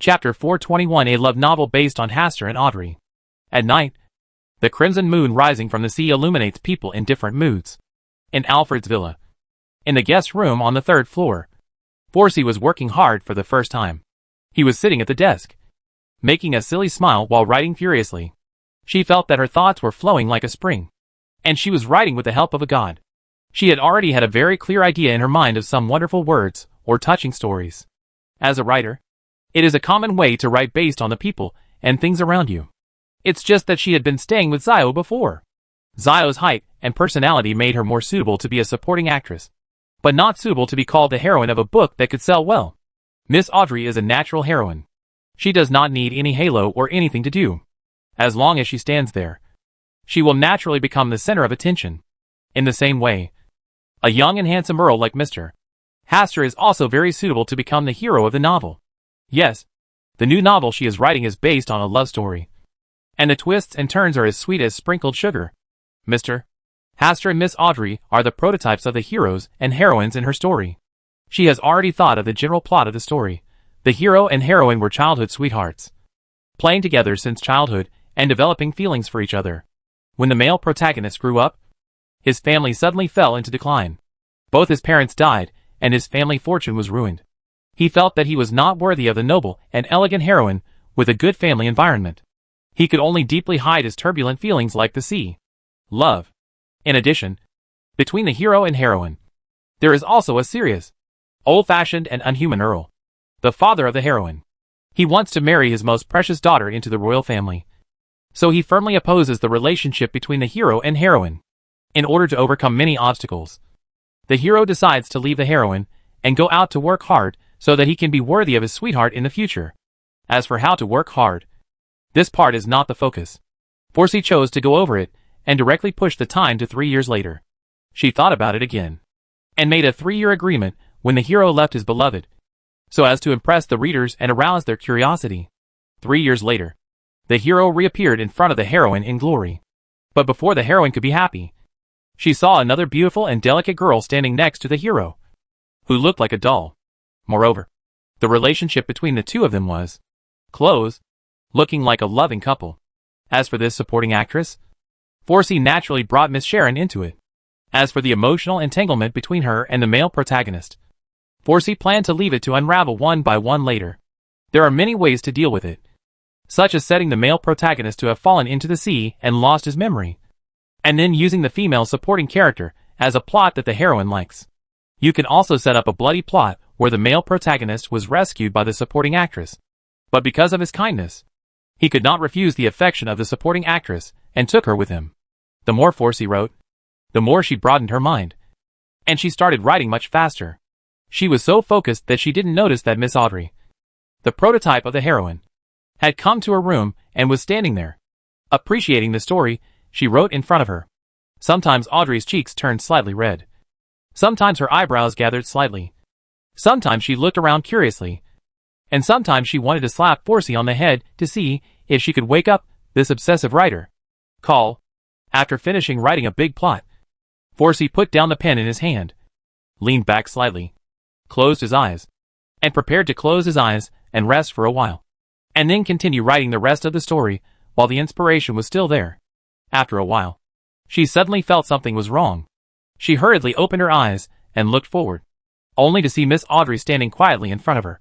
Chapter 421, a love novel based on Hastur and Audrey. At night, the crimson moon rising from the sea illuminates people in different moods. In Alfred's villa, in the guest room on the third floor, Forsey was working hard for the first time. He was sitting at the desk, making a silly smile while writing furiously. She felt that her thoughts were flowing like a spring, and she was writing with the help of a god. She had already had a very clear idea in her mind of some wonderful words or touching stories. As a writer, it is a common way to write based on the people and things around you. It's just that she had been staying with Zio before. Zio's height and personality made her more suitable to be a supporting actress, but not suitable to be called the heroine of a book that could sell well. Miss Audrey is a natural heroine. She does not need any halo or anything to do. As long as she stands there, she will naturally become the center of attention. In the same way, a young and handsome earl like Mr. Hastur is also very suitable to become the hero of the novel. Yes, the new novel she is writing is based on a love story, and the twists and turns are as sweet as sprinkled sugar. Mr. Hastur and Miss Audrey are the prototypes of the heroes and heroines in her story. She has already thought of the general plot of the story. The hero and heroine were childhood sweethearts, playing together since childhood and developing feelings for each other. When the male protagonist grew up, his family suddenly fell into decline. Both his parents died, and his family fortune was ruined. He felt that he was not worthy of the noble and elegant heroine with a good family environment. He could only deeply hide his turbulent feelings like the sea. Love. In addition, between the hero and heroine, there is also a serious, old-fashioned and unhuman earl, the father of the heroine. He wants to marry his most precious daughter into the royal family, so he firmly opposes the relationship between the hero and heroine. In order to overcome many obstacles, the hero decides to leave the heroine and go out to work hard so that he can be worthy of his sweetheart in the future. As for how to work hard, this part is not the focus. Forsey chose to go over it and directly pushed the time to 3 years later. She thought about it again, and made a 3-year agreement when the hero left his beloved, so as to impress the readers and arouse their curiosity. 3 years later, the hero reappeared in front of the heroine in glory. But before the heroine could be happy, she saw another beautiful and delicate girl standing next to the hero, who looked like a doll. Moreover, the relationship between the two of them was close, looking like a loving couple. As for this supporting actress, Forsey naturally brought Miss Sharon into it. As for the emotional entanglement between her and the male protagonist, Forsey planned to leave it to unravel one by one later. There are many ways to deal with it, such as setting the male protagonist to have fallen into the sea and lost his memory, and then using the female supporting character as a plot that the heroine likes. You can also set up a bloody plot where the male protagonist was rescued by the supporting actress, but because of his kindness, he could not refuse the affection of the supporting actress and took her with him. The more Forsey wrote, the more she broadened her mind, and she started writing much faster. She was so focused that she didn't notice that Miss Audrey, the prototype of the heroine, had come to her room and was standing there. Appreciating the story, she wrote in front of her. Sometimes Audrey's cheeks turned slightly red. Sometimes her eyebrows gathered slightly. Sometimes she looked around curiously. And sometimes she wanted to slap Forsey on the head to see if she could wake up this obsessive writer. After finishing writing a big plot, Forsey put down the pen in his hand, leaned back slightly, closed his eyes, and prepared to close his eyes and rest for a while, and then continue writing the rest of the story while the inspiration was still there. After a while, she suddenly felt something was wrong. She hurriedly opened her eyes and looked forward, only to see Miss Audrey standing quietly in front of her,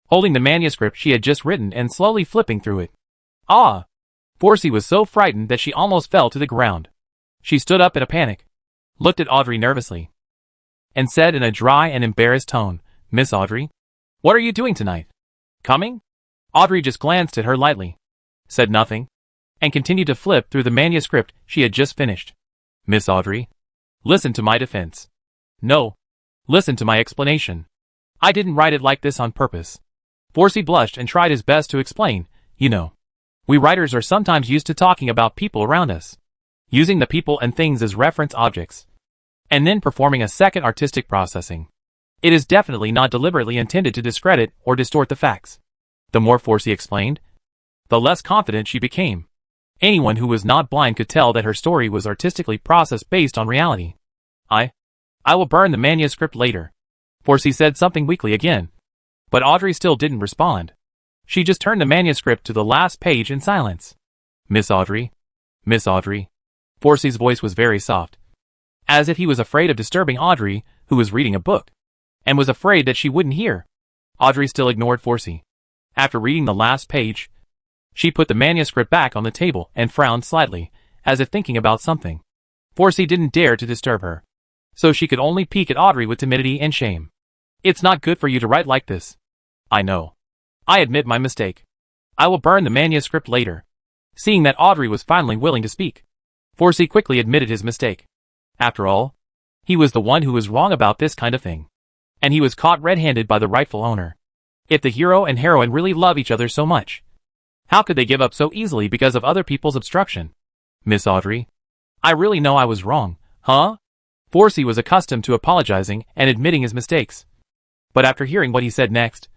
holding the manuscript she had just written and slowly flipping through it. Ah! Forsey was so frightened that she almost fell to the ground. She stood up in a panic, looked at Audrey nervously, and said in a dry and embarrassed tone, "Miss Audrey, what are you doing tonight? Coming?" Audrey just glanced at her lightly, said nothing, and continued to flip through the manuscript she had just finished. "Miss Audrey, listen to my defense. No, listen to my explanation. I didn't write it like this on purpose." Forsey blushed and tried his best to explain, "You know, we writers are sometimes used to talking about people around us, using the people and things as reference objects, and then performing a second artistic processing. It is definitely not deliberately intended to discredit or distort the facts." The more Forsey explained, the less confident she became. Anyone who was not blind could tell that her story was artistically processed based on reality. I will burn the manuscript later." Forsey said something weakly again, but Audrey still didn't respond. She just turned the manuscript to the last page in silence. Miss Audrey? Miss Audrey? Forsy's voice was very soft, as if he was afraid of disturbing Audrey, who was reading a book, and was afraid that she wouldn't hear. Audrey still ignored Forsy. After reading the last page, she put the manuscript back on the table and frowned slightly, as if thinking about something. Forsy didn't dare to disturb her, so she could only peek at Audrey with timidity and shame. It's not good for you to write like this. I know. I admit my mistake. I will burn the manuscript later. Seeing that Audrey was finally willing to speak, Forsy quickly admitted his mistake. After all, he was the one who was wrong about this kind of thing, and he was caught red-handed by the rightful owner. If the hero and heroine really love each other so much, how could they give up so easily because of other people's obstruction? Miss Audrey, I really know I was wrong, huh? Forsy was accustomed to apologizing and admitting his mistakes. But after hearing what he said next,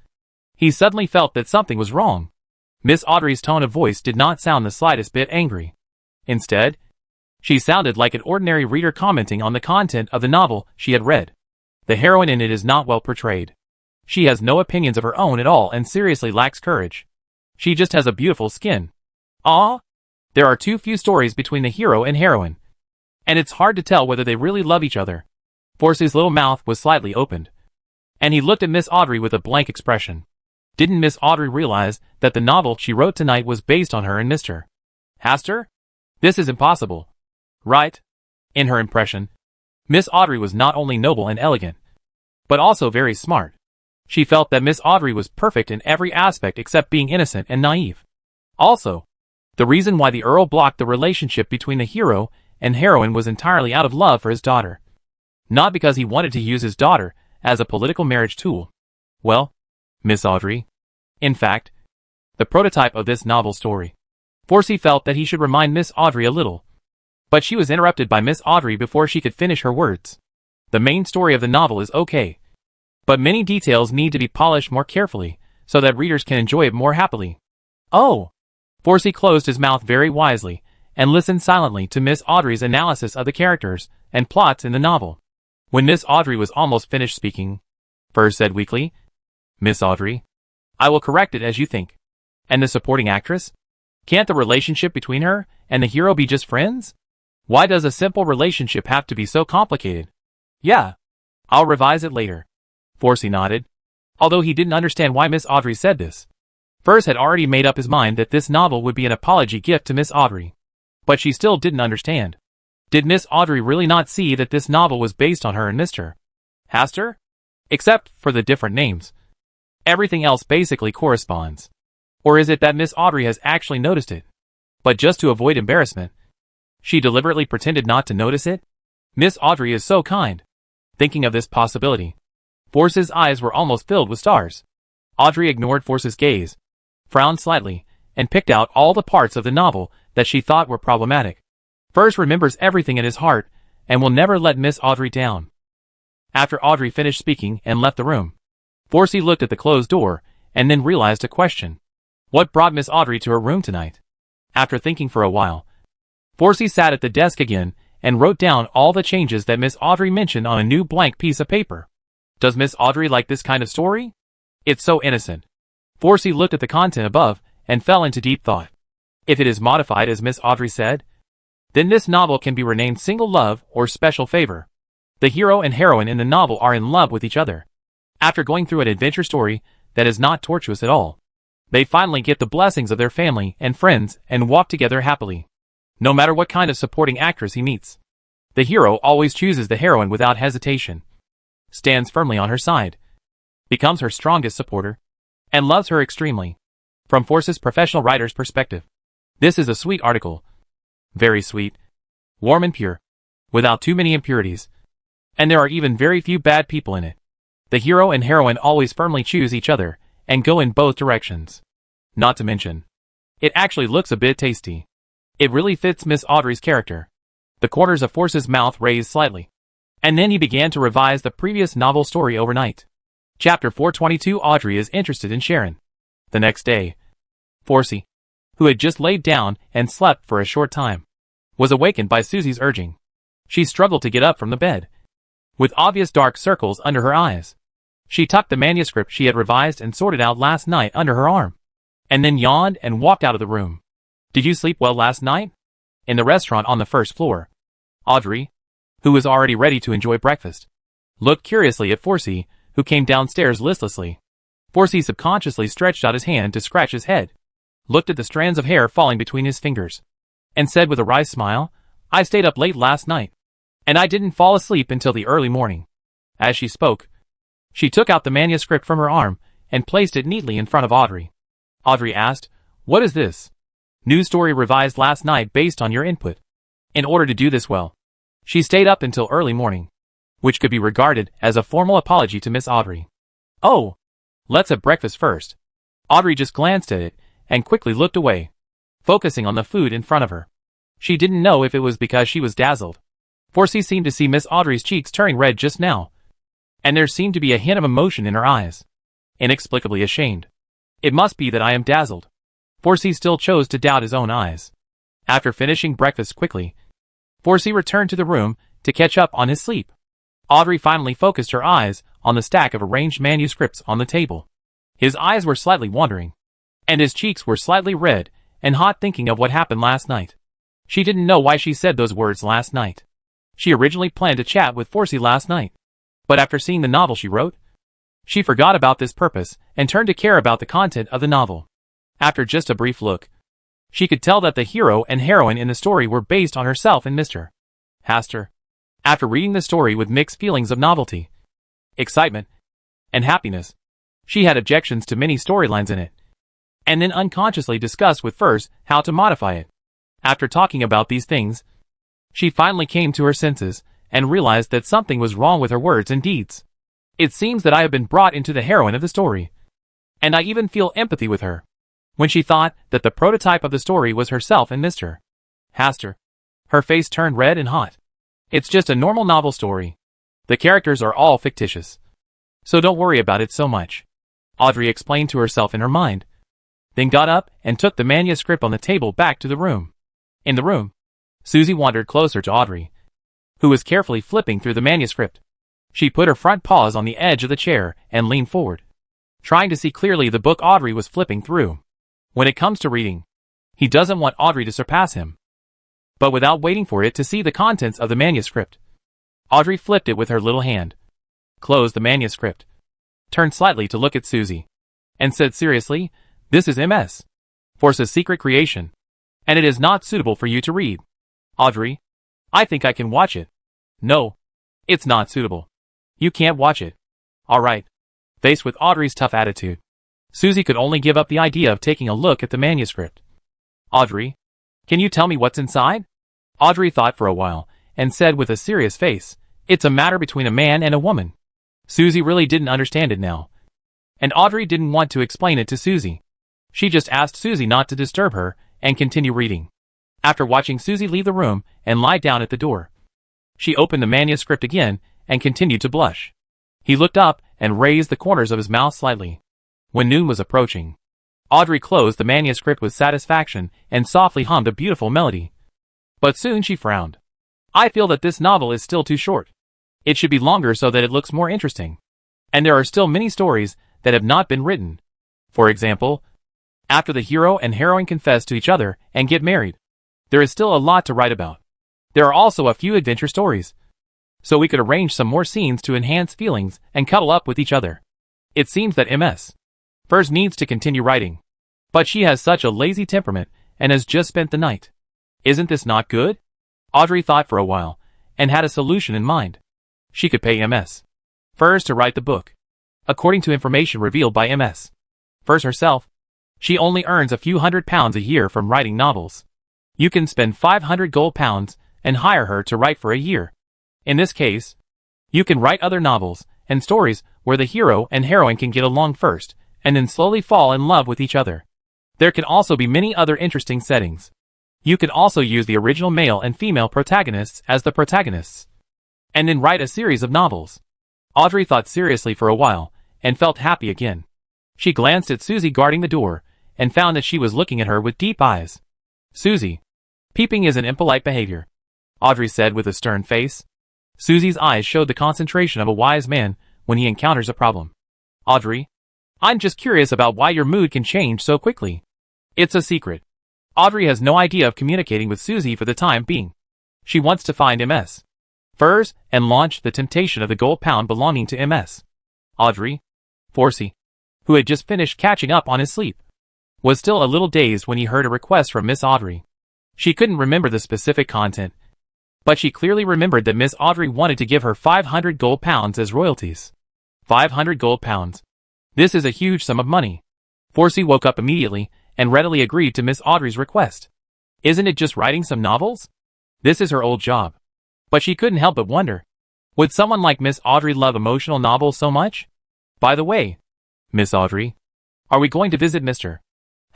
he suddenly felt that something was wrong. Miss Audrey's tone of voice did not sound the slightest bit angry. Instead, she sounded like an ordinary reader commenting on the content of the novel she had read. The heroine in it is not well portrayed. She has no opinions of her own at all and seriously lacks courage. She just has a beautiful skin. Ah, there are too few stories between the hero and heroine, and it's hard to tell whether they really love each other. Forsy's little mouth was slightly opened, and he looked at Miss Audrey with a blank expression. Didn't Miss Audrey realize that the novel she wrote tonight was based on her and Mr. Hastur? This is impossible. Right? In her impression, Miss Audrey was not only noble and elegant, but also very smart. She felt that Miss Audrey was perfect in every aspect except being innocent and naive. Also, the reason why the Earl blocked the relationship between the hero and heroine was entirely out of love for his daughter. Not because he wanted to use his daughter as a political marriage tool. Well, Miss Audrey, in fact, the prototype of this novel story. Forsy felt that he should remind Miss Audrey a little, but she was interrupted by Miss Audrey before she could finish her words. The main story of the novel is okay, but many details need to be polished more carefully so that readers can enjoy it more happily. Oh! Forsy closed his mouth very wisely and listened silently to Miss Audrey's analysis of the characters and plots in the novel. When Miss Audrey was almost finished speaking, Furs said weakly, Miss Audrey, I will correct it as you think. And the supporting actress? Can't the relationship between her and the hero be just friends? Why does a simple relationship have to be so complicated? Yeah, I'll revise it later. Forsy nodded, although he didn't understand why Miss Audrey said this. Furs had already made up his mind that this novel would be an apology gift to Miss Audrey, but she still didn't understand. Did Miss Audrey really not see that this novel was based on her and Mr. Hastur? Except for the different names. Everything else basically corresponds. Or is it that Miss Audrey has actually noticed it, but just to avoid embarrassment, she deliberately pretended not to notice it? Miss Audrey is so kind. Thinking of this possibility, Forsy's eyes were almost filled with stars. Audrey ignored Forsy's gaze, frowned slightly, and picked out all the parts of the novel that she thought were problematic. Furs remembers everything in his heart and will never let Miss Audrey down. After Audrey finished speaking and left the room, Forsy looked at the closed door and then realized a question. What brought Miss Audrey to her room tonight? After thinking for a while, Forsy sat at the desk again and wrote down all the changes that Miss Audrey mentioned on a new blank piece of paper. Does Miss Audrey like this kind of story? It's so innocent. Forsy looked at the content above and fell into deep thought. If it is modified as Miss Audrey said, then this novel can be renamed Single Love or Special Favor. The hero and heroine in the novel are in love with each other. After going through an adventure story that is not tortuous at all, they finally get the blessings of their family and friends and walk together happily. No matter what kind of supporting actress he meets, the hero always chooses the heroine without hesitation, stands firmly on her side, becomes her strongest supporter, and loves her extremely. From Forsy's professional writer's perspective, this is a sweet article. Very sweet, warm and pure, without too many impurities, and there are even very few bad people in it. The hero and heroine always firmly choose each other and go in both directions. Not to mention, it actually looks a bit tasty. It really fits Miss Audrey's character. The corners of Forsy's mouth raised slightly, and then he began to revise the previous novel story overnight. Chapter 422. Audrey is interested in Sharon. The next day, Forsy, who had just laid down and slept for a short time, was awakened by Susie's urging. She struggled to get up from the bed, with obvious dark circles under her eyes. She tucked the manuscript she had revised and sorted out last night under her arm. and then yawned and walked out of the room. Did you sleep well last night? In the restaurant on the first floor, Audrey, who was already ready to enjoy breakfast, looked curiously at Forsey, who came downstairs listlessly. Forsey subconsciously stretched out his hand to scratch his head, looked at the strands of hair falling between his fingers, and said with a wry smile, I stayed up late last night, and I didn't fall asleep until the early morning. As she spoke, she took out the manuscript from her arm and placed it neatly in front of Audrey. Audrey asked, What is this? News story revised last night based on your input. In order to do this well, she stayed up until early morning, which could be regarded as a formal apology to Miss Audrey. Oh, let's have breakfast first. Audrey just glanced at it and quickly looked away, focusing on the food in front of her. She didn't know if it was because she was dazzled. Forsey seemed to see Miss Audrey's cheeks turning red just now, and there seemed to be a hint of emotion in her eyes. Inexplicably ashamed. It must be that I am dazzled. Forsey still chose to doubt his own eyes. After finishing breakfast quickly, Forsey returned to the room to catch up on his sleep. Audrey finally focused her eyes on the stack of arranged manuscripts on the table. His eyes were slightly wandering, and his cheeks were slightly red and hot thinking of what happened last night. She didn't know why she said those words last night. She originally planned to chat with Forsey last night, but after seeing the novel she wrote, she forgot about this purpose and turned to care about the content of the novel. After just a brief look, she could tell that the hero and heroine in the story were based on herself and Mr. Hastur. After reading the story with mixed feelings of novelty, excitement, and happiness, she had objections to many storylines in it, and then unconsciously discussed with Furs how to modify it. After talking about these things, she finally came to her senses and realized that something was wrong with her words and deeds. It seems that I have been brought into the heroine of the story, and I even feel empathy with her. When she thought that the prototype of the story was herself and Mr. Hastur, her face turned red and hot. It's just a normal novel story. The characters are all fictitious, so don't worry about it so much, Audrey explained to herself in her mind, then got up and took the manuscript on the table back to the room. In the room, Susie wandered closer to Audrey, who was carefully flipping through the manuscript. She put her front paws on the edge of the chair and leaned forward, trying to see clearly the book Audrey was flipping through. When it comes to reading, he doesn't want Audrey to surpass him. But without waiting for it to see the contents of the manuscript, Audrey flipped it with her little hand, closed the manuscript, turned slightly to look at Susie, and said seriously, This is MS. Force's secret creation, and it is not suitable for you to read. Audrey, I think I can watch it. No, it's not suitable. You can't watch it. All right. Faced with Audrey's tough attitude, Susie could only give up the idea of taking a look at the manuscript. Audrey, can you tell me what's inside? Audrey thought for a while, and said with a serious face, It's a matter between a man and a woman. Susie really didn't understand it now, and Audrey didn't want to explain it to Susie. She just asked Susie not to disturb her and continue reading. After watching Susie leave the room and lie down at the door, she opened the manuscript again and continued to blush. He looked up and raised the corners of his mouth slightly. When noon was approaching, Audrey closed the manuscript with satisfaction and softly hummed a beautiful melody. But soon she frowned. I feel that this novel is still too short. It should be longer so that it looks more interesting. And there are still many stories that have not been written. For example, after the hero and heroine confess to each other and get married, there is still a lot to write about. There are also a few adventure stories, so we could arrange some more scenes to enhance feelings and cuddle up with each other. It seems that MS. Furs needs to continue writing, but she has such a lazy temperament and has just spent the night. Isn't this not good? Audrey thought for a while and had a solution in mind. She could pay MS. Furs to write the book. According to information revealed by MS. Furs herself, she only earns a few £100 a year from writing novels. You can spend 500 gold pounds and hire her to write for a year. In this case, you can write other novels and stories where the hero and heroine can get along first and then slowly fall in love with each other. There can also be many other interesting settings. You could also use the original male and female protagonists as the protagonists, and then write a series of novels. Audrey thought seriously for a while and felt happy again. She glanced at Susie guarding the door and found that she was looking at her with deep eyes. Susie, peeping isn't impolite behavior, Audrey said with a stern face. Susie's eyes showed the concentration of a wise man when he encounters a problem. Audrey, I'm just curious about why your mood can change so quickly. It's a secret. Audrey has no idea of communicating with Susie for the time being. She wants to find Ms. Furs and launch the temptation of the gold pound belonging to Ms. Audrey. Forsey, who had just finished catching up on his sleep, was still a little dazed when he heard a request from Miss Audrey. She couldn't remember the specific content, but she clearly remembered that Miss Audrey wanted to give her 500 gold pounds as royalties. 500 gold pounds. This is a huge sum of money. Forsey woke up immediately and readily agreed to Miss Audrey's request. Isn't it just writing some novels? This is her old job. But she couldn't help but wonder, would someone like Miss Audrey love emotional novels so much? By the way, Miss Audrey, are we going to visit Mr.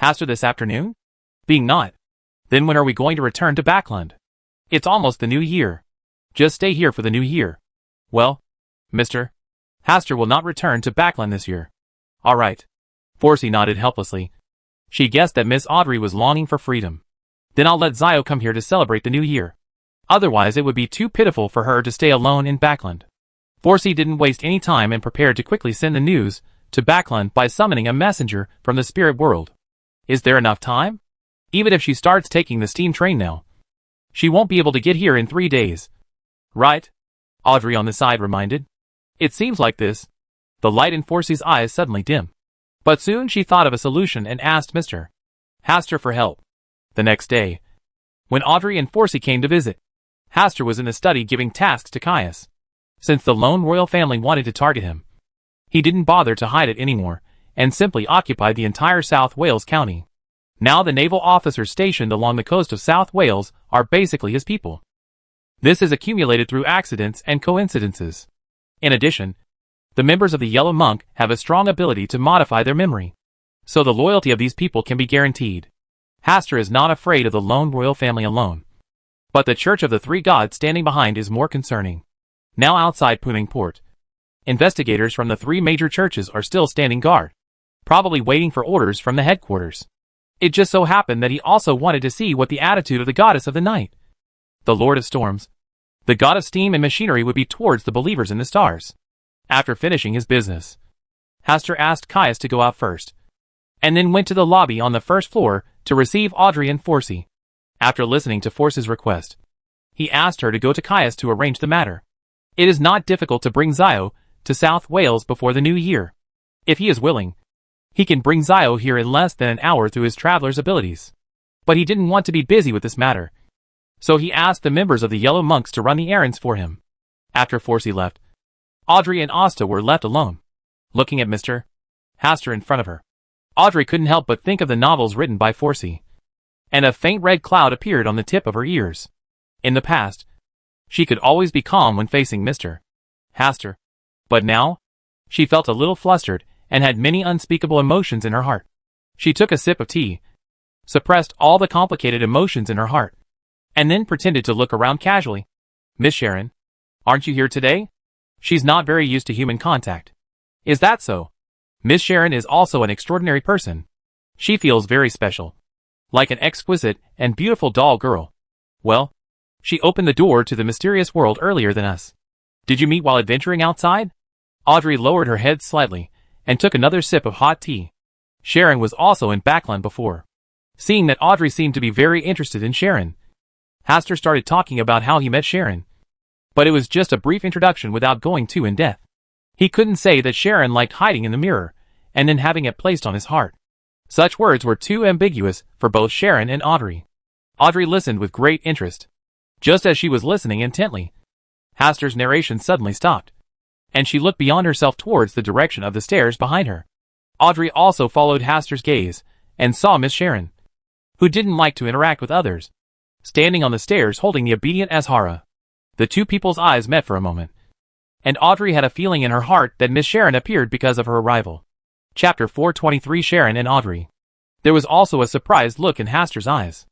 Hastur this afternoon? Being not, then when are we going to return to Backland? It's almost the new year. Just stay here for the new year. Well, Mr. Hastur will not return to Backland this year. All right. Forsey nodded helplessly. She guessed that Miss Audrey was longing for freedom. Then I'll let Zio come here to celebrate the new year. Otherwise it would be too pitiful for her to stay alone in Backland. Forsey didn't waste any time and prepared to quickly send the news to Backland by summoning a messenger from the spirit world. Is there enough time? Even if she starts taking the steam train now, she won't be able to get here in 3 days. Right? Audrey on the side reminded. It seems like this. The light in Forsey's eyes suddenly dimmed. But soon she thought of a solution and asked Mr. Hastur for help. The next day, when Audrey and Forsey came to visit, Hastur was in the study giving tasks to Caius. Since the lone royal family wanted to target him, he didn't bother to hide it anymore, and simply occupied the entire South Wales county. Now the naval officers stationed along the coast of South Wales are basically his people. This is accumulated through accidents and coincidences. In addition, the members of the Yellow Monk have a strong ability to modify their memory, so the loyalty of these people can be guaranteed. Hastur is not afraid of the lone royal family alone, but the Church of the Three Gods standing behind is more concerning. Now outside Puning Port, investigators from the 3 major churches are still standing guard, probably waiting for orders from the headquarters. It just so happened that he also wanted to see what the attitude of the goddess of the night, the Lord of Storms, the god of steam and machinery, would be towards the believers in the stars. After finishing his business, Hastur asked Caius to go out first, and then went to the lobby on the first floor to receive Audrey and Forsey. After listening to Forsey's request, he asked her to go to Caius to arrange the matter. It is not difficult to bring Zio to South Wales before the new year. If he is willing, he can bring Zio here in less than an hour through his traveler's abilities. But he didn't want to be busy with this matter, so he asked the members of the Yellow Monks to run the errands for him. After Forsey left, Audrey and Asta were left alone, looking at Mr. Hastur in front of her. Audrey couldn't help but think of the novels written by Forsey, and a faint red cloud appeared on the tip of her ears. In the past, she could always be calm when facing Mr. Hastur, but now, she felt a little flustered and had many unspeakable emotions in her heart. She took a sip of tea, suppressed all the complicated emotions in her heart, and then pretended to look around casually. Miss Sharon, aren't you here today? She's not very used to human contact. Is that so? Miss Sharon is also an extraordinary person. She feels very special, like an exquisite and beautiful doll girl. Well, she opened the door to the mysterious world earlier than us. Did you meet while adventuring outside? Audrey lowered her head slightly and took another sip of hot tea. Sharon was also in Backland before. Seeing that Audrey seemed to be very interested in Sharon, Hastur started talking about how he met Sharon. But it was just a brief introduction without going too in-depth. He couldn't say that Sharon liked hiding in the mirror and then having it placed on his heart. Such words were too ambiguous for both Sharon and Audrey. Audrey listened with great interest. Just as she was listening intently, Hastur's narration suddenly stopped, and she looked beyond herself towards the direction of the stairs behind her. Audrey also followed Hastur's gaze and saw Miss Sharon, who didn't like to interact with others, standing on the stairs holding the obedient Azhara. The two people's eyes met for a moment, and Audrey had a feeling in her heart that Miss Sharon appeared because of her arrival. Chapter 423, Sharon and Audrey. There was also a surprised look in Hastur's eyes.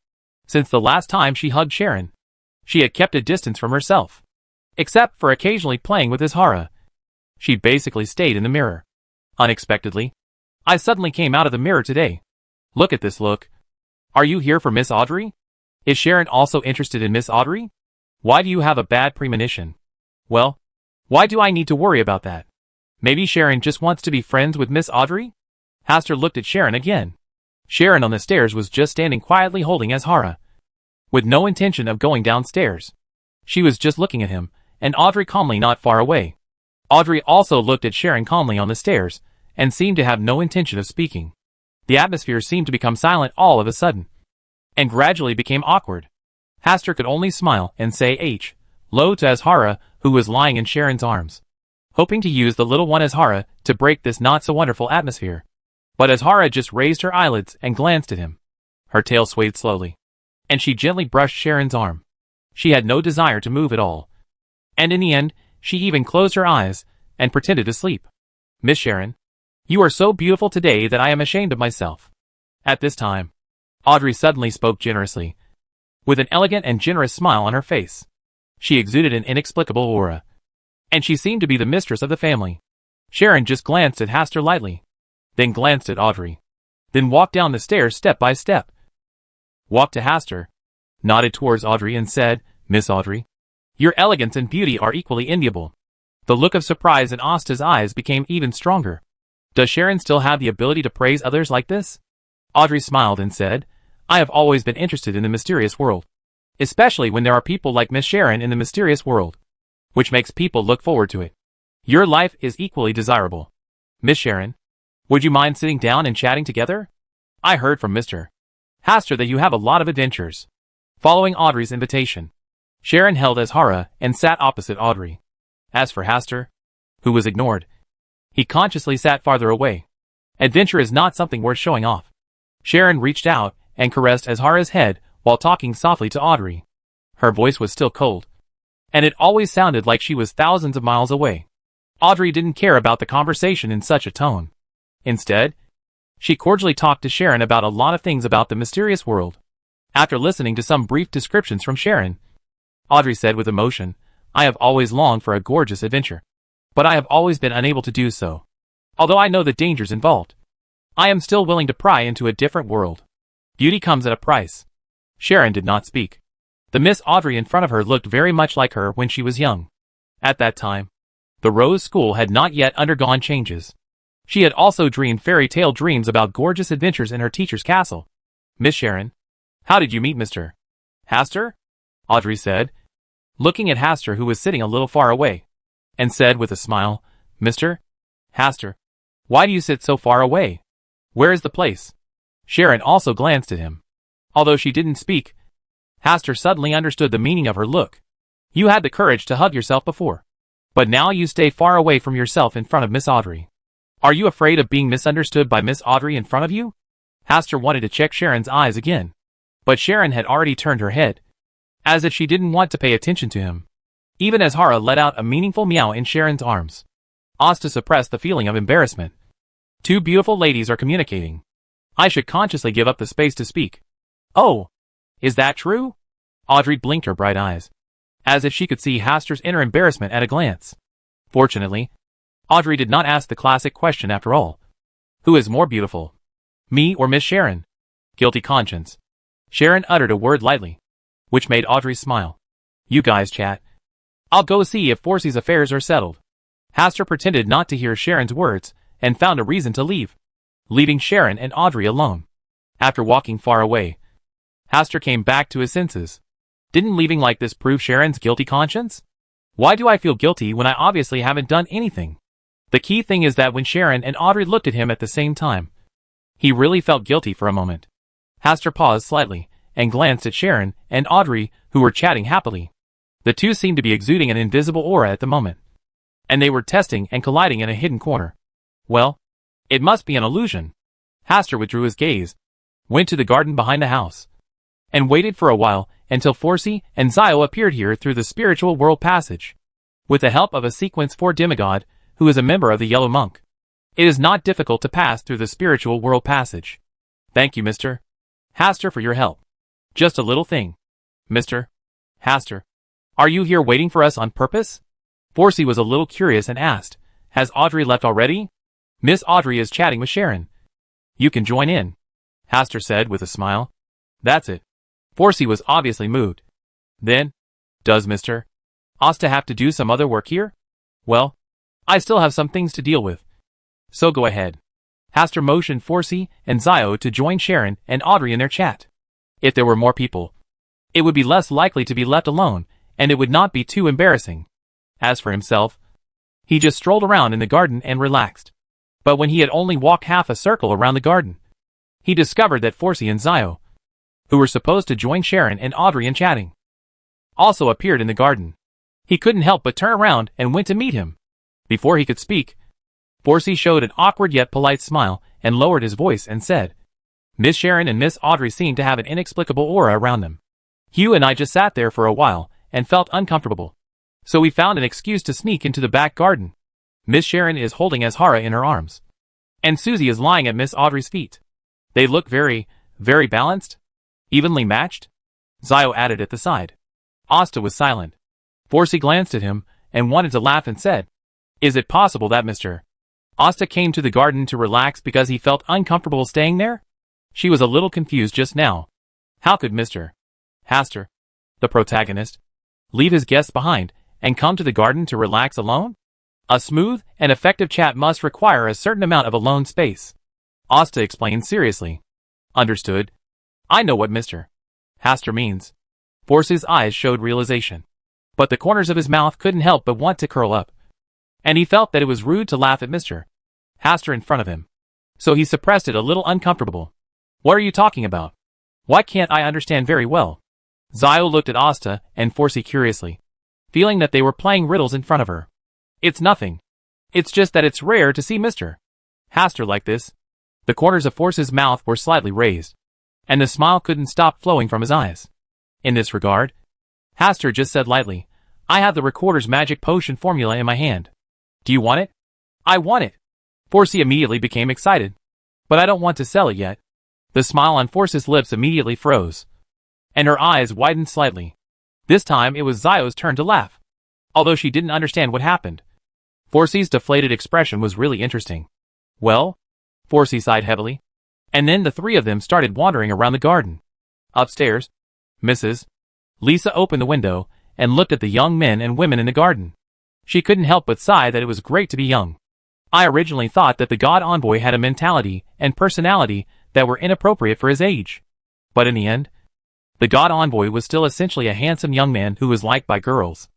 Since the last time she hugged Sharon, she had kept a distance from herself. Except for occasionally playing with Azhara, she basically stayed in the mirror. Unexpectedly, I suddenly came out of the mirror today. Look at this look. Are you here for Miss Audrey? Is Sharon also interested in Miss Audrey? Why do you have a bad premonition? Well, why do I need to worry about that? Maybe Sharon just wants to be friends with Miss Audrey? Haster looked at Sharon again. Sharon on the stairs was just standing quietly holding Azhara, with no intention of going downstairs. She was just looking at him, and Audrey calmly not far away. Audrey also looked at Sharon calmly on the stairs, and seemed to have no intention of speaking. The atmosphere seemed to become silent all of a sudden, and gradually became awkward. Haster could only smile and say low to Azhara, who was lying in Sharon's arms, hoping to use the little one Azhara to break this not-so-wonderful atmosphere. But Azhara just raised her eyelids and glanced at him. Her tail swayed slowly, and she gently brushed Sharon's arm. She had no desire to move at all. And in the end, she even closed her eyes and pretended to sleep. Miss Sharon, you are so beautiful today that I am ashamed of myself. At this time, Audrey suddenly spoke generously, with an elegant and generous smile on her face. She exuded an inexplicable aura, and she seemed to be the mistress of the family. Sharon just glanced at Haster lightly, then glanced at Audrey, then walked down the stairs step by step. Walked to Haster, nodded towards Audrey and said, Miss Audrey, your elegance and beauty are equally enviable. The look of surprise in Asta's eyes became even stronger. Does Sharon still have the ability to praise others like this? Audrey smiled and said, I have always been interested in the mysterious world, especially when there are people like Miss Sharon in the mysterious world, which makes people look forward to it. Your life is equally desirable. Miss Sharon, would you mind sitting down and chatting together? I heard from Mr. Haster that you have a lot of adventures. Following Audrey's invitation, Sharon held Azhara and sat opposite Audrey. As for Haster, who was ignored, he consciously sat farther away. Adventure is not something worth showing off. Sharon reached out and caressed Azhara's head while talking softly to Audrey. Her voice was still cold, and it always sounded like she was thousands of miles away. Audrey didn't care about the conversation in such a tone. Instead, she cordially talked to Sharon about a lot of things about the mysterious world. After listening to some brief descriptions from Sharon, Audrey said with emotion, I have always longed for a gorgeous adventure, but I have always been unable to do so. Although I know the dangers involved, I am still willing to pry into a different world. Beauty comes at a price. Sharon did not speak. The Miss Audrey in front of her looked very much like her when she was young. At that time, the Rose School had not yet undergone changes. She had also dreamed fairy tale dreams about gorgeous adventures in her teacher's castle. Miss Sharon, how did you meet Mr. Haster? Audrey said, looking at Haster who was sitting a little far away, and said with a smile, Mr. Haster, why do you sit so far away? Where is the place? Sharon also glanced at him. Although she didn't speak, Haster suddenly understood the meaning of her look. You had the courage to hug yourself before, but now you stay far away from yourself in front of Miss Audrey. Are you afraid of being misunderstood by Miss Audrey in front of you? Haster wanted to check Sharon's eyes again, but Sharon had already turned her head, as if she didn't want to pay attention to him. Even Azhara let out a meaningful meow in Sharon's arms. Asta suppressed the feeling of embarrassment. Two beautiful ladies are communicating. I should consciously give up the space to speak. Oh, is that true? Audrey blinked her bright eyes, as if she could see Haster's inner embarrassment at a glance. Fortunately, Audrey did not ask the classic question after all. Who is more beautiful, me or Miss Sharon? Guilty conscience. Sharon uttered a word lightly, which made Audrey smile. You guys chat. I'll go see if Forcey's affairs are settled. Haster pretended not to hear Sharon's words and found a reason to leave, leaving Sharon and Audrey alone. After walking far away, Haster came back to his senses. Didn't leaving like this prove Sharon's guilty conscience? Why do I feel guilty when I obviously haven't done anything? The key thing is that when Sharon and Audrey looked at him at the same time, he really felt guilty for a moment. Haster paused slightly and glanced at Sharon and Audrey, who were chatting happily. The two seemed to be exuding an invisible aura at the moment, and they were testing and colliding in a hidden corner. Well, it must be an illusion. Haster withdrew his gaze, went to the garden behind the house, and waited for a while until Forcey and Zio appeared here through the spiritual world passage. With the help of a sequence 4 demigod, who is a member of the Yellow Monk, it is not difficult to pass through the spiritual world passage. Thank you, Mr. Haster, for your help. Just a little thing. Mr. Haster, are you here waiting for us on purpose? Forcey was a little curious and asked, has Audrey left already? Miss Audrey is chatting with Sharon. You can join in, Haster said with a smile. That's it. Forcey was obviously moved. Then, does Mr. Asta have to do some other work here? Well, I still have some things to deal with. So go ahead. Haster motioned Forsey and Zio to join Sharon and Audrey in their chat. If there were more people, it would be less likely to be left alone, and it would not be too embarrassing. As for himself, he just strolled around in the garden and relaxed. But when he had only walked half a circle around the garden, he discovered that Forsey and Zio, who were supposed to join Sharon and Audrey in chatting, also appeared in the garden. He couldn't help but turn around and went to meet him. Before he could speak, Forsey showed an awkward yet polite smile and lowered his voice and said, "Miss Sharon and Miss Audrey seem to have an inexplicable aura around them. Hugh and I just sat there for a while and felt uncomfortable, so we found an excuse to sneak into the back garden. Miss Sharon is holding Azhara in her arms, and Susie is lying at Miss Audrey's feet. They look very, very balanced, evenly matched," Zio added at the side. Asta was silent. Forsey glanced at him and wanted to laugh and said, "Is it possible that Mr. Asta came to the garden to relax because he felt uncomfortable staying there?" She was a little confused just now. How could Mr. Haster, the protagonist, leave his guests behind and come to the garden to relax alone? A smooth and effective chat must require a certain amount of alone space. Asta explained seriously. "Understood. I know what Mr. Haster means." Forsey's eyes showed realization, but the corners of his mouth couldn't help but want to curl up, and he felt that it was rude to laugh at Mr. Haster in front of him, so he suppressed it a little uncomfortable. "What are you talking about? Why can't I understand very well?" Zio looked at Asta and Forsey curiously, feeling that they were playing riddles in front of her. "It's nothing. It's just that it's rare to see Mr. Haster like this." The corners of Forsey's mouth were slightly raised, and the smile couldn't stop flowing from his eyes. In this regard, Haster just said lightly, "I have the recorder's magic potion formula in my hand. Do you want it?" "I want it." Forsey immediately became excited. "But I don't want to sell it yet." The smile on Forsey's lips immediately froze, and her eyes widened slightly. This time it was Zio's turn to laugh, although she didn't understand what happened. Forsey's deflated expression was really interesting. "Well?" Forsey sighed heavily, and then the three of them started wandering around the garden. Upstairs, Mrs. Lisa opened the window and looked at the young men and women in the garden. She couldn't help but sigh that it was great to be young. "I originally thought that the God Envoy had a mentality and personality that were inappropriate for his age. But in the end, the God Envoy was still essentially a handsome young man who was liked by girls.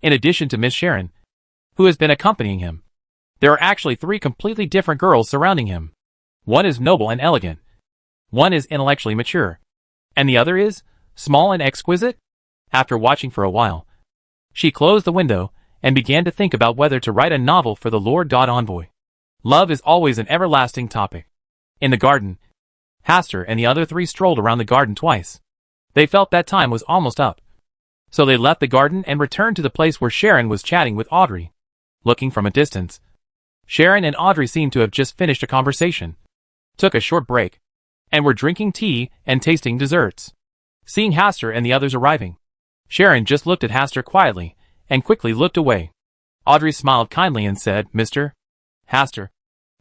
In addition to Miss Sharon, who has been accompanying him, there are actually three completely different girls surrounding him. One is noble and elegant, one is intellectually mature, and the other is small and exquisite." After watching for a while, she closed the window and began to think about whether to write a novel for the Lord God Envoy. Love is always an everlasting topic. In the garden, Haster and the other three strolled around the garden twice. They felt that time was almost up, so they left the garden and returned to the place where Sharon was chatting with Audrey. Looking from a distance, Sharon and Audrey seemed to have just finished a conversation, took a short break, and were drinking tea and tasting desserts. Seeing Haster and the others arriving, Sharon just looked at Haster quietly and quickly looked away. Audrey smiled kindly and said, "Mr. Haster,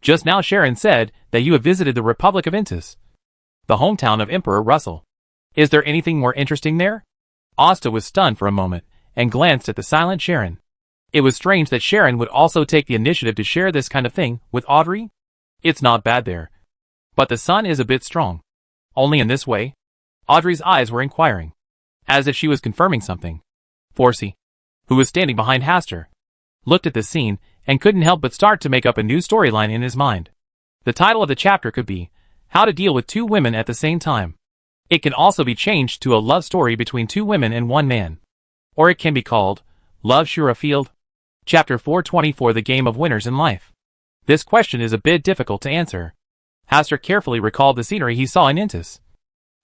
just now Sharon said that you have visited the Republic of Intis, the hometown of Emperor Russell. Is there anything more interesting there?" Asta was stunned for a moment and glanced at the silent Sharon. It was strange that Sharon would also take the initiative to share this kind of thing with Audrey. "It's not bad there, but the sun is a bit strong." "Only in this way?" Audrey's eyes were inquiring, as if she was confirming something. Forsey, who was standing behind Haster, looked at the scene and couldn't help but start to make up a new storyline in his mind. The title of the chapter could be, "How to Deal with Two Women at the Same Time." It can also be changed to a love story between two women and one man. Or it can be called, Love Sure a Field? Chapter 424, The Game of Winners in Life. This question is a bit difficult to answer. Haster carefully recalled the scenery he saw in Intis,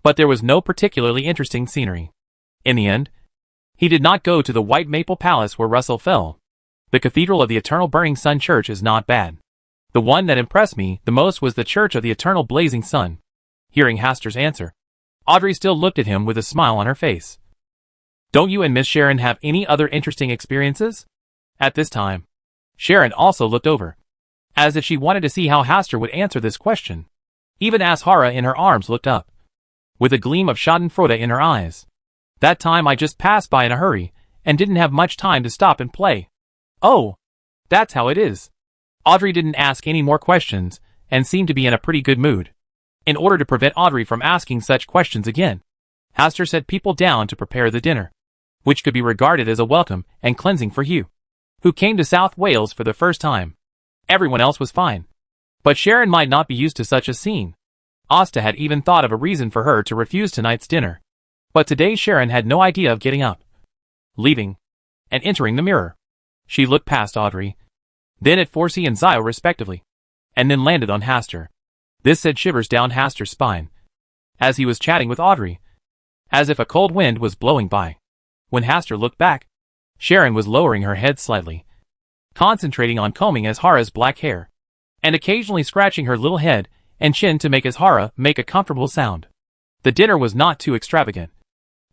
but there was no particularly interesting scenery. In the end, he did not go to the White Maple Palace where Russell fell. The Cathedral of the Eternal Burning Sun Church is not bad. The one that impressed me the most was the Church of the Eternal Blazing Sun. Hearing Haster's answer, Audrey still looked at him with a smile on her face. "Don't you and Miss Sharon have any other interesting experiences?" At this time, Sharon also looked over, as if she wanted to see how Haster would answer this question. Even Azhara in her arms looked up, with a gleam of schadenfreude in her eyes. "That time I just passed by in a hurry, and didn't have much time to stop and play." "Oh, that's how it is." Audrey didn't ask any more questions, and seemed to be in a pretty good mood. In order to prevent Audrey from asking such questions again, Hastur set people down to prepare the dinner, which could be regarded as a welcome and cleansing for Hugh, who came to South Wales for the first time. Everyone else was fine, but Sharon might not be used to such a scene. Asta had even thought of a reason for her to refuse tonight's dinner. But today Sharon had no idea of getting up, leaving, and entering the mirror. She looked past Audrey, then at Forsey and Zio respectively, and then landed on Hastur. This sent shivers down Hastur's spine, as he was chatting with Audrey, as if a cold wind was blowing by. When Hastur looked back, Sharon was lowering her head slightly, concentrating on combing Azhara's black hair, and occasionally scratching her little head and chin to make Azhara make a comfortable sound. The dinner was not too extravagant.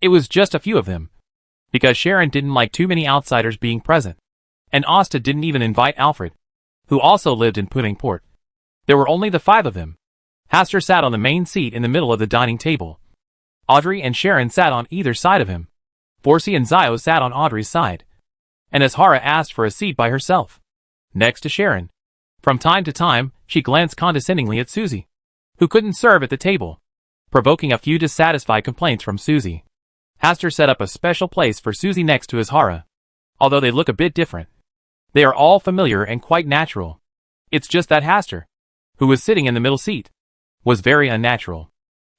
It was just a few of them, because Sharon didn't like too many outsiders being present, and Asta didn't even invite Alfred, who also lived in Puddingport. There were only the 5 of them. Hastur sat on the main seat in the middle of the dining table. Audrey and Sharon sat on either side of him. Forsey and Zio sat on Audrey's side, and Azhara asked for a seat by herself, next to Sharon. From time to time, she glanced condescendingly at Susie, who couldn't serve at the table, provoking a few dissatisfied complaints from Susie. Hastur set up a special place for Susie next to Azhara. Although they look a bit different, they are all familiar and quite natural. It's just that Hastur, who was sitting in the middle seat, was very unnatural.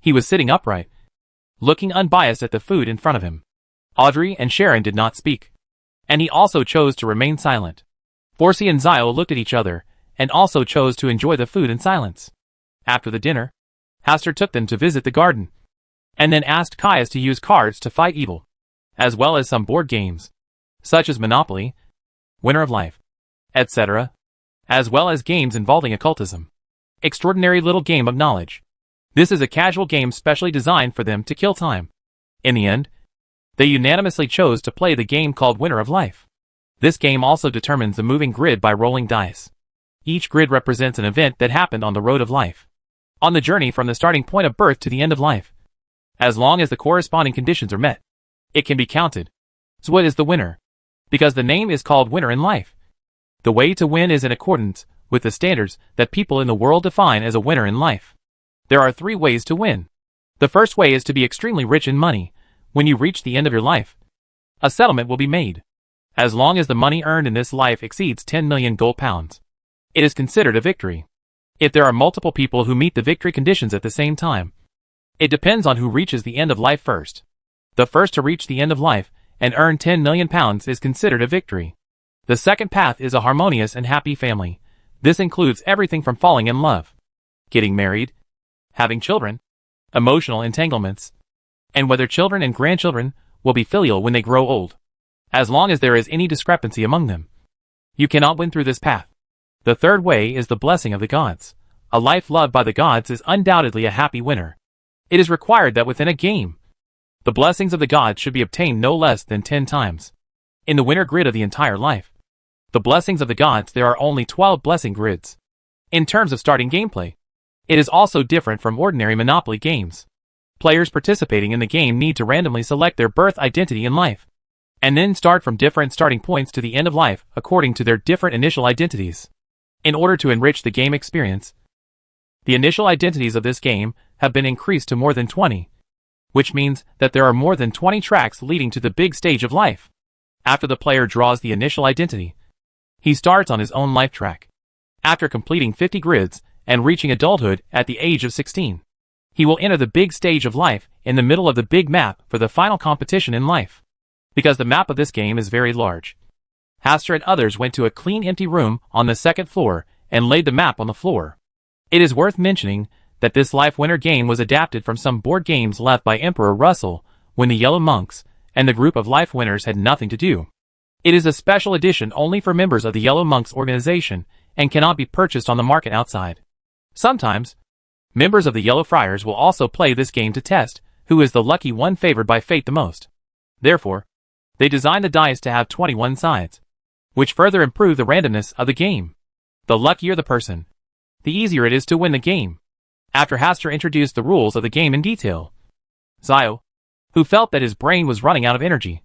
He was sitting upright, looking unbiased at the food in front of him. Audrey and Sharon did not speak, and he also chose to remain silent. Forsey and Zio looked at each other, and also chose to enjoy the food in silence. After the dinner, Hastur took them to visit the garden, and then asked Caius to use cards to fight evil, as well as some board games, such as Monopoly, Winner of Life, etc., as well as games involving occultism. Extraordinary little game of knowledge. This is a casual game specially designed for them to kill time. In the end, they unanimously chose to play the game called Winner of Life. This game also determines the moving grid by rolling dice. Each grid represents an event that happened on the road of life, on the journey from the starting point of birth to the end of life. As long as the corresponding conditions are met, it can be counted. So what is the winner? Because the name is called Winner in Life. The way to win is in accordance with the standards that people in the world define as a winner in life. There are 3 ways to win. The first way is to be extremely rich in money. When you reach the end of your life, a settlement will be made. As long as the money earned in this life exceeds 10 million gold pounds, it is considered a victory. If there are multiple people who meet the victory conditions at the same time, it depends on who reaches the end of life first. The first to reach the end of life and earn 10 million pounds is considered a victory. The second path is a harmonious and happy family. This includes everything from falling in love, getting married, having children, emotional entanglements, and whether children and grandchildren will be filial when they grow old. As long as there is any discrepancy among them, you cannot win through this path. The third way is the blessing of the gods. A life loved by the gods is undoubtedly a happy winner. It is required that within a game, the blessings of the gods should be obtained no less than 10 times. In the winner grid of the entire life, the blessings of the gods, there are only 12 blessing grids. In terms of starting gameplay, it is also different from ordinary Monopoly games. Players participating in the game need to randomly select their birth identity in life, and then start from different starting points to the end of life according to their different initial identities. In order to enrich the game experience, the initial identities of this game have been increased to more than 20, which means that there are more than 20 tracks leading to the big stage of life. After the player draws the initial identity, he starts on his own life track. After completing 50 grids and reaching adulthood at the age of 16, he will enter the big stage of life in the middle of the big map for the final competition in life. Because the map of this game is very large, Hastur and others went to a clean empty room on the second floor and laid the map on the floor. It is worth mentioning that this life winner game was adapted from some board games left by Emperor Russell when the Yellow Monks and the group of life winners had nothing to do. It is a special edition only for members of the Yellow Monks organization and cannot be purchased on the market outside. Sometimes, members of the Yellow Friars will also play this game to test who is the lucky one favored by fate the most. Therefore, they designed the dice to have 21 sides, which further improve the randomness of the game. The luckier the person, the easier it is to win the game. After Hastur introduced the rules of the game in detail, Zio, who felt that his brain was running out of energy,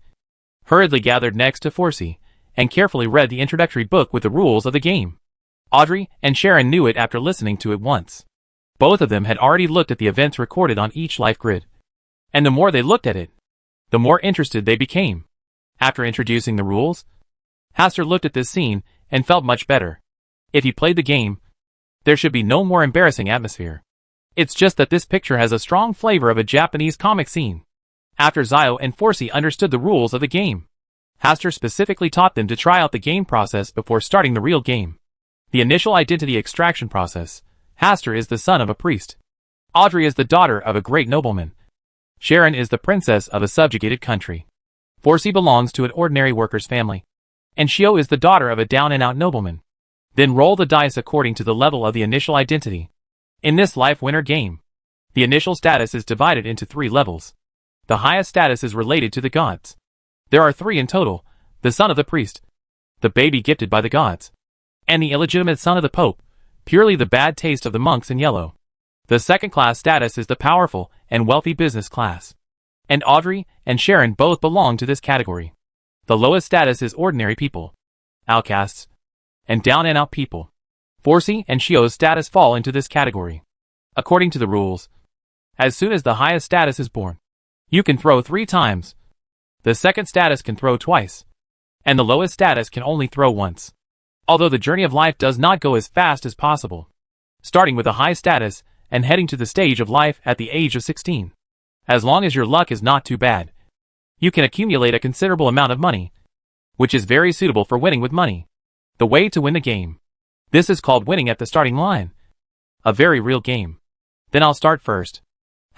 hurriedly gathered next to Forsey and carefully read the introductory book with the rules of the game. Audrey and Sharon knew it after listening to it once. Both of them had already looked at the events recorded on each life grid. And the more they looked at it, the more interested they became. After introducing the rules, Haster looked at this scene and felt much better. If he played the game, there should be no more embarrassing atmosphere. It's just that this picture has a strong flavor of a Japanese comic scene. After Zio and Forsey understood the rules of the game, Haster specifically taught them to try out the game process before starting the real game. The initial identity extraction process. Haster is the son of a priest. Audrey is the daughter of a great nobleman. Sharon is the princess of a subjugated country. Forsey belongs to an ordinary worker's family. And Shio is the daughter of a down-and-out nobleman. Then roll the dice according to the level of the initial identity. In this life winner game, the initial status is divided into 3 levels. The highest status is related to the gods. There are 3 in total: the son of the priest, the baby gifted by the gods, and the illegitimate son of the pope, purely the bad taste of the monks in yellow. The second class status is the powerful and wealthy business class. And Audrey and Sharon both belong to this category. The lowest status is ordinary people, outcasts, and down-and-out people. Forsey and Shio's status fall into this category. According to the rules, as soon as the highest status is born, you can throw 3 times. The second status can throw twice, and the lowest status can only throw once. Although the journey of life does not go as fast as possible, starting with a high status and heading to the stage of life at the age of 16. As long as your luck is not too bad, you can accumulate a considerable amount of money, which is very suitable for winning with money. The way to win the game. This is called winning at the starting line. A very real game. Then I'll start first.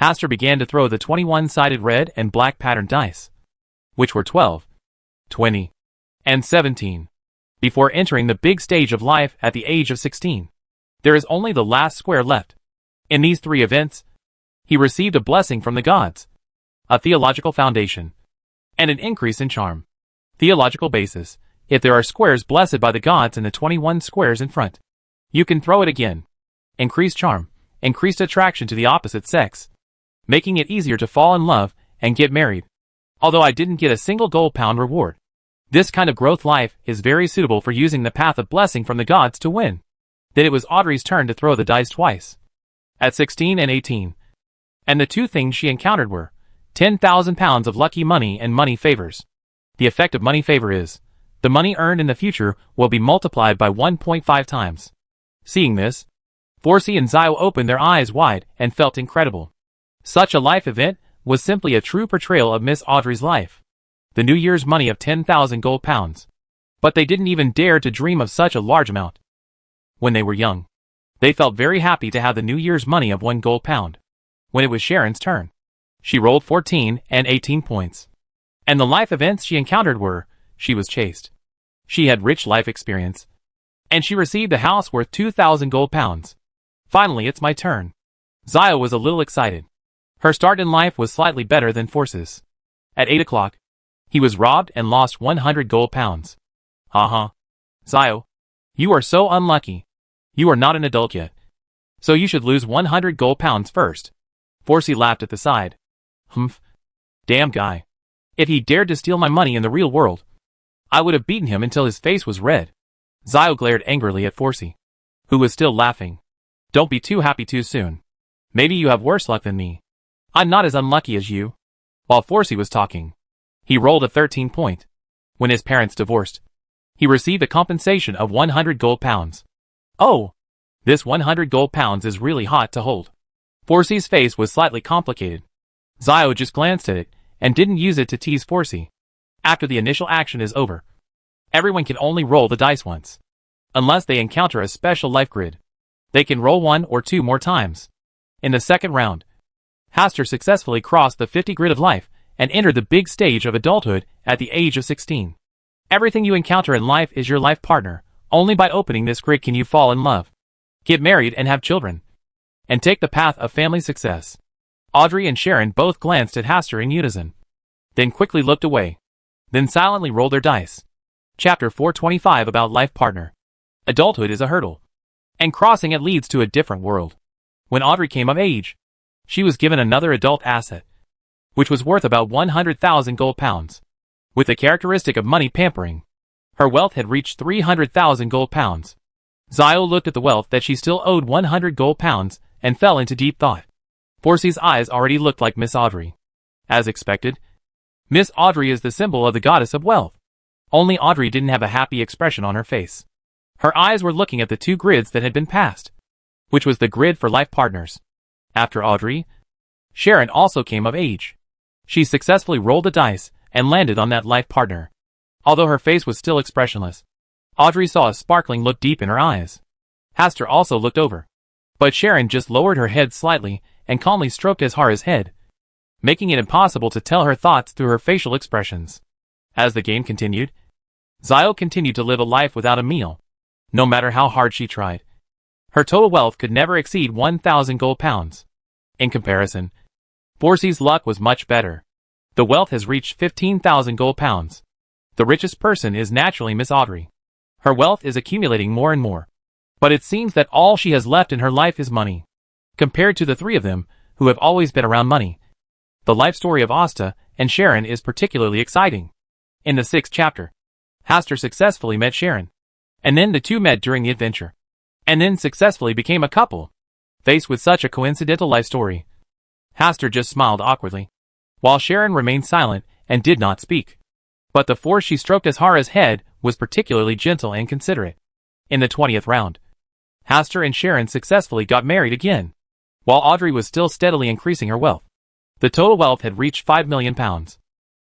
Haster began to throw the 21-sided red and black patterned dice, which were 12, 20, and 17, before entering the big stage of life at the age of 16. There is only the last square left. In these 3 events, he received a blessing from the gods, a theological foundation, and an increase in charm. Theological basis: if there are squares blessed by the gods in the 21 squares in front, you can throw it again. Increased charm, increased attraction to the opposite sex, making it easier to fall in love and get married. Although I didn't get a single gold pound reward, this kind of growth life is very suitable for using the path of blessing from the gods to win. Then it was Audrey's turn to throw the dice twice, at 16 and 18. And the 2 things she encountered were 10,000 pounds of lucky money and money favors. The effect of money favor is, the money earned in the future will be multiplied by 1.5 times. Seeing this, Forsey and Zio opened their eyes wide and felt incredible. Such a life event was simply a true portrayal of Miss Audrey's life. The New Year's money of 10,000 gold pounds. But they didn't even dare to dream of such a large amount. When they were young, they felt very happy to have the New Year's money of 1 gold pound. When it was Sharon's turn, she rolled 14 and 18 points. And the life events she encountered were, she was chaste, she had rich life experience, and she received a house worth 2,000 gold pounds. Finally, it's my turn. Zio was a little excited. Her start in life was slightly better than Force's. At 8 o'clock, he was robbed and lost 100 gold pounds. Zio, you are so unlucky. You are not an adult yet, so you should lose 100 gold pounds first. Forsey laughed at the side. Humph. Damn guy. If he dared to steal my money in the real world, I would have beaten him until his face was red. Zio glared angrily at Forsey, who was still laughing. Don't be too happy too soon. Maybe you have worse luck than me. I'm not as unlucky as you. While Forsey was talking, he rolled a 13 point. When his parents divorced, he received a compensation of 100 gold pounds. Oh, this 100 gold pounds is really hot to hold. Forsey's face was slightly complicated. Zio just glanced at it and didn't use it to tease Forsey. After the initial action is over, everyone can only roll the dice once. Unless they encounter a special life grid, they can roll 1 or 2 more times. In the second round, Haster successfully crossed the 50 grid of life and entered the big stage of adulthood at the age of 16. Everything you encounter in life is your life partner. Only by opening this grid can you fall in love, get married and have children, and take the path of family success. Audrey and Sharon both glanced at Haster in unison, then quickly looked away, then silently rolled their dice. Chapter 425 about life partner. Adulthood is a hurdle, and crossing it leads to a different world. When Audrey came of age, she was given another adult asset, which was worth about 100,000 gold pounds. With the characteristic of money pampering, her wealth had reached 300,000 gold pounds. Zio looked at the wealth that she still owed 100 gold pounds and fell into deep thought. Forsey's eyes already looked like Miss Audrey. As expected, Miss Audrey is the symbol of the goddess of wealth. Only Audrey didn't have a happy expression on her face. Her eyes were looking at the two grids that had been passed, which was the grid for life partners. After Audrey, Sharon also came of age. She successfully rolled the dice and landed on that life partner. Although her face was still expressionless, Audrey saw a sparkling look deep in her eyes. Hastur also looked over, but Sharon just lowered her head slightly and calmly stroked Azhara's head, making it impossible to tell her thoughts through her facial expressions. As the game continued, Zio continued to live a life without a meal, no matter how hard she tried. Her total wealth could never exceed 1,000 gold pounds. In comparison, Forsey's luck was much better. The wealth has reached 15,000 gold pounds. The richest person is naturally Miss Audrey. Her wealth is accumulating more and more. But it seems that all she has left in her life is money. Compared to the three of them, who have always been around money, the life story of Asta and Sharon is particularly exciting. In the 6th chapter, Hastur successfully met Sharon. And then the two met during the adventure. And then successfully became a couple. Faced with such a coincidental life story, Hastur just smiled awkwardly, while Sharon remained silent and did not speak. But the force she stroked Azhara's head was particularly gentle and considerate. In the 20th round, Hastur and Sharon successfully got married again, while Audrey was still steadily increasing her wealth. The total wealth had reached 5 million pounds,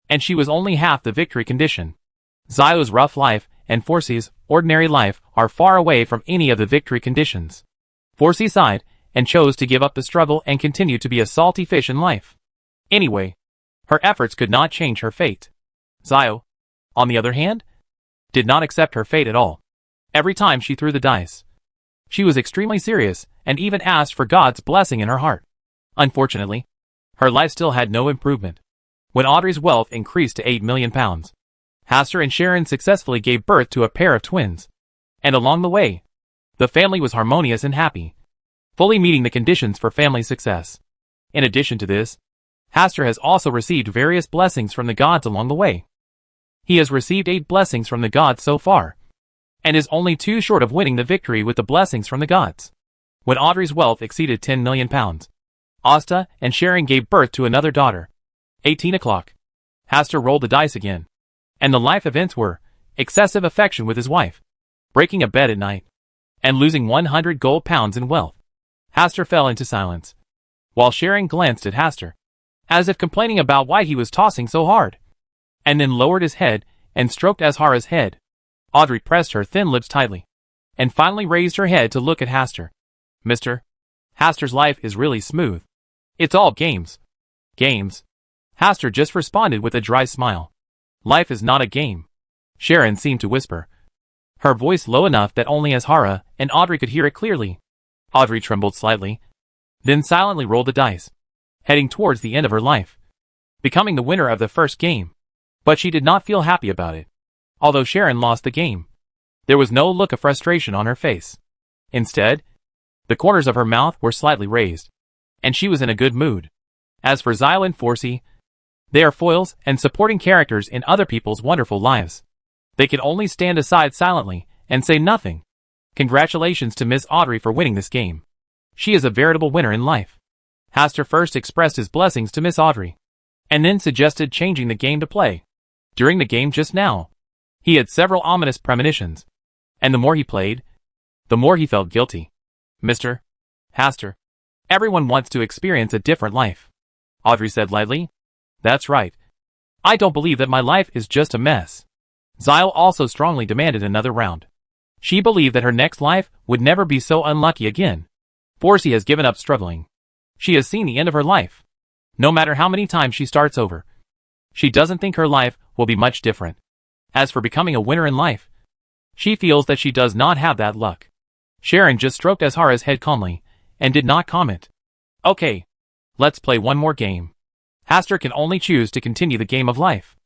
and she was only half the victory condition. Zio's rough life and Forsey's ordinary life are far away from any of the victory conditions. Forsey sighed and chose to give up the struggle and continue to be a salty fish in life. Anyway, her efforts could not change her fate. Zio, on the other hand, did not accept her fate at all. Every time she threw the dice, she was extremely serious and even asked for God's blessing in her heart. Unfortunately, her life still had no improvement. When Audrey's wealth increased to 8 million pounds, Hastur and Sharon successfully gave birth to a pair of twins. And along the way, the family was harmonious and happy, fully meeting the conditions for family success. In addition to this, Hastur has also received various blessings from the gods along the way. He has received 8 blessings from the gods so far, and is only 2 short of winning the victory with the blessings from the gods. When Audrey's wealth exceeded 10 million pounds, Asta and Sharon gave birth to another daughter. 18 o'clock. Hastur rolled the dice again, and the life events were excessive affection with his wife, breaking a bed at night, and losing 100 gold pounds in wealth. Hastur fell into silence, while Sharon glanced at Hastur, as if complaining about why he was tossing so hard, and then lowered his head and stroked Azhara's head. Audrey pressed her thin lips tightly, and finally raised her head to look at Hastur. Mr. Hastur's life is really smooth. It's all games. Games. Hastur just responded with a dry smile. Life is not a game. Sharon seemed to whisper, her voice low enough that only Azhara and Audrey could hear it clearly. Audrey trembled slightly, then silently rolled the dice, heading towards the end of her life, becoming the winner of the first game. But she did not feel happy about it. Although Sharon lost the game, there was no look of frustration on her face. Instead, the corners of her mouth were slightly raised, and she was in a good mood. As for Zio and Forsey, they are foils and supporting characters in other people's wonderful lives. They can only stand aside silently and say nothing. Congratulations to Miss Audrey for winning this game. She is a veritable winner in life. Hastur first expressed his blessings to Miss Audrey, and then suggested changing the game to play. During the game just now, he had several ominous premonitions, and the more he played, the more he felt guilty. Mr. Hastur, everyone wants to experience a different life. Audrey said lightly. That's right. I don't believe that my life is just a mess. Zio also strongly demanded another round. She believed that her next life would never be so unlucky again. Forsey has given up struggling. She has seen the end of her life. No matter how many times she starts over, she doesn't think her life will be much different. As for becoming a winner in life, she feels that she does not have that luck. Sharon just stroked Azhara's head calmly, and did not comment. Okay, let's play one more game. Hastur can only choose to continue the game of life.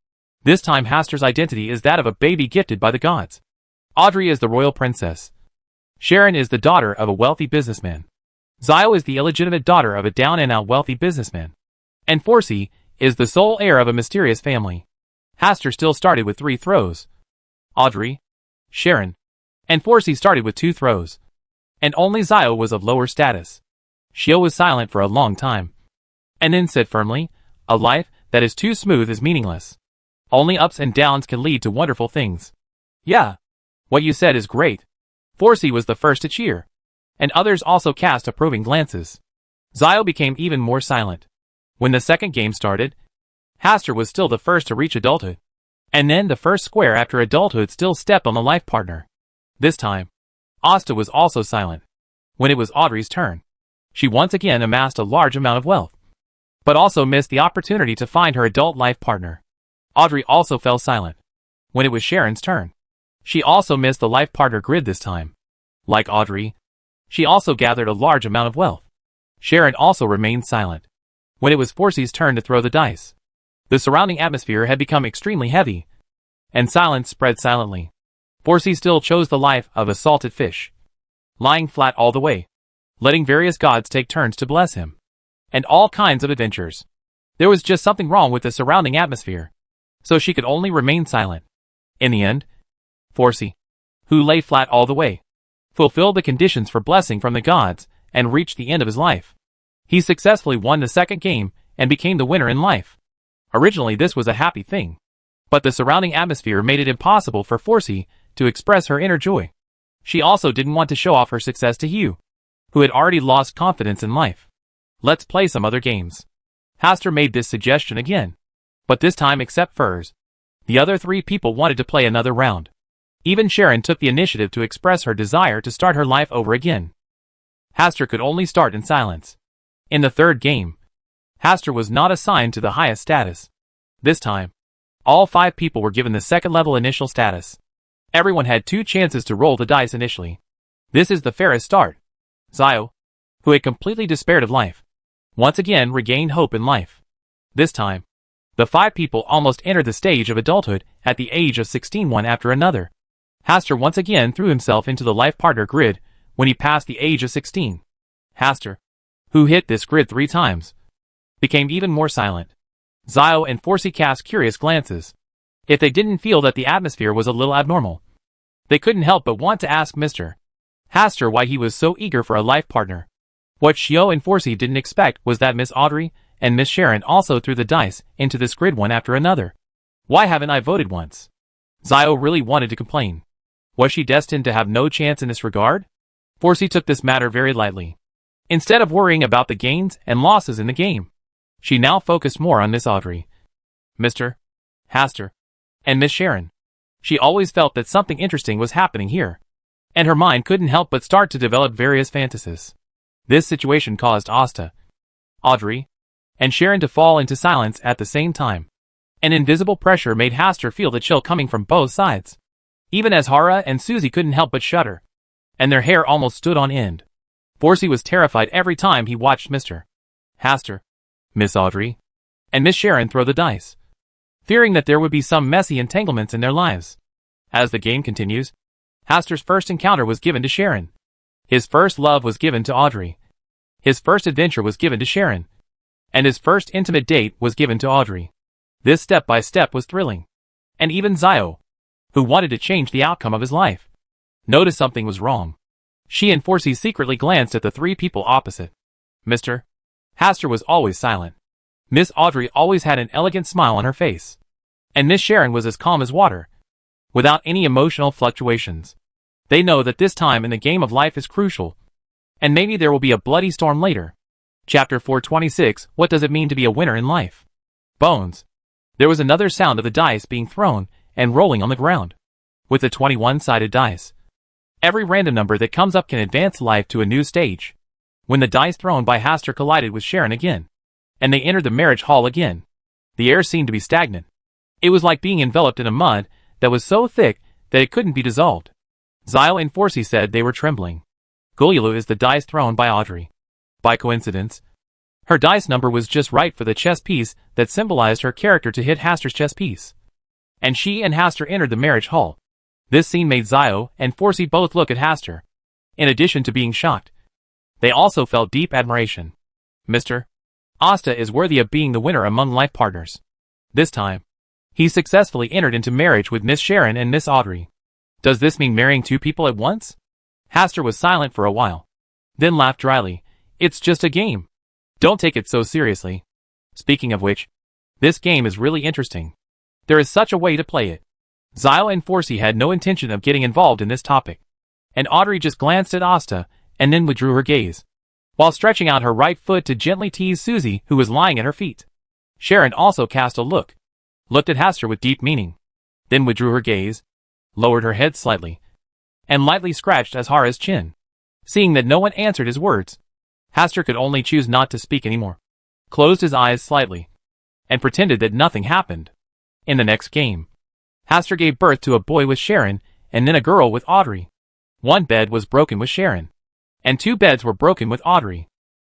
This time Hastur's identity is that of a baby gifted by the gods. Audrey is the royal princess. Sharon is the daughter of a wealthy businessman. Zio is the illegitimate daughter of a down-and-out wealthy businessman. And Forsey is the sole heir of a mysterious family. Hastur still started with 3 throws. Audrey, Sharon, and Forsey started with 2 throws. And only Zio was of lower status. Shio was silent for a long time, and then said firmly, "A life that is too smooth is meaningless. Only ups and downs can lead to wonderful things." "Yeah. What you said is great." Forsey was the first to cheer, and others also cast approving glances. Zio became even more silent. When the second game started, Haster was still the first to reach adulthood, and then the first square after adulthood still stepped on the life partner. This time, Asta was also silent. When it was Audrey's turn, she once again amassed a large amount of wealth, but also missed the opportunity to find her adult life partner. Audrey also fell silent. When it was Sharon's turn, she also missed the life partner grid this time. Like Audrey, she also gathered a large amount of wealth. Sharon also remained silent. When it was Forsey's turn to throw the dice, the surrounding atmosphere had become extremely heavy, and silence spread silently. Forsey still chose the life of a salted fish, lying flat all the way, letting various gods take turns to bless him, and all kinds of adventures. There was just something wrong with the surrounding atmosphere, so she could only remain silent. In the end, Forsey, who lay flat all the way, fulfilled the conditions for blessing from the gods and reached the end of his life. He successfully won the second game and became the winner in life. Originally this was a happy thing, but the surrounding atmosphere made it impossible for Forsey to express her inner joy. She also didn't want to show off her success to Hugh, who had already lost confidence in life. "Let's play some other games." Haster made this suggestion again, but this time except Furs, the other 3 people wanted to play another round. Even Sharon took the initiative to express her desire to start her life over again. Haster could only start in silence. In the third game, Haster was not assigned to the highest status. This time, all 5 people were given the second level initial status. Everyone had 2 chances to roll the dice initially. This is the fairest start. Zio, who had completely despaired of life, once again regained hope in life. This time, the 5 people almost entered the stage of adulthood at the age of 16 one after another. Haster once again threw himself into the life partner grid when he passed the age of 16. Haster, who hit this grid 3 times, became even more silent. Zio and Forsey cast curious glances. If they didn't feel that the atmosphere was a little abnormal, they couldn't help but want to ask Mr. Haster why he was so eager for a life partner. What Shio and Forsey didn't expect was that Miss Audrey and Miss Sharon also threw the dice into this grid one after another. "Why haven't I voted once?" Zio really wanted to complain. Was she destined to have no chance in this regard? Forsey took this matter very lightly. Instead of worrying about the gains and losses in the game, she now focused more on Miss Audrey, Mr. Haster, and Miss Sharon. She always felt that something interesting was happening here, and her mind couldn't help but start to develop various fantasies. This situation caused Asta, Audrey, and Sharon to fall into silence at the same time. An invisible pressure made Haster feel the chill coming from both sides. Even as Hara and Susie couldn't help but shudder, and their hair almost stood on end. Forsey was terrified every time he watched Mr. Haster, Miss Audrey, and Miss Sharon throw the dice, fearing that there would be some messy entanglements in their lives. As the game continues, Haster's first encounter was given to Sharon. His first love was given to Audrey. His first adventure was given to Sharon. And his first intimate date was given to Audrey. This step-by-step was thrilling. And even Zio, who wanted to change the outcome of his life, noticed something was wrong. She and Forsey secretly glanced at the 3 people opposite. Mr. Haster was always silent. Miss Audrey always had an elegant smile on her face. And Miss Sharon was as calm as water, without any emotional fluctuations. They know that this time in the game of life is crucial, and maybe there will be a bloody storm later. Chapter 426, What does it mean to be a winner in life? Bones. There was another sound of the dice being thrown and rolling on the ground. With the 21-sided dice, every random number that comes up can advance life to a new stage. When the dice thrown by Haster collided with Sharon again, and they entered the marriage hall again, the air seemed to be stagnant. It was like being enveloped in a mud that was so thick that it couldn't be dissolved. Zio and Forsey said they were trembling. Gululu is the dice thrown by Audrey. By coincidence, her dice number was just right for the chess piece that symbolized her character to hit Haster's chess piece. And she and Haster entered the marriage hall. This scene made Zio and Forsey both look at Haster. In addition to being shocked, they also felt deep admiration. Mr. Asta is worthy of being the winner among life partners. This time, he successfully entered into marriage with Miss Sharon and Miss Audrey. Does this mean marrying two people at once? Hastur was silent for a while, then laughed dryly. It's just a game. Don't take it so seriously. Speaking of which, this game is really interesting. There is such a way to play it. Xyle and Forsey had no intention of getting involved in this topic, and Audrey just glanced at Asta, and then withdrew her gaze, while stretching out her right foot to gently tease Susie, who was lying at her feet. Sharon also cast a looked at Hastur with deep meaning, then withdrew her gaze, lowered her head slightly, and lightly scratched Azhara's chin. Seeing that no one answered his words, Hastur could only choose not to speak anymore, closed his eyes slightly, and pretended that nothing happened. In the next game, Hastur gave birth to a boy with Sharon, and then a girl with Audrey. One bed was broken with Sharon, and two beds were broken with Audrey.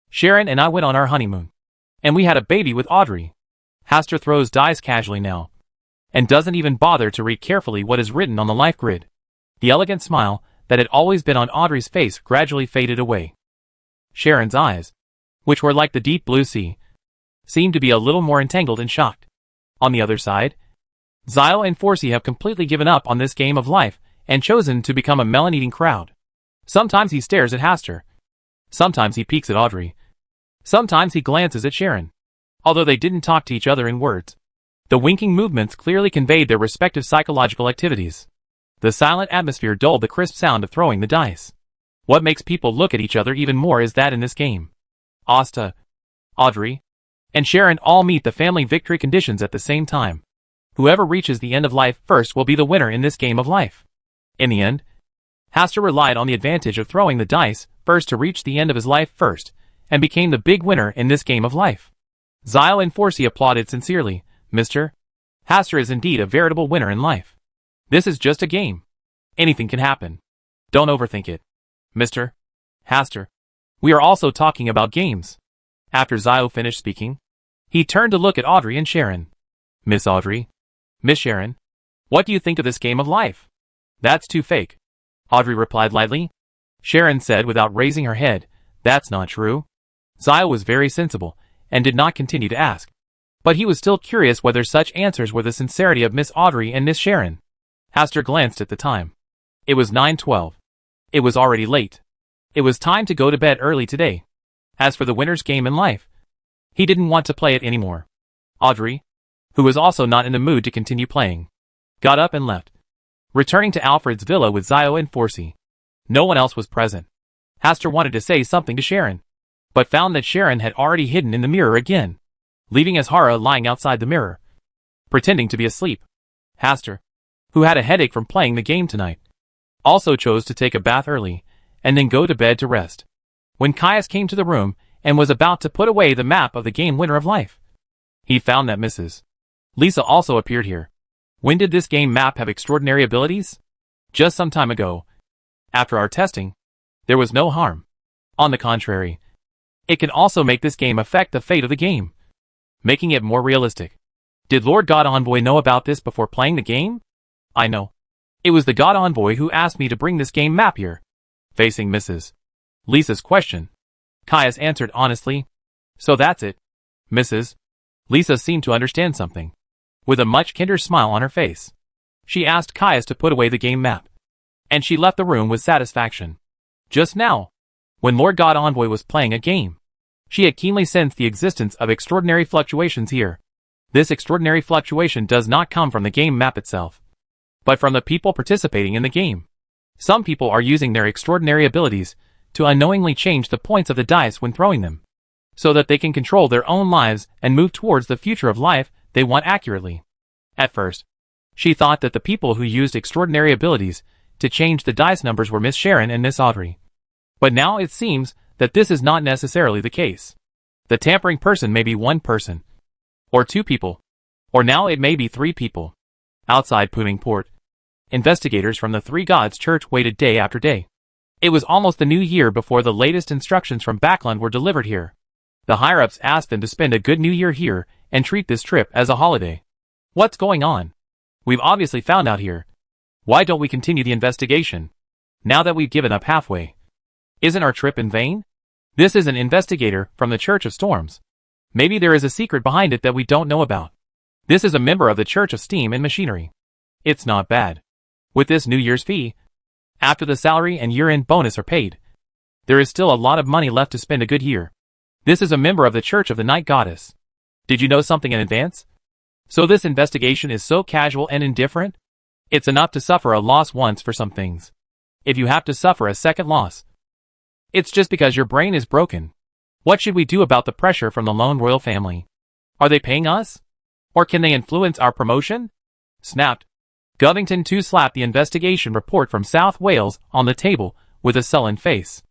Sharon and I went on our honeymoon, and we had a baby with Audrey. Hastur throws dice casually now, and doesn't even bother to read carefully what is written on the life grid. The elegant smile that had always been on Audrey's face gradually faded away. Sharon's eyes, which were like the deep blue sea, seemed to be a little more entangled and shocked. On the other side, Xyle and Forsey have completely given up on this game of life and chosen to become a melon-eating crowd. Sometimes he stares at Hastur. Sometimes he peeks at Audrey. Sometimes he glances at Sharon. Although they didn't talk to each other in words, the winking movements clearly conveyed their respective psychological activities. The silent atmosphere dulled the crisp sound of throwing the dice. What makes people look at each other even more is that in this game, Asta, Audrey, and Sharon all meet the family victory conditions at the same time. Whoever reaches the end of life first will be the winner in this game of life. In the end, Hastur relied on the advantage of throwing the dice first to reach the end of his life first, and became the big winner in this game of life. Xyle and Forsey applauded sincerely. Mr. Hastur is indeed a veritable winner in life. This is just a game. Anything can happen. Don't overthink it. Mr. Hastur, we are also talking about games. After Xyle finished speaking, he turned to look at Audrey and Sharon. Miss Audrey, Miss Sharon, what do you think of this game of life? That's too fake, Audrey replied lightly. Sharon said without raising her head, that's not true. Xyle was very sensible, and did not continue to ask. But he was still curious whether such answers were the sincerity of Miss Audrey and Miss Sharon. Hastur glanced at the time. It was 9:12. It was already late. It was time to go to bed early today. As for the winner's game in life, he didn't want to play it anymore. Audrey, who was also not in the mood to continue playing, got up and left, returning to Alfred's villa with Xyle and Forsey. No one else was present. Hastur wanted to say something to Sharon, but found that Sharon had already hidden in the mirror again, leaving Azhara lying outside the mirror, pretending to be asleep. Hastur, who had a headache from playing the game tonight, also chose to take a bath early, and then go to bed to rest. When Caius came to the room, and was about to put away the map of the game winner of life, he found that Mrs. Lisa also appeared here. When did this game map have extraordinary abilities? Just some time ago. After our testing, there was no harm. On the contrary, it can also make this game affect the fate of the game, making it more realistic. Did Lord God Envoy know about this before playing the game? I know. It was the God Envoy who asked me to bring this game map here. Facing Mrs. Lisa's question, Caius answered honestly. So that's it. Mrs. Lisa seemed to understand something. With a much kinder smile on her face, she asked Caius to put away the game map, and she left the room with satisfaction. Just now, when Lord God Envoy was playing a game, she had keenly sensed the existence of extraordinary fluctuations here. This extraordinary fluctuation does not come from the game map itself, but from the people participating in the game. Some people are using their extraordinary abilities to unknowingly change the points of the dice when throwing them, so that they can control their own lives and move towards the future of life they want accurately. At first, she thought that the people who used extraordinary abilities to change the dice numbers were Miss Sharon and Miss Audrey. But now it seems that this is not necessarily the case. The tampering person may be one person, or two people, or now it may be three people. Outside Port, investigators from the Three Gods Church waited day after day. It was almost the new year before the latest instructions from Backlund were delivered here. The higher-ups asked them to spend a good new year here and treat this trip as a holiday. What's going on? We've obviously found out here. Why don't we continue the investigation, now that we've given up halfway? Isn't our trip in vain? This is an investigator from the Church of Storms. Maybe there is a secret behind it that we don't know about. This is a member of the Church of Steam and Machinery. It's not bad. With this New Year's fee, after the salary and year-end bonus are paid, there is still a lot of money left to spend a good year. This is a member of the Church of the Night Goddess. Did you know something in advance? So this investigation is so casual and indifferent? It's enough to suffer a loss once for some things. If you have to suffer a second loss, it's just because your brain is broken. What should we do about the pressure from the lone royal family? Are they paying us? Or can they influence our promotion? Snapped. Govington too slapped the investigation report from South Wales on the table with a sullen face.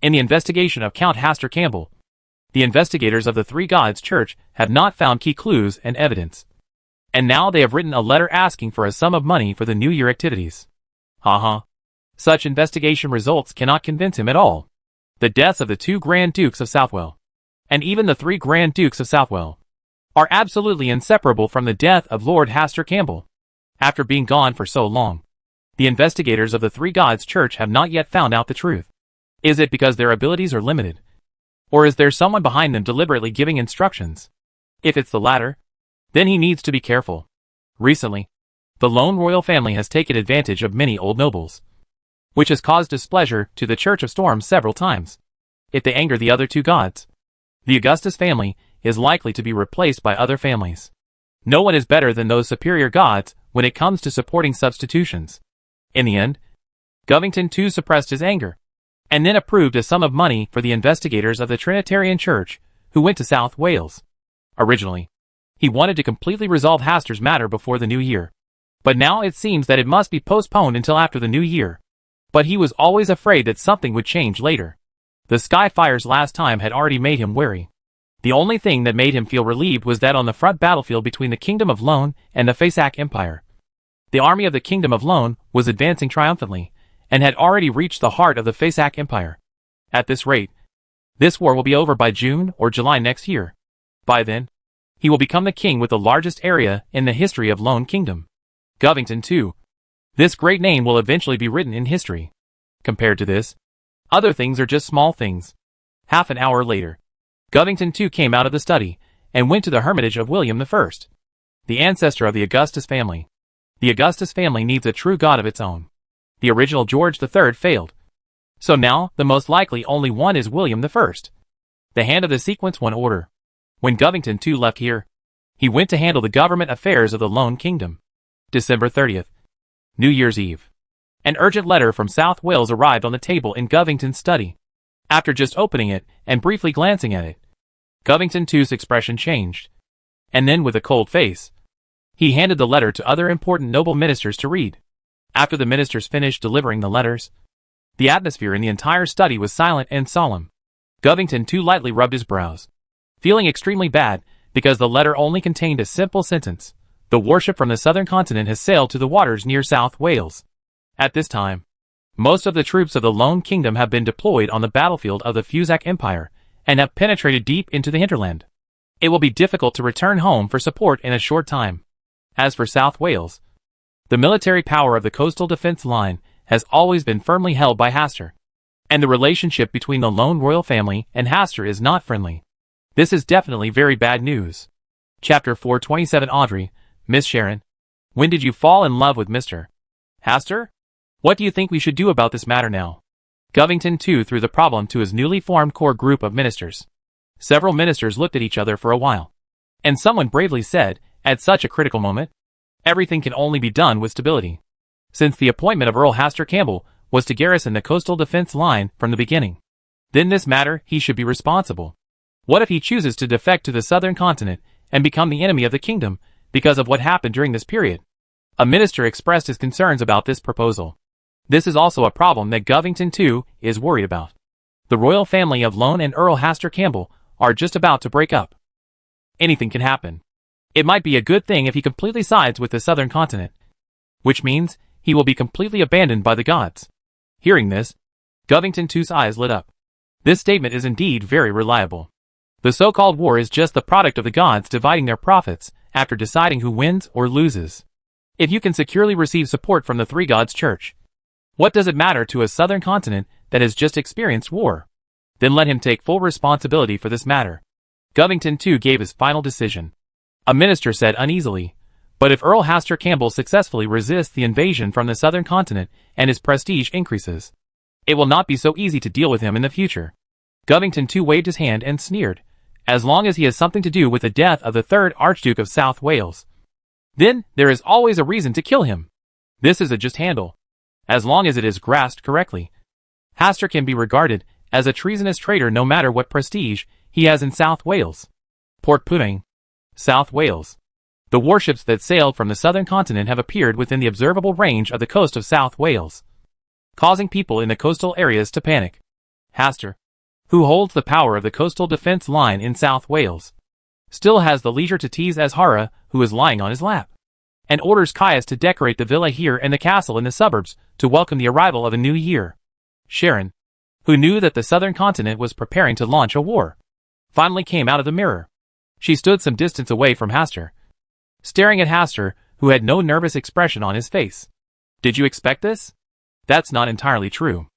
In the investigation of Count Hastur Campbell, the investigators of the Three Gods Church have not found key clues and evidence. And now they have written a letter asking for a sum of money for the New Year activities. Such investigation results cannot convince him at all. The deaths of the 2 Grand Dukes of Southwell, and even the 3 Grand Dukes of Southwell, are absolutely inseparable from the death of Lord Hastur Campbell. After being gone for so long, the investigators of the Three Gods Church have not yet found out the truth. Is it because their abilities are limited? Or is there someone behind them deliberately giving instructions? If it's the latter, then he needs to be careful. Recently, the lone royal family has taken advantage of many old nobles, which has caused displeasure to the Church of Storms several times. If they anger the other 2 gods, the Augustus family is likely to be replaced by other families. No one is better than those superior gods when it comes to supporting substitutions. In the end, Govington too suppressed his anger, and then approved a sum of money for the investigators of the Trinitarian Church who went to South Wales. Originally, he wanted to completely resolve Hastur's matter before the new year, but now it seems that it must be postponed until after the new year. But he was always afraid that something would change later. The Skyfires last time had already made him wary. The only thing that made him feel relieved was that on the front battlefield between the Kingdom of Lone and the Fasak Empire, the army of the Kingdom of Lone was advancing triumphantly, and had already reached the heart of the Fasak Empire. At this rate, this war will be over by June or July next year. By then, he will become the king with the largest area in the history of Lone Kingdom. Govington too. This great name will eventually be written in history. Compared to this, other things are just small things. Half an hour later, Govington too came out of the study, and went to the hermitage of William I, the ancestor of the Augustus family. The Augustus family needs a true god of its own. The original George III failed. So now, the most likely only one is William I. The hand of the sequence 1 order. When Govington too left here, he went to handle the government affairs of the Lone Kingdom. December 30th. New Year's Eve. An urgent letter from South Wales arrived on the table in Govington's study. After just opening it and briefly glancing at it, Govington too's expression changed. And then with a cold face, he handed the letter to other important noble ministers to read. After the ministers finished delivering the letters, the atmosphere in the entire study was silent and solemn. Govington too lightly rubbed his brows, feeling extremely bad because the letter only contained a simple sentence: the warship from the southern continent has sailed to the waters near South Wales. At this time, most of the troops of the Lone Kingdom have been deployed on the battlefield of the Fasak Empire and have penetrated deep into the hinterland. It will be difficult to return home for support in a short time. As for South Wales, the military power of the coastal defense line has always been firmly held by Hastur, and the relationship between the lone royal family and Hastur is not friendly. This is definitely very bad news. Chapter 427. Audrey, Miss Sharon, when did you fall in love with Mr. Hastur? What do you think we should do about this matter now? Govington too threw the problem to his newly formed core group of ministers. Several ministers looked at each other for a while, and someone bravely said, at such a critical moment, everything can only be done with stability. Since the appointment of Earl Hastur Campbell was to garrison the coastal defense line from the beginning, then this matter he should be responsible. What if he chooses to defect to the southern continent and become the enemy of the kingdom because of what happened during this period? A minister expressed his concerns about this proposal. This is also a problem that Govington too is worried about. The royal family of Lone and Earl Hastur Campbell are just about to break up. Anything can happen. It might be a good thing if he completely sides with the southern continent, which means he will be completely abandoned by the gods. Hearing this, Govington too's eyes lit up. This statement is indeed very reliable. The so-called war is just the product of the gods dividing their profits after deciding who wins or loses. If you can securely receive support from the Three Gods Church, what does it matter to a southern continent that has just experienced war? Then let him take full responsibility for this matter. Govington too gave his final decision. A minister said uneasily, But if Earl Haster Campbell successfully resists the invasion from the southern continent and his prestige increases, it will not be so easy to deal with him in the future. Govington too waved his hand and sneered. As long as he has something to do with the death of the 3rd Archduke of South Wales, then there is always a reason to kill him. This is a just handle. As long as it is grasped correctly, Haster can be regarded as a treasonous traitor no matter what prestige he has in South Wales. Port Pudding, South Wales. The warships that sailed from the southern continent have appeared within the observable range of the coast of South Wales, causing people in the coastal areas to panic. Haster, who holds the power of the coastal defense line in South Wales, still has the leisure to tease Azhara, who is lying on his lap, and orders Caius to decorate the villa here and the castle in the suburbs to welcome the arrival of a new year. Sharon, who knew that the southern continent was preparing to launch a war, finally came out of the mirror. She stood some distance away from Haster, staring at Haster, who had no nervous expression on his face. Did you expect this? That's not entirely true.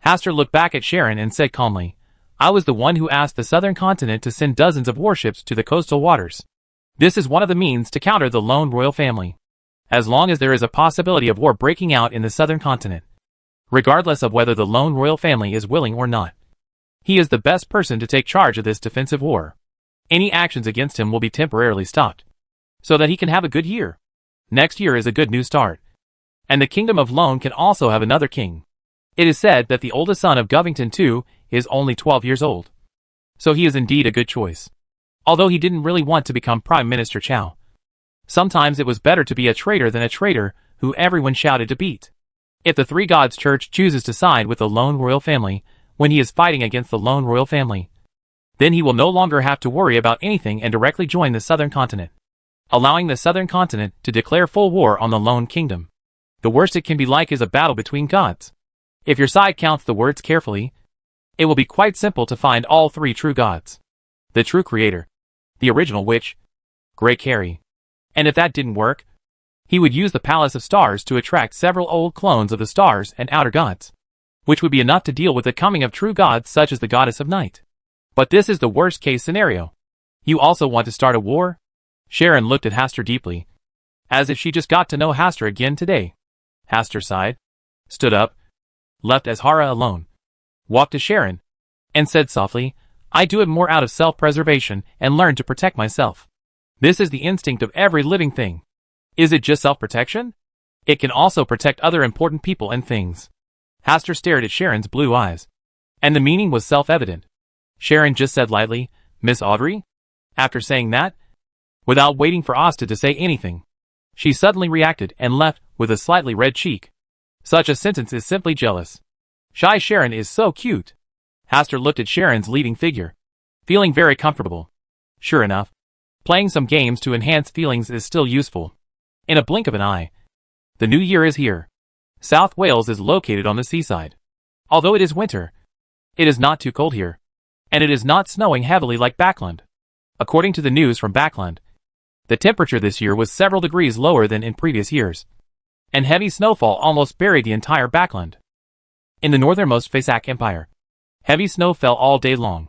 Haster looked back at Sharon and said calmly, I was the one who asked the southern continent to send dozens of warships to the coastal waters. This is one of the means to counter the lone royal family, as long as there is a possibility of war breaking out in the southern continent, regardless of whether the lone royal family is willing or not. He is the best person to take charge of this defensive war. Any actions against him will be temporarily stopped, so that he can have a good year. Next year is a good new start, and the kingdom of Lone can also have another king. It is said that the oldest son of Govington too is only 12 years old, so he is indeed a good choice. Although he didn't really want to become Prime Minister Chow. Sometimes it was better to be a traitor than a traitor who everyone shouted to beat. If the Three Gods Church chooses to side with the lone royal family when he is fighting against the lone royal family, then he will no longer have to worry about anything and directly join the southern continent, allowing the southern continent to declare full war on the lone kingdom. The worst it can be like is a battle between gods. If your side counts the words carefully, it will be quite simple to find all 3 true gods. The true creator, the original witch, Grey Carrie. And if that didn't work, he would use the Palace of Stars to attract several old clones of the stars and outer gods, which would be enough to deal with the coming of true gods such as the Goddess of Night. But this is the worst case scenario. You also want to start a war? Sharon looked at Haster deeply, as if she just got to know Haster again today. Haster sighed, stood up, left Azhara alone, walked to Sharon, and said softly, I do it more out of self-preservation and learn to protect myself. This is the instinct of every living thing. Is it just self-protection? It can also protect other important people and things. Haster stared at Sharon's blue eyes, and the meaning was self-evident. Sharon just said lightly, Miss Audrey? After saying that, without waiting for Asta to say anything, she suddenly reacted and left with a slightly red cheek. Such a sentence is simply jealous. Shy Sharon is so cute. Haster looked at Sharon's leading figure, feeling very comfortable. Sure enough, playing some games to enhance feelings is still useful. In a blink of an eye, the new year is here. South Wales is located on the seaside. Although it is winter, it is not too cold here, and it is not snowing heavily like Backland. According to the news from Backland, the temperature this year was several degrees lower than in previous years, and heavy snowfall almost buried the entire Backland. In the northernmost Fasak Empire, heavy snow fell all day long,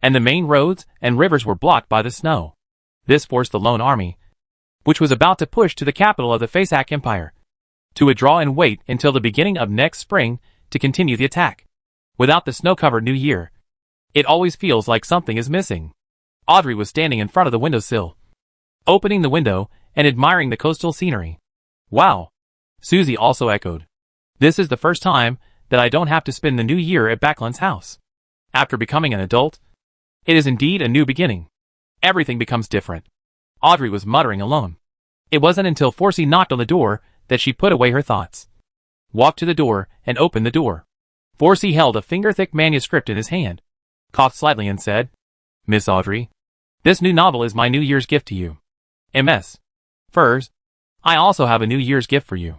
and the main roads and rivers were blocked by the snow. This forced the Lone Army, which was about to push to the capital of the Fasak Empire, to withdraw and wait until the beginning of next spring to continue the attack. Without the snow-covered new year, it always feels like something is missing. Audrey was standing in front of the windowsill, opening the window and admiring the coastal scenery. Wow! Susie also echoed. This is the first time that I don't have to spend the new year at Backland's house. After becoming an adult, it is indeed a new beginning. Everything becomes different. Audrey was muttering alone. It wasn't until Forsey knocked on the door that she put away her thoughts, walked to the door, and opened the door. Forsey held a finger-thick manuscript in his hand, coughed slightly and said, Miss Audrey, this new novel is my New Year's gift to you. MS. Furs, I also have a New Year's gift for you.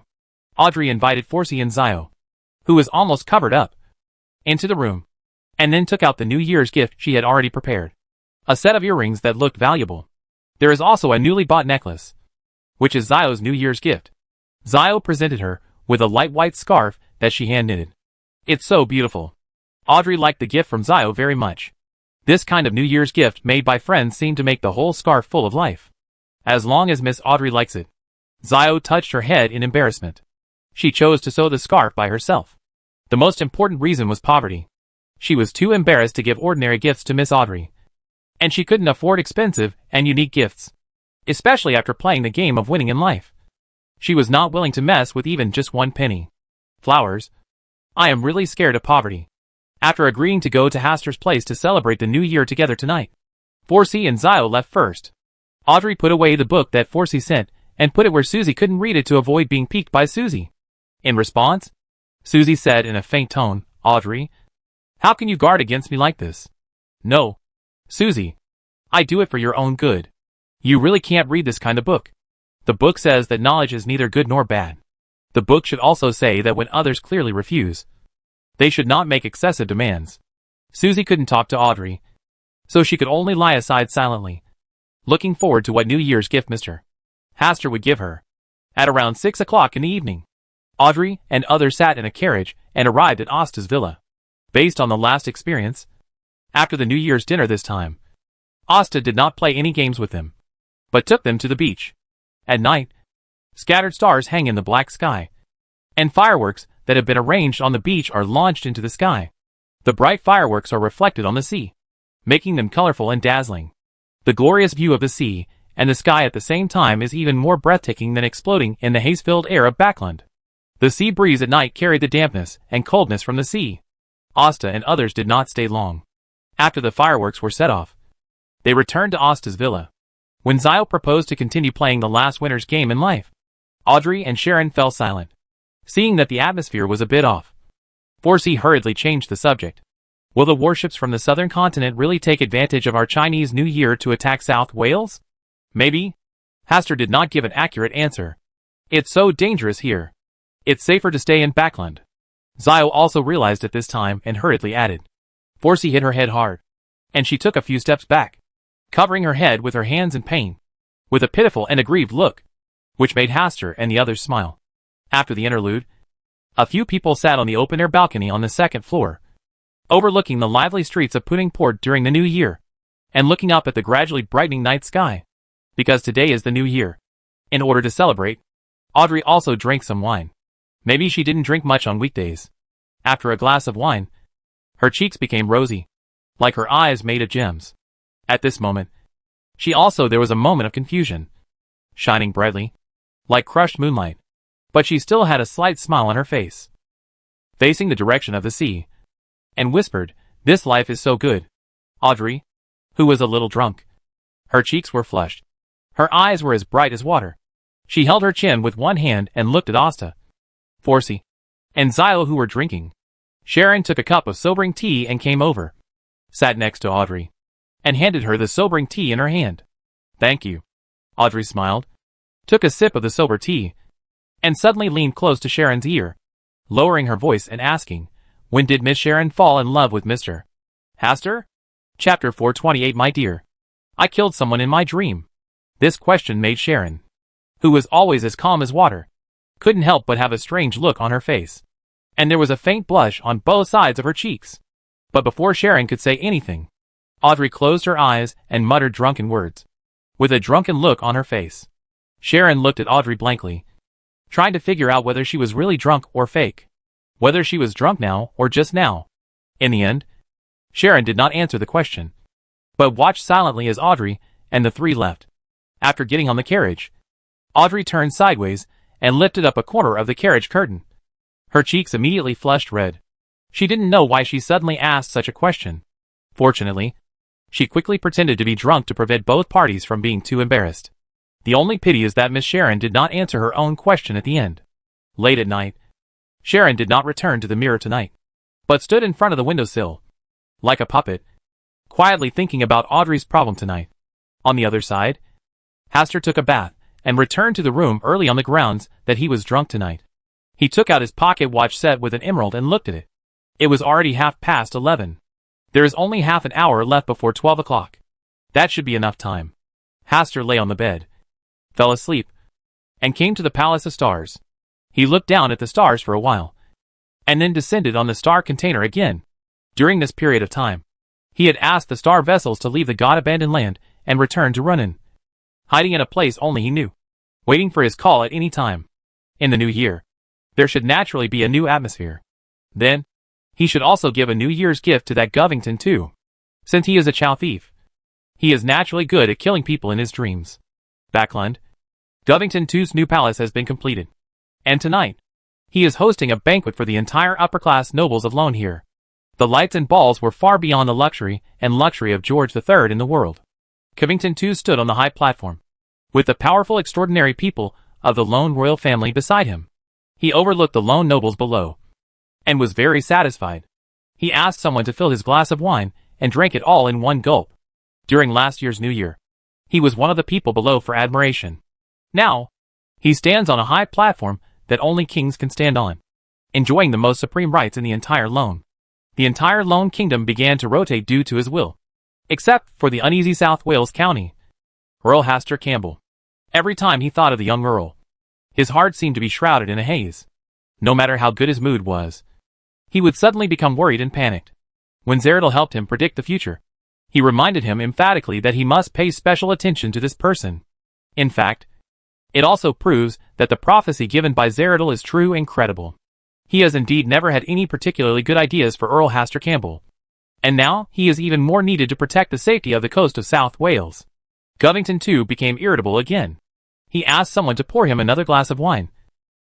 Audrey invited Forsey and Zio, who was almost covered up, into the room, and then took out the New Year's gift she had already prepared. A set of earrings that looked valuable. There is also a newly bought necklace, which is Zio's New Year's gift. Zio presented her with a light white scarf that she hand-knitted. It's so beautiful. Audrey liked the gift from Zio very much. This kind of New Year's gift made by friends seemed to make the whole scarf full of life. As long as Miss Audrey likes it, Zio touched her head in embarrassment. She chose to sew the scarf by herself. The most important reason was poverty. She was too embarrassed to give ordinary gifts to Miss Audrey. And she couldn't afford expensive and unique gifts, especially after playing the game of winning in life. She was not willing to mess with even just 1 penny. Flowers. I am really scared of poverty. After agreeing to go to Haster's place to celebrate the new year together tonight, Forsey and Zio left first. Audrey put away the book that Forsey sent and put it where Susie couldn't read it to avoid being piqued by Susie. In response, Susie said in a faint tone, "Audrey, how can you guard against me like this?" "No, Susie. I do it for your own good. You really can't read this kind of book. The book says that knowledge is neither good nor bad. The book should also say that when others clearly refuse, they should not make excessive demands." Susie couldn't talk to Audrey, so she could only lie aside silently, looking forward to what New Year's gift Mr. Haster would give her. At around 6 o'clock in the evening, Audrey and others sat in a carriage and arrived at Asta's villa. Based on the last experience, after the New Year's dinner this time, Asta did not play any games with them, but took them to the beach. At night, scattered stars hang in the black sky, and fireworks that have been arranged on the beach are launched into the sky. The bright fireworks are reflected on the sea, making them colorful and dazzling. The glorious view of the sea and the sky at the same time is even more breathtaking than exploding in the haze-filled air of Backland. The sea breeze at night carried the dampness and coldness from the sea. Asta and others did not stay long. After the fireworks were set off, they returned to Asta's villa. When Zio proposed to continue playing the last winter's game in life, Audrey and Sharon fell silent, seeing that the atmosphere was a bit off. Forsey hurriedly changed the subject. "Will the warships from the southern continent really take advantage of our Chinese New Year to attack South Wales?" "Maybe." Haster did not give an accurate answer. "It's so dangerous here. It's safer to stay in Backland." Zio also realized at this time and hurriedly added. Forsey hit her head hard, and she took a few steps back, covering her head with her hands in pain, with a pitiful and aggrieved look, which made Haster and the others smile. After the interlude, a few people sat on the open-air balcony on the second floor, overlooking the lively streets of Puddingport during the New Year, and looking up at the gradually brightening night sky, because today is the New Year. In order to celebrate, Audrey also drank some wine. Maybe she didn't drink much on weekdays. After a glass of wine, her cheeks became rosy, like her eyes made of gems. At this moment, there was a moment of confusion, shining brightly, like crushed moonlight, but she still had a slight smile on her face, facing the direction of the sea, and whispered, "This life is so good." Audrey, who was a little drunk, her cheeks were flushed, her eyes were as bright as water. She held her chin with one hand and looked at Asta, Forsey, and Zio, who were drinking. Sharon took a cup of sobering tea and came over, sat next to Audrey, and handed her the sobering tea in her hand. "Thank you." Audrey smiled, took a sip of the sober tea, and suddenly leaned close to Sharon's ear, lowering her voice and asking, "When did Miss Sharon fall in love with Mr. Haster?" Chapter 428. "My dear, I killed someone in my dream." This question made Sharon, who was always as calm as water, couldn't help but have a strange look on her face, and there was a faint blush on both sides of her cheeks. But before Sharon could say anything, Audrey closed her eyes and muttered drunken words, with a drunken look on her face. Sharon looked at Audrey blankly, trying to figure out whether she was really drunk or fake, whether she was drunk now or just now. In the end, Sharon did not answer the question, but watched silently as Audrey and the three left. After getting on the carriage, Audrey turned sideways and lifted up a corner of the carriage curtain. Her cheeks immediately flushed red. She didn't know why she suddenly asked such a question. Fortunately, she quickly pretended to be drunk to prevent both parties from being too embarrassed. The only pity is that Miss Sharon did not answer her own question at the end. Late at night, Sharon did not return to the mirror tonight, but stood in front of the windowsill, like a puppet, quietly thinking about Audrey's problem tonight. On the other side, Haster took a bath and returned to the room early on the grounds that he was drunk tonight. He took out his pocket watch set with an emerald and looked at it. It was already 11:30. There is only half an hour left before 12 o'clock. That should be enough time. Haster lay on the bed, fell asleep, and came to the Palace of Stars. He looked down at the stars for a while, and then descended on the star container again. During this period of time, he had asked the star vessels to leave the god-abandoned land and return to Runnan, hiding in a place only he knew. waiting for his call at any time. In the new year, there should naturally be a new atmosphere. Then, he should also give a New Year's gift to that Govington too. Since he is a chow thief, he is naturally good at killing people in his dreams. Backland, Govington II's new palace has been completed. And tonight, he is hosting a banquet for the entire upper-class nobles of Lone here. The lights and balls were far beyond the luxury of George III in the world. Covington II stood on the high platform, with the powerful extraordinary people of the Lone royal family beside him. He overlooked the Lone nobles below, and was very satisfied. He asked someone to fill his glass of wine, and drank it all in one gulp. During last year's New Year, he was one of the people below for admiration. Now, he stands on a high platform that only kings can stand on, enjoying the most supreme rights in the entire Lone. The entire Lone kingdom began to rotate due to his will, except for the uneasy South Wales County. Earl Hastur Campbell. Every time he thought of the young Earl, his heart seemed to be shrouded in a haze. No matter how good his mood was, he would suddenly become worried and panicked. When Zeradal helped him predict the future, he reminded him emphatically that he must pay special attention to this person. In fact, it also proves that the prophecy given by Zeradal is true and credible. He has indeed never had any particularly good ideas for Earl Hastur Campbell. And now, he is even more needed to protect the safety of the coast of South Wales. Govington too became irritable again. He asked someone to pour him another glass of wine,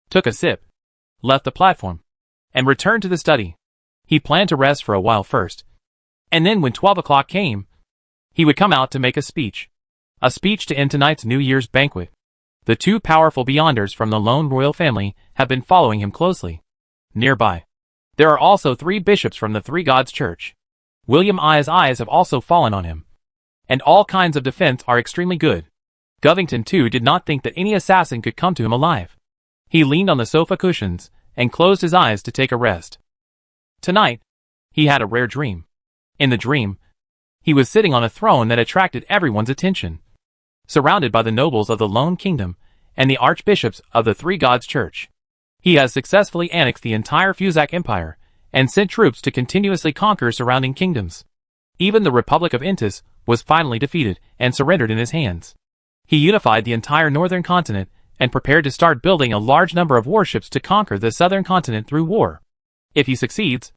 took a sip, left the platform, and returned to the study. He planned to rest for a while first, and then when 12 o'clock came, he would come out to make a speech to end tonight's New Year's banquet. The two powerful Beyonders from the Lone royal family have been following him closely. Nearby, there are also 3 bishops from the Three Gods Church. William I's eyes have also fallen on him, and all kinds of defense are extremely good. Govington too did not think that any assassin could come to him alive. He leaned on the sofa cushions and closed his eyes to take a rest. Tonight, he had a rare dream. In the dream, he was sitting on a throne that attracted everyone's attention, surrounded by the nobles of the Lone Kingdom and the archbishops of the Three Gods Church. He has successfully annexed the entire Fuzak Empire and sent troops to continuously conquer surrounding kingdoms. Even the Republic of Intis was finally defeated and surrendered in his hands. He unified the entire northern continent and prepared to start building a large number of warships to conquer the southern continent through war. If he succeeds,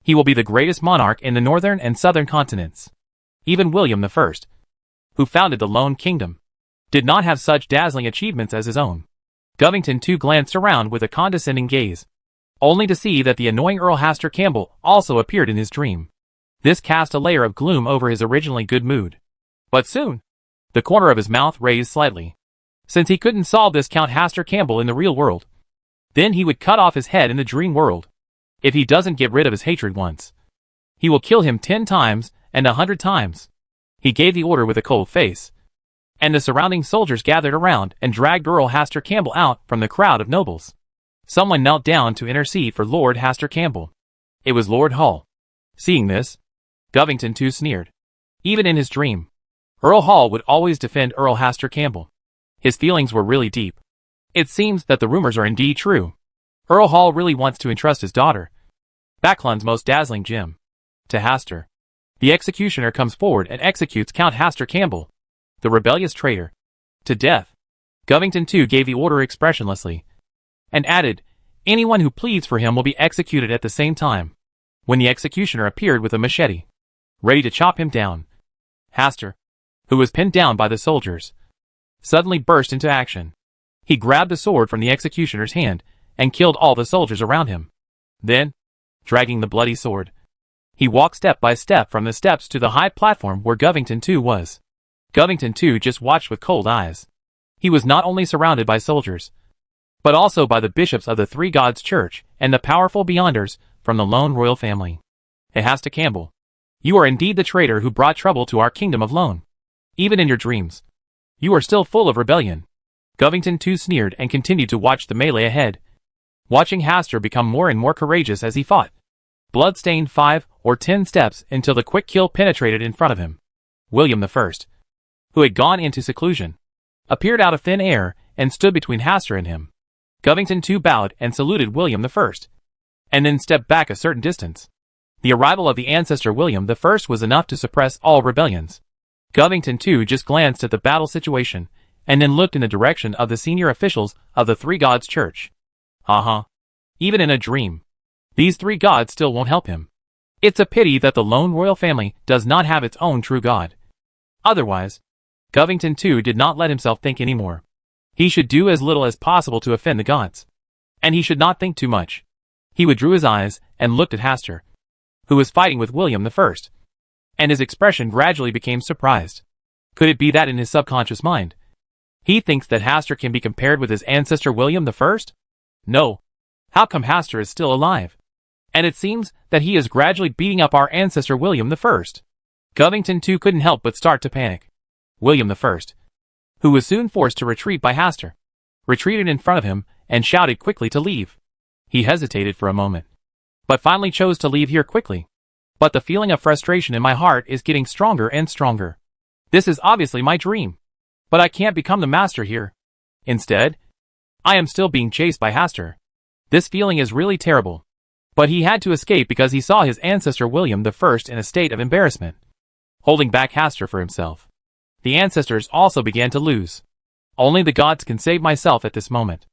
he will be the greatest monarch in the northern and southern continents. Even William I, who founded the Lone Kingdom, did not have such dazzling achievements as his own. Govington too glanced around with a condescending gaze, only to see that the annoying Earl Hastur Campbell also appeared in his dream. This cast a layer of gloom over his originally good mood. But soon, the corner of his mouth raised slightly. Since he couldn't solve this Count Hastur Campbell in the real world, then he would cut off his head in the dream world. If he doesn't get rid of his hatred once, he will kill him 10 times and 100 times. He gave the order with a cold face, and the surrounding soldiers gathered around and dragged Earl Hastur Campbell out from the crowd of nobles. Someone knelt down to intercede for Lord Hastur Campbell. It was Lord Hall. Seeing this, Govington too sneered. Even in his dream, Earl Hall would always defend Earl Hastur Campbell. His feelings were really deep. It seems that the rumors are indeed true. Earl Hall really wants to entrust his daughter, Backlund's most dazzling gem, to Hastur. The executioner comes forward and executes Count Hastur Campbell, the rebellious traitor, to death. Govington too gave the order expressionlessly, and added, anyone who pleads for him will be executed at the same time. When the executioner appeared with a machete, ready to chop him down, Hastur, who was pinned down by the soldiers, suddenly burst into action. He grabbed the sword from the executioner's hand and killed all the soldiers around him. Then, dragging the bloody sword, he walked step by step from the steps to the high platform where Govington too was. Govington too just watched with cold eyes. He was not only surrounded by soldiers, but also by the bishops of the Three Gods Church and the powerful Beyonders from the Lone royal family. Hastur Campbell, you are indeed the traitor who brought trouble to our kingdom of Lone. Even in your dreams, you are still full of rebellion. Govington too sneered and continued to watch the melee ahead, watching Hastur become more and more courageous as he fought. Blood stained 5 or 10 steps until the quick kill penetrated in front of him. William I, who had gone into seclusion, appeared out of thin air and stood between Hastur and him. Govington too bowed and saluted William I, and then stepped back a certain distance. The arrival of the ancestor William I was enough to suppress all rebellions. Govington too just glanced at the battle situation and then looked in the direction of the senior officials of the Three Gods Church. Even in a dream, these three gods still won't help him. It's a pity that the lone royal family does not have its own true god. Otherwise, Govington too did not let himself think anymore. He should do as little as possible to offend the gods. And he should not think too much. He withdrew his eyes and looked at Hastur, who was fighting with William I. And his expression gradually became surprised. Could it be that in his subconscious mind, he thinks that Hastur can be compared with his ancestor William I? No. How come Hastur is still alive? And it seems that he is gradually beating up our ancestor William I. Govington too couldn't help but start to panic. William I, who was soon forced to retreat by Hastur, retreated in front of him and shouted quickly to leave. He hesitated for a moment, but finally chose to leave here quickly. But the feeling of frustration in my heart is getting stronger and stronger. This is obviously my dream. But I can't become the master here. Instead, I am still being chased by Hastur. This feeling is really terrible. But he had to escape because he saw his ancestor William I in a state of embarrassment, holding back Hastur for himself. The ancestors also began to lose. Only the gods can save myself at this moment.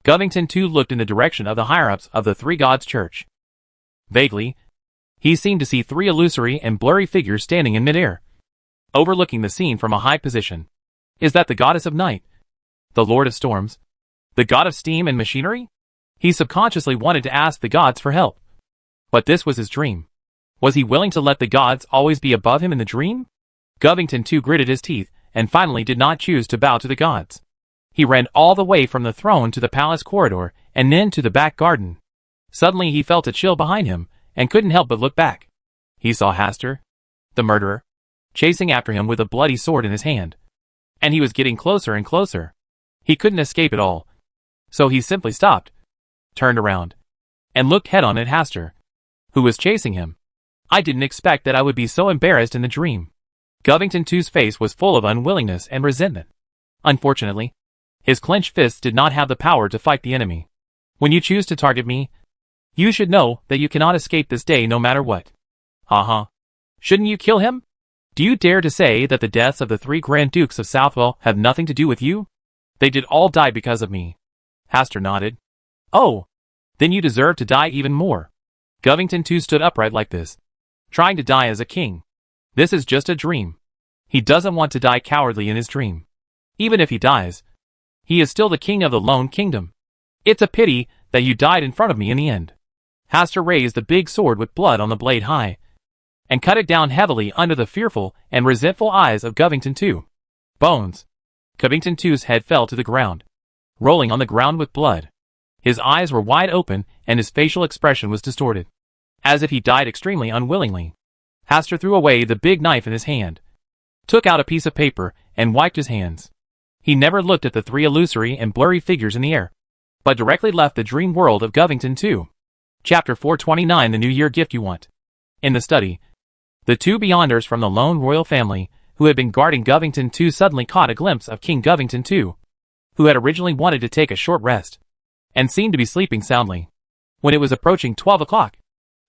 Govington too looked in the direction of the higher-ups of the Three Gods Church. Vaguely, he seemed to see three illusory and blurry figures standing in midair, overlooking the scene from a high position. Is that the goddess of night? The lord of storms? The god of steam and machinery? He subconsciously wanted to ask the gods for help. But this was his dream. Was he willing to let the gods always be above him in the dream? Govington too gritted his teeth and finally did not choose to bow to the gods. He ran all the way from the throne to the palace corridor and then to the back garden. Suddenly he felt a chill behind him and couldn't help but look back. He saw Hastur, the murderer, chasing after him with a bloody sword in his hand. And he was getting closer and closer. He couldn't escape at all. So he simply stopped, turned around, and looked head-on at Hastur, who was chasing him. I didn't expect that I would be so embarrassed in the dream. Govington too's face was full of unwillingness and resentment. Unfortunately, his clenched fists did not have the power to fight the enemy. When you choose to target me, you should know that you cannot escape this day no matter what. Shouldn't you kill him? Do you dare to say that the deaths of the three Grand Dukes of Southwell have nothing to do with you? They did all die because of me. Hastur nodded. Oh, then you deserve to die even more. Govington too stood upright like this, trying to die as a king. This is just a dream. He doesn't want to die cowardly in his dream. Even if he dies, he is still the king of the Lone Kingdom. It's a pity that you died in front of me in the end. Hastur raised the big sword with blood on the blade high, and cut it down heavily under the fearful and resentful eyes of Govington too. Bones. Govington too's head fell to the ground, rolling on the ground with blood. His eyes were wide open and his facial expression was distorted, as if he died extremely unwillingly. Hastur threw away the big knife in his hand, took out a piece of paper, and wiped his hands. He never looked at the three illusory and blurry figures in the air, but directly left the dream world of Govington too. Chapter 429 The New Year Gift You Want. In the study, the two Beyonders from the lone royal family, who had been guarding Govington too, suddenly caught a glimpse of King Govington too, who had originally wanted to take a short rest, and seemed to be sleeping soundly. When it was approaching 12 o'clock,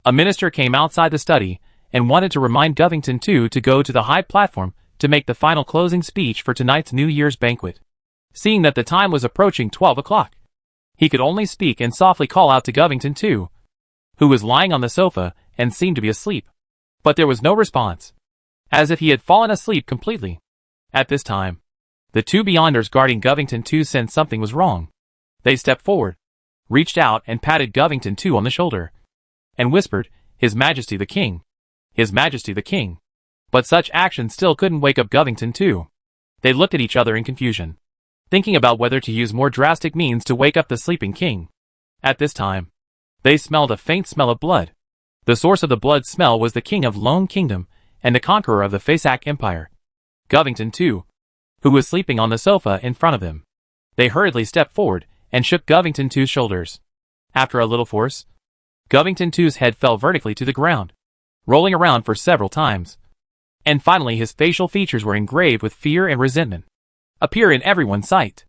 a minister came outside the study, and wanted to remind Govington too to go to the high platform to make the final closing speech for tonight's New Year's banquet. Seeing that the time was approaching 12 o'clock, he could only speak and softly call out to Govington too, who was lying on the sofa and seemed to be asleep. But there was no response, as if he had fallen asleep completely. At this time, the two Beyonders guarding Govington too sensed something was wrong. They stepped forward, reached out and patted Govington too on the shoulder, and whispered, "His Majesty the King. His Majesty the King." But such action still couldn't wake up Govington too. They looked at each other in confusion, thinking about whether to use more drastic means to wake up the sleeping king. At this time, they smelled a faint smell of blood. The source of the blood smell was the king of Lone Kingdom and the conqueror of the Fasak Empire, Govington too, who was sleeping on the sofa in front of them. They hurriedly stepped forward and shook Govington too's shoulders. After a little force, Govington too's head fell vertically to the ground, rolling around for several times. And finally his facial features were engraved with fear and resentment, appear in everyone's sight.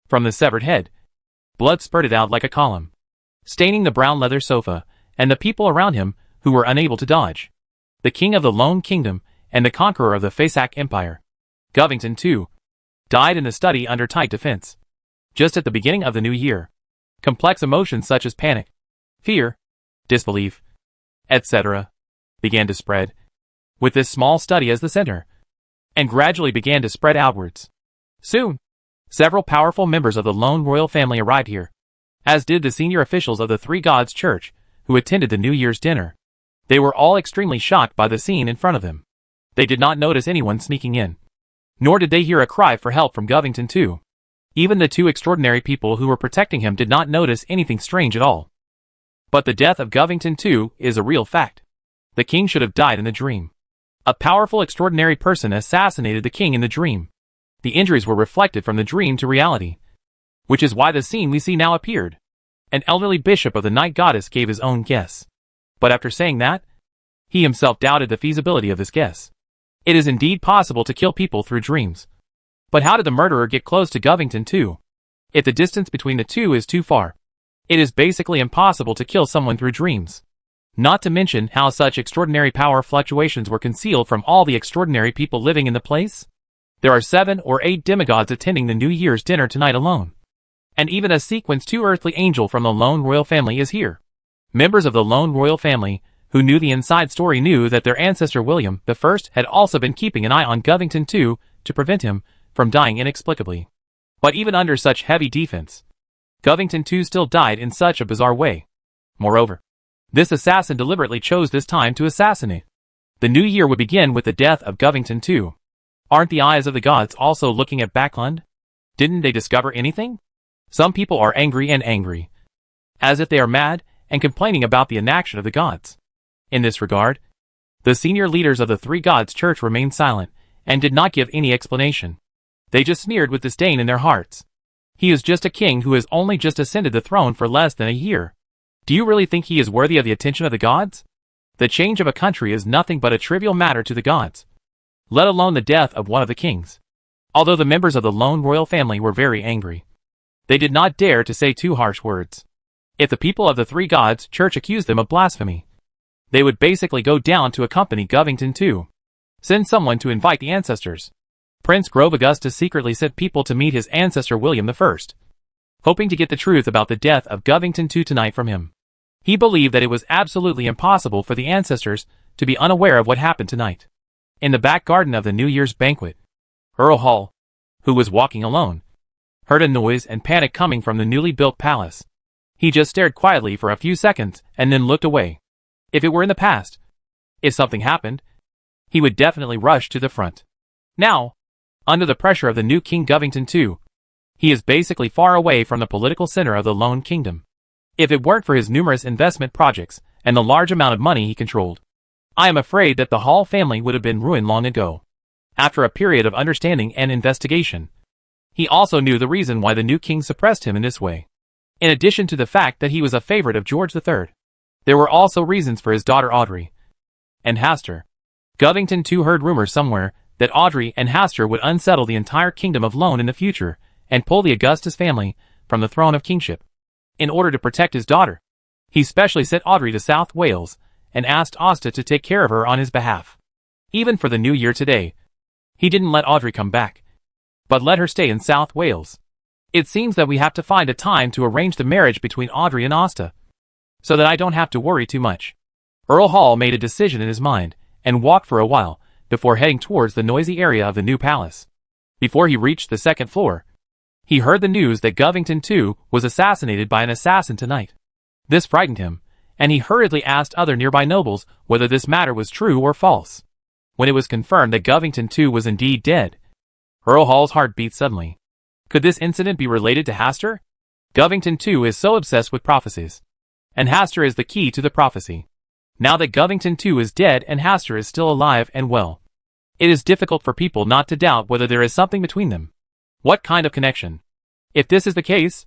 From the severed head, blood spurted out like a column, staining the brown leather sofa and the people around him who were unable to dodge. The king of the Lone Kingdom and the conqueror of the Fasak Empire, Govington too, died in the study under tight defense. Just at the beginning of the new year, complex emotions such as panic, fear, disbelief, etc. began to spread, with this small study as the center, and gradually began to spread outwards. Soon, several powerful members of the lone royal family arrived here, as did the senior officials of the Three Gods Church who attended the New Year's dinner. They were all extremely shocked by the scene in front of them. They did not notice anyone sneaking in, nor did they hear a cry for help from Govington too. Even the two extraordinary people who were protecting him did not notice anything strange at all. But the death of Govington too is a real fact. The king should have died in the dream. A powerful extraordinary person assassinated the king in the dream. The injuries were reflected from the dream to reality, which is why the scene we see now appeared. An elderly bishop of the night goddess gave his own guess. But after saying that, he himself doubted the feasibility of this guess. It is indeed possible to kill people through dreams. But how did the murderer get close to Govington too? If the distance between the two is too far, it is basically impossible to kill someone through dreams. Not to mention how such extraordinary power fluctuations were concealed from all the extraordinary people living in the place. There are 7 or 8 demigods attending the New Year's dinner tonight alone. And even a sequence 2 earthly angel from the lone royal family is here. Members of the lone royal family, who knew the inside story, knew that their ancestor William I had also been keeping an eye on Govington too to prevent him from dying inexplicably. But even under such heavy defense, Govington too still died in such a bizarre way. Moreover, this assassin deliberately chose this time to assassinate. The new year would begin with the death of Govington too. Aren't the eyes of the gods also looking at Backlund? Didn't they discover anything? Some people are angry, as if they are mad and complaining about the inaction of the gods. In this regard, the senior leaders of the Three Gods Church remained silent and did not give any explanation. They just sneered with disdain in their hearts. He is just a king who has only just ascended the throne for less than a year. Do you really think he is worthy of the attention of the gods? The change of a country is nothing but a trivial matter to the gods, let alone the death of one of the kings. Although the members of the lone royal family were very angry, they did not dare to say too harsh words. If the people of the Three Gods Church accused them of blasphemy, they would basically go down to accompany Govington too. Send someone to invite the ancestors. Prince Grove Augustus secretly sent people to meet his ancestor William I, hoping to get the truth about the death of Govington too tonight from him. He believed that it was absolutely impossible for the ancestors to be unaware of what happened tonight. In the back garden of the New Year's banquet, Earl Hall, who was walking alone, heard a noise and panic coming from the newly built palace. He just stared quietly for a few seconds and then looked away. If it were in the past, if something happened, he would definitely rush to the front. Now, under the pressure of the new King Govington too, he is basically far away from the political center of the Lone Kingdom. If it weren't for his numerous investment projects and the large amount of money he controlled, I am afraid that the Hall family would have been ruined long ago. After a period of understanding and investigation, he also knew the reason why the new king suppressed him in this way. In addition to the fact that he was a favorite of George III, there were also reasons for his daughter Audrey and Hastur. Govington too heard rumors somewhere that Audrey and Hastur would unsettle the entire kingdom of Lone in the future and pull the Augustus family from the throne of kingship. In order to protect his daughter, he specially sent Audrey to South Wales and asked Asta to take care of her on his behalf. Even for the new year today, he didn't let Audrey come back, but let her stay in South Wales. It seems that we have to find a time to arrange the marriage between Audrey and Asta, so that I don't have to worry too much. Earl Hall made a decision in his mind and walked for a while before heading towards the noisy area of the new palace. Before he reached the second floor, he heard the news that Govington too was assassinated by an assassin tonight. This frightened him, and he hurriedly asked other nearby nobles whether this matter was true or false. When it was confirmed that Govington too was indeed dead, Earl Hall's heart beat suddenly. Could this incident be related to Hastur? Govington too is so obsessed with prophecies, and Hastur is the key to the prophecy. Now that Govington too is dead and Hastur is still alive and well, it is difficult for people not to doubt whether there is something between them. What kind of connection? If this is the case,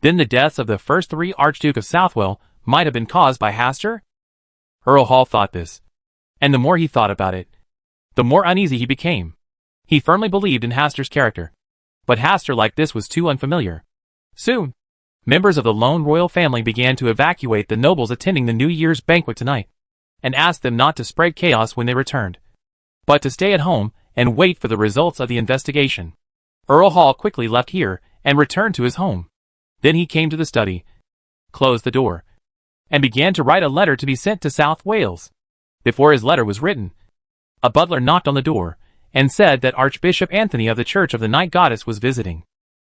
then the deaths of the first 3 Archduke of Southwell might have been caused by Hastur? Earl Hall thought this, and the more he thought about it, the more uneasy he became. He firmly believed in Hastur's character, but Hastur like this was too unfamiliar. Soon, members of the lone royal family began to evacuate the nobles attending the New Year's banquet tonight, and asked them not to spread chaos when they returned, but to stay at home and wait for the results of the investigation. Earl Hall quickly left here and returned to his home. Then he came to the study, closed the door, and began to write a letter to be sent to South Wales. Before his letter was written, a butler knocked on the door and said that Archbishop Anthony of the Church of the Night Goddess was visiting.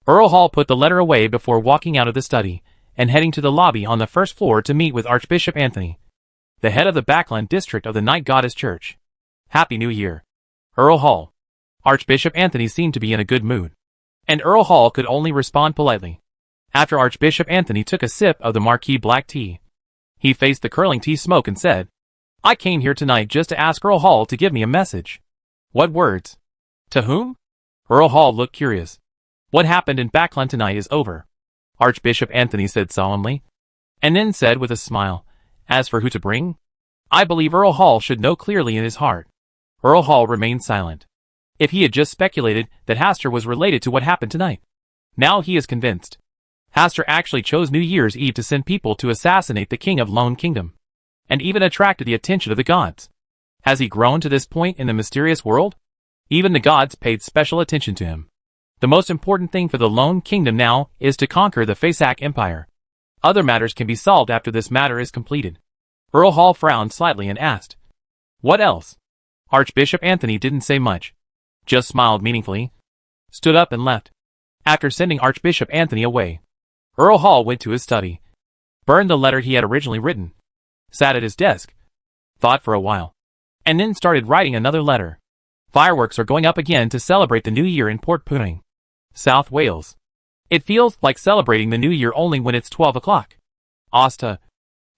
Earl Hall put the letter away before walking out of the study and heading to the lobby on the first floor to meet with Archbishop Anthony, the head of the Backland district of the Night Goddess Church. Happy New Year, Earl Hall. Archbishop Anthony seemed to be in a good mood, and Earl Hall could only respond politely. After Archbishop Anthony took a sip of the Marquis black tea, he faced the curling tea smoke and said, "I came here tonight just to ask Earl Hall to give me a message." "What words? To whom?" Earl Hall looked curious. "What happened in Backland tonight is over," Archbishop Anthony said solemnly, and then said with a smile, "As for who to bring, I believe Earl Hall should know clearly in his heart." Earl Hall remained silent. If he had just speculated that Hastur was related to what happened tonight, now he is convinced. Hastur actually chose New Year's Eve to send people to assassinate the king of Lone Kingdom, and even attracted the attention of the gods. Has he grown to this point in the mysterious world? Even the gods paid special attention to him. The most important thing for the Lone Kingdom now is to conquer the Fasak Empire. Other matters can be solved after this matter is completed. Earl Hall frowned slightly and asked, "What else?" Archbishop Anthony didn't say much, just smiled meaningfully, stood up and left. After sending Archbishop Anthony away, Earl Hall went to his study, burned the letter he had originally written, sat at his desk, thought for a while, and then started writing another letter. Fireworks are going up again to celebrate the New Year in Port Punning, South Wales. It feels like celebrating the New Year only when it's 12 o'clock. Asta,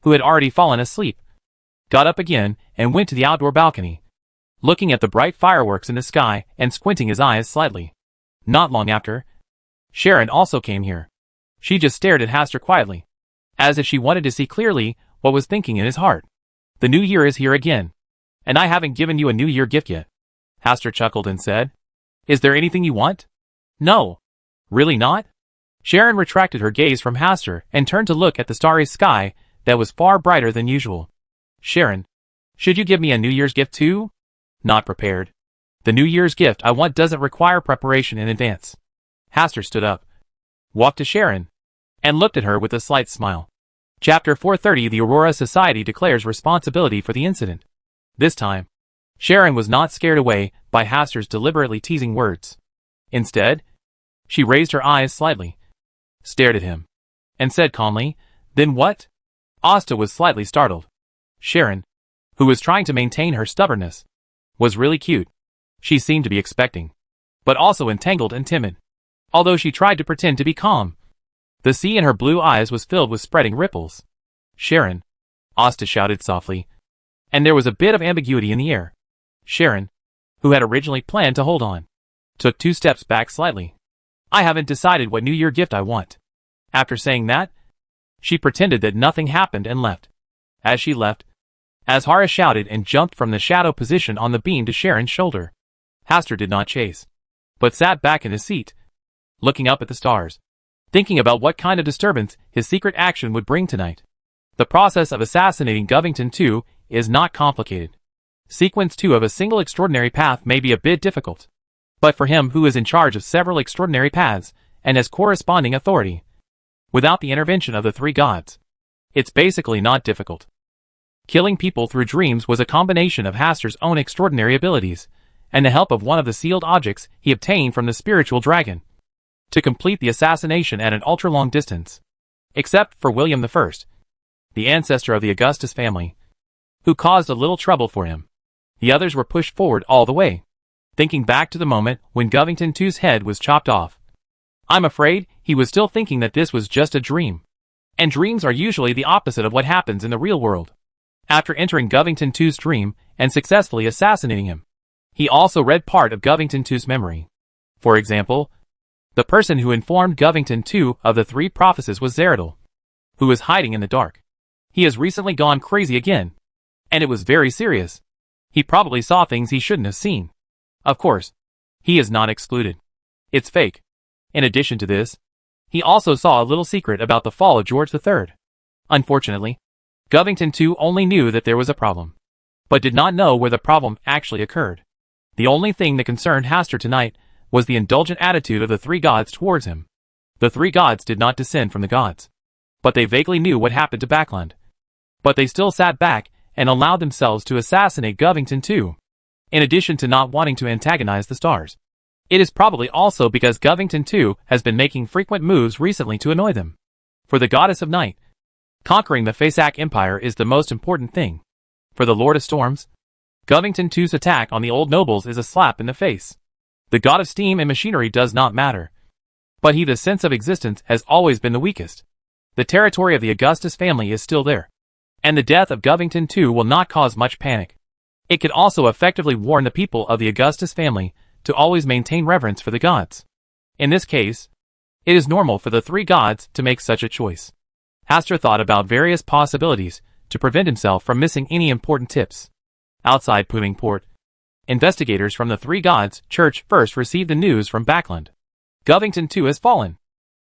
who had already fallen asleep, got up again and went to the outdoor balcony, looking at the bright fireworks in the sky and squinting his eyes slightly. Not long after, Sharon also came here. She just stared at Hastur quietly, as if she wanted to see clearly what was thinking in his heart. "The New Year is here again, and I haven't given you a New Year gift yet," Hastur chuckled and said. "Is there anything you want?" "No." "Really not?" Sharon retracted her gaze from Hastur and turned to look at the starry sky that was far brighter than usual. "Sharon, should you give me a New Year's gift too?" "Not prepared. The New Year's gift I want doesn't require preparation in advance." Hastur stood up, walked to Sharon, and looked at her with a slight smile. Chapter 430. The Aurora Society declares responsibility for the incident. This time, Sharon was not scared away by Hastur's deliberately teasing words. Instead, she raised her eyes slightly, stared at him, and said calmly, "Then what?" Asta was slightly startled. Sharon, who was trying to maintain her stubbornness, was really cute. She seemed to be expecting, but also entangled and timid, although she tried to pretend to be calm. The sea in her blue eyes was filled with spreading ripples. "Sharon," Asta shouted softly, and there was a bit of ambiguity in the air. Sharon, who had originally planned to hold on, took 2 steps back slightly. "I haven't decided what New Year gift I want." After saying that, she pretended that nothing happened and left. As she left, Azhara shouted and jumped from the shadow position on the beam to Sharon's shoulder. Hastur did not chase, but sat back in his seat, looking up at the stars, thinking about what kind of disturbance his secret action would bring tonight. The process of assassinating Govington II is not complicated. Sequence 2 of a single extraordinary path may be a bit difficult, but for him who is in charge of several extraordinary paths and has corresponding authority, without the intervention of the 3 gods, it's basically not difficult. Killing people through dreams was a combination of Hastur's own extraordinary abilities and the help of one of the sealed objects he obtained from the spiritual dragon to complete the assassination at an ultra-long distance. Except for William I, the ancestor of the Augustus family, who caused a little trouble for him. The others were pushed forward all the way. Thinking back to the moment when Govington II's head was chopped off, I'm afraid he was still thinking that this was just a dream. And dreams are usually the opposite of what happens in the real world. After entering Govington II's dream and successfully assassinating him, he also read part of Govington II's memory. For example, the person who informed Govington II of the 3 prophecies was Zeradal, who was hiding in the dark. He has recently gone crazy again, and it was very serious. He probably saw things he shouldn't have seen. Of course, he is not excluded. It's fake. In addition to this, he also saw a little secret about the fall of George III. Unfortunately, Govington II only knew that there was a problem, but did not know where the problem actually occurred. The only thing that concerned Hastur tonight was the indulgent attitude of the three gods towards him. The three gods did not descend from the gods, but they vaguely knew what happened to Backland. But they still sat back and allowed themselves to assassinate Govington too, in addition to not wanting to antagonize the stars. It is probably also because Govington too has been making frequent moves recently to annoy them. For the goddess of night, conquering the Fasak Empire is the most important thing. For the Lord of Storms, Govington II's attack on the old nobles is a slap in the face. The god of steam and machinery does not matter, but the sense of existence has always been the weakest. The territory of the Augustus family is still there, and the death of Govington II will not cause much panic. It could also effectively warn the people of the Augustus family to always maintain reverence for the gods. In this case, it is normal for the three gods to make such a choice. Hastur thought about various possibilities to prevent himself from missing any important tips. Outside Puvingport, investigators from the Three Gods Church first received the news from Backland. Govington II has fallen.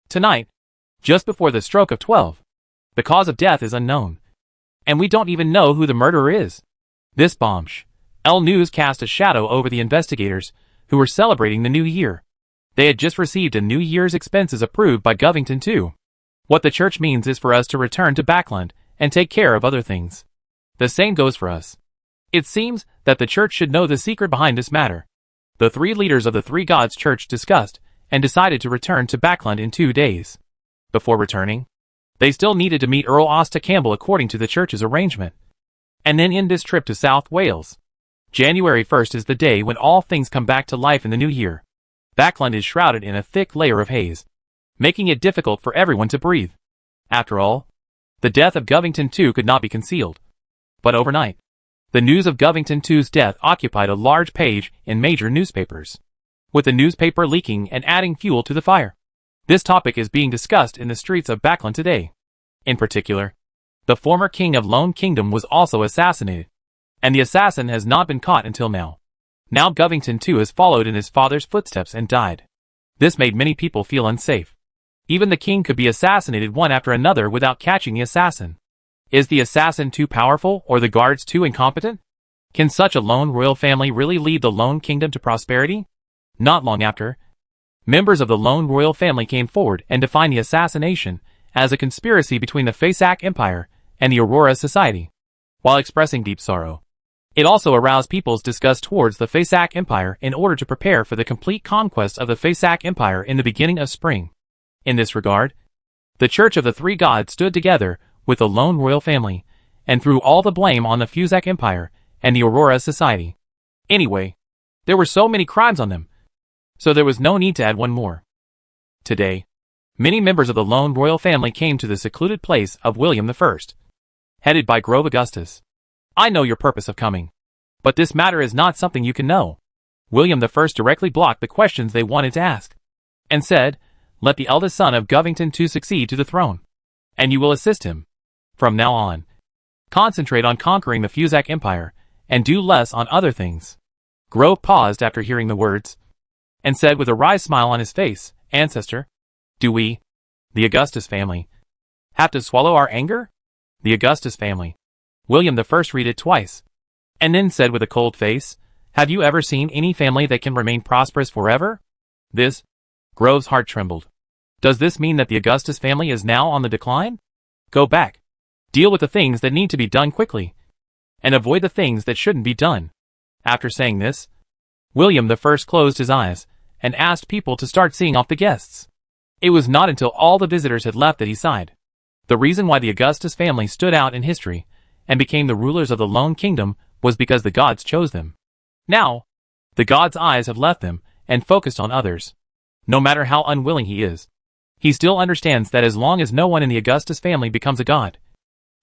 Tonight, just before the stroke of 12. The cause of death is unknown, and we don't even know who the murderer is. This bombshell news cast a shadow over the investigators who were celebrating the new year. They had just received a New Year's expenses approved by Govington II. What the church means is for us to return to Backland and take care of other things. The same goes for us. It seems that the church should know the secret behind this matter. The three leaders of the Three Gods Church discussed and decided to return to Backland in 2 days. Before returning, they still needed to meet Earl Asta Campbell according to the church's arrangement, and then end this trip to South Wales. January 1st is the day when all things come back to life in the new year. Backland is shrouded in a thick layer of haze, making it difficult for everyone to breathe. After all, the death of Govington II could not be concealed. But overnight, the news of Govington II's death occupied a large page in major newspapers, with the newspaper leaking and adding fuel to the fire. This topic is being discussed in the streets of Backland today. In particular, the former king of Lone Kingdom was also assassinated, and the assassin has not been caught until now. Now Govington II has followed in his father's footsteps and died. This made many people feel unsafe. Even the king could be assassinated one after another without catching the assassin. Is the assassin too powerful or the guards too incompetent? Can such a lone royal family really lead the Lone Kingdom to prosperity? Not long after, members of the lone royal family came forward and defined the assassination as a conspiracy between the Fasak Empire and the Aurora Society. While expressing deep sorrow, it also aroused people's disgust towards the Fasak Empire in order to prepare for the complete conquest of the Fasak Empire in the beginning of spring. In this regard, the Church of the Three Gods stood together with the lone royal family and threw all the blame on the Fasak Empire and the Aurora Society. Anyway, there were so many crimes on them, so there was no need to add one more. Today, many members of the lone royal family came to the secluded place of William I, headed by Grove Augustus. I know your purpose of coming, but this matter is not something you can know. William I directly blocked the questions they wanted to ask, and said, "Let the eldest son of Govington II succeed to the throne, and you will assist him. From now on, concentrate on conquering the Fasak Empire, and do less on other things." Grove paused after hearing the words, and said with a wry smile on his face, "Ancestor, do we, the Augustus family, have to swallow our anger?" The Augustus family. William I read it twice, and then said with a cold face, "Have you ever seen any family that can remain prosperous forever?" This, Grove's heart trembled. Does this mean that the Augustus family is now on the decline? Go back. Deal with the things that need to be done quickly, and avoid the things that shouldn't be done. After saying this, William I closed his eyes and asked people to start seeing off the guests. It was not until all the visitors had left that he sighed. The reason why the Augustus family stood out in history and became the rulers of the Lone Kingdom was because the gods chose them. Now, the gods' eyes have left them and focused on others. No matter how unwilling he is, he still understands that as long as no one in the Augustus family becomes a god,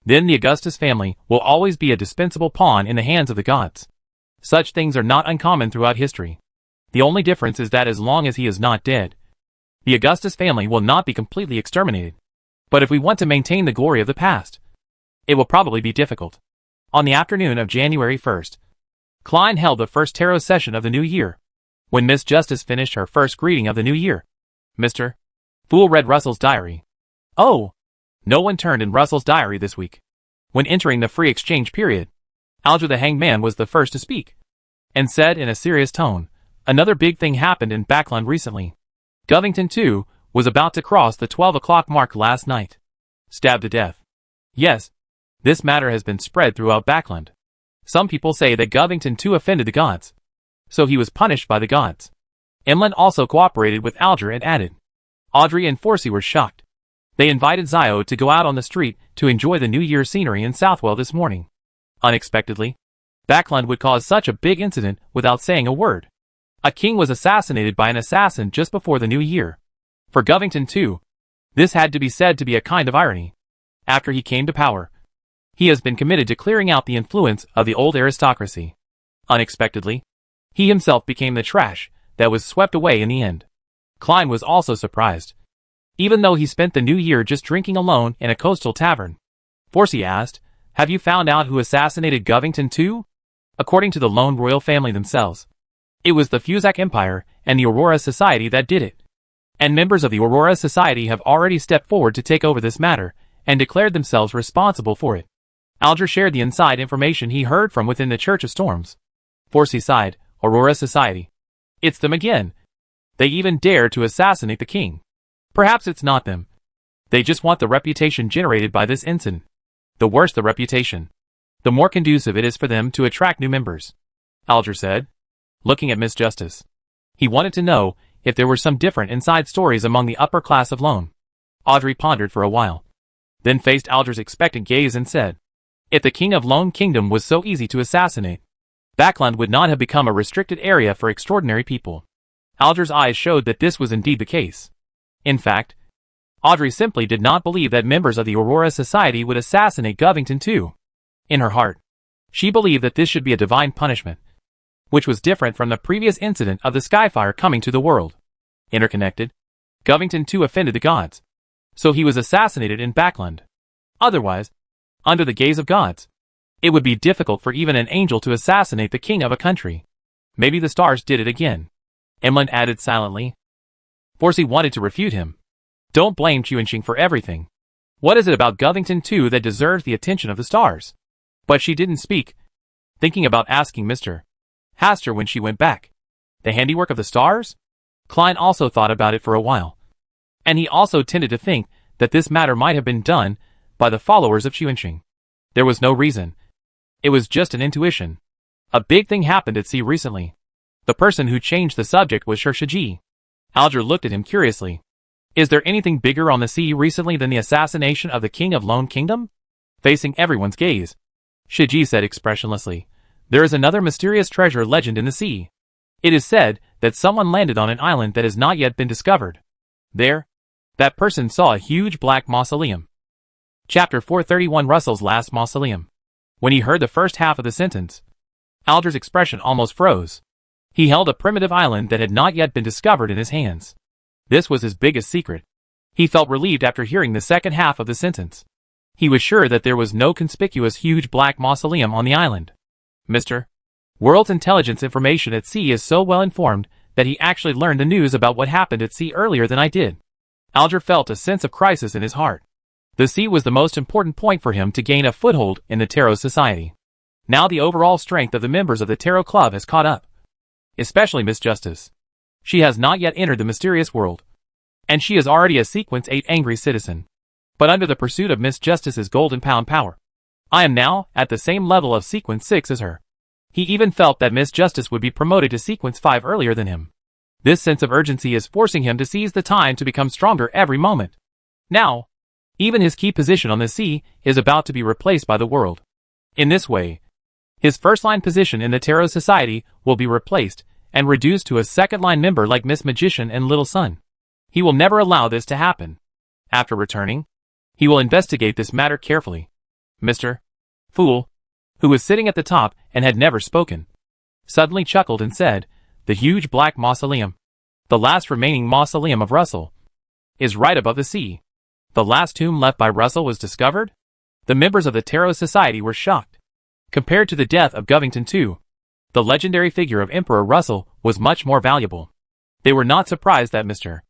then the Augustus family will always be a dispensable pawn in the hands of the gods. Such things are not uncommon throughout history. The only difference is that as long as he is not dead, the Augustus family will not be completely exterminated. But if we want to maintain the glory of the past, it will probably be difficult. On the afternoon of January 1st, Klein held the first tarot session of the new year. When Miss Justice finished her first greeting of the new year, Mr. Fool read Russell's diary. Oh! No one turned in Russell's diary this week. When entering the free exchange period, Alger the Hanged Man was the first to speak, and said in a serious tone, Another big thing happened in Backland recently. Govington, too, was about to cross the 12 o'clock mark last night. Stabbed to death. Yes, this matter has been spread throughout Backland. Some people say that Govington too offended the gods, so he was punished by the gods. Emlyn also cooperated with Alger and added. Audrey and Forsey were shocked. They invited Zio to go out on the street to enjoy the New Year's scenery in Southwell this morning. Unexpectedly, Backland would cause such a big incident without saying a word. A king was assassinated by an assassin just before the New Year. For Govington too, this had to be said to be a kind of irony. After he came to power, he has been committed to clearing out the influence of the old aristocracy. Unexpectedly, he himself became the trash that was swept away in the end. Klein was also surprised. Even though he spent the New Year just drinking alone in a coastal tavern. Forsey asked, "Have you found out who assassinated Govington too?" According to the lone royal family themselves, it was the Fuzak Empire and the Aurora Society that did it. And members of the Aurora Society have already stepped forward to take over this matter and declared themselves responsible for it. Alger shared the inside information he heard from within the Church of Storms. Forsey sighed. Aurora Society. It's them again. They even dare to assassinate the king. Perhaps it's not them. They just want the reputation generated by this incident. The worse the reputation, the more conducive it is for them to attract new members. Alger said, looking at Miss Justice. He wanted to know if there were some different inside stories among the upper class of Loan. Audrey pondered for a while, then faced Alger's expectant gaze and said, if the king of Lone Kingdom was so easy to assassinate, Backland would not have become a restricted area for extraordinary people. Alger's eyes showed that this was indeed the case. In fact, Audrey simply did not believe that members of the Aurora Society would assassinate Govington too. In her heart, she believed that this should be a divine punishment, which was different from the previous incident of the Skyfire coming to the world. Interconnected, Govington too offended the gods, so he was assassinated in Backland. Otherwise, under the gaze of gods, it would be difficult for even an angel to assassinate the king of a country. Maybe the stars did it again. Emlyn added silently. Forsey wanted to refute him. Don't blame Chuanxing for everything. What is it about Govington too that deserves the attention of the stars? But she didn't speak, thinking about asking Mr. Haster when she went back. The handiwork of the stars? Klein also thought about it for a while. And he also tended to think that this matter might have been done by the followers of Chuanxing. There was no reason. It was just an intuition. A big thing happened at sea recently. The person who changed the subject was Shiji. Alger looked at him curiously. Is there anything bigger on the sea recently than the assassination of the king of Lone Kingdom? Facing everyone's gaze, Shiji said expressionlessly, there is another mysterious treasure legend in the sea. It is said that someone landed on an island that has not yet been discovered. There, that person saw a huge black mausoleum. Chapter 431 Russell's Last Mausoleum. When he heard the first half of the sentence, Alger's expression almost froze. He held a primitive island that had not yet been discovered in his hands. This was his biggest secret. He felt relieved after hearing the second half of the sentence. He was sure that there was no conspicuous huge black mausoleum on the island. Mr. World's intelligence information at sea is so well informed that he actually learned the news about what happened at sea earlier than I did. Alger felt a sense of crisis in his heart. The sea was the most important point for him to gain a foothold in the Tarot Society. Now the overall strength of the members of the Tarot Club has caught up. Especially Miss Justice. She has not yet entered the mysterious world, and she is already a Sequence 8 angry citizen. But under the pursuit of Miss Justice's golden pound power, I am now at the same level of Sequence 6 as her. He even felt that Miss Justice would be promoted to Sequence 5 earlier than him. This sense of urgency is forcing him to seize the time to become stronger every moment. Now, even his key position on the sea is about to be replaced by the world. In this way, his first-line position in the Tarot Society will be replaced and reduced to a second-line member like Miss Magician and Little Sun. He will never allow this to happen. After returning, he will investigate this matter carefully. Mr. Fool, who was sitting at the top and had never spoken, suddenly chuckled and said, the huge black mausoleum, the last remaining mausoleum of Russell, is right above the sea. The last tomb left by Russell was discovered? The members of the Tarot Society were shocked. Compared to the death of Govington too, the legendary figure of Emperor Russell was much more valuable. They were not surprised that Mr.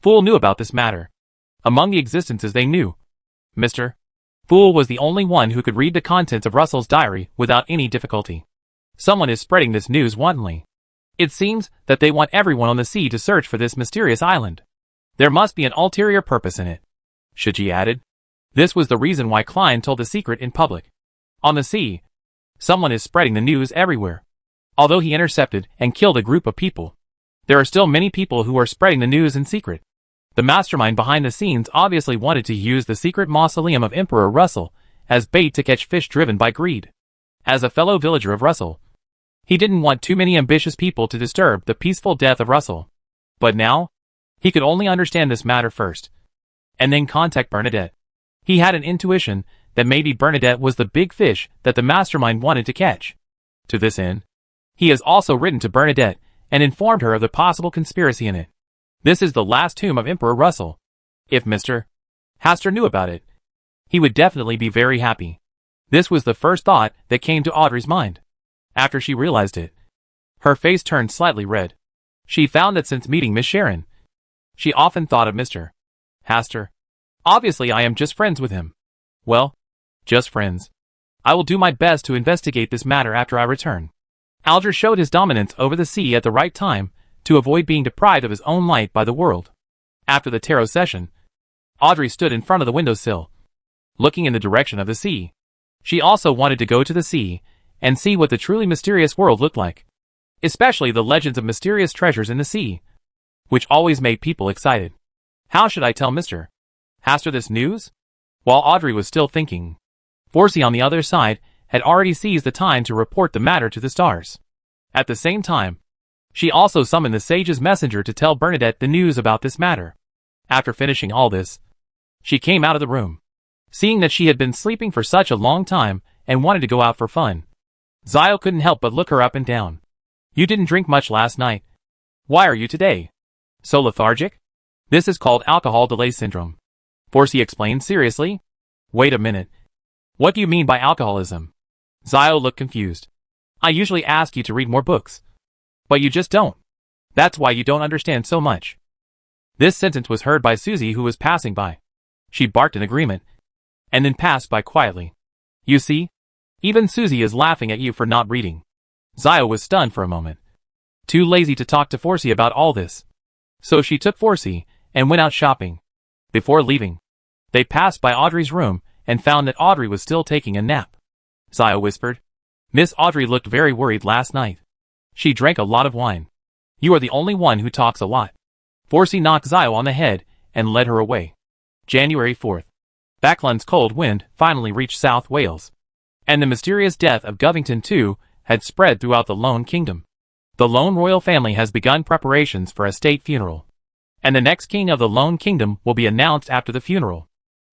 Fool knew about this matter. Among the existences they knew, Mr. Fool was the only one who could read the contents of Russell's diary without any difficulty. Someone is spreading this news wantonly. It seems that they want everyone on the sea to search for this mysterious island. There must be an ulterior purpose in it, Shiji added. This was the reason why Klein told the secret in public. On the sea, someone is spreading the news everywhere. Although he intercepted and killed a group of people, there are still many people who are spreading the news in secret. The mastermind behind the scenes obviously wanted to use the secret mausoleum of Emperor Russell as bait to catch fish driven by greed. As a fellow villager of Russell, he didn't want too many ambitious people to disturb the peaceful death of Russell. But now, he could only understand this matter first, and then contact Bernadette. He had an intuition that maybe Bernadette was the big fish that the mastermind wanted to catch. To this end, he has also written to Bernadette and informed her of the possible conspiracy in it. This is the last tomb of Emperor Russell. If Mr. Hastur knew about it, he would definitely be very happy. This was the first thought that came to Audrey's mind. After she realized it, her face turned slightly red. She found that since meeting Miss Sharon, she often thought of Mr. Hastur. Obviously I am just friends with him. Well, just friends. I will do my best to investigate this matter after I return. Alger showed his dominance over the sea at the right time to avoid being deprived of his own light by the world. After the tarot session, Audrey stood in front of the windowsill, looking in the direction of the sea. She also wanted to go to the sea and see what the truly mysterious world looked like, especially the legends of mysterious treasures in the sea, which always made people excited. How should I tell Mr. Hastur this news? While Audrey was still thinking, Forsey on the other side had already seized the time to report the matter to the stars. At the same time, she also summoned the sage's messenger to tell Bernadette the news about this matter. After finishing all this, she came out of the room. Seeing that she had been sleeping for such a long time and wanted to go out for fun, Zio couldn't help but look her up and down. You didn't drink much last night. Why are you today so lethargic? This is called alcohol delay syndrome, Forsey explained seriously. Wait a minute. What do you mean by alcoholism? Zio looked confused. I usually ask you to read more books, but you just don't. That's why you don't understand so much. This sentence was heard by Susie, who was passing by. She barked in agreement, and then passed by quietly. You see? Even Susie is laughing at you for not reading. Zio was stunned for a moment, too lazy to talk to Forsey about all this. So she took Forsey and went out shopping. Before leaving, they passed by Audrey's room and found that Audrey was still taking a nap. Zio whispered. Miss Audrey looked very worried last night. She drank a lot of wine. You are the only one who talks a lot. Forsey knocked Zio on the head and led her away. January 4th. Backlund's cold wind finally reached South Wales, and the mysterious death of Govington II had spread throughout the Lone Kingdom. The Lone royal family has begun preparations for a state funeral, and the next king of the Lone Kingdom will be announced after the funeral.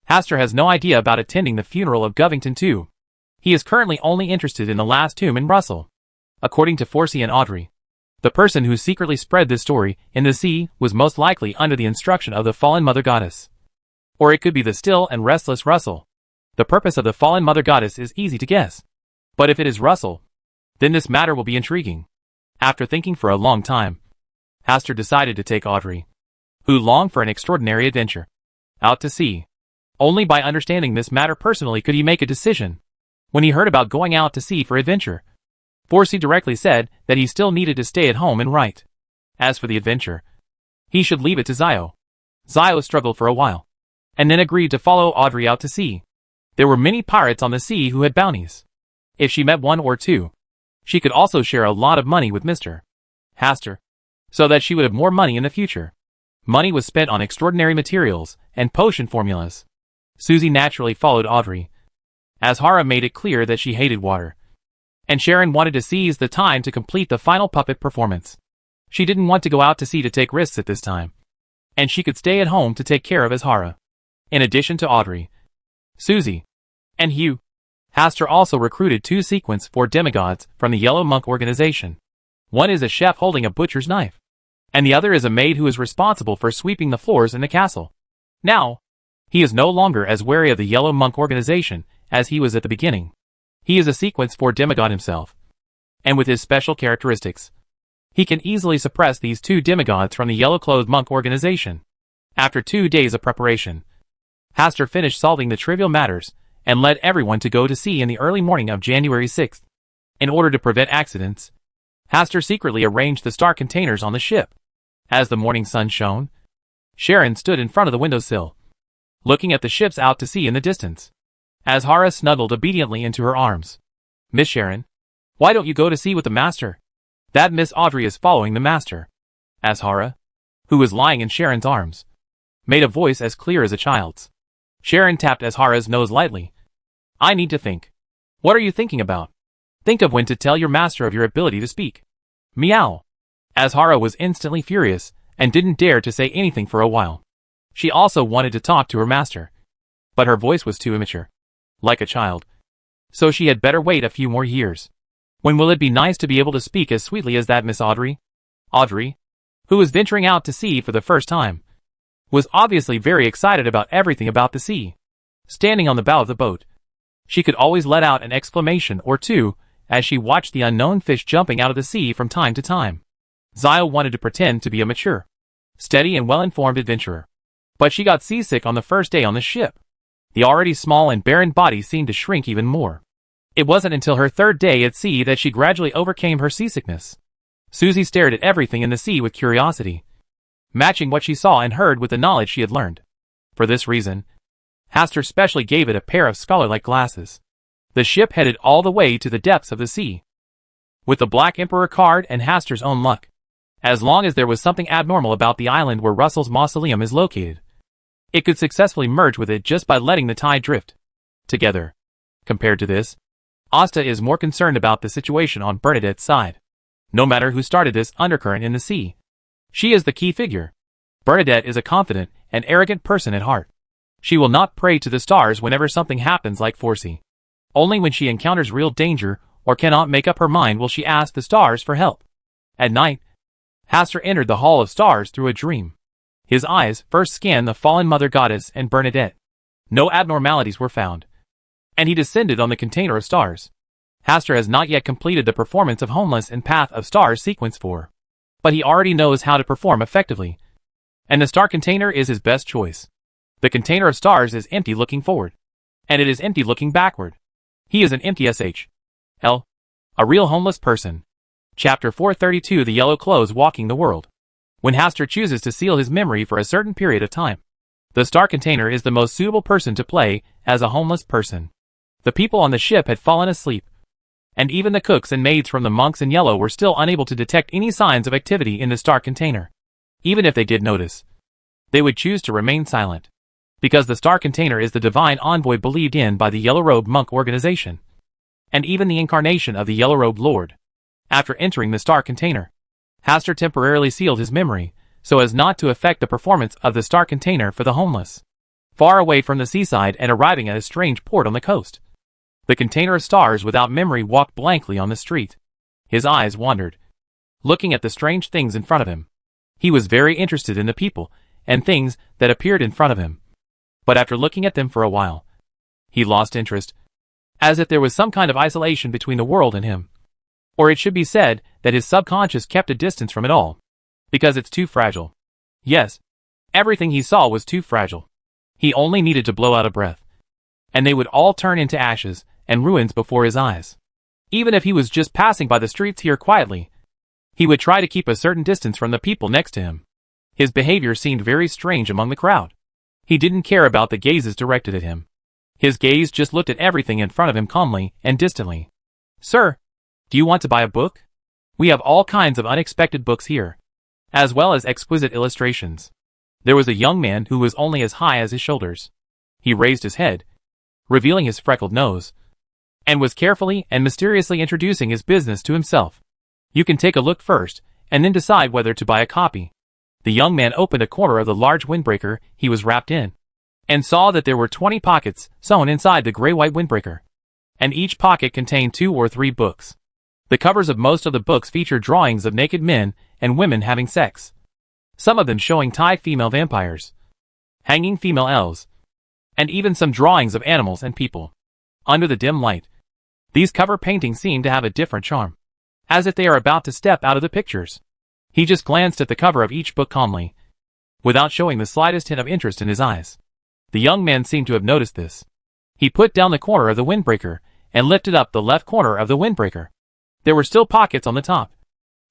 Hastur has no idea about attending the funeral of Govington II. He is currently only interested in the last tomb in Russell. According to Forsey and Audrey, the person who secretly spread this story in the sea was most likely under the instruction of the fallen mother goddess. Or it could be the still and restless Russell. The purpose of the fallen mother goddess is easy to guess. But if it is Russell, then this matter will be intriguing. After thinking for a long time, Hastur decided to take Audrey, who longed for an extraordinary adventure, out to sea. Only by understanding this matter personally could he make a decision. When he heard about going out to sea for adventure, Forsey directly said that he still needed to stay at home and write. As for the adventure, he should leave it to Zio. Zio struggled for a while, and then agreed to follow Audrey out to sea. There were many pirates on the sea who had bounties. If she met one or two, she could also share a lot of money with Mr. Hastur, so that she would have more money in the future. Money was spent on extraordinary materials and potion formulas. Susie naturally followed Audrey, as Hara made it clear that she hated water, and Sharon wanted to seize the time to complete the final puppet performance. She didn't want to go out to sea to take risks at this time, and she could stay at home to take care of Azhara. In addition to Audrey, Susie, and Hugh, Hastur also recruited 2 sequence 4 demigods from the Yellow Monk organization. One is a chef holding a butcher's knife, and the other is a maid who is responsible for sweeping the floors in the castle. Now, he is no longer as wary of the Yellow Monk organization as he was at the beginning. He is a sequence 4 demigod himself, and with his special characteristics, he can easily suppress these 2 demigods from the Yellow-Clothed Monk organization. After 2 days of preparation, Hastur finished solving the trivial matters and led everyone to go to sea in the early morning of January 6th. In order to prevent accidents, Hastur secretly arranged the star containers on the ship. As the morning sun shone, Sharon stood in front of the windowsill, looking at the ships out to sea in the distance. Azhara snuggled obediently into her arms. "Miss Sharon, why don't you go to sea with the master? That Miss Audrey is following the master." Azhara, who was lying in Sharon's arms, made a voice as clear as a child's. Sharon tapped Azhara's nose lightly. "I need to think." "What are you thinking about?" "Think of when to tell your master of your ability to speak." "Meow." Azhara was instantly furious, and didn't dare to say anything for a while. She also wanted to talk to her master, but her voice was too immature, like a child. So she had better wait a few more years. When will it be nice to be able to speak as sweetly as that Miss Audrey? Audrey, who was venturing out to sea for the first time, was obviously very excited about everything about the sea. Standing on the bow of the boat, she could always let out an exclamation or two as she watched the unknown fish jumping out of the sea from time to time. Zio wanted to pretend to be a mature, steady and well-informed adventurer, but she got seasick on the first day on the ship. The already small and barren body seemed to shrink even more. It wasn't until her third day at sea that she gradually overcame her seasickness. Susie stared at everything in the sea with curiosity, matching what she saw and heard with the knowledge she had learned. For this reason, Hastur specially gave it a pair of scholar-like glasses. The ship headed all the way to the depths of the sea, with the Black Emperor card and Hastur's own luck. As long as there was something abnormal about the island where Russell's mausoleum is located, it could successfully merge with it just by letting the tide drift together. Compared to this, Asta is more concerned about the situation on Bernadette's side. No matter who started this undercurrent in the sea, she is the key figure. Bernadette is a confident and arrogant person at heart. She will not pray to the stars whenever something happens like Forsey. Only when she encounters real danger or cannot make up her mind will she ask the stars for help. At night, Hastur entered the Hall of Stars through a dream. His eyes first scanned the fallen Mother Goddess and Bernadette. No abnormalities were found, and he descended on the container of stars. Hastur has not yet completed the performance of Homeless and Path of Stars Sequence 4, but he already knows how to perform effectively, and the star container is his best choice. The container of stars is empty looking forward, and it is empty looking backward. He is an empty SHL, a real homeless person. Chapter 432: The Yellow Clothes Walking the World. When Hastur chooses to seal his memory for a certain period of time, the star container is the most suitable person to play as a homeless person. The people on the ship had fallen asleep, and even the cooks and maids from the monks in yellow were still unable to detect any signs of activity in the star container. Even if they did notice, they would choose to remain silent, because the star container is the divine envoy believed in by the yellow-robed monk organization, and even the incarnation of the yellow-robed lord. After entering the star container, Hastur temporarily sealed his memory, so as not to affect the performance of the star container for the homeless. Far away from the seaside and arriving at a strange port on the coast, the container of stars without memory walked blankly on the street. His eyes wandered, looking at the strange things in front of him. He was very interested in the people and things that appeared in front of him, but after looking at them for a while, he lost interest, as if there was some kind of isolation between the world and him. Or it should be said that his subconscious kept a distance from it all, because it's too fragile. Yes, everything he saw was too fragile. He only needed to blow out a breath, and they would all turn into ashes and ruins before his eyes. Even if he was just passing by the streets here quietly, he would try to keep a certain distance from the people next to him. His behavior seemed very strange among the crowd. He didn't care about the gazes directed at him. His gaze just looked at everything in front of him calmly and distantly. "Sir, do you want to buy a book? We have all kinds of unexpected books here, as well as exquisite illustrations." There was a young man who was only as high as his shoulders. He raised his head, revealing his freckled nose, and was carefully and mysteriously introducing his business to himself. "You can take a look first, and then decide whether to buy a copy." The young man opened a corner of the large windbreaker he was wrapped in, and saw that there were 20 pockets sewn inside the gray-white windbreaker, and each pocket contained 2 or 3 books. The covers of most of the books feature drawings of naked men and women having sex, some of them showing tied female vampires, hanging female elves, and even some drawings of animals and people. Under the dim light, these cover paintings seem to have a different charm, as if they are about to step out of the pictures. He just glanced at the cover of each book calmly, without showing the slightest hint of interest in his eyes. The young man seemed to have noticed this. He put down the corner of the windbreaker and lifted up the left corner of the windbreaker. There were still pockets on the top,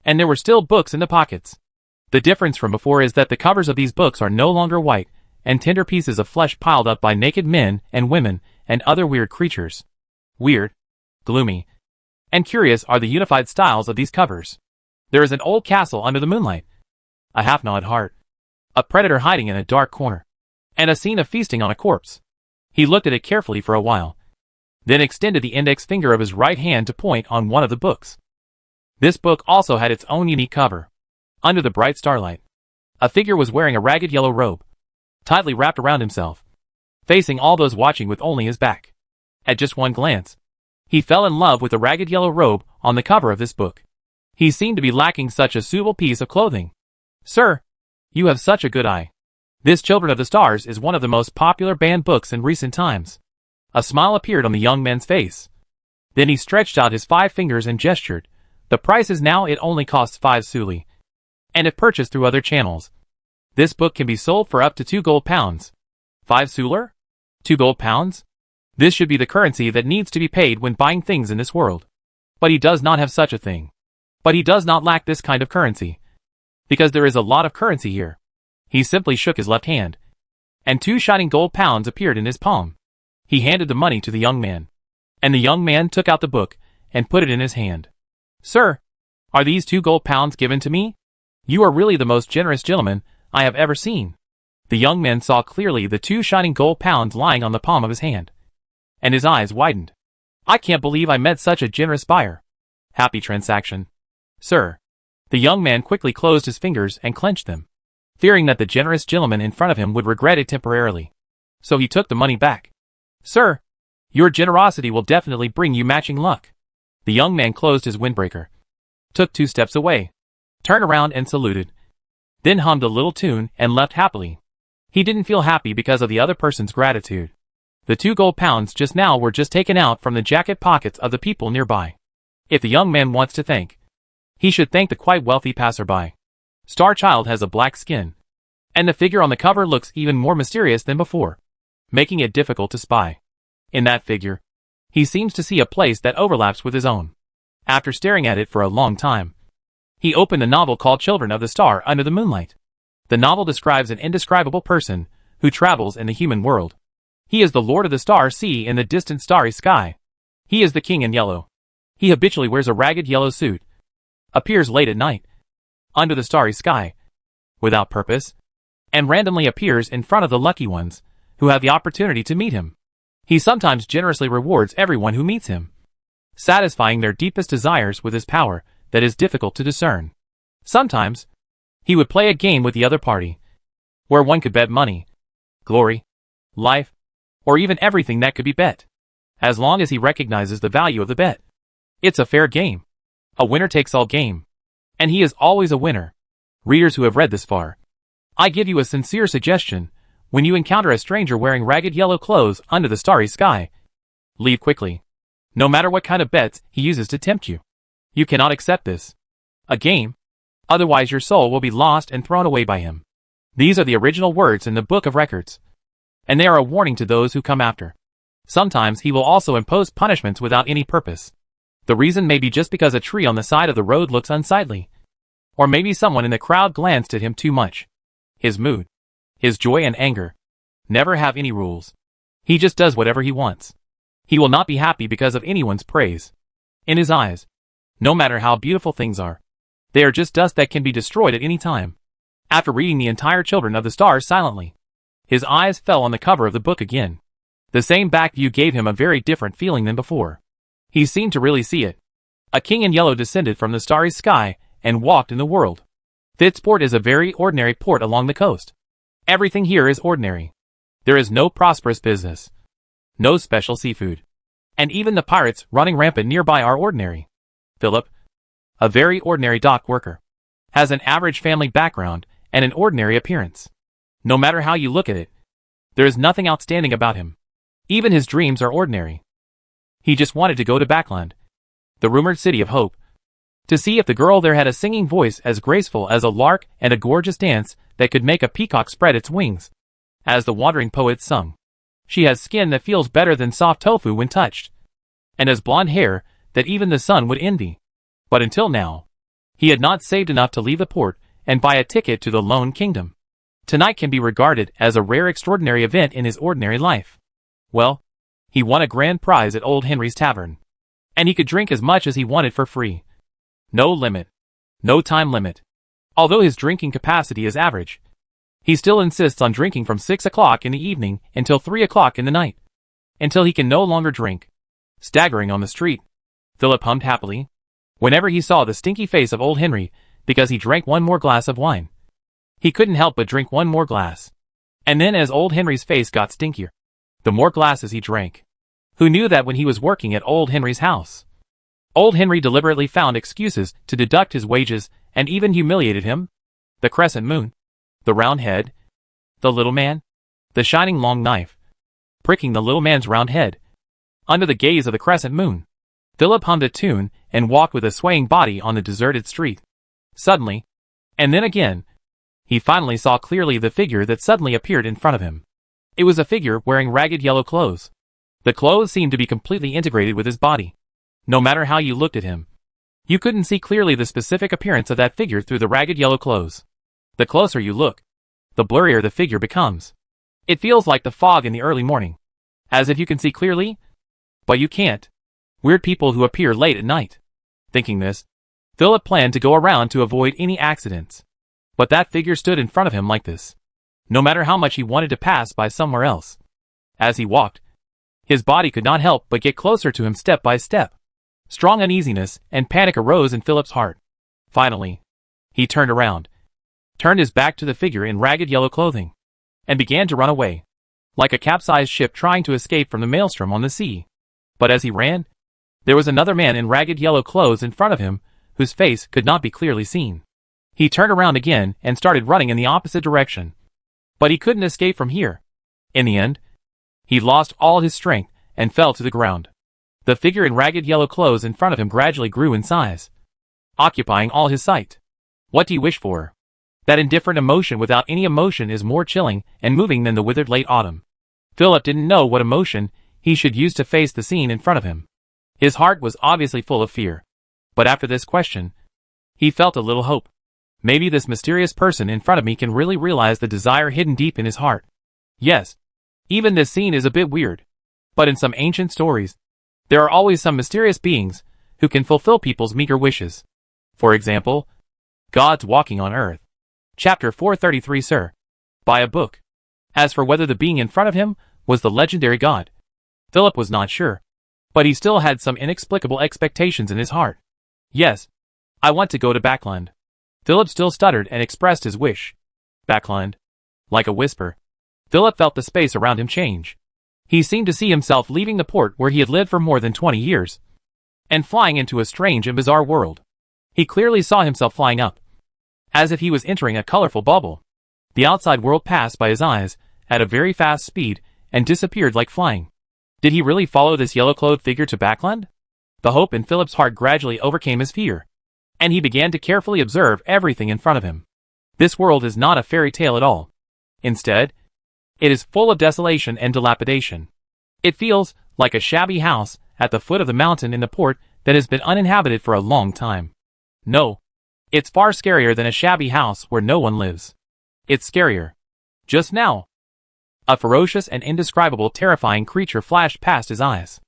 And there were still books in the pockets. The difference from before is that the covers of these books are no longer white, and tender pieces of flesh piled up by naked men and women and other weird creatures. Weird, gloomy, and curious are the unified styles of these covers. There is an old castle under the moonlight, a half-gnawed heart, a predator hiding in a dark corner, and a scene of feasting on a corpse. He looked at it carefully for a while, then extended the index finger of his right hand to point on one of the books. This book also had its own unique cover. Under the bright starlight, a figure was wearing a ragged yellow robe, tightly wrapped around himself, facing all those watching with only his back. At just one glance, he fell in love with the ragged yellow robe on the cover of this book. He seemed to be lacking such a suitable piece of clothing. "Sir, you have such a good eye. This Children of the Stars is one of the most popular banned books in recent times." A smile appeared on the young man's face. Then he stretched out his 5 fingers and gestured. "The price is now it only costs 5 suli. And if purchased through other channels, this book can be sold for up to 2 gold pounds. 5 suler? 2 gold pounds? This should be the currency that needs to be paid when buying things in this world. But he does not have such a thing. But he does not lack this kind of currency, because there is a lot of currency here." He simply shook his left hand, and 2 shining gold pounds appeared in his palm. He handed the money to the young man, and the young man took out the book and put it in his hand. "Sir, are these 2 gold pounds given to me? You are really the most generous gentleman I have ever seen." The young man saw clearly the 2 shining gold pounds lying on the palm of his hand, and his eyes widened. "I can't believe I met such a generous buyer. Happy transaction, sir." The young man quickly closed his fingers and clenched them, fearing that the generous gentleman in front of him would regret it temporarily. So he took the money back. "Sir, your generosity will definitely bring you matching luck." The young man closed his windbreaker, took 2 steps away, turned around and saluted, then hummed a little tune and left happily. He didn't feel happy because of the other person's gratitude. The 2 gold pounds just now were just taken out from the jacket pockets of the people nearby. If the young man wants to thank, he should thank the quite wealthy passerby. Star Child has a black skin, and the figure on the cover looks even more mysterious than before, making it difficult to spy. In that figure, he seems to see a place that overlaps with his own. After staring at it for a long time, he opened the novel called Children of the Star Under the Moonlight. The novel describes an indescribable person who travels in the human world. He is the Lord of the Star Sea in the distant starry sky. He is the King in Yellow. He habitually wears a ragged yellow suit, appears late at night, under the starry sky, without purpose, and randomly appears in front of the lucky ones who have the opportunity to meet him. He sometimes generously rewards everyone who meets him, satisfying their deepest desires with his power that is difficult to discern. Sometimes, he would play a game with the other party, where one could bet money, glory, life, or even everything that could be bet, as long as he recognizes the value of the bet. It's a fair game. A winner-takes-all game. And he is always a winner. Readers who have read this far, I give you a sincere suggestion. When you encounter a stranger wearing ragged yellow clothes under the starry sky, leave quickly. No matter what kind of bets he uses to tempt you. You cannot accept this. A game. Otherwise your soul will be lost and thrown away by him. These are the original words in the Book of Records, and they are a warning to those who come after. Sometimes he will also impose punishments without any purpose. The reason may be just because a tree on the side of the road looks unsightly, or maybe someone in the crowd glanced at him too much. His mood, his joy and anger, never have any rules. He just does whatever he wants. He will not be happy because of anyone's praise. In his eyes, no matter how beautiful things are, they are just dust that can be destroyed at any time. After reading the entire Children of the Stars silently, his eyes fell on the cover of the book again. The same back view gave him a very different feeling than before. He seemed to really see it. A king in yellow descended from the starry sky and walked in the world. Fitsport is a very ordinary port along the coast. Everything here is ordinary. There is no prosperous business, no special seafood, and even the pirates running rampant nearby are ordinary. Philip, a very ordinary dock worker, has an average family background and an ordinary appearance. No matter how you look at it, there is nothing outstanding about him. Even his dreams are ordinary. He just wanted to go to Backland, the rumored city of hope, to see if the girl there had a singing voice as graceful as a lark and a gorgeous dance that could make a peacock spread its wings. As the wandering poets sung, she has skin that feels better than soft tofu when touched, and has blonde hair that even the sun would envy. But until now, He had not saved enough to leave the port and buy a ticket to the Lone Kingdom. Tonight can be regarded as a rare extraordinary event in his ordinary life. Well, he won a grand prize at Old Henry's Tavern. And he could drink as much as he wanted for free. No limit. No time limit. Although his drinking capacity is average, he still insists on drinking from 6 o'clock in the evening until 3 o'clock in the night. Until he can no longer drink. Staggering on the street, Philip hummed happily, whenever he saw the stinky face of old Henry, because he drank one more glass of wine. He couldn't help but drink one more glass. And then as old Henry's face got stinkier, the more glasses he drank. Who knew that when he was working at old Henry's house, old Henry deliberately found excuses to deduct his wages and even humiliated him? The crescent moon, the round head, the little man, the shining long knife, pricking the little man's round head. Under the gaze of the crescent moon, Philip hummed a tune and walked with a swaying body on the deserted street. Suddenly, and then again, he finally saw clearly the figure that suddenly appeared in front of him. It was a figure wearing ragged yellow clothes. The clothes seemed to be completely integrated with his body. No matter how you looked at him, you couldn't see clearly the specific appearance of that figure through the ragged yellow clothes. The closer you look, the blurrier the figure becomes. It feels like the fog in the early morning. As if you can see clearly, but you can't. Weird people who appear late at night. Thinking this, Philip planned to go around to avoid any accidents. But that figure stood in front of him like this, no matter how much he wanted to pass by somewhere else. As he walked, his body could not help but get closer to him step by step. Strong uneasiness and panic arose in Philip's heart. Finally, he turned around, turned his back to the figure in ragged yellow clothing, and began to run away, like a capsized ship trying to escape from the maelstrom on the sea. But as he ran, there was another man in ragged yellow clothes in front of him, whose face could not be clearly seen. He turned around again and started running in the opposite direction. But he couldn't escape from here. In the end, he lost all his strength and fell to the ground. The figure in ragged yellow clothes in front of him gradually grew in size, occupying all his sight. What do you wish for? That indifferent emotion without any emotion is more chilling and moving than the withered late autumn. Philip didn't know what emotion he should use to face the scene in front of him. His heart was obviously full of fear. But after this question, he felt a little hope. Maybe this mysterious person in front of me can really realize the desire hidden deep in his heart. Yes, even this scene is a bit weird. But in some ancient stories, there are always some mysterious beings who can fulfill people's meager wishes. For example, Gods Walking on Earth. Chapter 433 Sir. By a book. As for whether the being in front of him was the legendary god, Philip was not sure. But he still had some inexplicable expectations in his heart. Yes, I want to go to Backland. Philip still stuttered and expressed his wish. Backland. Like a whisper, Philip felt the space around him change. He seemed to see himself leaving the port where he had lived for more than 20 years, and flying into a strange and bizarre world. He clearly saw himself flying up, as if he was entering a colorful bubble. The outside world passed by his eyes at a very fast speed and disappeared like flying. Did he really follow this yellow-clothed figure to Backland? The hope in Philip's heart gradually overcame his fear, and he began to carefully observe everything in front of him. This world is not a fairy tale at all. Instead, it is full of desolation and dilapidation. It feels like a shabby house at the foot of the mountain in the port that has been uninhabited for a long time. No, it's far scarier than a shabby house where no one lives. It's scarier. Just now, a ferocious and indescribable terrifying creature flashed past his eyes.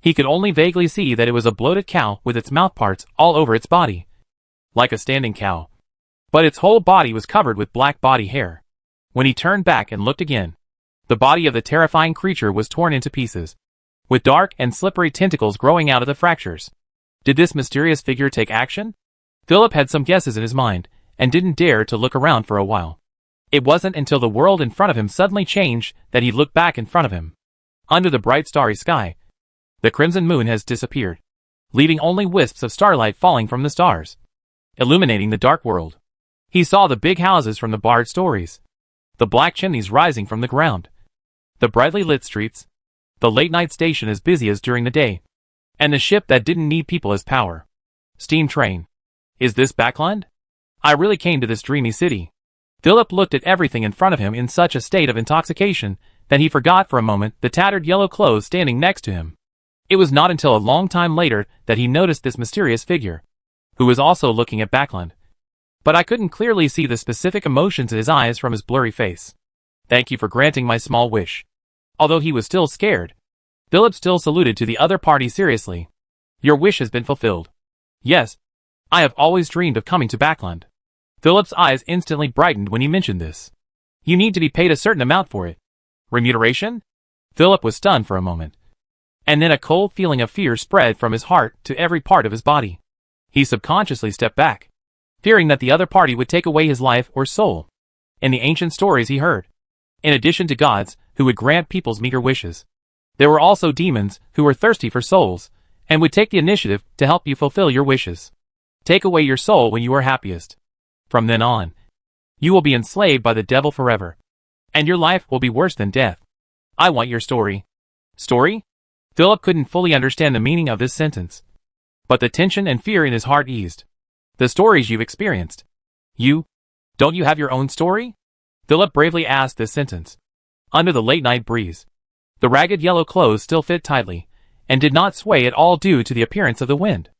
He could only vaguely see that it was a bloated cow with its mouthparts all over its body, like a standing cow. But its whole body was covered with black body hair. When he turned back and looked again, the body of the terrifying creature was torn into pieces, with dark and slippery tentacles growing out of the fractures. Did this mysterious figure take action? Philip had some guesses in his mind, and didn't dare to look around for a while. It wasn't until the world in front of him suddenly changed that he looked back in front of him. Under the bright starry sky, the crimson moon has disappeared, leaving only wisps of starlight falling from the stars, illuminating the dark world. He saw the big houses from the barred stories, the black chimneys rising from the ground, the brightly lit streets, the late-night station as busy as during the day, and the ship that didn't need people as power. Steam train. Is this Backland? I really came to this dreamy city. Philip looked at everything in front of him in such a state of intoxication that he forgot for a moment the tattered yellow clothes standing next to him. It was not until a long time later that he noticed this mysterious figure. who was also looking at Backlund. But I couldn't clearly see the specific emotions in his eyes from his blurry face. Thank you for granting my small wish. Although he was still scared, Philip still saluted to the other party seriously. Your wish has been fulfilled. Yes, I have always dreamed of coming to Backlund. Philip's eyes instantly brightened when he mentioned this. You need to be paid a certain amount for it. Remuneration? Philip was stunned for a moment. And then a cold feeling of fear spread from his heart to every part of his body. He subconsciously stepped back, fearing that the other party would take away his life or soul. In the ancient stories he heard, in addition to gods who would grant people's meager wishes, there were also demons who were thirsty for souls and would take the initiative to help you fulfill your wishes. Take away your soul when you are happiest. From then on, you will be enslaved by the devil forever, and your life will be worse than death. I want your story. Story? Philip couldn't fully understand the meaning of this sentence, but the tension and fear in his heart eased. The stories you've experienced. Don't you have your own story? Philip bravely asked this sentence. Under the late-night breeze, the ragged yellow clothes still fit tightly, and did not sway at all due to the appearance of the wind.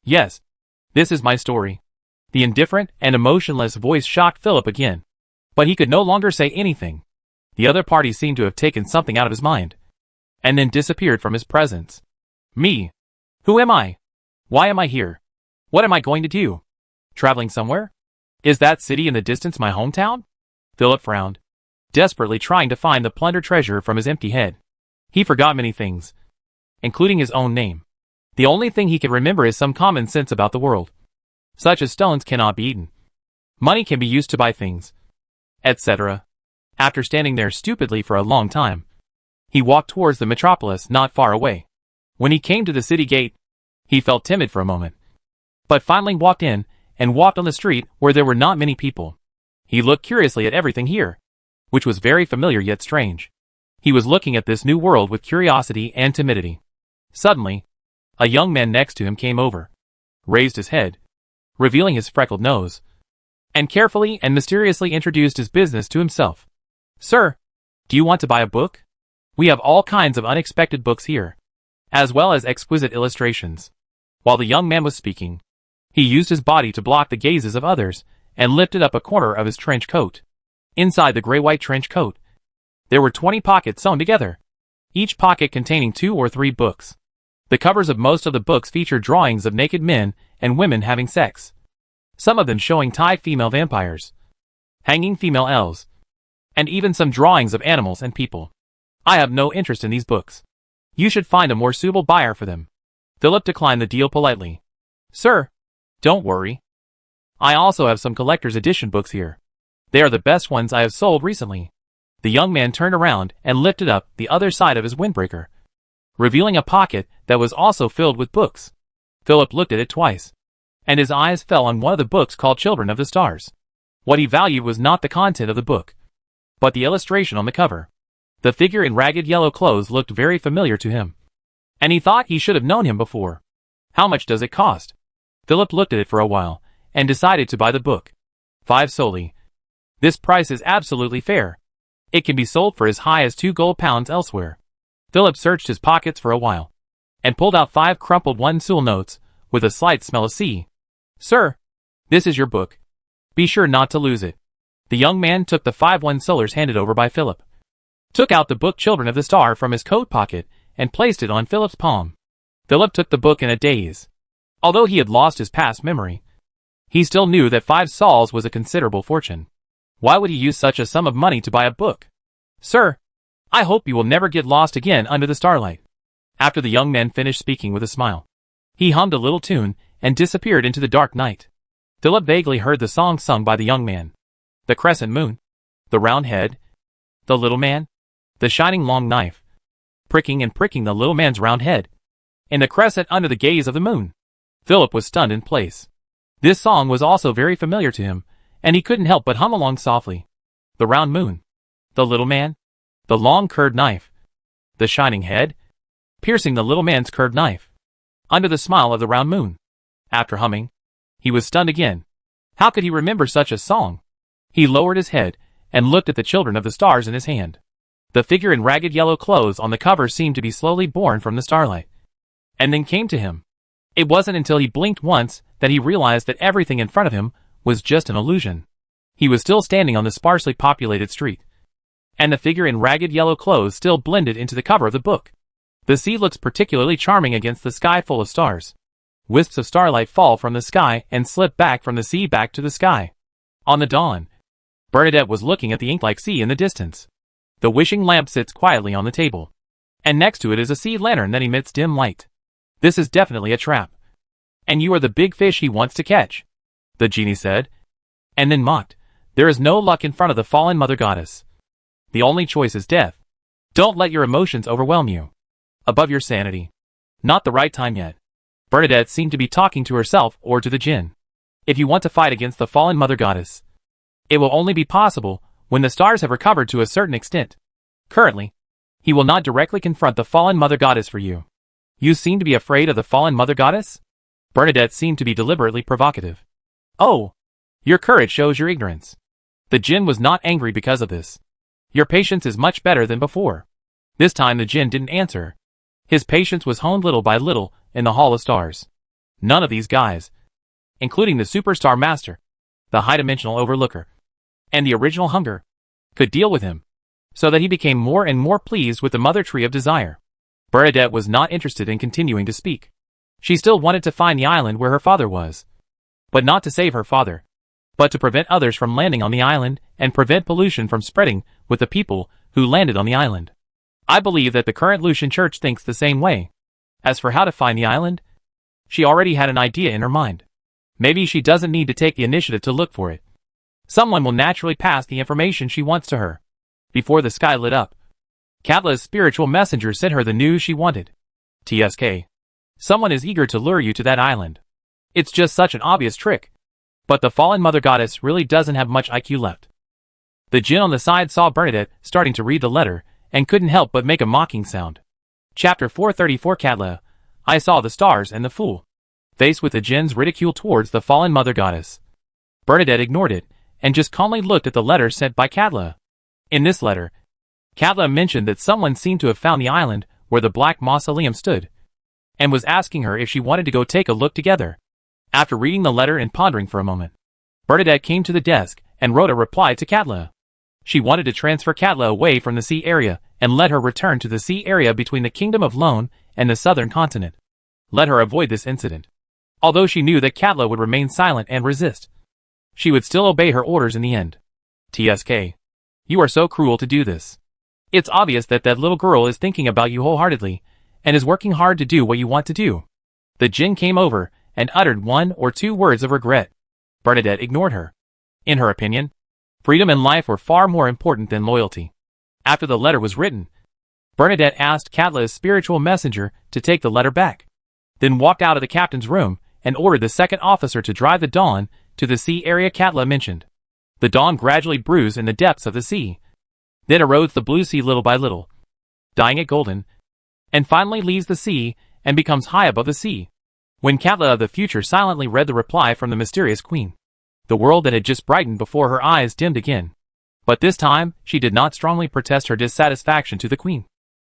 Yes, this is my story. The indifferent and emotionless voice shocked Philip again, but he could no longer say anything. The other party seemed to have taken something out of his mind, and then disappeared from his presence. Me? Who am I? Why am I here? What am I going to do? Traveling somewhere? Is that city in the distance my hometown? Philip frowned, desperately trying to find the plundered treasure from his empty head. He forgot many things, including his own name. The only thing he could remember is some common sense about the world, such as stones cannot be eaten, money can be used to buy things, etc. After standing there stupidly for a long time, he walked towards the metropolis not far away. When he came to the city gate, he felt timid for a moment, but finally walked in and walked on the street where there were not many people. He looked curiously at everything here, which was very familiar yet strange. He was looking at this new world with curiosity and timidity. Suddenly, a young man next to him came over, raised his head, revealing his freckled nose, and carefully and mysteriously introduced his business to himself. Sir, do you want to buy a book? We have all kinds of unexpected books here, as well as exquisite illustrations. While the young man was speaking, he used his body to block the gazes of others and lifted up a corner of his trench coat. Inside the gray-white trench coat, there were 20 pockets sewn together, each pocket containing 2 or 3 books. The covers of most of the books featured drawings of naked men and women having sex, some of them showing tied female vampires, hanging female elves, and even some drawings of animals and people. I have no interest in these books. You should find a more suitable buyer for them. Philip declined the deal politely. Sir, don't worry. I also have some collector's edition books here. They are the best ones I have sold recently. The young man turned around and lifted up the other side of his windbreaker, revealing a pocket that was also filled with books. Philip looked at it twice, and his eyes fell on one of the books called Children of the Stars. What he valued was not the content of the book, but the illustration on the cover. The figure in ragged yellow clothes looked very familiar to him, and he thought he should have known him before. How much does it cost? Philip looked at it for a while, and decided to buy the book. 5 solely. This price is absolutely fair. It can be sold for as high as 2 gold pounds elsewhere. Philip searched his pockets for a while, and pulled out 5 crumpled 1 notes, with a slight smell of sea. Sir, this is your book. Be sure not to lose it. The young man took the 5 solers handed over by Philip, took out the book Children of the Star from his coat pocket, and placed it on Philip's palm. Philip took the book in a daze. Although he had lost his past memory, he still knew that 5 sols was a considerable fortune. Why would he use such a sum of money to buy a book? Sir, I hope you will never get lost again under the starlight. After the young man finished speaking with a smile, he hummed a little tune and disappeared into the dark night. Philip vaguely heard the song sung by the young man. The crescent moon, the round head, the little man, the shining long knife, pricking and pricking the little man's round head, and the crescent under the gaze of the moon. Philip was stunned in place. This song was also very familiar to him, and he couldn't help but hum along softly. The round moon, the little man, the long curved knife, the shining head, piercing the little man's curved knife, under the smile of the round moon. After humming, he was stunned again. How could he remember such a song? He lowered his head and looked at the Children of the Stars in his hand. The figure in ragged yellow clothes on the cover seemed to be slowly born from the starlight, and then came to him. It wasn't until he blinked once that he realized that everything in front of him was just an illusion. He was still standing on the sparsely populated street, and the figure in ragged yellow clothes still blended into the cover of the book. The sea looks particularly charming against the sky full of stars. Wisps of starlight fall from the sky and slip back from the sea back to the sky. On the dawn, Bernadette was looking at the ink-like sea in the distance. The wishing lamp sits quietly on the table, and next to it is a sea lantern that emits dim light. This is definitely a trap. And you are the big fish he wants to catch, the genie said, and then mocked. There is no luck in front of the fallen mother goddess. The only choice is death. Don't let your emotions overwhelm you. Above your sanity. Not the right time yet. Bernadette seemed to be talking to herself or to the djinn. If you want to fight against the fallen mother goddess, it will only be possible when the stars have recovered to a certain extent. Currently, he will not directly confront the fallen mother goddess for you. You seem to be afraid of the fallen mother goddess? Bernadette seemed to be deliberately provocative. Oh, your courage shows your ignorance. The djinn was not angry because of this. Your patience is much better than before. This time the djinn didn't answer. His patience was honed little by little in the Hall of Stars. None of these guys, including the Superstar Master, the high-dimensional Overlooker, and the Original Hunger, could deal with him, so that he became more and more pleased with the Mother Tree of Desire. Bernadette was not interested in continuing to speak. She still wanted to find the island where her father was. But not to save her father, but to prevent others from landing on the island and prevent pollution from spreading with the people who landed on the island. I believe that the current Lucian Church thinks the same way. As for how to find the island, she already had an idea in her mind. Maybe she doesn't need to take the initiative to look for it. Someone will naturally pass the information she wants to her. Before the sky lit up, Katla's spiritual messenger sent her the news she wanted. TSK. Someone is eager to lure you to that island. It's just such an obvious trick. But the fallen mother goddess really doesn't have much IQ left. The djinn on the side saw Bernadette starting to read the letter and couldn't help but make a mocking sound. Chapter 434 Katla. I saw the stars and the fool. Faced with the djinn's ridicule towards the fallen mother goddess, Bernadette ignored it and just calmly looked at the letter sent by Katla. In this letter, Katla mentioned that someone seemed to have found the island where the black mausoleum stood, and was asking her if she wanted to go take a look together. After reading the letter and pondering for a moment, Bernadette came to the desk and wrote a reply to Katla. She wanted to transfer Katla away from the sea area and let her return to the sea area between the Kingdom of Lone and the southern continent. Let her avoid this incident. Although she knew that Katla would remain silent and resist, she would still obey her orders in the end. TSK. You are so cruel to do this. It's obvious that that little girl is thinking about you wholeheartedly and is working hard to do what you want to do. The djinn came over and uttered 1 or 2 words of regret. Bernadette ignored her. In her opinion, freedom and life were far more important than loyalty. After the letter was written, Bernadette asked Katla's spiritual messenger to take the letter back, then walked out of the captain's room and ordered the second officer to drive the Dawn to the sea area Katla mentioned. The Dawn gradually brews in the depths of the sea, then erodes the blue sea little by little, dyeing it golden, and finally leaves the sea and becomes high above the sea. When Katla of the future silently read the reply from the mysterious queen, the world that had just brightened before her eyes dimmed again. But this time, she did not strongly protest her dissatisfaction to the queen,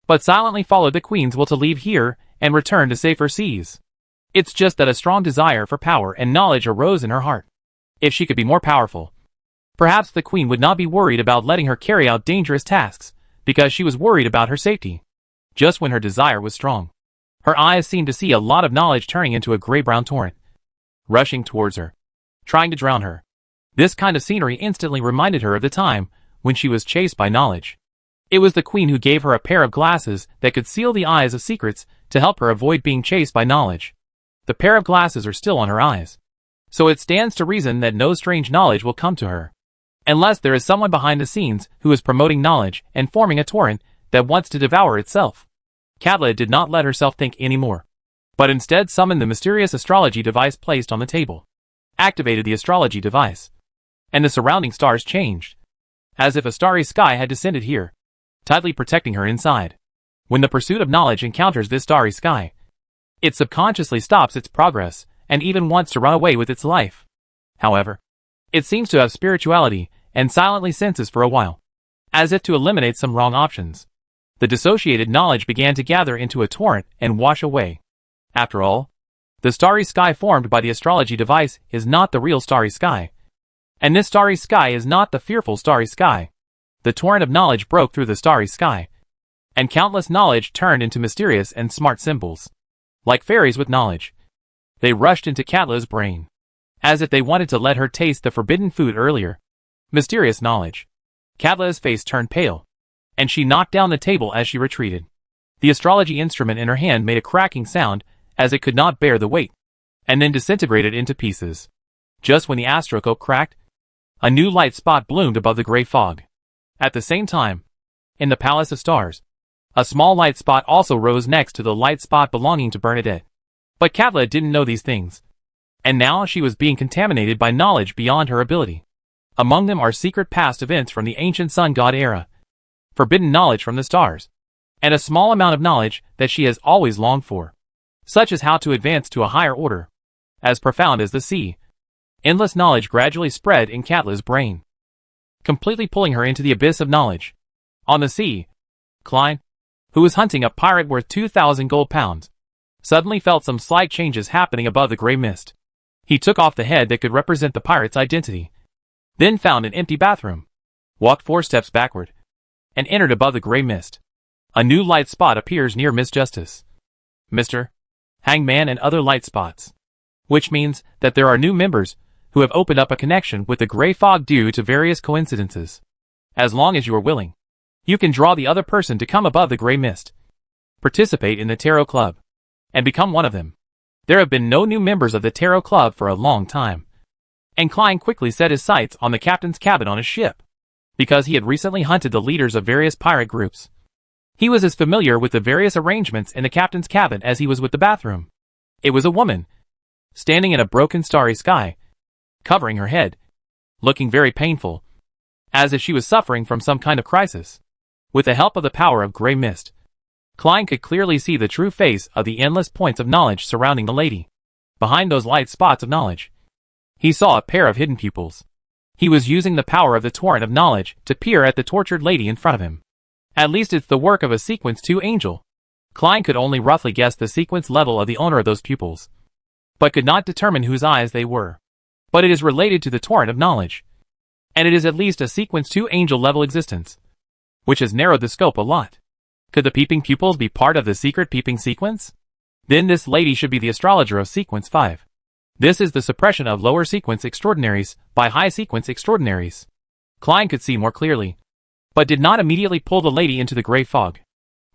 but silently followed the queen's will to leave here and return to safer seas. It's just that a strong desire for power and knowledge arose in her heart. If she could be more powerful, perhaps the queen would not be worried about letting her carry out dangerous tasks, because she was worried about her safety. Just when her desire was strong, her eyes seemed to see a lot of knowledge turning into a gray-brown torrent, rushing towards her, trying to drown her. This kind of scenery instantly reminded her of the time when she was chased by knowledge. It was the queen who gave her a pair of glasses that could seal the eyes of secrets to help her avoid being chased by knowledge. The pair of glasses are still on her eyes, so it stands to reason that no strange knowledge will come to her, unless there is someone behind the scenes who is promoting knowledge and forming a torrent that wants to devour itself. Katla did not let herself think anymore, but instead summoned the mysterious astrology device placed on the table, activated the astrology device, and the surrounding stars changed, as if a starry sky had descended here, tightly protecting her inside. When the pursuit of knowledge encounters this starry sky, it subconsciously stops its progress and even wants to run away with its life. However, it seems to have spirituality and silently senses for a while, as if to eliminate some wrong options. The dissociated knowledge began to gather into a torrent and wash away. After all, The starry sky formed by the astrology device is not the real starry sky. And this starry sky is not the fearful starry sky. The torrent of knowledge broke through the starry sky, and countless knowledge turned into mysterious and smart symbols. Like fairies with knowledge, they rushed into Katla's brain, as if they wanted to let her taste the forbidden food earlier. Mysterious knowledge. Katla's face turned pale, and she knocked down the table as she retreated. The astrology instrument in her hand made a cracking sound, as it could not bear the weight, and then disintegrated into pieces. Just when the astroscope cracked, a new light spot bloomed above the gray fog. At the same time, in the Palace of Stars, a small light spot also rose next to the light spot belonging to Bernadette. But Katla didn't know these things, and now she was being contaminated by knowledge beyond her ability. Among them are secret past events from the ancient sun god era, forbidden knowledge from the stars, and a small amount of knowledge that she has always longed for, such as how to advance to a higher order, as profound as the sea. Endless knowledge gradually spread in Katla's brain, completely pulling her into the abyss of knowledge. On the sea, Klein, who was hunting a pirate worth 2,000 gold pounds, suddenly felt some slight changes happening above the gray mist. He took off the head that could represent the pirate's identity, then found an empty bathroom, walked 4 steps backward, and entered above the gray mist. A new light spot appears near Miss Justice, Mr. Hangman, and other light spots, which means that there are new members who have opened up a connection with the gray fog due to various coincidences. As long as you are willing, you can draw the other person to come above the gray mist, participate in the Tarot Club, and become one of them. There have been no new members of the Tarot Club for a long time, and Klein quickly set his sights on the captain's cabin on his ship, because he had recently hunted the leaders of various pirate groups. He was as familiar with the various arrangements in the captain's cabin as he was with the bathroom. It was a woman, standing in a broken starry sky, covering her head, looking very painful, as if she was suffering from some kind of crisis. With the help of the power of gray mist, Klein could clearly see the true face of the endless points of knowledge surrounding the lady. Behind those light spots of knowledge, he saw a pair of hidden pupils. He was using the power of the torrent of knowledge to peer at the tortured lady in front of him. At least it's the work of a Sequence 2 angel. Klein could only roughly guess the sequence level of the owner of those pupils, but could not determine whose eyes they were. But it is related to the torrent of knowledge, and it is at least a Sequence 2 angel level existence, which has narrowed the scope a lot. Could the peeping pupils be part of the secret peeping sequence? Then this lady should be the astrologer of Sequence 5. This is the suppression of lower sequence extraordinaries by high sequence extraordinaries. Klein could see more clearly, but did not immediately pull the lady into the gray fog.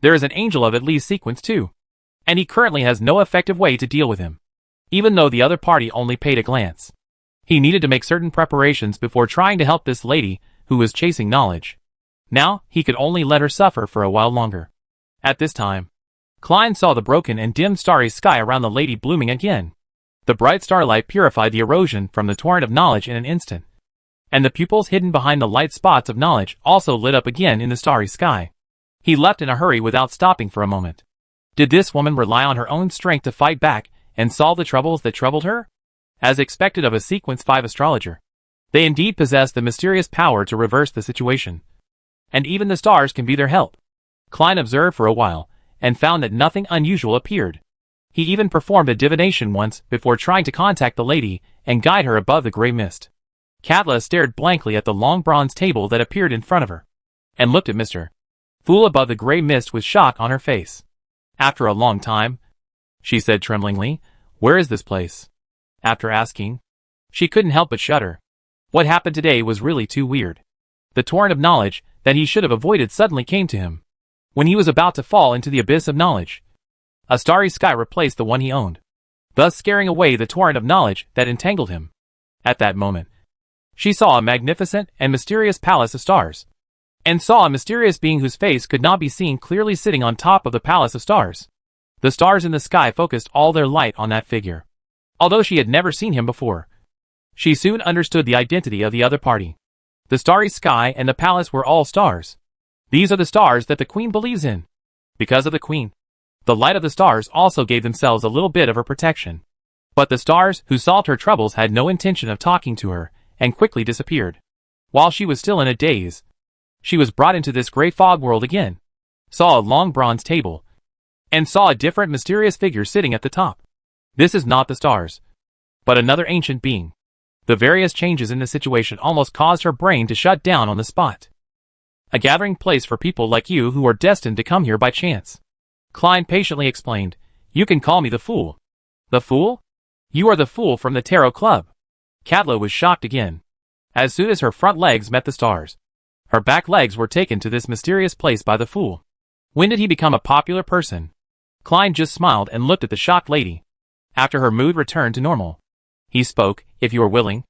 There is an angel of at least Sequence 2, and he currently has no effective way to deal with him, even though the other party only paid a glance. He needed to make certain preparations before trying to help this lady who was chasing knowledge. Now, he could only let her suffer for a while longer. At this time, Klein saw the broken and dim starry sky around the lady blooming again. The bright starlight purified the erosion from the torrent of knowledge in an instant, and the pupils hidden behind the light spots of knowledge also lit up again in the starry sky. He left in a hurry without stopping for a moment. Did this woman rely on her own strength to fight back and solve the troubles that troubled her? As expected of a Sequence 5 astrologer, they indeed possess the mysterious power to reverse the situation, and even the stars can be their help. Klein observed for a while, and found that nothing unusual appeared. He even performed a divination once before trying to contact the lady and guide her above the gray mist. Katla stared blankly at the long bronze table that appeared in front of her, and looked at Mr. Fool above the gray mist with shock on her face. After a long time, she said tremblingly, "Where is this place?" After asking, she couldn't help but shudder. What happened today was really too weird. The torrent of knowledge that he should have avoided suddenly came to him, when he was about to fall into the abyss of knowledge. A starry sky replaced the one he owned, thus scaring away the torrent of knowledge that entangled him. At that moment, she saw a magnificent and mysterious palace of stars, and saw a mysterious being whose face could not be seen clearly sitting on top of the palace of stars. The stars in the sky focused all their light on that figure. Although she had never seen him before, she soon understood the identity of the other party. The starry sky and the palace were all stars. These are the stars that the queen believes in. Because of the queen, the light of the stars also gave themselves a little bit of her protection. But the stars who solved her troubles had no intention of talking to her, and quickly disappeared. While she was still in a daze, she was brought into this gray fog world again, saw a long bronze table, and saw a different mysterious figure sitting at the top. This is not the stars, but another ancient being. The various changes in the situation almost caused her brain to shut down on the spot. A gathering place for people like you who are destined to come here by chance. Klein patiently explained, "You can call me the Fool." "The Fool? You are the Fool from the Tarot Club." Katla was shocked again. As soon as her front legs met the stars, her back legs were taken to this mysterious place by the Fool. When did he become a popular person? Klein just smiled and looked at the shocked lady. After her mood returned to normal, he spoke, "If you are willing,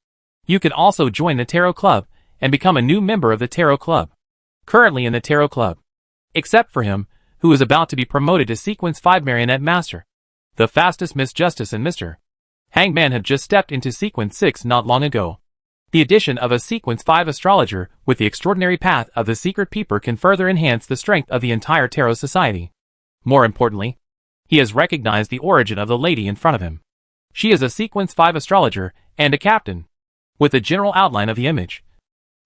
you can also join the Tarot Club and become a new member of the Tarot Club. Currently in the Tarot Club, except for him, who is about to be promoted to Sequence 5 Marionette Master. The fastest Miss Justice and Mr. Hangman have just stepped into Sequence 6 not long ago. The addition of a Sequence 5 astrologer with the extraordinary path of the Secret Peeper can further enhance the strength of the entire Tarot Society. More importantly, he has recognized the origin of the lady in front of him. She is a Sequence 5 astrologer and a captain, with a general outline of the image.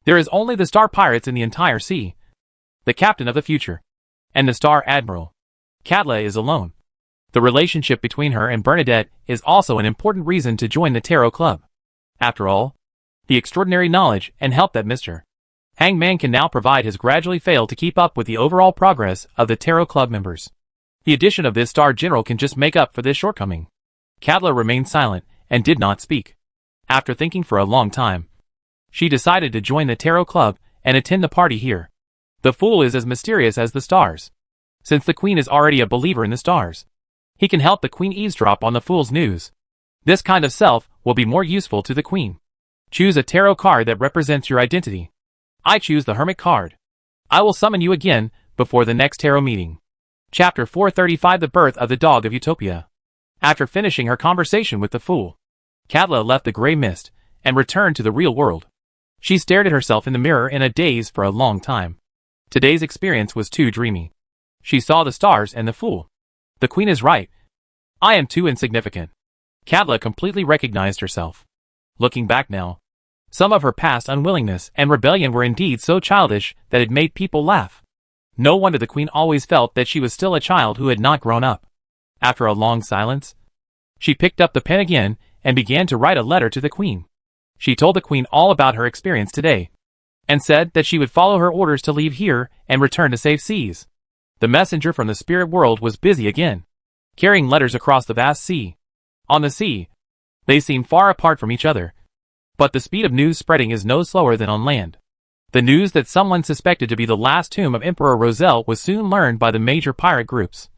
There is only the Star Pirates in the entire sea, the captain of the future, and the Star Admiral. Katla is alone. The relationship between her and Bernadette is also an important reason to join the Tarot Club. After all, the extraordinary knowledge and help that Mr. Hangman can now provide has gradually failed to keep up with the overall progress of the Tarot Club members. The addition of this Star General can just make up for this shortcoming. Katla remained silent and did not speak. After thinking for a long time, she decided to join the Tarot Club and attend the party here. The Fool is as mysterious as the stars. Since the Queen is already a believer in the stars, he can help the Queen eavesdrop on the Fool's news. This kind of self will be more useful to the Queen. Choose a tarot card that represents your identity. I choose the Hermit card. I will summon you again before the next tarot meeting. Chapter 435 The Birth of the Dog of Utopia. After finishing her conversation with the Fool, Katla left the gray mist and returned to the real world. She stared at herself in the mirror in a daze for a long time. Today's experience was too dreamy. She saw the stars and the Fool. The Queen is right. I am too insignificant. Katla completely recognized herself. Looking back now, some of her past unwillingness and rebellion were indeed so childish that it made people laugh. No wonder the Queen always felt that she was still a child who had not grown up. After a long silence, she picked up the pen again and began to write a letter to the Queen. She told the Queen all about her experience today, and said that she would follow her orders to leave here and return to safe seas. The messenger from the spirit world was busy again, carrying letters across the vast sea. On the sea, they seemed far apart from each other, but the speed of news spreading is no slower than on land. The news that someone suspected to be the last tomb of Emperor Roselle was soon learned by the major pirate groups.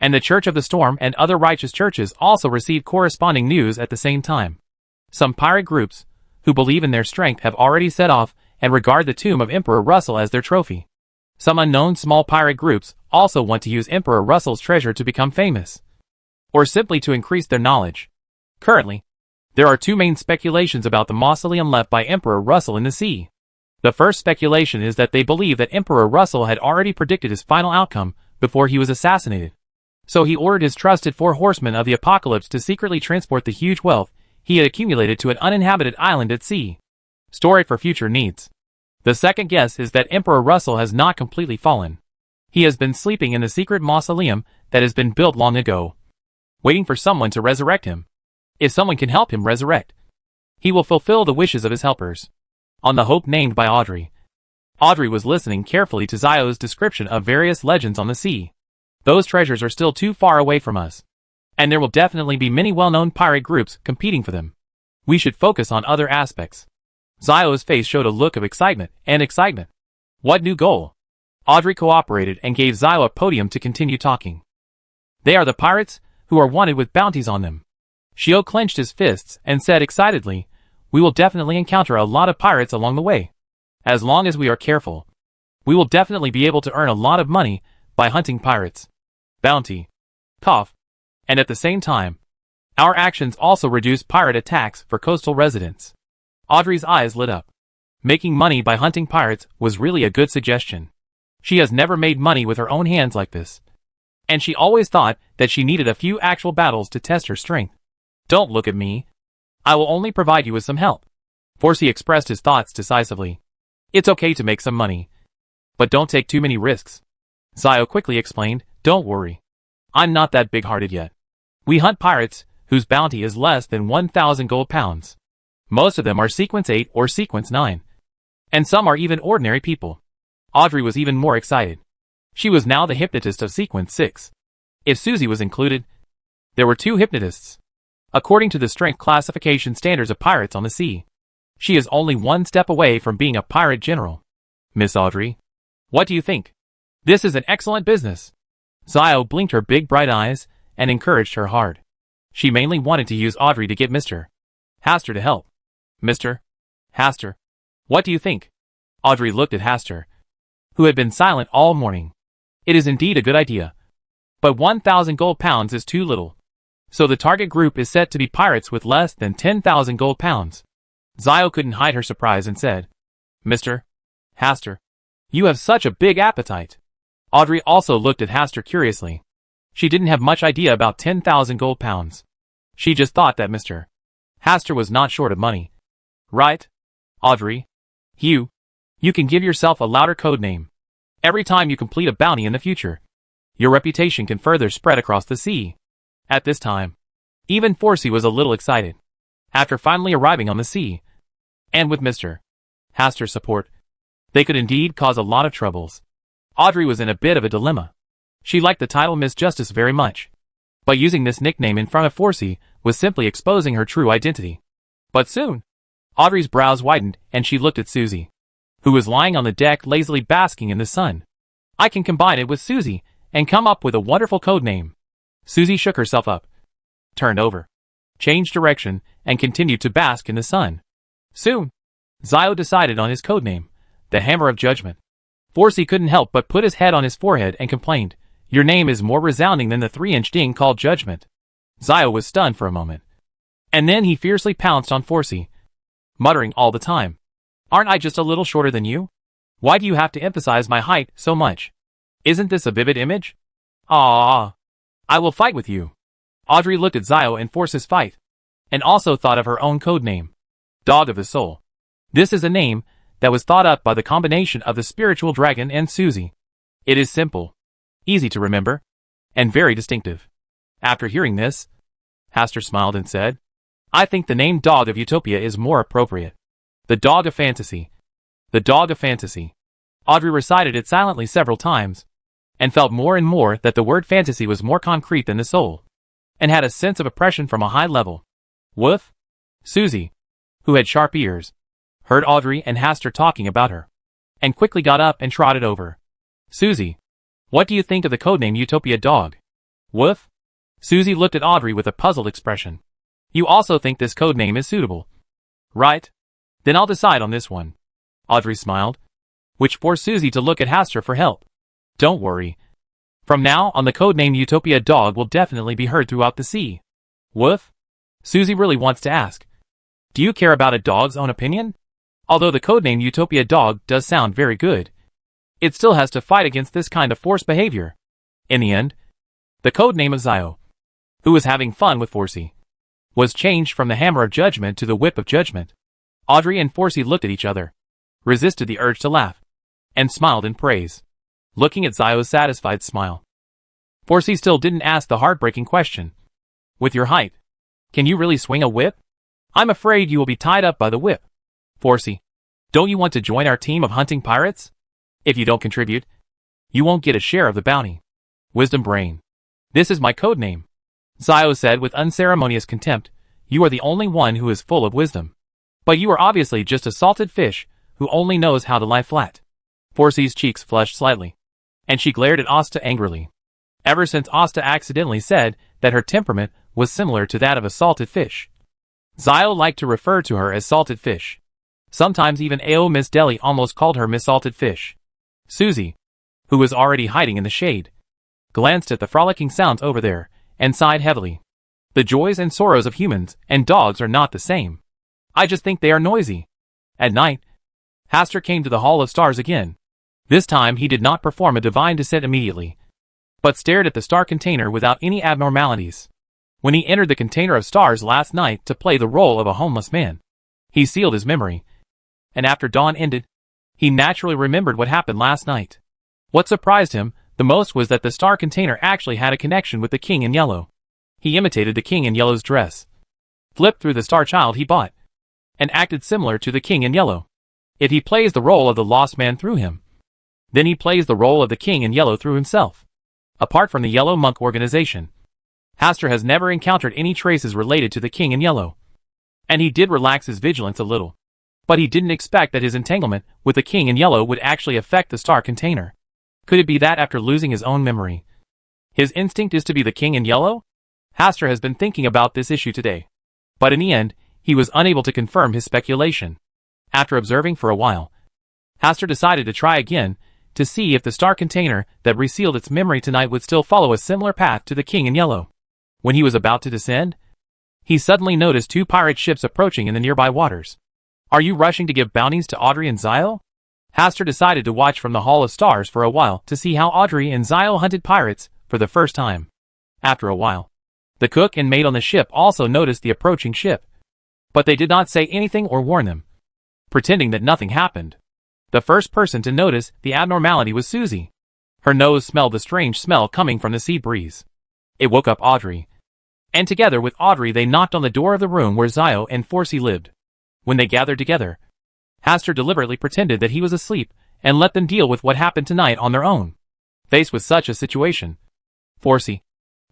And the Church of the Storm and other righteous churches also received corresponding news at the same time. Some pirate groups, who believe in their strength, have already set off and regard the tomb of Emperor Russell as their trophy. Some unknown small pirate groups also want to use Emperor Russell's treasure to become famous, or simply to increase their knowledge. Currently, there are two main speculations about the mausoleum left by Emperor Russell in the sea. The first speculation is that they believe that Emperor Russell had already predicted his final outcome before he was assassinated. So he ordered his trusted 4 horsemen of the apocalypse to secretly transport the huge wealth he had accumulated to an uninhabited island at sea. Store it for future needs. The second guess is that Emperor Russell has not completely fallen. He has been sleeping in the secret mausoleum that has been built long ago, waiting for someone to resurrect him. If someone can help him resurrect, he will fulfill the wishes of his helpers. On the hope named by Audrey. Audrey was listening carefully to Zio's description of various legends on the sea. Those treasures are still too far away from us, and there will definitely be many well-known pirate groups competing for them. We should focus on other aspects. Zio's face showed a look of excitement. What new goal? Audrey cooperated and gave Zio a podium to continue talking. They are the pirates who are wanted with bounties on them. Shio clenched his fists and said excitedly, "We will definitely encounter a lot of pirates along the way. As long as we are careful, we will definitely be able to earn a lot of money by hunting pirates. Bounty. Cough. And at the same time, our actions also reduce pirate attacks for coastal residents." Audrey's eyes lit up. Making money by hunting pirates was really a good suggestion. She has never made money with her own hands like this, and she always thought that she needed a few actual battles to test her strength. "Don't look at me. I will only provide you with some help." Forsey expressed his thoughts decisively. "It's okay to make some money, but don't take too many risks." Zio quickly explained, "Don't worry. I'm not that big-hearted yet. We hunt pirates whose bounty is less than 1,000 gold pounds. Most of them are Sequence 8 or Sequence 9. And some are even ordinary people. Audrey was even more excited. She was now the hypnotist of Sequence 6. If Susie was included, there were 2 hypnotists. According to the strength classification standards of pirates on the sea, she is only 1 step away from being a pirate general. Miss Audrey, what do you think? This is an excellent business. Zio blinked her big bright eyes and encouraged her hard. She mainly wanted to use Audrey to get Mr. Hastur to help. Mr. Hastur, what do you think? Audrey looked at Hastur, who had been silent all morning. It is indeed a good idea. But 1,000 gold pounds is too little. So the target group is set to be pirates with less than 10,000 gold pounds. Zio couldn't hide her surprise and said, Mr. Hastur, you have such a big appetite. Audrey also looked at Hastur curiously. She didn't have much idea about 10,000 gold pounds. She just thought that Mr. Hastur was not short of money. Right? Audrey? You can give yourself a louder code name. Every time you complete a bounty in the future, your reputation can further spread across the sea. At this time, even Forsey was a little excited. After finally arriving on the sea, and with Mr. Hastur's support, they could indeed cause a lot of troubles. Audrey was in a bit of a dilemma. She liked the title Miss Justice very much, but using this nickname in front of Forsey was simply exposing her true identity. But soon, Audrey's brows widened and she looked at Susie, who was lying on the deck lazily basking in the sun. I can combine it with Susie and come up with a wonderful code name. Susie shook herself up, turned over, changed direction, and continued to bask in the sun. Soon, Zio decided on his code name, the Hammer of Judgment. Forsey couldn't help but put his head on his forehead and complained, Your name is more resounding than the 3-inch ding called Judgment. Zio was stunned for a moment. And then he fiercely pounced on Forsey, muttering all the time, Aren't I just a little shorter than you? Why do you have to emphasize my height so much? Isn't this a vivid image? Ah, I will fight with you. Audrey looked at Zio and Forsey's fight, and also thought of her own code name, Dog of the Soul. This is a name that was thought up by the combination of the spiritual dragon and Susie. It is simple, easy to remember, and very distinctive. After hearing this, Hastur smiled and said, I think the name Dog of Utopia is more appropriate. The Dog of Fantasy. The Dog of Fantasy. Audrey recited it silently several times, and felt more and more that the word fantasy was more concrete than the soul, and had a sense of oppression from a high level. Woof! Susie, who had sharp ears, heard Audrey and Hastur talking about her, and quickly got up and trotted over. Susie, what do you think of the codename Utopia Dog? Woof! Susie looked at Audrey with a puzzled expression. You also think this codename is suitable? Right. Then I'll decide on this one. Audrey smiled, which forced Susie to look at Hastur for help. Don't worry. From now on the codename Utopia Dog will definitely be heard throughout the sea. Woof? Susie really wants to ask, do you care about a dog's own opinion? Although the codename Utopia Dog does sound very good, it still has to fight against this kind of forced behavior. In the end, the codename of Zio, who was having fun with Forsey, was changed from the Hammer of Judgment to the Whip of Judgment. Audrey and Forsey looked at each other, resisted the urge to laugh, and smiled in praise, looking at Zio's satisfied smile. Forsey still didn't ask the heartbreaking question. With your height, can you really swing a whip? I'm afraid you will be tied up by the whip. Forsey, don't you want to join our team of hunting pirates? If you don't contribute, you won't get a share of the bounty. Wisdom Brain. This is my code name. Zio said with unceremonious contempt, you are the only one who is full of wisdom. But you are obviously just a salted fish who only knows how to lie flat. Forsey's cheeks flushed slightly, and she glared at Asta angrily. Ever since Asta accidentally said that her temperament was similar to that of a salted fish, Zio liked to refer to her as salted fish. Sometimes even A.O. Miss Deli almost called her Miss Salted Fish. Susie, who was already hiding in the shade, glanced at the frolicking sounds over there, and sighed heavily. The joys and sorrows of humans and dogs are not the same. I just think they are noisy. At night, Hastur came to the Hall of Stars again. This time he did not perform a divine descent immediately, but stared at the star container without any abnormalities. When he entered the container of stars last night to play the role of a homeless man, he sealed his memory, and after dawn ended, he naturally remembered what happened last night. What surprised him the most was that the star container actually had a connection with the King in Yellow. He imitated the king in yellow's dress, flipped through the star child he bought, and acted similar to the king in yellow. If he plays the role of the lost man through him, then he plays the role of the king in yellow through himself. Apart from the Yellow Monk organization, Hastur has never encountered any traces related to the king in yellow. And he did relax his vigilance a little. But he didn't expect that his entanglement with the king in yellow would actually affect the star container. Could it be that after losing his own memory, his instinct is to be the king in yellow? Hastur has been thinking about this issue today. But in the end, he was unable to confirm his speculation. After observing for a while, Hastur decided to try again to see if the star container that resealed its memory tonight would still follow a similar path to the king in yellow. When he was about to descend, he suddenly noticed two pirate ships approaching in the nearby waters. Are you rushing to give bounties to Audrey and Zio? Hastur decided to watch from the Hall of Stars for a while to see how Audrey and Zio hunted pirates for the first time. After a while, the cook and maid on the ship also noticed the approaching ship. But they did not say anything or warn them, pretending that nothing happened. The first person to notice the abnormality was Susie. Her nose smelled the strange smell coming from the sea breeze. It woke up Audrey. And together with Audrey they knocked on the door of the room where Zio and Forsey lived. When they gathered together, Hastur deliberately pretended that he was asleep and let them deal with what happened tonight on their own. Faced with such a situation, Forsey,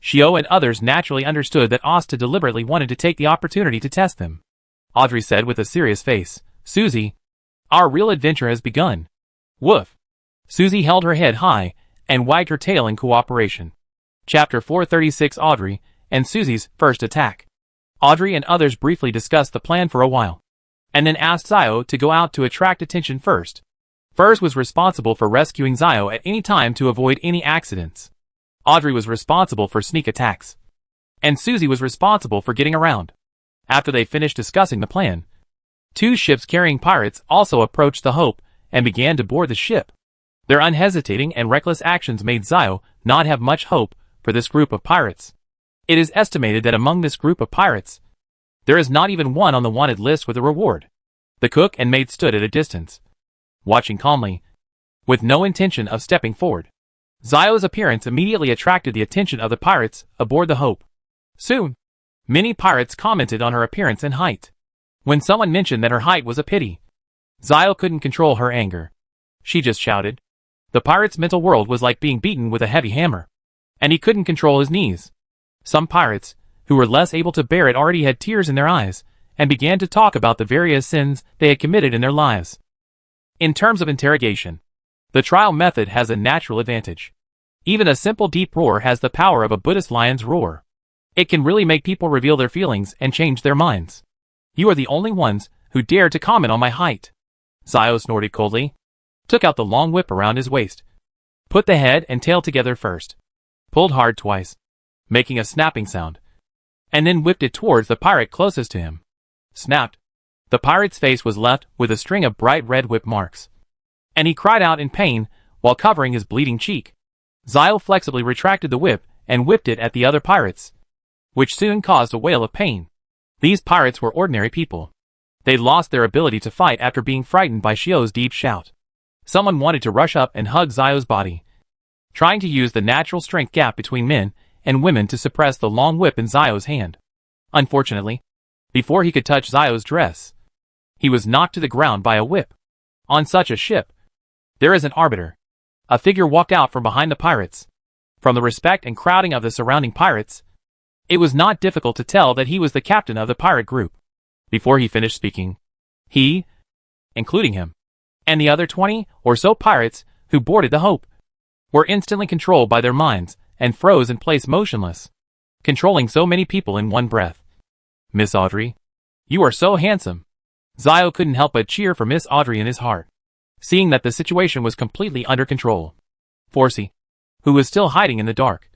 Shio and others naturally understood that Asta deliberately wanted to take the opportunity to test them. Audrey said with a serious face, Susie, our real adventure has begun. Woof. Susie held her head high and wagged her tail in cooperation. Chapter 436 Audrey and Susie's first attack. Audrey and others briefly discussed the plan for a while, and then asked Zio to go out to attract attention first. Furs was responsible for rescuing Zio at any time to avoid any accidents. Audrey was responsible for sneak attacks, and Susie was responsible for getting around. After they finished discussing the plan, two ships carrying pirates also approached the Hope and began to board the ship. Their unhesitating and reckless actions made Zio not have much hope for this group of pirates. It is estimated that among this group of pirates, there is not even one on the wanted list with a reward. The cook and maid stood at a distance, watching calmly, with no intention of stepping forward. Zio's appearance immediately attracted the attention of the pirates aboard the Hope. Soon, many pirates commented on her appearance and height. When someone mentioned that her height was a pity, Zio couldn't control her anger. She just shouted. The pirate's mental world was like being beaten with a heavy hammer, and he couldn't control his knees. Some pirates, who were less able to bear it, already had tears in their eyes, and began to talk about the various sins they had committed in their lives. In terms of interrogation, the trial method has a natural advantage. Even a simple deep roar has the power of a Buddhist lion's roar. It can really make people reveal their feelings and change their minds. You are the only ones who dare to comment on my height. Zio snorted coldly, took out the long whip around his waist, put the head and tail together first, pulled hard twice, making a snapping sound, and then whipped it towards the pirate closest to him. Snapped. The pirate's face was left with a string of bright red whip marks, and he cried out in pain while covering his bleeding cheek. Zio flexibly retracted the whip and whipped it at the other pirates, which soon caused a wail of pain. These pirates were ordinary people. They lost their ability to fight after being frightened by Shio's deep shout. Someone wanted to rush up and hug Zio's body, trying to use the natural strength gap between men and women to suppress the long whip in Zio's hand. Unfortunately, before he could touch Zio's dress, he was knocked to the ground by a whip. On such a ship, there is an arbiter. A figure walked out from behind the pirates. From the respect and crowding of the surrounding pirates, it was not difficult to tell that he was the captain of the pirate group. Before he finished speaking, he, including him, and the other 20 or so pirates who boarded the Hope, were instantly controlled by their minds and froze in place motionless, controlling so many people in one breath. Miss Audrey, you are so handsome. Zio couldn't help but cheer for Miss Audrey in his heart, seeing that the situation was completely under control. Forsey, who was still hiding in the dark,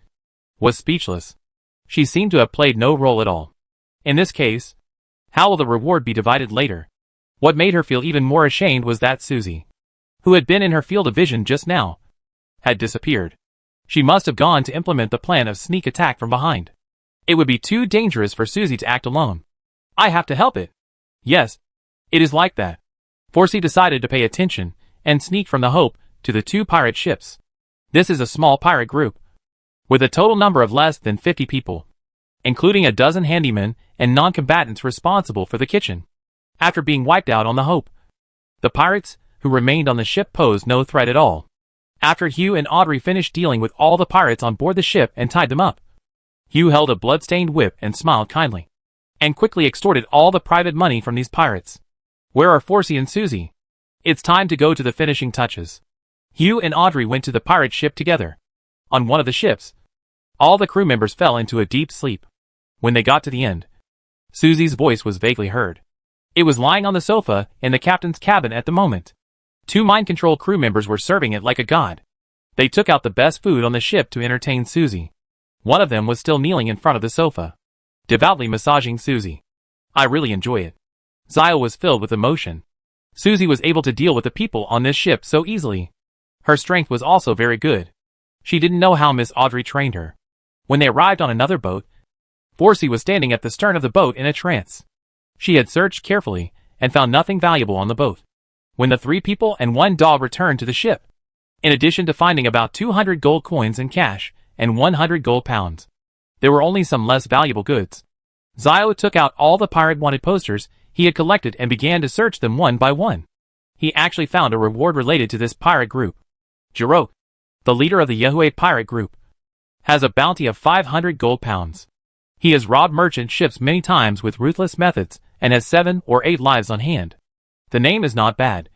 was speechless. She seemed to have played no role at all. In this case, how will the reward be divided later? What made her feel even more ashamed was that Susie, who had been in her field of vision just now, had disappeared. She must have gone to implement the plan of sneak attack from behind. It would be too dangerous for Susie to act alone. I have to help it. Yes, it is like that. Forsey decided to pay attention and sneak from the Hope to the two pirate ships. This is a small pirate group, with a total number of less than 50 people. including a dozen handymen and non-combatants responsible for the kitchen. After being wiped out on the Hope, the pirates who remained on the ship posed no threat at all. After Hugh and Audrey finished dealing with all the pirates on board the ship and tied them up, Hugh held a blood-stained whip and smiled kindly, and quickly extorted all the private money from these pirates. Where are Forsey and Susie? It's time to go to the finishing touches. Hugh and Audrey went to the pirate ship together. On one of the ships, all the crew members fell into a deep sleep. When they got to the end, Susie's voice was vaguely heard. It was lying on the sofa in the captain's cabin at the moment. 2 mind-control crew members were serving it like a god. They took out the best food on the ship to entertain Susie. One of them was still kneeling in front of the sofa, devoutly massaging Susie. I really enjoy it. Zio was filled with emotion. Susie was able to deal with the people on this ship so easily. Her strength was also very good. She didn't know how Miss Audrey trained her. When they arrived on another boat, Forsey was standing at the stern of the boat in a trance. She had searched carefully and found nothing valuable on the boat. When the 3 people and 1 dog returned to the ship, in addition to finding about 200 gold coins in cash and 100 gold pounds, there were only some less valuable goods. Zio took out all the pirate wanted posters he had collected and began to search them one by one. He actually found a reward related to this pirate group. Jirok, the leader of the Yahuate pirate group, has a bounty of 500 gold pounds. He has robbed merchant ships many times with ruthless methods and has 7 or 8 lives on hand. The name is not bad,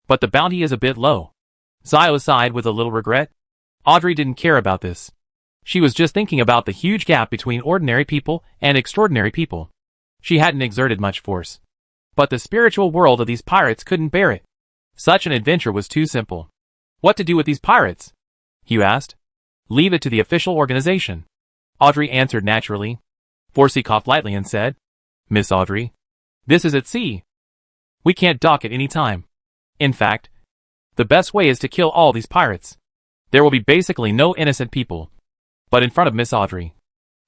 but the bounty is a bit low. Zio sighed with a little regret. Audrey didn't care about this. She was just thinking about the huge gap between ordinary people and extraordinary people. She hadn't exerted much force. But the spiritual world of these pirates couldn't bear it. Such an adventure was too simple. What to do with these pirates? Hugh asked. Leave it to the official organization. Audrey answered naturally. Forsey coughed lightly and said, Miss Audrey, this is at sea. We can't dock at any time. In fact, the best way is to kill all these pirates. There will be basically no innocent people. But in front of Miss Audrey,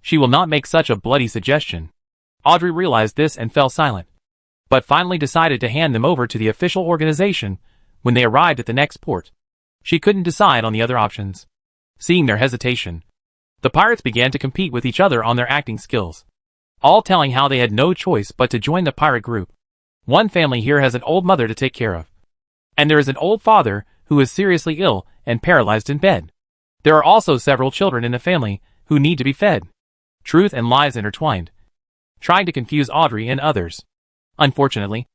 she will not make such a bloody suggestion. Audrey realized this and fell silent, but finally decided to hand them over to the official organization when they arrived at the next port. She couldn't decide on the other options. Seeing their hesitation, the pirates began to compete with each other on their acting skills, all telling how they had no choice but to join the pirate group. One family here has an old mother to take care of, and there is an old father who is seriously ill and paralyzed in bed. There are also several children in the family who need to be fed. Truth and lies intertwined, trying to confuse Audrey and others. Unfortunately,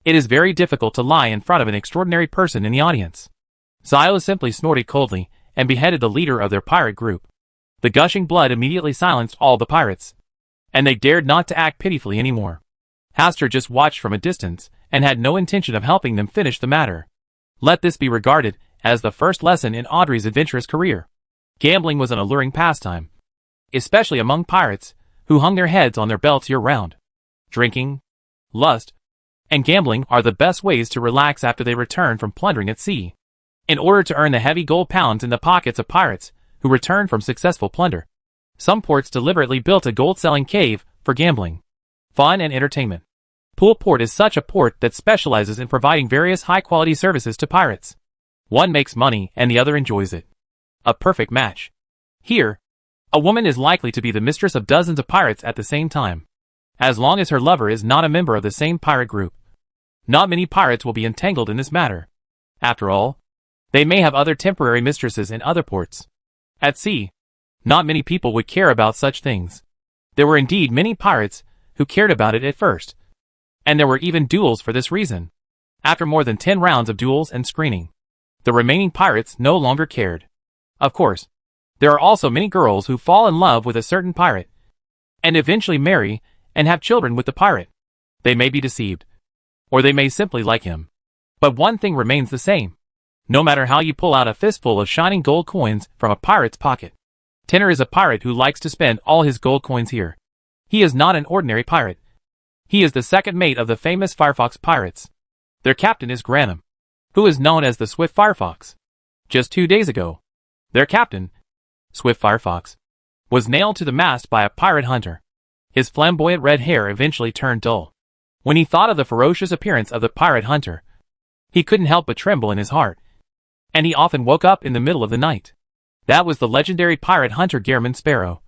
it is very difficult to lie in front of an extraordinary person in the audience. Zio simply snorted coldly and beheaded the leader of their pirate group. The gushing blood immediately silenced all the pirates, and they dared not to act pitifully anymore. Hastur just watched from a distance and had no intention of helping them finish the matter. Let this be regarded as the first lesson in Audrey's adventurous career. Gambling was an alluring pastime, especially among pirates who hung their heads on their belts year-round. Drinking, lust, and gambling are the best ways to relax after they return from plundering at sea. In order to earn the heavy gold pounds in the pockets of pirates who return from successful plunder, some ports deliberately built a gold-selling cave for gambling, fun, and entertainment. Pool Port is such a port that specializes in providing various high-quality services to pirates. One makes money and the other enjoys it. A perfect match. Here, a woman is likely to be the mistress of dozens of pirates at the same time, as long as her lover is not a member of the same pirate group. Not many pirates will be entangled in this matter. After all, they may have other temporary mistresses in other ports. At sea, not many people would care about such things. There were indeed many pirates who cared about it at first, and there were even duels for this reason. After more than 10 rounds of duels and screening, the remaining pirates no longer cared. Of course, there are also many girls who fall in love with a certain pirate, and eventually marry and have children with the pirate. They may be deceived, or they may simply like him. But one thing remains the same. No matter how you pull out a fistful of shining gold coins from a pirate's pocket, Tenor is a pirate who likes to spend all his gold coins here. He is not an ordinary pirate. He is the second mate of the famous Firefox pirates. Their captain is Granum, who is known as the Swift Firefox. Just 2 days ago, their captain, Swift Firefox, was nailed to the mast by a pirate hunter. His flamboyant red hair eventually turned dull. When he thought of the ferocious appearance of the pirate hunter, he couldn't help but tremble in his heart, and he often woke up in the middle of the night. That was the legendary pirate hunter Gehrman Sparrow.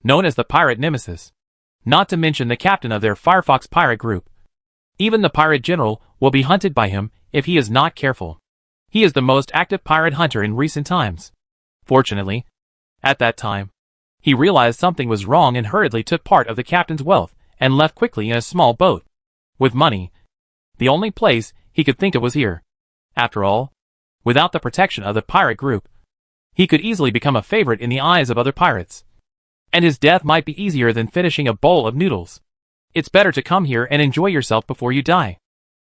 known as the Pirate Nemesis. Not to mention the captain of their Firefox pirate group. Even the pirate general will be hunted by him if he is not careful. He is the most active pirate hunter in recent times. Fortunately, at that time, he realized something was wrong and hurriedly took part of the captain's wealth and left quickly in a small boat. With money, the only place he could think of was here. After all, without the protection of the pirate group, he could easily become a favorite in the eyes of other pirates. And his death might be easier than finishing a bowl of noodles. It's better to come here and enjoy yourself before you die.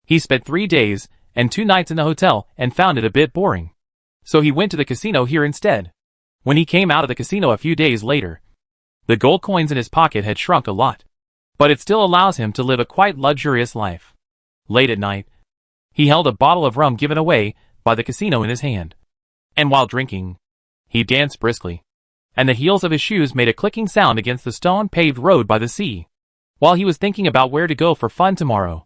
He spent 3 days and 2 nights in the hotel and found it a bit boring. So he went to the casino here instead. When he came out of the casino a few days later, the gold coins in his pocket had shrunk a lot. But it still allows him to live a quite luxurious life. Late at night, he held a bottle of rum given away by the casino in his hand. And while drinking, he danced briskly, and the heels of his shoes made a clicking sound against the stone-paved road by the sea. While he was thinking about where to go for fun tomorrow,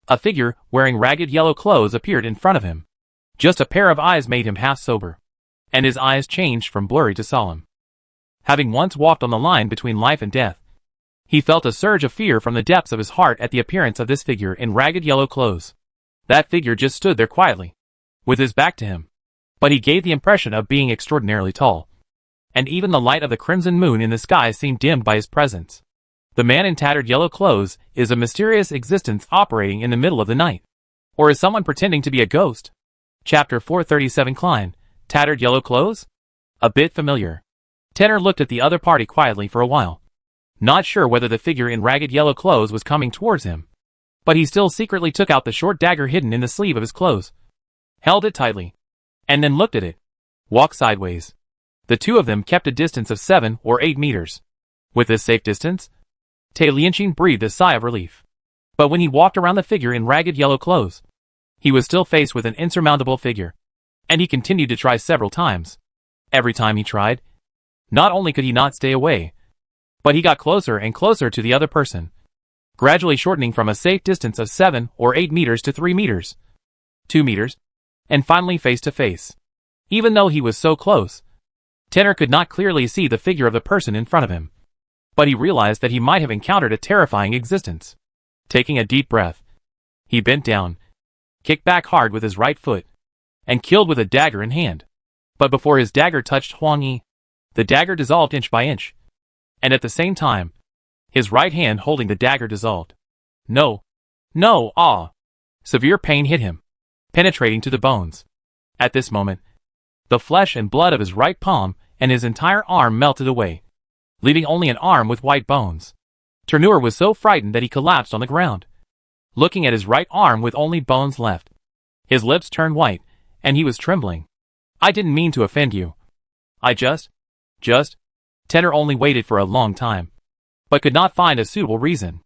a figure wearing ragged yellow clothes appeared in front of him. Just a pair of eyes made him half sober, and his eyes changed from blurry to solemn. Having once walked on the line between life and death, he felt a surge of fear from the depths of his heart at the appearance of this figure in ragged yellow clothes. That figure just stood there quietly, with his back to him. But he gave the impression of being extraordinarily tall. And even the light of the crimson moon in the sky seemed dimmed by his presence. The man in tattered yellow clothes is a mysterious existence operating in the middle of the night. Or is someone pretending to be a ghost? Chapter 437 Klein, tattered yellow clothes? A bit familiar. Tenor looked at the other party quietly for a while, not sure whether the figure in ragged yellow clothes was coming towards him. But he still secretly took out the short dagger hidden in the sleeve of his clothes, held it tightly, and then looked at it. Walked sideways. The two of them kept a distance of 7 or 8 meters. With this safe distance, Tai Lianqing breathed a sigh of relief. But when he walked around the figure in ragged yellow clothes, he was still faced with an insurmountable figure. And he continued to try several times. Every time he tried, not only could he not stay away, but he got closer and closer to the other person, gradually shortening from a safe distance of 7 or 8 meters to 3 meters, 2 meters, and finally face to face. Even though he was so close, Tenor could not clearly see the figure of the person in front of him. But he realized that he might have encountered a terrifying existence. Taking a deep breath, he bent down, kicked back hard with his right foot, and killed with a dagger in hand. But before his dagger touched Huang Yi, the dagger dissolved inch by inch. And at the same time, his right hand holding the dagger dissolved. No! No! Ah! Severe pain hit him, penetrating to the bones. At this moment, the flesh and blood of his right palm and his entire arm melted away, leaving only an arm with white bones. Ternur was so frightened that he collapsed on the ground, looking at his right arm with only bones left. His lips turned white, and he was trembling. I didn't mean to offend you. I just... Tenor only waited for a long time, but could not find a suitable reason.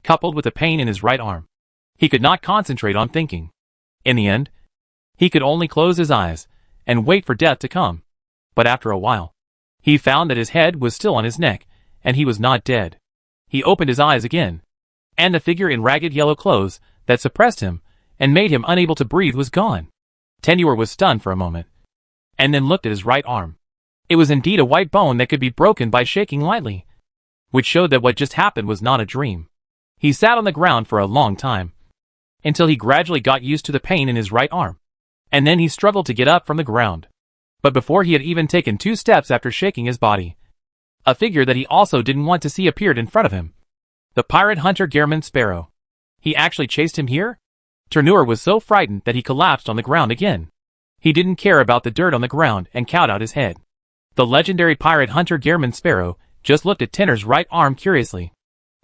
Coupled with the pain in his right arm, he could not concentrate on thinking. In the end, he could only close his eyes and wait for death to come. But after a while, he found that his head was still on his neck, and he was not dead. He opened his eyes again, and the figure in ragged yellow clothes that suppressed him and made him unable to breathe was gone. Tenur was stunned for a moment, and then looked at his right arm. It was indeed a white bone that could be broken by shaking lightly, which showed that what just happened was not a dream. He sat on the ground for a long time, until he gradually got used to the pain in his right arm, and then he struggled to get up from the ground. But before he had even taken 2 steps after shaking his body, a figure that he also didn't want to see appeared in front of him. The pirate hunter Gehrman Sparrow. He actually chased him here? Ternur was so frightened that he collapsed on the ground again. He didn't care about the dirt on the ground and cowed out his head. The legendary pirate hunter Gehrman Sparrow just looked at Tenor's right arm curiously.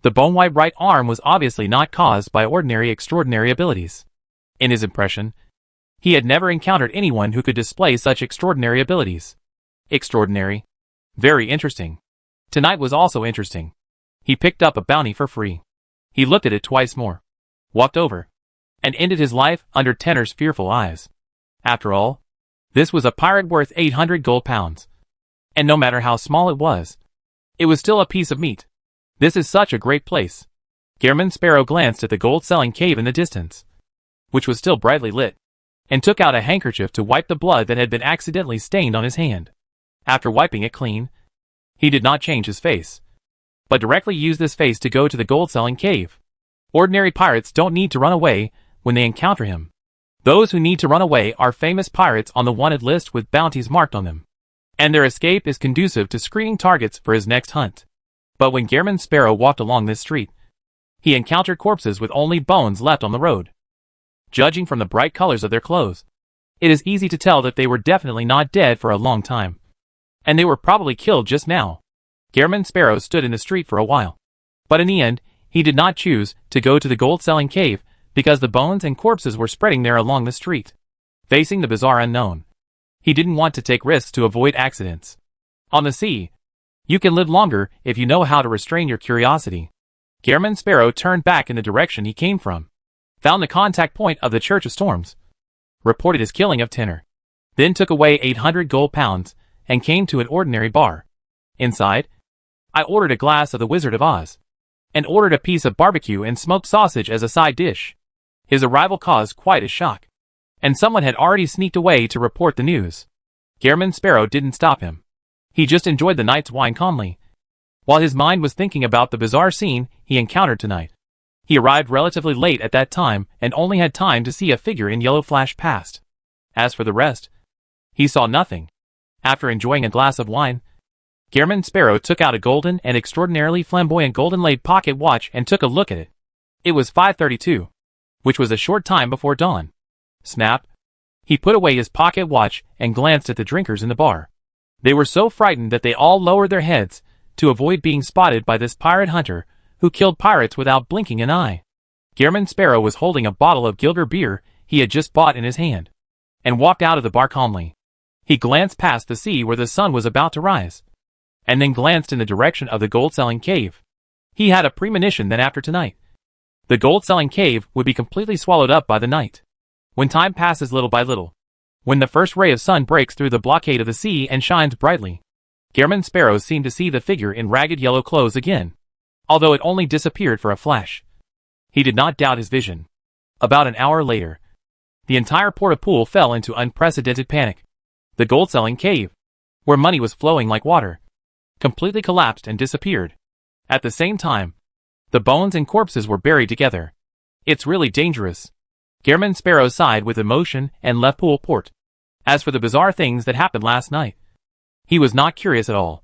The bone-white right arm was obviously not caused by ordinary extraordinary abilities. In his impression, he had never encountered anyone who could display such extraordinary abilities. Extraordinary. Very interesting. Tonight was also interesting. He picked up a bounty for free. He looked at it twice more, walked over, and ended his life under Tenor's fearful eyes. After all, this was a pirate worth 800 gold pounds. And no matter how small it was still a piece of meat. This is such a great place. Gehrman Sparrow glanced at the gold-selling cave in the distance, which was still brightly lit, and took out a handkerchief to wipe the blood that had been accidentally stained on his hand. After wiping it clean, he did not change his face, but directly use this face to go to the gold-selling cave. Ordinary pirates don't need to run away when they encounter him. Those who need to run away are famous pirates on the wanted list with bounties marked on them, and their escape is conducive to screening targets for his next hunt. But when Gehrman Sparrow walked along this street, he encountered corpses with only bones left on the road. Judging from the bright colors of their clothes, it is easy to tell that they were definitely not dead for a long time, and they were probably killed just now. Gehrman Sparrow stood in the street for a while, but in the end, he did not choose to go to the gold-selling cave because the bones and corpses were spreading there along the street. Facing the bizarre unknown, he didn't want to take risks to avoid accidents. On the sea, you can live longer if you know how to restrain your curiosity. Gehrman Sparrow turned back in the direction he came from, found the contact point of the Church of Storms, reported his killing of Tenor, then took away 800 gold pounds and came to an ordinary bar. Inside, I ordered a glass of the Wizard of Oz, and ordered a piece of barbecue and smoked sausage as a side dish. His arrival caused quite a shock, and someone had already sneaked away to report the news. Gehrman Sparrow didn't stop him. He just enjoyed the night's wine calmly, while his mind was thinking about the bizarre scene he encountered tonight. He arrived relatively late at that time and only had time to see a figure in yellow flash past. As for the rest, he saw nothing. After enjoying a glass of wine, Gehrman Sparrow took out a golden and extraordinarily flamboyant golden-laid pocket watch and took a look at it. It was 5:32, which was a short time before dawn. Snap! He put away his pocket watch and glanced at the drinkers in the bar. They were so frightened that they all lowered their heads to avoid being spotted by this pirate hunter who killed pirates without blinking an eye. Gehrman Sparrow was holding a bottle of Gilder beer he had just bought in his hand, and walked out of the bar calmly. He glanced past the sea where the sun was about to rise, and then glanced in the direction of the gold-selling cave. He had a premonition that after tonight, the gold-selling cave would be completely swallowed up by the night. When time passes little by little, when the first ray of sun breaks through the blockade of the sea and shines brightly, Gehrman Sparrow seemed to see the figure in ragged yellow clothes again, although it only disappeared for a flash. He did not doubt his vision. About an hour later, the entire port of Poole fell into unprecedented panic. The gold-selling cave, where money was flowing like water, completely collapsed and disappeared. At the same time, the bones and corpses were buried together. It's really dangerous. Gehrman Sparrow sighed with emotion and left Poole Port. As for the bizarre things that happened last night, he was not curious at all,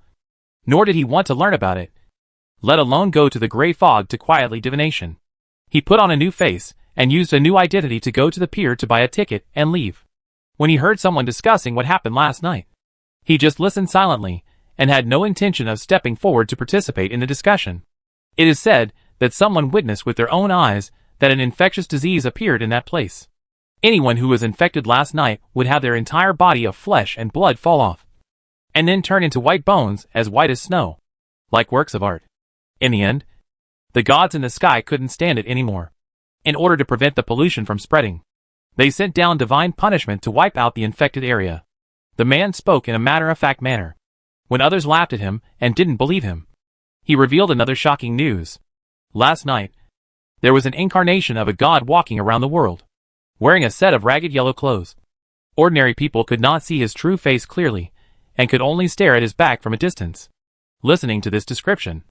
nor did he want to learn about it, let alone go to the gray fog to quietly divination. He put on a new face and used a new identity to go to the pier to buy a ticket and leave. When he heard someone discussing what happened last night, he just listened silently and had no intention of stepping forward to participate in the discussion. It is said that someone witnessed with their own eyes that an infectious disease appeared in that place. Anyone who was infected last night would have their entire body of flesh and blood fall off, and then turn into white bones as white as snow, like works of art. In the end, the gods in the sky couldn't stand it anymore. In order to prevent the pollution from spreading, they sent down divine punishment to wipe out the infected area. The man spoke in a matter-of-fact manner. When others laughed at him and didn't believe him, he revealed another shocking news. Last night, there was an incarnation of a god walking around the world, wearing a set of ragged yellow clothes. Ordinary people could not see his true face clearly, and could only stare at his back from a distance. Listening to this description,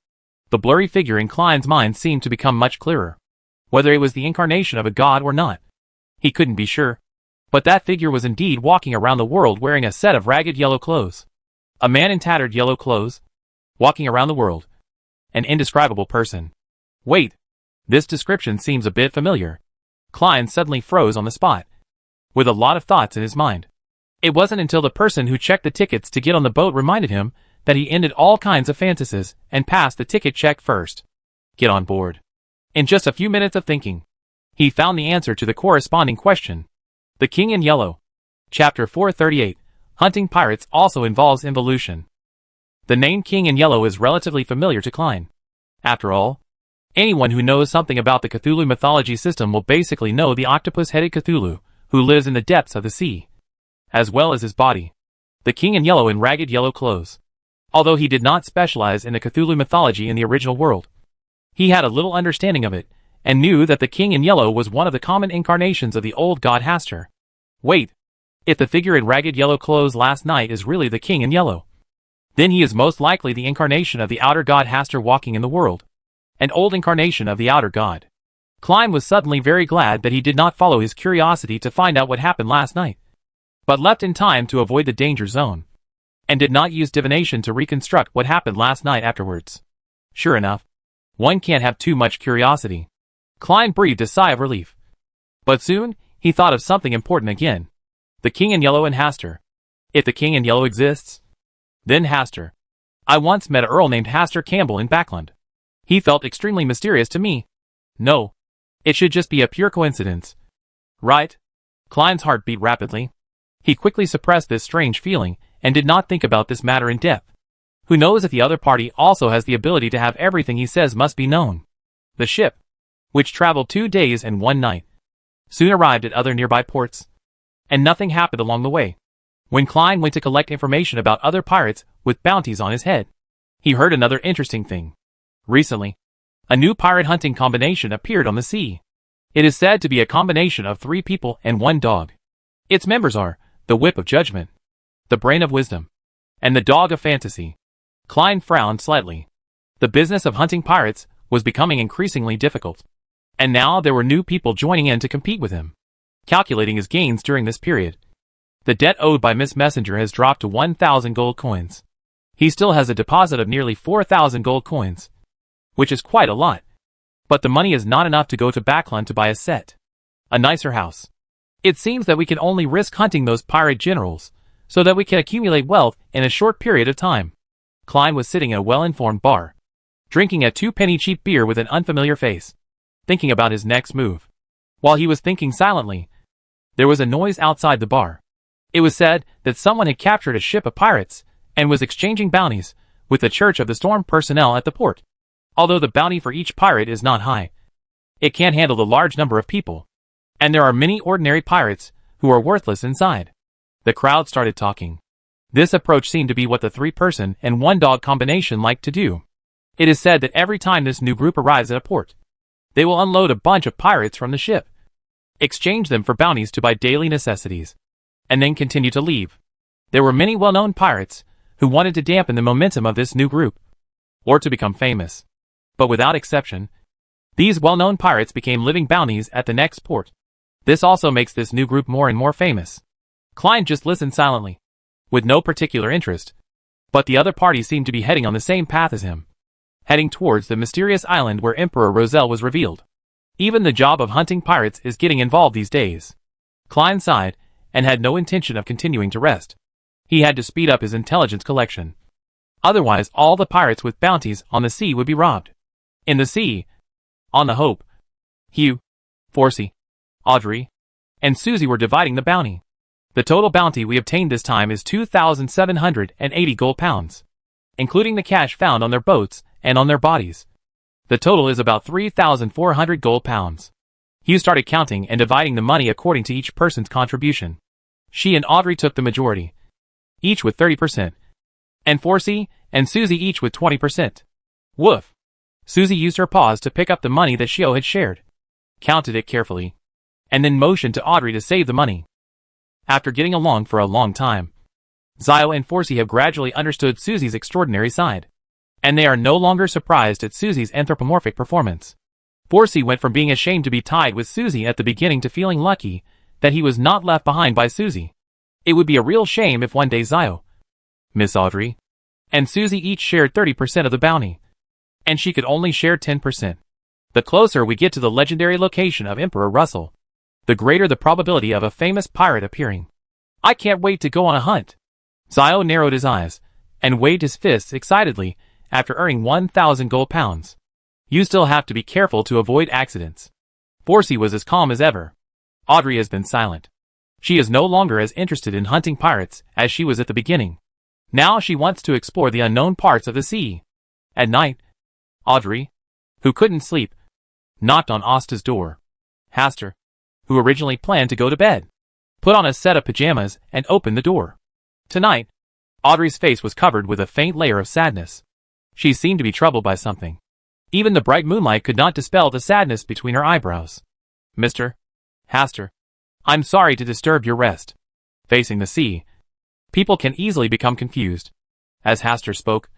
the blurry figure in Klein's mind seemed to become much clearer. Whether it was the incarnation of a god or not, he couldn't be sure. But that figure was indeed walking around the world wearing a set of ragged yellow clothes. A man in tattered yellow clothes, walking around the world. An indescribable person. Wait, this description seems a bit familiar. Klein suddenly froze on the spot, with a lot of thoughts in his mind. It wasn't until the person who checked the tickets to get on the boat reminded him that he ended all kinds of fantasies and passed the ticket check first. Get on board. In just a few minutes of thinking, he found the answer to the corresponding question. The King in Yellow. Chapter 438. Hunting pirates also involves involution. The name King in Yellow is relatively familiar to Klein. After all, anyone who knows something about the Cthulhu mythology system will basically know the octopus-headed Cthulhu, who lives in the depths of the sea, as well as his body. The King in Yellow in ragged yellow clothes. Although he did not specialize in the Cthulhu mythology in the original world, he had a little understanding of it, and knew that the King in Yellow was one of the common incarnations of the old god Hastur. Wait, if the figure in ragged yellow clothes last night is really the King in Yellow, then he is most likely the incarnation of the outer god Hastur walking in the world. An old incarnation of the outer god. Klein was suddenly very glad that he did not follow his curiosity to find out what happened last night, but left in time to avoid the danger zone, and did not use divination to reconstruct what happened last night afterwards. Sure enough, one can't have too much curiosity. Klein breathed a sigh of relief. But soon, he thought of something important again. The King in Yellow and Hastur. If the King in Yellow exists, then Hastur. I once met an earl named Hastur Campbell in Backland. He felt extremely mysterious to me. No. It should just be a pure coincidence. Right? Klein's heart beat rapidly. He quickly suppressed this strange feeling, and did not think about this matter in depth. Who knows if the other party also has the ability to have everything he says must be known. The ship, which traveled 2 days and 1 night, soon arrived at other nearby ports, and nothing happened along the way. When Klein went to collect information about other pirates with bounties on his head, he heard another interesting thing. Recently, a new pirate hunting combination appeared on the sea. It is said to be a combination of 3 people and 1 dog. Its members are the Whip of Judgment, the Brain of Wisdom, and the Dog of Fantasy. Klein frowned slightly. The business of hunting pirates was becoming increasingly difficult, and now there were new people joining in to compete with him. Calculating his gains during this period, the debt owed by Miss Messenger has dropped to 1,000 gold coins. He still has a deposit of nearly 4,000 gold coins, which is quite a lot. But the money is not enough to go to Backland to buy a set, a nicer house. It seems that we can only risk hunting those pirate generals, so that we can accumulate wealth in a short period of time. Klein was sitting in a well-informed bar, drinking a 2-penny cheap beer with an unfamiliar face, thinking about his next move. While he was thinking silently, there was a noise outside the bar. It was said that someone had captured a ship of pirates, and was exchanging bounties with the Church of the Storm personnel at the port. Although the bounty for each pirate is not high, it can't handle the large number of people, and there are many ordinary pirates who are worthless inside. The crowd started talking. This approach seemed to be what the 3-person and 1-dog combination liked to do. It is said that every time this new group arrives at a port, they will unload a bunch of pirates from the ship, exchange them for bounties to buy daily necessities, and then continue to leave. There were many well-known pirates who wanted to dampen the momentum of this new group, or to become famous. But without exception, these well-known pirates became living bounties at the next port. This also makes this new group more and more famous. Klein just listened silently, with no particular interest. But the other party seemed to be heading on the same path as him, heading towards the mysterious island where Emperor Roselle was revealed. Even the job of hunting pirates is getting involved these days. Klein sighed, and had no intention of continuing to rest. He had to speed up his intelligence collection. Otherwise all the pirates with bounties on the sea would be robbed. In the sea, on the Hope, Hugh, Forsey, Audrey, and Susie were dividing the bounty. The total bounty we obtained this time is 2,780 gold pounds, including the cash found on their boats and on their bodies. The total is about 3,400 gold pounds. Hugh started counting and dividing the money according to each person's contribution. She and Audrey took the majority, each with 30%, and Forsey and Susie each with 20%. Woof! Susie used her paws to pick up the money that Shio had shared, counted it carefully, and then motioned to Audrey to save the money. After getting along for a long time, Zio and Forsey have gradually understood Susie's extraordinary side, and they are no longer surprised at Susie's anthropomorphic performance. Forsey went from being ashamed to be tied with Susie at the beginning to feeling lucky that he was not left behind by Susie. It would be a real shame if one day Zio, Miss Audrey, and Susie each shared 30% of the bounty, and she could only share 10%. The closer we get to the legendary location of Emperor Russell, the greater the probability of a famous pirate appearing. I can't wait to go on a hunt. Zio narrowed his eyes, and waved his fists excitedly after earning 1,000 gold pounds. You still have to be careful to avoid accidents. Forsey was as calm as ever. Audrey has been silent. She is no longer as interested in hunting pirates as she was at the beginning. Now she wants to explore the unknown parts of the sea. At night, Audrey, who couldn't sleep, knocked on Asta's door. Hastur, who originally planned to go to bed, put on a set of pajamas and opened the door. Tonight, Audrey's face was covered with a faint layer of sadness. She seemed to be troubled by something. Even the bright moonlight could not dispel the sadness between her eyebrows. Mr. Hastur, I'm sorry to disturb your rest. Facing the sea, people can easily become confused. As Hastur spoke,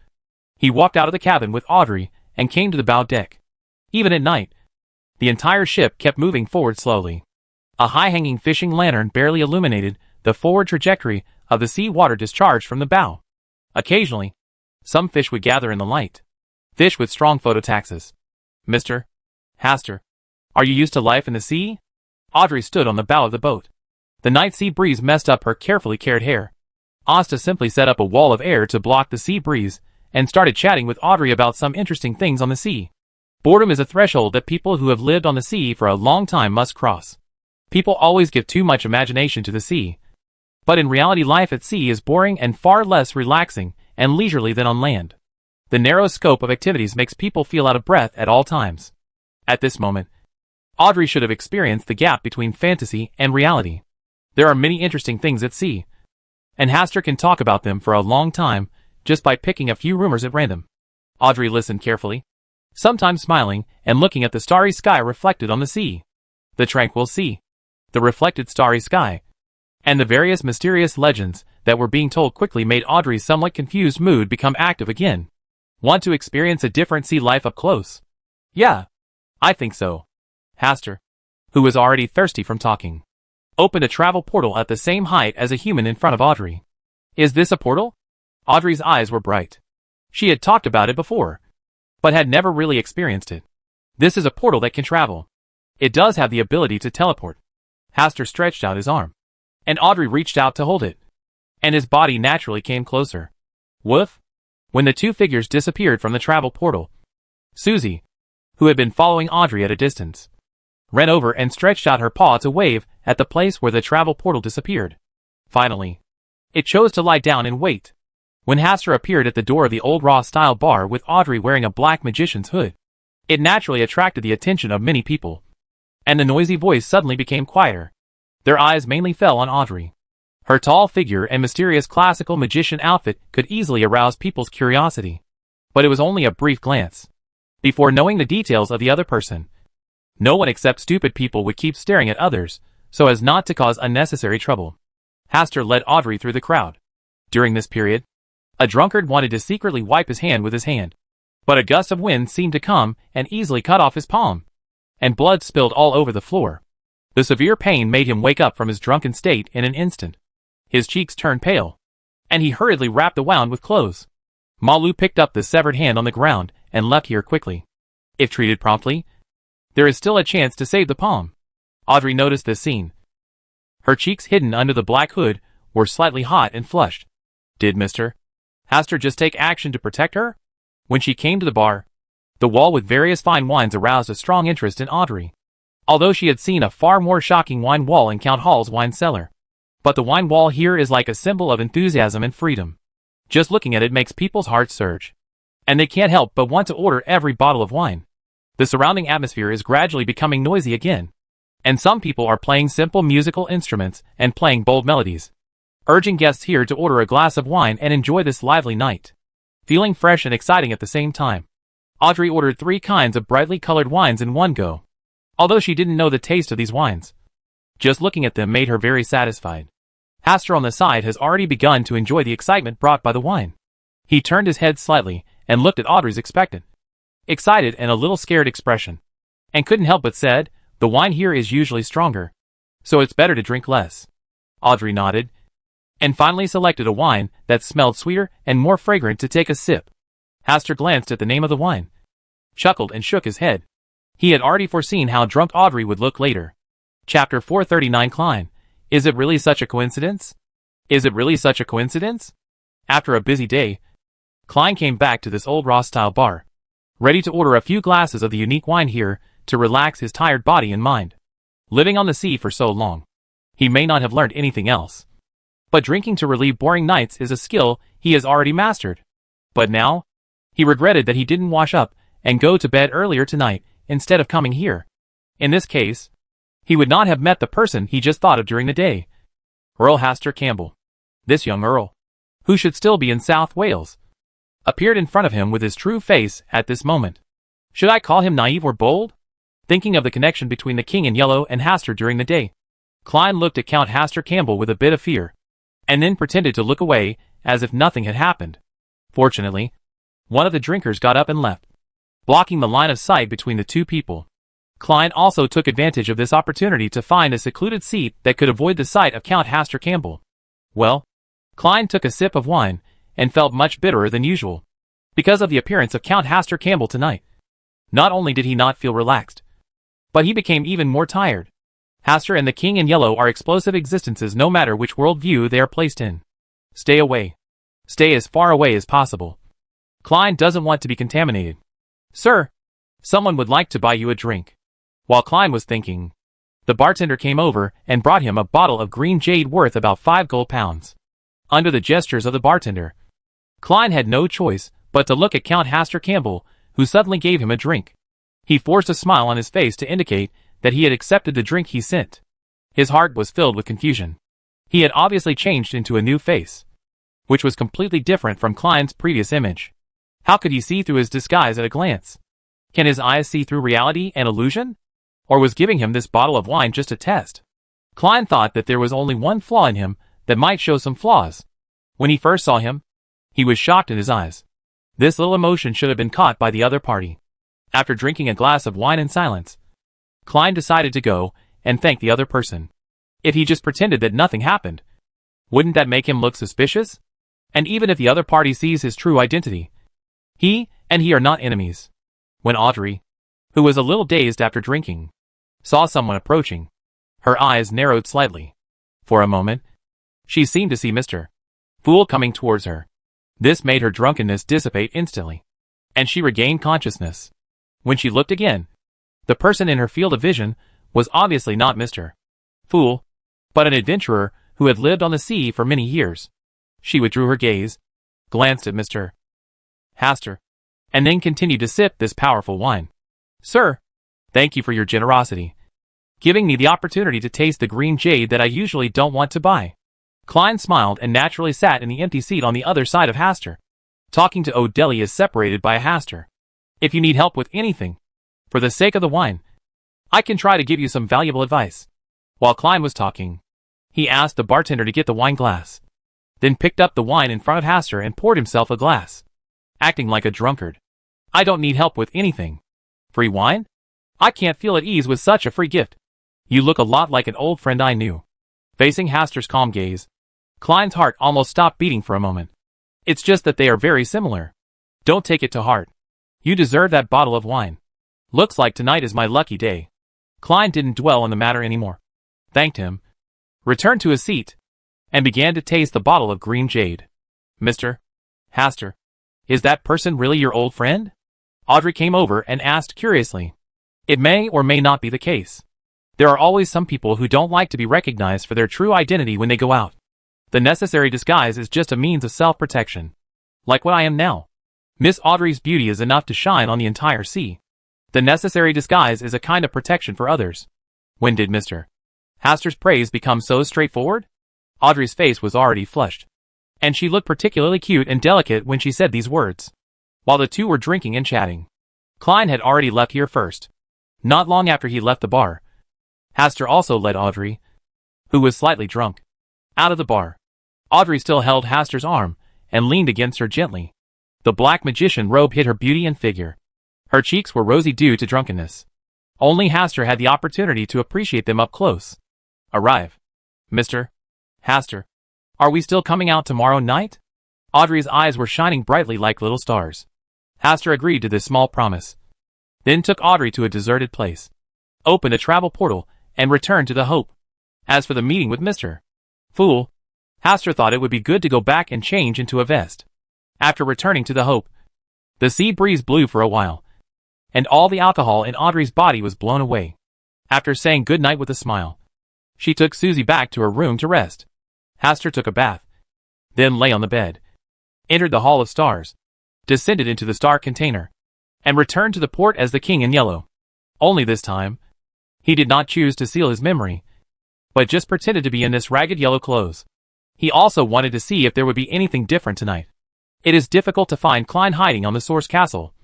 he walked out of the cabin with Audrey and came to the bow deck. Even at night, the entire ship kept moving forward slowly. A high-hanging fishing lantern barely illuminated the forward trajectory of the sea water discharged from the bow. Occasionally, some fish would gather in the light. Fish with strong phototaxis. Mr. Hastur, are you used to life in the sea? Audrey stood on the bow of the boat. The night sea breeze messed up her carefully cared hair. Asta simply set up a wall of air to block the sea breeze and started chatting with Audrey about some interesting things on the sea. Boredom is a threshold that people who have lived on the sea for a long time must cross. People always give too much imagination to the sea. But in reality, life at sea is boring and far less relaxing and leisurely than on land. The narrow scope of activities makes people feel out of breath at all times. At this moment, Audrey should have experienced the gap between fantasy and reality. There are many interesting things at sea, and Hastur can talk about them for a long time just by picking a few rumors at random. Audrey listened carefully, sometimes smiling and looking at the starry sky reflected on the sea. The tranquil sea, the reflected starry sky, and the various mysterious legends that were being told quickly made Audrey's somewhat confused mood become active again. Want to experience a different sea life up close? Yeah, I think so. Hastur, who was already thirsty from talking, opened a travel portal at the same height as a human in front of Audrey. Is this a portal? Audrey's eyes were bright. She had talked about it before, but had never really experienced it. This is a portal that can travel. It does have the ability to teleport. Hastur stretched out his arm, and Audrey reached out to hold it, and his body naturally came closer. Woof! When the two figures disappeared from the travel portal, Susie, who had been following Audrey at a distance, ran over and stretched out her paw to wave at the place where the travel portal disappeared. Finally, it chose to lie down and wait. When Hastur appeared at the door of the old raw-style bar with Audrey wearing a black magician's hood, it naturally attracted the attention of many people, and the noisy voice suddenly became quieter. Their eyes mainly fell on Audrey. Her tall figure and mysterious classical magician outfit could easily arouse people's curiosity, but it was only a brief glance. Before knowing the details of the other person, no one except stupid people would keep staring at others, so as not to cause unnecessary trouble. Hastur led Audrey through the crowd. During this period, a drunkard wanted to secretly wipe his hand with his hand, but a gust of wind seemed to come and easily cut off his palm, and blood spilled all over the floor. The severe pain made him wake up from his drunken state in an instant. His cheeks turned pale, and he hurriedly wrapped the wound with clothes. Malu picked up the severed hand on the ground and left here quickly. If treated promptly, there is still a chance to save the palm. Audrey noticed this scene. Her cheeks hidden under the black hood were slightly hot and flushed. Did Mr. Hastur just take action to protect her? When she came to the bar, the wall with various fine wines aroused a strong interest in Audrey, although she had seen a far more shocking wine wall in Count Hall's wine cellar. But the wine wall here is like a symbol of enthusiasm and freedom. Just looking at it makes people's hearts surge, and they can't help but want to order every bottle of wine. The surrounding atmosphere is gradually becoming noisy again, and some people are playing simple musical instruments and playing bold melodies, urging guests here to order a glass of wine and enjoy this lively night. Feeling fresh and exciting at the same time, Audrey ordered 3 kinds of brightly colored wines in one go, although she didn't know the taste of these wines. Just looking at them made her very satisfied. Hastur on the side has already begun to enjoy the excitement brought by the wine. He turned his head slightly and looked at Audrey's expectant, excited and a little scared expression, and couldn't help but said, "The wine here is usually stronger, so it's better to drink less." Audrey nodded, and finally selected a wine that smelled sweeter and more fragrant to take a sip. Hastur glanced at the name of the wine, chuckled and shook his head. He had already foreseen how drunk Audrey would look later. Chapter 439 Klein. Is it really such a coincidence? Is it really such a coincidence? After a busy day, Klein came back to this old raw-style bar, ready to order a few glasses of the unique wine here to relax his tired body and mind. Living on the sea for so long, he may not have learned anything else, but drinking to relieve boring nights is a skill he has already mastered. But now, he regretted that he didn't wash up and go to bed earlier tonight instead of coming here. In this case, he would not have met the person he just thought of during the day. Earl Hastur Campbell, this young Earl, who should still be in South Wales, appeared in front of him with his true face at this moment. Should I call him naive or bold? Thinking of the connection between the King in Yellow and Hastur during the day, Klein looked at Count Hastur Campbell with a bit of fear, and then pretended to look away as if nothing had happened. Fortunately, one of the drinkers got up and left, blocking the line of sight between the two people. Klein also took advantage of this opportunity to find a secluded seat that could avoid the sight of Count Hastur Campbell. Well, Klein took a sip of wine and felt much bitterer than usual because of the appearance of Count Hastur Campbell tonight. Not only did he not feel relaxed, but he became even more tired. Hastur and the King in Yellow are explosive existences no matter which worldview they are placed in. Stay away. Stay as far away as possible. Klein doesn't want to be contaminated. Sir, someone would like to buy you a drink. While Klein was thinking, the bartender came over and brought him a bottle of green jade worth about 5 gold pounds. Under the gestures of the bartender, Klein had no choice but to look at Count Hastur Campbell, who suddenly gave him a drink. He forced a smile on his face to indicate that he had accepted the drink he sent. His heart was filled with confusion. He had obviously changed into a new face, which was completely different from Klein's previous image. How could he see through his disguise at a glance? Can his eyes see through reality and illusion? Or was giving him this bottle of wine just a test? Klein thought that there was only one flaw in him that might show some flaws. When he first saw him, he was shocked in his eyes. This little emotion should have been caught by the other party. After drinking a glass of wine in silence, Klein decided to go and thank the other person. If he just pretended that nothing happened, wouldn't that make him look suspicious? And even if the other party sees his true identity, he and he are not enemies. When Audrey, who was a little dazed after drinking, saw someone approaching, her eyes narrowed slightly. For a moment, she seemed to see Mr. Fool coming towards her. This made her drunkenness dissipate instantly, and she regained consciousness. When she looked again, the person in her field of vision was obviously not Mr. Fool, but an adventurer who had lived on the sea for many years. She withdrew her gaze, glanced at Mr. Hastur, and then continued to sip this powerful wine. Sir, thank you for your generosity, giving me the opportunity to taste the green jade that I usually don't want to buy. Klein smiled and naturally sat in the empty seat on the other side of Hastur. Talking to O'Delly is separated by a Hastur. If you need help with anything, for the sake of the wine, I can try to give you some valuable advice. While Klein was talking, he asked the bartender to get the wine glass, then picked up the wine in front of Hastur and poured himself a glass, acting like a drunkard. I don't need help with anything. Free wine? I can't feel at ease with such a free gift. You look a lot like an old friend I knew. Facing Hastur's calm gaze, Klein's heart almost stopped beating for a moment. It's just that they are very similar. Don't take it to heart. You deserve that bottle of wine. Looks like tonight is my lucky day. Klein didn't dwell on the matter anymore. Thanked him, returned to his seat, and began to taste the bottle of green jade. Mr. Hastur, is that person really your old friend? Audrey came over and asked curiously. It may or may not be the case. There are always some people who don't like to be recognized for their true identity when they go out. The necessary disguise is just a means of self-protection. Like what I am now. Miss Audrey's beauty is enough to shine on the entire sea. The necessary disguise is a kind of protection for others. When did Mr. Hastur's praise become so straightforward? Audrey's face was already flushed, and she looked particularly cute and delicate when she said these words. While the two were drinking and chatting, Klein had already left here first. Not long after he left the bar, Hastur also led Audrey, who was slightly drunk, out of the bar. Audrey still held Hastur's arm and leaned against her gently. The black magician robe hid her beauty and figure. Her cheeks were rosy due to drunkenness. Only Hastur had the opportunity to appreciate them up close. Arrive. Mr. Hastur, are we still coming out tomorrow night? Audrey's eyes were shining brightly like little stars. Hastur agreed to this small promise, then took Audrey to a deserted place, opened a travel portal, and returned to the Hope. As for the meeting with Mr. Fool, Hastur thought it would be good to go back and change into a vest. After returning to the Hope, the sea breeze blew for a while, and all the alcohol in Audrey's body was blown away. After saying good night with a smile, she took Susie back to her room to rest. Hastur took a bath, then lay on the bed, entered the Hall of Stars, descended into the star container, and returned to the port as the King in Yellow. Only this time, he did not choose to seal his memory, but just pretended to be in this ragged yellow clothes. He also wanted to see if there would be anything different tonight. It is difficult to find Klein hiding on the Source Castle,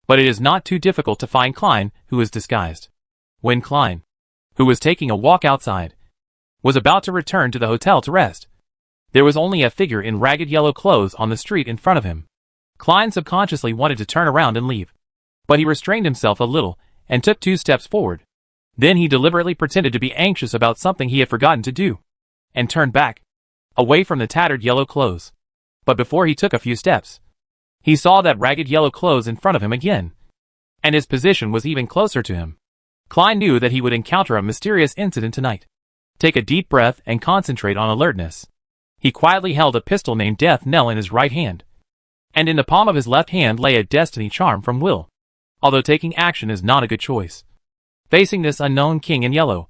but it is not too difficult to find Klein who is disguised. When Klein, who was taking a walk outside, was about to return to the hotel to rest, there was only a figure in ragged yellow clothes on the street in front of him. Klein subconsciously wanted to turn around and leave, but he restrained himself a little and took 2 steps forward. Then he deliberately pretended to be anxious about something he had forgotten to do, and turned back, away from the tattered yellow clothes. But before he took a few steps, he saw that ragged yellow clothes in front of him again, and his position was even closer to him. Klein knew that he would encounter a mysterious incident tonight. Take a deep breath and concentrate on alertness. He quietly held a pistol named Death Knell in his right hand, and in the palm of his left hand lay a destiny charm from Will. Although taking action is not a good choice, facing this unknown king in yellow,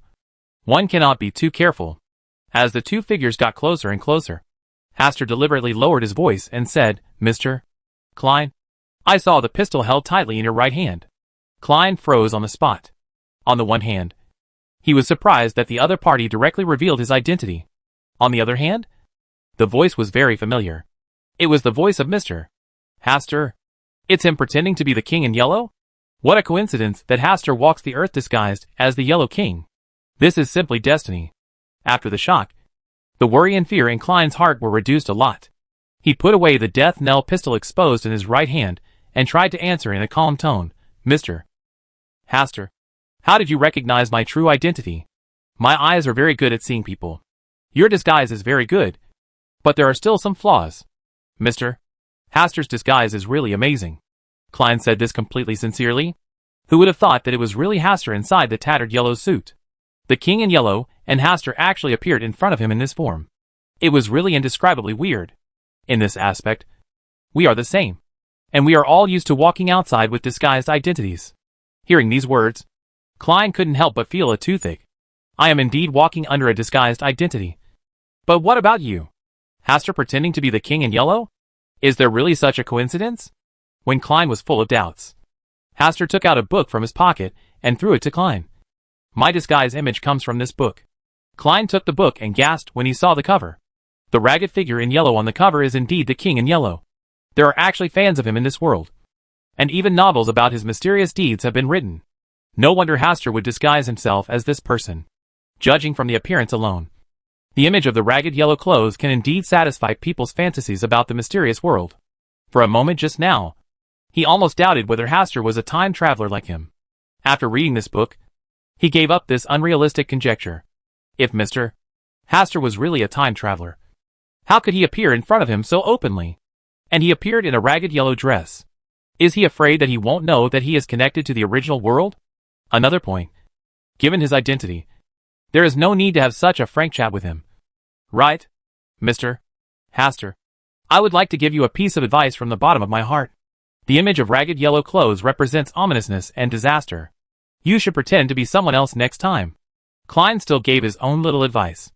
one cannot be too careful. As the 2 figures got closer and closer, Hastur deliberately lowered his voice and said, "Mr. Klein, I saw the pistol held tightly in your right hand." Klein froze on the spot. On the one hand, he was surprised that the other party directly revealed his identity. On the other hand, the voice was very familiar. It was the voice of Mr. Hastur. It's him pretending to be the king in yellow? What a coincidence that Hastur walks the earth disguised as the Yellow King. This is simply destiny. After the shock, the worry and fear in Klein's heart were reduced a lot. He put away the Death Knell pistol exposed in his right hand and tried to answer in a calm tone, "Mr. Hastur, how did you recognize my true identity? My eyes are very good at seeing people. Your disguise is very good, but there are still some flaws. Mr. Hastur's disguise is really amazing." Klein said this completely sincerely. Who would have thought that it was really Hastur inside the tattered yellow suit? The king in yellow and Hastur actually appeared in front of him in this form. It was really indescribably weird. In this aspect, we are the same, and we are all used to walking outside with disguised identities. Hearing these words, Klein couldn't help but feel a toothache. I am indeed walking under a disguised identity. But what about you? Hastur pretending to be the king in yellow? Is there really such a coincidence? When Klein was full of doubts, Hastur took out a book from his pocket and threw it to Klein. My disguise image comes from this book. Klein took the book and gasped when he saw the cover. The ragged figure in yellow on the cover is indeed the king in yellow. There are actually fans of him in this world, and even novels about his mysterious deeds have been written. No wonder Hastur would disguise himself as this person. Judging from the appearance alone, the image of the ragged yellow clothes can indeed satisfy people's fantasies about the mysterious world. For a moment just now, he almost doubted whether Hastur was a time traveler like him. After reading this book, he gave up this unrealistic conjecture. If Mr. Hastur was really a time traveler, how could he appear in front of him so openly? And he appeared in a ragged yellow dress. Is he afraid that he won't know that he is connected to the original world? Another point. Given his identity, there is no need to have such a frank chat with him. Right, Mr. Hastur? I would like to give you a piece of advice from the bottom of my heart. The image of ragged yellow clothes represents ominousness and disaster. You should pretend to be someone else next time. Klein still gave his own little advice.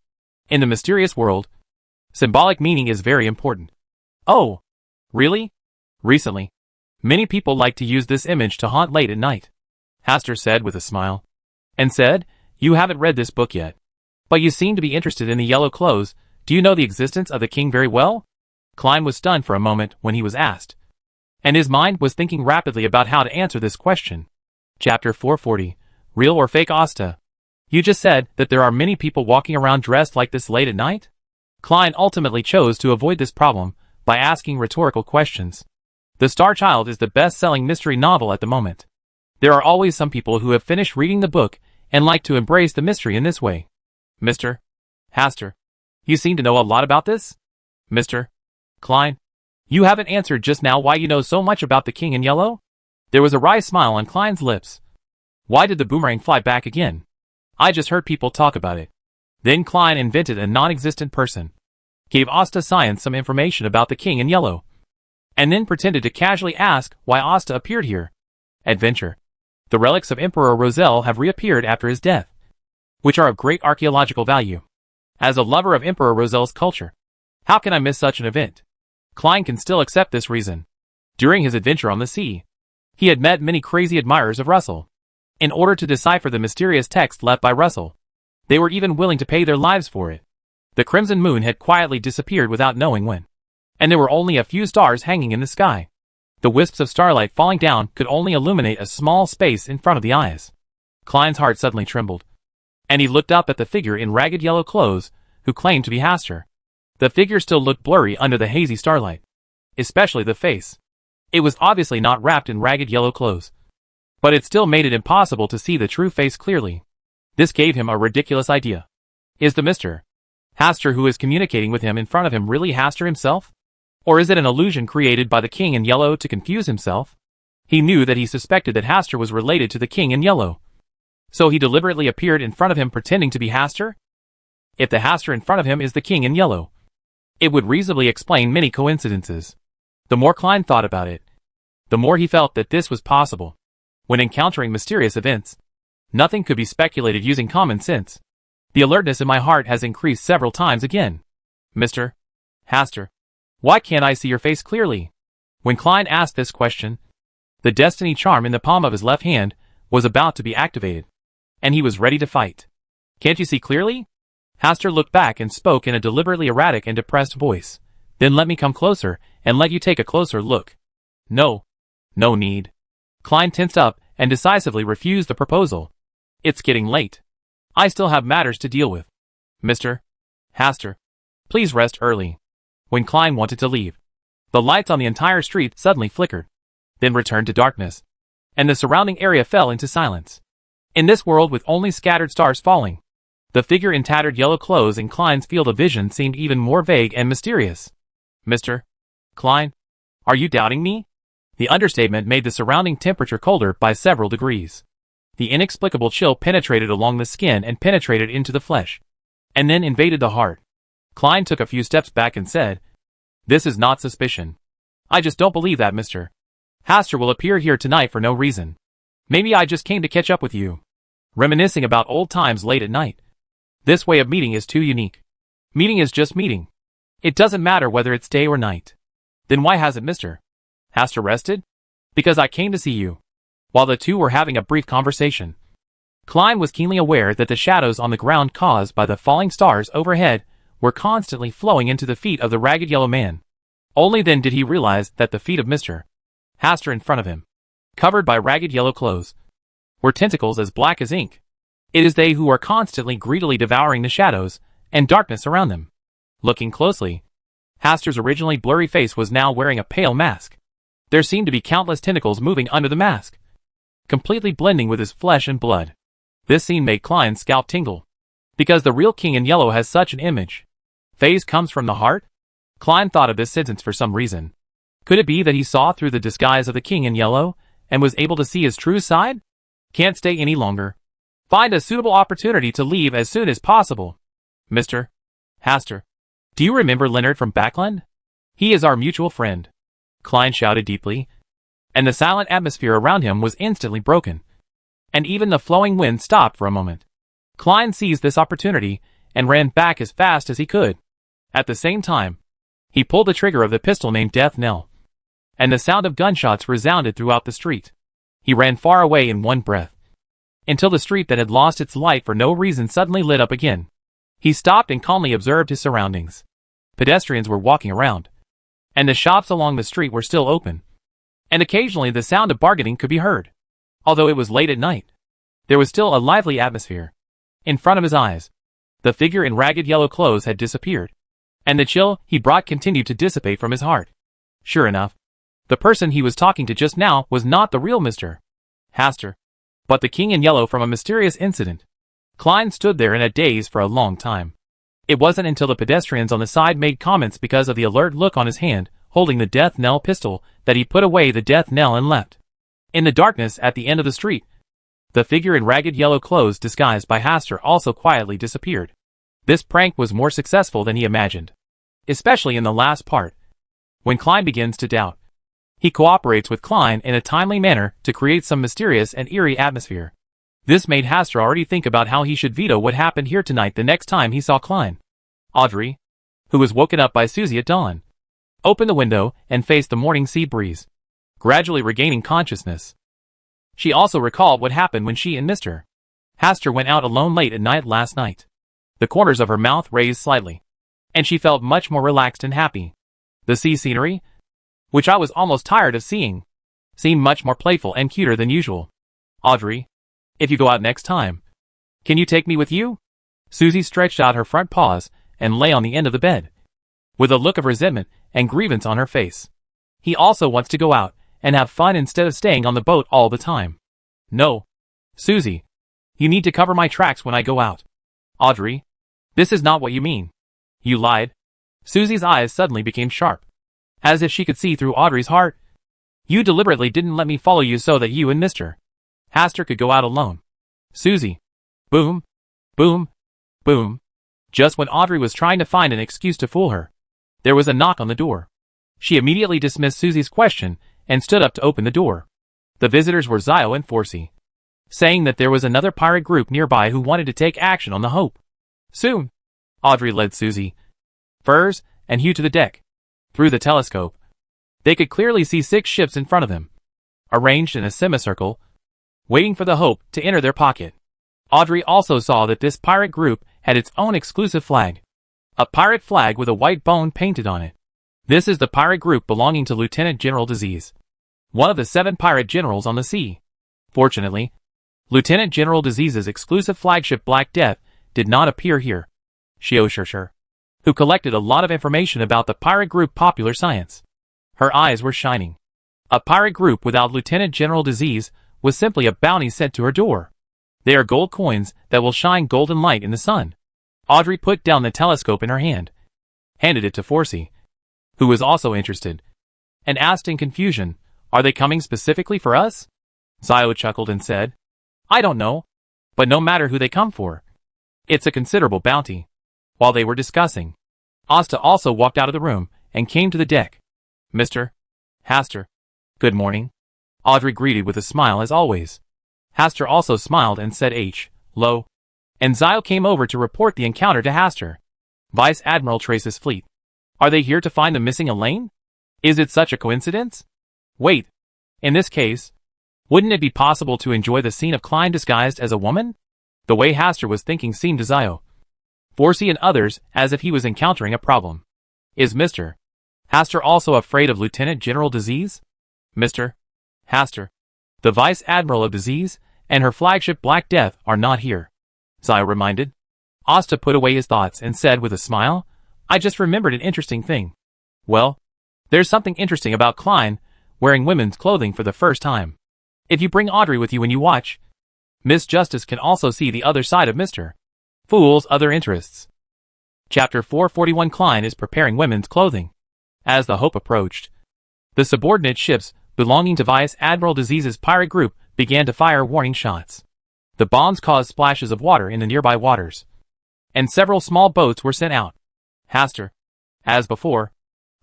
In the mysterious world, symbolic meaning is very important. Oh, really? Recently, many people like to use this image to haunt late at night, Hastur said with a smile. And said, you haven't read this book yet, but you seem to be interested in the yellow clothes. Do you know the existence of the king very well? Klein was stunned for a moment when he was asked, and his mind was thinking rapidly about how to answer this question. Chapter 440, Real or Fake Asta? You just said that there are many people walking around dressed like this late at night? Klein ultimately chose to avoid this problem by asking rhetorical questions. The Star Child is the best-selling mystery novel at the moment. There are always some people who have finished reading the book and like to embrace the mystery in this way. Mr. Hastur, you seem to know a lot about this? Mr. Klein, you haven't answered just now why you know so much about the king in yellow? There was a wry smile on Klein's lips. Why did the boomerang fly back again? I just heard people talk about it. Then Klein invented a non-existent person, gave Asta Science some information about the king in yellow, and then pretended to casually ask why Asta appeared here. Adventure. The relics of Emperor Roselle have reappeared after his death, which are of great archaeological value. As a lover of Emperor Roselle's culture, how can I miss such an event? Klein can still accept this reason. During his adventure on the sea, he had met many crazy admirers of Russell. In order to decipher the mysterious text left by Russell, they were even willing to pay their lives for it. The crimson moon had quietly disappeared without knowing when, and there were only a few stars hanging in the sky. The wisps of starlight falling down could only illuminate a small space in front of the eyes. Klein's heart suddenly trembled, and he looked up at the figure in ragged yellow clothes who claimed to be Hastur. The figure still looked blurry under the hazy starlight, especially the face. It was obviously not wrapped in ragged yellow clothes. But it still made it impossible to see the true face clearly. This gave him a ridiculous idea. Is the Mr. Hastur who is communicating with him in front of him really Hastur himself? Or is it an illusion created by the King in Yellow to confuse himself? He knew that he suspected that Hastur was related to the King in Yellow. So he deliberately appeared in front of him pretending to be Hastur? If the Hastur in front of him is the King in Yellow, it would reasonably explain many coincidences. The more Klein thought about it, the more he felt that this was possible. When encountering mysterious events, nothing could be speculated using common sense. The alertness in my heart has increased several times again. Mr. Hastur, why can't I see your face clearly? When Klein asked this question, the destiny charm in the palm of his left hand was about to be activated, and he was ready to fight. Can't you see clearly? Hastur looked back and spoke in a deliberately erratic and depressed voice. Then let me come closer and let you take a closer look. No. No need. Klein tensed up and decisively refused the proposal. It's getting late. I still have matters to deal with. Mr. Hastur, please rest early. When Klein wanted to leave, the lights on the entire street suddenly flickered, then returned to darkness, and the surrounding area fell into silence. In this world with only scattered stars falling, the figure in tattered yellow clothes in Klein's field of vision seemed even more vague and mysterious. Mr. Klein, are you doubting me? The understatement made the surrounding temperature colder by several degrees. The inexplicable chill penetrated along the skin and penetrated into the flesh, and then invaded the heart. Klein took a few steps back and said, This is not suspicion. I just don't believe that Mr. Hastur will appear here tonight for no reason. Maybe I just came to catch up with you. Reminiscing about old times late at night. This way of meeting is too unique. Meeting is just meeting. It doesn't matter whether it's day or night. Then why hasn't Mr. Hastur rested? Because I came to see you. While the two were having a brief conversation, Klein was keenly aware that the shadows on the ground caused by the falling stars overhead were constantly flowing into the feet of the ragged yellow man. Only then did he realize that the feet of Mr. Hastur in front of him, covered by ragged yellow clothes, were tentacles as black as ink. It is they who are constantly greedily devouring the shadows and darkness around them. Looking closely, Hastur's originally blurry face was now wearing a pale mask. There seemed to be countless tentacles moving under the mask, completely blending with his flesh and blood. This scene made Klein's scalp tingle, because the real King in Yellow has such an image. Phase comes from the heart? Klein thought of this sentence for some reason. Could it be that he saw through the disguise of the King in Yellow, and was able to see his true side? Can't stay any longer. Find a suitable opportunity to leave as soon as possible. Mr. Hastur, do you remember Leonard from Backland? He is our mutual friend. Klein shouted deeply, and the silent atmosphere around him was instantly broken, and even the flowing wind stopped for a moment. Klein seized this opportunity and ran back as fast as he could. At the same time, he pulled the trigger of the pistol named Death Knell, and the sound of gunshots resounded throughout the street. He ran far away in one breath, until the street that had lost its light for no reason suddenly lit up again. He stopped and calmly observed his surroundings. Pedestrians were walking around, and the shops along the street were still open, and occasionally the sound of bargaining could be heard. Although it was late at night, there was still a lively atmosphere. In front of his eyes, the figure in ragged yellow clothes had disappeared, and the chill he brought continued to dissipate from his heart. Sure enough, the person he was talking to just now was not the real Mr. Hastur, but the King in Yellow from a mysterious incident. Klein stood there in a daze for a long time. It wasn't until the pedestrians on the side made comments because of the alert look on his hand, holding the Death Knell pistol, that he put away the Death Knell and left. In the darkness at the end of the street, the figure in ragged yellow clothes disguised by Hastur also quietly disappeared. This prank was more successful than he imagined, especially in the last part. When Klein begins to doubt, he cooperates with Klein in a timely manner to create some mysterious and eerie atmosphere. This made Hastur already think about how he should veto what happened here tonight the next time he saw Klein. Audrey, who was woken up by Susie at dawn, opened the window and faced the morning sea breeze, gradually regaining consciousness. She also recalled what happened when she and Mr. Hastur went out alone late at night last night. The corners of her mouth raised slightly, and she felt much more relaxed and happy. The sea scenery, which I was almost tired of seeing, seemed much more playful and cuter than usual. Audrey, if you go out next time, can you take me with you? Susie stretched out her front paws and lay on the end of the bed, with a look of resentment and grievance on her face. He also wants to go out, and have fun instead of staying on the boat all the time. No. Susie. You need to cover my tracks when I go out. Audrey. This is not what you mean. You lied. Susie's eyes suddenly became sharp, as if she could see through Audrey's heart. You deliberately didn't let me follow you so that you and Mr. Hastur could go out alone. Susie. Boom. Boom. Boom. Just when Audrey was trying to find an excuse to fool her, there was a knock on the door. She immediately dismissed Susie's question and stood up to open the door. The visitors were Zio and Forsey, saying that there was another pirate group nearby who wanted to take action on the Hope. Soon, Audrey led Susie, Furs, and Hugh to the deck. Through the telescope, they could clearly see 6 ships in front of them, arranged in a semicircle, waiting for the Hope to enter their pocket. Audrey also saw that this pirate group had its own exclusive flag, a pirate flag with a white bone painted on it. This is the pirate group belonging to Lieutenant General Disease, one of the 7 pirate generals on the sea. Fortunately, Lieutenant General Disease's exclusive flagship Black Death did not appear here. Shioshir, who collected a lot of information about the pirate group Popular Science. Her eyes were shining. A pirate group without Lieutenant General Disease was simply a bounty sent to her door. They are gold coins that will shine golden light in the sun. Audrey put down the telescope in her hand, handed it to Forsey, who was also interested, and asked in confusion, "Are they coming specifically for us?" Zio chuckled and said, "I don't know, but no matter who they come for, it's a considerable bounty." While they were discussing, Asta also walked out of the room and came to the deck. "Mr. Hastur, good morning." Audrey greeted with a smile as always. Hastur also smiled and said "Hello," and Zio came over to report the encounter to Hastur. "Vice Admiral Trace's fleet. Are they here to find the missing Elaine? Is it such a coincidence? Wait, in this case, wouldn't it be possible to enjoy the scene of Klein disguised as a woman?" The way Hastur was thinking seemed to Zio, Forsey and others as if he was encountering a problem. "Is Mr. Hastur also afraid of Lieutenant General Disease?" "Mr. Hastur, the Vice Admiral of Disease, and her flagship Black Death are not here," Zio reminded. Asta put away his thoughts and said with a smile, "I just remembered an interesting thing." "Well, there's something interesting about Klein wearing women's clothing for the first time. If you bring Audrey with you when you watch, Miss Justice can also see the other side of Mr. Fool's other interests." Chapter 441. Klein is preparing women's clothing. As the Hope approached, the subordinate ships belonging to Vice Admiral Disease's pirate group began to fire warning shots. The bombs caused splashes of water in the nearby waters, and several small boats were sent out. Hastur, as before,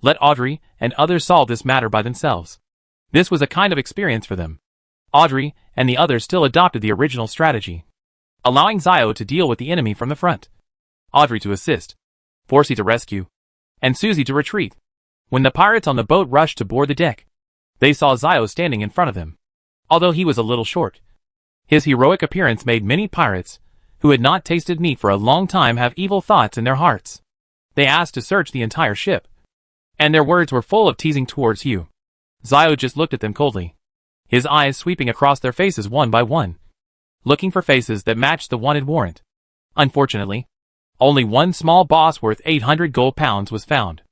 let Audrey and others solve this matter by themselves. This was a kind of experience for them. Audrey and the others still adopted the original strategy, allowing Zio to deal with the enemy from the front, Audrey to assist, Forsey to rescue, and Susie to retreat. When the pirates on the boat rushed to board the deck, they saw Zio standing in front of them. Although he was a little short, his heroic appearance made many pirates, who had not tasted meat for a long time, have evil thoughts in their hearts. They asked to search the entire ship, and their words were full of teasing towards Hugh. Zio just looked at them coldly, his eyes sweeping across their faces one by one, looking for faces that matched the wanted warrant. Unfortunately, only one small boss worth 800 gold pounds was found.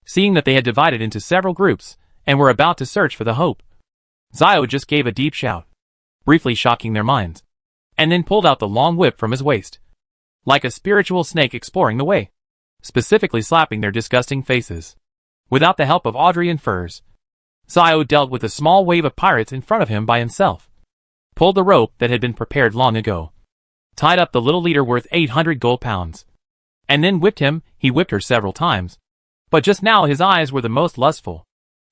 Seeing that they had divided into several groups and were about to search for the Hope, Zio just gave a deep shout, briefly shocking their minds, and then pulled out the long whip from his waist, like a spiritual snake exploring the way, specifically slapping their disgusting faces. Without the help of Audrey and Furs, Zio dealt with a small wave of pirates in front of him by himself, pulled the rope that had been prepared long ago, tied up the little leader worth 800 gold pounds, and then whipped him. He whipped her several times, but just now his eyes were the most lustful.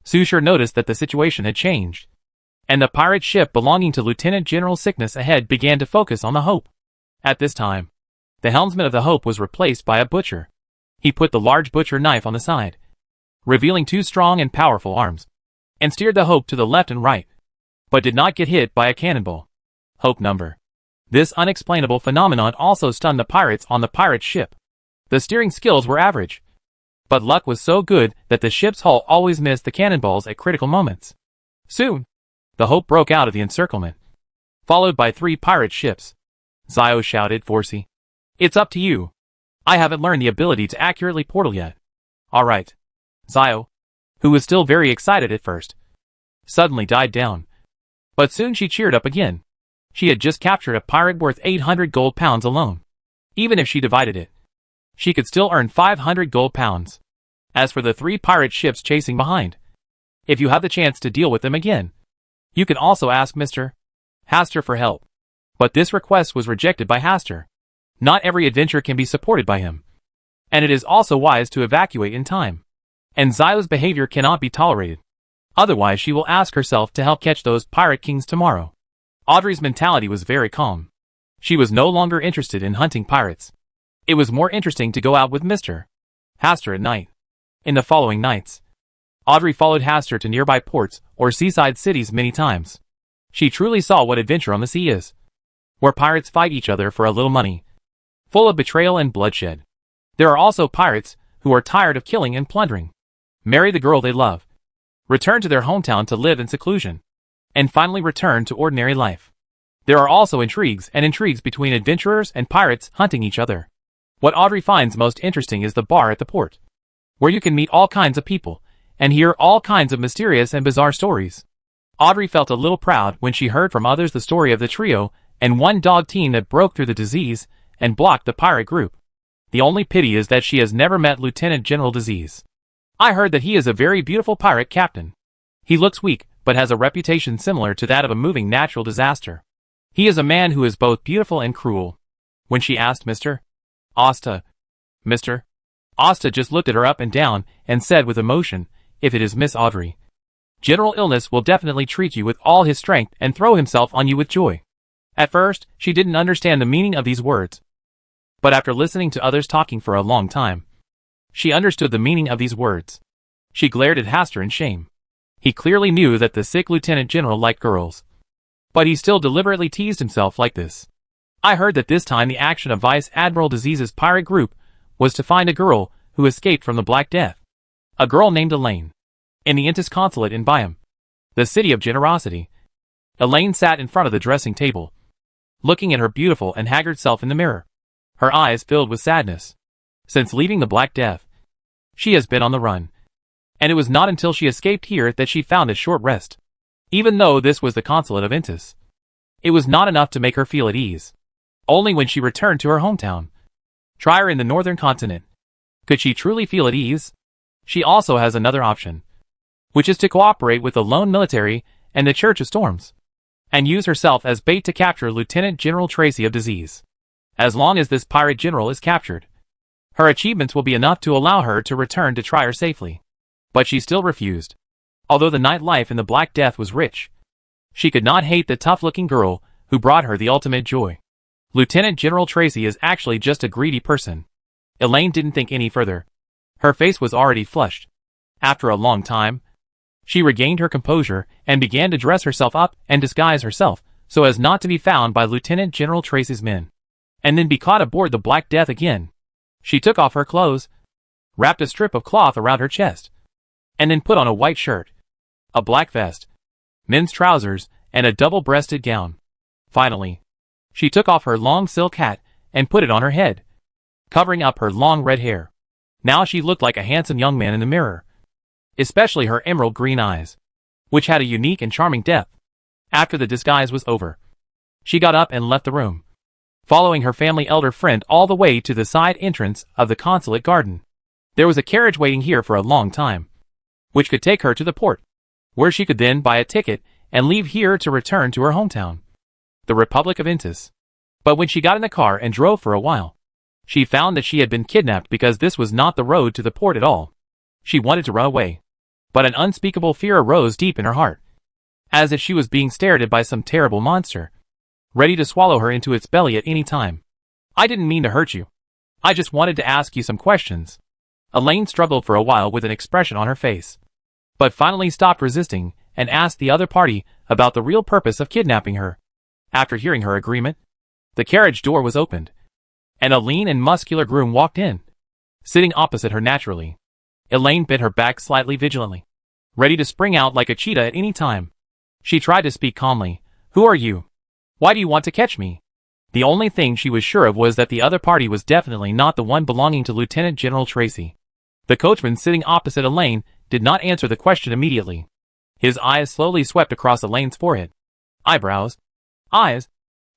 Sushir noticed that the situation had changed, and the pirate ship belonging to Lieutenant General Sickness ahead began to focus on the Hope. At this time, the helmsman of the Hope was replaced by a butcher. He put the large butcher knife on the side, revealing 2 strong and powerful arms, and steered the Hope to the left and right, but did not get hit by a cannonball. Hope number. This unexplainable phenomenon also stunned the pirates on the pirate ship. The steering skills were average, but luck was so good that the ship's hull always missed the cannonballs at critical moments. Soon, the Hope broke out of the encirclement, followed by 3 pirate ships. Zio shouted, "Forsey, it's up to you. I haven't learned the ability to accurately portal yet." "All right." Zio, who was still very excited at first, suddenly died down. But soon she cheered up again. She had just captured a pirate worth 800 gold pounds alone. Even if she divided it, she could still earn 500 gold pounds. As for the 3 pirate ships chasing behind, if you have the chance to deal with them again, you can also ask Mr. Hastur for help. But this request was rejected by Hastur. Not every adventure can be supported by him. And it is also wise to evacuate in time. And Xyla's behavior cannot be tolerated. Otherwise she will ask herself to help catch those pirate kings tomorrow. Audrey's mentality was very calm. She was no longer interested in hunting pirates. It was more interesting to go out with Mr. Hastur at night. In the following nights, Audrey followed Hastur to nearby ports or seaside cities many times. She truly saw what adventure on the sea is, where pirates fight each other for a little money, full of betrayal and bloodshed. There are also pirates who are tired of killing and plundering, marry the girl they love, return to their hometown to live in seclusion, and finally return to ordinary life. There are also intrigues between adventurers and pirates hunting each other. What Audrey finds most interesting is the bar at the port, where you can meet all kinds of people and hear all kinds of mysterious and bizarre stories. Audrey felt a little proud when she heard from others the story of the trio and one dog team that broke through the disease and blocked the pirate group. The only pity is that she has never met Lieutenant General Disease. I heard that he is a very beautiful pirate captain. He looks weak, but has a reputation similar to that of a moving natural disaster. He is a man who is both beautiful and cruel. When she asked Mr. Asta just looked at her up and down and said with emotion, "If it is Miss Audrey, General Illness will definitely treat you with all his strength and throw himself on you with joy." At first, she didn't understand the meaning of these words. But after listening to others talking for a long time, she understood the meaning of these words. She glared at Hastur in shame. He clearly knew that the sick Lieutenant General liked girls. But he still deliberately teased himself like this. I heard that this time the action of Vice Admiral Disease's pirate group was to find a girl who escaped from the Black Death. A girl named Elaine. In the Intis consulate in Byam, the city of generosity. Elaine sat in front of the dressing table, looking at her beautiful and haggard self in the mirror. Her eyes filled with sadness. Since leaving the Black Death, she has been on the run. And it was not until she escaped here that she found a short rest. Even though this was the consulate of Intis, it was not enough to make her feel at ease. Only when she returned to her hometown, Trier in the northern continent, could she truly feel at ease. She also has another option, which is to cooperate with the lone military and the Church of Storms, and use herself as bait to capture Lieutenant General Tracy of Disease. As long as this pirate general is captured, her achievements will be enough to allow her to return to Trier safely. But she still refused. Although the nightlife in the Black Death was rich, she could not hate the tough-looking girl who brought her the ultimate joy. Lieutenant General Tracy is actually just a greedy person. Elaine didn't think any further. Her face was already flushed. After a long time, she regained her composure and began to dress herself up and disguise herself so as not to be found by Lieutenant General Tracy's men, and then be caught aboard the Black Death again. She took off her clothes, wrapped a strip of cloth around her chest, and then put on a white shirt, a black vest, men's trousers, and a double-breasted gown. Finally, she took off her long silk hat and put it on her head, covering up her long red hair. Now she looked like a handsome young man in the mirror, especially her emerald green eyes, which had a unique and charming depth. After the disguise was over, she got up and left the room, following her family elder friend all the way to the side entrance of the consulate garden. There was a carriage waiting here for a long time, which could take her to the port, where she could then buy a ticket and leave here to return to her hometown, the Republic of Intis. But when she got in the car and drove for a while, she found that she had been kidnapped because this was not the road to the port at all. She wanted to run away, but an unspeakable fear arose deep in her heart, as if she was being stared at by some terrible monster, ready to swallow her into its belly at any time. "I didn't mean to hurt you. I just wanted to ask you some questions." Elaine struggled for a while with an expression on her face, but finally stopped resisting and asked the other party about the real purpose of kidnapping her. After hearing her agreement, the carriage door was opened, and a lean and muscular groom walked in, sitting opposite her naturally. Elaine bent her back slightly vigilantly, ready to spring out like a cheetah at any time. She tried to speak calmly. "Who are you? Why do you want to catch me?" The only thing she was sure of was that the other party was definitely not the one belonging to Lieutenant General Tracy. The coachman sitting opposite Elaine did not answer the question immediately. His eyes slowly swept across Elaine's forehead, eyebrows, eyes,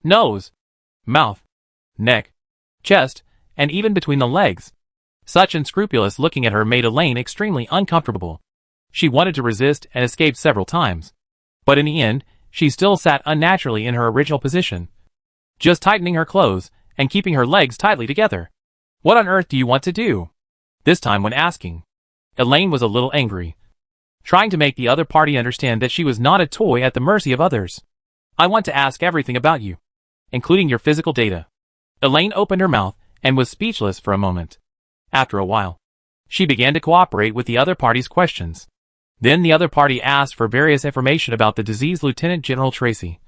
nose, mouth, neck, chest, and even between the legs. Such unscrupulous looking at her made Elaine extremely uncomfortable. She wanted to resist and escape several times. But in the end, she still sat unnaturally in her original position, just tightening her clothes and keeping her legs tightly together. What on earth do you want to do? This time when asking, Elaine was a little angry, trying to make the other party understand that she was not a toy at the mercy of others. I want to ask everything about you, including your physical data. Elaine opened her mouth and was speechless for a moment. After a while, she began to cooperate with the other party's questions. Then the other party asked for various information about the deceased Lieutenant General Tracy,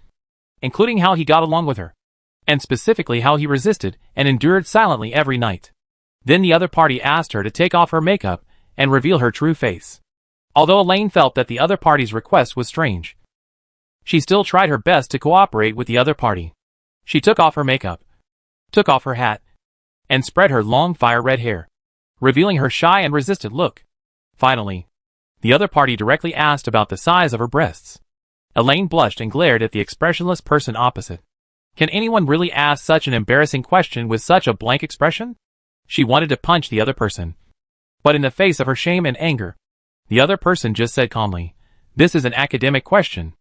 including how he got along with her, and specifically how he resisted and endured silently every night. Then the other party asked her to take off her makeup and reveal her true face. Although Elaine felt that the other party's request was strange, she still tried her best to cooperate with the other party. She took off her makeup, took off her hat, and spread her long fire-red hair, revealing her shy and resistant look. Finally, the other party directly asked about the size of her breasts. Elaine blushed and glared at the expressionless person opposite. Can anyone really ask such an embarrassing question with such a blank expression? She wanted to punch the other person, but in the face of her shame and anger, the other person just said calmly, "This is an academic question."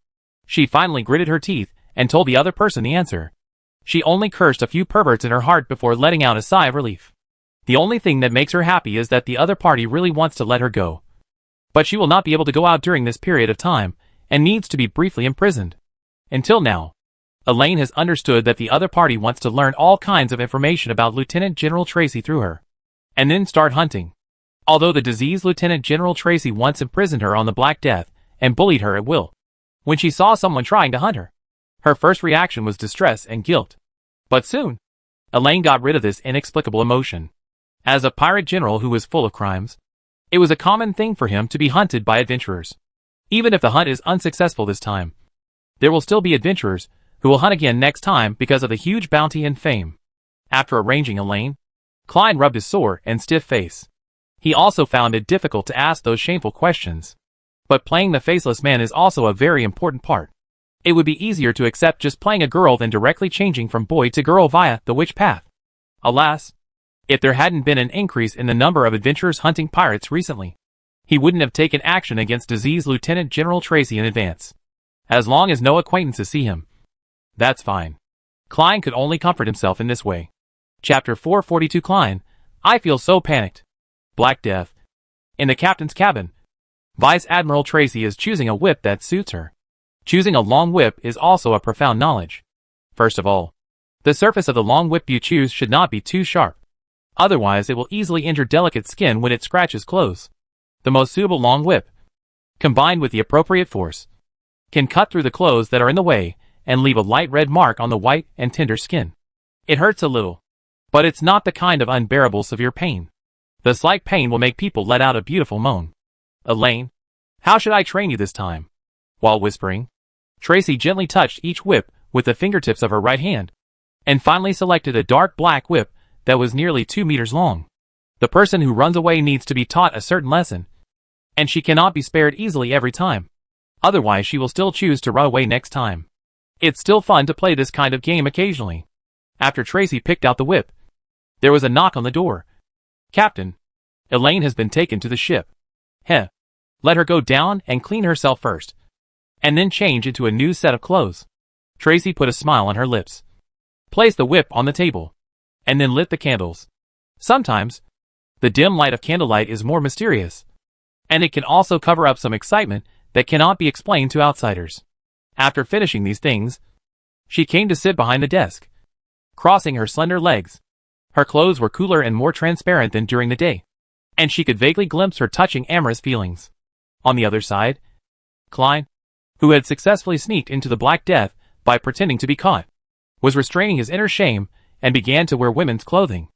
She finally gritted her teeth and told the other person the answer. She only cursed a few perverts in her heart before letting out a sigh of relief. The only thing that makes her happy is that the other party really wants to let her go. But she will not be able to go out during this period of time, and needs to be briefly imprisoned. Until now, Elaine has understood that the other party wants to learn all kinds of information about Lieutenant General Tracy through her, and then start hunting. Although the diseased Lieutenant General Tracy once imprisoned her on the Black Death, and bullied her at will, when she saw someone trying to hunt her, her first reaction was distress and guilt. But soon, Elaine got rid of this inexplicable emotion. As a pirate general who was full of crimes, it was a common thing for him to be hunted by adventurers. Even if the hunt is unsuccessful this time, there will still be adventurers who will hunt again next time because of the huge bounty and fame. After arranging Elaine, Klein rubbed his sore and stiff face. He also found it difficult to ask those shameful questions. But playing the faceless man is also a very important part. It would be easier to accept just playing a girl than directly changing from boy to girl via the witch path. Alas, if there hadn't been an increase in the number of adventurers hunting pirates recently, he wouldn't have taken action against diseased Lieutenant General Tracy in advance. As long as no acquaintances see him, that's fine. Klein could only comfort himself in this way. Chapter 442 Klein, I feel so panicked. Black Death. In the captain's cabin, Vice Admiral Tracy is choosing a whip that suits her. Choosing a long whip is also a profound knowledge. First of all, the surface of the long whip you choose should not be too sharp. Otherwise it will easily injure delicate skin when it scratches clothes. The most suitable long whip, combined with the appropriate force, can cut through the clothes that are in the way and leave a light red mark on the white and tender skin. It hurts a little, but it's not the kind of unbearable severe pain. The slight pain will make people let out a beautiful moan. Elaine, how should I train you this time? While whispering, Tracy gently touched each whip with the fingertips of her right hand, and finally selected a dark black whip that was nearly 2 meters long. The person who runs away needs to be taught a certain lesson, and she cannot be spared easily every time. Otherwise she will still choose to run away next time. It's still fun to play this kind of game occasionally. After Tracy picked out the whip, there was a knock on the door. Captain, Elaine has been taken to the ship. Heh. Let her go down and clean herself first, and then change into a new set of clothes. Tracy put a smile on her lips, placed the whip on the table, and then lit the candles. Sometimes, the dim light of candlelight is more mysterious, and it can also cover up some excitement that cannot be explained to outsiders. After finishing these things, she came to sit behind the desk, crossing her slender legs. Her clothes were cooler and more transparent than during the day, and she could vaguely glimpse her touching amorous feelings. On the other side, Klein, who had successfully sneaked into the Black Death by pretending to be caught, was restraining his inner shame and began to wear women's clothing.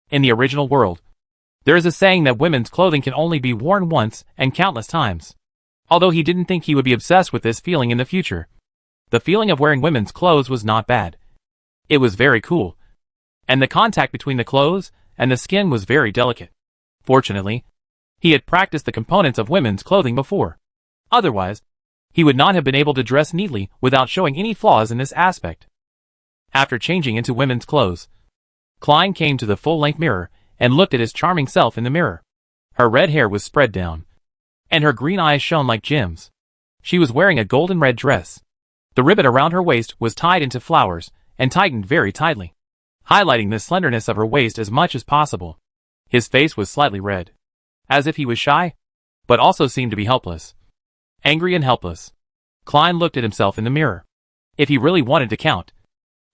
In the original world, there is a saying that women's clothing can only be worn once and countless times. Although he didn't think he would be obsessed with this feeling in the future, the feeling of wearing women's clothes was not bad. It was very cool, and the contact between the clothes and the skin was very delicate. Fortunately, he had practiced the components of women's clothing before. Otherwise, He would not have been able to dress neatly without showing any flaws in this aspect. After changing into women's clothes, Klein came to the full-length mirror and looked at his charming self in the mirror. Her red hair was spread down, and her green eyes shone like gems. She was wearing a golden red dress. The ribbon around her waist was tied into flowers and tightened very tightly, highlighting the slenderness of her waist as much as possible. His face was slightly red, as if he was shy, but also seemed to be helpless. Angry and helpless. Klein looked at himself in the mirror. If he really wanted to count,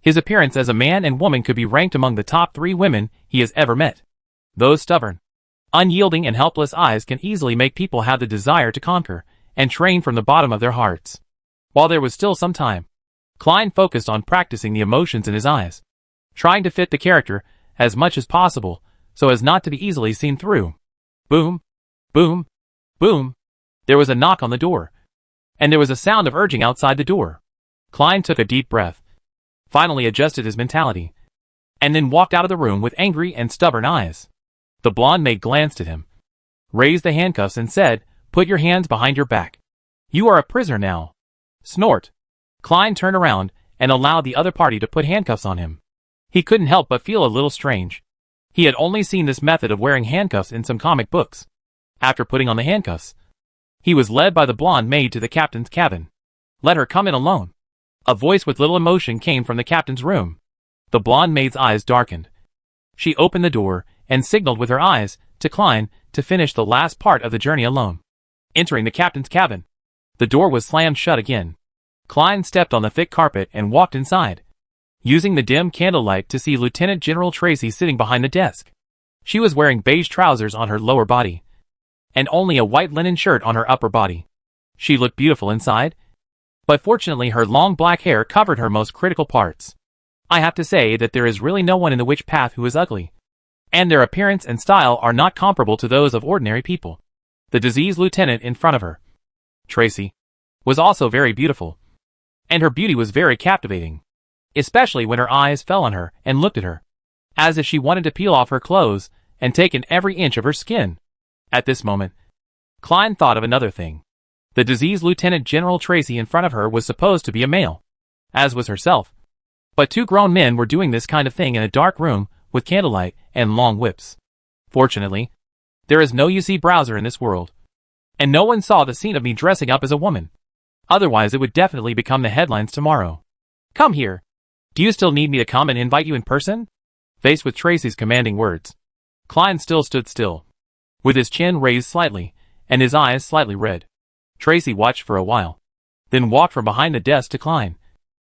his appearance as a man and woman could be ranked among the top 3 women he has ever met. Those stubborn, unyielding and helpless eyes can easily make people have the desire to conquer and train from the bottom of their hearts. While there was still some time, Klein focused on practicing the emotions in his eyes, trying to fit the character as much as possible so as not to be easily seen through. Boom, boom, boom. There was a knock on the door, and there was a sound of urging outside the door. Klein took a deep breath, finally adjusted his mentality, and then walked out of the room with angry and stubborn eyes. The blonde maid glanced at him, raised the handcuffs and said, "Put your hands behind your back. You are a prisoner now." Snort. Klein turned around and allowed the other party to put handcuffs on him. He couldn't help but feel a little strange. He had only seen this method of wearing handcuffs in some comic books. After putting on the handcuffs, he was led by the blonde maid to the captain's cabin. "Let her come in alone." A voice with little emotion came from the captain's room. The blonde maid's eyes darkened. She opened the door and signaled with her eyes to Klein to finish the last part of the journey alone. Entering the captain's cabin, the door was slammed shut again. Klein stepped on the thick carpet and walked inside, using the dim candlelight to see Lieutenant General Tracy sitting behind the desk. She was wearing beige trousers on her lower body, and only a white linen shirt on her upper body. She looked beautiful inside, but fortunately her long black hair covered her most critical parts. I have to say that there is really no one in the Witch Path who is ugly, and their appearance and style are not comparable to those of ordinary people. The diseased lieutenant in front of her, Tracy, was also very beautiful, and her beauty was very captivating, especially when her eyes fell on her and looked at her, as if she wanted to peel off her clothes and take in every inch of her skin. At this moment, Klein thought of another thing. The diseased Lieutenant General Tracy in front of her was supposed to be a male, as was herself, but 2 grown men were doing this kind of thing in a dark room with candlelight and long whips. Fortunately, there is no UC browser in this world, and no one saw the scene of me dressing up as a woman. Otherwise it would definitely become the headlines tomorrow. "Come here. Do you still need me to come and invite you in person?" Faced with Tracy's commanding words, Klein still stood still, with his chin raised slightly and his eyes slightly red. Tracy watched for a while, then walked from behind the desk to Klein,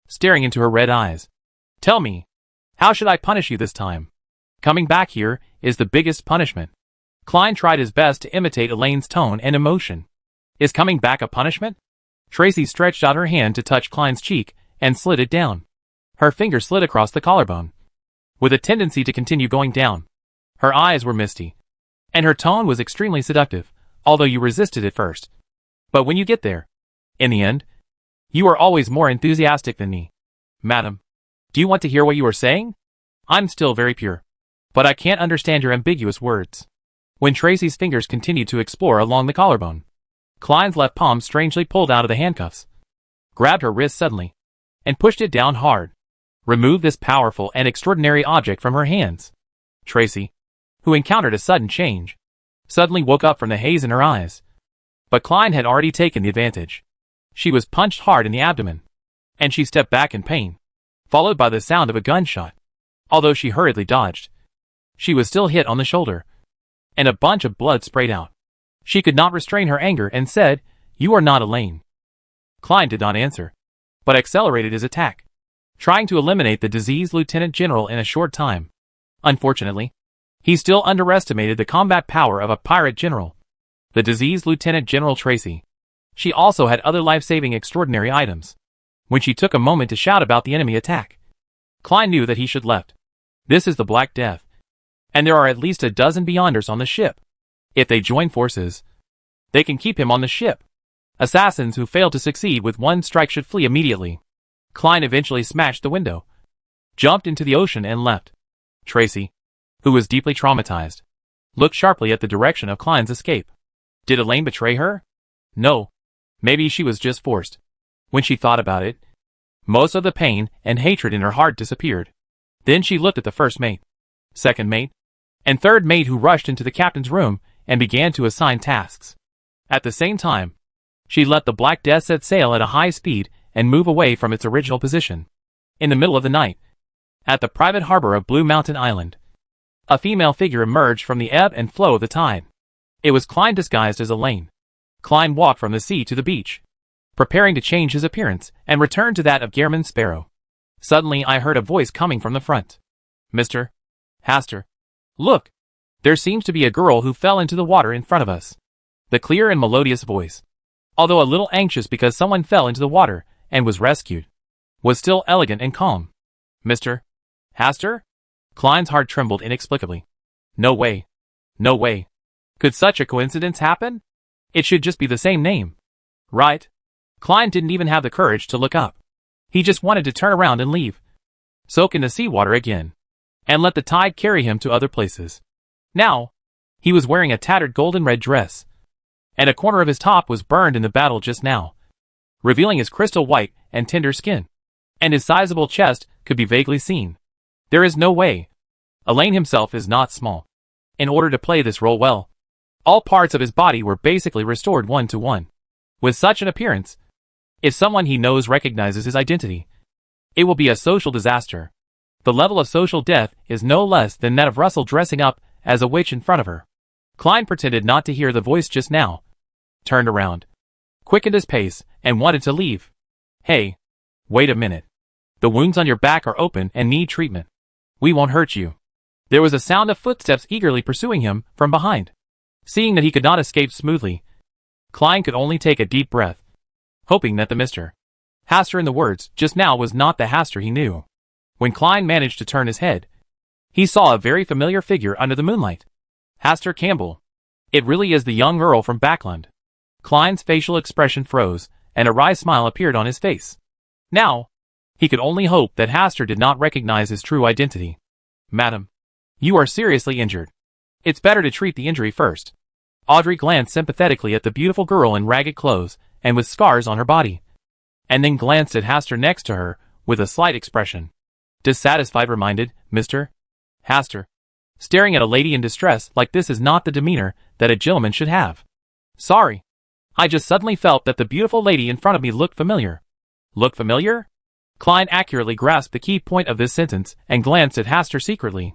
staring into her red eyes. "Tell me, how should I punish you this time? Coming back here is the biggest punishment." Klein tried his best to imitate Elaine's tone and emotion. "Is coming back a punishment?" Tracy stretched out her hand to touch Klein's cheek and slid it down. Her finger slid across the collarbone, with a tendency to continue going down. Her eyes were misty, and her tone was extremely seductive, although you resisted at first. But when you get there, in the end, you are always more enthusiastic than me. "Madam, do you want to hear what you are saying? I'm still very pure, but I can't understand your ambiguous words." When Tracy's fingers continued to explore along the collarbone, Klein's left palm strangely pulled out of the handcuffs, grabbed her wrist suddenly, and pushed it down hard. Remove this powerful and extraordinary object from her hands. Tracy, who encountered a sudden change, suddenly woke up from the haze in her eyes. But Klein had already taken the advantage. She was punched hard in the abdomen, and she stepped back in pain, followed by the sound of a gunshot. Although she hurriedly dodged, she was still hit on the shoulder, and a bunch of blood sprayed out. She could not restrain her anger and said, "You are not Elaine." Klein did not answer, but accelerated his attack, trying to eliminate the diseased lieutenant general in a short time. Unfortunately, he still underestimated the combat power of a pirate general, the diseased Lieutenant General Tracy. She also had other life-saving extraordinary items. When she took a moment to shout about the enemy attack, Klein knew that he should left. This is the Black Death, and there are at least a dozen Beyonders on the ship. If they join forces, they can keep him on the ship. Assassins who fail to succeed with one strike should flee immediately. Klein eventually smashed the window, jumped into the ocean and left. Tracy, who was deeply traumatized, looked sharply at the direction of Klein's escape. Did Elaine betray her? No. Maybe she was just forced. When she thought about it, most of the pain and hatred in her heart disappeared. Then she looked at the first mate, second mate, and third mate who rushed into the captain's room and began to assign tasks. At the same time, she let the Black Death set sail at a high speed and move away from its original position. In the middle of the night, at the private harbor of Blue Mountain Island, a female figure emerged from the ebb and flow of the tide. It was Klein disguised as Elaine. Klein walked from the sea to the beach, preparing to change his appearance and return to that of Gehrman Sparrow. Suddenly I heard a voice coming from the front. Mr. Hastur, look! There seems to be a girl who fell into the water in front of us. The clear and melodious voice, although a little anxious because someone fell into the water and was rescued, was still elegant and calm. Mr. Hastur? Klein's heart trembled inexplicably. No way. No way. Could such a coincidence happen? It should just be the same name. Right? Klein didn't even have the courage to look up. He just wanted to turn around and leave. Soak in the seawater again. And let the tide carry him to other places. Now, he was wearing a tattered golden red dress, and a corner of his top was burned in the battle just now, revealing his crystal white and tender skin, and his sizable chest could be vaguely seen. There is no way. Elaine himself is not small. In order to play this role well, all parts of his body were basically restored 1-to-1. With such an appearance, if someone he knows recognizes his identity, it will be a social disaster. The level of social death is no less than that of Russell dressing up as a witch in front of her. Klein pretended not to hear the voice just now, turned around, quickened his pace, and wanted to leave. Hey, wait a minute. The wounds on your back are open and need treatment. We won't hurt you. There was a sound of footsteps eagerly pursuing him from behind. Seeing that he could not escape smoothly, Klein could only take a deep breath, hoping that the Mr. Hastur in the words just now was not the Hastur he knew. When Klein managed to turn his head, he saw a very familiar figure under the moonlight. Hastur Campbell. It really is the young Earl from Backland. Klein's facial expression froze, and a wry smile appeared on his face. Now, he could only hope that Hastur did not recognize his true identity. Madam, you are seriously injured. It's better to treat the injury first. Audrey glanced sympathetically at the beautiful girl in ragged clothes and with scars on her body, and then glanced at Hastur next to her with a slight expression. Dissatisfied, reminded, Mr. Hastur, staring at a lady in distress like this is not the demeanor that a gentleman should have. Sorry. I just suddenly felt that the beautiful lady in front of me looked familiar. Look familiar? Klein accurately grasped the key point of this sentence and glanced at Hastur secretly.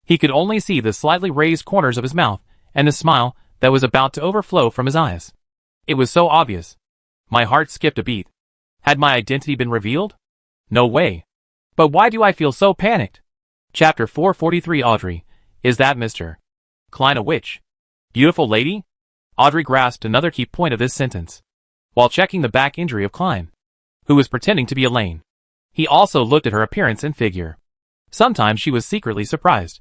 He could only see the slightly raised corners of his mouth and the smile that was about to overflow from his eyes. It was so obvious. My heart skipped a beat. Had my identity been revealed? No way. But why do I feel so panicked? Chapter 443. Audrey. Is that Mr. Klein a witch? Beautiful lady? Audrey grasped another key point of this sentence, while checking the back injury of Klein, who was pretending to be Elaine. He also looked at her appearance and figure. Sometimes she was secretly surprised.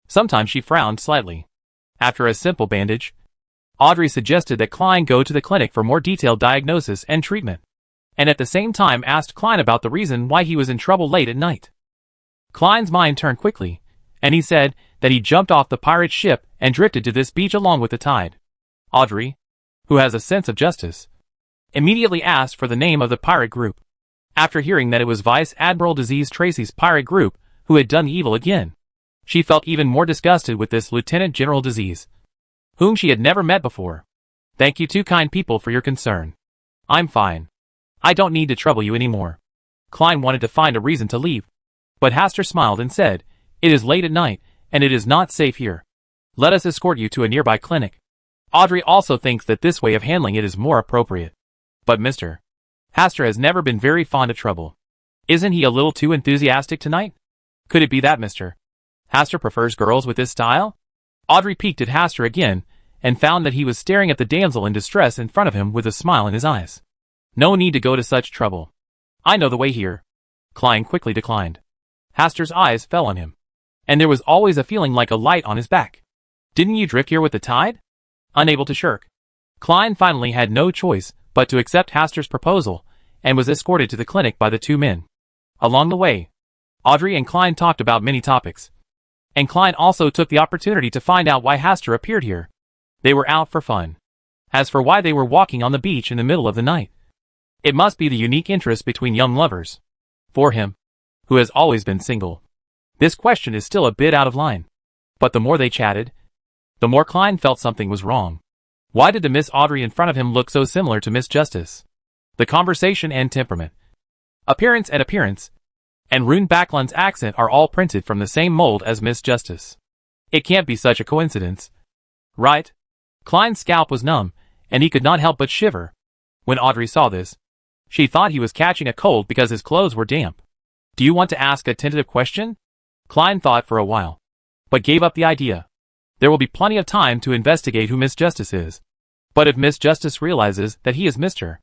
Sometimes she frowned slightly. After a simple bandage, Audrey suggested that Klein go to the clinic for more detailed diagnosis and treatment, and at the same time asked Klein about the reason why he was in trouble late at night. Klein's mind turned quickly, and he said that he jumped off the pirate ship and drifted to this beach along with the tide. Audrey, who has a sense of justice, immediately asked for the name of the pirate group, after hearing that it was Vice Admiral Disease Tracy's pirate group who had done evil again. She felt even more disgusted with this Lieutenant General Disease, whom she had never met before. Thank you two kind people for your concern. I'm fine. I don't need to trouble you anymore. Klein wanted to find a reason to leave, but Hastur smiled and said, It is late at night, and it is not safe here. Let us escort you to a nearby clinic. Audrey also thinks that this way of handling it is more appropriate. But Mr. Hastur has never been very fond of trouble. Isn't he a little too enthusiastic tonight? Could it be that Mr. Hastur prefers girls with this style? Audrey peeked at Hastur again, and found that he was staring at the damsel in distress in front of him with a smile in his eyes. No need to go to such trouble. I know the way here. Klein quickly declined. Hastur's eyes fell on him, and there was always a feeling like a light on his back. Didn't you drift here with the tide? Unable to shirk, Klein finally had no choice but to accept Hastur's proposal, and was escorted to the clinic by the two men. Along the way, Audrey and Klein talked about many topics, and Klein also took the opportunity to find out why Hastur appeared here. They were out for fun. As for why they were walking on the beach in the middle of the night, it must be the unique interest between young lovers. For him, who has always been single, this question is still a bit out of line. But the more they chatted, the more Klein felt something was wrong. Why did the Miss Audrey in front of him look so similar to Miss Justice? The conversation and temperament, appearance, and Rune Backlund's accent are all printed from the same mold as Miss Justice. It can't be such a coincidence, right? Klein's scalp was numb, and he could not help but shiver. When Audrey saw this, she thought he was catching a cold because his clothes were damp. Do you want to ask a tentative question? Klein thought for a while, but gave up the idea. There will be plenty of time to investigate who Miss Justice is. But if Miss Justice realizes that he is Mr.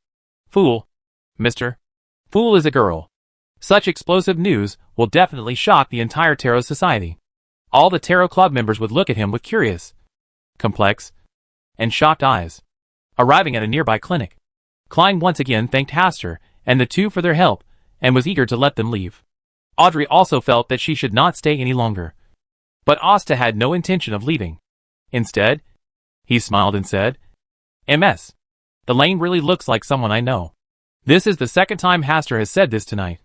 Fool is a girl. Such explosive news will definitely shock the entire Tarot Society. All the Tarot Club members would look at him with curious, complex, and shocked eyes. Arriving at a nearby clinic, Klein once again thanked Haster and the two for their help, and was eager to let them leave. Audrey also felt that she should not stay any longer. But Asta had no intention of leaving. Instead, he smiled and said, "Ms. Elaine really looks like someone I know." This is the second time Haster has said this tonight.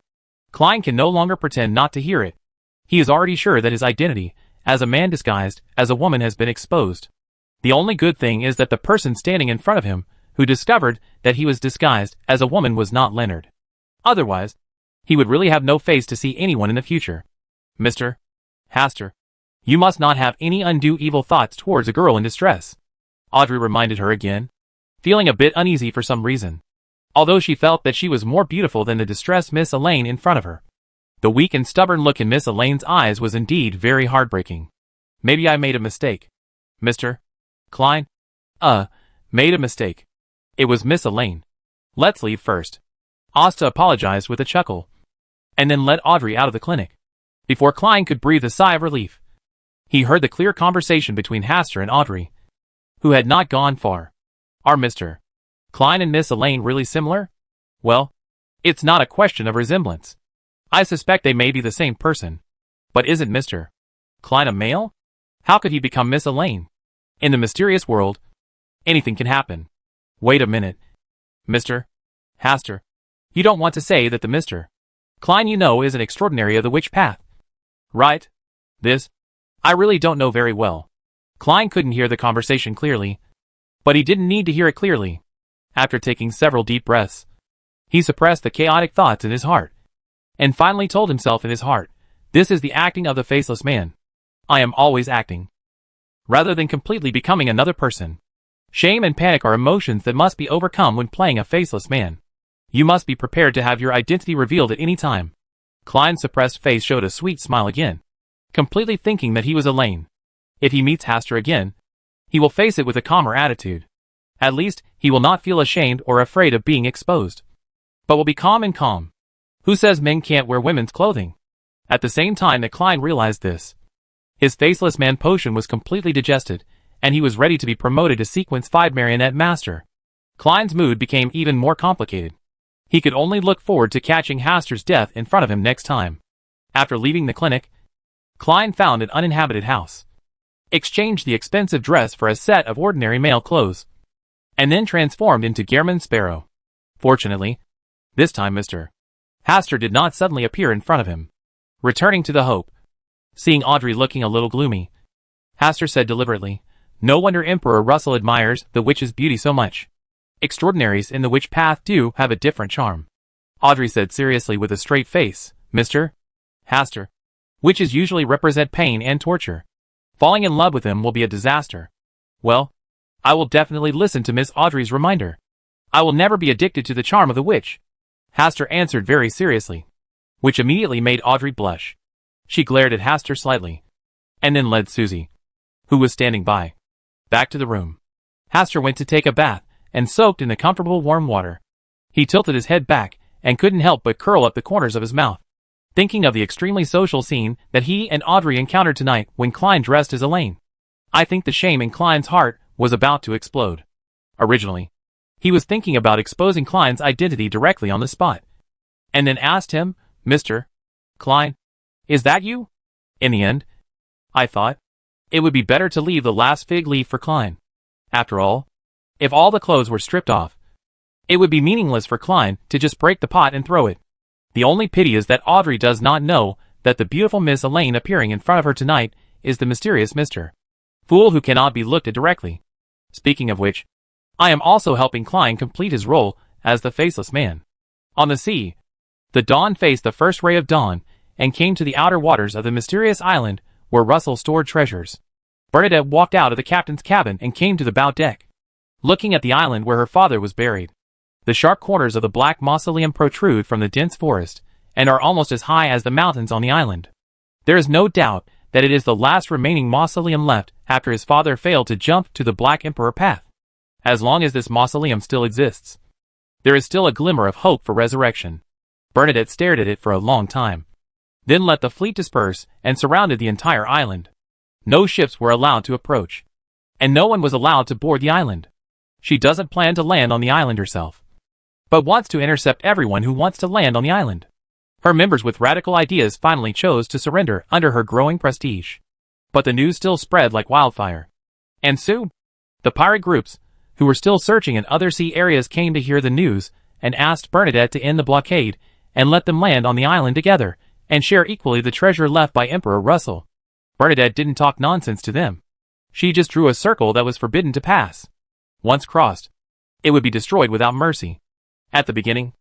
Klein can no longer pretend not to hear it. He is already sure that his identity, as a man disguised as a woman, has been exposed. The only good thing is that the person standing in front of him, who discovered that he was disguised as a woman, was not Leonard. Otherwise, he would really have no face to see anyone in the future. Mr. Haster, you must not have any undue evil thoughts towards a girl in distress, Audrey reminded her again, feeling a bit uneasy for some reason. Although she felt that she was more beautiful than the distressed Miss Elaine in front of her. The weak and stubborn look in Miss Elaine's eyes was indeed very heartbreaking. Maybe I made a mistake. Mr. Klein? Made a mistake. It was Miss Elaine. Let's leave first. Asta apologized with a chuckle, and then led Audrey out of the clinic. Before Klein could breathe a sigh of relief, he heard the clear conversation between Haster and Audrey, who had not gone far. Are Mr. Klein and Miss Elaine really similar? Well, it's not a question of resemblance. I suspect they may be the same person. But isn't Mr. Klein a male? How could he become Miss Elaine? In the mysterious world, anything can happen. Wait a minute. Mr. Haster, you don't want to say that the Mr. Klein you know is an extraordinary of the witch path, right? This, I really don't know very well. Klein couldn't hear the conversation clearly, but he didn't need to hear it clearly. After taking several deep breaths, he suppressed the chaotic thoughts in his heart, and finally told himself in his heart, this is the acting of the faceless man. I am always acting, rather than completely becoming another person. Shame and panic are emotions that must be overcome when playing a faceless man. You must be prepared to have your identity revealed at any time. Klein's suppressed face showed a sweet smile again, completely thinking that he was Elaine. If he meets Haster again, he will face it with a calmer attitude. At least, he will not feel ashamed or afraid of being exposed, but will be calm and calm. Who says men can't wear women's clothing? At the same time that Klein realized this, his faceless man potion was completely digested, and he was ready to be promoted to Sequence 5 Marionette Master. Klein's mood became even more complicated. He could only look forward to catching Haster's death in front of him next time. After leaving the clinic, Klein found an uninhabited house, exchanged the expensive dress for a set of ordinary male clothes, and then transformed into Gehrman Sparrow. Fortunately, this time Mr. Haster did not suddenly appear in front of him. Returning to the Hope, seeing Audrey looking a little gloomy, Haster said deliberately, "No wonder Emperor Russell admires the witch's beauty so much. Extraordinaries in the witch path do have a different charm." Audrey said seriously with a straight face, "Mr. Haster, witches usually represent pain and torture. Falling in love with them will be a disaster." "Well, I will definitely listen to Miss Audrey's reminder. I will never be addicted to the charm of the witch," Haster answered very seriously, which immediately made Audrey blush. She glared at Haster slightly, and then led Susie, who was standing by, back to the room. Haster went to take a bath, and soaked in the comfortable warm water. He tilted his head back, and couldn't help but curl up the corners of his mouth, thinking of the extremely social scene that he and Audrey encountered tonight when Klein dressed as Elaine. I think the shame in Klein's heart was about to explode. Originally, he was thinking about exposing Klein's identity directly on the spot, and then asked him, "Mr. Klein, is that you?" In the end, I thought, it would be better to leave the last fig leaf for Klein. After all, If all the clothes were stripped off, it would be meaningless for Klein to just break the pot and throw it. The only pity is that Audrey does not know that the beautiful Miss Elaine appearing in front of her tonight is the mysterious Mr. Fool who cannot be looked at directly. Speaking of which, I am also helping Klein complete his role as the faceless man. On the sea, the dawn faced the first ray of dawn and came to the outer waters of the mysterious island where Russell stored treasures. Bernadette walked out of the captain's cabin and came to the bow deck, looking at the island where her father was buried. The sharp corners of the black mausoleum protrude from the dense forest and are almost as high as the mountains on the island. There is no doubt that it is the last remaining mausoleum left after his father failed to jump to the Black Emperor path. As long as this mausoleum still exists, there is still a glimmer of hope for resurrection. Bernadette stared at it for a long time, then let the fleet disperse and surrounded the entire island. No ships were allowed to approach, and no one was allowed to board the island. She doesn't plan to land on the island herself, but wants to intercept everyone who wants to land on the island. Her members with radical ideas finally chose to surrender under her growing prestige. But the news still spread like wildfire. And soon, the pirate groups, who were still searching in other sea areas, came to hear the news and asked Bernadette to end the blockade and let them land on the island together and share equally the treasure left by Emperor Russell. Bernadette didn't talk nonsense to them. She just drew a circle that was forbidden to pass. Once crossed, it would be destroyed without mercy. At the beginning,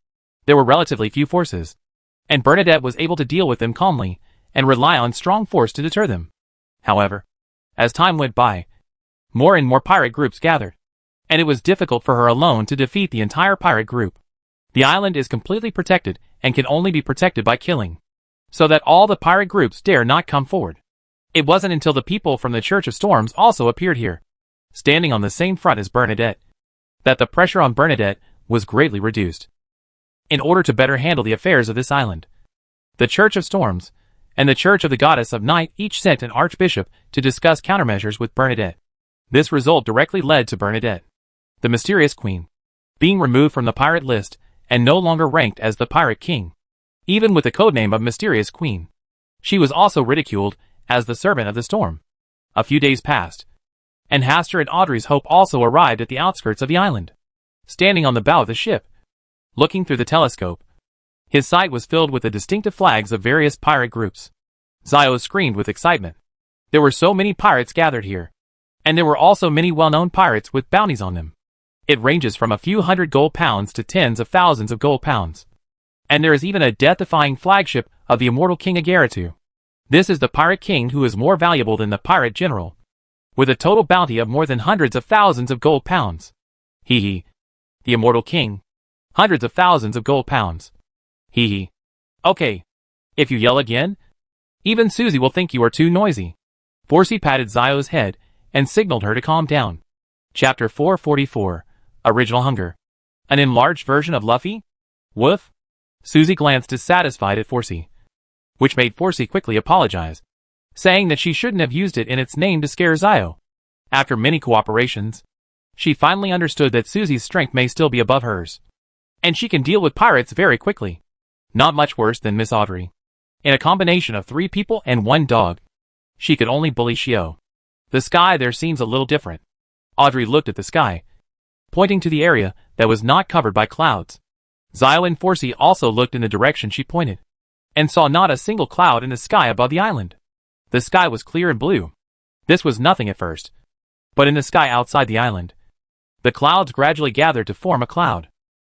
there were relatively few forces, and Bernadette was able to deal with them calmly and rely on strong force to deter them. However, as time went by, more and more pirate groups gathered, and it was difficult for her alone to defeat the entire pirate group. The island is completely protected and can only be protected by killing, so that all the pirate groups dare not come forward. It wasn't until the people from the Church of Storms also appeared here, standing on the same front as Bernadette, that the pressure on Bernadette was greatly reduced. In order to better handle the affairs of this island, the Church of Storms and the Church of the Goddess of Night each sent an archbishop to discuss countermeasures with Bernadette. This result directly led to Bernadette, the mysterious queen, being removed from the pirate list and no longer ranked as the pirate king. Even with the codename of Mysterious Queen, she was also ridiculed as the servant of the storm. A few days passed, and Hastur and Audrey's Hope also arrived at the outskirts of the island. Standing on the bow of the ship, looking through the telescope, his sight was filled with the distinctive flags of various pirate groups. Zio screamed with excitement. There were so many pirates gathered here, and there were also many well-known pirates with bounties on them. It ranges from a few hundred gold pounds to tens of thousands of gold pounds. And there is even a death-defying flagship of the immortal King Agaritu. This is the pirate king who is more valuable than the pirate general, with a total bounty of more than hundreds of thousands of gold pounds. Hee hee. The immortal king. Hundreds of thousands of gold pounds. Hee hee. Okay. If you yell again, even Susie will think you are too noisy. Forsey patted Zio's head and signaled her to calm down. Chapter 444. Original Hunger. An enlarged version of Luffy? Woof? Susie glanced dissatisfied at Forsey, which made Forsey quickly apologize, saying that she shouldn't have used it in its name to scare Zio. After many cooperations, she finally understood that Susie's strength may still be above hers, and she can deal with pirates very quickly. Not much worse than Miss Audrey. In a combination of 3 people and 1 dog, she could only bully Shio. The sky there seems a little different. Audrey looked at the sky, pointing to the area that was not covered by clouds. Zio and Forsey also looked in the direction she pointed, and saw not a single cloud in the sky above the island. The sky was clear and blue. This was nothing at first, but in the sky outside the island, the clouds gradually gathered to form a cloud,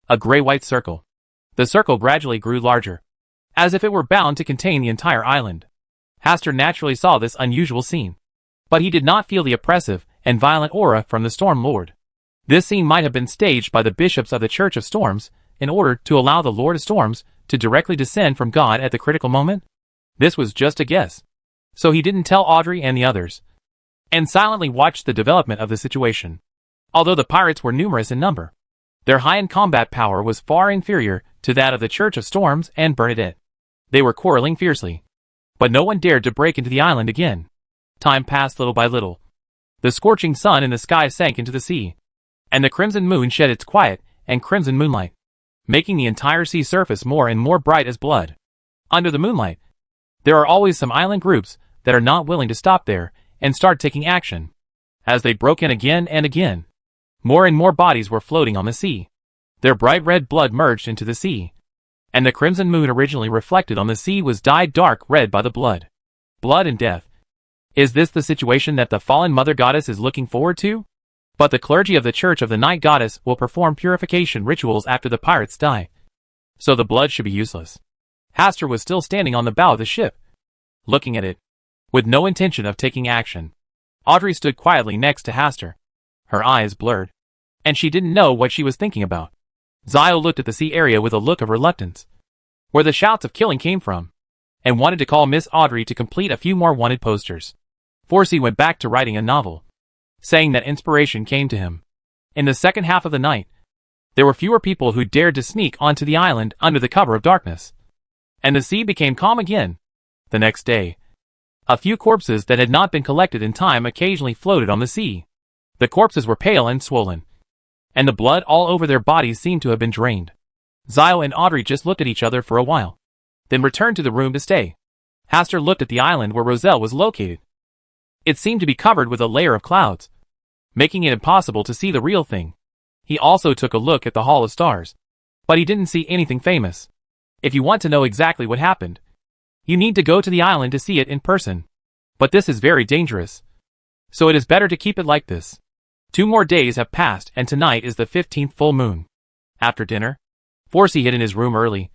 a gray-white circle. The circle gradually grew larger, as if it were bound to contain the entire island. Hastur naturally saw this unusual scene, but he did not feel the oppressive and violent aura from the Storm Lord. This scene might have been staged by the bishops of the Church of Storms in order to allow the Lord of Storms to directly descend from God at the critical moment. This was just a guess, so he didn't tell Audrey and the others, and silently watched the development of the situation. Although the pirates were numerous in number, their high-end combat power was far inferior to that of the Church of Storms and Bernadette. They were quarreling fiercely, but no one dared to break into the island again. Time passed little by little. The scorching sun in the sky sank into the sea, and the crimson moon shed its quiet and crimson moonlight, making the entire sea surface more and more bright as blood. Under the moonlight, there are always some island groups that are not willing to stop there and start taking action. As they broke in again and again, More and more bodies were floating on the sea. Their bright red blood merged into the sea, and the crimson moon originally reflected on the sea was dyed dark red by the blood. Blood and death. Is this the situation that the fallen mother goddess is looking forward to? But the clergy of the Church of the Night Goddess will perform purification rituals after the pirates die, so the blood should be useless. Hastur was still standing on the bow of the ship, looking at it, with no intention of taking action. Audrey stood quietly next to Hastur, her eyes blurred, and she didn't know what she was thinking about. Zio looked at the sea area with a look of reluctance, where the shouts of killing came from, and wanted to call Miss Audrey to complete a few more wanted posters. Forsey went back to writing a novel, saying that inspiration came to him. In the second half of the night, there were fewer people who dared to sneak onto the island under the cover of darkness, and the sea became calm again. The next day, a few corpses that had not been collected in time occasionally floated on the sea. The corpses were pale and swollen, and the blood all over their bodies seemed to have been drained. Zio and Audrey just looked at each other for a while, then returned to the room to stay. Hastur looked at the island where Roselle was located. It seemed to be covered with a layer of clouds, making it impossible to see the real thing. He also took a look at the Hall of Stars, but he didn't see anything famous. If you want to know exactly what happened, you need to go to the island to see it in person. But this is very dangerous, so it is better to keep it like this. 2 more days have passed and tonight is the 15th full moon. After dinner, Forsey hid in his room early,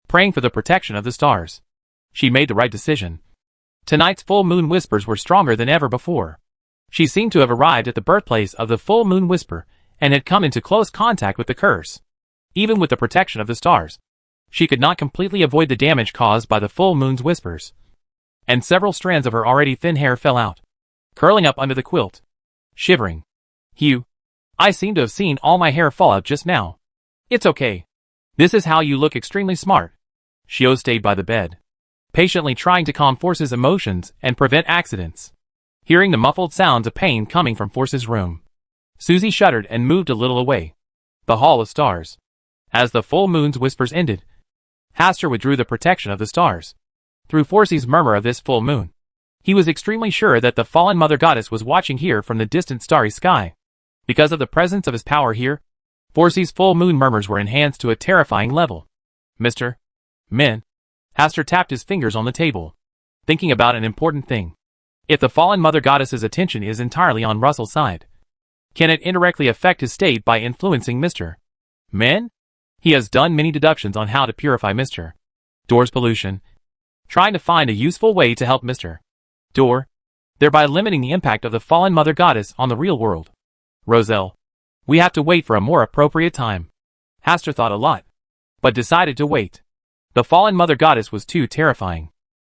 praying for the protection of the stars. She made the right decision. Tonight's full moon whispers were stronger than ever before. She seemed to have arrived at the birthplace of the full moon whisper and had come into close contact with the curse. Even with the protection of the stars, she could not completely avoid the damage caused by the full moon's whispers, and several strands of her already thin hair fell out, curling up under the quilt. Shivering. Hugh, I seem to have seen all my hair fall out just now. It's okay. This is how you look extremely smart. Shio stayed by the bed, patiently trying to calm Force's emotions and prevent accidents. Hearing the muffled sounds of pain coming from Force's room, Susie shuddered and moved a little away. The Hall of Stars. As the full moon's whispers ended, Hastur withdrew the protection of the stars. Through Forsey's murmur of this full moon, he was extremely sure that the fallen mother goddess was watching here from the distant starry sky. Because of the presence of his power here, Forsey's full moon murmurs were enhanced to a terrifying level. Mr. Min. Hastur tapped his fingers on the table, thinking about an important thing. If the fallen mother goddess's attention is entirely on Russell's side, can it indirectly affect his state by influencing Mr. Min? He has done many deductions on how to purify Mr. Dor's pollution, trying to find a useful way to help Mr. Dor, thereby limiting the impact of the fallen mother goddess on the real world. Roselle, we have to wait for a more appropriate time. Hastur thought a lot, but decided to wait. The fallen mother goddess was too terrifying,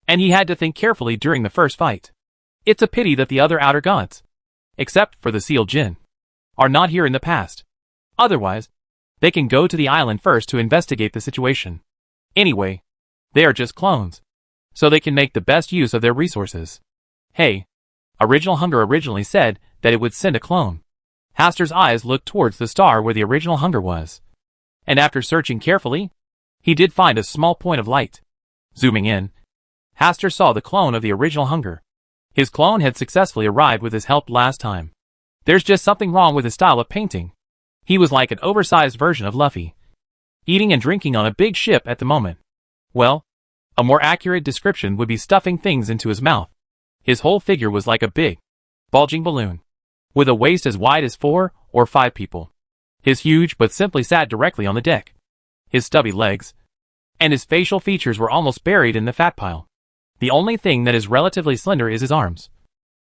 and he had to think carefully during the first fight. It's a pity that the other outer gods, except for the Seal Jinn, are not here in the past. Otherwise, they can go to the island first to investigate the situation. Anyway, they are just clones, so they can make the best use of their resources. Hey, Original Hunger originally said that it would send a clone. Hastur's eyes looked towards the star where the Original Hunger was, and after searching carefully, he did find a small point of light. Zooming in, Hastur saw the clone of the Original Hunger. His clone had successfully arrived with his help last time. There's just something wrong with his style of painting. He was like an oversized version of Luffy, eating and drinking on a big ship at the moment. Well, a more accurate description would be stuffing things into his mouth. His whole figure was like a big, bulging balloon, with a waist as wide as 4 or 5 people. His huge but simply sat directly on the deck. His stubby legs and his facial features were almost buried in the fat pile. The only thing that is relatively slender is his arms,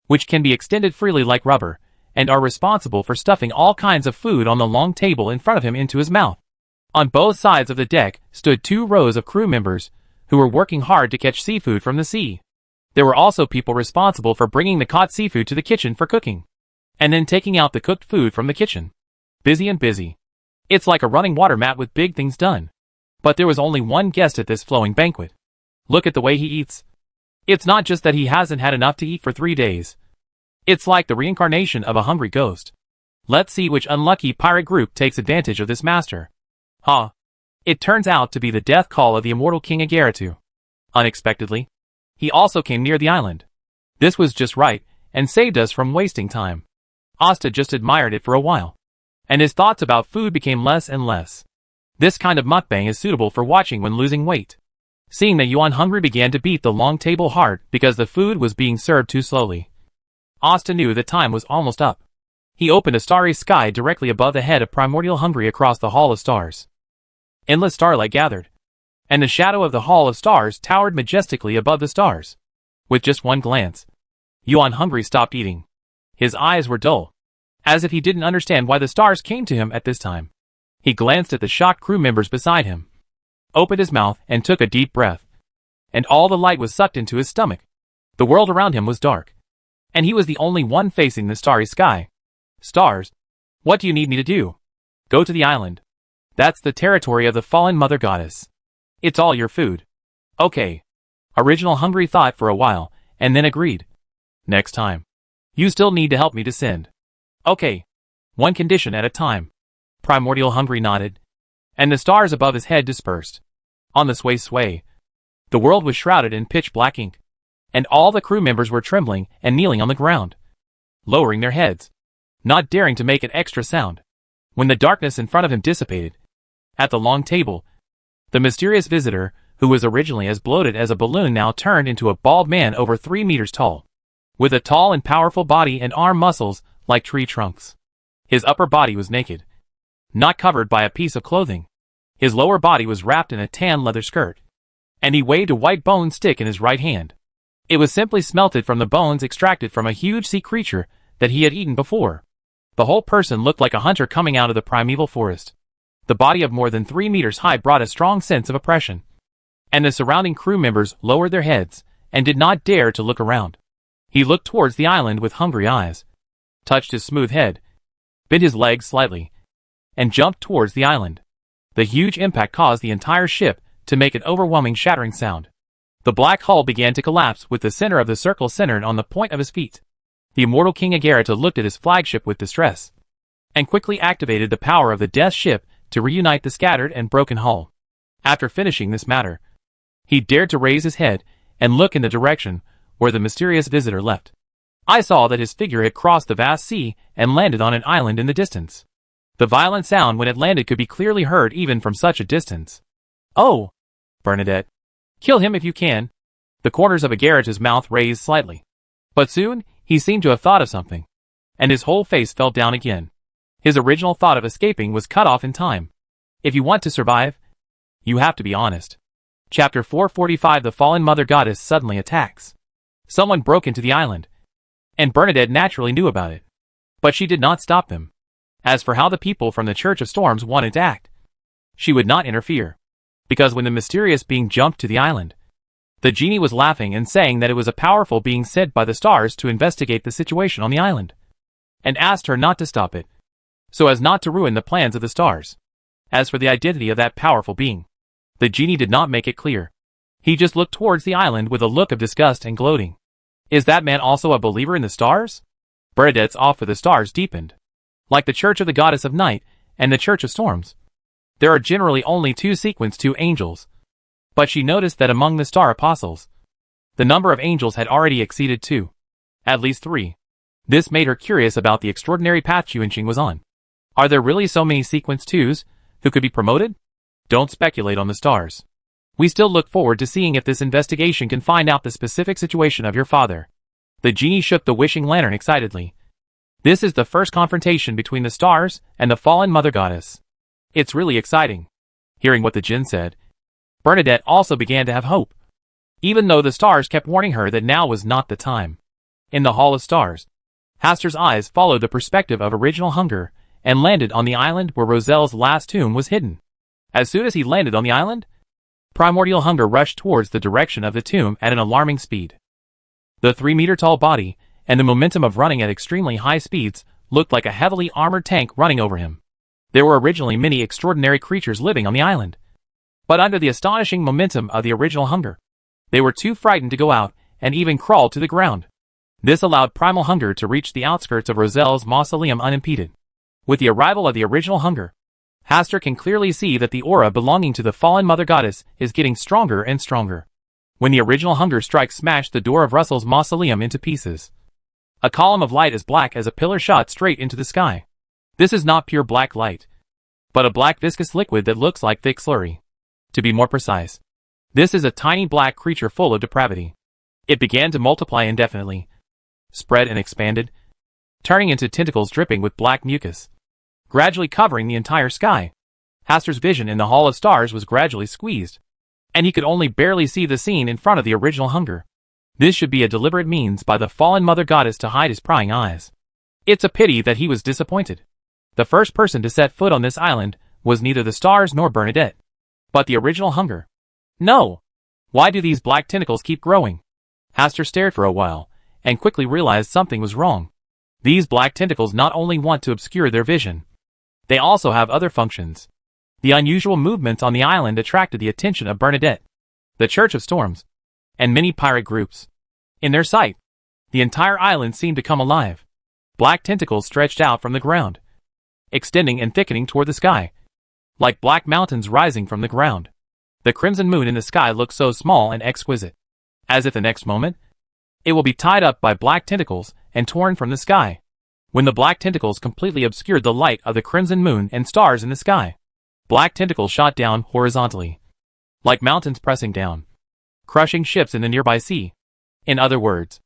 which can be extended freely like rubber, and are responsible for stuffing all kinds of food on the long table in front of him into his mouth. On both sides of the deck stood 2 rows of crew members who were working hard to catch seafood from the sea. There were also people responsible for bringing the caught seafood to the kitchen for cooking, and then taking out the cooked food from the kitchen. Busy and busy. It's like a running water mat with big things done. But there was only one guest at this flowing banquet. Look at the way he eats. It's not just that he hasn't had enough to eat for 3 days. It's like the reincarnation of a hungry ghost. Let's see which unlucky pirate group takes advantage of this master. Ha! It turns out to be the death call of the immortal King Agaritu. Unexpectedly, he also came near the island. This was just right, and saved us from wasting time. Asta just admired it for a while. and his thoughts about food became less and less. This kind of mukbang is suitable for watching when losing weight. Seeing that Yuan Hungry began to beat the long table hard because the food was being served too slowly. Asta knew that time was almost up. He opened a starry sky directly above the head of Primordial Hungry across the Hall of Stars. Endless starlight gathered, and the shadow of the Hall of Stars towered majestically above the stars. With just one glance, Yuan Hungry stopped eating. His eyes were dull, as if he didn't understand why the stars came to him at this time. He glanced at the shocked crew members beside him, opened his mouth and took a deep breath, and all the light was sucked into his stomach. The world around him was dark, and he was the only one facing the starry sky. Stars, what do you need me to do? Go to the island. That's the territory of the fallen Mother Goddess. It's all your food. Okay. Original Hungry thought for a while, and then agreed. Next time. You still need to help me descend. Okay. One condition at a time. Primordial Hungry nodded, and the stars above his head dispersed. On the sway, the world was shrouded in pitch black ink, and all the crew members were trembling and kneeling on the ground, lowering their heads, not daring to make an extra sound. When the darkness in front of him dissipated, at the long table, the mysterious visitor, who was originally as bloated as a balloon, now turned into a bald man over 3 meters tall, with a tall and powerful body and arm muscles like tree trunks. His upper body was naked, not covered by a piece of clothing. His lower body was wrapped in a tan leather skirt, and he waved a white bone stick in his right hand. It was simply smelted from the bones extracted from a huge sea creature that he had eaten before. The whole person looked like a hunter coming out of the primeval forest. The body of more than 3 meters high brought a strong sense of oppression, and the surrounding crew members lowered their heads and did not dare to look around. He looked towards the island with hungry eyes, touched his smooth head, bent his legs slightly, and jumped towards the island. The huge impact caused the entire ship to make an overwhelming shattering sound. The black hull began to collapse with the center of the circle centered on the point of his feet. The immortal King Agarita looked at his flagship with distress, and quickly activated the power of the Death Ship to reunite the scattered and broken hull. After finishing this matter, he dared to raise his head and look in the direction where the mysterious visitor left. I saw that his figure had crossed the vast sea and landed on an island in the distance. The violent sound when it landed could be clearly heard even from such a distance. Oh! Bernadette. Kill him if you can. The corners of Agarita's mouth raised slightly. But soon, he seemed to have thought of something, and his whole face fell down again. His original thought of escaping was cut off in time. If you want to survive, you have to be honest. Chapter 445. The Fallen Mother Goddess suddenly attacks. Someone broke into the island, and Bernadette naturally knew about it. But she did not stop them. As for how the people from the Church of Storms wanted to act, she would not interfere, because when the mysterious being jumped to the island, the genie was laughing and saying that it was a powerful being sent by the stars to investigate the situation on the island, and asked her not to stop it, so as not to ruin the plans of the stars. As for the identity of that powerful being, the genie did not make it clear. He just looked towards the island with a look of disgust and gloating. Is that man also a believer in the stars? Bernadette's awe for the stars deepened. Like the Church of the Goddess of Night and the Church of Storms, there are generally only 2 sequence 2 angels. But she noticed that among the star apostles, the number of angels had already exceeded 2. At least 3. This made her curious about the extraordinary path Chuanqing was on. Are there really so many sequence 2s who could be promoted? Don't speculate on the stars. We still look forward to seeing if this investigation can find out the specific situation of your father. The genie shook the wishing lantern excitedly. This is the first confrontation between the stars and the fallen Mother Goddess. It's really exciting. Hearing what the djinn said, Bernadette also began to have hope, even though the stars kept warning her that now was not the time. In the Hall of Stars, Haster's eyes followed the perspective of Original Hunger and landed on the island where Roselle's last tomb was hidden. As soon as he landed on the island, Primordial Hunger rushed towards the direction of the tomb at an alarming speed. The 3-meter-tall body, and the momentum of running at extremely high speeds, looked like a heavily armored tank running over him. There were originally many extraordinary creatures living on the island, but under the astonishing momentum of the Original Hunger, they were too frightened to go out and even crawl to the ground. This allowed Primal Hunger to reach the outskirts of Roselle's mausoleum unimpeded. With the arrival of the Original Hunger, Haster can clearly see that the aura belonging to the fallen Mother Goddess is getting stronger and stronger. When the Original Hunger strike smashed the door of Russell's mausoleum into pieces, a column of light as black as a pillar shot straight into the sky. This is not pure black light, but a black viscous liquid that looks like thick slurry. To be more precise, this is a tiny black creature full of depravity. It began to multiply indefinitely, spread and expanded, turning into tentacles dripping with black mucus, gradually covering the entire sky. Hastur's vision in the Hall of Stars was gradually squeezed, and he could only barely see the scene in front of the original hunger. This should be a deliberate means by the fallen mother goddess to hide his prying eyes. It's a pity that he was disappointed. The first person to set foot on this island was neither the stars nor Bernadette, but the original hunger. No! Why do these black tentacles keep growing? Hastur stared for a while, and quickly realized something was wrong. These black tentacles not only want to obscure their vision, they also have other functions. The unusual movements on the island attracted the attention of Bernadette, the Church of Storms, and many pirate groups. In their sight, the entire island seemed to come alive. Black tentacles stretched out from the ground, extending and thickening toward the sky, like black mountains rising from the ground. The crimson moon in the sky looked so small and exquisite, as if the next moment, it will be tied up by black tentacles and torn from the sky. When the black tentacles completely obscured the light of the crimson moon and stars in the sky, black tentacles shot down horizontally, like mountains pressing down, crushing ships in the nearby sea. In other words,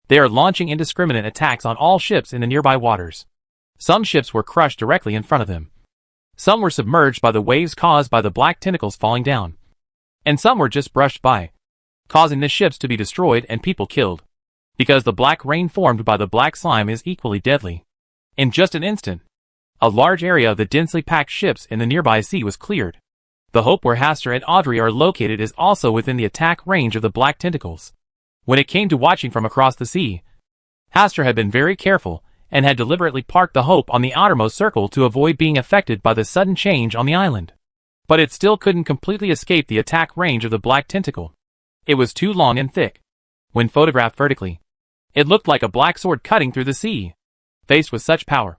they are launching indiscriminate attacks on all ships in the nearby waters. Some ships were crushed directly in front of them. Some were submerged by the waves caused by the black tentacles falling down. And some were just brushed by, causing the ships to be destroyed and people killed. Because the black rain formed by the black slime is equally deadly. In just an instant, a large area of the densely packed ships in the nearby sea was cleared. The Hope where Hastur and Audrey are located is also within the attack range of the black tentacles. When it came to watching from across the sea, Hastur had been very careful and had deliberately parked the Hope on the outermost circle to avoid being affected by the sudden change on the island. But it still couldn't completely escape the attack range of the black tentacle. It was too long and thick. When photographed vertically, it looked like a black sword cutting through the sea. Faced with such power,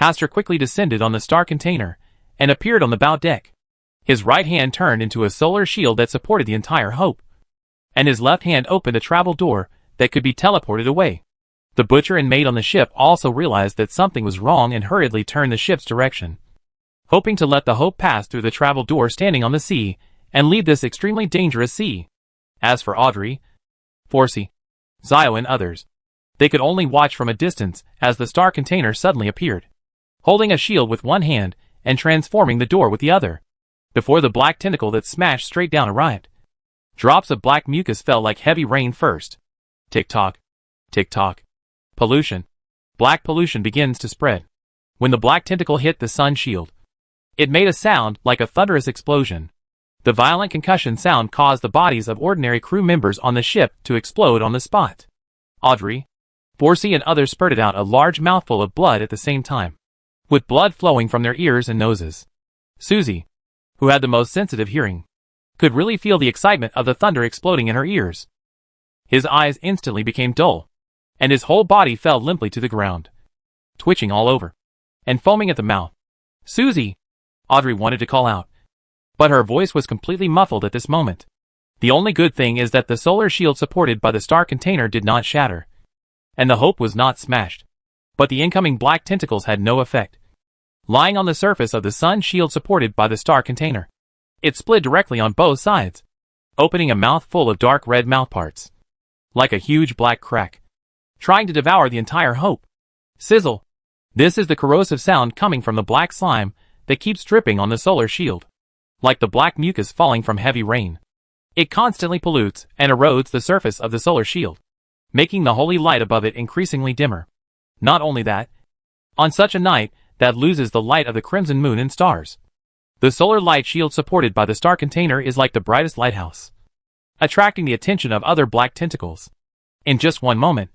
Hastur quickly descended on the star container and appeared on the bow deck. His right hand turned into a solar shield that supported the entire Hope, and his left hand opened a travel door that could be teleported away. The butcher and maid on the ship also realized that something was wrong and hurriedly turned the ship's direction, hoping to let the Hope pass through the travel door standing on the sea and leave this extremely dangerous sea. As for Audrey, Forsey, Zio and others, they could only watch from a distance as the star container suddenly appeared, holding a shield with one hand and transforming the door with the other. Before the black tentacle that smashed straight down arrived, drops of black mucus fell like heavy rain first. Tick-tock, tick-tock. Pollution. Black pollution begins to spread. When the black tentacle hit the sun shield, it made a sound like a thunderous explosion. The violent concussion sound caused the bodies of ordinary crew members on the ship to explode on the spot. Audrey, Forsey and others spurted out a large mouthful of blood at the same time, with blood flowing from their ears and noses. Susie, who had the most sensitive hearing, could really feel the excitement of the thunder exploding in her ears. His eyes instantly became dull, and his whole body fell limply to the ground, twitching all over, and foaming at the mouth. Susie! Audrey wanted to call out, but her voice was completely muffled at this moment. The only good thing is that the solar shield supported by the star container did not shatter, and the Hope was not smashed. But the incoming black tentacles had no effect. Lying on the surface of the sun shield supported by the star container, it split directly on both sides, opening a mouth full of dark red mouthparts, like a huge black crack, trying to devour the entire Hope. Sizzle! This is the corrosive sound coming from the black slime that keeps dripping on the solar shield, like the black mucus falling from heavy rain. It constantly pollutes and erodes the surface of the solar shield, making the holy light above it increasingly dimmer. Not only that, on such a night that loses the light of the crimson moon and stars, the solar light shield supported by the star container is like the brightest lighthouse, attracting the attention of other black tentacles. In just one moment,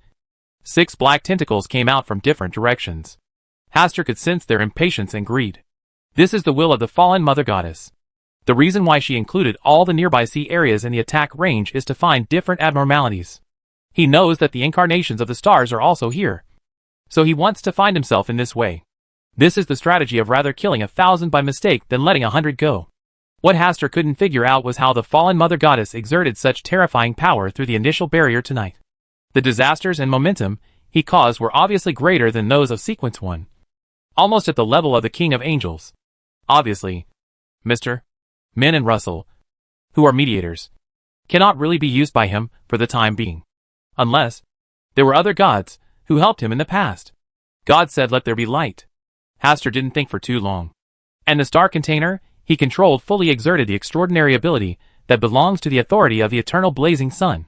6 black tentacles came out from different directions. Hastur could sense their impatience and greed. This is the will of the fallen mother goddess. The reason why she included all the nearby sea areas in the attack range is to find different abnormalities. He knows that the incarnations of the stars are also here, so he wants to find himself in this way. This is the strategy of rather killing 1,000 by mistake than letting 100 go. What Hastur couldn't figure out was how the fallen mother goddess exerted such terrifying power through the initial barrier tonight. The disasters and momentum he caused were obviously greater than those of Sequence 1. almost at the level of the King of Angels. Obviously, Mr. Min and Russell, who are mediators, cannot really be used by him for the time being. Unless there were other gods who helped him in the past. God said, "Let there be light." Hastur didn't think for too long. And the star container he controlled fully exerted the extraordinary ability that belongs to the authority of the eternal blazing sun.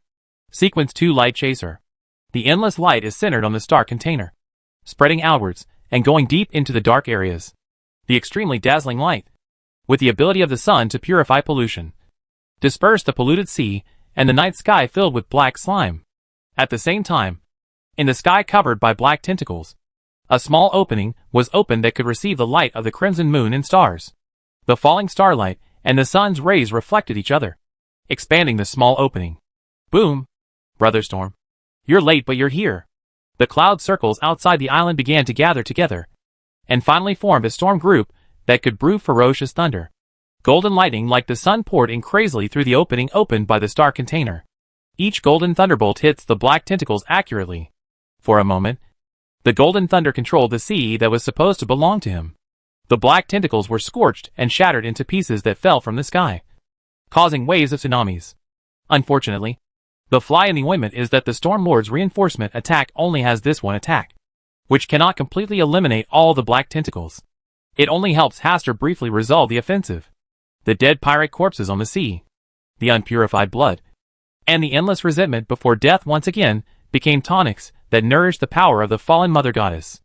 Sequence 2 Light Chaser. The endless light is centered on the star container, spreading outwards and going deep into the dark areas. The extremely dazzling light, with the ability of the sun to purify pollution, disperse the polluted sea and the night sky filled with black slime. At the same time, in the sky covered by black tentacles, a small opening was opened that could receive the light of the crimson moon and stars. The falling starlight and the sun's rays reflected each other, expanding the small opening. Boom! Brother Storm. You're late, but you're here. The cloud circles outside the island began to gather together, and finally formed a storm group that could brew ferocious thunder. Golden lightning like the sun poured in crazily through the opening opened by the star container. Each golden thunderbolt hits the black tentacles accurately. For a moment, the golden thunder controlled the sea that was supposed to belong to him. The black tentacles were scorched and shattered into pieces that fell from the sky, causing waves of tsunamis. Unfortunately, the fly in the ointment is that the Storm Lord's reinforcement attack only has this one attack, which cannot completely eliminate all the black tentacles. It only helps Hastur briefly resolve the offensive. The dead pirate corpses on the sea, the unpurified blood, and the endless resentment before death once again became tonics that nourished the power of the fallen mother goddess.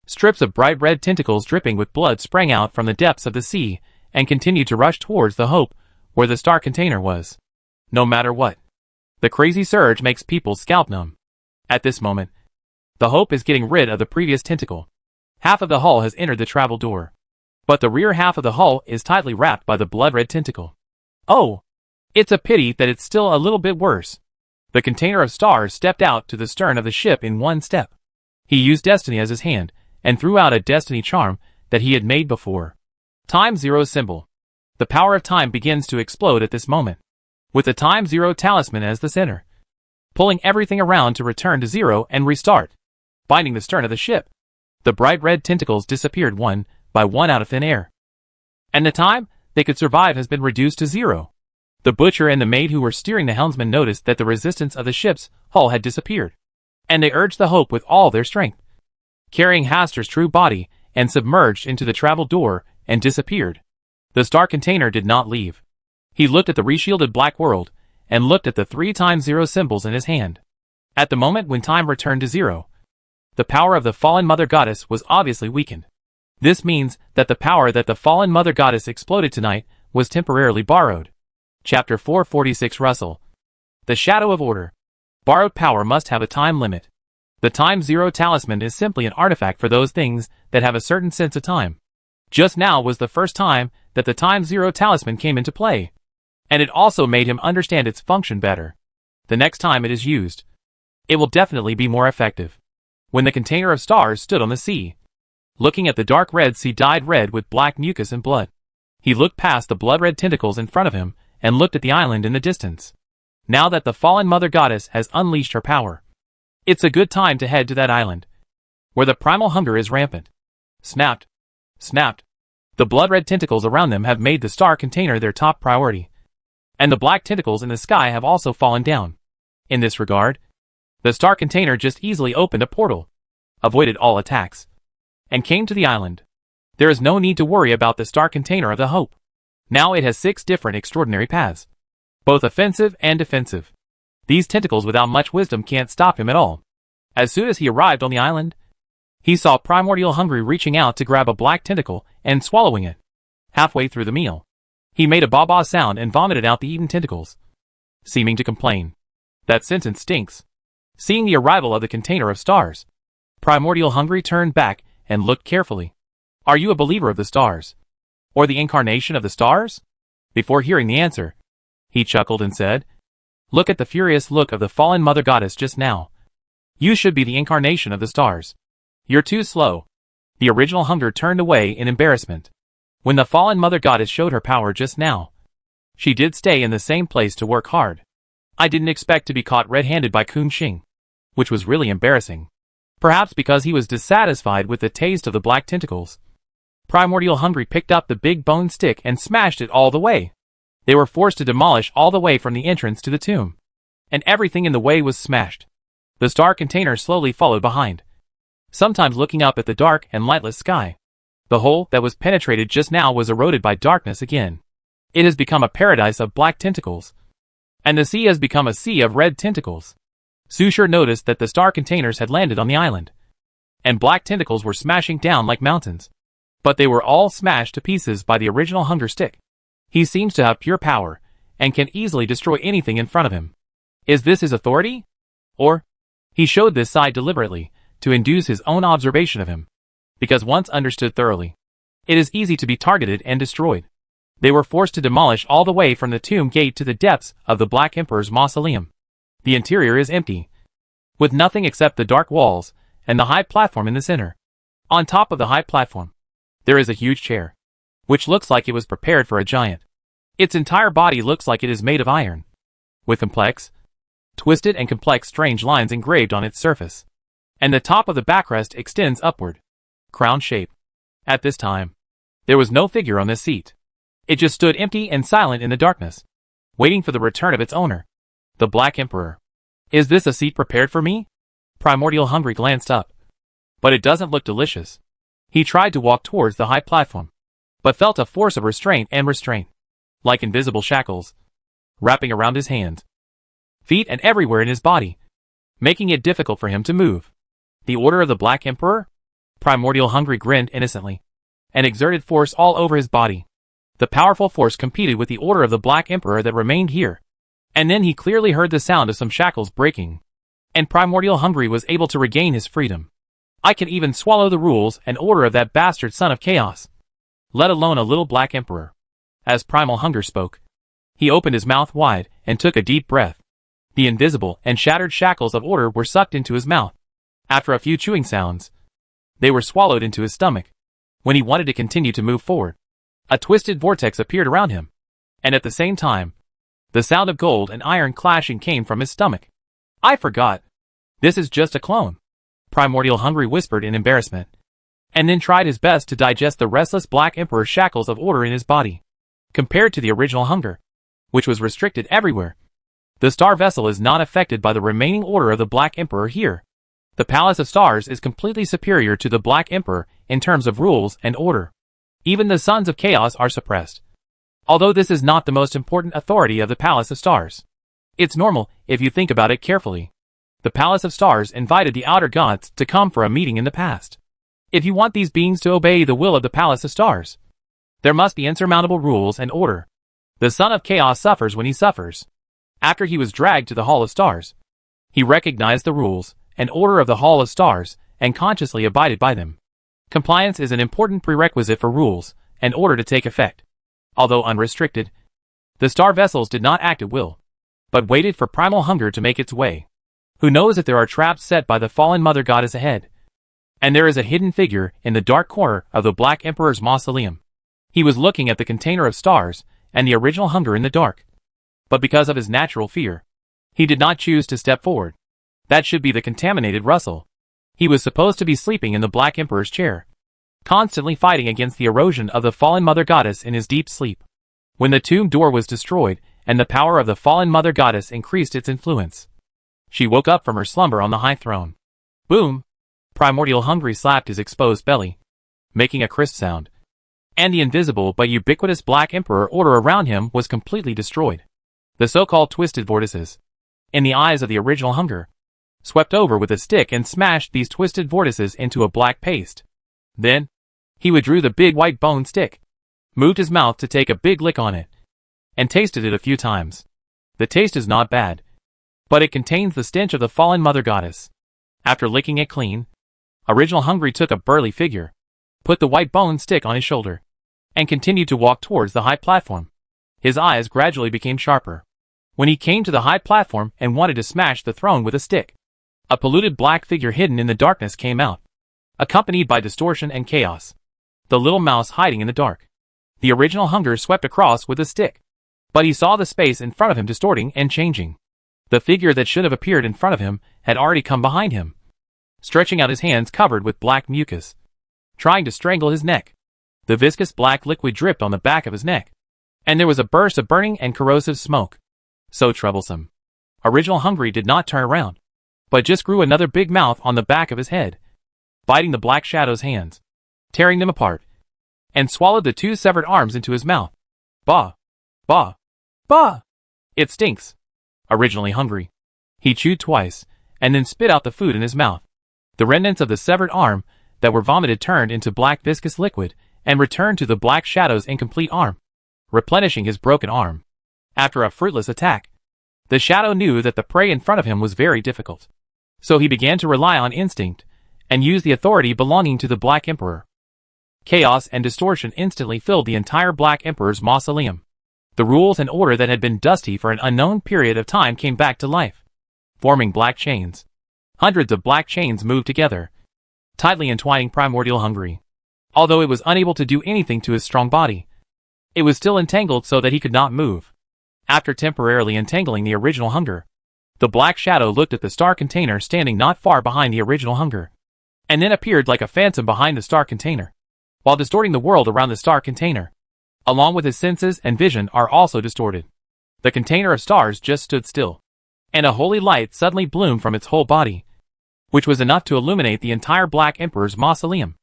Strips of bright red tentacles dripping with blood sprang out from the depths of the sea and continued to rush towards the Hope where the star container was. No matter what, the crazy surge makes people's scalp numb. At this moment, the Hope is getting rid of the previous tentacle. Half of the hull has entered the travel door, but the rear half of the hull is tightly wrapped by the blood-red tentacle. Oh, it's a pity that it's still a little bit worse. The container of stars stepped out to the stern of the ship in one step. He used destiny as his hand and threw out a destiny charm that he had made before. Time Zero symbol. The power of time begins to explode at this moment, with the Time Zero talisman as the center, pulling everything around to return to zero and restart. Binding the stern of the ship, the bright red tentacles disappeared one by one out of thin air, and the time they could survive has been reduced to zero. The butcher and the maid who were steering the helmsman noticed that the resistance of the ship's hull had disappeared, and they urged the Hope with all their strength, carrying Hastur's true body, and submerged into the travel door and disappeared. The star container did not leave. He looked at the reshielded black world, and looked at the 3 times 0 symbols in his hand. At the moment when time returned to zero, the power of the fallen mother goddess was obviously weakened. This means that the power that the fallen mother goddess exploded tonight was temporarily borrowed. Chapter 446 Russell. The Shadow of Order. Borrowed power must have a time limit. The Time Zero talisman is simply an artifact for those things that have a certain sense of time. Just now was the first time that the Time Zero talisman came into play, and it also made him understand its function better. The next time it is used, it will definitely be more effective. When the container of stars stood on the sea, looking at the dark red sea dyed red with black mucus and blood, he looked past the blood-red tentacles in front of him and looked at the island in the distance. Now that the fallen mother goddess has unleashed her power, it's a good time to head to that island, where the primal hunger is rampant. Snapped. Snapped. The blood-red tentacles around them have made the star container their top priority, and the black tentacles in the sky have also fallen down. In this regard, the star container just easily opened a portal, avoided all attacks, and came to the island. There is no need to worry about the star container of the Hope. Now it has 6 different extraordinary paths, both offensive and defensive. These tentacles without much wisdom can't stop him at all. As soon as he arrived on the island, he saw Primordial Hungry reaching out to grab a black tentacle and swallowing it. Halfway through the meal, he made a ba-ba sound and vomited out the eaten tentacles, seeming to complain. That sentence stinks. Seeing the arrival of the container of stars, Primordial Hungry turned back and looked carefully. Are you a believer of the stars? Or the incarnation of the stars? Before hearing the answer, he chuckled and said, Look at the furious look of the fallen mother goddess just now. You should be the incarnation of the stars. You're too slow. The original hunger turned away in embarrassment. When the fallen mother goddess showed her power just now, she did stay in the same place to work hard. I didn't expect to be caught red-handed by Kun Xing, which was really embarrassing. Perhaps because he was dissatisfied with the taste of the black tentacles. Primordial Hungry picked up the big bone stick and smashed it all the way. They were forced to demolish all the way from the entrance to the tomb. And everything in the way was smashed. The star container slowly followed behind, sometimes looking up at the dark and lightless sky. The hole that was penetrated just now was eroded by darkness again. It has become a paradise of black tentacles. And the sea has become a sea of red tentacles. Sushir noticed that the star containers had landed on the island, and black tentacles were smashing down like mountains. But they were all smashed to pieces by the original hunger stick. He seems to have pure power, and can easily destroy anything in front of him. Is this his authority? Or, he showed this side deliberately, to induce his own observation of him. Because once understood thoroughly, it is easy to be targeted and destroyed. They were forced to demolish all the way from the tomb gate to the depths of the Black Emperor's mausoleum. The interior is empty, with nothing except the dark walls and the high platform in the center. On top of the high platform, there is a huge chair, which looks like it was prepared for a giant. Its entire body looks like it is made of iron, with twisted and complex strange lines engraved on its surface. And the top of the backrest extends upward, crown shape. At this time, there was no figure on this seat. It just stood empty and silent in the darkness, waiting for the return of its owner, the Black Emperor. Is this a seat prepared for me? Primordial Hungry glanced up. But it doesn't look delicious. He tried to walk towards the high platform, but felt a force of restraint, like invisible shackles, wrapping around his hands, feet and everywhere in his body, making it difficult for him to move. The order of the Black Emperor? Primordial Hungry grinned innocently, and exerted force all over his body. The powerful force competed with the order of the Black Emperor that remained here. And then he clearly heard the sound of some shackles breaking, and Primordial Hungry was able to regain his freedom. I can even swallow the rules and order of that bastard son of chaos, let alone a little Black Emperor. As Primal Hunger spoke, he opened his mouth wide and took a deep breath. The invisible and shattered shackles of order were sucked into his mouth. After a few chewing sounds, they were swallowed into his stomach. When he wanted to continue to move forward, a twisted vortex appeared around him, and at the same time, the sound of gold and iron clashing came from his stomach. I forgot. This is just a clone, Primordial Hungry whispered in embarrassment, and then tried his best to digest the restless Black Emperor's shackles of order in his body. Compared to the original hunger, which was restricted everywhere, the star vessel is not affected by the remaining order of the Black Emperor here. The Palace of Stars is completely superior to the Black Emperor in terms of rules and order. Even the Sons of Chaos are suppressed. Although this is not the most important authority of the Palace of Stars. It's normal, if you think about it carefully. The Palace of Stars invited the outer gods to come for a meeting in the past. If you want these beings to obey the will of the Palace of Stars, there must be insurmountable rules and order. The Son of Chaos suffers when he suffers. After he was dragged to the Hall of Stars, he recognized the rules and order of the Hall of Stars and consciously abided by them. Compliance is an important prerequisite for rules and order to take effect. Although unrestricted, the star vessels did not act at will, but waited for Primal Hunger to make its way. Who knows if there are traps set by the fallen Mother Goddess ahead? And there is a hidden figure in the dark corner of the Black Emperor's mausoleum. He was looking at the container of stars and the original hunger in the dark. But because of his natural fear, he did not choose to step forward. That should be the contaminated Russell. He was supposed to be sleeping in the Black Emperor's chair, constantly fighting against the erosion of the fallen Mother Goddess in his deep sleep. When the tomb door was destroyed and the power of the fallen Mother Goddess increased its influence, she woke up from her slumber on the high throne. Boom! Primordial Hungry slapped his exposed belly, making a crisp sound. And the invisible but ubiquitous Black Emperor order around him was completely destroyed. The so-called twisted vortices, in the eyes of the original hunger, swept over with a stick and smashed these twisted vortices into a black paste. Then, he withdrew the big white bone stick, moved his mouth to take a big lick on it, and tasted it a few times. The taste is not bad, but it contains the stench of the fallen Mother Goddess. After licking it clean, Original Hungry took a burly figure, put the white bone stick on his shoulder, and continued to walk towards the high platform. His eyes gradually became sharper. When he came to the high platform and wanted to smash the throne with a stick, a polluted black figure hidden in the darkness came out, accompanied by distortion and chaos. The little mouse hiding in the dark. The original hunger swept across with a stick, but he saw the space in front of him distorting and changing. The figure that should have appeared in front of him had already come behind him. stretching out his hands covered with black mucus, trying to strangle his neck. The viscous black liquid dripped on the back of his neck, and there was a burst of burning and corrosive smoke. So troublesome. Original Hungry did not turn around, but just grew another big mouth on the back of his head, biting the Black Shadow's hands, tearing them apart, and swallowed the 2 severed arms into his mouth. Bah! Bah! Bah! It stinks. Originally Hungry. He chewed twice, and then spit out the food in his mouth. The remnants of the severed arm that were vomited turned into black viscous liquid and returned to the Black Shadow's incomplete arm, replenishing his broken arm. After a fruitless attack, the Shadow knew that the prey in front of him was very difficult. So he began to rely on instinct and use the authority belonging to the Black Emperor. Chaos and distortion instantly filled the entire Black Emperor's mausoleum. The rules and order that had been dusty for an unknown period of time came back to life, forming black chains. Hundreds of black chains moved together, tightly entwining Primordial Hungry. Although it was unable to do anything to his strong body, it was still entangled so that he could not move. After temporarily entangling the Original Hunger, the Black Shadow looked at the star container standing not far behind the Original Hunger, and then appeared like a phantom behind the star container, while distorting the world around the star container. Along with his senses and vision are also distorted. The container of stars just stood still, and a holy light suddenly bloomed from its whole body, which was enough to illuminate the entire Black Emperor's mausoleum.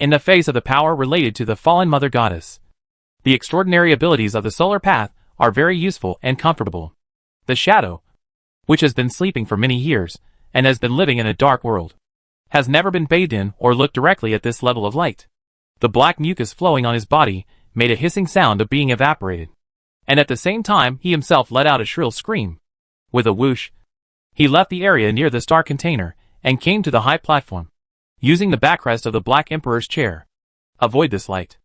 In the face of the power related to the fallen Mother Goddess, the extraordinary abilities of the solar path are very useful and comfortable. The Shadow, which has been sleeping for many years, and has been living in a dark world, has never been bathed in or looked directly at this level of light. The black mucus flowing on his body made a hissing sound of being evaporated, and at the same time he himself let out a shrill scream. With a whoosh, he left the area near the star container and came to the high platform, using the backrest of the Black Emperor's chair. Avoid this light.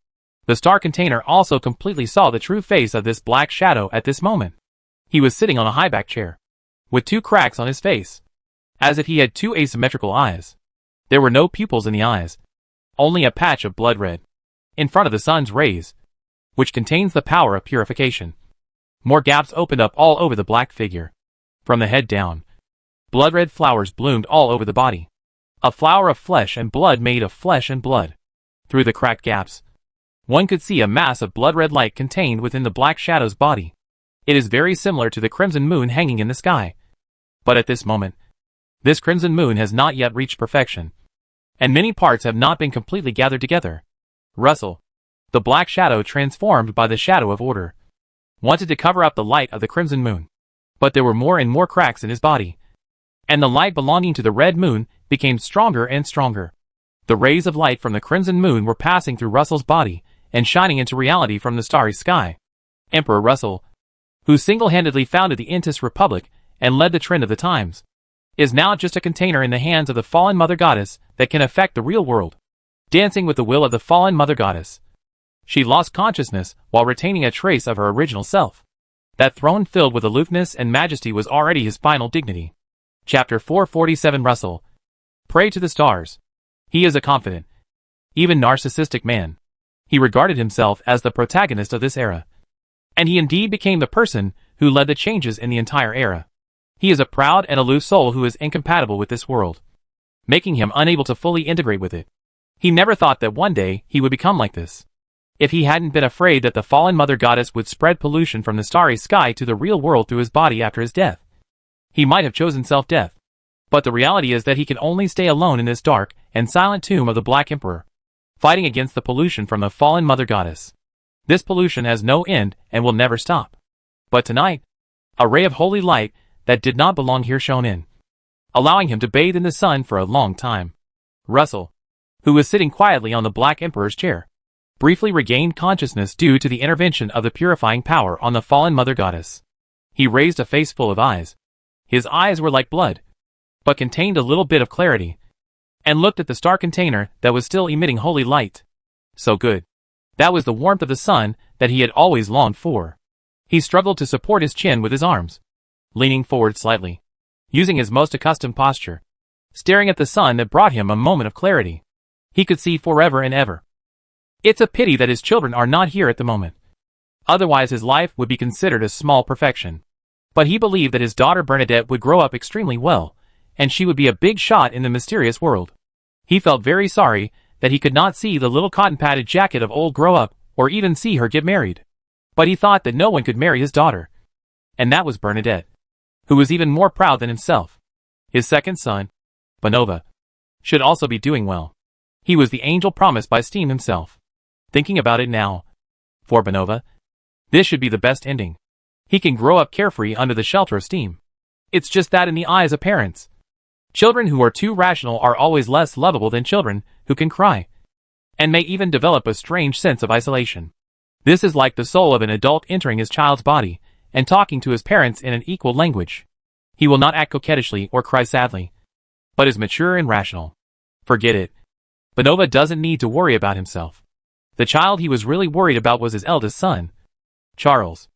The star container also completely saw the true face of this Black Shadow at this moment. He was sitting on a high-back chair, with 2 cracks on his face, as if he had 2 asymmetrical eyes. There were no pupils in the eyes, only a patch of blood red, in front of the sun's rays, which contains the power of purification. More gaps opened up all over the black figure. From the head down, blood-red flowers bloomed all over the body. A flower of flesh and blood made of flesh and blood. Through the cracked gaps, one could see a mass of blood-red light contained within the Black Shadow's body. It is very similar to the crimson moon hanging in the sky. But at this moment, this crimson moon has not yet reached perfection, and many parts have not been completely gathered together. Russell, the Black Shadow transformed by the Shadow of Order, wanted to cover up the light of the crimson moon, but there were more and more cracks in his body, and the light belonging to the red moon became stronger and stronger. The rays of light from the crimson moon were passing through Russell's body and shining into reality from the starry sky. Emperor Russell, who single-handedly founded the Intis Republic and led the trend of the times, is now just a container in the hands of the fallen Mother Goddess that can affect the real world. Dancing with the will of the fallen Mother Goddess, she lost consciousness while retaining a trace of her original self. That throne filled with aloofness and majesty was already his final dignity. Chapter 447. Russell, prey to the stars. He is a confident, even narcissistic man. He regarded himself as the protagonist of this era, and he indeed became the person who led the changes in the entire era. He is a proud and aloof soul who is incompatible with this world, making him unable to fully integrate with it. He never thought that one day he would become like this. If he hadn't been afraid that the fallen Mother Goddess would spread pollution from the starry sky to the real world through his body after his death, he might have chosen self-death. But the reality is that he can only stay alone in this dark and silent tomb of the Black Emperor, fighting against the pollution from the fallen Mother Goddess. This pollution has no end and will never stop. But tonight, a ray of holy light that did not belong here shone in, allowing him to bathe in the sun for a long time. Russell, who was sitting quietly on the Black Emperor's chair, briefly regained consciousness due to the intervention of the purifying power on the fallen Mother Goddess. He raised a face full of eyes. His eyes were like blood, but contained a little bit of clarity, and looked at the star container that was still emitting holy light. So good. That was the warmth of the sun that he had always longed for. He struggled to support his chin with his arms, leaning forward slightly, using his most accustomed posture, staring at the sun that brought him a moment of clarity. He could see forever and ever. It's a pity that his children are not here at the moment. Otherwise his life would be considered a small perfection. But he believed that his daughter Bernadette would grow up extremely well, and she would be a big shot in the mysterious world. He felt very sorry that he could not see the little cotton-padded jacket of old grow-up, or even see her get married. But he thought that no one could marry his daughter. And that was Bernadette, who was even more proud than himself. His second son, Bonova, should also be doing well. He was the angel promised by Steam himself. Thinking about it now, for Bonova, this should be the best ending. He can grow up carefree under the shelter of Steam. It's just that in the eyes of parents, children who are too rational are always less lovable than children who can cry, and may even develop a strange sense of isolation. This is like the soul of an adult entering his child's body and talking to his parents in an equal language. He will not act coquettishly or cry sadly, but is mature and rational. Forget it. Bonova doesn't need to worry about himself. The child he was really worried about was his eldest son, Charles.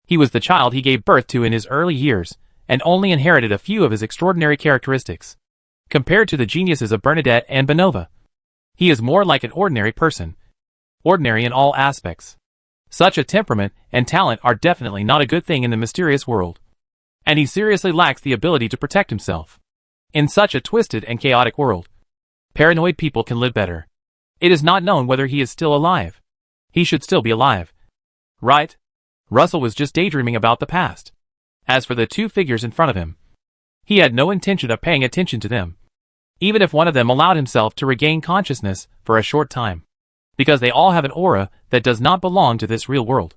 He was the child he gave birth to in his early years, and only inherited a few of his extraordinary characteristics. Compared to the geniuses of Bernadette and Bonova, he is more like an ordinary person. Ordinary in all aspects. Such a temperament and talent are definitely not a good thing in the mysterious world. And he seriously lacks the ability to protect himself. In such a twisted and chaotic world, paranoid people can live better. It is not known whether he is still alive. He should still be alive. Right? Russell was just daydreaming about the past. As for the two figures in front of him, he had no intention of paying attention to them, even if one of them allowed himself to regain consciousness for a short time, because they all have an aura that does not belong to this real world.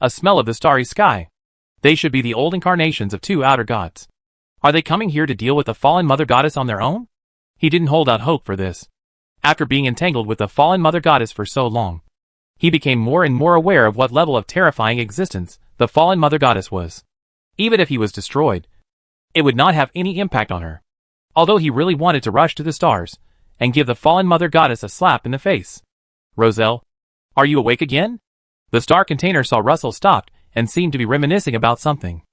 A smell of the starry sky. They should be the old incarnations of two outer gods. Are they coming here to deal with the fallen mother goddess on their own? He didn't hold out hope for this. After being entangled with the fallen mother goddess for so long, he became more and more aware of what level of terrifying existence the fallen mother goddess was. Even if he was destroyed, it would not have any impact on her. Although he really wanted to rush to the stars and give the fallen mother goddess a slap in the face. Roselle, are you awake again? The star container saw Russell stopped and seemed to be reminiscing about something.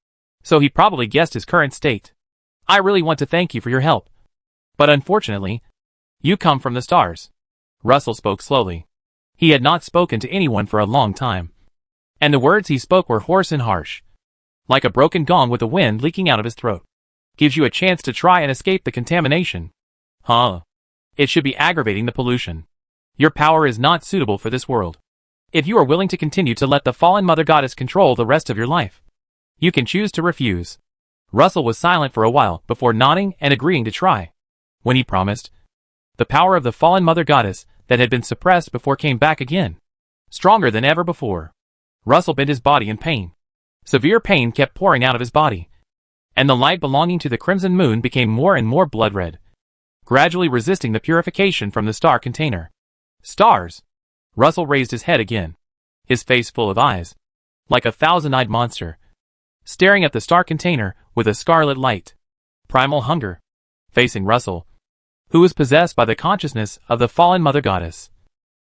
So he probably guessed his current state. I really want to thank you for your help. But unfortunately, you come from the stars. Russell spoke slowly. He had not spoken to anyone for a long time. And the words he spoke were hoarse and harsh, like a broken gong with the wind leaking out of his throat. Gives you a chance to try and escape the contamination. Huh? It should be aggravating the pollution. Your power is not suitable for this world. If you are willing to continue to let the fallen mother goddess control the rest of your life, you can choose to refuse. Russell was silent for a while before nodding and agreeing to try. When he promised, the power of the fallen mother goddess that had been suppressed before came back again, stronger than ever before. Russell bent his body in pain. Severe pain kept pouring out of his body, and the light belonging to the crimson moon became more and more blood-red, gradually resisting the purification from the star container. Stars! Russell raised his head again, his face full of eyes, like a thousand-eyed monster, staring at the star container with a scarlet light. Primal hunger, facing Russell, who was possessed by the consciousness of the fallen mother goddess.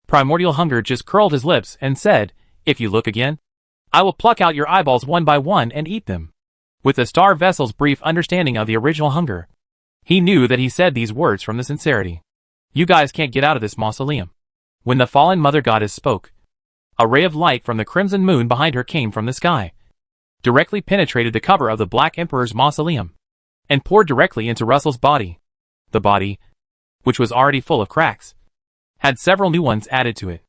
Primordial hunger just curled his lips and said, "If you look again, I will pluck out your eyeballs one by one and eat them." With the star vessel's brief understanding of the original hunger, he knew that he said these words from the sincerity. You guys can't get out of this mausoleum. When the fallen mother goddess spoke, a ray of light from the crimson moon behind her came from the sky, directly penetrated the cover of the Black Emperor's mausoleum, and poured directly into Russell's body. The body, which was already full of cracks, had several new ones added to it.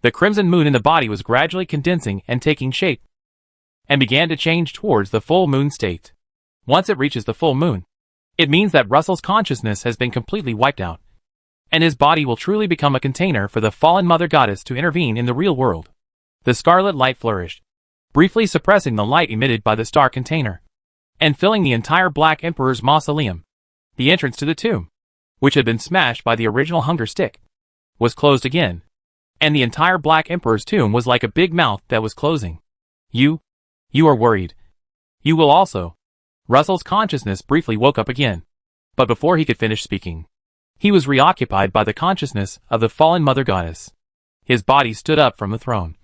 The crimson moon in the body was gradually condensing and taking shape, and began to change towards the full moon state. Once it reaches the full moon, it means that Russell's consciousness has been completely wiped out, and his body will truly become a container for the fallen mother goddess to intervene in the real world. The scarlet light flourished, briefly suppressing the light emitted by the star container, and filling the entire Black Emperor's mausoleum. The entrance to the tomb, which had been smashed by the original hunger stick, was closed again, and the entire Black Emperor's tomb was like a big mouth that was closing. You are worried. You will also. Russell's consciousness briefly woke up again, but before he could finish speaking, he was reoccupied by the consciousness of the fallen mother goddess. His body stood up from the throne,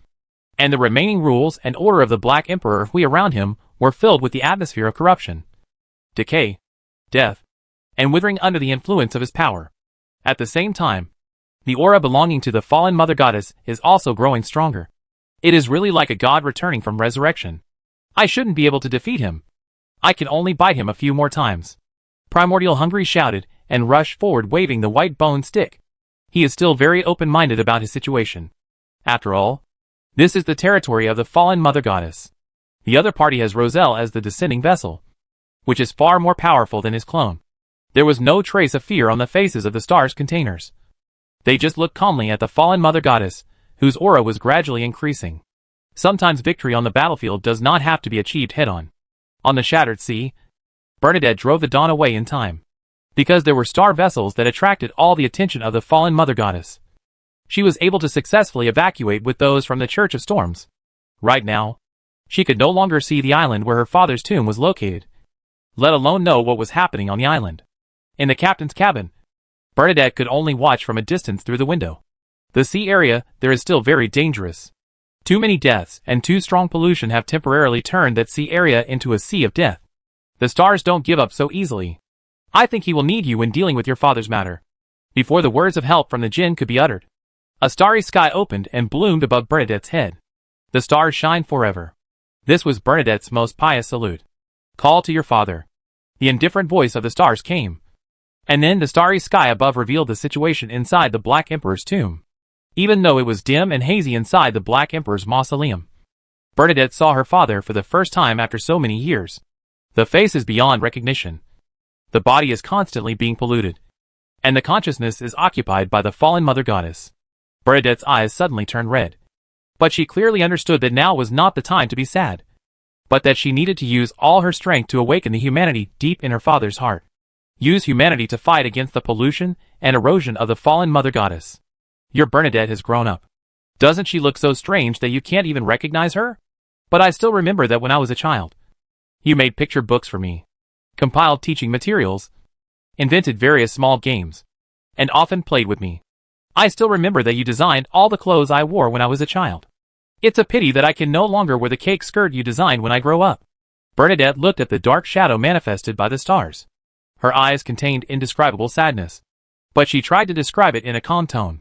and the remaining rules and order of the Black Emperor who around him were filled with the atmosphere of corruption, decay, death, and withering under the influence of his power. At the same time, the aura belonging to the fallen mother goddess is also growing stronger. It is really like a god returning from resurrection. I shouldn't be able to defeat him. I can only bite him a few more times. Primordial Hungry shouted and rushed forward waving the white bone stick. He is still very open-minded about his situation. After all, this is the territory of the fallen Mother Goddess. The other party has Roselle as the descending vessel, which is far more powerful than his clone. There was no trace of fear on the faces of the stars containers. They just looked calmly at the fallen Mother Goddess, whose aura was gradually increasing. Sometimes victory on the battlefield does not have to be achieved head-on. On the shattered sea, Bernadette drove the dawn away in time, because there were star vessels that attracted all the attention of the fallen Mother Goddess. She was able to successfully evacuate with those from the Church of Storms. Right now, she could no longer see the island where her father's tomb was located, let alone know what was happening on the island. In the captain's cabin, Bernadette could only watch from a distance through the window. The sea area there is still very dangerous. Too many deaths and too strong pollution have temporarily turned that sea area into a sea of death. The stars don't give up so easily. I think he will need you when dealing with your father's matter. Before the words of help from the Jinn could be uttered, a starry sky opened and bloomed above Bernadette's head. The stars shine forever. This was Bernadette's most pious salute. Call to your father. The indifferent voice of the stars came. And then the starry sky above revealed the situation inside the Black Emperor's tomb. Even though it was dim and hazy inside the Black Emperor's mausoleum, Bernadette saw her father for the first time after so many years. The face is beyond recognition. The body is constantly being polluted, and the consciousness is occupied by the fallen Mother Goddess. Bernadette's eyes suddenly turned red. But she clearly understood that now was not the time to be sad, but that she needed to use all her strength to awaken the humanity deep in her father's heart. Use humanity to fight against the pollution and erosion of the fallen Mother Goddess. Your Bernadette has grown up. Doesn't she look so strange that you can't even recognize her? But I still remember that when I was a child, you made picture books for me, compiled teaching materials, invented various small games, and often played with me. I still remember that you designed all the clothes I wore when I was a child. It's a pity that I can no longer wear the cake skirt you designed when I grow up. Bernadette looked at the dark shadow manifested by the stars. Her eyes contained indescribable sadness, but she tried to describe it in a calm tone.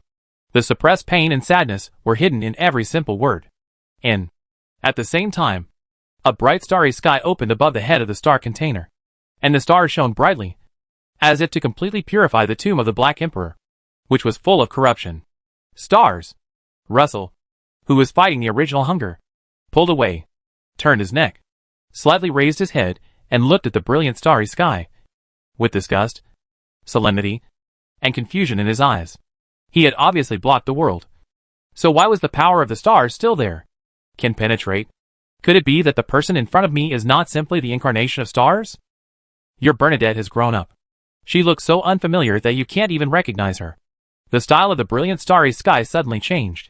The suppressed pain and sadness were hidden in every simple word. And, at the same time, a bright starry sky opened above the head of the star container, and the stars shone brightly, as if to completely purify the tomb of the Black Emperor, which was full of corruption. Stars! Russell, who was fighting the original hunger, pulled away, turned his neck, slightly raised his head, and looked at the brilliant starry sky, with disgust, solemnity, and confusion in his eyes. He had obviously blocked the world. So why was the power of the stars still there? Can penetrate? Could it be that the person in front of me is not simply the incarnation of stars? Your Bernadette has grown up. She looks so unfamiliar that you can't even recognize her. The style of the brilliant starry sky suddenly changed,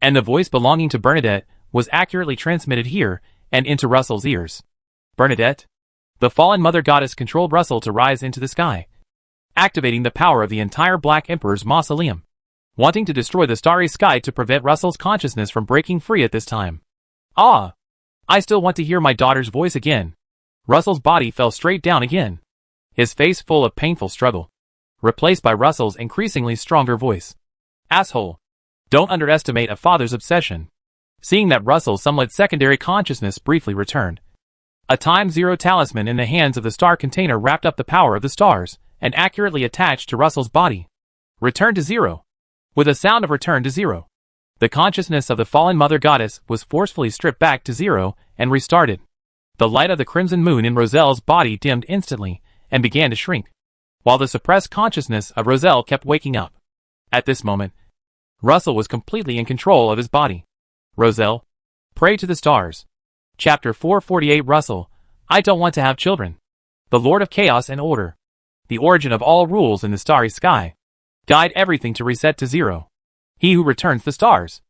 and the voice belonging to Bernadette was accurately transmitted here and into Russell's ears. Bernadette? The fallen Mother Goddess controlled Russell to rise into the sky, activating the power of the entire Black Emperor's mausoleum, wanting to destroy the starry sky to prevent Russell's consciousness from breaking free at this time. Ah! I still want to hear my daughter's voice again. Russell's body fell straight down again, his face full of painful struggle, replaced by Russell's increasingly stronger voice. Asshole! Don't underestimate a father's obsession. Seeing that Russell's somewhat secondary consciousness briefly returned, a time-zero talisman in the hands of the star container wrapped up the power of the stars and accurately attached to Russell's body. Return to zero. With a sound of return to zero, the consciousness of the fallen Mother Goddess was forcefully stripped back to zero and restarted. The light of the crimson moon in Roselle's body dimmed instantly and began to shrink, while the suppressed consciousness of Roselle kept waking up. At this moment, Russell was completely in control of his body. Roselle, pray to the stars. Chapter 448 Russell, I don't want to have children. The Lord of Chaos and Order, the origin of all rules in the starry sky, guide everything to reset to zero. He who returns the stars.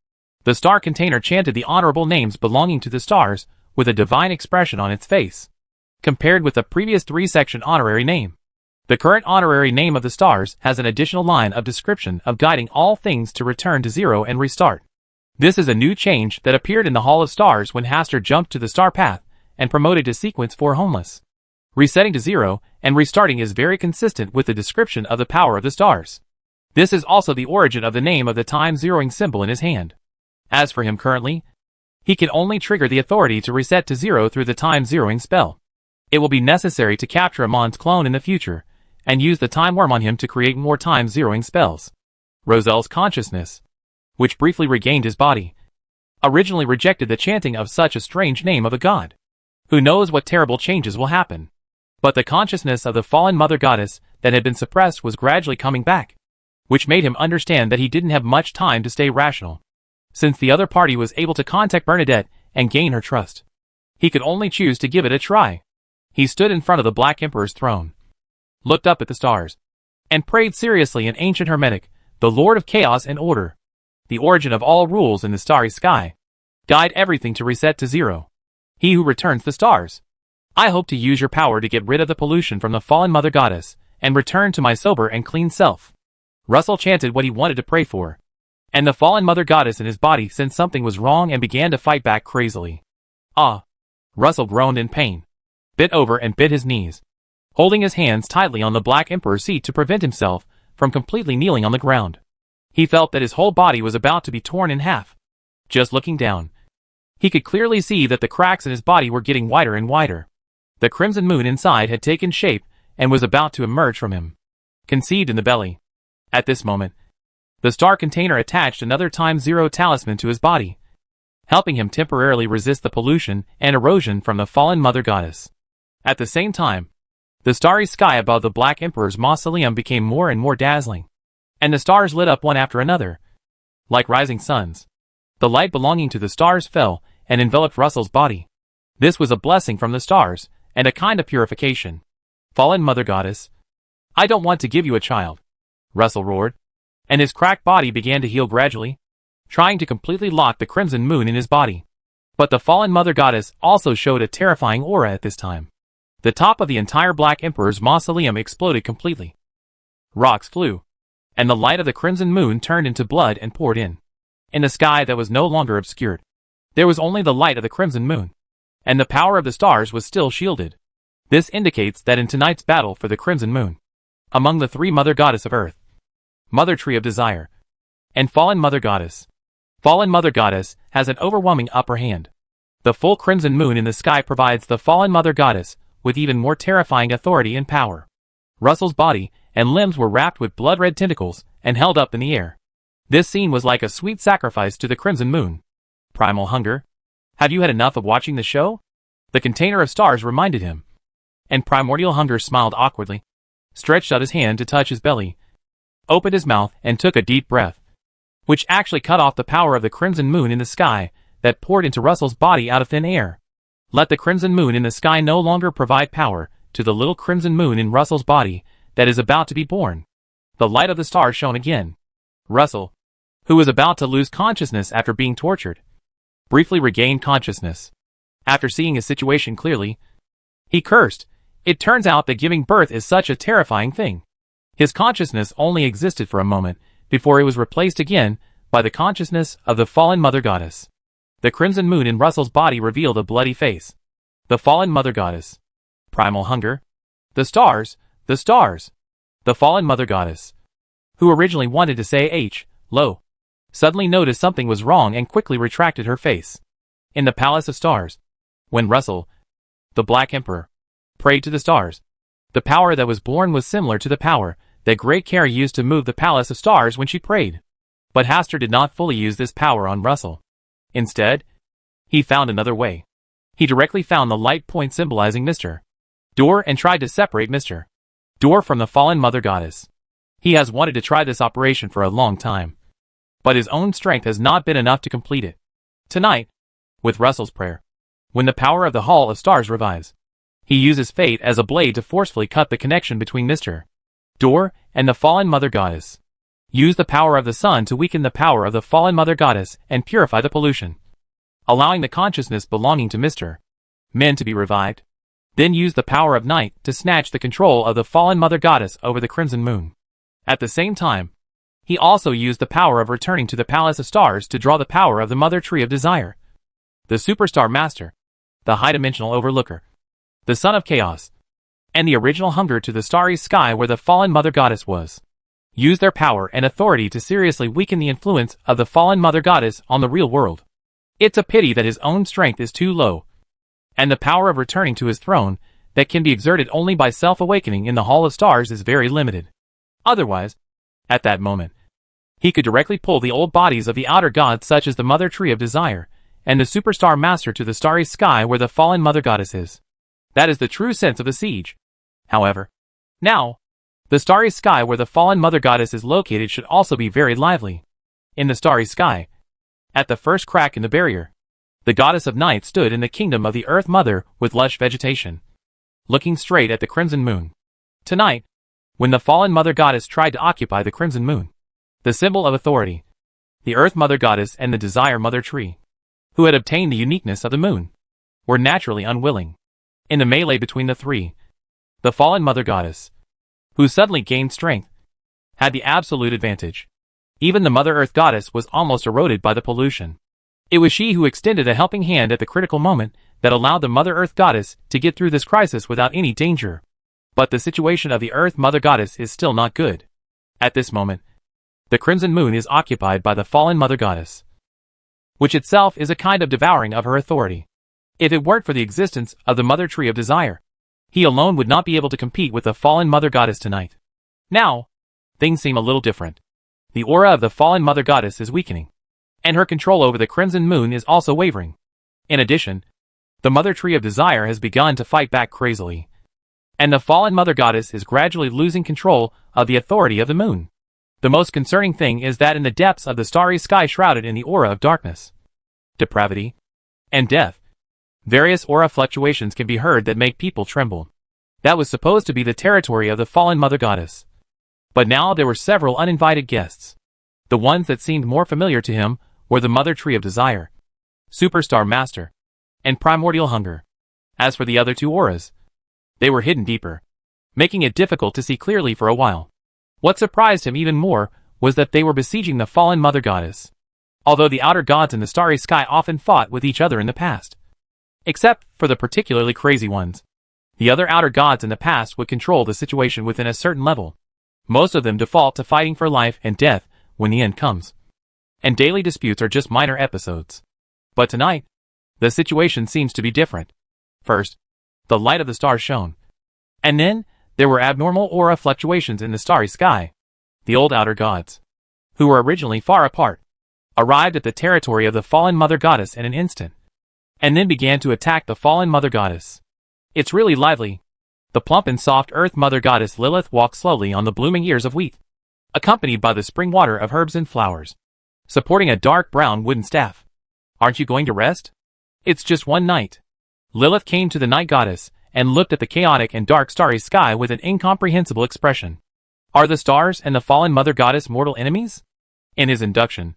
The star container chanted the honorable names belonging to the stars with a divine expression on its face. Compared with the previous 3-section honorary name, the current honorary name of the stars has an additional line of description of guiding all things to return to zero and restart. This is a new change that appeared in the Hall of Stars when Hastur jumped to the star path and promoted to Sequence 4 Homeless. Resetting to zero and restarting is very consistent with the description of the power of the stars. This is also the origin of the name of the time-zeroing symbol in his hand. As for him currently, he can only trigger the authority to reset to zero through the time-zeroing spell. It will be necessary to capture Amon's clone in the future, and use the time worm on him to create more time-zeroing spells. Rosel's consciousness, which briefly regained his body, originally rejected the chanting of such a strange name of a god. Who knows what terrible changes will happen? But the consciousness of the fallen mother goddess that had been suppressed was gradually coming back, which made him understand that he didn't have much time to stay rational. Since the other party was able to contact Bernadette and gain her trust, he could only choose to give it a try. He stood in front of the Black Emperor's throne, looked up at the stars, and prayed seriously in ancient Hermetic, the Lord of Chaos and Order, the origin of all rules in the starry sky, guide everything to reset to zero. He who returns the stars. I hope to use your power to get rid of the pollution from the fallen mother goddess, and return to my sober and clean self. Russell chanted what he wanted to pray for, and the fallen mother goddess in his body sensed something was wrong and began to fight back crazily. Ah! Russell groaned in pain, bit over and bit his knees, holding his hands tightly on the Black Emperor's seat to prevent himself from completely kneeling on the ground. He felt that his whole body was about to be torn in half. Just looking down, he could clearly see that the cracks in his body were getting wider and wider. The crimson moon inside had taken shape and was about to emerge from him, conceived in the belly. At this moment, the star container attached another time-zero talisman to his body, helping him temporarily resist the pollution and erosion from the fallen mother goddess. At the same time, the starry sky above the Black Emperor's mausoleum became more and more dazzling, and the stars lit up one after another, like rising suns. The light belonging to the stars fell and enveloped Russell's body. This was a blessing from the stars, and a kind of purification. Fallen mother goddess, I don't want to give you a child, Russell roared, and his cracked body began to heal gradually, trying to completely lock the crimson moon in his body. But the fallen mother goddess also showed a terrifying aura at this time. The top of the entire Black Emperor's mausoleum exploded completely. Rocks flew, and the light of the crimson moon turned into blood and poured in. In the sky that was no longer obscured, there was only the light of the crimson moon, and the power of the stars was still shielded. This indicates that in tonight's battle for the crimson moon, among the three mother goddess of earth, mother tree of desire, and fallen mother goddess has an overwhelming upper hand. The full crimson moon in the sky provides the fallen mother goddess with even more terrifying authority and power. Russell's body and limbs were wrapped with blood-red tentacles and held up in the air. This scene was like a sweet sacrifice to the crimson moon. Primal hunger? Have you had enough of watching the show? The container of stars reminded him. And primordial hunger smiled awkwardly, stretched out his hand to touch his belly, opened his mouth and took a deep breath, which actually cut off the power of the crimson moon in the sky that poured into Russell's body out of thin air. Let the crimson moon in the sky no longer provide power to the little crimson moon in Russell's body that is about to be born. The light of the stars shone again. Russell, who was about to lose consciousness after being tortured, briefly regained consciousness. After seeing his situation clearly, he cursed. It turns out that giving birth is such a terrifying thing. His consciousness only existed for a moment before it was replaced again by the consciousness of the fallen mother goddess. The crimson moon in Russell's body revealed a bloody face. The fallen mother goddess. Primal hunger. The stars. The fallen mother goddess, who originally wanted to say lo, suddenly noticed something was wrong and quickly retracted her face. In the Palace of Stars, when Russell, the Black Emperor, prayed to the stars, the power that was born was similar to the power that Great Kara used to move the Palace of Stars when she prayed. But Hastur did not fully use this power on Russell. Instead, he found another way. He directly found the light point symbolizing Mr. Door and tried to separate Mr. Door from the fallen mother goddess. He has wanted to try this operation for a long time, but his own strength has not been enough to complete it. Tonight, with Russell's prayer, when the power of the Hall of Stars revives, he uses fate as a blade to forcefully cut the connection between Mr. Door and the fallen mother goddess. Use the power of the sun to weaken the power of the fallen mother goddess and purify the pollution, allowing the consciousness belonging to Mr. Men to be revived. Then use the power of night to snatch the control of the fallen mother goddess over the crimson moon. At the same time, he also used the power of returning to the Palace of Stars to draw the power of the mother tree of desire, the superstar master, the high-dimensional overlooker, the son of chaos, and the original hunger to the starry sky where the fallen mother goddess was. Use their power and authority to seriously weaken the influence of the fallen mother goddess on the real world. It's a pity that his own strength is too low, and the power of returning to his throne that can be exerted only by self-awakening in the Hall of Stars is very limited. Otherwise, at that moment, he could directly pull the old bodies of the outer gods such as the Mother Tree of Desire and the Superstar Master to the starry sky where the fallen Mother Goddess is. That is the true sense of the siege. However, now, the starry sky where the fallen Mother Goddess is located should also be very lively. In the starry sky, at the first crack in the barrier, the Goddess of Night stood in the kingdom of the Earth Mother with lush vegetation, looking straight at the crimson moon. Tonight, when the fallen Mother Goddess tried to occupy the crimson moon, the symbol of authority, the Earth Mother Goddess and the Desire Mother Tree, who had obtained the uniqueness of the moon, were naturally unwilling. In the melee between the three, the fallen Mother Goddess, who suddenly gained strength, had the absolute advantage. Even the Mother Earth Goddess was almost eroded by the pollution. It was she who extended a helping hand at the critical moment that allowed the Mother Earth Goddess to get through this crisis without any danger. But the situation of the Earth Mother Goddess is still not good. At this moment, the crimson moon is occupied by the fallen Mother Goddess, which itself is a kind of devouring of her authority. If it weren't for the existence of the Mother Tree of Desire, he alone would not be able to compete with the fallen Mother Goddess tonight. Now, things seem a little different. The aura of the fallen Mother Goddess is weakening, and her control over the crimson moon is also wavering. In addition, the Mother Tree of Desire has begun to fight back crazily, and the fallen Mother Goddess is gradually losing control of the authority of the moon. The most concerning thing is that in the depths of the starry sky shrouded in the aura of darkness, depravity, and death, various aura fluctuations can be heard that make people tremble. That was supposed to be the territory of the fallen Mother Goddess. But now there were several uninvited guests. The ones that seemed more familiar to him were the Mother Tree of Desire, Superstar Master, and Primordial Hunger. As for the other two auras, they were hidden deeper, making it difficult to see clearly for a while. What surprised him even more was that they were besieging the fallen Mother Goddess. Although the outer gods in the starry sky often fought with each other in the past, except for the particularly crazy ones, the other outer gods in the past would control the situation within a certain level. Most of them default to fighting for life and death when the end comes, and daily disputes are just minor episodes. But tonight, the situation seems to be different. First, the light of the stars shone, and then there were abnormal aura fluctuations in the starry sky. The old outer gods, who were originally far apart, arrived at the territory of the fallen Mother Goddess in an instant, and then began to attack the fallen Mother Goddess. It's really lively. The plump and soft Earth Mother Goddess Lilith walked slowly on the blooming ears of wheat, accompanied by the spring water of herbs and flowers, supporting a dark brown wooden staff. Aren't you going to rest? It's just one night. Lilith came to the Night Goddess and looked at the chaotic and dark starry sky with an incomprehensible expression. Are the stars and the fallen Mother Goddess mortal enemies? In his induction,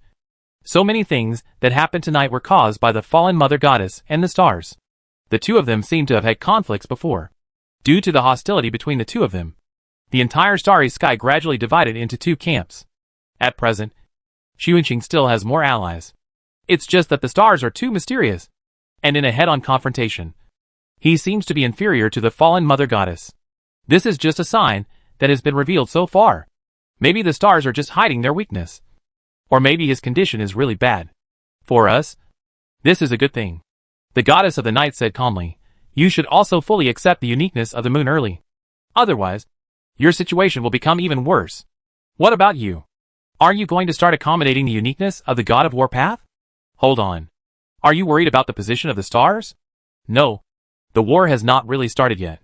so many things that happened tonight were caused by the fallen Mother Goddess and the stars. The two of them seem to have had conflicts before. Due to the hostility between the two of them, the entire starry sky gradually divided into two camps. At present, Xuanqing still has more allies. It's just that the stars are too mysterious, and in a head-on confrontation, he seems to be inferior to the fallen Mother Goddess. This is just a sign that has been revealed so far. Maybe the stars are just hiding their weakness. Or maybe his condition is really bad. For us, this is a good thing. The Goddess of the Night said calmly, you should also fully accept the uniqueness of the moon early. Otherwise, your situation will become even worse. What about you? Aren't you going to start accommodating the uniqueness of the God of War path? Hold on. Are you worried about the position of the stars? No. The war has not really started yet.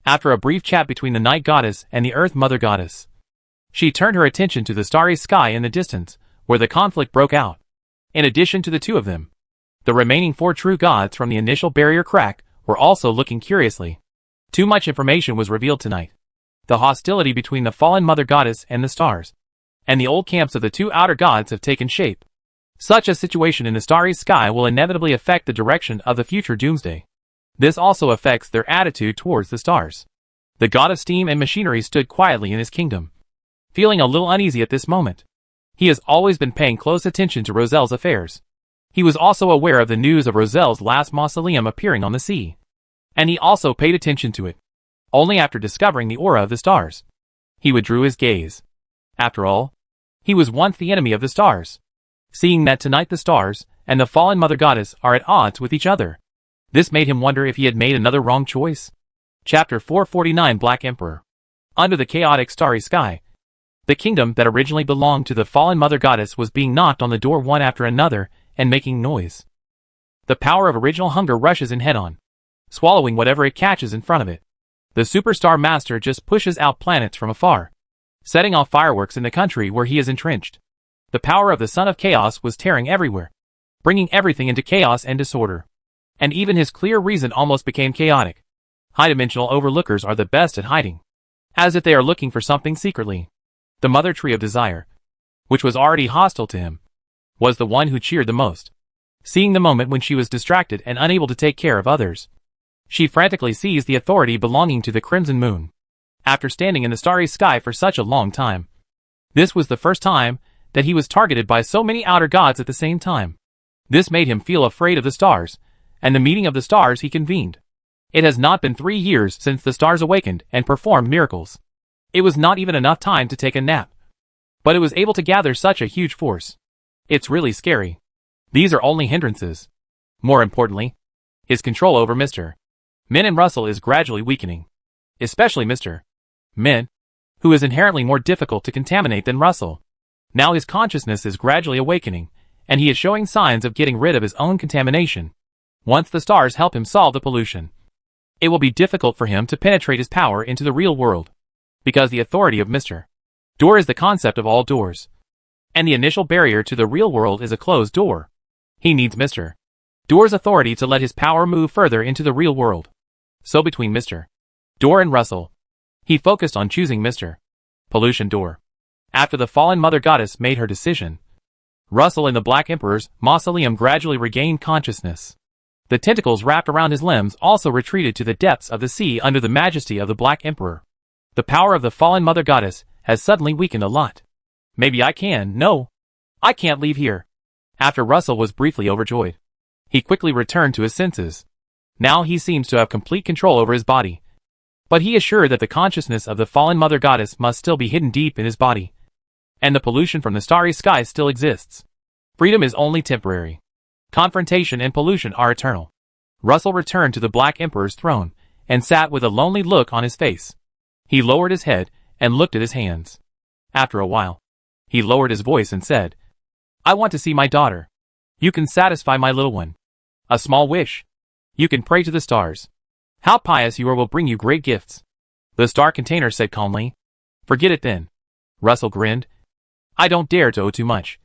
After a brief chat between the Night Goddess and the Earth Mother Goddess, she turned her attention to the starry sky in the distance, where the conflict broke out. In addition to the two of them, the remaining four true gods from the initial barrier crack were also looking curiously. Too much information was revealed tonight. The hostility between the fallen Mother Goddess and the stars, and the old camps of the two outer gods have taken shape. Such a situation in the starry sky will inevitably affect the direction of the future doomsday. This also affects their attitude towards the stars. The god of steam and machinery stood quietly in his kingdom, feeling a little uneasy at this moment. He has always been paying close attention to Roselle's affairs. He was also aware of the news of Roselle's last mausoleum appearing on the sea, and he also paid attention to it. Only after discovering the aura of the stars, he withdrew his gaze. After all, he was once the enemy of the stars. Seeing that tonight the stars and the fallen Mother Goddess are at odds with each other, this made him wonder if he had made another wrong choice. Chapter 449 Black Emperor. Under the chaotic starry sky, the kingdom that originally belonged to the fallen mother goddess was being knocked on the door one after another and making noise. The power of original hunger rushes in head-on, swallowing whatever it catches in front of it. The superstar master just pushes out planets from afar, setting off fireworks in the country where he is entrenched. The power of the son of chaos was tearing everywhere, bringing everything into chaos and disorder. And even his clear reason almost became chaotic. High-dimensional overlookers are the best at hiding, as if they are looking for something secretly. The mother tree of desire, which was already hostile to him, was the one who cheered the most. Seeing the moment when she was distracted and unable to take care of others, she frantically seized the authority belonging to the crimson moon. After standing in the starry sky for such a long time, this was the first time that he was targeted by so many outer gods at the same time. This made him feel afraid of the stars, and the meeting of the stars he convened. It has not been 3 years since the stars awakened and performed miracles. It was not even enough time to take a nap, but it was able to gather such a huge force. It's really scary. These are only hindrances. More importantly, his control over Mr. Min and Russell is gradually weakening. Especially Mr. Min, who is inherently more difficult to contaminate than Russell. Now his consciousness is gradually awakening, and he is showing signs of getting rid of his own contamination. Once the stars help him solve the pollution, it will be difficult for him to penetrate his power into the real world, because the authority of Mr. Door is the concept of all doors, and the initial barrier to the real world is a closed door. He needs Mr. Door's authority to let his power move further into the real world. So between Mr. Door and Russell, he focused on choosing Mr. Pollution Door. After the fallen mother goddess made her decision, Russell in the Black Emperor's mausoleum gradually regained consciousness. The tentacles wrapped around his limbs also retreated to the depths of the sea under the majesty of the Black Emperor. The power of the fallen mother goddess has suddenly weakened a lot. Maybe I can. No, I can't leave here. After Russell was briefly overjoyed, he quickly returned to his senses. Now he seems to have complete control over his body. But he is sure that the consciousness of the fallen mother goddess must still be hidden deep in his body, and the pollution from the starry sky still exists. Freedom is only temporary. Confrontation and pollution are eternal. Russell returned to the Black Emperor's throne, and sat with a lonely look on his face. He lowered his head, and looked at his hands. After a while, he lowered his voice and said, "I want to see my daughter. You can satisfy my little one. A small wish. You can pray to the stars. How pious you are will bring you great gifts." The star container said calmly, "Forget it then." Russell grinned. "I don't dare to owe too much,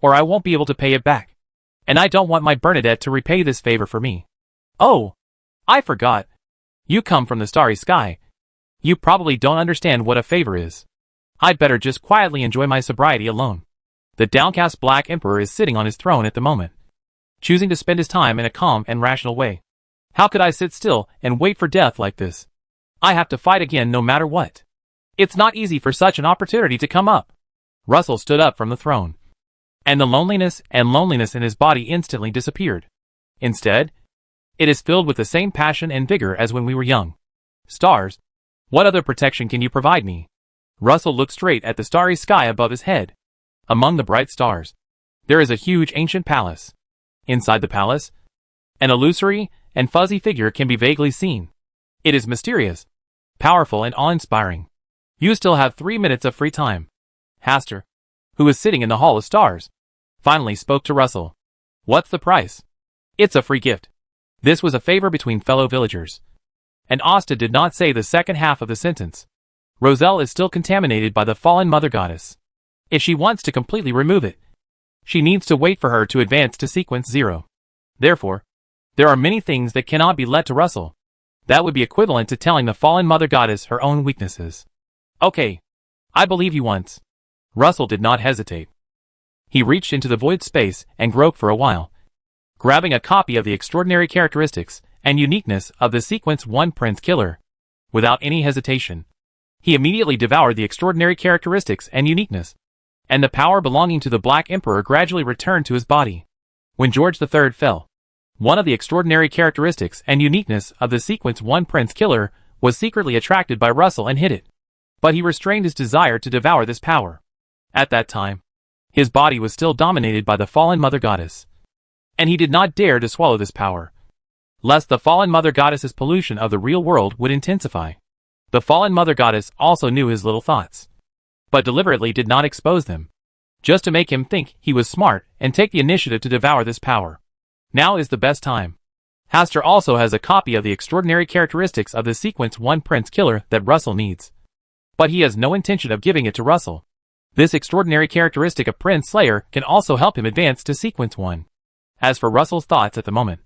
or I won't be able to pay it back. And I don't want my Bernadette to repay this favor for me." "Oh, I forgot. You come from the starry sky. You probably don't understand what a favor is. I'd better just quietly enjoy my sobriety alone." The downcast Black Emperor is sitting on his throne at the moment, choosing to spend his time in a calm and rational way. How could I sit still and wait for death like this? I have to fight again no matter what. It's not easy for such an opportunity to come up. Russell stood up from the throne, and the loneliness in his body instantly disappeared. Instead, it is filled with the same passion and vigor as when we were young. "Stars, what other protection can you provide me?" Russell looked straight at the starry sky above his head. Among the bright stars, there is a huge ancient palace. Inside the palace, an illusory and fuzzy figure can be vaguely seen. It is mysterious, powerful, and awe-inspiring. You still have 3 minutes of free time. Hastur, who was sitting in the Hall of Stars, finally spoke to Russell. "What's the price?" "It's a free gift." This was a favor between fellow villagers, and Asta did not say the second half of the sentence. Roselle is still contaminated by the fallen mother goddess. If she wants to completely remove it, she needs to wait for her to advance to sequence 0. Therefore, there are many things that cannot be let to Russell. That would be equivalent to telling the fallen mother goddess her own weaknesses. "Okay, I believe you once." Russell did not hesitate. He reached into the void space and groped for a while, grabbing a copy of the extraordinary characteristics and uniqueness of the Sequence 1 Prince Killer. Without any hesitation, he immediately devoured the extraordinary characteristics and uniqueness, and the power belonging to the Black Emperor gradually returned to his body. When George III fell, one of the extraordinary characteristics and uniqueness of the Sequence 1 Prince Killer was secretly attracted by Russell and hid it. But he restrained his desire to devour this power. At that time, his body was still dominated by the fallen mother goddess, and he did not dare to swallow this power. lest the fallen mother goddess's pollution of the real world would intensify. The fallen mother goddess also knew his little thoughts, but deliberately did not expose them, just to make him think he was smart and take the initiative to devour this power. Now is the best time. Hastur also has a copy of the extraordinary characteristics of the Sequence 1 Prince Killer that Russell needs, but he has no intention of giving it to Russell. This extraordinary characteristic of Prince Slayer can also help him advance to Sequence 1. As for Russell's thoughts at the moment,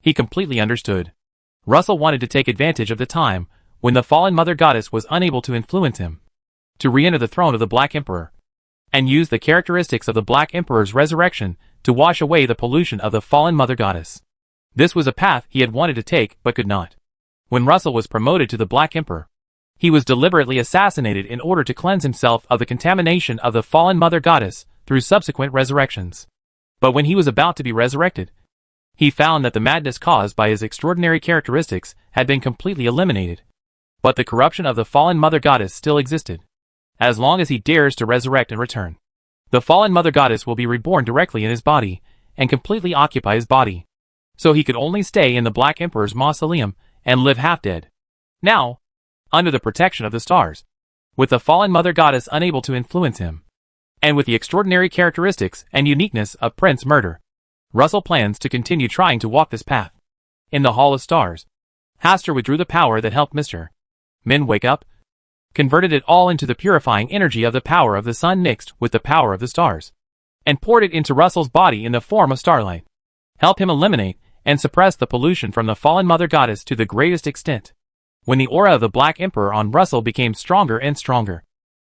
he completely understood. Russell wanted to take advantage of the time when the fallen mother goddess was unable to influence him, to re-enter the throne of the Black Emperor, and use the characteristics of the Black Emperor's resurrection to wash away the pollution of the fallen mother goddess. This was a path he had wanted to take but could not. When Russell was promoted to the Black Emperor, he was deliberately assassinated in order to cleanse himself of the contamination of the fallen mother goddess through subsequent resurrections. But when he was about to be resurrected, he found that the madness caused by his extraordinary characteristics had been completely eliminated. But the corruption of the fallen mother goddess still existed. As long as he dares to resurrect and return, the fallen mother goddess will be reborn directly in his body and completely occupy his body. So he could only stay in the Black Emperor's mausoleum and live half dead. Now, under the protection of the stars, with the fallen mother goddess unable to influence him, and with the extraordinary characteristics and uniqueness of Prince Murder, Russell plans to continue trying to walk this path. In the Hall of Stars, Hastur withdrew the power that helped Mr. Min wake up, converted it all into the purifying energy of the power of the sun mixed with the power of the stars, and poured it into Russell's body in the form of starlight. Help him eliminate and suppress the pollution from the fallen mother goddess to the greatest extent. When the aura of the Black Emperor on Russell became stronger and stronger,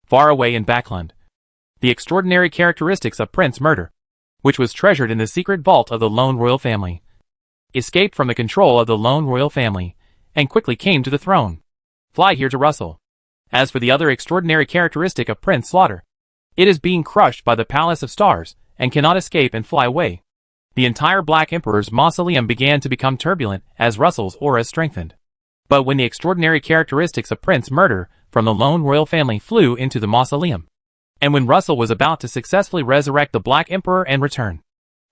far away in Backland, the extraordinary characteristics of Prince Murder, which was treasured in the secret vault of the lone royal family, escaped from the control of the lone royal family, and quickly came to the throne. Fly here to Russell. As for the other extraordinary characteristic of Prince Slaughter, it is being crushed by the Palace of Stars, and cannot escape and fly away. The entire Black Emperor's mausoleum began to become turbulent as Russell's aura strengthened. But when the extraordinary characteristics of Prince Murder from the lone royal family flew into the mausoleum, and when Russell was about to successfully resurrect the Black Emperor and return,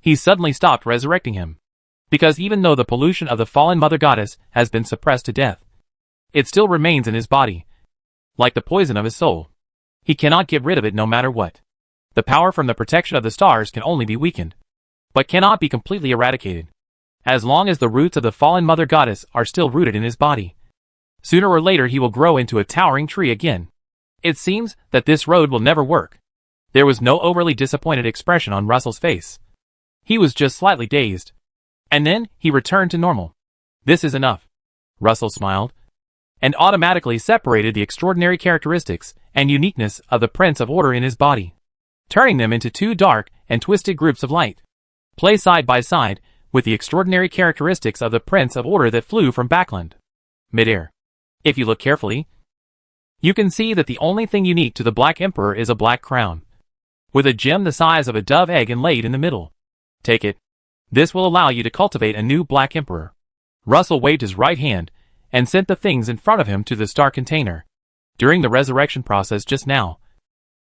he suddenly stopped resurrecting him. Because even though the pollution of the fallen mother goddess has been suppressed to death, it still remains in his body, like the poison of his soul. He cannot get rid of it no matter what. The power from the protection of the stars can only be weakened, but cannot be completely eradicated, as long as the roots of the fallen mother goddess are still rooted in his body. Sooner or later he will grow into a towering tree again. It seems that this road will never work. There was no overly disappointed expression on Russell's face. He was just slightly dazed. And then he returned to normal. This is enough. Russell smiled, and automatically separated the extraordinary characteristics and uniqueness of the Prince of Order in his body, turning them into two dark and twisted groups of light. Play side by side with the extraordinary characteristics of the Prince of Order that flew from Backland, midair. If you look carefully, you can see that the only thing unique to the Black Emperor is a black crown, with a gem the size of a dove egg inlaid in the middle. Take it. This will allow you to cultivate a new Black Emperor. Russell waved his right hand and sent the things in front of him to the star container. During the resurrection process just now,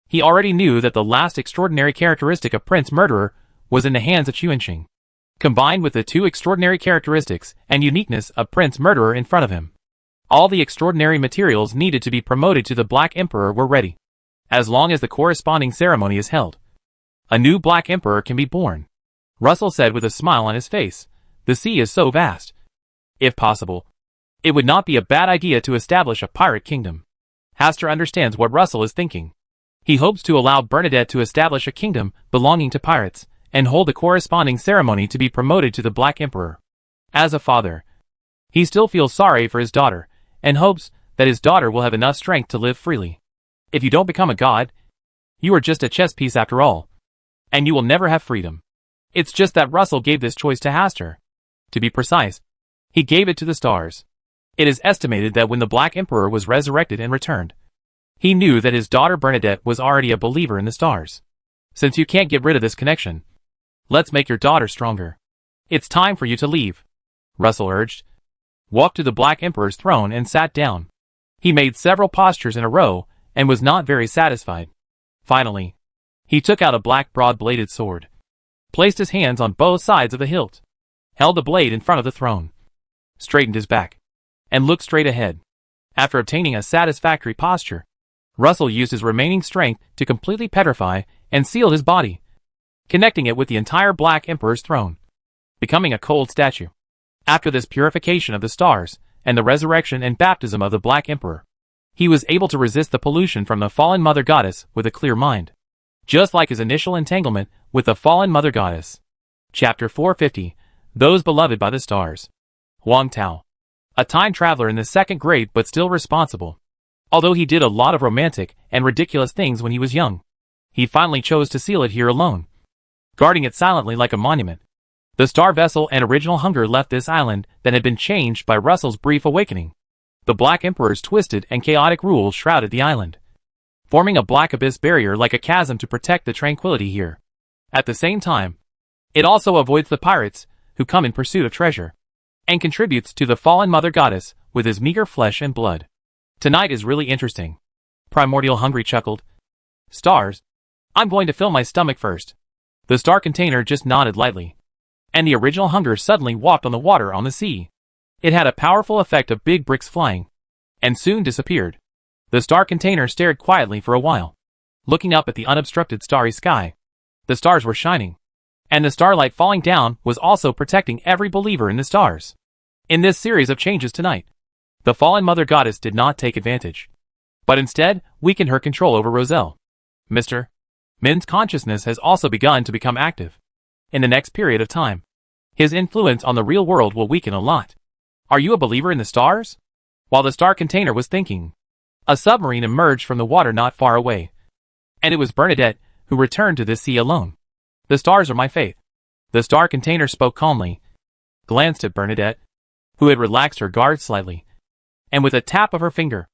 he already knew that the last extraordinary characteristic of Prince Murderer was in the hands of Chuanxing, combined with the two extraordinary characteristics and uniqueness of Prince Murderer in front of him. All the extraordinary materials needed to be promoted to the Black Emperor were ready. As long as the corresponding ceremony is held, a new Black Emperor can be born. Russell said with a smile on his face, "The sea is so vast. If possible, it would not be a bad idea to establish a pirate kingdom." Hastur understands what Russell is thinking. He hopes to allow Bernadette to establish a kingdom belonging to pirates, and hold a corresponding ceremony to be promoted to the Black Emperor. As a father, he still feels sorry for his daughter, and hopes that his daughter will have enough strength to live freely. If you don't become a god, you are just a chess piece after all, and you will never have freedom. It's just that Russell gave this choice to Hastur. To be precise, he gave it to the stars. It is estimated that when the Black Emperor was resurrected and returned, he knew that his daughter Bernadette was already a believer in the stars. Since you can't get rid of this connection, let's make your daughter stronger. It's time for you to leave, Russell urged. Walked to the Black Emperor's throne and sat down. He made several postures in a row and was not very satisfied. Finally, he took out a black broad-bladed sword, placed his hands on both sides of the hilt, held the blade in front of the throne, straightened his back, and looked straight ahead. After obtaining a satisfactory posture, Russell used his remaining strength to completely petrify and seal his body, connecting it with the entire Black Emperor's throne, becoming a cold statue. After this purification of the stars, and the resurrection and baptism of the Black Emperor, he was able to resist the pollution from the fallen Mother Goddess with a clear mind, just like his initial entanglement with the fallen Mother Goddess. Chapter 450, Those Beloved by the Stars. Wang Tao. A time traveler in the second grade but still responsible. Although he did a lot of romantic and ridiculous things when he was young, he finally chose to seal it here alone, guarding it silently like a monument. The star vessel and original hunger left this island that had been changed by Russell's brief awakening. The Black Emperor's twisted and chaotic rule shrouded the island, forming a black abyss barrier like a chasm to protect the tranquility here. At the same time, it also avoids the pirates who come in pursuit of treasure, and contributes to the fallen Mother Goddess with his meager flesh and blood. Tonight is really interesting. Primordial Hungry chuckled. Stars? I'm going to fill my stomach first. The star container just nodded lightly, and the original hunger suddenly walked on the water on the sea. It had a powerful effect of big bricks flying, and soon disappeared. The star container stared quietly for a while, looking up at the unobstructed starry sky. The stars were shining, and the starlight falling down was also protecting every believer in the stars. In this series of changes tonight, the fallen Mother Goddess did not take advantage, but instead weakened her control over Roselle. Mr. Min's consciousness has also begun to become active. In the next period of time, his influence on the real world will weaken a lot. Are you a believer in the stars? While the star container was thinking, a submarine emerged from the water not far away, and it was Bernadette who returned to this sea alone. The stars are my faith. The star container spoke calmly, glanced at Bernadette, who had relaxed her guard slightly, and with a tap of her finger,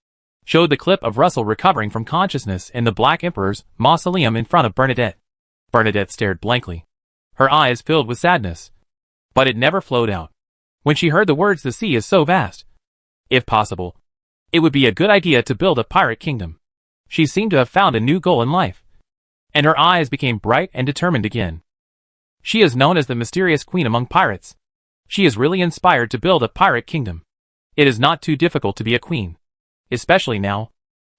showed the clip of Russell recovering from consciousness in the Black Emperor's mausoleum in front of Bernadette. Bernadette stared blankly, her eyes filled with sadness, but it never flowed out. When she heard the words, "The sea is so vast. If possible, it would be a good idea to build a pirate kingdom." She seemed to have found a new goal in life, and her eyes became bright and determined again. She is known as the mysterious queen among pirates. She is really inspired to build a pirate kingdom. It is not too difficult to be a queen, especially now.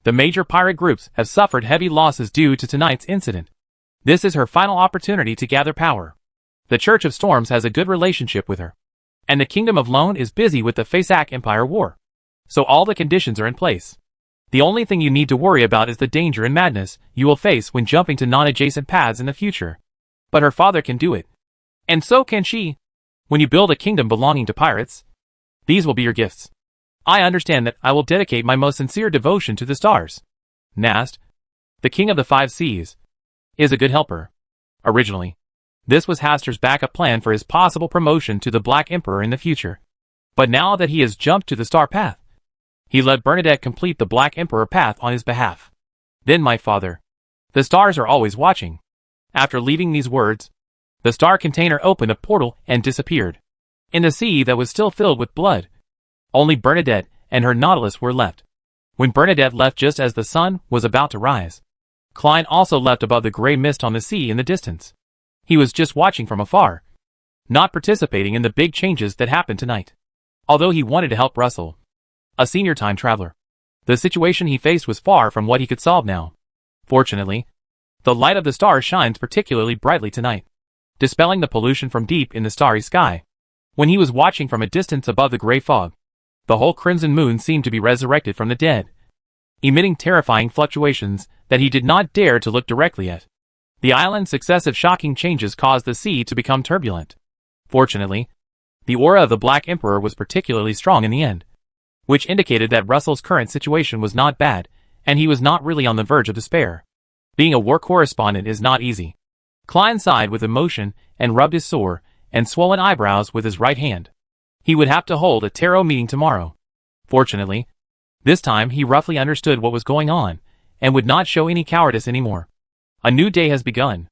The major pirate groups have suffered heavy losses due to tonight's incident. This is her final opportunity to gather power. The Church of Storms has a good relationship with her, and the Kingdom of Lone is busy with the Fasak Empire War. So all the conditions are in place. The only thing you need to worry about is the danger and madness you will face when jumping to non-adjacent paths in the future. But her father can do it. And so can she. When you build a kingdom belonging to pirates, these will be your gifts. I understand that I will dedicate my most sincere devotion to the stars. Nast, the king of the 5 seas, is a good helper. Originally, this was Haster's backup plan for his possible promotion to the Black Emperor in the future. But now that he has jumped to the star path, he let Bernadette complete the Black Emperor path on his behalf. Then my father, the stars are always watching. After leaving these words, the star container opened a portal and disappeared. In the sea that was still filled with blood, only Bernadette and her Nautilus were left. When Bernadette left just as the sun was about to rise, Klein also left above the gray mist on the sea in the distance. He was just watching from afar, not participating in the big changes that happened tonight. Although he wanted to help Russell, a senior time traveler, the situation he faced was far from what he could solve now. Fortunately, the light of the stars shines particularly brightly tonight, dispelling the pollution from deep in the starry sky. When he was watching from a distance above the gray fog, the whole crimson moon seemed to be resurrected from the dead, emitting terrifying fluctuations that he did not dare to look directly at. The island's successive shocking changes caused the sea to become turbulent. Fortunately, the aura of the Black Emperor was particularly strong in the end, which indicated that Russell's current situation was not bad, and he was not really on the verge of despair. Being a war correspondent is not easy. Klein sighed with emotion and rubbed his sore and swollen eyebrows with his right hand. He would have to hold a tarot meeting tomorrow. Fortunately, this time he roughly understood what was going on and would not show any cowardice anymore. A new day has begun.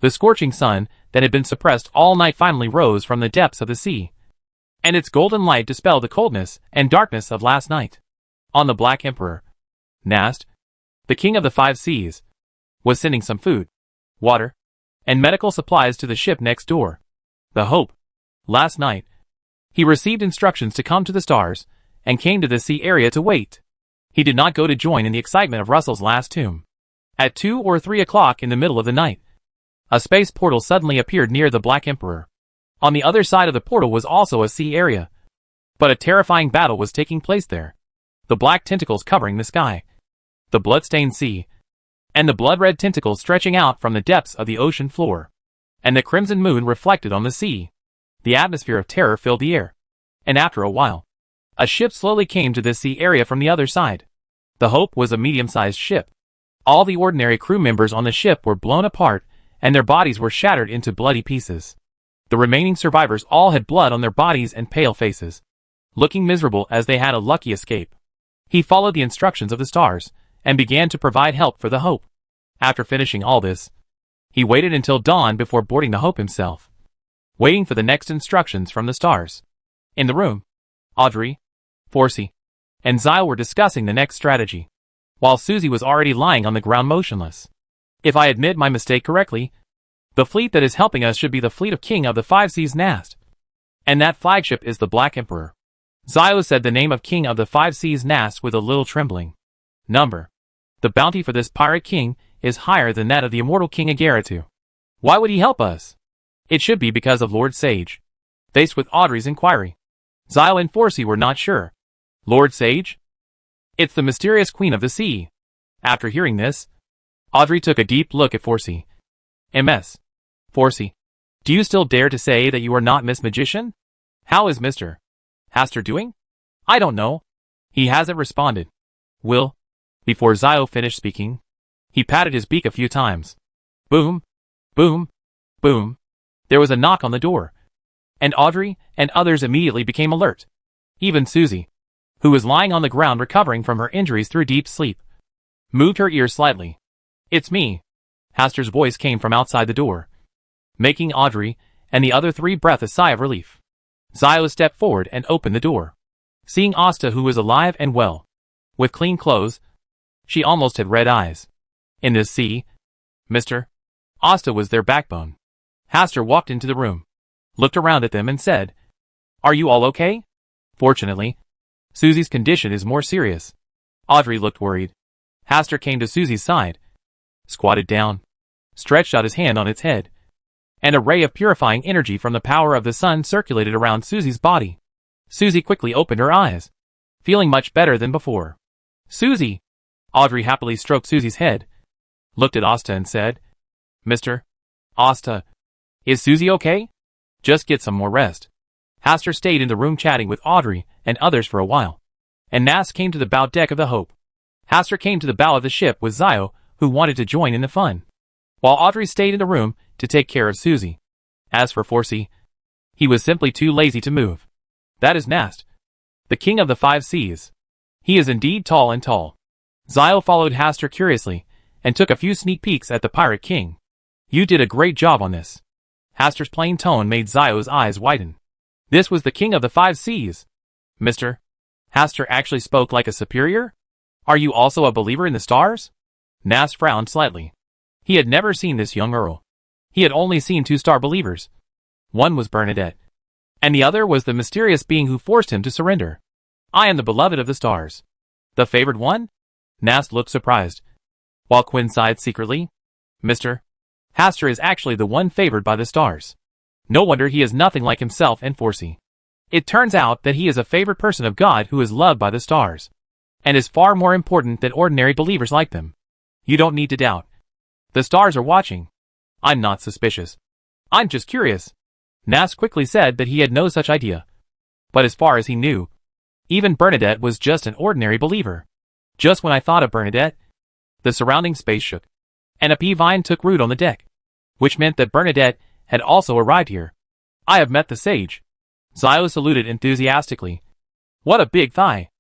The scorching sun that had been suppressed all night finally rose from the depths of the sea, and its golden light dispelled the coldness and darkness of last night. On the Black Emperor, Nast, the king of the 5 seas, was sending some food, water, and medical supplies to the ship next door, the Hope. Last night, He received instructions to come to the stars, and came to the sea area to wait. He did not go to join in the excitement of Russell's last tomb. At 2 or 3 o'clock in the middle of the night, a space portal suddenly appeared near the Black Emperor. On the other side of the portal was also a sea area. But a terrifying battle was taking place there. The black tentacles covering the sky, the blood-stained sea, and the blood-red tentacles stretching out from the depths of the ocean floor, and the crimson moon reflected on the sea. The atmosphere of terror filled the air. And after a while, a ship slowly came to this sea area from the other side. The Hope was a medium-sized ship. All the ordinary crew members on the ship were blown apart, and their bodies were shattered into bloody pieces. The remaining survivors all had blood on their bodies and pale faces, looking miserable as they had a lucky escape. He followed the instructions of the stars, and began to provide help for the Hope. After finishing all this, he waited until dawn before boarding the Hope himself, waiting for the next instructions from the stars. In the room, Audrey, Forsey, and Zyle were discussing the next strategy, while Susie was already lying on the ground motionless. If I admit my mistake correctly, the fleet that is helping us should be the fleet of King of the Five Seas Nast. And that flagship is the Black Emperor. Zyle said the name of King of the Five Seas Nast with a little trembling. Number. The bounty for this pirate king is higher than that of the immortal King Agaritu. Why would he help us? It should be because of Lord Sage. Faced with Audrey's inquiry, Zyle and Forsey were not sure. Lord Sage? It's the mysterious Queen of the Sea. After hearing this, Audrey took a deep look at Forsey. MS. Forsey, do you still dare to say that you are not Miss Magician? How is Mr. Hastur doing? I don't know. He hasn't responded. Will? Before Zyle finished speaking, he patted his beak a few times. Boom, boom, boom. There was a knock on the door, and Audrey and others immediately became alert. Even Susie, who was lying on the ground recovering from her injuries through deep sleep, moved her ears slightly. It's me. Hastur's voice came from outside the door, making Audrey and the other three breathe a sigh of relief. Zyle stepped forward and opened the door. Seeing Asta, who was alive and well, with clean clothes, she almost had red eyes. In this sea, Mr. Asta was their backbone. Hastur walked into the room, looked around at them and said, Are you all okay? Fortunately, Susie's condition is more serious. Audrey looked worried. Hastur came to Susie's side, squatted down, stretched out his hand on its head, and a ray of purifying energy from the power of the sun circulated around Susie's body. Susie quickly opened her eyes, feeling much better than before. Susie! Audrey happily stroked Susie's head, looked at Asta and said, Mr. Asta, is Susie okay? Just get some more rest. Hastur stayed in the room chatting with Audrey and others for a while, and Nast came to the bow deck of the Hope. Hastur came to the bow of the ship with Zyle, who wanted to join in the fun, while Audrey stayed in the room to take care of Susie. As for Forsey, he was simply too lazy to move. That is Nast, the King of the Five Seas. He is indeed tall and tall. Zyle followed Hastur curiously, and took a few sneak peeks at the Pirate King. You did a great job on this. Hastur's plain tone made Zyle's eyes widen. This was the King of the Five Seas. Mr. Hastur actually spoke like a superior? Are you also a believer in the stars? Nast frowned slightly. He had never seen this young earl. He had only seen two-star believers. One was Bernadette, and the other was the mysterious being who forced him to surrender. I am the beloved of the stars. The favored one? Nast looked surprised, while Quinn sighed secretly. Mr. Hastur is actually the one favored by the stars. No wonder he is nothing like himself and Forsey. It turns out that he is a favored person of God who is loved by the stars, and is far more important than ordinary believers like them. You don't need to doubt. The stars are watching. I'm not suspicious. I'm just curious. Nast quickly said that he had no such idea. But as far as he knew, even Bernadette was just an ordinary believer. Just when I thought of Bernadette, the surrounding space shook, and a pea vine took root on the deck, which meant that Bernadette had also arrived here. I have met the sage. Zyle saluted enthusiastically. What a big thigh.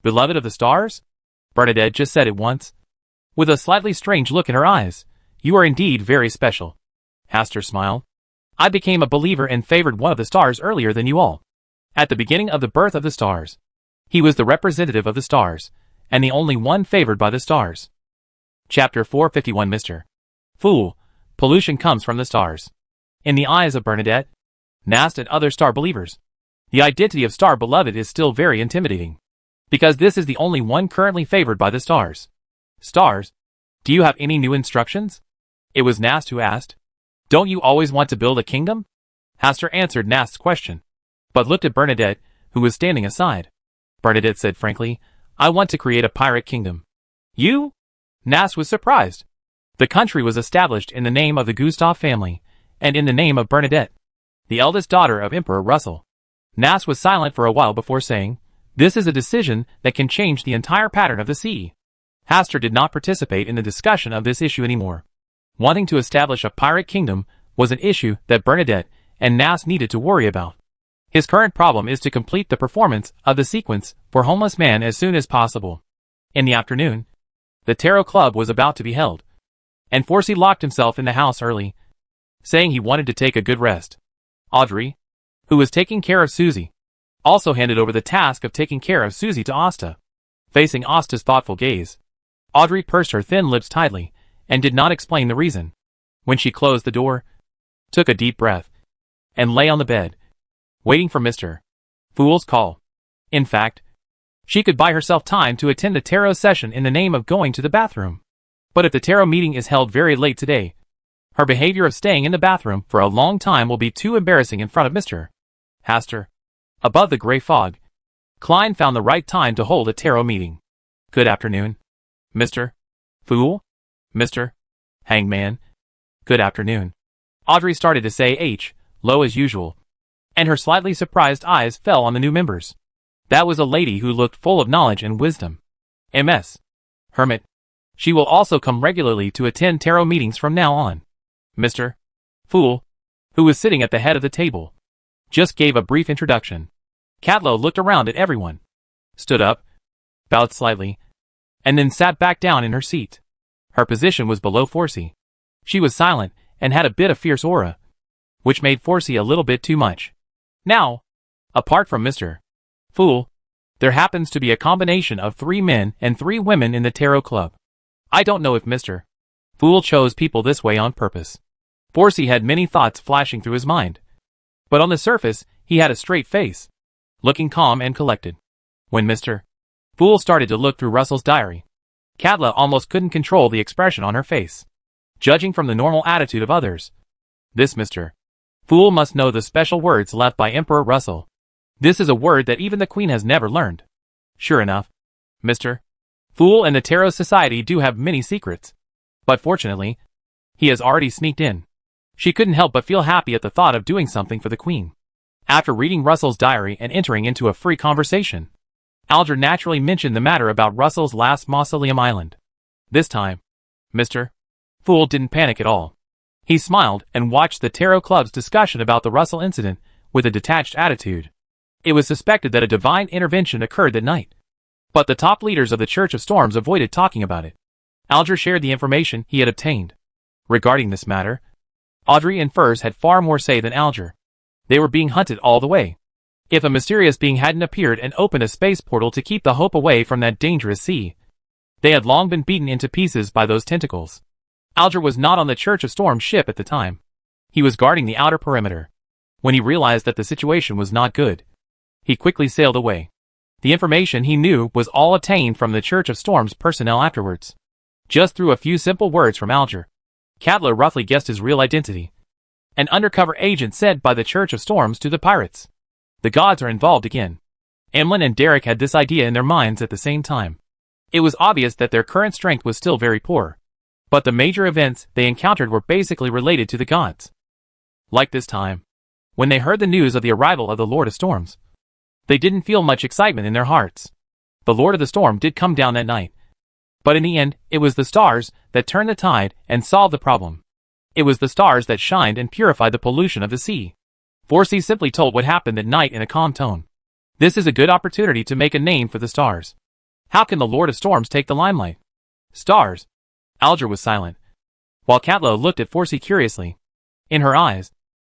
Beloved of the stars? Bernadette just said it once, with a slightly strange look in her eyes. You are indeed very special. Hastur smiled. I became a believer and favored one of the stars earlier than you all. At the beginning of the birth of the stars, he was the representative of the stars, and the only one favored by the stars. Chapter 451 Mr. Fool, pollution comes from the stars. In the eyes of Bernadette, Nast and other star believers, The identity of Star Beloved is still very intimidating, because this is the only one currently favored by the stars. Stars, do you have any new instructions? It was Nast who asked. Don't you always want to build a kingdom? Hastur answered Nast's question, but looked at Bernadette, who was standing aside. Bernadette said frankly, I want to create a pirate kingdom. You? Nast was surprised. The country was established in the name of the Gustav family, and in the name of Bernadette, the eldest daughter of Emperor Russell. Nast was silent for a while before saying, this is a decision that can change the entire pattern of the sea. Hastur did not participate in the discussion of this issue anymore. Wanting to establish a pirate kingdom was an issue that Bernadette and Nast needed to worry about. His current problem is to complete the performance of the sequence for Homeless Man as soon as possible. In the afternoon, the Tarot Club was about to be held, and Forsey locked himself in the house early, saying he wanted to take a good rest. Audrey, who was taking care of Susie, also handed over the task of taking care of Susie to Asta. Facing Asta's thoughtful gaze, Audrey pursed her thin lips tightly and did not explain the reason. When she closed the door, took a deep breath, and lay on the bed, waiting for Mr. Fool's call. In fact, she could buy herself time to attend the tarot session in the name of going to the bathroom. But if the tarot meeting is held very late today, her behavior of staying in the bathroom for a long time will be too embarrassing in front of Mr. Hastur. Above the gray fog, Klein found the right time to hold a tarot meeting. Good afternoon, Mr. Fool? Mr. Hangman? Good afternoon. Audrey started to say H, low as usual, and her slightly surprised eyes fell on the new members. That was a lady who looked full of knowledge and wisdom. MS. Hermit. She will also come regularly to attend tarot meetings from now on. Mr. Fool, who was sitting at the head of the table, just gave a brief introduction. Catlow looked around at everyone, stood up, bowed slightly, and then sat back down in her seat. Her position was below Forsey. She was silent and had a bit of fierce aura, which made Forsey a little bit too much. Now, apart from Mr. Fool, there happens to be a combination of 3 men and 3 women in the Tarot Club. I don't know if Mr. Fool chose people this way on purpose. Forsey had many thoughts flashing through his mind, but on the surface, he had a straight face, looking calm and collected. When Mr. Fool started to look through Russell's diary, Cadla almost couldn't control the expression on her face. Judging from the normal attitude of others, this Mr. Fool must know the special words left by Emperor Russell. This is a word that even the Queen has never learned. Sure enough, Mr. Fool and the Tarot Society do have many secrets, but fortunately, he has already sneaked in. She couldn't help but feel happy at the thought of doing something for the Queen. After reading Russell's diary and entering into a free conversation, Alger naturally mentioned the matter about Russell's last Mausoleum Island. This time, Mr. Fool didn't panic at all. He smiled and watched the Tarot Club's discussion about the Russell incident with a detached attitude. It was suspected that a divine intervention occurred that night, but the top leaders of the Church of Storms avoided talking about it. Alger shared the information he had obtained. Regarding this matter, Audrey and Furs had far more say than Alger. They were being hunted all the way. If a mysterious being hadn't appeared and opened a space portal to keep the Hope away from that dangerous sea, they had long been beaten into pieces by those tentacles. Alger was not on the Church of Storms ship at the time. He was guarding the outer perimeter. When he realized that the situation was not good, he quickly sailed away. The information he knew was all obtained from the Church of Storms personnel afterwards. Just through a few simple words from Alger, Cadler roughly guessed his real identity. An undercover agent sent by the Church of Storms to the pirates. The gods are involved again. Emlyn and Derek had this idea in their minds at the same time. It was obvious that their current strength was still very poor, but the major events they encountered were basically related to the gods. Like this time, when they heard the news of the arrival of the Lord of Storms, they didn't feel much excitement in their hearts. The Lord of the Storm did come down that night, but in the end, it was the stars that turned the tide and solved the problem. It was the stars that shined and purified the pollution of the sea. Forsey simply told what happened that night in a calm tone. This is a good opportunity to make a name for the stars. How can the Lord of Storms take the limelight? Stars. Alger was silent, while Catlow looked at Forsey curiously. In her eyes,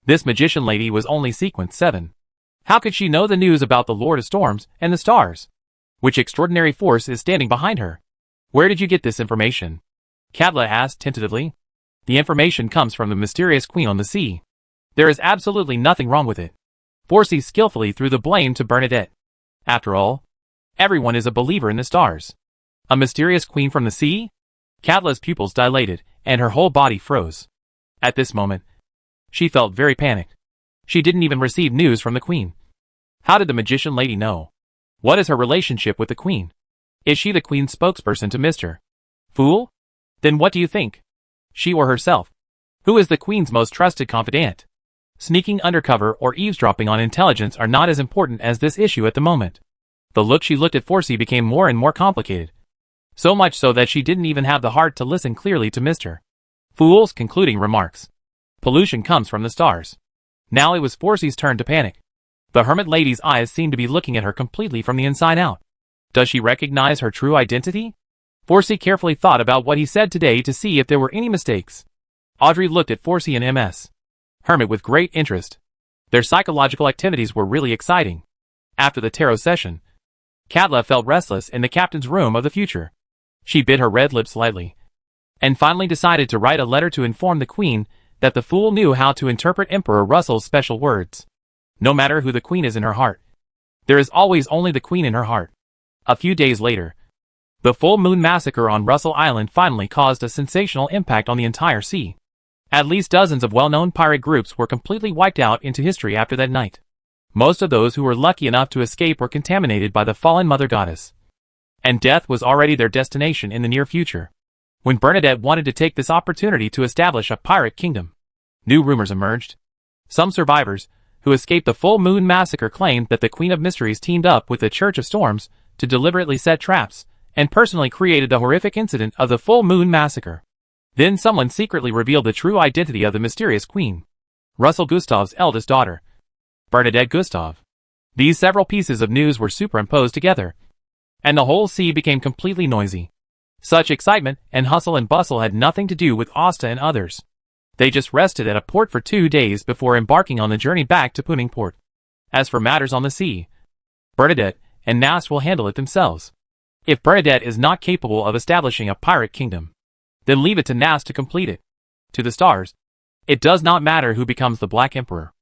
this magician lady was only sequence 7. How could she know the news about the Lord of Storms and the stars? Which extraordinary force is standing behind her? Where did you get this information? Cadla asked tentatively. The information comes from the mysterious queen on the sea. There is absolutely nothing wrong with it. Forsey skillfully threw the blame to Bernadette. After all, everyone is a believer in the stars. A mysterious queen from the sea? Cadla's pupils dilated, and her whole body froze. At this moment, she felt very panicked. She didn't even receive news from the queen. How did the magician lady know? What is her relationship with the queen? Is she the queen's spokesperson to Mr. Fool? Then what do you think? She or herself? Who is the queen's most trusted confidant? Sneaking undercover or eavesdropping on intelligence are not as important as this issue at the moment. The look she looked at Forsey became more and more complicated. So much so that she didn't even have the heart to listen clearly to Mr. Fool's concluding remarks. Pollution comes from the stars. Now it was Forsey's turn to panic. The hermit lady's eyes seemed to be looking at her completely from the inside out. Does she recognize her true identity? Forsey carefully thought about what he said today to see if there were any mistakes. Audrey looked at Forsey and Ms. Hermit with great interest. Their psychological activities were really exciting. After the tarot session, Cadla felt restless in the captain's room of the future. She bit her red lips slightly, and finally decided to write a letter to inform the queen that the fool knew how to interpret Emperor Russell's special words. No matter who the queen is in her heart, there is always only the queen in her heart. A few days later, the full moon massacre on Russell Island finally caused a sensational impact on the entire sea. At least dozens of well-known pirate groups were completely wiped out into history after that night. Most of those who were lucky enough to escape were contaminated by the fallen mother goddess. And death was already their destination in the near future. When Bernadette wanted to take this opportunity to establish a pirate kingdom, new rumors emerged. Some survivors, who escaped the full moon massacre, claimed that the Queen of Mysteries teamed up with the Church of Storms to deliberately set traps, and personally created the horrific incident of the full moon massacre. Then someone secretly revealed the true identity of the mysterious queen. Russell Gustav's eldest daughter, Bernadette Gustav. These several pieces of news were superimposed together, and the whole sea became completely noisy. Such excitement and hustle and bustle had nothing to do with Asta and others. They just rested at a port for 2 days before embarking on the journey back to Puningport. As for matters on the sea, Bernadette and Nast will handle it themselves. If Bernadette is not capable of establishing a pirate kingdom, then leave it to Nast to complete it. To the stars, it does not matter who becomes the Black Emperor.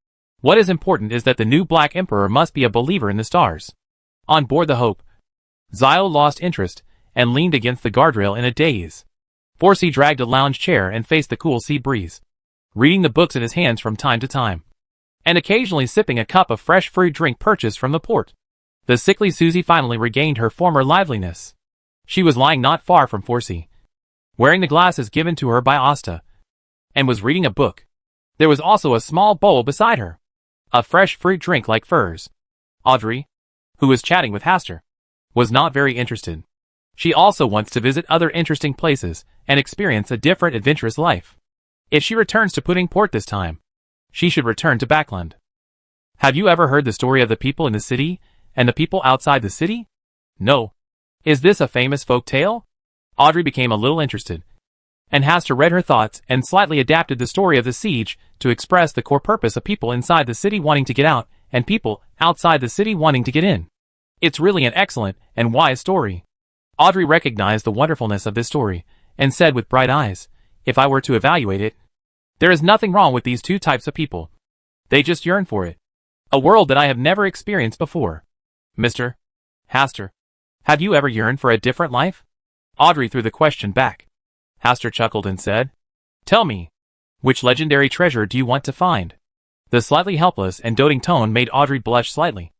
What is important is that the new Black Emperor must be a believer in the stars. On board the Hope, Zio lost interest and leaned against the guardrail in a daze. Forsey dragged a lounge chair and faced the cool sea breeze, reading the books in his hands from time to time, and occasionally sipping a cup of fresh fruit drink purchased from the port. The sickly Susie finally regained her former liveliness. She was lying not far from Forsey, wearing the glasses given to her by Asta, and was reading a book. There was also a small bowl beside her, a fresh fruit drink like furs. Audrey, who was chatting with Hastur, was not very interested. She also wants to visit other interesting places and experience a different adventurous life. If she returns to Puddingport this time, she should return to Backland. Have you ever heard the story of the people in the city and the people outside the city? No. Is this a famous folk tale? Audrey became a little interested, and Hastur read her thoughts and slightly adapted the story of the siege to express the core purpose of people inside the city wanting to get out and people outside the city wanting to get in. It's really an excellent and wise story. Audrey recognized the wonderfulness of this story and said with bright eyes, if I were to evaluate it, there is nothing wrong with these two types of people. They just yearn for it. A world that I have never experienced before. Mr. Hastur, have you ever yearned for a different life? Audrey threw the question back. Hastur chuckled and said, tell me, which legendary treasure do you want to find? The slightly helpless and doting tone made Audrey blush slightly,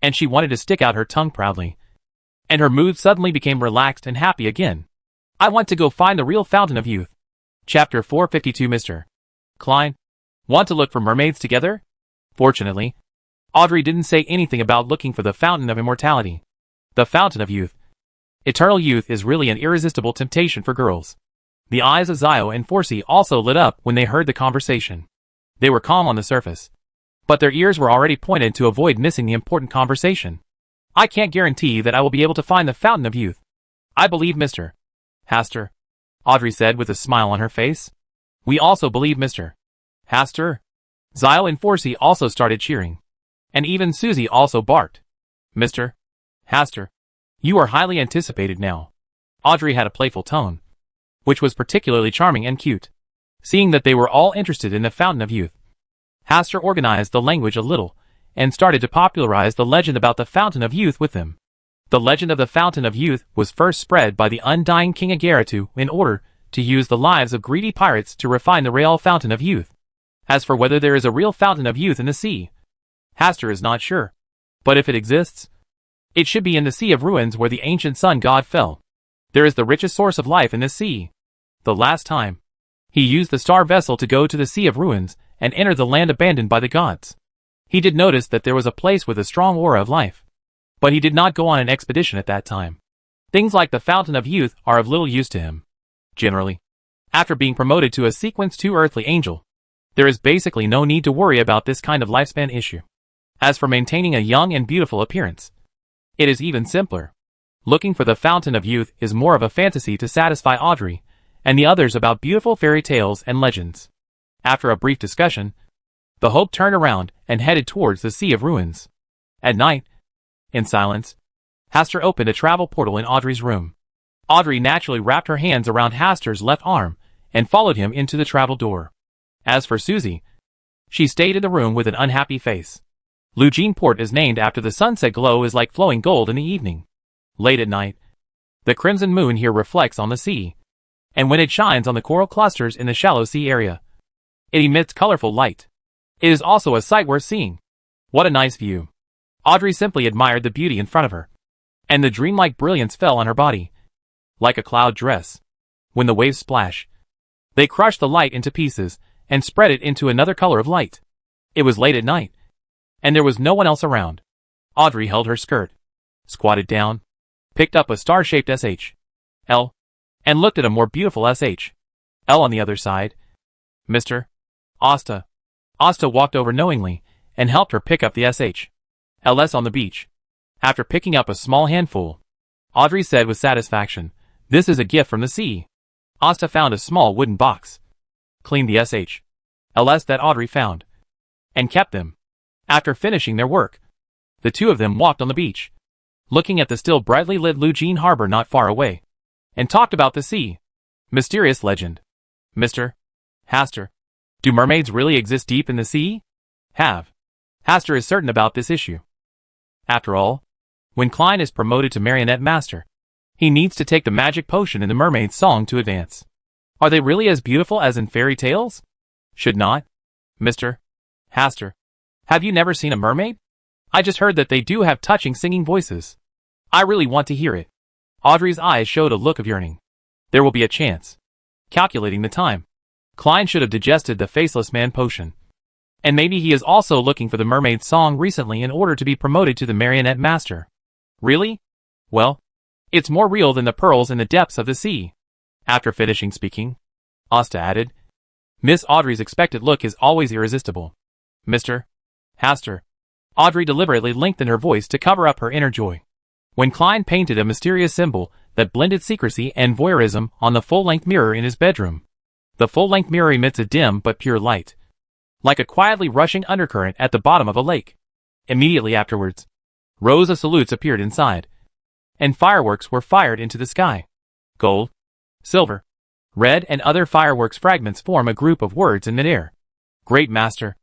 and she wanted to stick out her tongue proudly. And her mood suddenly became relaxed and happy again. I want to go find the real fountain of youth. Chapter 452. Mr. Klein, want to look for mermaids together? Fortunately, Audrey didn't say anything about looking for the fountain of immortality. The fountain of youth. Eternal youth is really an irresistible temptation for girls. The eyes of Zio and Forsey also lit up when they heard the conversation. They were calm on the surface, but their ears were already pointed to avoid missing the important conversation. I can't guarantee that I will be able to find the fountain of youth. I believe Mr. Hastur, Audrey said with a smile on her face. We also believe Mr. Hastur. Zio and Forsey also started cheering, and even Susie also barked. Mr. Hastur, you are highly anticipated now. Audrey had a playful tone, which was particularly charming and cute. Seeing that they were all interested in the fountain of youth, Hastur organized the language a little, and started to popularize the legend about the Fountain of Youth with them. The legend of the Fountain of Youth was first spread by the undying King Agaritu in order to use the lives of greedy pirates to refine the real Fountain of Youth. As for whether there is a real Fountain of Youth in the sea, Hastur is not sure. But if it exists, it should be in the Sea of Ruins where the ancient sun god fell. There is the richest source of life in this sea. The last time, he used the star vessel to go to the Sea of Ruins and enter the land abandoned by the gods. He did notice that there was a place with a strong aura of life. But he did not go on an expedition at that time. Things like the Fountain of Youth are of little use to him. Generally, after being promoted to a Sequence 2 earthly angel, there is basically no need to worry about this kind of lifespan issue. As for maintaining a young and beautiful appearance, it is even simpler. Looking for the Fountain of Youth is more of a fantasy to satisfy Audrey and the others about beautiful fairy tales and legends. After a brief discussion, the Hope turned around and headed towards the Sea of Ruins. At night, in silence, Hastur opened a travel portal in Audrey's room. Audrey naturally wrapped her hands around Hastur's left arm and followed him into the travel door. As for Susie, she stayed in the room with an unhappy face. Lugene Port is named after the sunset glow is like flowing gold in the evening. Late at night, the crimson moon here reflects on the sea, and when it shines on the coral clusters in the shallow sea area, it emits colorful light. It is also a sight worth seeing. What a nice view. Audrey simply admired the beauty in front of her, and the dreamlike brilliance fell on her body, like a cloud dress. When the waves splash, they crush the light into pieces and spread it into another color of light. It was late at night, and there was no one else around. Audrey held her skirt, squatted down, picked up a star-shaped SH.L, and looked at a more beautiful SH.L on the other side. Mr. Asta. Asta walked over knowingly and helped her pick up the SH.LS on the beach. After picking up a small handful, Audrey said with satisfaction, "This is a gift from the sea." Asta found a small wooden box, cleaned the SH.LS that Audrey found, and kept them. After finishing their work, the two of them walked on the beach, looking at the still brightly lit Lugene harbor not far away, and talked about the sea. Mysterious legend. Mr. Hastur, do mermaids really exist deep in the sea? Hastur is certain about this issue. After all, when Klein is promoted to Marionette Master, he needs to take the magic potion in the mermaid's song to advance. Are they really as beautiful as in fairy tales? Should not. Mr. Hastur, have you never seen a mermaid? I just heard that they do have touching singing voices. I really want to hear it. Audrey's eyes showed a look of yearning. There will be a chance. Calculating the time, Klein should have digested the Faceless Man potion. And maybe he is also looking for the mermaid's song recently in order to be promoted to the Marionette Master. Really? Well, it's more real than the pearls in the depths of the sea. After finishing speaking, Asta added, Miss Audrey's expected look is always irresistible. Mr. Hastur. Audrey deliberately lengthened her voice to cover up her inner joy. When Klein painted a mysterious symbol that blended secrecy and voyeurism on the full-length mirror in his bedroom. The full-length mirror emits a dim but pure light, like a quietly rushing undercurrent at the bottom of a lake. Immediately afterwards, rows of salutes appeared inside, and fireworks were fired into the sky. Gold, silver, red and other fireworks fragments form a group of words in midair. Great Master,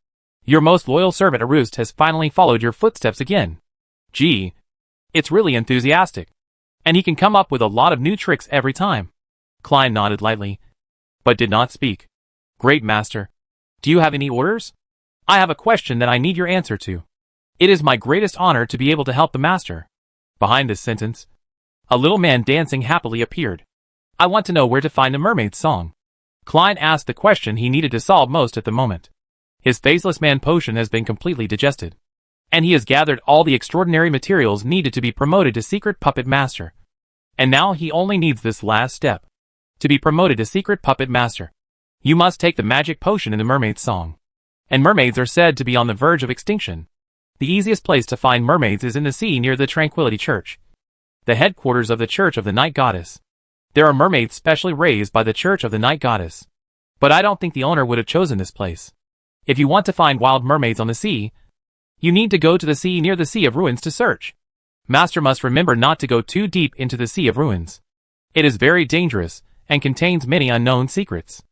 your most loyal servant Arust has finally followed your footsteps again. Gee, it's really enthusiastic. And he can come up with a lot of new tricks every time. Klein nodded lightly, but did not speak. Great Master, do you have any orders? I have a question that I need your answer to. It is my greatest honor to be able to help the Master. Behind this sentence, a little man dancing happily appeared. I want to know where to find the mermaid's song. Klein asked the question he needed to solve most at the moment. His Faceless Man potion has been completely digested, and he has gathered all the extraordinary materials needed to be promoted to Secret Puppet Master. And now he only needs this last step. To be promoted to Secret Puppet Master, you must take the magic potion in the mermaid's song. And mermaids are said to be on the verge of extinction. The easiest place to find mermaids is in the sea near the Tranquility Church, the headquarters of the Church of the Night Goddess. There are mermaids specially raised by the Church of the Night Goddess. But I don't think the owner would have chosen this place. If you want to find wild mermaids on the sea, you need to go to the sea near the Sea of Ruins to search. Master must remember not to go too deep into the Sea of Ruins. It is very dangerous and contains many unknown secrets.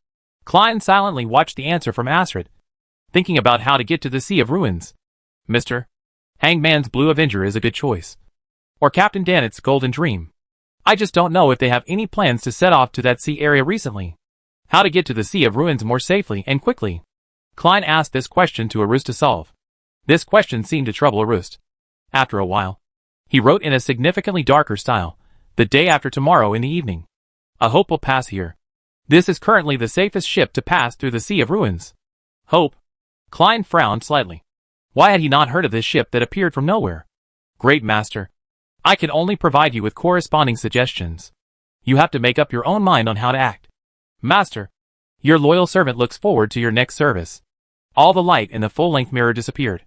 Klein silently watched the answer from Astrid, thinking about how to get to the Sea of Ruins. Mr. Hangman's Blue Avenger is a good choice. Or Captain Dannett's Golden Dream. I just don't know if they have any plans to set off to that sea area recently. How to get to the Sea of Ruins more safely and quickly? Klein asked this question to Arust to solve. This question seemed to trouble Arust. After a while, he wrote in a significantly darker style, the day after tomorrow in the evening. A Hope will pass here. This is currently the safest ship to pass through the Sea of Ruins. Hope? Klein frowned slightly. Why had he not heard of this ship that appeared from nowhere? Great Master. I can only provide you with corresponding suggestions. You have to make up your own mind on how to act. Master, your loyal servant looks forward to your next service. All the light in the full-length mirror disappeared,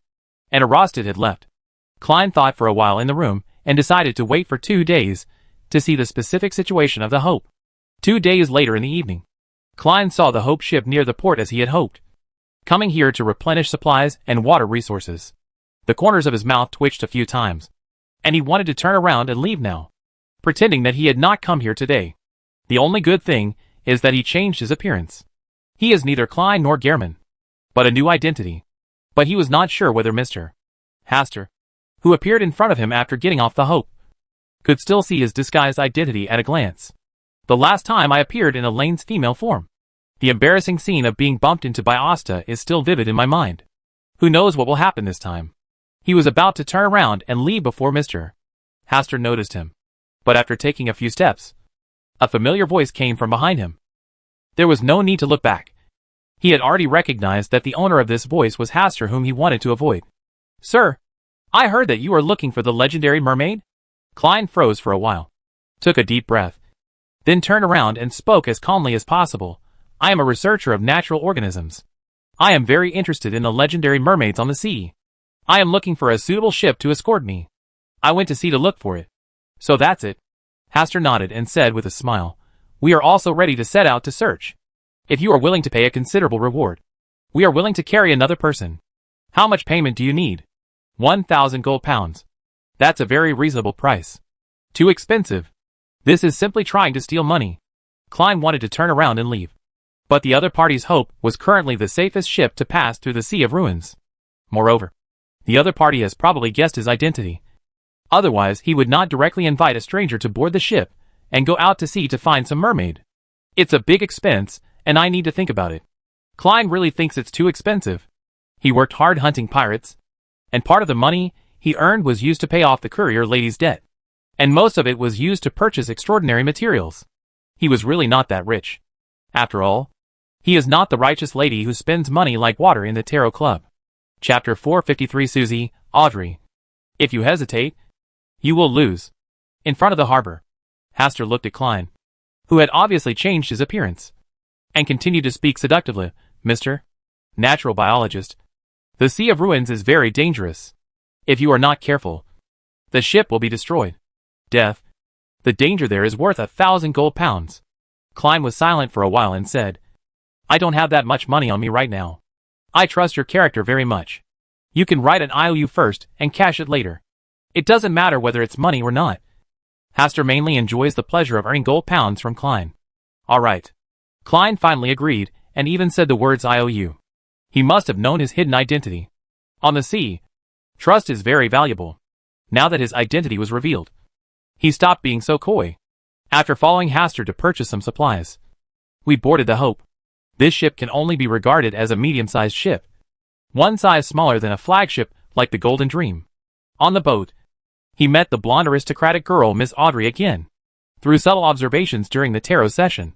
and Arust had left. Klein thought for a while in the room and decided to wait for 2 days to see the specific situation of the Hope. 2 days later in the evening, Klein saw the Hope ship near the port as he had hoped, coming here to replenish supplies and water resources. The corners of his mouth twitched a few times, and he wanted to turn around and leave now, pretending that he had not come here today. The only good thing is that he changed his appearance. He is neither Klein nor Gehrman, but a new identity. But he was not sure whether Mr. Hastur, who appeared in front of him after getting off the Hope, could still see his disguised identity at a glance. The last time I appeared in Elaine's female form. The embarrassing scene of being bumped into by Asta is still vivid in my mind. Who knows what will happen this time? He was about to turn around and leave before Mr. Hastur noticed him. But after taking a few steps, a familiar voice came from behind him. There was no need to look back. He had already recognized that the owner of this voice was Hastur, whom he wanted to avoid. Sir, I heard that you are looking for the legendary mermaid? Klein froze for a while, took a deep breath, then turned around and spoke as calmly as possible. I am a researcher of natural organisms. I am very interested in the legendary mermaids on the sea. I am looking for a suitable ship to escort me. I went to sea to look for it. So that's it. Hastur nodded and said with a smile, we are also ready to set out to search. If you are willing to pay a considerable reward, we are willing to carry another person. How much payment do you need? 1,000 gold pounds. That's a very reasonable price. Too expensive. This is simply trying to steal money. Klein wanted to turn around and leave. But the other party's Hope was currently the safest ship to pass through the Sea of Ruins. Moreover, the other party has probably guessed his identity. Otherwise, he would not directly invite a stranger to board the ship and go out to sea to find some mermaid. It's a big expense, and I need to think about it. Klein really thinks it's too expensive. He worked hard hunting pirates, and part of the money he earned was used to pay off the courier lady's debt, and most of it was used to purchase extraordinary materials. He was really not that rich. After all, he is not the righteous lady who spends money like water in the Tarot Club. Chapter 453. Susie, Audrey. If you hesitate, you will lose. In front of the harbor, Hastur looked at Klein, who had obviously changed his appearance, and continued to speak seductively. Mr. Natural Biologist, the Sea of Ruins is very dangerous. If you are not careful, the ship will be destroyed. Death. The danger there is worth 1,000 gold pounds. Klein was silent for a while and said, I don't have that much money on me right now. I trust your character very much. You can write an IOU first and cash it later. It doesn't matter whether it's money or not. Hastur mainly enjoys the pleasure of earning gold pounds from Klein. All right. Klein finally agreed and even said the words IOU. He must have known his hidden identity. On the sea, trust is very valuable. Now that his identity was revealed, he stopped being so coy. After following Hastur to purchase some supplies, we boarded the Hope. This ship can only be regarded as a medium-sized ship, one size smaller than a flagship like the Golden Dream. On the boat, he met the blonde aristocratic girl Miss Audrey again. Through subtle observations during the tarot session,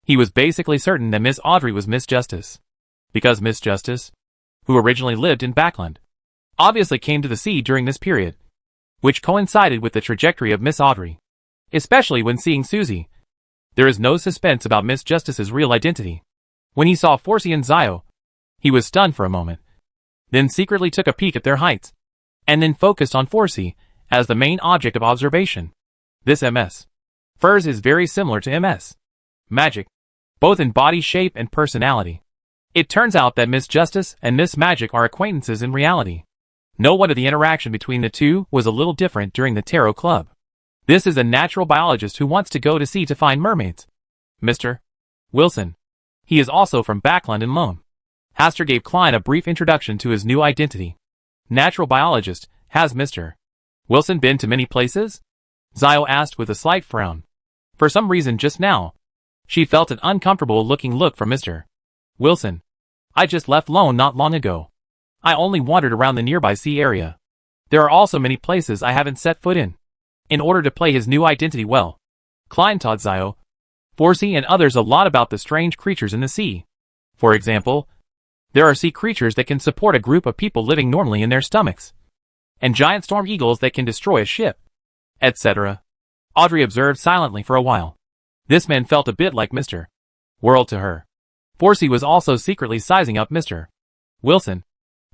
he was basically certain that Miss Audrey was Miss Justice, because Miss Justice, who originally lived in Backland, obviously came to the sea during this period, which coincided with the trajectory of Miss Audrey. Especially when seeing Susie, there is no suspense about Miss Justice's real identity. When he saw Forsey and Zio, he was stunned for a moment, then secretly took a peek at their heights, and then focused on Forsey as the main object of observation. This MS. Furs is very similar to MS. Magic, both in body shape and personality. It turns out that Miss Justice and Miss Magic are acquaintances in reality. No wonder the interaction between the two was a little different during the Tarot Club. This is a natural biologist who wants to go to sea to find mermaids. Mr. Wilson. He is also from Backland and Loam. Hastur gave Klein a brief introduction to his new identity. Natural biologist, Has Mr. Wilson been to many places? Zio asked with a slight frown. For some reason just now, she felt an uncomfortable-looking look from Mr. Wilson. I just left Lone not long ago. I only wandered around the nearby sea area. There are also many places I haven't set foot in order to play his new identity well. Klein taught Zio, Forsey and others a lot about the strange creatures in the sea. For example, there are sea creatures that can support a group of people living normally in their stomachs, and giant storm eagles that can destroy a ship, etc. Audrey observed silently for a while. This man felt a bit like Mr. World to her. Forsey was also secretly sizing up Mr. Wilson,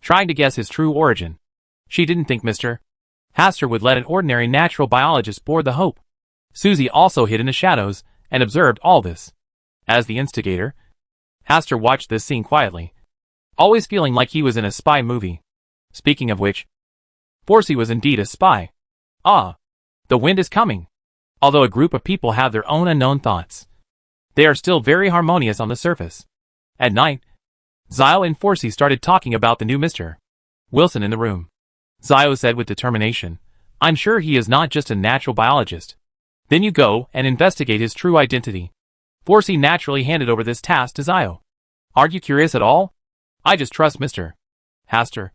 trying to guess his true origin. She didn't think Mr. Hastur would let an ordinary natural biologist board the Hope. Susie also hid in the shadows and observed all this. As the instigator, Hastur watched this scene quietly, always feeling like he was in a spy movie. Speaking of which, Forsey was indeed a spy. Ah, the wind is coming. Although a group of people have their own unknown thoughts, they are still very harmonious on the surface. At night, Zio and Forsey started talking about the new Mr. Wilson in the room. Zio said with determination, I'm sure he is not just a natural biologist. Then you go and investigate his true identity. Forsey naturally handed over this task to Zio. Aren't you curious at all? I just trust Mr. Hastur.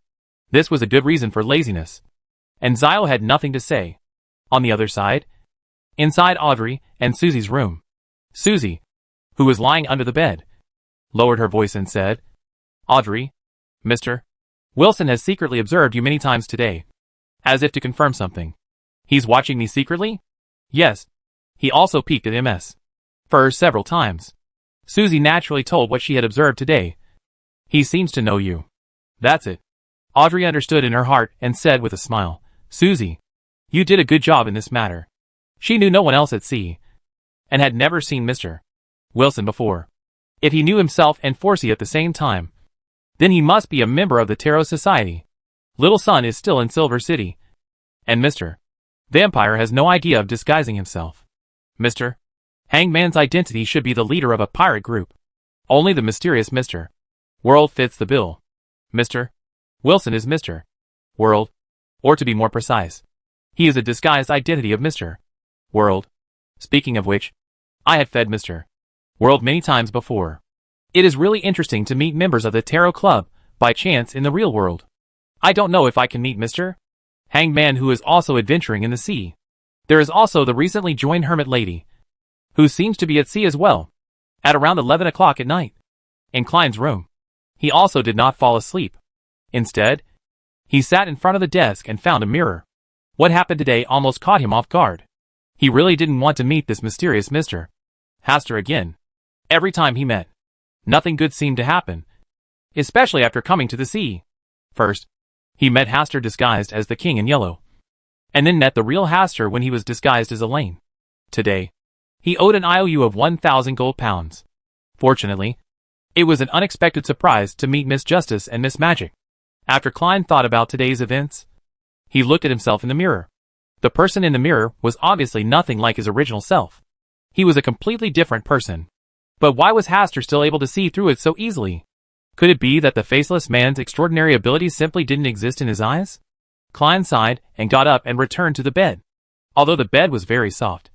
This was a good reason for laziness. And Zio had nothing to say. On the other side, inside Audrey and Susie's room, Susie, who was lying under the bed, lowered her voice and said, Audrey, Mr. Wilson has secretly observed you many times today. As if to confirm something. He's watching me secretly? Yes. He also peeked at MS. For several times. Susie naturally told what she had observed today. He seems to know you. That's it. Audrey understood in her heart and said with a smile, Susie, you did a good job in this matter. She knew no one else at sea, and had never seen Mr. Wilson before. If he knew himself and Forsey at the same time, then he must be a member of the Tarot Society. Little Sun is still in Silver City, and Mr. Vampire has no idea of disguising himself. Mr. Hangman's identity should be the leader of a pirate group. Only the mysterious Mr. World fits the bill. Mr. Wilson is Mr. World, or to be more precise, he is a disguised identity of Mr. World. Speaking of which, I had fed Mr. World many times before. It is really interesting to meet members of the Tarot Club, by chance in the real world. I don't know if I can meet Mr. Hangman who is also adventuring in the sea. There is also the recently joined Hermit Lady, who seems to be at sea as well, at around 11 o'clock at night. In Klein's room, he also did not fall asleep. Instead, he sat in front of the desk and found a mirror. What happened today almost caught him off guard. He really didn't want to meet this mysterious Mr. Hastur again. Every time he met, nothing good seemed to happen, especially after coming to the sea. First, he met Hastur disguised as the King in Yellow, and then met the real Hastur when he was disguised as Elaine. Today, he owed an IOU of 1,000 gold pounds. Fortunately, it was an unexpected surprise to meet Miss Justice and Miss Magic. After Klein thought about today's events, he looked at himself in the mirror. The person in the mirror was obviously nothing like his original self. He was a completely different person. But why was Hastur still able to see through it so easily? Could it be that the faceless man's extraordinary abilities simply didn't exist in his eyes? Klein sighed and got up and returned to the bed. Although the bed was very soft,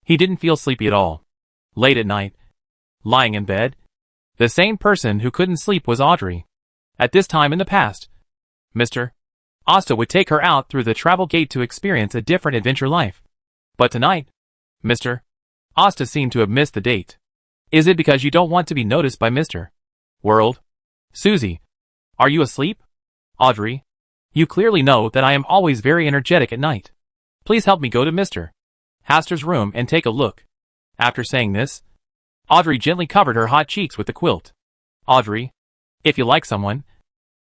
he didn't feel sleepy at all. Late at night, lying in bed, the same person who couldn't sleep was Audrey. At this time in the past, Mr. Asta would take her out through the travel gate to experience a different adventure life. But tonight, Mr. Asta seemed to have missed the date. Is it because you don't want to be noticed by Mr. World? Susie, are you asleep? Audrey, you clearly know that I am always very energetic at night. Please help me go to Mr. Hastur's room and take a look. After saying this, Audrey gently covered her hot cheeks with the quilt. Audrey, if you like someone,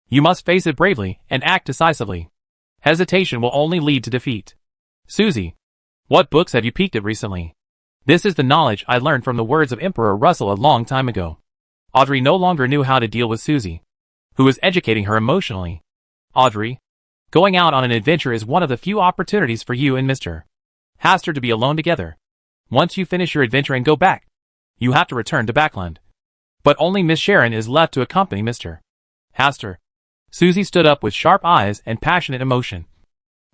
you must face it bravely and act decisively. Hesitation will only lead to defeat. Susie, what books have you peeked at recently? This is the knowledge I learned from the words of Emperor Russell a long time ago. Audrey no longer knew how to deal with Susie, who was educating her emotionally. Audrey, going out on an adventure is one of the few opportunities for you and Mr. Hastur to be alone together. Once you finish your adventure and go back, you have to return to Backland. But only Miss Sharon is left to accompany Mr. Hastur. Susie stood up with sharp eyes and passionate emotion.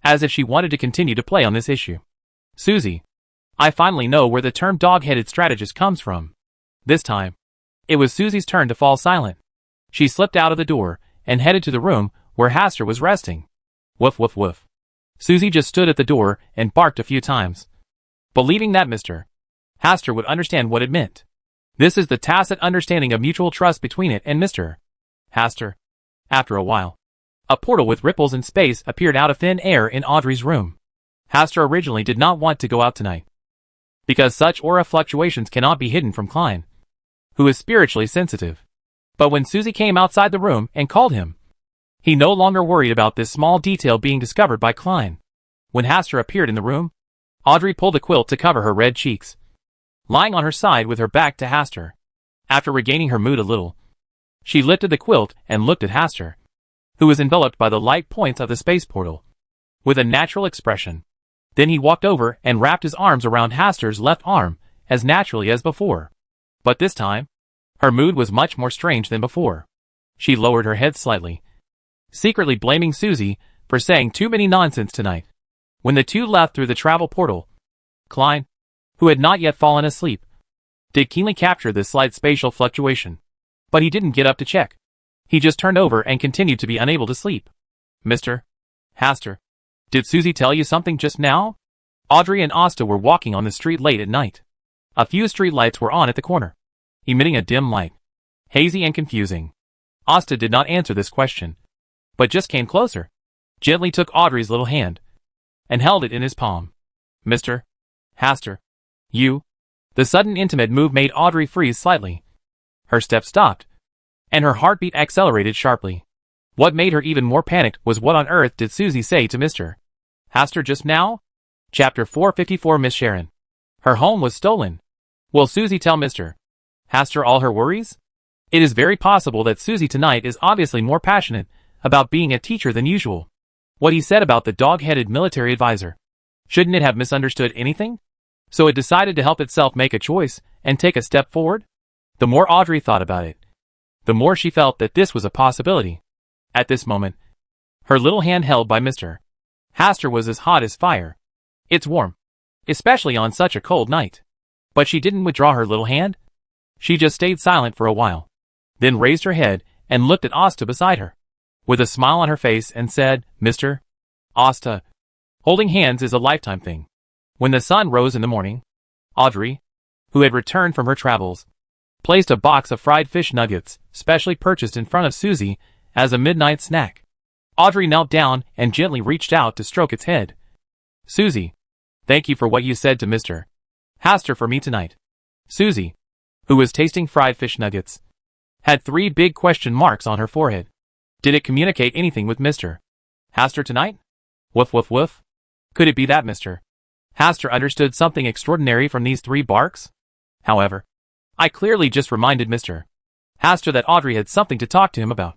as if she wanted to continue to play on this issue. Susie. I finally know where the term dog-headed strategist comes from. This time, it was Susie's turn to fall silent. She slipped out of the door and headed to the room where Hastur was resting. Woof woof woof. Susie just stood at the door and barked a few times, believing that Mr. Hastur would understand what it meant. This is the tacit understanding of mutual trust between it and Mr. Hastur. After a while, a portal with ripples in space appeared out of thin air in Audrey's room. Hastur originally did not want to go out tonight, because such aura fluctuations cannot be hidden from Klein, who is spiritually sensitive. But when Susie came outside the room and called him, he no longer worried about this small detail being discovered by Klein. When Hastur appeared in the room, Audrey pulled a quilt to cover her red cheeks, lying on her side with her back to Hastur. After regaining her mood a little, she lifted the quilt and looked at Hastur, who was enveloped by the light points of the space portal, with a natural expression. Then he walked over and wrapped his arms around Hastur's left arm as naturally as before. But this time, her mood was much more strange than before. She lowered her head slightly, secretly blaming Susie for saying too many nonsense tonight. When the two left through the travel portal, Klein, who had not yet fallen asleep, did keenly capture this slight spatial fluctuation. But he didn't get up to check. He just turned over and continued to be unable to sleep. Mr. Hastur, did Susie tell you something just now? Audrey and Asta were walking on the street late at night. A few street lights were on at the corner, emitting a dim light, hazy and confusing. Asta did not answer this question, but just came closer, gently took Audrey's little hand, and held it in his palm. Mr. Hastur, you? The sudden intimate move made Audrey freeze slightly. Her step stopped, and her heartbeat accelerated sharply. What made her even more panicked was what on earth did Susie say to Mr. Hastur just now? Chapter 454. Miss Sharon. Her home was stolen. Will Susie tell Mr. Hastur all her worries? It is very possible that Susie tonight is obviously more passionate about being a teacher than usual. What he said about the dog-headed military advisor. Shouldn't it have misunderstood anything? So it decided to help itself make a choice and take a step forward? The more Audrey thought about it, the more she felt that this was a possibility. At this moment, her little hand held by Mr. Hastur was as hot as fire. It's warm, especially on such a cold night. But she didn't withdraw her little hand. She just stayed silent for a while, then raised her head and looked at Asta beside her, with a smile on her face, and said, Mr. Asta, holding hands is a lifetime thing. When the sun rose in the morning, Audrey, who had returned from her travels, placed a box of fried fish nuggets, specially purchased in front of Susie as a midnight snack. Audrey knelt down and gently reached out to stroke its head. Susie, thank you for what you said to Mr. Hastur for me tonight. Susie, who was tasting fried fish nuggets, had 3 big question marks on her forehead. Did it communicate anything with Mr. Hastur tonight? Woof woof woof. Could it be that Mr. Hastur understood something extraordinary from these 3 barks? However, I clearly just reminded Mr. Hastur that Audrey had something to talk to him about,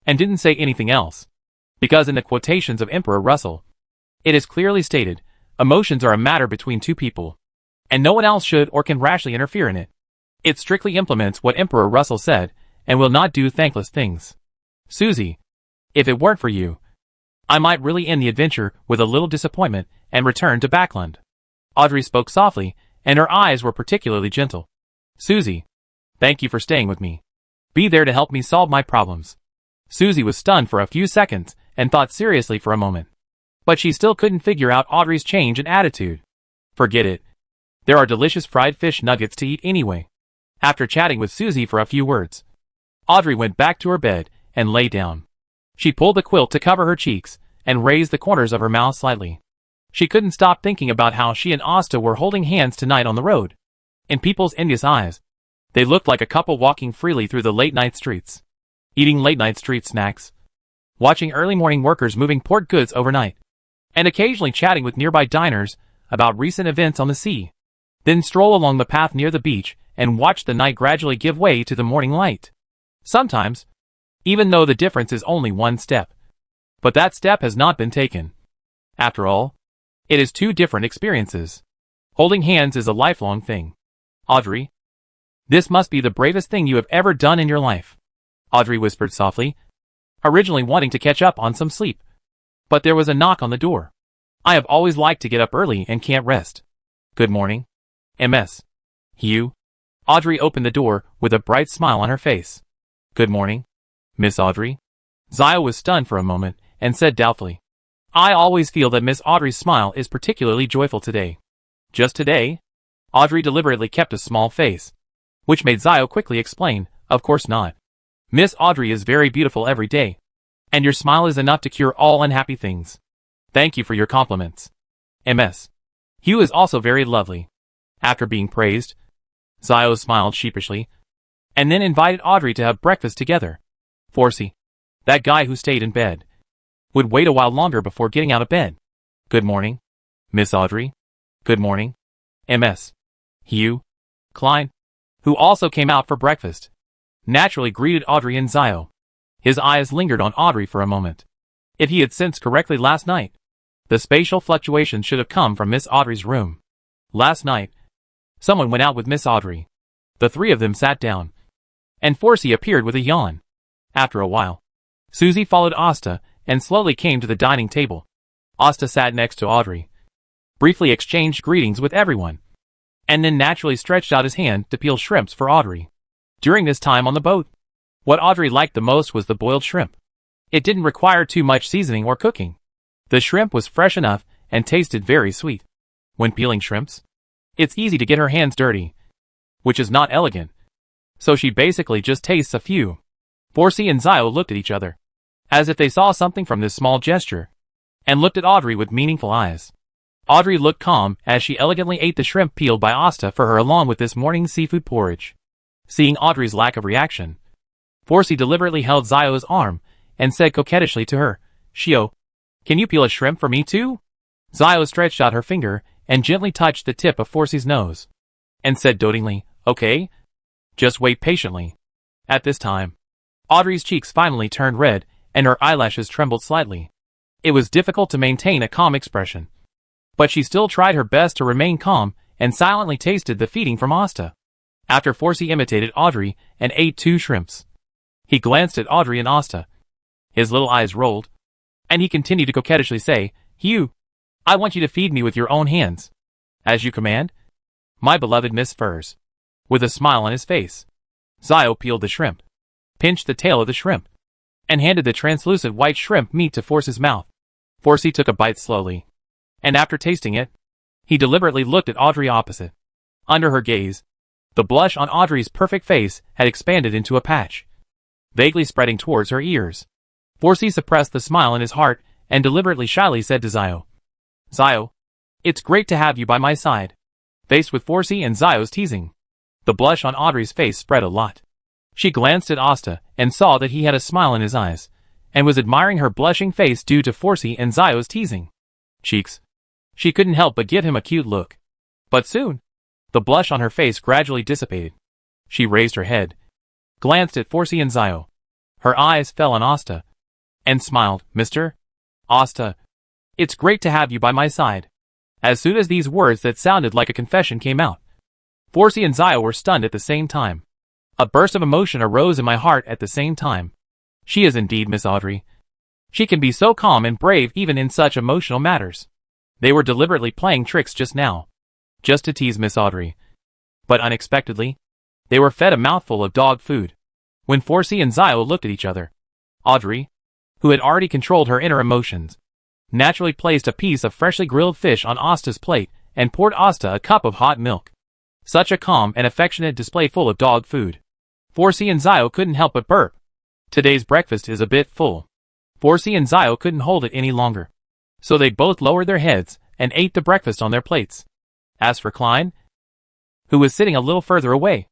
and didn't say anything else, because in the quotations of Emperor Russell, it is clearly stated, emotions are a matter between 2 people, and no one else should or can rashly interfere in it. It strictly implements what Emperor Russell said, and will not do thankless things. Susie, if it weren't for you, I might really end the adventure with a little disappointment and return to Backland. Audrey spoke softly, and her eyes were particularly gentle. Susie, thank you for staying with me. Be there to help me solve my problems. Susie was stunned for a few seconds and thought seriously for a moment. But she still couldn't figure out Audrey's change in attitude. Forget it. There are delicious fried fish nuggets to eat anyway. After chatting with Susie for a few words, Audrey went back to her bed and lay down. She pulled the quilt to cover her cheeks and raised the corners of her mouth slightly. She couldn't stop thinking about how she and Asta were holding hands tonight on the road. In people's envious eyes, they looked like a couple walking freely through the late-night streets, eating late-night street snacks, watching early morning workers moving port goods overnight, and occasionally chatting with nearby diners about recent events on the sea. Then stroll along the path near the beach and watch the night gradually give way to the morning light. Sometimes, even though the difference is only 1 step. But that step has not been taken. After all, it is 2 different experiences. Holding hands is a lifelong thing. Audrey, this must be the bravest thing you have ever done in your life. Audrey whispered softly, originally wanting to catch up on some sleep. But there was a knock on the door. I have always liked to get up early and can't rest. Good morning. MS. Hugh. Audrey opened the door with a bright smile on her face. Good morning, Miss Audrey. Zio was stunned for a moment and said doubtfully, I always feel that Miss Audrey's smile is particularly joyful today. Just today? Audrey deliberately kept a small face, which made Zio quickly explain, of course not. Miss Audrey is very beautiful every day, and your smile is enough to cure all unhappy things. Thank you for your compliments. MS. Hugh is also very lovely. After being praised, Zio smiled sheepishly, and then invited Audrey to have breakfast together. Forsey, that guy who stayed in bed, would wait a while longer before getting out of bed. Good morning, Miss Audrey. Good morning, MS. Hugh. Klein, who also came out for breakfast, naturally greeted Audrey and Zio. His eyes lingered on Audrey for a moment. If he had sensed correctly last night, the spatial fluctuations should have come from Miss Audrey's room. Last night, someone went out with Miss Audrey. The three of them sat down, and Forsey appeared with a yawn. After a while, Susie followed Asta and slowly came to the dining table. Asta sat next to Audrey, briefly exchanged greetings with everyone, and then naturally stretched out his hand to peel shrimps for Audrey. During this time on the boat, what Audrey liked the most was the boiled shrimp. It didn't require too much seasoning or cooking. The shrimp was fresh enough and tasted very sweet. When peeling shrimps, it's easy to get her hands dirty, which is not elegant, so she basically just tastes a few. Forsey and Zio looked at each other, as if they saw something from this small gesture, and looked at Audrey with meaningful eyes. Audrey looked calm as she elegantly ate the shrimp peeled by Asta for her along with this morning's seafood porridge. Seeing Audrey's lack of reaction, Forsey deliberately held Zio's arm and said coquettishly to her, Shio, can you peel a shrimp for me too? Zio stretched out her finger and gently touched the tip of Forsey's nose, and said dotingly, okay, just wait patiently. At this time, Audrey's cheeks finally turned red and her eyelashes trembled slightly. It was difficult to maintain a calm expression, but she still tried her best to remain calm and silently tasted the feeding from Asta. After Forsey imitated Audrey and ate 2 shrimps, he glanced at Audrey and Asta. His little eyes rolled, and he continued to coquettishly say, Hugh, I want you to feed me with your own hands. As you command, my beloved Miss Furs. With a smile on his face, Zio peeled the shrimp, pinched the tail of the shrimp, and handed the translucent white shrimp meat to Forsey's mouth. Forsey took a bite slowly, and after tasting it, he deliberately looked at Audrey opposite. Under her gaze, the blush on Audrey's perfect face had expanded into a patch, vaguely spreading towards her ears. Forsey suppressed the smile in his heart and deliberately shyly said to Zio, Zio, it's great to have you by my side. Faced with Forsey and Zio's teasing, the blush on Audrey's face spread a lot. She glanced at Asta and saw that he had a smile in his eyes, and was admiring her blushing face due to Forsey and Zio's teasing. Cheeks. She couldn't help but give him a cute look. But soon, the blush on her face gradually dissipated. She raised her head, glanced at Forsey and Zio. Her eyes fell on Asta, and smiled, Mr. Asta, it's great to have you by my side. As soon as these words that sounded like a confession came out, Forsey and Zio were stunned at the same time. A burst of emotion arose in my heart at the same time. She is indeed Miss Audrey. She can be so calm and brave even in such emotional matters. They were deliberately playing tricks just now, just to tease Miss Audrey. But unexpectedly, they were fed a mouthful of dog food. When Forsey and Zio looked at each other, Audrey, who had already controlled her inner emotions, naturally placed a piece of freshly grilled fish on Asta's plate and poured Asta a cup of hot milk. Such a calm and affectionate display full of dog food. Forsey and Zio couldn't help but burp. Today's breakfast is a bit full. Forsey and Zio couldn't hold it any longer, so they both lowered their heads and ate the breakfast on their plates. As for Klein, who was sitting a little further away,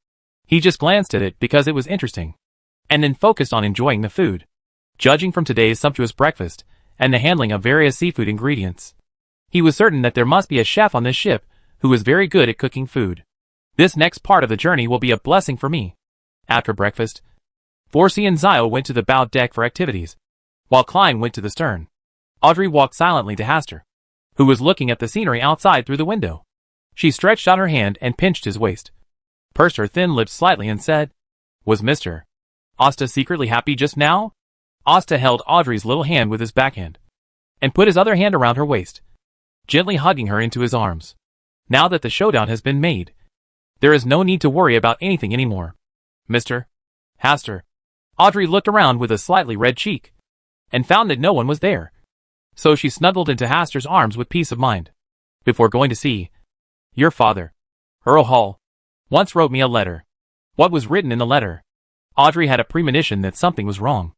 he just glanced at it because it was interesting, and then focused on enjoying the food. Judging from today's sumptuous breakfast and the handling of various seafood ingredients, he was certain that there must be a chef on this ship who was very good at cooking food. This next part of the journey will be a blessing for me. After breakfast, Forsey and Zio went to the bow deck for activities, while Klein went to the stern. Audrey walked silently to Hastur, who was looking at the scenery outside through the window. She stretched out her hand and pinched his waist, pursed her thin lips slightly and said, Was Mr. Asta secretly happy just now? Asta held Audrey's little hand with his backhand, and put his other hand around her waist. gently hugging her into his arms. Now that the showdown has been made, there is no need to worry about anything anymore. Mr. Hastur. Audrey looked around with a slightly red cheek, and found that no one was there. So she snuggled into Hastur's arms with peace of mind. Before going to see, your father, Earl Hall, once wrote me a letter. What was written in the letter? Audrey had a premonition that something was wrong.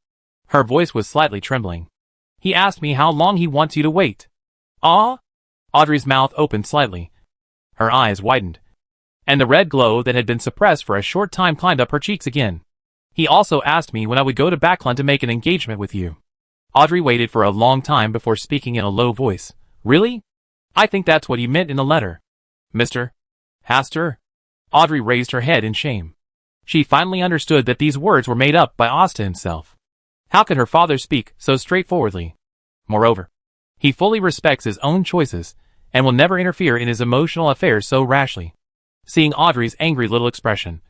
Her voice was slightly trembling. He asked me how long he wants you to wait. Ah? Audrey's mouth opened slightly. Her eyes widened, and the red glow that had been suppressed for a short time climbed up her cheeks again. He also asked me when I would go to Backland to make an engagement with you. Audrey waited for a long time before speaking in a low voice. Really? I think that's what he meant in the letter. Mr. Hastur? Audrey raised her head in shame. She finally understood that these words were made up by Asta himself. How could her father speak so straightforwardly? Moreover, he fully respects his own choices, and will never interfere in his emotional affairs so rashly. Seeing Audrey's angry little expression,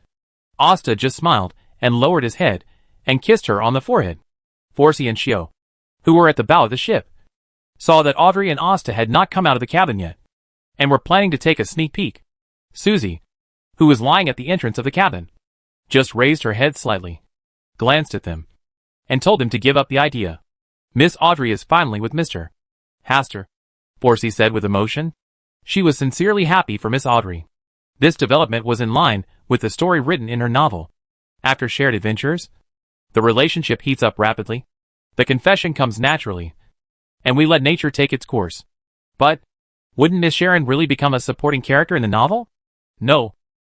Asta just smiled and lowered his head and kissed her on the forehead. Forsey and Shio, who were at the bow of the ship, saw that Audrey and Asta had not come out of the cabin yet, and were planning to take a sneak peek. Susie, who was lying at the entrance of the cabin, just raised her head slightly, glanced at them, and told them to give up the idea. Miss Audrey is finally with Mr. Hastur, Forsey said with emotion. She was sincerely happy for Miss Audrey. This development was in line with the story written in her novel. After shared adventures, the relationship heats up rapidly. The confession comes naturally, and we let nature take its course. But, wouldn't Miss Sharon really become a supporting character in the novel? No.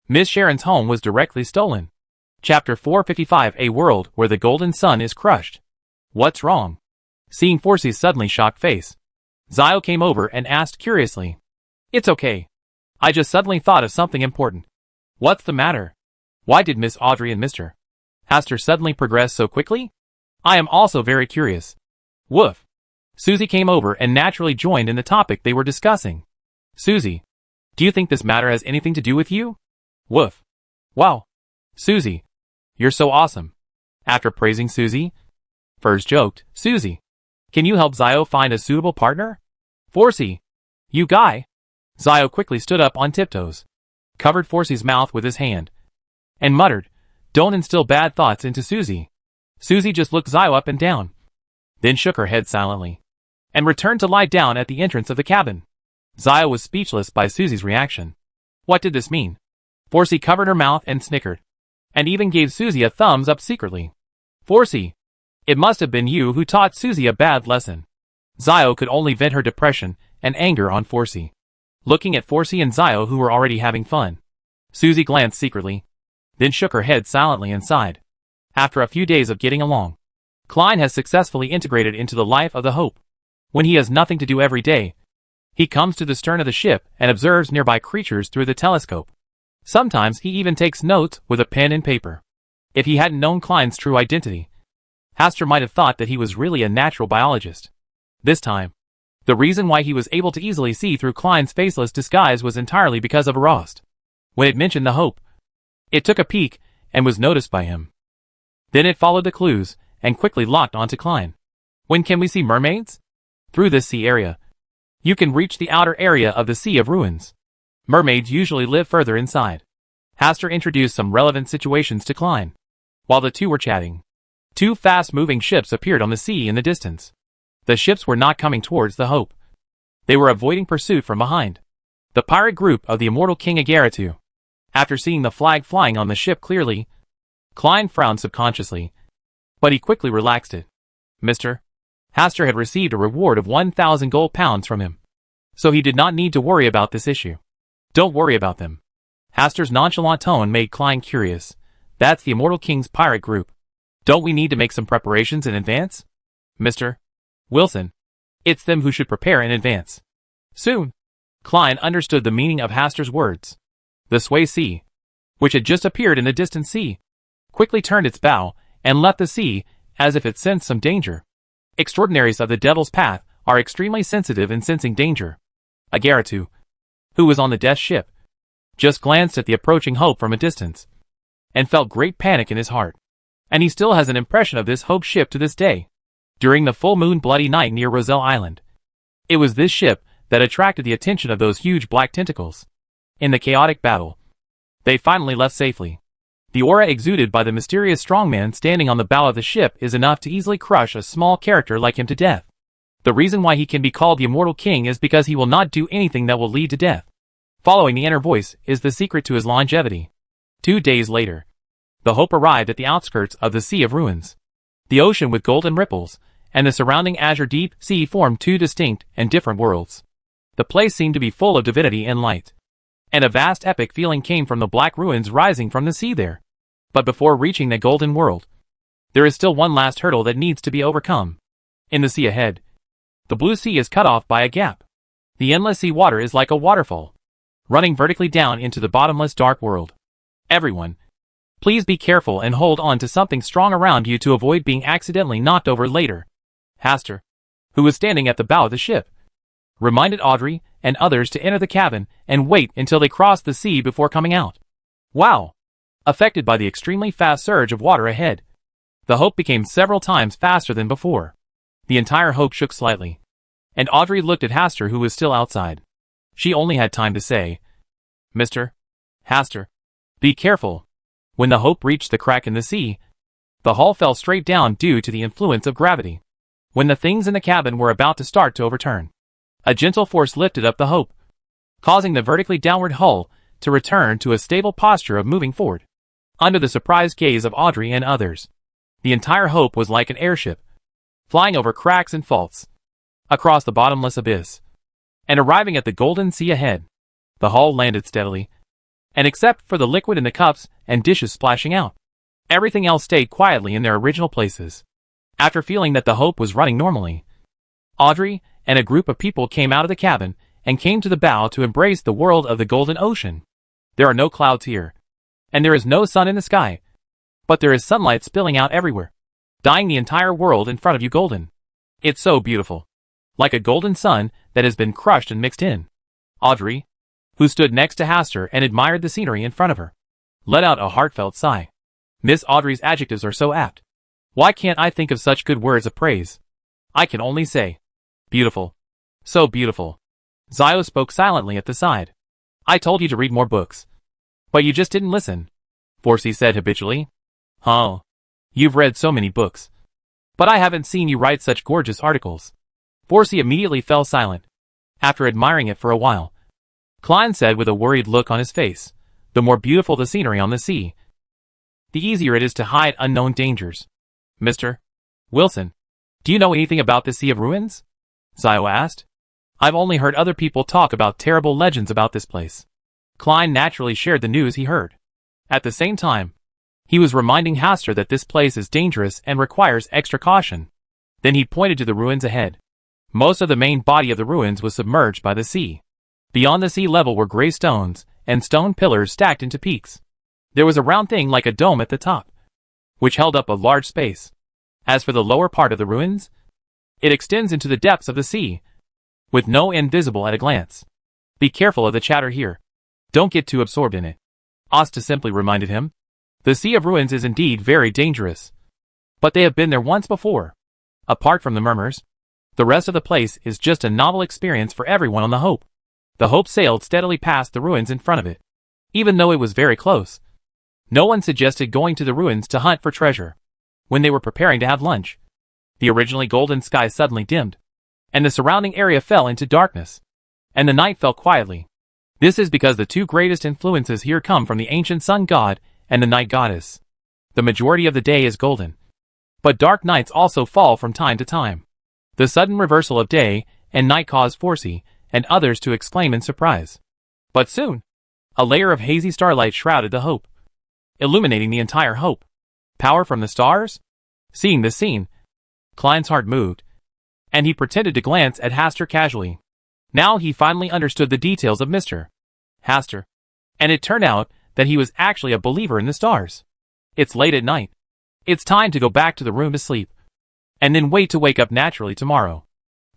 Miss Sharon's home was directly stolen. Chapter 455, A World Where the Golden Sun is Crushed. What's wrong? Seeing Forsey's suddenly shocked face, Zio came over and asked curiously. It's okay. I just suddenly thought of something important. What's the matter? Why did Miss Audrey and Mr. Hastur suddenly progress so quickly? I am also very curious. Woof. Susie came over and naturally joined in the topic they were discussing. Susie, do you think this matter has anything to do with you? Woof. Wow. Susie, you're so awesome. After praising Susie, Furs joked, Susie, can you help Zio find a suitable partner? Forsey, you guy. Zio quickly stood up on tiptoes, covered Forsey's mouth with his hand, and muttered, don't instill bad thoughts into Susie. Susie just looked Zio up and down, then shook her head silently, and returned to lie down at the entrance of the cabin. Zio was speechless by Susie's reaction. What did this mean? Forsey covered her mouth and snickered, and even gave Susie a thumbs up secretly. Forsey, it must have been you who taught Susie a bad lesson. Zio could only vent her depression and anger on Forsey. Looking at Forsey and Zio, who were already having fun, Susie glanced secretly, then shook her head silently and sighed. After a few days of getting along, Klein has successfully integrated into the life of the Hope. When he has nothing to do every day, he comes to the stern of the ship and observes nearby creatures through the telescope. Sometimes he even takes notes with a pen and paper. If he hadn't known Klein's true identity, Hastur might have thought that he was really a natural biologist. This time, the reason why he was able to easily see through Klein's faceless disguise was entirely because of Arost. When it mentioned the Hope, it took a peek and was noticed by him. Then it followed the clues and quickly locked onto Klein. When can we see mermaids? Through this sea area. You can reach the outer area of the Sea of Ruins. Mermaids usually live further inside. Hastur introduced some relevant situations to Klein. While the two were chatting, two fast-moving ships appeared on the sea in the distance. The ships were not coming towards the Hope. They were avoiding pursuit from behind. The pirate group of the immortal King Agaritu. After seeing the flag flying on the ship clearly, Klein frowned subconsciously, but he quickly relaxed it. Mr. Hastur had received a reward of 1,000 gold pounds from him, so he did not need to worry about this issue. Don't worry about them. Hastur's nonchalant tone made Klein curious. That's the Immortal King's pirate group. Don't we need to make some preparations in advance? Mr. Wilson, it's them who should prepare in advance. Soon. Klein understood the meaning of Hastur's words. The Sway Sea, which had just appeared in the distant sea, quickly turned its bow and left the sea as if it sensed some danger. Extraordinaries of the Devil's Path are extremely sensitive in sensing danger. Agaritu, who was on the death ship, just glanced at the approaching Hope from a distance, and felt great panic in his heart. And he still has an impression of this Hope ship to this day. During the full moon bloody night near Roselle Island, it was this ship that attracted the attention of those huge black tentacles. In the chaotic battle, they finally left safely. The aura exuded by the mysterious strongman standing on the bow of the ship is enough to easily crush a small character like him to death. The reason why he can be called the Immortal King is because he will not do anything that will lead to death. Following the inner voice is the secret to his longevity. 2 days later, the Hope arrived at the outskirts of the Sea of Ruins. The ocean with golden ripples, and the surrounding azure deep sea formed two distinct and different worlds. The place seemed to be full of divinity and light. And a vast epic feeling came from the black ruins rising from the sea there. But before reaching the golden world, there is still one last hurdle that needs to be overcome. In the sea ahead, the blue sea is cut off by a gap. The endless sea water is like a waterfall, running vertically down into the bottomless dark world. Everyone, please be careful and hold on to something strong around you to avoid being accidentally knocked over later. Hastur, who was standing at the bow of the ship, reminded Audrey and others to enter the cabin and wait until they crossed the sea before coming out. Wow! Affected by the extremely fast surge of water ahead, the Hope became several times faster than before. The entire Hope shook slightly, and Audrey looked at Hastur, who was still outside. She only had time to say, "Mr. Hastur, be careful." When the Hope reached the crack in the sea, the hull fell straight down due to the influence of gravity. When the things in the cabin were about to start to overturn, a gentle force lifted up the Hope, causing the vertically downward hull to return to a stable posture of moving forward. Under the surprised gaze of Audrey and others, the entire Hope was like an airship, flying over cracks and faults, across the bottomless abyss, and arriving at the golden sea ahead. The hull landed steadily, and except for the liquid in the cups and dishes splashing out, everything else stayed quietly in their original places. After feeling that the Hope was running normally, Audrey and a group of people came out of the cabin and came to the bow to embrace the world of the golden ocean. There are no clouds here, and there is no sun in the sky, but there is sunlight spilling out everywhere, dyeing the entire world in front of you golden. It's so beautiful, like a golden sun that has been crushed and mixed in. Audrey, who stood next to Hastur and admired the scenery in front of her, let out a heartfelt sigh. Miss Audrey's adjectives are so apt. Why can't I think of such good words of praise? I can only say, beautiful. So beautiful. Zio spoke silently at the side. I told you to read more books, but you just didn't listen, Forsey said habitually. Huh. You've read so many books, but I haven't seen you write such gorgeous articles. Forsey immediately fell silent. After admiring it for a while, Klein said with a worried look on his face, the more beautiful the scenery on the sea, the easier it is to hide unknown dangers. Mr. Wilson, do you know anything about the Sea of Ruins? Zio asked. I've only heard other people talk about terrible legends about this place. Klein naturally shared the news he heard. At the same time, he was reminding Hastur that this place is dangerous and requires extra caution. Then he pointed to the ruins ahead. Most of the main body of the ruins was submerged by the sea. Beyond the sea level were gray stones and stone pillars stacked into peaks. There was a round thing like a dome at the top, which held up a large space. As for the lower part of the ruins, it extends into the depths of the sea, with no end visible at a glance. Be careful of the chatter here. Don't get too absorbed in it, Asta simply reminded him. The Sea of Ruins is indeed very dangerous, but they have been there once before. Apart from the murmurs, the rest of the place is just a novel experience for everyone on the Hope. The Hope sailed steadily past the ruins in front of it. Even though it was very close, no one suggested going to the ruins to hunt for treasure. When they were preparing to have lunch, the originally golden sky suddenly dimmed, and the surrounding area fell into darkness, and the night fell quietly. This is because the two greatest influences here come from the ancient sun god and the night goddess. The majority of the day is golden, but dark nights also fall from time to time. The sudden reversal of day and night caused Forsey and others to exclaim in surprise. But soon, a layer of hazy starlight shrouded the Hope, illuminating the entire Hope. Power from the stars? Seeing this scene, Klein's heart moved, and he pretended to glance at Hastur casually. Now he finally understood the details of Mr. Hastur, and it turned out that he was actually a believer in the stars. It's late at night. It's time to go back to the room to sleep, and then wait to wake up naturally tomorrow.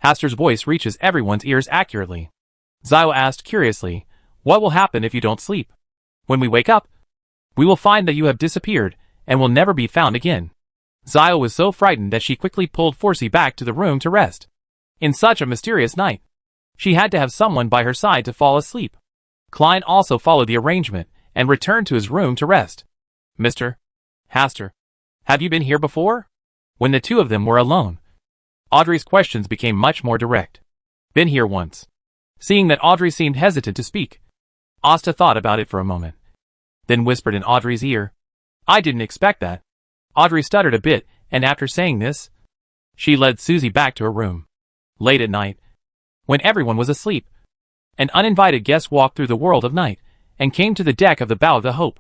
Hastur's voice reaches everyone's ears accurately. Zio asked curiously, what will happen if you don't sleep? When we wake up, we will find that you have disappeared and will never be found again. Zio was so frightened that she quickly pulled Forsey back to the room to rest. In such a mysterious night, She had to have someone by her side to fall asleep. Klein also followed the arrangement and returned to his room to rest. Mr. Hastur, have you been here before? When the two of them were alone, Audrey's questions became much more direct. Been here once. Seeing that Audrey seemed hesitant to speak, Asta thought about it for a moment, then whispered in Audrey's ear, I didn't expect that. Audrey stuttered a bit, and after saying this, she led Susie back to her room. Late at night, when everyone was asleep, an uninvited guest walked through the world of night and came to the deck of the Bow of the Hope.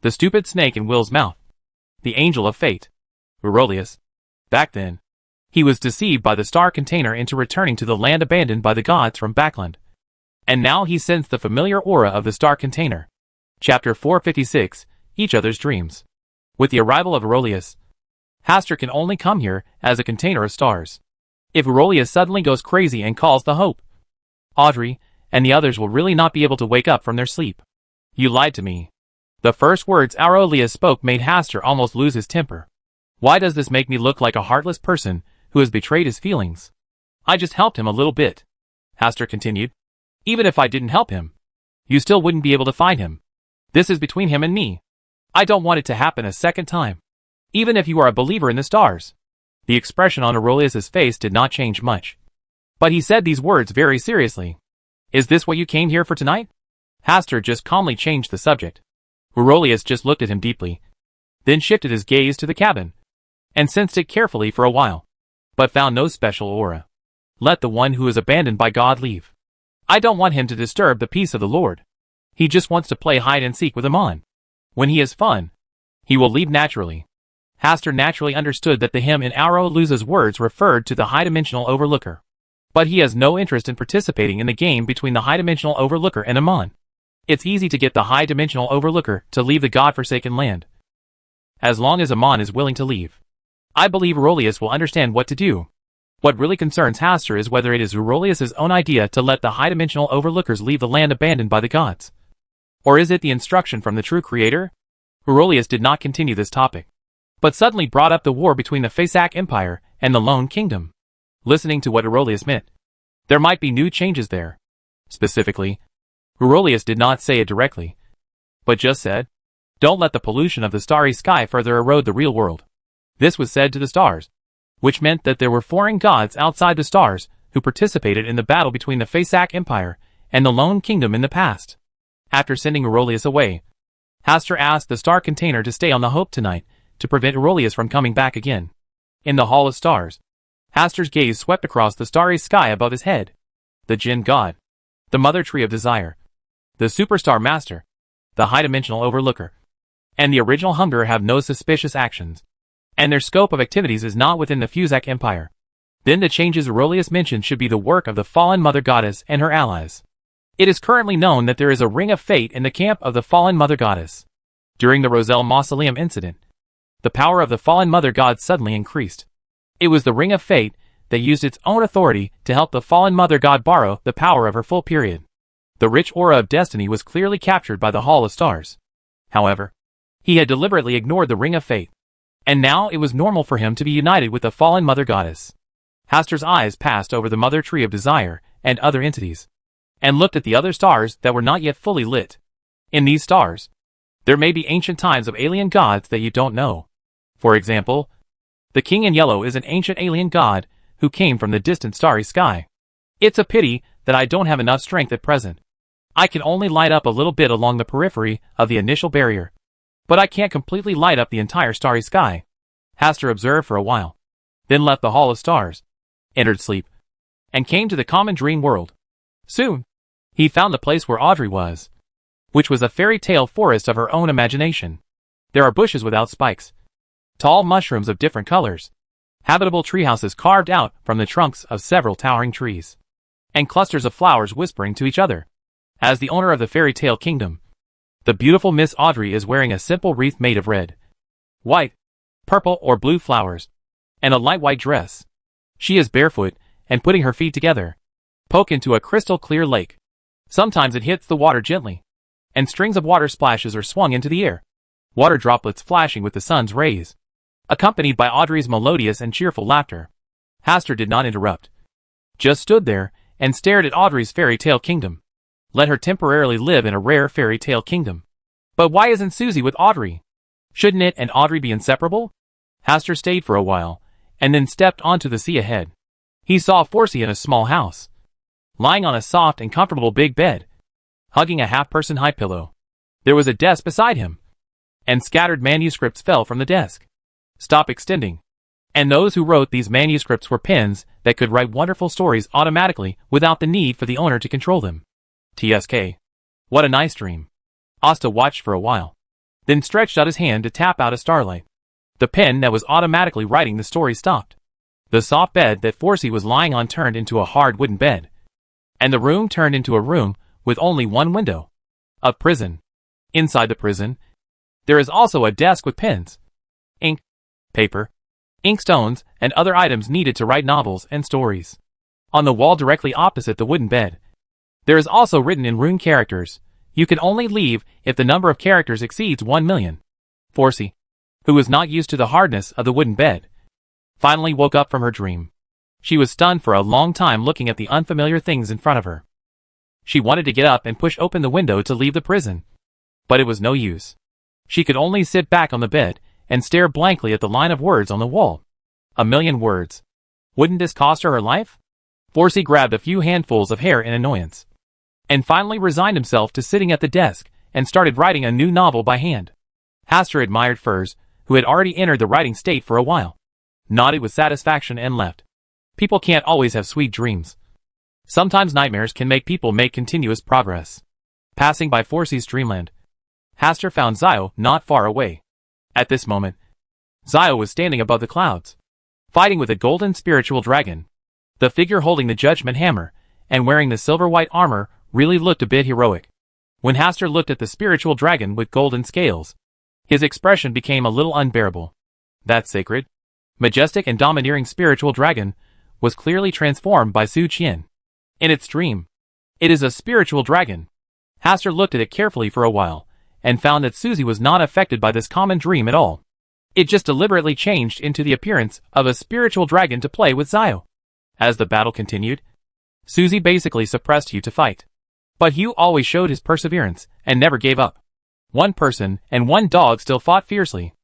The stupid snake in Will's mouth. The angel of fate. Aurelius. Back then, he was deceived by the star container into returning to the land abandoned by the gods from Backland. And now he sensed the familiar aura of the star container. Chapter 456, Each Other's Dreams. With the arrival of Aurelius, Hastur can only come here as a container of stars. If Aurelius suddenly goes crazy and calls the Hope, Audrey and the others will really not be able to wake up from their sleep. You lied to me. The first words Aurelius spoke made Hastur almost lose his temper. Why does this make me look like a heartless person who has betrayed his feelings? I just helped him a little bit, Hastur continued. Even if I didn't help him, you still wouldn't be able to find him. This is between him and me. I don't want it to happen a second time. Even if you are a believer in the stars. The expression on Aurelius's face did not change much. But he said these words very seriously. Is this what you came here for tonight? Hastur just calmly changed the subject. Aurelius just looked at him deeply, then shifted his gaze to the cabin, and sensed it carefully for a while, but found no special aura. Let the one who is abandoned by God leave. I don't want him to disturb the peace of the Lord. He just wants to play hide and seek with Amon. When he has fun, he will leave naturally. Hastur naturally understood that the him in Aurelius's words referred to the high-dimensional overlooker. But he has no interest in participating in the game between the high-dimensional overlooker and Amon. It's easy to get the high-dimensional overlooker to leave the god-forsaken land, as long as Amon is willing to leave. I believe Aurelius will understand what to do. What really concerns Hastur is whether it is Aurelius's own idea to let the high-dimensional overlookers leave the land abandoned by the gods. Or is it the instruction from the true creator? Aurelius did not continue this topic, but suddenly brought up the war between the Phasac Empire and the Lone Kingdom. Listening to what Aurelius meant, there might be new changes there. Specifically, Aurelius did not say it directly, but just said, don't let the pollution of the starry sky further erode the real world. This was said to the stars, which meant that there were foreign gods outside the stars who participated in the battle between the Phasac Empire and the Lone Kingdom in the past. After sending Aurelius away, Hastur asked the star container to stay on the Hope tonight to prevent Aurelius from coming back again. In the Hall of Stars, Hastur's gaze swept across the starry sky above his head. The Jinn God, the Mother Tree of Desire, the Superstar Master, the High-Dimensional Overlooker, and the Original Hunger have no suspicious actions, and their scope of activities is not within the Phasac Empire. Then the changes Aurelius mentioned should be the work of the fallen Mother Goddess and her allies. It is currently known that there is a ring of fate in the camp of the fallen Mother Goddess. During the Roselle Mausoleum incident, the power of the fallen Mother God suddenly increased. It was the ring of fate that used its own authority to help the fallen Mother God borrow the power of her full period. The rich aura of destiny was clearly captured by the Hall of Stars. However, he had deliberately ignored the ring of fate, and now it was normal for him to be united with the fallen Mother Goddess. Hastur's eyes passed over the Mother Tree of Desire and other entities, and looked at the other stars that were not yet fully lit. In these stars, there may be ancient times of alien gods that you don't know. For example, the King in Yellow is an ancient alien god who came from the distant starry sky. It's a pity that I don't have enough strength at present. I can only light up a little bit along the periphery of the initial barrier, but I can't completely light up the entire starry sky. Hastur observed for a while, then left the Hall of Stars, entered sleep, and came to the common dream world. Soon, he found the place where Audrey was, which was a fairy tale forest of her own imagination. There are bushes without spikes, tall mushrooms of different colors, habitable treehouses carved out from the trunks of several towering trees, and clusters of flowers whispering to each other. As the owner of the fairy tale kingdom, the beautiful Miss Audrey is wearing a simple wreath made of red, white, purple or blue flowers, and a light white dress. She is barefoot and putting her feet together, poke into a crystal clear lake. Sometimes it hits the water gently, and strings of water splashes are swung into the air, water droplets flashing with the sun's rays, accompanied by Audrey's melodious and cheerful laughter. Hastur did not interrupt, just stood there and stared at Audrey's fairy tale kingdom. Let her temporarily live in a rare fairy tale kingdom. But why isn't Susie with Audrey? Shouldn't it and Audrey be inseparable? Hastur stayed for a while, and then stepped onto the sea ahead. He saw Forsey in a small house, lying on a soft and comfortable big bed, hugging a half-person high pillow. There was a desk beside him, and scattered manuscripts fell from the desk. Stop extending. And those who wrote these manuscripts were pens that could write wonderful stories automatically without the need for the owner to control them. TSK. What a nice dream. Asta watched for a while, then stretched out his hand to tap out a starlight. The pen that was automatically writing the story stopped. The soft bed that Forsey was lying on turned into a hard wooden bed, and the room turned into a room with only one window. A prison. Inside the prison, there is also a desk with pens, ink, paper, inkstones, and other items needed to write novels and stories. On the wall directly opposite the wooden bed, there is also written in rune characters, "You can only leave if the number of characters exceeds 1,000,000. Forsey, who was not used to the hardness of the wooden bed, finally woke up from her dream. She was stunned for a long time looking at the unfamiliar things in front of her. She wanted to get up and push open the window to leave the prison, but it was no use. She could only sit back on the bed and stare blankly at the line of words on the wall. 1,000,000 words. Wouldn't this cost her life? Forsey grabbed a few handfuls of hair in annoyance, and finally resigned himself to sitting at the desk and started writing a new novel by hand. Hastur admired Furs, who had already entered the writing state for a while, nodded with satisfaction and left. People can't always have sweet dreams. Sometimes nightmares can make people make continuous progress. Passing by Forsey's dreamland, Hastur found Zio not far away. At this moment, Zio was standing above the clouds, fighting with a golden spiritual dragon. The figure holding the judgment hammer and wearing the silver-white armor really looked a bit heroic. When Hastur looked at the spiritual dragon with golden scales, his expression became a little unbearable. That sacred, majestic and domineering spiritual dragon was clearly transformed by Su Qian. In its dream, it is a spiritual dragon. Hastur looked at it carefully for a while, and found that Susie was not affected by this common dream at all. It just deliberately changed into the appearance of a spiritual dragon to play with Zio. As the battle continued, Susie basically suppressed Hugh to fight. But Hugh always showed his perseverance and never gave up. One person and one dog still fought fiercely.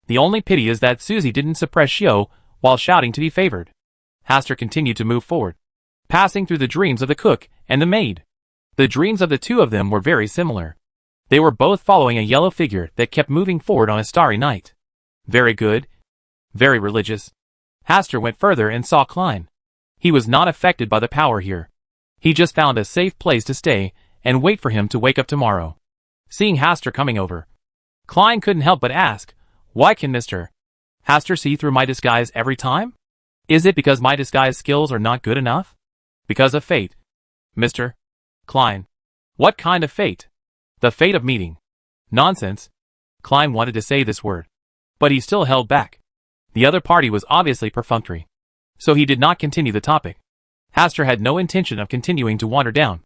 The only pity is that Susie didn't suppress Shio while shouting to be favored. Hastur continued to move forward, passing through the dreams of the cook and the maid. The dreams of the two of them were very similar. They were both following a yellow figure that kept moving forward on a starry night. Very good. Very religious. Hastur went further and saw Klein. He was not affected by the power here. He just found a safe place to stay and wait for him to wake up tomorrow. Seeing Hastur coming over, Klein couldn't help but ask, "Why can Mr. Hastur see through my disguise every time? Is it because my disguise skills are not good enough? Because of fate, Mr. Klein." What kind of fate? The fate of meeting. Nonsense. Klein wanted to say this word, but he still held back. The other party was obviously perfunctory, so he did not continue the topic. Hastur had no intention of continuing to wander down,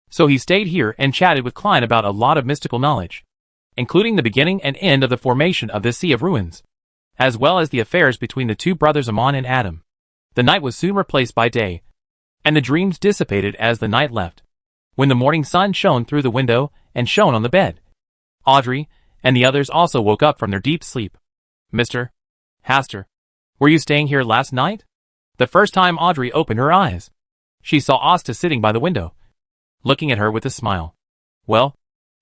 so he stayed here and chatted with Klein about a lot of mystical knowledge, including the beginning and end of the formation of this Sea of Ruins, as well as the affairs between the two brothers Amon and Adam. The night was soon replaced by day, and the dreams dissipated as the night left. When the morning sun shone through the window and shone on the bed, Audrey and the others also woke up from their deep sleep. "Mr. Hastur, were you staying here last night?" The first time Audrey opened her eyes, she saw Asta sitting by the window, looking at her with a smile. "Well,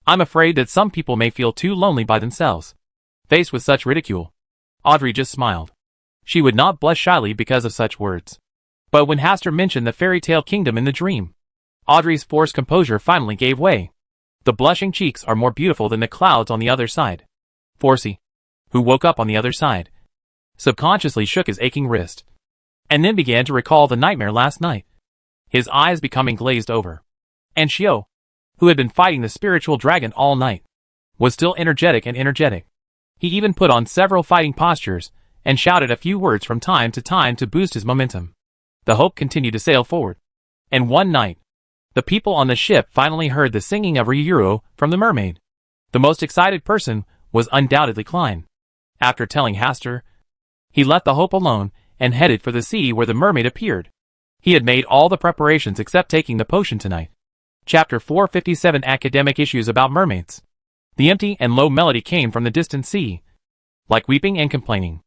I'm afraid that some people may feel too lonely by themselves." Faced with such ridicule, Audrey just smiled. She would not blush shyly because of such words. But when Hastur mentioned the fairy tale kingdom in the dream, Audrey's forced composure finally gave way. The blushing cheeks are more beautiful than the clouds on the other side. Forsey, who woke up on the other side, subconsciously shook his aching wrist, and then began to recall the nightmare last night, his eyes becoming glazed over. And Shio, who had been fighting the spiritual dragon all night, was still energetic and energetic. He even put on several fighting postures and shouted a few words from time to boost his momentum. The hope continued to sail forward. And one night, the people on the ship finally heard the singing of Ryuru from the mermaid. The most excited person was undoubtedly Klein. After telling Hastur, he left the hope alone and headed for the sea where the mermaid appeared. He had made all the preparations except taking the potion tonight. Chapter 457 Academic Issues about Mermaids. The empty and low melody came from the distant sea, like weeping and complaining,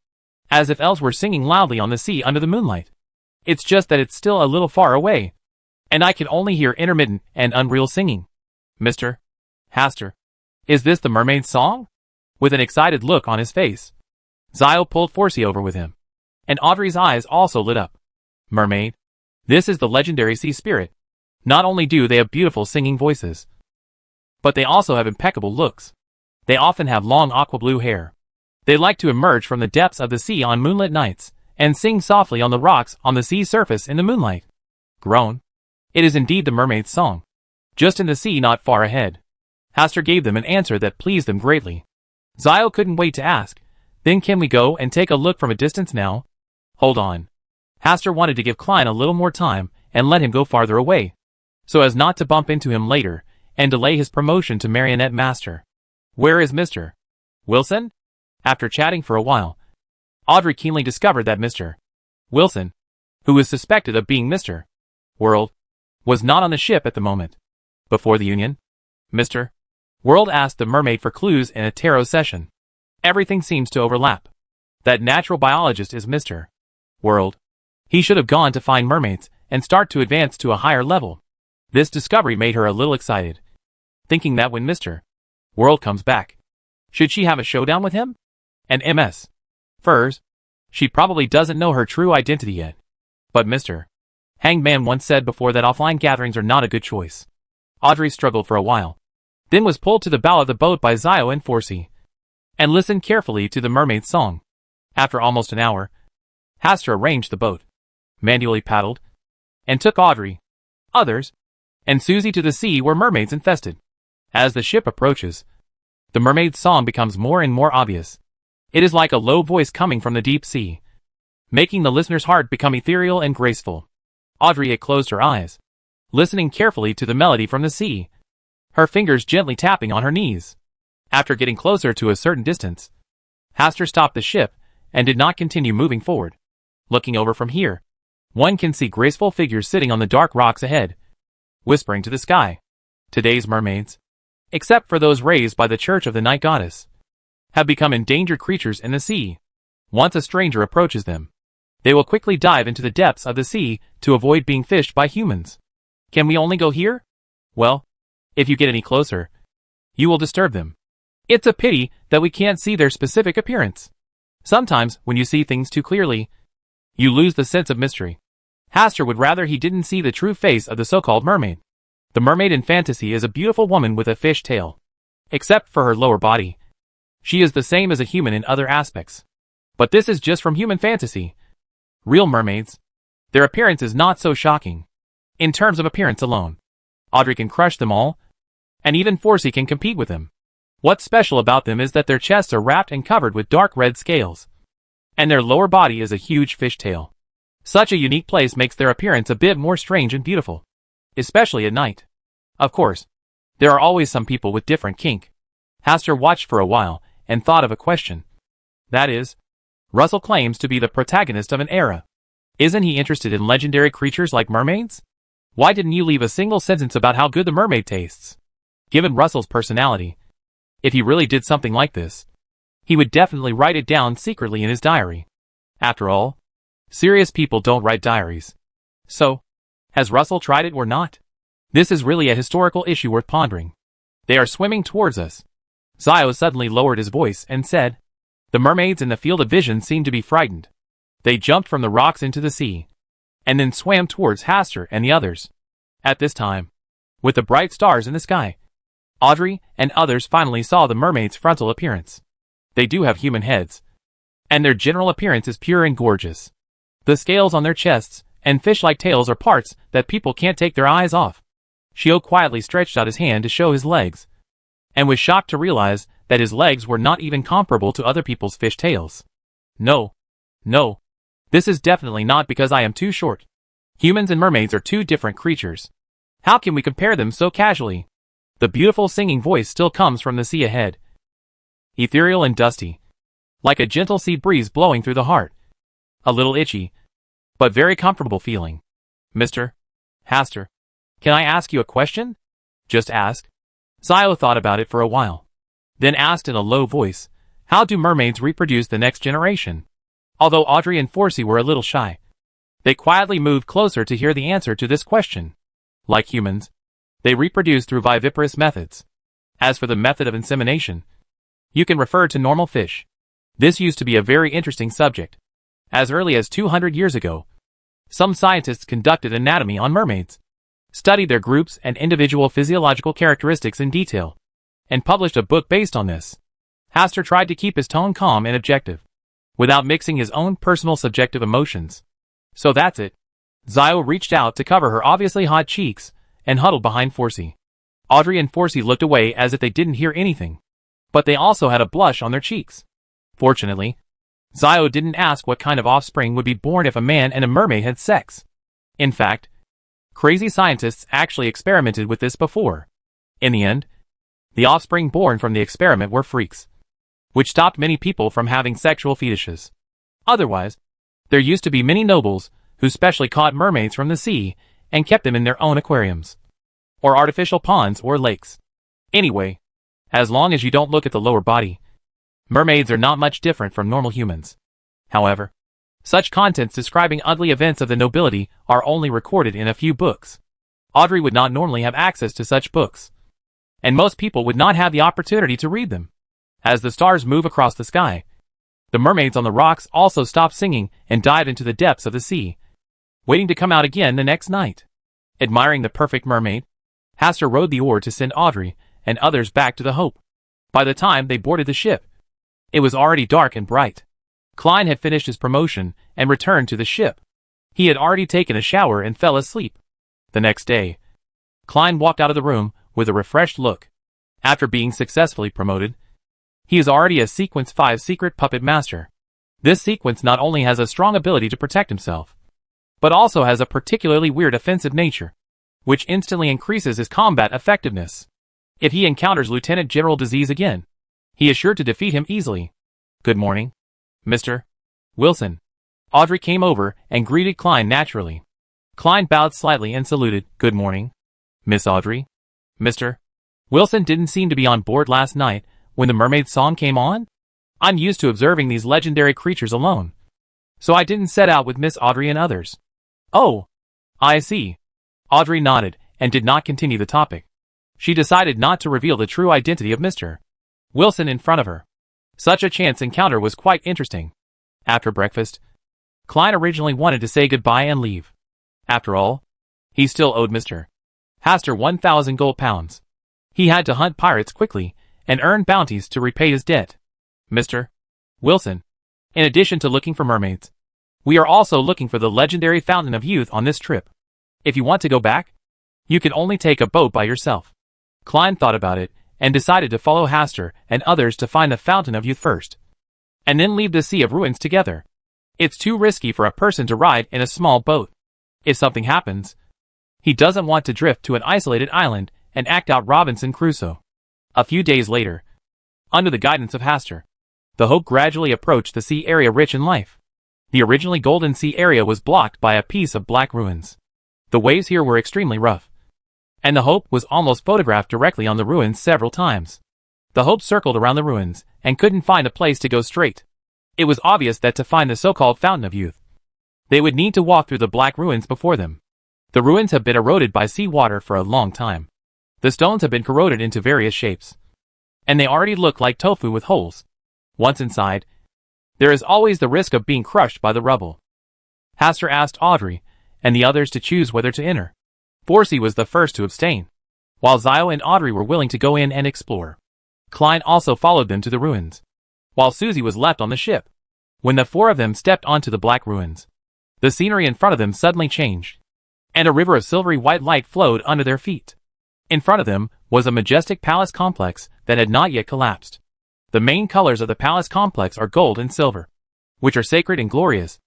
as if elves were singing loudly on the sea under the moonlight. It's just that it's still a little far away, and I can only hear intermittent and unreal singing. Mr. Hastur, is this the mermaid's song? With an excited look on his face, Zio pulled Forsey over with him, and Audrey's eyes also lit up. Mermaid, this is the legendary sea spirit. Not only do they have beautiful singing voices, but they also have impeccable looks. They often have long aqua blue hair. They like to emerge from the depths of the sea on moonlit nights, and sing softly on the rocks on the sea surface in the moonlight. Groan. It is indeed the mermaid's song. Just in the sea not far ahead. Hastur gave them an answer that pleased them greatly. Zio couldn't wait to ask, then can we go and take a look from a distance now? Hold on. Hastur wanted to give Klein a little more time and let him go farther away, so as not to bump into him later and delay his promotion to marionette master. Where is Mr. Wilson? After chatting for a while, Audrey keenly discovered that Mr. Wilson, who was suspected of being Mr. World, was not on the ship at the moment. Before the Union, Mr. World asked the mermaid for clues in a tarot session. Everything seems to overlap. That natural biologist is Mr. World. He should have gone to find mermaids and start to advance to a higher level. This discovery made her a little excited, thinking that when Mr. World comes back, should she have a showdown with him? And Ms. Furs, she probably doesn't know her true identity yet. But Mr. Hangman once said before that offline gatherings are not a good choice. Audrey struggled for a while, then was pulled to the bow of the boat by Zio and Forsey, and listened carefully to the mermaid's song. After almost an hour, Hastur arranged the boat, manually paddled, and took Audrey, others, and Susie to the sea where mermaids infested. As the ship approaches, the mermaid's song becomes more and more obvious. It is like a low voice coming from the deep sea, making the listener's heart become ethereal and graceful. Audrey had closed her eyes, listening carefully to the melody from the sea, her fingers gently tapping on her knees. After getting closer to a certain distance, Hastur stopped the ship and did not continue moving forward. Looking over from here, one can see graceful figures sitting on the dark rocks ahead, whispering to the sky. Today's mermaids, except for those raised by the Church of the Night Goddess, have become endangered creatures in the sea. Once a stranger approaches them, they will quickly dive into the depths of the sea to avoid being fished by humans. Can we only go here? Well, if you get any closer, you will disturb them. It's a pity that we can't see their specific appearance. Sometimes, when you see things too clearly, you lose the sense of mystery. Hastur would rather he didn't see the true face of the so-called mermaid. The mermaid in fantasy is a beautiful woman with a fish tail. Except for her lower body, she is the same as a human in other aspects. But this is just from human fantasy. Real mermaids, their appearance is not so shocking. In terms of appearance alone, Audrey can crush them all, and even Forsey can compete with them. What's special about them is that their chests are wrapped and covered with dark red scales, and their lower body is a huge fish tail. Such a unique place makes their appearance a bit more strange and beautiful, especially at night. Of course, there are always some people with different kink. Hastur watched for a while and thought of a question. That is, Russell claims to be the protagonist of an era. Isn't he interested in legendary creatures like mermaids? Why didn't you leave a single sentence about how good the mermaid tastes? Given Russell's personality, if he really did something like this, he would definitely write it down secretly in his diary. After all, serious people don't write diaries. So, has Russell tried it or not? This is really a historical issue worth pondering. They are swimming towards us. Zio suddenly lowered his voice and said, the mermaids in the field of vision seemed to be frightened. They jumped from the rocks into the sea, and then swam towards Hastur and the others. At this time, with the bright stars in the sky, Audrey and others finally saw the mermaid's frontal appearance. They do have human heads, and their general appearance is pure and gorgeous. The scales on their chests and fish-like tails are parts that people can't take their eyes off. Shio quietly stretched out his hand to show his legs, and was shocked to realize that his legs were not even comparable to other people's fish tails. No. This is definitely not because I am too short. Humans and mermaids are two different creatures. How can we compare them so casually? The beautiful singing voice still comes from the sea ahead. Ethereal and dusty, like a gentle sea breeze blowing through the heart. A little itchy, but very comfortable feeling. Mr. Hastur, can I ask you a question? Just ask. Zio thought about it for a while. Then asked in a low voice, how do mermaids reproduce the next generation? Although Audrey and Forsey were a little shy, they quietly moved closer to hear the answer to this question. Like humans, they reproduce through viviparous methods. As for the method of insemination, you can refer to normal fish. This used to be a very interesting subject. As early as 200 years ago, some scientists conducted anatomy on mermaids, studied their groups and individual physiological characteristics in detail, and published a book based on this. Hastur tried to keep his tone calm and objective, without mixing his own personal subjective emotions. So that's it. Zio reached out to cover her obviously hot cheeks, and huddled behind Forsey. Audrey and Forsey looked away as if they didn't hear anything, but they also had a blush on their cheeks. Fortunately, Zio didn't ask what kind of offspring would be born if a man and a mermaid had sex. In fact, crazy scientists actually experimented with this before. In the end, the offspring born from the experiment were freaks, which stopped many people from having sexual fetishes. Otherwise, there used to be many nobles who specially caught mermaids from the sea and kept them in their own aquariums, or artificial ponds or lakes. Anyway, as long as you don't look at the lower body, mermaids are not much different from normal humans. However, such contents describing ugly events of the nobility are only recorded in a few books. Audrey would not normally have access to such books, and most people would not have the opportunity to read them. As the stars move across the sky, the mermaids on the rocks also stopped singing and dived into the depths of the sea, waiting to come out again the next night. Admiring the perfect mermaid, Hastur rowed the oar to send Audrey and others back to the Hope. By the time they boarded the ship, it was already dark and bright. Klein had finished his promotion and returned to the ship. He had already taken a shower and fell asleep. The next day, Klein walked out of the room with a refreshed look. After being successfully promoted, he is already a Sequence 5 secret puppet master. This sequence not only has a strong ability to protect himself, but also has a particularly weird offensive nature, which instantly increases his combat effectiveness. If he encounters Lieutenant General Disease again, he is sure to defeat him easily. Good morning, Mr. Wilson. Audrey came over and greeted Klein naturally. Klein bowed slightly and saluted. Good morning, Miss Audrey. Mr. Wilson didn't seem to be on board last night when the mermaid song came on. I'm used to observing these legendary creatures alone, so I didn't set out with Miss Audrey and others. Oh, I see. Audrey nodded and did not continue the topic. She decided not to reveal the true identity of Mr. Wilson in front of her. Such a chance encounter was quite interesting. After breakfast, Klein originally wanted to say goodbye and leave. After all, he still owed Mr. Hastur 1,000 gold pounds. He had to hunt pirates quickly and earn bounties to repay his debt. Mr. Wilson, in addition to looking for mermaids, we are also looking for the legendary Fountain of Youth on this trip. If you want to go back, you can only take a boat by yourself. Klein thought about it and decided to follow Hastur and others to find the Fountain of Youth first, and then leave the Sea of Ruins together. It's too risky for a person to ride in a small boat. If something happens, he doesn't want to drift to an isolated island and act out Robinson Crusoe. A few days later, under the guidance of Hastur, the Hope gradually approached the sea area rich in life. The originally golden sea area was blocked by a piece of black ruins. The waves here were extremely rough, and the Hope was almost photographed directly on the ruins several times. The Hope circled around the ruins and couldn't find a place to go straight. It was obvious that to find the so-called Fountain of Youth, they would need to walk through the black ruins before them. The ruins have been eroded by seawater for a long time. The stones have been corroded into various shapes, and they already look like tofu with holes. Once inside, there is always the risk of being crushed by the rubble. Hastur asked Audrey and the others to choose whether to enter. Forsey was the first to abstain, while Zio and Audrey were willing to go in and explore. Klein also followed them to the ruins, while Susie was left on the ship. When the four of them stepped onto the black ruins, the scenery in front of them suddenly changed, and a river of silvery white light flowed under their feet. In front of them was a majestic palace complex that had not yet collapsed. The main colors of the palace complex are gold and silver, which are sacred and glorious,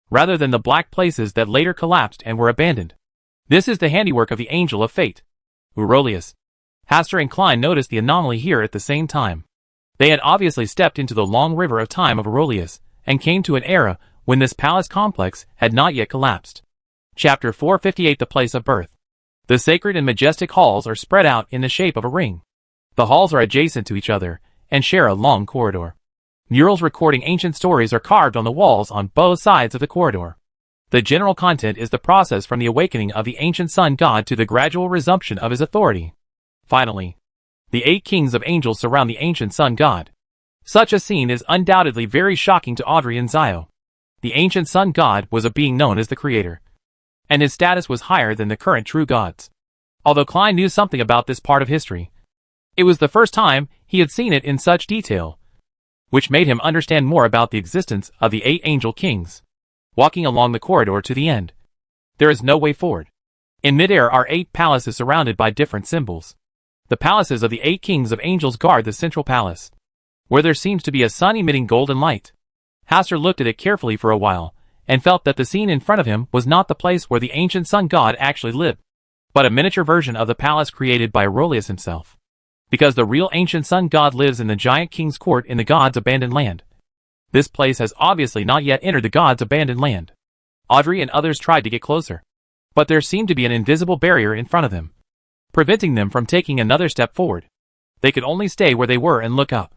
rather than the black places that later collapsed and were abandoned. This is the handiwork of the Angel of Fate, Aurelius. Hastur and Klein noticed the anomaly here at the same time. They had obviously stepped into the long river of time of Aurelius and came to an era when this palace complex had not yet collapsed. Chapter 458 The Place of Birth. The sacred and majestic halls are spread out in the shape of a ring. The halls are adjacent to each other and share a long corridor. Murals recording ancient stories are carved on the walls on both sides of the corridor. The general content is the process from the awakening of the ancient sun god to the gradual resumption of his authority. Finally, the 8 kings of angels surround the ancient sun god. Such a scene is undoubtedly very shocking to Audrey and Zio. The ancient sun god was a being known as the creator, and his status was higher than the current true gods. Although Klein knew something about this part of history, it was the first time he had seen it in such detail, which made him understand more about the existence of the 8 angel kings. Walking along the corridor to the end, there is no way forward. In midair are 8 palaces surrounded by different symbols. The palaces of the 8 kings of angels guard the central palace, where there seems to be a sun emitting golden light. Hastur looked at it carefully for a while, and felt that the scene in front of him was not the place where the ancient sun god actually lived, but a miniature version of the palace created by Aurelius himself. Because the real ancient sun god lives in the giant king's court in the god's abandoned land. This place has obviously not yet entered the god's abandoned land. Audrey and others tried to get closer, but there seemed to be an invisible barrier in front of them, preventing them from taking another step forward. They could only stay where they were and look up.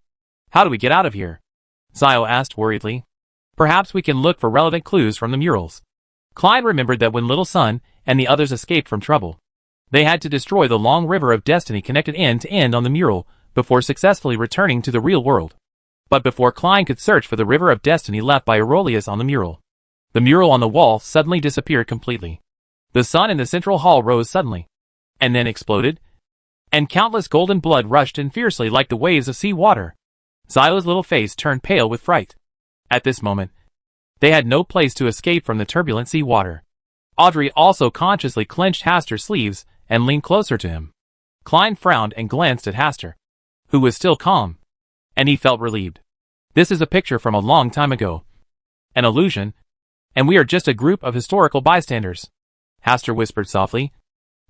How do we get out of here? Zio asked worriedly. Perhaps we can look for relevant clues from the murals. Klein remembered that when Little Sun and the others escaped from trouble, they had to destroy the long river of destiny connected end to end on the mural before successfully returning to the real world. But before Klein could search for the river of destiny left by Aurelius on the mural on the wall suddenly disappeared completely. The sun in the central hall rose suddenly, and then exploded, and countless golden blood rushed in fiercely like the waves of sea water. Zio's little face turned pale with fright. At this moment, they had no place to escape from the turbulent sea water. Audrey also consciously clenched Hastur's sleeves and leaned closer to him. Klein frowned and glanced at Hastur, who was still calm, and he felt relieved. This is a picture from a long time ago. An illusion, and we are just a group of historical bystanders, Hastur whispered softly,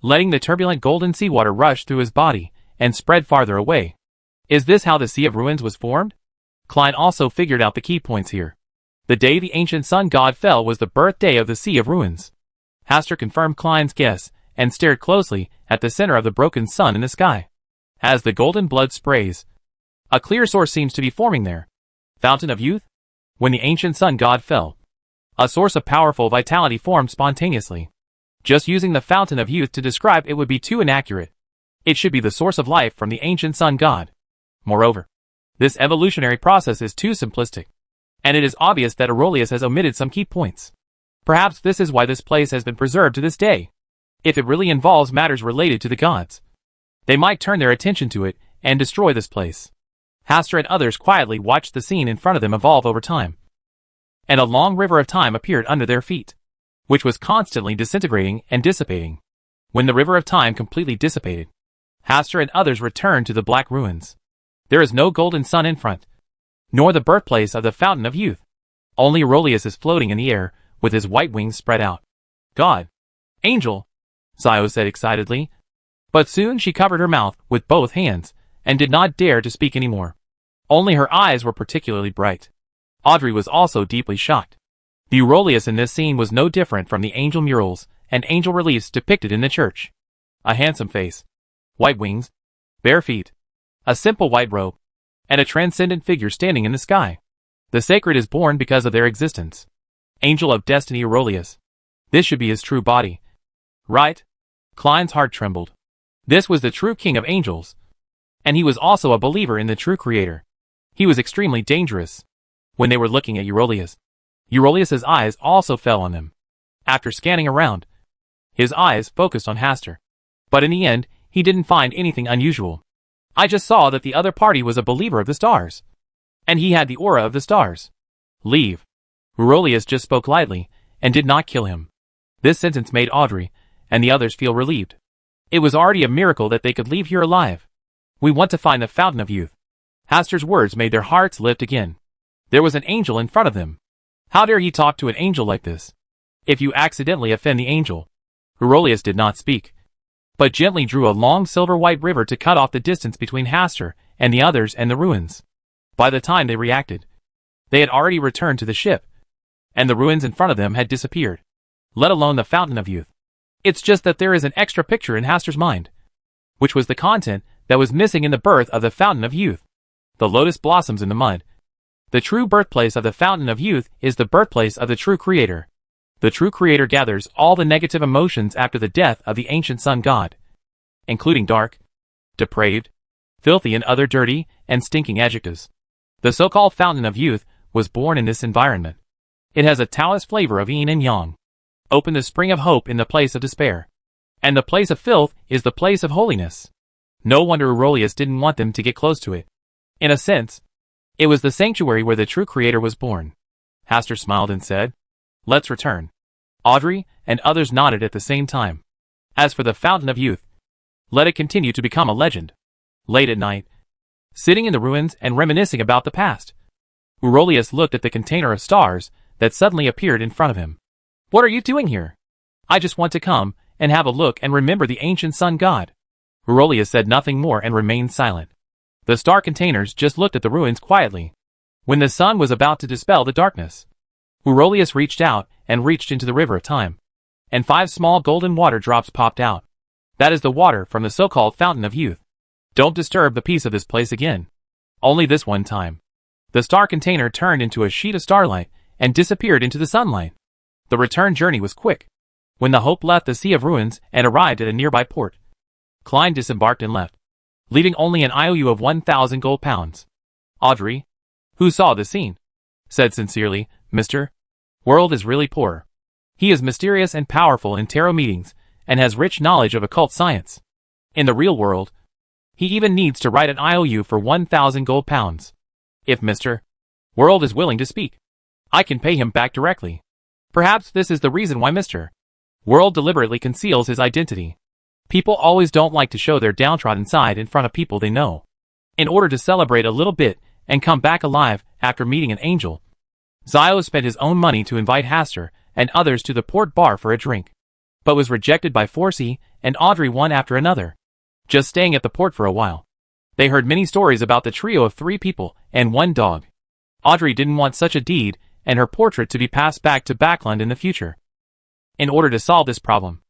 letting the turbulent golden seawater rush through his body and spread farther away. Is this how the Sea of Ruins was formed? Klein also figured out the key points here. The day the ancient sun god fell was the birthday of the Sea of Ruins. Hastur confirmed Klein's guess and stared closely at the center of the broken sun in the sky. As the golden blood sprays, a clear source seems to be forming there. Fountain of Youth? When the ancient sun god fell, a source of powerful vitality formed spontaneously. Just using the Fountain of Youth to describe it would be too inaccurate. It should be the source of life from the ancient sun god. Moreover, this evolutionary process is too simplistic, and it is obvious that Aurelius has omitted some key points. Perhaps this is why this place has been preserved to this day. If it really involves matters related to the gods, they might turn their attention to it and destroy this place. Hastur and others quietly watched the scene in front of them evolve over time, and a long river of time appeared under their feet, which was constantly disintegrating and dissipating. When the river of time completely dissipated, Hastur and others returned to the black ruins. There is no golden sun in front, nor the birthplace of the Fountain of Youth. Only Aurelius is floating in the air, with his white wings spread out. God! Angel! Zio said excitedly. But soon she covered her mouth with both hands, and did not dare to speak any more. Only her eyes were particularly bright. Audrey was also deeply shocked. The Aurelius in this scene was no different from the angel murals and angel reliefs depicted in the church. A handsome face, white wings, bare feet, a simple white robe, and a transcendent figure standing in the sky. The sacred is born because of their existence. Angel of Destiny Aurelius. This should be his true body. Right? Klein's heart trembled. This was the true king of angels. And he was also a believer in the true creator. He was extremely dangerous. When they were looking at Aurelius's eyes also fell on them. After scanning around, his eyes focused on Hastur. But in the end, he didn't find anything unusual. I just saw that the other party was a believer of the stars. And he had the aura of the stars. Leave. Aurelius just spoke lightly, and did not kill him. This sentence made Audrey and the others feel relieved. It was already a miracle that they could leave here alive. We want to find the Fountain of Youth. Hastur's words made their hearts lift again. There was an angel in front of them. How dare he talk to an angel like this? If you accidentally offend the angel. Aurelius did not speak, but gently drew a long silver-white river to cut off the distance between Hastur and the others and the ruins. By the time they reacted, they had already returned to the ship, and the ruins in front of them had disappeared. let alone the Fountain of Youth. It's just that there is an extra picture in Haster's mind, which was the content that was missing in the birth of the Fountain of Youth. The lotus blossoms in the mud. The true birthplace of the Fountain of Youth is the birthplace of the true Creator. The true Creator gathers all the negative emotions after the death of the ancient sun god, including dark, depraved, filthy and other dirty and stinking adjectives. The so-called Fountain of Youth was born in this environment. It has a Taoist flavor of yin and yang. Open the spring of hope in the place of despair. And the place of filth is the place of holiness. No wonder Aurelius didn't want them to get close to it. In a sense, it was the sanctuary where the true Creator was born. Haster smiled and said, "Let's return." Audrey and others nodded at the same time. As for the Fountain of Youth, let it continue to become a legend. Late at night, sitting in the ruins and reminiscing about the past, Aurelius looked at the container of stars that suddenly appeared in front of him. "What are you doing here?" "I just want to come and have a look and remember the ancient sun god." Aurelius said nothing more and remained silent. The star containers just looked at the ruins quietly. When the sun was about to dispel the darkness, Aurelius reached out and reached into the river of time, and 5 small golden water drops popped out. That is the water from the so-called Fountain of Youth. Don't disturb the peace of this place again. Only this one time. The star container turned into a sheet of starlight and disappeared into the sunlight. The return journey was quick. When the Hope left the Sea of Ruins and arrived at a nearby port, Klein disembarked and left, leaving only an IOU of 1,000 gold pounds. Audrey, who saw the scene, said sincerely, "Mr. World is really poor. He is mysterious and powerful in tarot meetings and has rich knowledge of occult science. In the real world, he even needs to write an IOU for 1,000 gold pounds. If Mr. World is willing to speak, I can pay him back directly. Perhaps this is the reason why Mr. World deliberately conceals his identity. People always don't like to show their downtrodden side in front of people they know. In order to celebrate a little bit and come back alive after meeting an angel, Zio spent his own money to invite Haster and others to the port bar for a drink, but was rejected by Forsey and Audrey one after another, just staying at the port for a while. They heard many stories about the trio of 3 people and 1 dog. Audrey didn't want such a deed and her portrait to be passed back to Backland in the future. In order to solve this problem,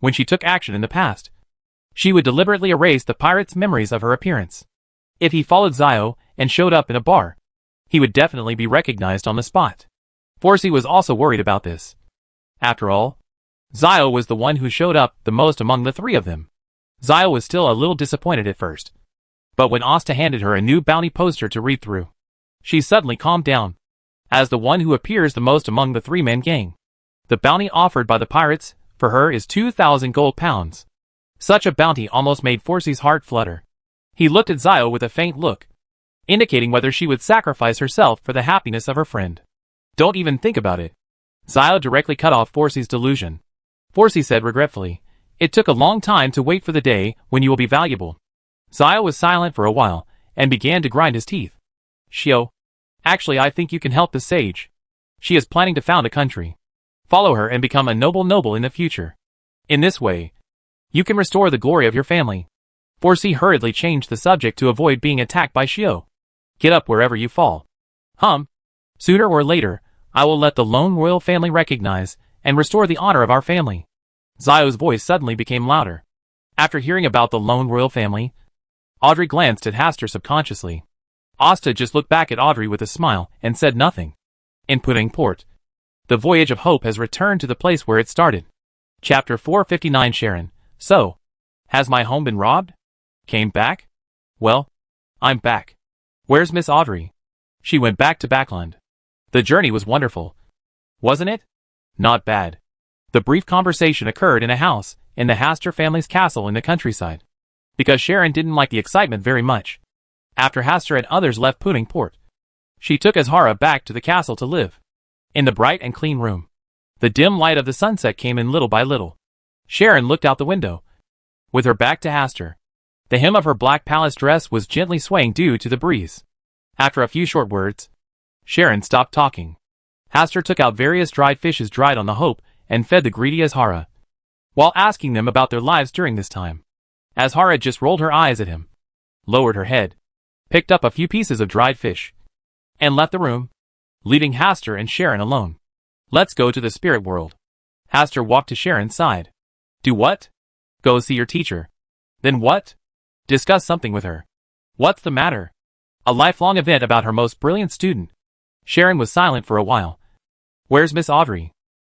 when she took action in the past, she would deliberately erase the pirate's memories of her appearance. If he followed Zio and showed up in a bar, he would definitely be recognized on the spot. Forsey was also worried about this. After all, Zio was the one who showed up the most among the 3 of them. Zio was still a little disappointed at first, but when Asta handed her a new bounty poster to read through, she suddenly calmed down. As the one who appears the most among the 3-man gang, the bounty offered by the pirates for her is 2,000 gold pounds. Such a bounty almost made Forsey's heart flutter. He looked at Zio with a faint look, indicating whether she would sacrifice herself for the happiness of her friend. "Don't even think about it." Zio directly cut off Forsey's delusion. Forsey said regretfully, "It took a long time to wait for the day when you will be valuable." Zio was silent for a while and began to grind his teeth. "Shio, actually I think you can help the sage. She is planning to found a country. Follow her and become a noble in the future. In this way, you can restore the glory of your family." Forsey hurriedly changed the subject to avoid being attacked by Shio. "Get up wherever you fall. Sooner or later, I will let the lone royal family recognize and restore the honor of our family." Zio's voice suddenly became louder. After hearing about the lone royal family, Audrey glanced at Haster subconsciously. Asta just looked back at Audrey with a smile and said nothing. In Pudding Port, the voyage of hope has returned to the place where it started. Chapter 459. Sharon. "So, has my home been robbed? Came back? Well, I'm back. Where's Miss Audrey?" "She went back to Backland. The journey was wonderful. Wasn't it?" "Not bad." The brief conversation occurred in a house in the Haster family's castle in the countryside, because Sharon didn't like the excitement very much. After Haster and others left Pudding Port, she took Azhara back to the castle to live. In the bright and clean room, the dim light of the sunset came in little by little. Sharon looked out the window, with her back to Haster. The hem of her black palace dress was gently swaying due to the breeze. After a few short words, Sharon stopped talking. Haster took out various dried fishes dried on the Hope and fed the greedy Azhara, while asking them about their lives during this time. Azhara just rolled her eyes at him, lowered her head, picked up a few pieces of dried fish, and left the room, leaving Haster and Sharon alone. "Let's go to the spirit world." Haster walked to Sharon's side. Do what? Go see your teacher. Then what? Discuss something with her. What's the matter? A lifelong event about her most brilliant student. Sharon was silent for a while. Where's Miss Audrey?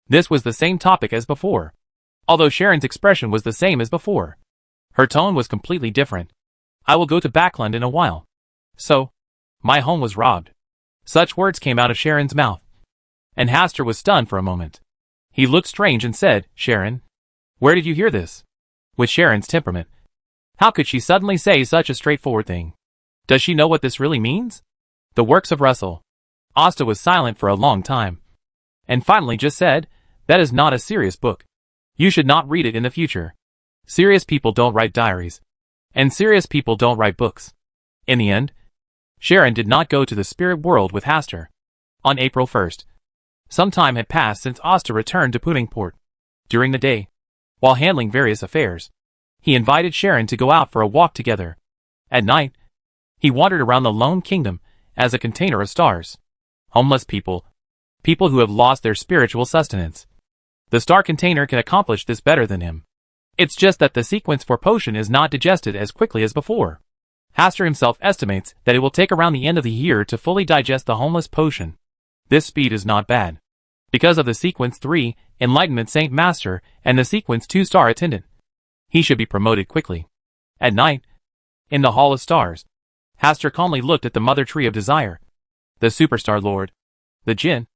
This was the same topic as before. Although Sharon's expression was the same as before, her tone was completely different. I will go to Backland in a while. So, my home was robbed. Such words came out of Sharon's mouth. And Haster was stunned for a moment. He looked strange and said, Sharon, where did you hear this? With Sharon's temperament, how could she suddenly say such a straightforward thing? Does she know what this really means? The works of Russell. Asta was silent for a long time. And finally just said, that is not a serious book. You should not read it in the future. Serious people don't write diaries. And serious people don't write books. In the end, Sharon did not go to the spirit world with Haster. On April 1st, some time had passed since Asta returned to Puddingport. During the day, while handling various affairs, he invited Sharon to go out for a walk together. At night, he wandered around the lone kingdom as a container of stars. Homeless people, people who have lost their spiritual sustenance. The star container can accomplish this better than him. It's just that the sequence for potion is not digested as quickly as before. Haster himself estimates that it will take around the end of the year to fully digest the homeless potion. This speed is not bad. Because of the sequence 3, Enlightenment Saint Master, and the sequence 2 Star Attendant, he should be promoted quickly. At night, in the Hall of Stars, Haster calmly looked at the Mother Tree of Desire, the Superstar Lord, the Djinn,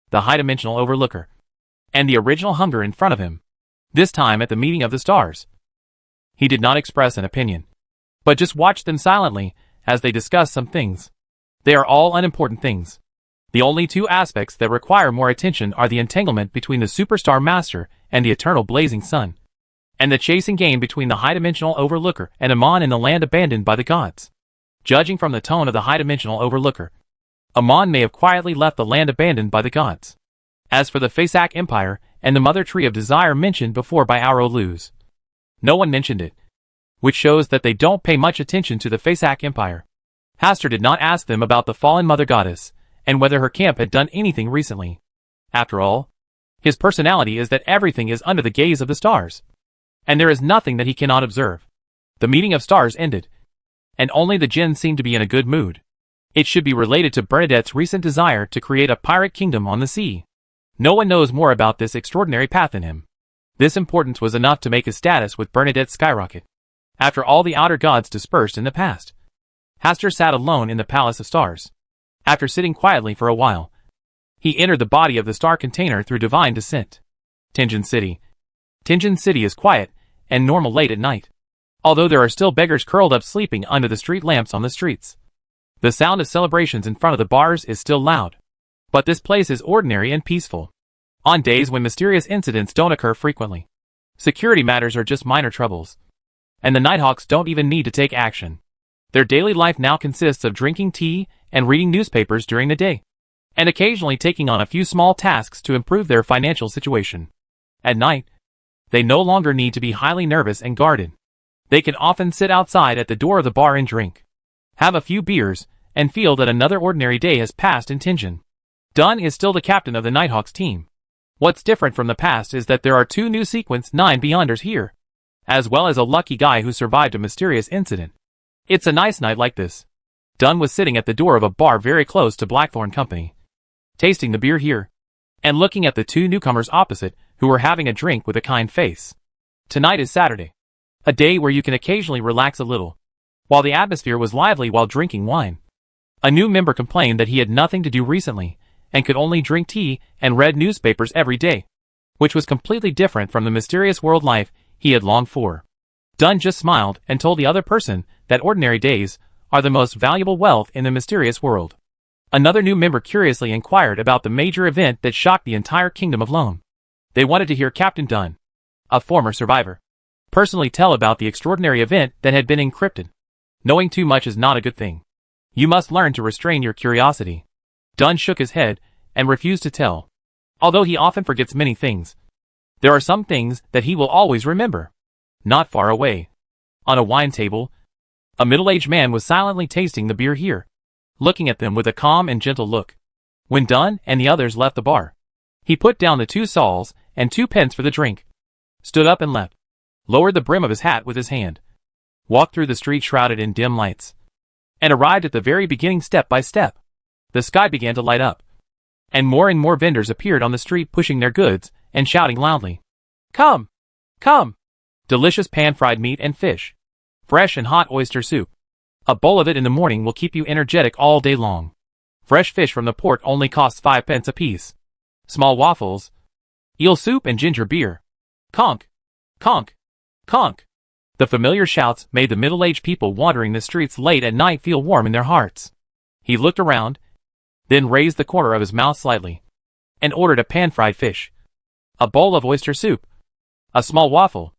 the High-Dimensional Overlooker, and the original Hunger in front of him. This time at the meeting of the stars. He did not express an opinion, but just watched them silently as they discussed some things. They are all unimportant things. The only two aspects that require more attention are the entanglement between the Superstar Master and the Eternal Blazing Sun, and the chasing game between the High-Dimensional Overlooker and Amon in the land abandoned by the gods. Judging from the tone of the High-Dimensional Overlooker, Amon may have quietly left the land abandoned by the gods. As for the Fasak Empire and the Mother Tree of Desire mentioned before by Auro Luz, no one mentioned it, which shows that they don't pay much attention to the Fasak Empire. Haster did not ask them about the fallen Mother Goddess, and whether her camp had done anything recently. After all, his personality is that everything is under the gaze of the stars, and there is nothing that he cannot observe. The meeting of stars ended, and only the Djinn seemed to be in a good mood. It should be related to Bernadette's recent desire to create a pirate kingdom on the sea. No one knows more about this extraordinary path than him. This importance was enough to make his status with Bernadette skyrocket. After all the outer gods dispersed in the past, Haster sat alone in the Palace of Stars. After sitting quietly for a while, he entered the body of the star container through divine descent. Tenjin City. Tenjin City is quiet and normal late at night, although there are still beggars curled up sleeping under the street lamps on the streets. The sound of celebrations in front of the bars is still loud, but this place is ordinary and peaceful. On days when mysterious incidents don't occur frequently, security matters are just minor troubles, and the Nighthawks don't even need to take action. Their daily life now consists of drinking tea and reading newspapers during the day, and occasionally taking on a few small tasks to improve their financial situation. At night, they no longer need to be highly nervous and guarded. They can often sit outside at the door of the bar and drink, have a few beers, and feel that another ordinary day has passed in Tenjin. Dunn is still the captain of the Nighthawks team. What's different from the past is that there are 2 new Sequence 9 Beyonders here, as well as a lucky guy who survived a mysterious incident. It's a nice night like this. Dunn was sitting at the door of a bar very close to Blackthorn Company, tasting the beer here, and looking at the 2 newcomers opposite who were having a drink with a kind face. Tonight is Saturday, a day where you can occasionally relax a little, while the atmosphere was lively while drinking wine. A new member complained that he had nothing to do recently, and could only drink tea and read newspapers every day, which was completely different from the mysterious world life he had longed for. Dunn just smiled and told the other person that ordinary days are the most valuable wealth in the mysterious world. Another new member curiously inquired about the major event that shocked the entire kingdom of Lone. They wanted to hear Captain Dunn, a former survivor, personally tell about the extraordinary event that had been encrypted. Knowing too much is not a good thing. You must learn to restrain your curiosity. Dunn shook his head and refused to tell. Although he often forgets many things, there are some things that he will always remember. Not far away, on a wine table, a middle-aged man was silently tasting the beer here, looking at them with a calm and gentle look. When Dunn and the others left the bar, he put down the 2 sols and 2 pence for the drink. Stood up and left. Lowered the brim of his hat with his hand. Walked through the street shrouded in dim lights. And arrived at the very beginning step by step. The sky began to light up. And more vendors appeared on the street pushing their goods and shouting loudly. Come! Come! Delicious pan-fried meat and fish. Fresh and hot oyster soup. A bowl of it in the morning will keep you energetic all day long. Fresh fish from the port only costs 5 pence apiece. Small waffles. Eel soup and ginger beer. Conk! Conk! Conk! The familiar shouts made the middle-aged people wandering the streets late at night feel warm in their hearts. He looked around, then raised the corner of his mouth slightly, and ordered a pan-fried fish, a bowl of oyster soup, a small waffle,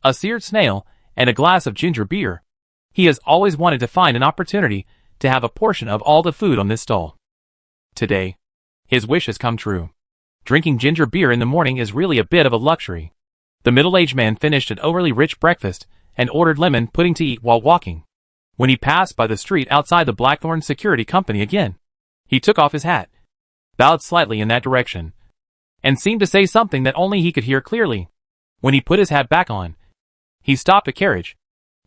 a seared snail, and a glass of ginger beer. He has always wanted to find an opportunity to have a portion of all the food on this stall. Today, his wish has come true. Drinking ginger beer in the morning is really a bit of a luxury. The middle-aged man finished an overly rich breakfast and ordered lemon pudding to eat while walking. When he passed by the street outside the Blackthorn Security Company again, he took off his hat, bowed slightly in that direction, and seemed to say something that only he could hear clearly. When he put his hat back on, he stopped a carriage,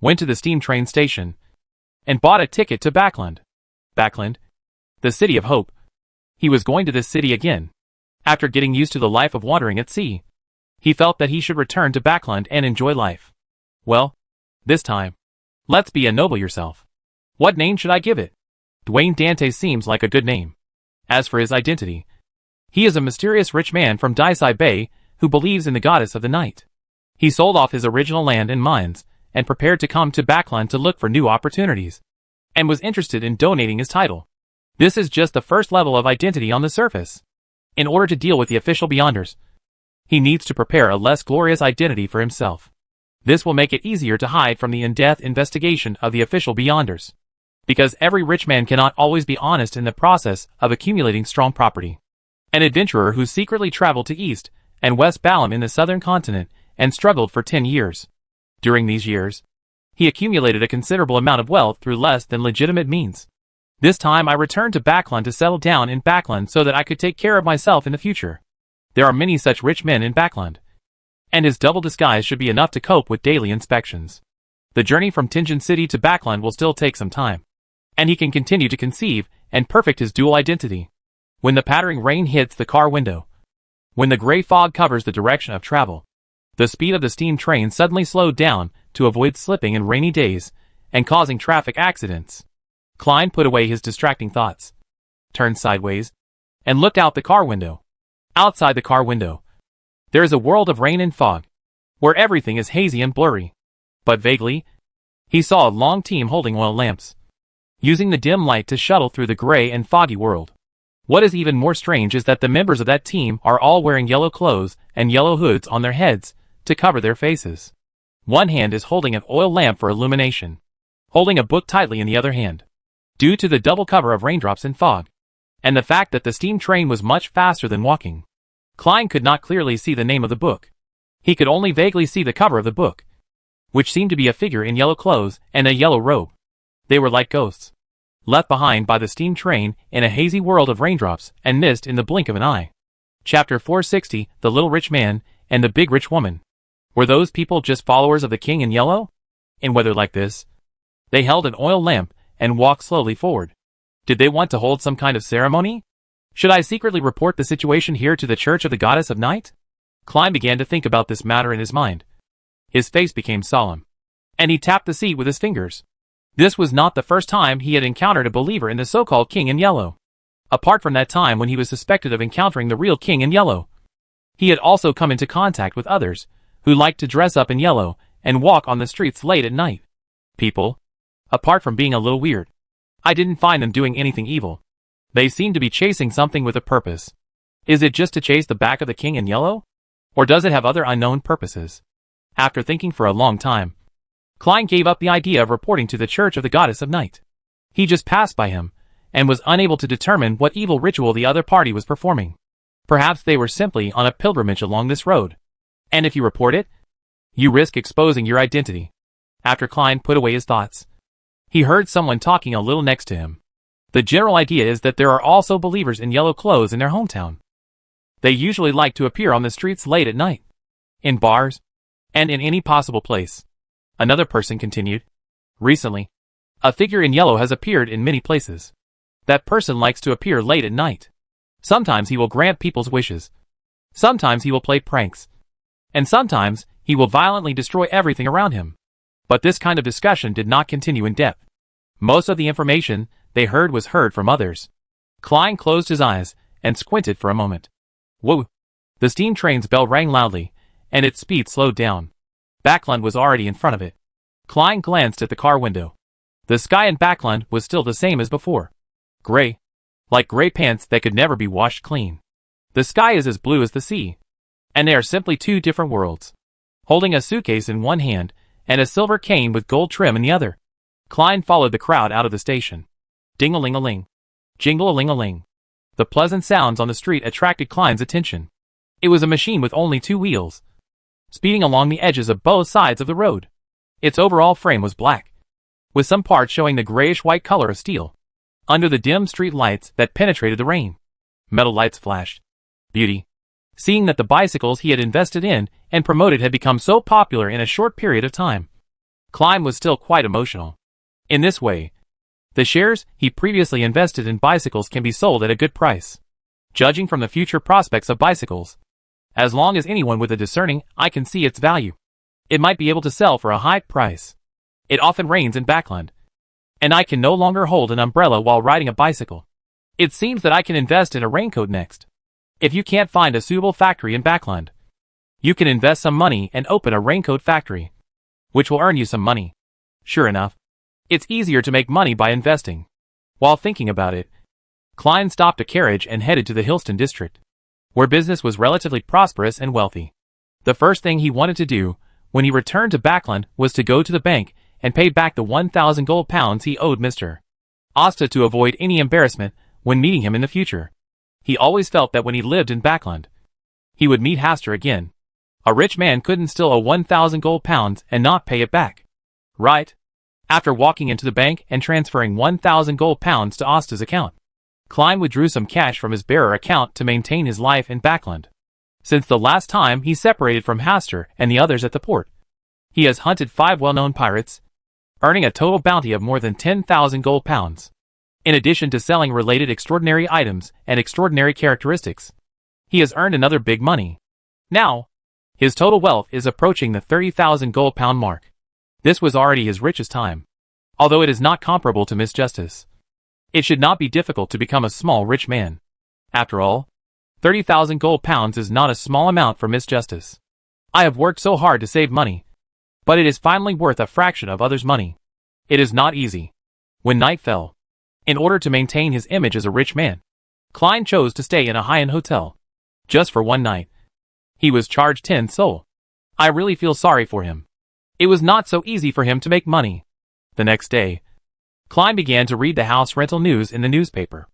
went to the steam train station, and bought a ticket to Backland. Backland, the city of hope. He was going to this city again. After getting used to the life of wandering at sea, he felt that he should return to Backland and enjoy life. Well, this time, let's be a noble yourself. What name should I give it? Dwayne Dante seems like a good name. As for his identity, he is a mysterious rich man from Daisai Bay who believes in the goddess of the night. He sold off his original land and mines and prepared to come to Backland to look for new opportunities, and was interested in donating his title. This is just the first level of identity on the surface. In order to deal with the official Beyonders, he needs to prepare a less glorious identity for himself. This will make it easier to hide from the in-depth investigation of the official Beyonders. Because every rich man cannot always be honest in the process of accumulating strong property. An adventurer who secretly traveled to East and West Balam in the southern continent and struggled for 10 years. During these years, he accumulated a considerable amount of wealth through less than legitimate means. This time I returned to Backland to settle down in Backland so that I could take care of myself in the future. There are many such rich men in Backland, and his double disguise should be enough to cope with daily inspections. The journey from Tingen City to Backland will still take some time, and he can continue to conceive and perfect his dual identity. When the pattering rain hits the car window, when the gray fog covers the direction of travel, the speed of the steam train suddenly slowed down to avoid slipping in rainy days and causing traffic accidents. Klein put away his distracting thoughts, turned sideways, and looked out the car window. Outside the car window, there is a world of rain and fog, where everything is hazy and blurry. But vaguely, he saw a long team holding oil lamps, using the dim light to shuttle through the gray and foggy world. What is even more strange is that the members of that team are all wearing yellow clothes and yellow hoods on their heads to cover their faces. One hand is holding an oil lamp for illumination, holding a book tightly in the other hand. Due to the double cover of raindrops and fog, and the fact that the steam train was much faster than walking, Klein could not clearly see the name of the book. He could only vaguely see the cover of the book, which seemed to be a figure in yellow clothes and a yellow robe. They were like ghosts, left behind by the steam train in a hazy world of raindrops and mist in the blink of an eye. Chapter 460, The Little Rich Man and the Big Rich Woman. Were those people just followers of the King in Yellow? In weather like this, they held an oil lamp and walked slowly forward. Did they want to hold some kind of ceremony? Should I secretly report the situation here to the Church of the Goddess of Night? Klein began to think about this matter in his mind. His face became solemn, and he tapped the seat with his fingers. This was not the first time he had encountered a believer in the so-called King in Yellow. Apart from that time when he was suspected of encountering the real King in Yellow, he had also come into contact with others who liked to dress up in yellow and walk on the streets late at night. People, apart from being a little weird, I didn't find them doing anything evil. They seemed to be chasing something with a purpose. Is it just to chase the back of the King in Yellow? Or does it have other unknown purposes? After thinking for a long time, Klein gave up the idea of reporting to the Church of the Goddess of Night. He just passed by him, and was unable to determine what evil ritual the other party was performing. Perhaps they were simply on a pilgrimage along this road. And if you report it, you risk exposing your identity. After Klein put away his thoughts, he heard someone talking a little next to him. The general idea is that there are also believers in yellow clothes in their hometown. They usually like to appear on the streets late at night, in bars, and in any possible place. Another person continued. Recently, a figure in yellow has appeared in many places. That person likes to appear late at night. Sometimes he will grant people's wishes. Sometimes he will play pranks. And sometimes he will violently destroy everything around him. But this kind of discussion did not continue in depth. Most of the information they heard was heard from others. Klein closed his eyes and squinted for a moment. Whoa! The steam train's bell rang loudly, and its speed slowed down. Backlund was already in front of it. Klein glanced at the car window. The sky in Backlund was still the same as before. Gray. Like gray pants that could never be washed clean. The sky is as blue as the sea. And they are simply two different worlds. Holding a suitcase in one hand, and a silver cane with gold trim in the other, Klein followed the crowd out of the station. Ding-a-ling-a-ling. Jingle-a-ling-a-ling. The pleasant sounds on the street attracted Klein's attention. It was a machine with only 2 wheels, speeding along the edges of both sides of the road. Its overall frame was black, with some parts showing the grayish-white color of steel. Under the dim street lights that penetrated the rain, metal lights flashed. Beauty. Seeing that the bicycles he had invested in and promoted had become so popular in a short period of time, Klein was still quite emotional. In this way, the shares he previously invested in bicycles can be sold at a good price. Judging from the future prospects of bicycles, as long as anyone with a discerning eye can see its value, it might be able to sell for a high price. It often rains in Backlund, and I can no longer hold an umbrella while riding a bicycle. It seems that I can invest in a raincoat next. If you can't find a suitable factory in Backlund, you can invest some money and open a raincoat factory, which will earn you some money. Sure enough, it's easier to make money by investing. While thinking about it, Klein stopped a carriage and headed to the Hillston district, where business was relatively prosperous and wealthy. The first thing he wanted to do when he returned to Backlund was to go to the bank and pay back the 1,000 gold pounds he owed Mr. Asta to avoid any embarrassment when meeting him in the future. He always felt that when he lived in Backlund, he would meet Hastur again. A rich man couldn't steal a 1,000 gold pounds and not pay it back. Right? After walking into the bank and transferring 1,000 gold pounds to Asta's account, Klein withdrew some cash from his bearer account to maintain his life in Backlund. Since the last time he separated from Hastur and the others at the port, he has hunted 5 well-known pirates, earning a total bounty of more than 10,000 gold pounds. In addition to selling related extraordinary items and extraordinary characteristics, he has earned another big money. Now, his total wealth is approaching the 30,000 gold pound mark. This was already his richest time. Although it is not comparable to Miss Justice, it should not be difficult to become a small rich man. After all, 30,000 gold pounds is not a small amount for Miss Justice. I have worked so hard to save money, but it is finally worth a fraction of others' money. It is not easy. When night fell, in order to maintain his image as a rich man, Klein chose to stay in a high-end hotel. Just for one night, he was charged 10 sol. I really feel sorry for him. It was not so easy for him to make money. The next day, Klein began to read the house rental news in the newspaper.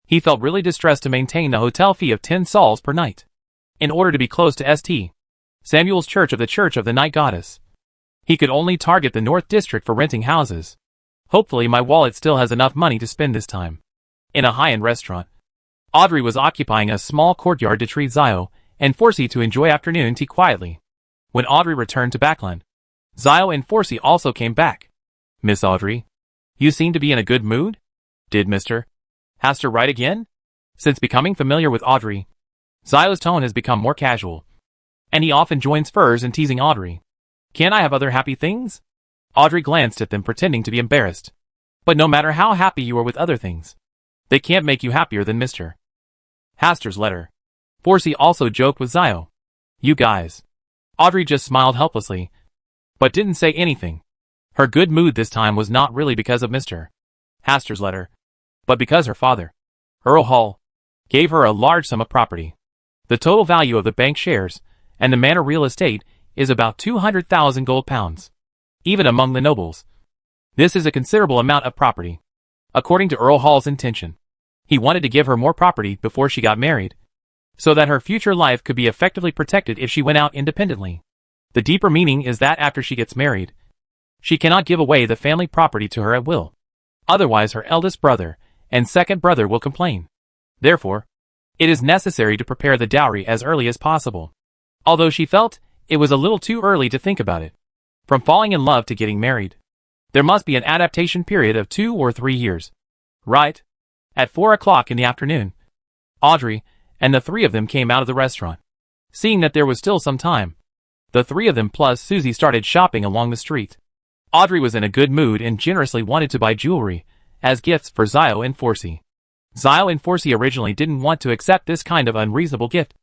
He felt really distressed to maintain a hotel fee of 10 sols per night, in order to be close to St. Samuel's Church of the Night Goddess. He could only target the North District for renting houses. Hopefully my wallet still has enough money to spend this time. In a high-end restaurant, Audrey was occupying a small courtyard to treat Zio and Forsey to enjoy afternoon tea quietly. When Audrey returned to Backlund, Zio and Forsey also came back. Miss Audrey, you seem to be in a good mood? Did Mr. Hastur write again? Since becoming familiar with Audrey, Zio's tone has become more casual, and he often joins furs in teasing Audrey. Can I have other happy things? Audrey glanced at them, pretending to be embarrassed. But no matter how happy you are with other things, they can't make you happier than Mr. Hastur's letter. Forsey also joked with Zio. You guys. Audrey just smiled helplessly, but didn't say anything. Her good mood this time was not really because of Mr. Hastur's letter, but because her father, Earl Hall, gave her a large sum of property. The total value of the bank shares and the manor real estate is about 200,000 gold pounds. Even among the nobles, this is a considerable amount of property. According to Earl Hall's intention, he wanted to give her more property before she got married, so that her future life could be effectively protected if she went out independently. The deeper meaning is that after she gets married, she cannot give away the family property to her at will. Otherwise her eldest brother and second brother will complain. Therefore, It is necessary to prepare the dowry as early as possible. Although she felt it was a little too early to think about it. From falling in love to getting married, there must be an adaptation period of 2 or 3 years. Right? At 4 o'clock in the afternoon, Audrey and the three of them came out of the restaurant. Seeing that there was still some time, the three of them plus Susie started shopping along the street. Audrey was in a good mood and generously wanted to buy jewelry as gifts for Zio and Forsey. Zio and Forsey originally didn't want to accept this kind of unreasonable gift.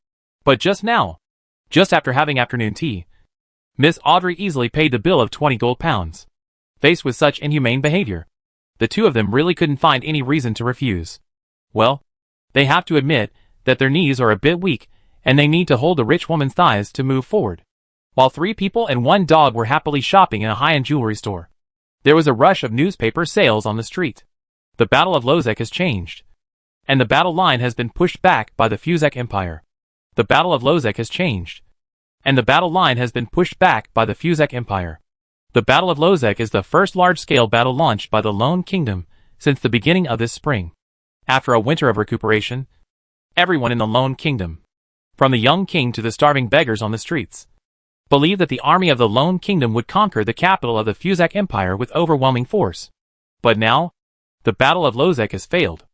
But just now, just after having afternoon tea, Miss Audrey easily paid the bill of 20 gold pounds. Faced with such inhumane behavior, the two of them really couldn't find any reason to refuse. Well, they have to admit that their knees are a bit weak and they need to hold the rich woman's thighs to move forward. While 3 people and 1 dog were happily shopping in a high-end jewelry store, there was a rush of newspaper sales on the street. The Battle of Lozek has changed, and the battle line has been pushed back by the Fuzek Empire. The Battle of Lozek has changed, and the battle line has been pushed back by the Fuzek Empire. The Battle of Lozek is the first large-scale battle launched by the Lone Kingdom since the beginning of this spring. After a winter of recuperation, everyone in the Lone Kingdom, from the young king to the starving beggars on the streets, believed that the army of the Lone Kingdom would conquer the capital of the Fuzek Empire with overwhelming force. But now, the Battle of Lozek has failed,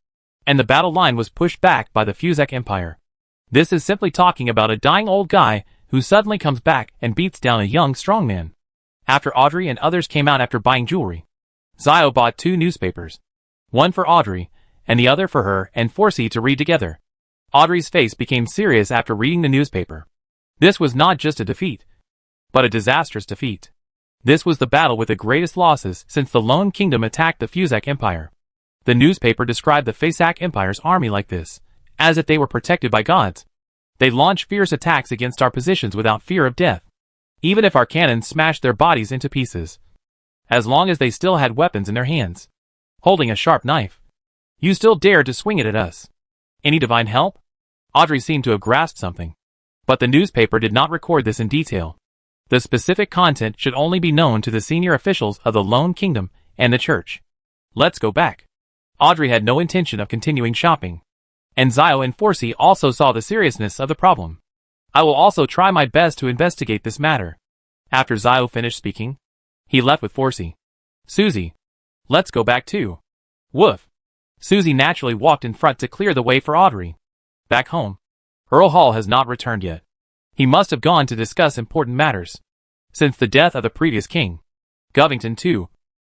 and the battle line was pushed back by the Fuzek Empire. This is simply talking about a dying old guy who suddenly comes back and beats down a young strong man. After Audrey and others came out after buying jewelry, Zio bought 2 newspapers, one for Audrey and the other for her and Forsey to read together. Audrey's face became serious after reading the newspaper. This was not just a defeat, but a disastrous defeat. This was the battle with the greatest losses since the Lone Kingdom attacked the Fuzek Empire. The newspaper described the Fuzek Empire's army like this, as if they were protected by gods. They launched fierce attacks against our positions without fear of death, even if our cannons smashed their bodies into pieces. As long as they still had weapons in their hands, holding a sharp knife, you still dared to swing it at us. Any divine help? Audrey seemed to have grasped something, but the newspaper did not record this in detail. The specific content should only be known to the senior officials of the Lone Kingdom and the church. Let's go back. Audrey had no intention of continuing shopping, and Zio and Forsey also saw the seriousness of the problem. I will also try my best to investigate this matter. After Zio finished speaking, he left with Forsey. Susie, let's go back too. Woof. Susie naturally walked in front to clear the way for Audrey. Back home, Earl Hall has not returned yet. He must have gone to discuss important matters. Since the death of the previous king, Govington too,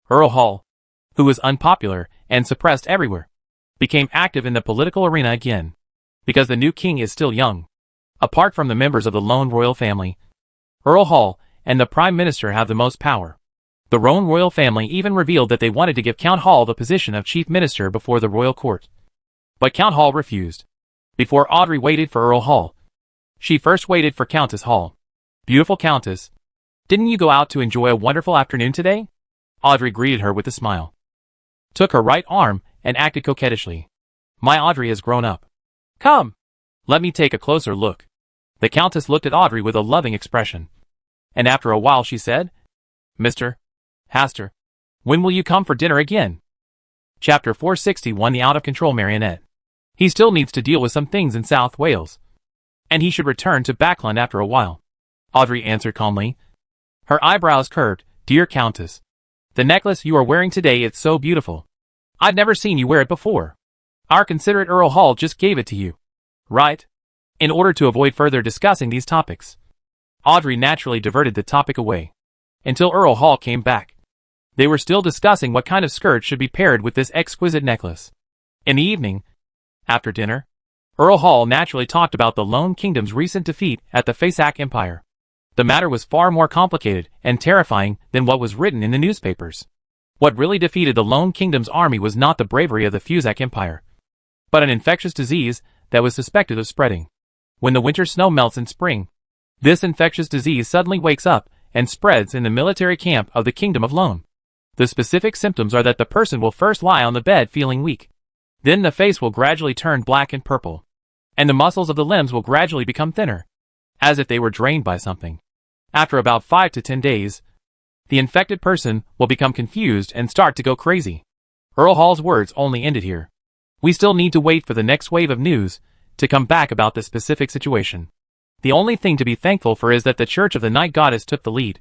Earl Hall, who was unpopular and suppressed everywhere, became active in the political arena again. Because the new king is still young. Apart from the members of the lone royal family, Earl Hall and the Prime Minister have the most power. The Roan royal family even revealed that they wanted to give Count Hall the position of Chief Minister before the royal court. But Count Hall refused. Before Audrey waited for Earl Hall, she first waited for Countess Hall. Beautiful Countess, didn't you go out to enjoy a wonderful afternoon today? Audrey greeted her with a smile, took her right arm, and acted coquettishly. My Audrey has grown up. Come, let me take a closer look. The Countess looked at Audrey with a loving expression, and after a while she said, Mr. Hastur, when will you come for dinner again? Chapter 461 The Out-of-Control Marionette. He still needs to deal with some things in South Wales, and he should return to Backland after a while. Audrey answered calmly, her eyebrows curved. Dear Countess, the necklace you are wearing today is so beautiful. I've never seen you wear it before. Our considerate Earl Hall just gave it to you. Right? In order to avoid further discussing these topics, Audrey naturally diverted the topic away, until Earl Hall came back. They were still discussing what kind of skirt should be paired with this exquisite necklace. In the evening, after dinner, Earl Hall naturally talked about the Lone Kingdom's recent defeat at the Fuzek Empire. The matter was far more complicated and terrifying than what was written in the newspapers. What really defeated the Lone Kingdom's army was not the bravery of the Fuzek Empire, but an infectious disease that was suspected of spreading. When the winter snow melts in spring, this infectious disease suddenly wakes up and spreads in the military camp of the Kingdom of Lone. The specific symptoms are that the person will first lie on the bed feeling weak. Then the face will gradually turn black and purple, and the muscles of the limbs will gradually become thinner, as if they were drained by something. After about 5 to 10 days, the infected person will become confused and start to go crazy. Earl Hall's words only ended here. We still need to wait for the next wave of news to come back about this specific situation. The only thing to be thankful for is that the Church of the Night Goddess took the lead,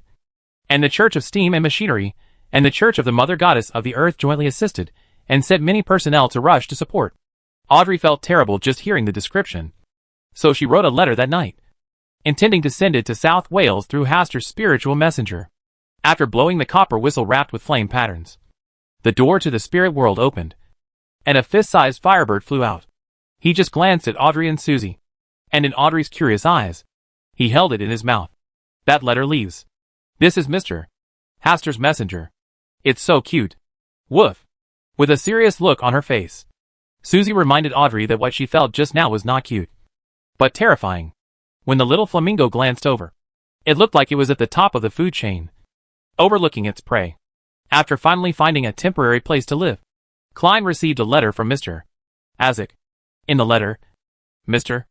and the Church of Steam and Machinery, and the Church of the Mother Goddess of the Earth jointly assisted, and sent many personnel to rush to support. Audrey felt terrible just hearing the description, so she wrote a letter that night, intending to send it to South Wales through Hastur's spiritual messenger. After blowing the copper whistle wrapped with flame patterns, the door to the spirit world opened, and a fist-sized firebird flew out. He just glanced at Audrey and Susie, and in Audrey's curious eyes, he held it in his mouth. That letter leaves. This is Mr. Hastur's messenger. It's so cute. Woof. With a serious look on her face, Susie reminded Audrey that what she felt just now was not cute, but terrifying. When the little flamingo glanced over, it looked like it was at the top of the food chain, overlooking its prey. After finally finding a temporary place to live, Klein received a letter from Mr. Azek. In the letter, Mr.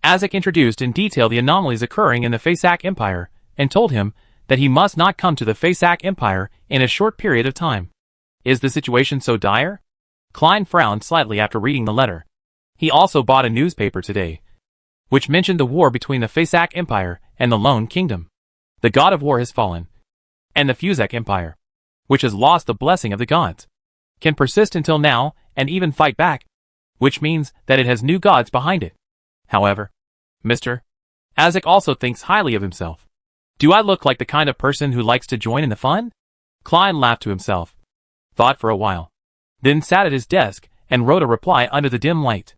Azek introduced in detail the anomalies occurring in the Fasak Empire, and told him that he must not come to the Fasak Empire in a short period of time. Is the situation so dire? Klein frowned slightly after reading the letter. He also bought a newspaper today, which mentioned the war between the Fasak Empire and the Lone Kingdom. The god of war has fallen, and the Fuzek Empire, which has lost the blessing of the gods, can persist until now and even fight back, which means that it has new gods behind it. However, Mr. Azek also thinks highly of himself. Do I look like the kind of person who likes to join in the fun? Klein laughed to himself, thought for a while, then sat at his desk and wrote a reply under the dim light.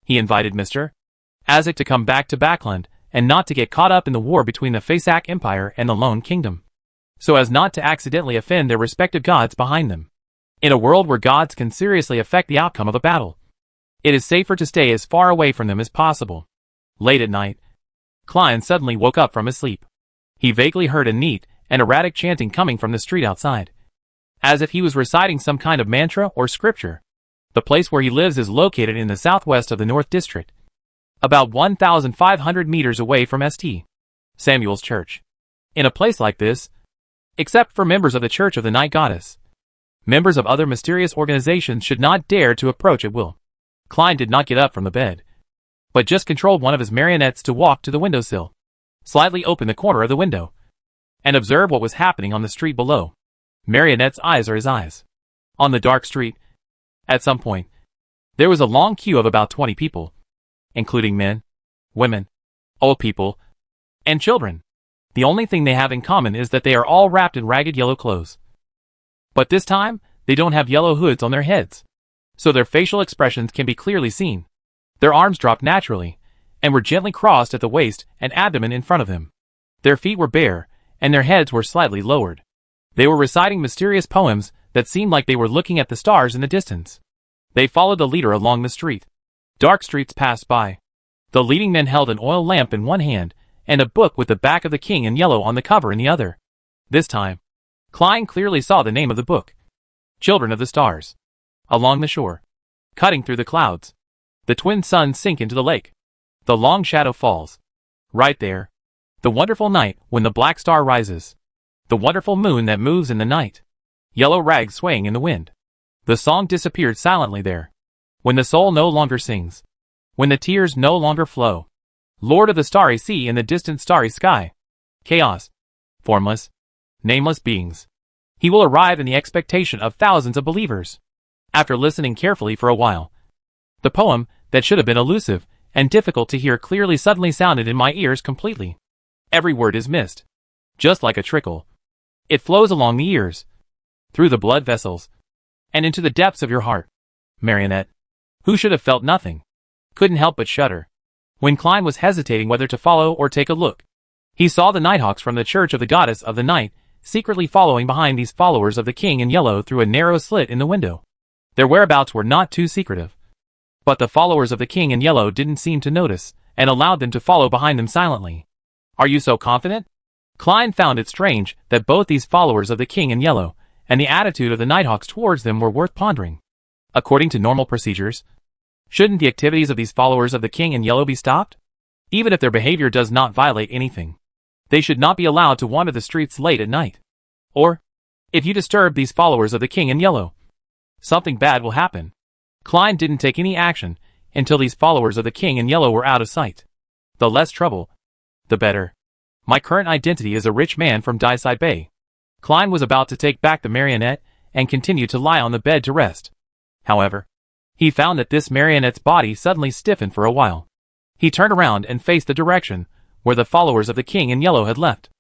He invited Mr. Azek to come back to Backland and not to get caught up in the war between the Fasak Empire and the Lone Kingdom, so as not to accidentally offend their respective gods behind them. In a world where gods can seriously affect the outcome of a battle, it is safer to stay as far away from them as possible. Late at night, Klein suddenly woke up from his sleep. He vaguely heard a neat and erratic chanting coming from the street outside, as if he was reciting some kind of mantra or scripture. The place where he lives is located in the southwest of the North District, about 1,500 meters away from St. Samuel's Church. In a place like this, except for members of the Church of the Night Goddess, members of other mysterious organizations should not dare to approach at will. Klein did not get up from the bed, but just controlled one of his marionettes to walk to the windowsill, slightly open the corner of the window, and observe what was happening on the street below. Marionette's eyes are his eyes. On the dark street, at some point, there was a long queue of about 20 people, including men, women, old people, and children. The only thing they have in common is that they are all wrapped in ragged yellow clothes. But this time, they don't have yellow hoods on their heads, so their facial expressions can be clearly seen. Their arms dropped naturally, and were gently crossed at the waist and abdomen in front of them. Their feet were bare, and their heads were slightly lowered. They were reciting mysterious poems that seemed like they were looking at the stars in the distance. They followed the leader along the street. Dark streets passed by. The leading men held an oil lamp in one hand, and a book with the back of the king in yellow on the cover in the other. This time, Klein clearly saw the name of the book. Children of the Stars. Along the shore, cutting through the clouds, the twin suns sink into the lake. The long shadow falls. Right there. The wonderful night when the black star rises. The wonderful moon that moves in the night. Yellow rags swaying in the wind. The song disappeared silently there. When the soul no longer sings. When the tears no longer flow. Lord of the starry sea and the distant starry sky. Chaos. Formless. Nameless beings. He will arrive in the expectation of thousands of believers. After listening carefully for a while, the poem, that should have been elusive and difficult to hear clearly suddenly sounded in my ears completely. Every word is missed. Just like a trickle. It flows along the ears, through the blood vessels, and into the depths of your heart. Marionette, who should have felt nothing, couldn't help but shudder. When Klein was hesitating whether to follow or take a look, he saw the Nighthawks from the Church of the Goddess of the Night secretly following behind these followers of the King in Yellow through a narrow slit in the window. Their whereabouts were not too secretive, but the followers of the King in Yellow didn't seem to notice, and allowed them to follow behind them silently. Are you so confident? Klein found it strange that both these followers of the King in Yellow and the attitude of the Nighthawks towards them were worth pondering. According to normal procedures, shouldn't the activities of these followers of the King in Yellow be stopped? Even if their behavior does not violate anything, they should not be allowed to wander the streets late at night. Or, if you disturb these followers of the King in Yellow, something bad will happen. Klein didn't take any action. until these followers of the King in Yellow were out of sight. The less trouble, the better. My current identity is a rich man from Dyside Bay. Klein was about to take back the marionette and continue to lie on the bed to rest. However, he found that this marionette's body suddenly stiffened for a while. He turned around and faced the direction where the followers of the King in Yellow had left.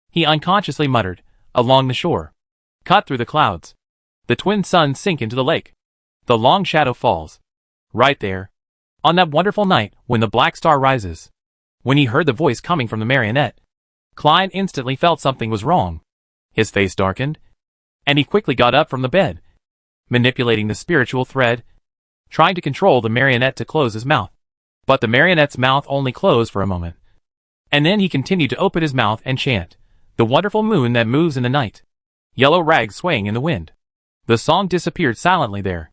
He unconsciously muttered, "Along the shore. Cut through the clouds. The twin suns sink into the lake. The long shadow falls. Right there. On that wonderful night when the black star rises." When he heard the voice coming from the marionette, Klein instantly felt something was wrong. His face darkened, and he quickly got up from the bed, manipulating the spiritual thread, trying to control the marionette to close his mouth. But the marionette's mouth only closed for a moment. And then he continued to open his mouth and chant, "The wonderful moon that moves in the night. Yellow rags swaying in the wind." The song disappeared silently there.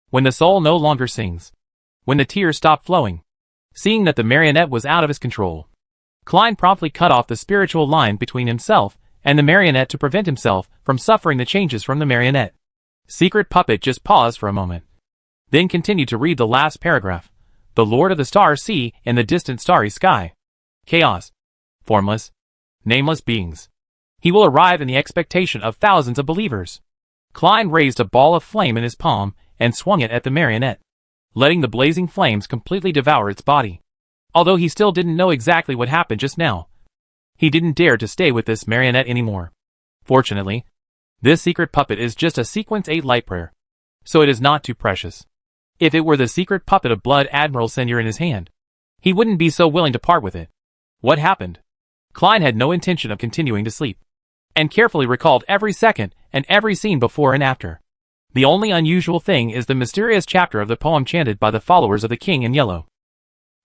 When the soul no longer sings. When the tears stopped flowing. Seeing that the marionette was out of his control, Klein promptly cut off the spiritual line between himself and the marionette to prevent himself from suffering the changes from the marionette. Secret Puppet just paused for a moment, then continued to read the last paragraph. "The Lord of the Stars see in the distant starry sky. Chaos. Formless. Nameless beings. He will arrive in the expectation of thousands of believers." Klein raised a ball of flame in his palm and swung it at the marionette, letting the blazing flames completely devour its body. Although he still didn't know exactly what happened just now, he didn't dare to stay with this marionette anymore. Fortunately, this secret puppet is just a sequence 8 light prayer, so it is not too precious. If it were the secret puppet of Blood Admiral Senior in his hand, he wouldn't be so willing to part with it. What happened? Klein had no intention of continuing to sleep, and carefully recalled every second and every scene before and after. The only unusual thing is the mysterious chapter of the poem chanted by the followers of the King in Yellow.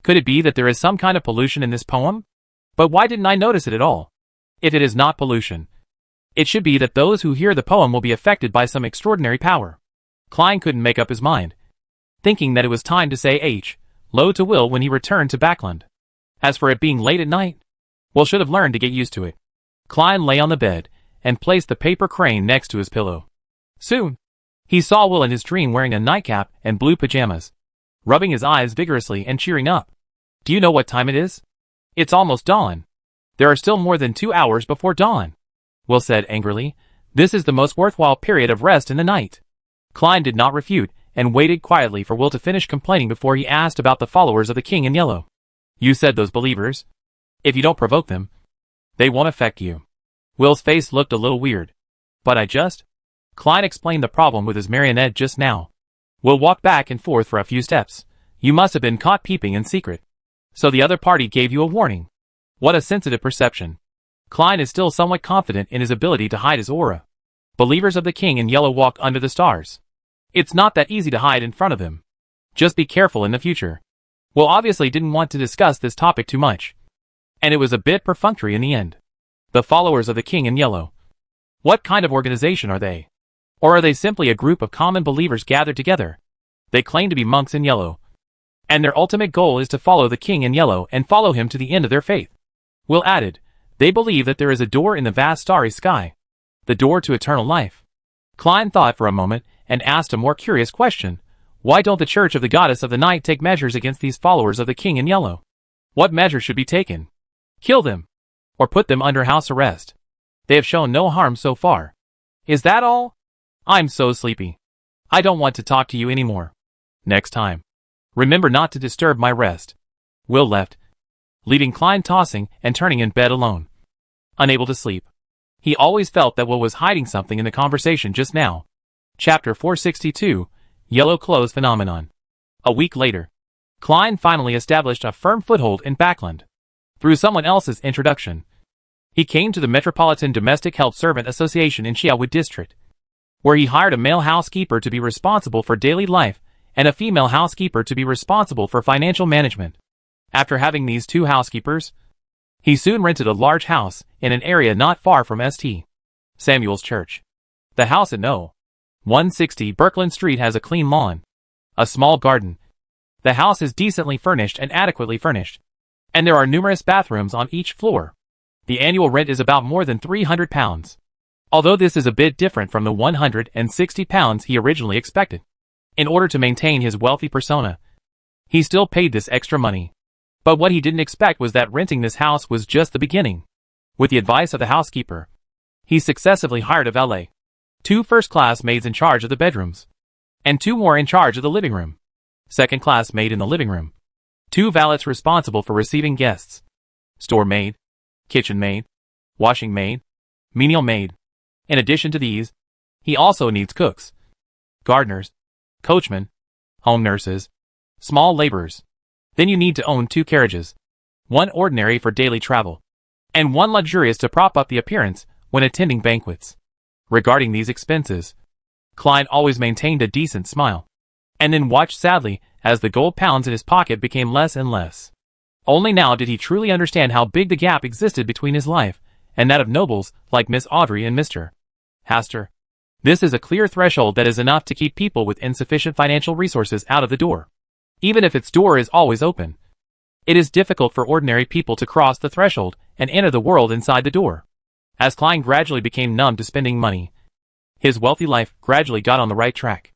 Could it be that there is some kind of pollution in this poem? But why didn't I notice it at all? If it is not pollution, it should be that those who hear the poem will be affected by some extraordinary power. Klein couldn't make up his mind, thinking that it was time to say hello to Will when he returned to Backland. As for it being late at night, Will should have learned to get used to it. Klein lay on the bed and placed the paper crane next to his pillow. Soon, he saw Will in his dream wearing a nightcap and blue pajamas, rubbing his eyes vigorously and cheering up. "Do you know what time it is? It's almost dawn. There are still more than 2 hours before dawn," Will said angrily. "This is the most worthwhile period of rest in the night." Klein did not refute and waited quietly for Will to finish complaining before he asked about the followers of the King in Yellow. "You said those believers. If you don't provoke them, they won't affect you." Will's face looked a little weird. "But I just..." Klein explained the problem with his marionette just now. Will walked back and forth for a few steps. "You must have been caught peeping in secret. So the other party gave you a warning." What a sensitive perception. Klein is still somewhat confident in his ability to hide his aura. Believers of the King in Yellow walk under the stars. It's not that easy to hide in front of him. Just be careful in the future. Will obviously didn't want to discuss this topic too much, and it was a bit perfunctory in the end. The followers of the King in Yellow. What kind of organization are they? Or are they simply a group of common believers gathered together? They claim to be monks in yellow, and their ultimate goal is to follow the King in Yellow and follow him to the end of their faith. Will added, they believe that there is a door in the vast starry sky, the door to eternal life. Klein thought for a moment and asked a more curious question. Why don't the Church of the Goddess of the Night take measures against these followers of the King in Yellow? What measures should be taken? Kill them, or put them under house arrest. They have shown no harm so far. Is that all? I'm so sleepy. I don't want to talk to you anymore. Next time, remember not to disturb my rest. Will left, leaving Klein tossing and turning in bed alone, unable to sleep. He always felt that Will was hiding something in the conversation just now. Chapter 462, Yellow Clothes Phenomenon. A week later, Klein finally established a firm foothold in Backland. Through someone else's introduction, he came to the Metropolitan Domestic Help Servant Association in Xiaowu District, where he hired a male housekeeper to be responsible for daily life and a female housekeeper to be responsible for financial management. After having these two housekeepers, he soon rented a large house in an area not far from St. Samuel's Church. The house at No. 160 Birkeland Street has a clean lawn, a small garden. The house is decently furnished and adequately furnished, and there are numerous bathrooms on each floor. The annual rent is about more than £300. Although this is a bit different from the £160 he originally expected. In order to maintain his wealthy persona, He still paid this extra money. But what he didn't expect was that renting this house was just the beginning. With the advice of the housekeeper, he successively hired a valet, 2 first-class maids in charge of the bedrooms, and 2 more in charge of the living room, second-class maid in the living room, 2 valets responsible for receiving guests, store maid, kitchen maid, washing maid, menial maid. In addition to these, he also needs cooks, gardeners, coachmen, home nurses, small laborers. Then you need to own 2 carriages, 1 ordinary for daily travel, and 1 luxurious to prop up the appearance when attending banquets. Regarding these expenses, Klein always maintained a decent smile, and then watched sadly as the gold pounds in his pocket became less and less. Only now did he truly understand how big the gap existed between his life and that of nobles like Miss Audrey and Mr. Hastur. This is a clear threshold that is enough to keep people with insufficient financial resources out of the door. Even if its door is always open, it is difficult for ordinary people to cross the threshold and enter the world inside the door. As Klein gradually became numb to spending money, his wealthy life gradually got on the right track.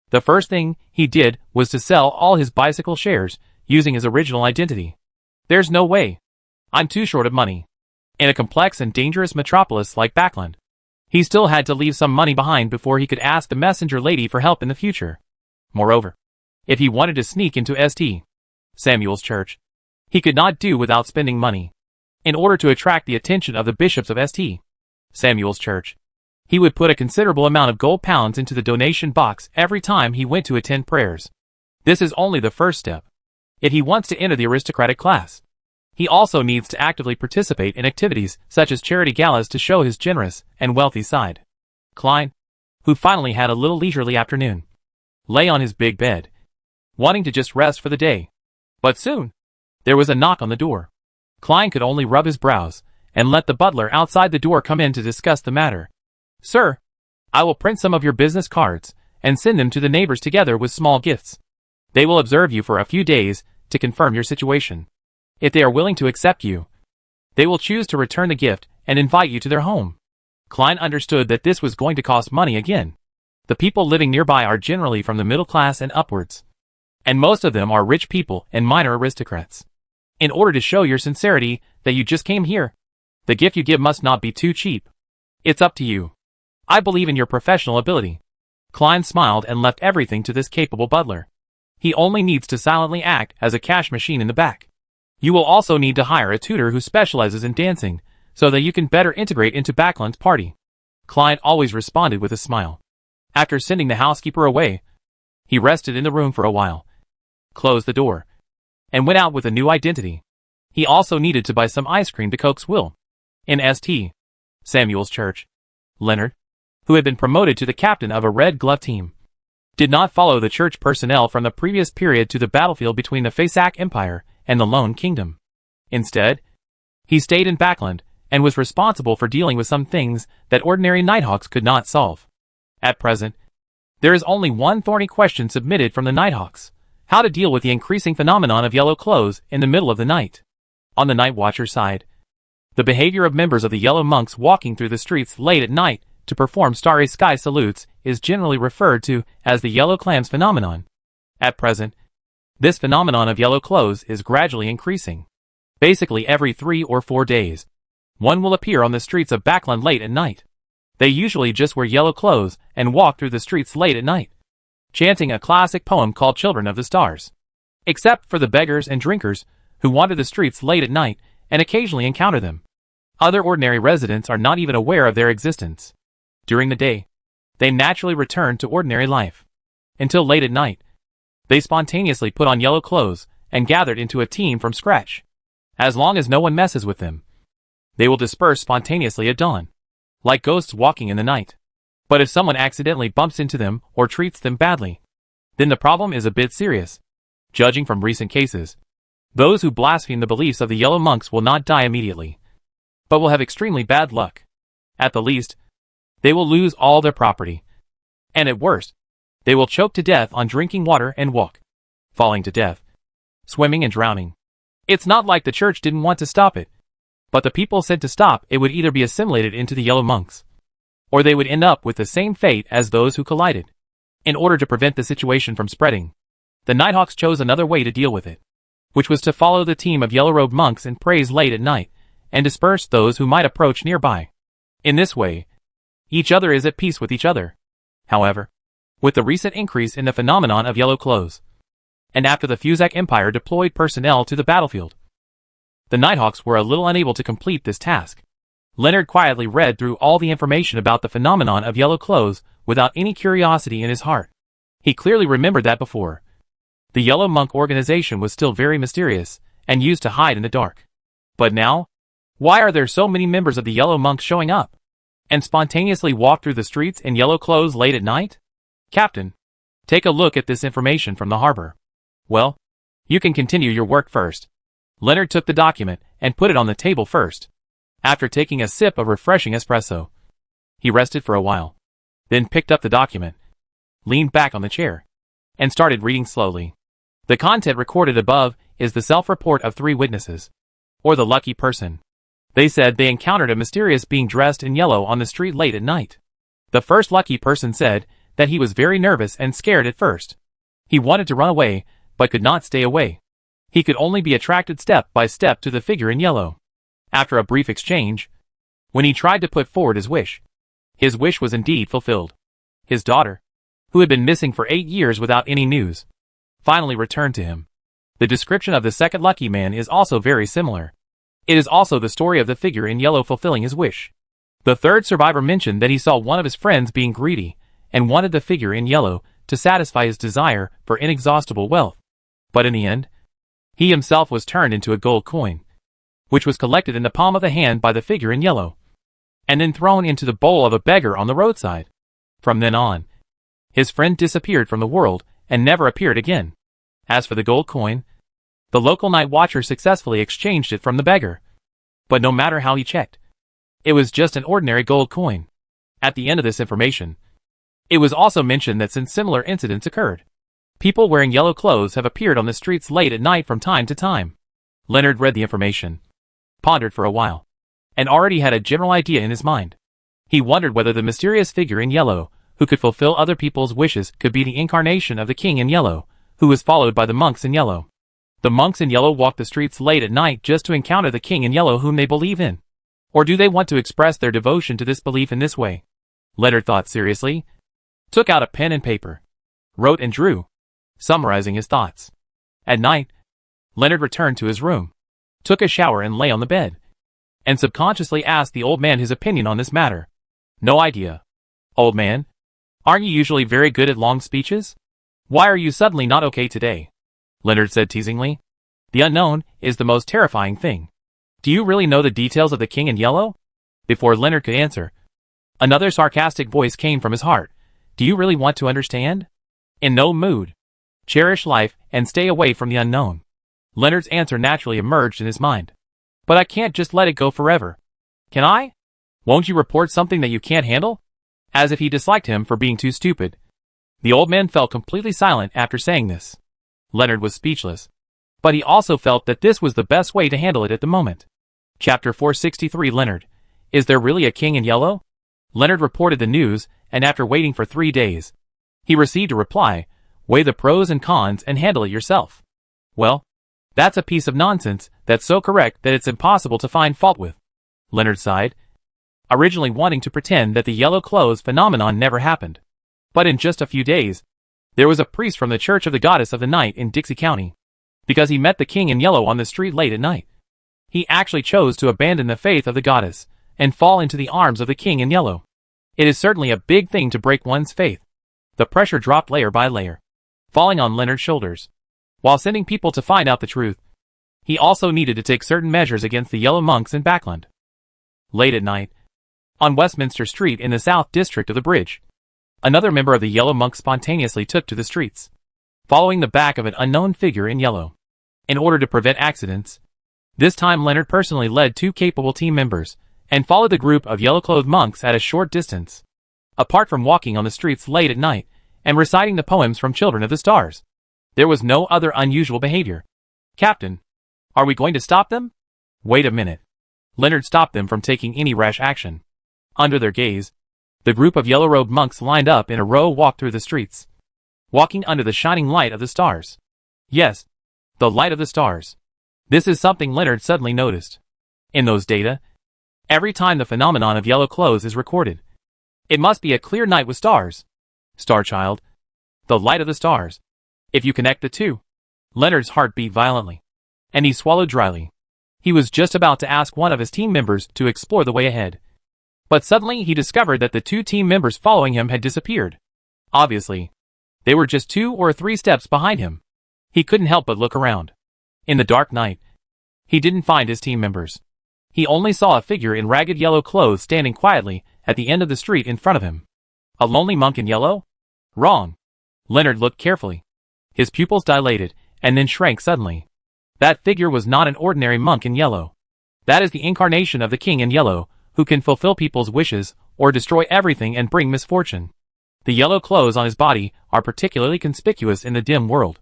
The first thing he did was to sell all his bicycle shares using his original identity. There's no way. I'm too short of money. In a complex and dangerous metropolis like Backland, he still had to leave some money behind before he could ask the messenger lady for help in the future. Moreover, if he wanted to sneak into St. Samuel's Church, he could not do without spending money. In order to attract the attention of the bishops of St. Samuel's Church, he would put a considerable amount of gold pounds into the donation box every time he went to attend prayers. This is only the first step. If he wants to enter the aristocratic class, he also needs to actively participate in activities such as charity galas to show his generous and wealthy side. Klein, who finally had a little leisurely afternoon, lay on his big bed, wanting to just rest for the day. But soon, there was a knock on the door. Klein could only rub his brows and let the butler outside the door come in to discuss the matter. Sir, I will print some of your business cards and send them to the neighbors together with small gifts. They will observe you for a few days to confirm your situation. If they are willing to accept you, they will choose to return the gift and invite you to their home. Klein understood that this was going to cost money again. The people living nearby are generally from the middle class and upwards, and most of them are rich people and minor aristocrats. In order to show your sincerity that you just came here, the gift you give must not be too cheap. It's up to you. I believe in your professional ability. Klein smiled and left everything to this capable butler. He only needs to silently act as a cash machine in the back. You will also need to hire a tutor who specializes in dancing, so that you can better integrate into Backland's party. Klein always responded with a smile. After sending the housekeeper away, he rested in the room for a while, closed the door, and went out with a new identity. He also needed to buy some ice cream to coax Will. In St. Samuel's Church, Leonard, who had been promoted to the captain of a Red Glove team, did not follow the church personnel from the previous period to the battlefield between the Fasak Empire and the Lone Kingdom. Instead, he stayed in Backland and was responsible for dealing with some things that ordinary Nighthawks could not solve. At present, there is only one thorny question submitted from the Nighthawks: how to deal with the increasing phenomenon of yellow clothes in the middle of the night. On the Night Watcher's side, the behavior of members of the Yellow Monks walking through the streets late at night to perform starry sky salutes is generally referred to as the Yellow Clams phenomenon. At present, this phenomenon of yellow clothes is gradually increasing. Basically every 3 or 4 days, one will appear on the streets of Backland late at night. They usually just wear yellow clothes and walk through the streets late at night, chanting a classic poem called Children of the Stars. Except for the beggars and drinkers who wander the streets late at night and occasionally encounter them, other ordinary residents are not even aware of their existence. During the day, they naturally return to ordinary life. Until late at night, they spontaneously put on yellow clothes and gathered into a team from scratch. As long as no one messes with them, they will disperse spontaneously at dawn, like ghosts walking in the night. But if someone accidentally bumps into them or treats them badly, then the problem is a bit serious. Judging from recent cases, those who blaspheme the beliefs of the Yellow Monks will not die immediately, but will have extremely bad luck. At the least, they will lose all their property, and at worst, they will choke to death on drinking water and walk, falling to death, swimming and drowning. It's not like the church didn't want to stop it, but the people said to stop it would either be assimilated into the Yellow Monks, or they would end up with the same fate as those who collided. In order to prevent the situation from spreading, The Nighthawks chose another way to deal with it, which was to follow the team of yellow-robed monks and praise late at night, and disperse those who might approach nearby. In this way, each other is at peace with each other. However, with the recent increase in the phenomenon of yellow clothes, and after the Fuzak Empire deployed personnel to the battlefield, the Nighthawks were a little unable to complete this task. Leonard quietly read through all the information about the phenomenon of yellow clothes without any curiosity in his heart. He clearly remembered that before, the Yellow Monk organization was still very mysterious and used to hide in the dark. But now, why are there so many members of the Yellow Monks showing up and spontaneously walk through the streets in yellow clothes late at night? Captain, take a look at this information from the harbor. Well, you can continue your work first. Leonard took the document and put it on the table first. After taking a sip of refreshing espresso, he rested for a while, then picked up the document, leaned back on the chair, and started reading slowly. The content recorded above is the self-report of 3 witnesses, or the lucky person. They said they encountered a mysterious being dressed in yellow on the street late at night. The first lucky person said that he was very nervous and scared at first. He wanted to run away, but could not stay away. He could only be attracted step by step to the figure in yellow. After a brief exchange, when he tried to put forward his wish was indeed fulfilled. His daughter, who had been missing for 8 years without any news, finally returned to him. The description of the second lucky man is also very similar. It is also the story of the figure in yellow fulfilling his wish. The third survivor mentioned that he saw one of his friends being greedy and wanted the figure in yellow to satisfy his desire for inexhaustible wealth. But in the end, he himself was turned into a gold coin, which was collected in the palm of the hand by the figure in yellow, and then thrown into the bowl of a beggar on the roadside. From then on, his friend disappeared from the world and never appeared again. As for the gold coin, the local night watcher successfully exchanged it from the beggar. But no matter how he checked, it was just an ordinary gold coin. At the end of this information, it was also mentioned that since similar incidents occurred, people wearing yellow clothes have appeared on the streets late at night from time to time. Leonard read the information, pondered for a while, and already had a general idea in his mind. He wondered whether the mysterious figure in yellow, who could fulfill other people's wishes, could be the incarnation of the king in yellow, who was followed by the monks in yellow. The monks in yellow walk the streets late at night just to encounter the king in yellow whom they believe in. Or do they want to express their devotion to this belief in this way? Leonard thought seriously, took out a pen and paper, wrote and drew, summarizing his thoughts. At night, Leonard returned to his room, took a shower and lay on the bed, and subconsciously asked the old man his opinion on this matter. No idea. Old man, aren't you usually very good at long speeches? Why are you suddenly not okay today? Leonard said teasingly. The unknown is the most terrifying thing. Do you really know the details of the king in yellow? Before Leonard could answer, another sarcastic voice came from his heart. Do you really want to understand? In no mood. Cherish life and stay away from the unknown. Leonard's answer naturally emerged in his mind. But I can't just let it go forever. Can I? Won't you report something that you can't handle? As if he disliked him for being too stupid. The old man fell completely silent after saying this. Leonard was speechless, but he also felt that this was the best way to handle it at the moment. Chapter 463. Leonard, is there really a king in yellow? Leonard reported the news, and after waiting for 3 days, he received a reply, weigh the pros and cons and handle it yourself. Well, that's a piece of nonsense that's so correct that it's impossible to find fault with. Leonard sighed, originally wanting to pretend that the yellow clothes phenomenon never happened. But in just a few days, there was a priest from the Church of the Goddess of the Night in Dixie County, because he met the king in yellow on the street late at night. He actually chose to abandon the faith of the goddess and fall into the arms of the king in yellow. It is certainly a big thing to break one's faith. The pressure dropped layer by layer, falling on Leonard's shoulders. While sending people to find out the truth, he also needed to take certain measures against the yellow monks in Backland. Late at night, on Westminster Street in the South District of the Bridge, another member of the Yellow Monks spontaneously took to the streets, following the back of an unknown figure in yellow. In order to prevent accidents, this time Leonard personally led 2 capable team members, and followed the group of yellow-clothed monks at a short distance. Apart from walking on the streets late at night, and reciting the poems from Children of the Stars, there was no other unusual behavior. Captain, are we going to stop them? Wait a minute. Leonard stopped them from taking any rash action. Under their gaze, the group of yellow-robed monks lined up in a row walked through the streets, walking under the shining light of the stars. Yes, the light of the stars. This is something Leonard suddenly noticed. In those data, every time the phenomenon of yellow clothes is recorded, it must be a clear night with stars. Star Child. The light of the stars. If you connect the two. Leonard's heart beat violently, and he swallowed dryly. He was just about to ask one of his team members to explore the way ahead. But suddenly he discovered that the two team members following him had disappeared. Obviously, they were just 2 or 3 steps behind him. He couldn't help but look around. In the dark night, he didn't find his team members. He only saw a figure in ragged yellow clothes standing quietly at the end of the street in front of him. A lonely monk in yellow? Wrong. Leonard looked carefully. His pupils dilated, and then shrank suddenly. That figure was not an ordinary monk in yellow. That is the incarnation of the king in yellow, who can fulfill people's wishes, or destroy everything and bring misfortune. The yellow clothes on his body are particularly conspicuous in the dim world,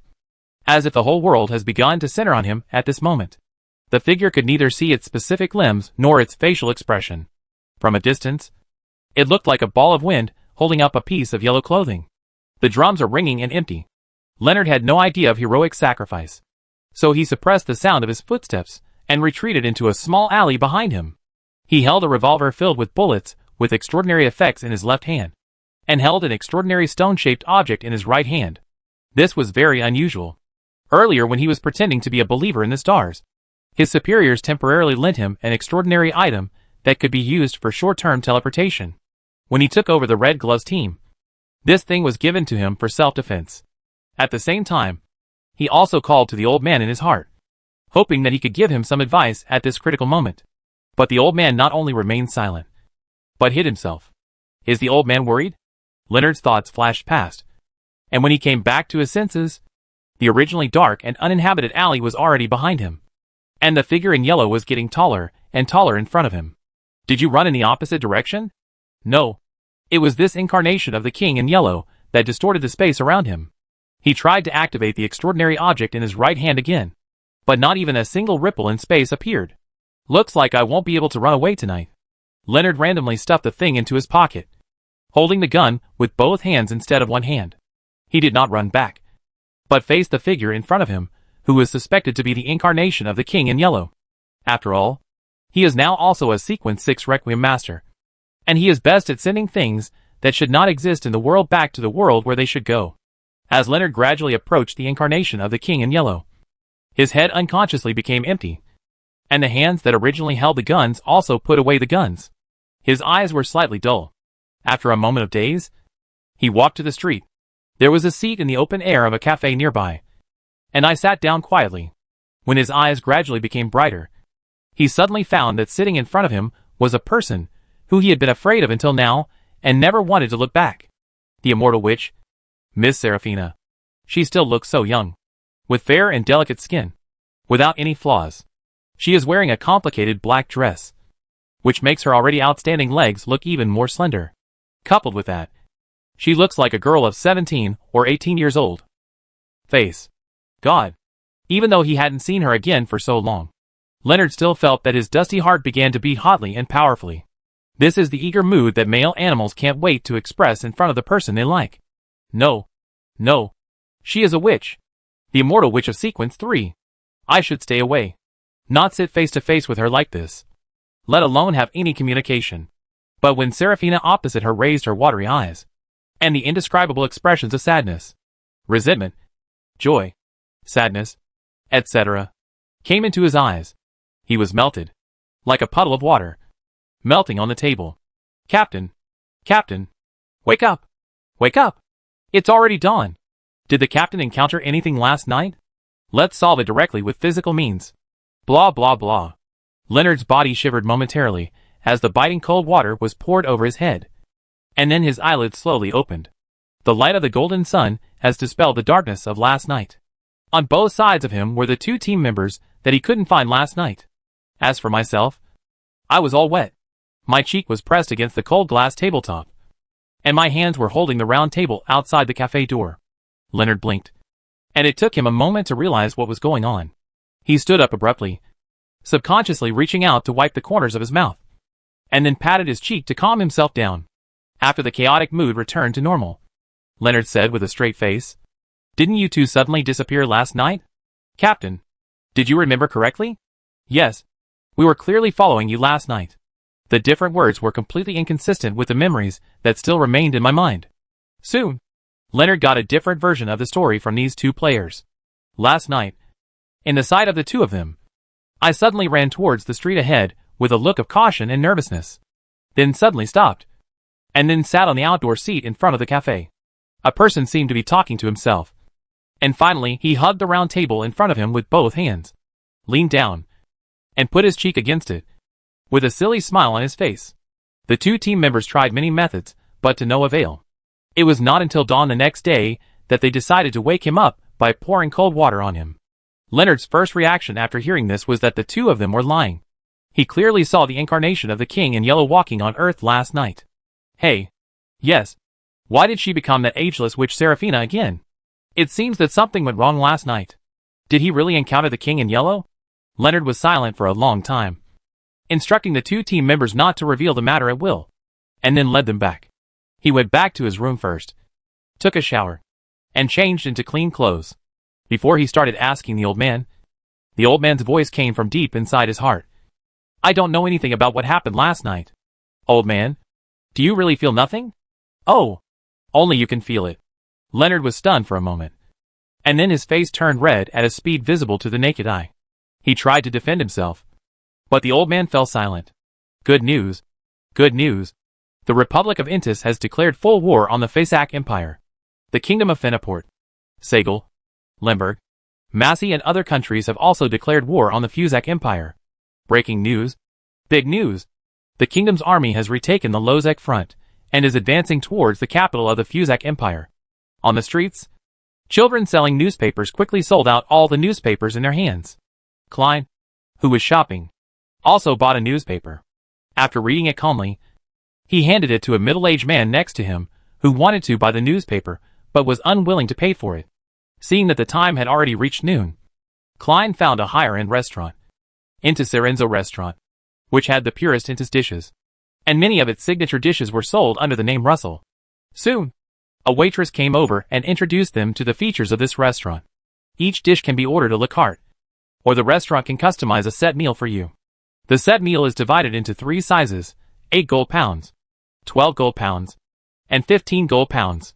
as if the whole world has begun to center on him at this moment. The figure could neither see its specific limbs nor its facial expression. From a distance, it looked like a ball of wind holding up a piece of yellow clothing. The drums are ringing and empty. Leonard had no idea of heroic sacrifice, so he suppressed the sound of his footsteps and retreated into a small alley behind him. He held a revolver filled with bullets with extraordinary effects in his left hand, and held an extraordinary stone-shaped object in his right hand. This was very unusual. Earlier, when he was pretending to be a believer in the stars, his superiors temporarily lent him an extraordinary item that could be used for short-term teleportation. When he took over the Red Gloves team, this thing was given to him for self-defense. At the same time, he also called to the old man in his heart, hoping that he could give him some advice at this critical moment. But the old man not only remained silent, but hid himself. Is the old man worried? Leonard's thoughts flashed past, and when he came back to his senses, the originally dark and uninhabited alley was already behind him, and the figure in yellow was getting taller and taller in front of him. Did you run in the opposite direction? No. It was this incarnation of the king in yellow that distorted the space around him. He tried to activate the extraordinary object in his right hand again, but not even a single ripple in space appeared. Looks like I won't be able to run away tonight. Leonard randomly stuffed the thing into his pocket, holding the gun with both hands instead of one hand. He did not run back, but faced the figure in front of him, who was suspected to be the incarnation of the king in yellow. After all, he is now also a Sequence 6 Requiem Master, and he is best at sending things that should not exist in the world back to the world where they should go. As Leonard gradually approached the incarnation of the king in yellow, his head unconsciously became empty, and the hands that originally held the guns also put away the guns. His eyes were slightly dull. After a moment of daze, he walked to the street. There was a seat in the open air of a cafe nearby, and I sat down quietly. When his eyes gradually became brighter, he suddenly found that sitting in front of him was a person who he had been afraid of until now and never wanted to look back. The immortal witch, Miss Seraphina. She still looks so young, with fair and delicate skin, without any flaws. She is wearing a complicated black dress, which makes her already outstanding legs look even more slender. Coupled with that, she looks like a girl of 17 or 18 years old. Face. God. Even though he hadn't seen her again for so long, Leonard still felt that his dusty heart began to beat hotly and powerfully. This is the eager mood that male animals can't wait to express in front of the person they like. No. No. She is a witch. The immortal witch of Sequence 3. I should stay away. Not sit face to face with her like this, let alone have any communication. But when Seraphina opposite her raised her watery eyes, and the indescribable expressions of sadness, resentment, joy, sadness, etc., came into his eyes, he was melted, like a puddle of water, melting on the table. Captain! Captain! Wake up! Wake up! It's already dawn. Did the captain encounter anything last night? Let's solve it directly with physical means. Blah blah blah. Leonard's body shivered momentarily as the biting cold water was poured over his head, and then his eyelids slowly opened. The light of the golden sun has dispelled the darkness of last night. On both sides of him were the two team members that he couldn't find last night. As for myself, I was all wet. My cheek was pressed against the cold glass tabletop, and my hands were holding the round table outside the cafe door. Leonard blinked, and it took him a moment to realize what was going on. He stood up abruptly, subconsciously reaching out to wipe the corners of his mouth, and then patted his cheek to calm himself down. After the chaotic mood returned to normal, Leonard said with a straight face, Didn't you two suddenly disappear last night? Captain, did you remember correctly? Yes. We were clearly following you last night. The different words were completely inconsistent with the memories that still remained in my mind. Soon, Leonard got a different version of the story from these two players. Last night, in the sight of the two of them, I suddenly ran towards the street ahead with a look of caution and nervousness. Then suddenly stopped, and then sat on the outdoor seat in front of the cafe. A person seemed to be talking to himself. And finally, he hugged the round table in front of him with both hands, leaned down, and put his cheek against it, with a silly smile on his face. The two team members tried many methods, but to no avail. It was not until dawn the next day that they decided to wake him up by pouring cold water on him. Leonard's first reaction after hearing this was that the two of them were lying. He clearly saw the incarnation of the King in Yellow walking on Earth last night. Hey. Yes. Why did she become that ageless witch Seraphina again? It seems that something went wrong last night. Did he really encounter the King in Yellow? Leonard was silent for a long time, instructing the two team members not to reveal the matter at will, and then led them back. He went back to his room first, took a shower, and changed into clean clothes. Before he started asking the old man's voice came from deep inside his heart. I don't know anything about what happened last night. Old man, do you really feel nothing? Oh, only you can feel it. Leonard was stunned for a moment, and then his face turned red at a speed visible to the naked eye. He tried to defend himself, but the old man fell silent. Good news. Good news. The Republic of Intis has declared full war on the Fasak Empire. The Kingdom of Fenaport, Sagel, Lemberg, Massey and other countries have also declared war on the Fuzak Empire. Breaking news. Big news. The kingdom's army has retaken the Lozek front and is advancing towards the capital of the Fuzak Empire. On the streets, children selling newspapers quickly sold out all the newspapers in their hands. Klein, who was shopping, also bought a newspaper. After reading it calmly, he handed it to a middle-aged man next to him who wanted to buy the newspaper but was unwilling to pay for it. Seeing that the time had already reached noon, Klein found a higher-end restaurant, Intis Serenzo restaurant, which had the purest Intis dishes, and many of its signature dishes were sold under the name Russell. Soon, a waitress came over and introduced them to the features of this restaurant. Each dish can be ordered a la carte, or the restaurant can customize a set meal for you. The set meal is divided into 3 sizes, 8 gold pounds, 12 gold pounds, and 15 gold pounds.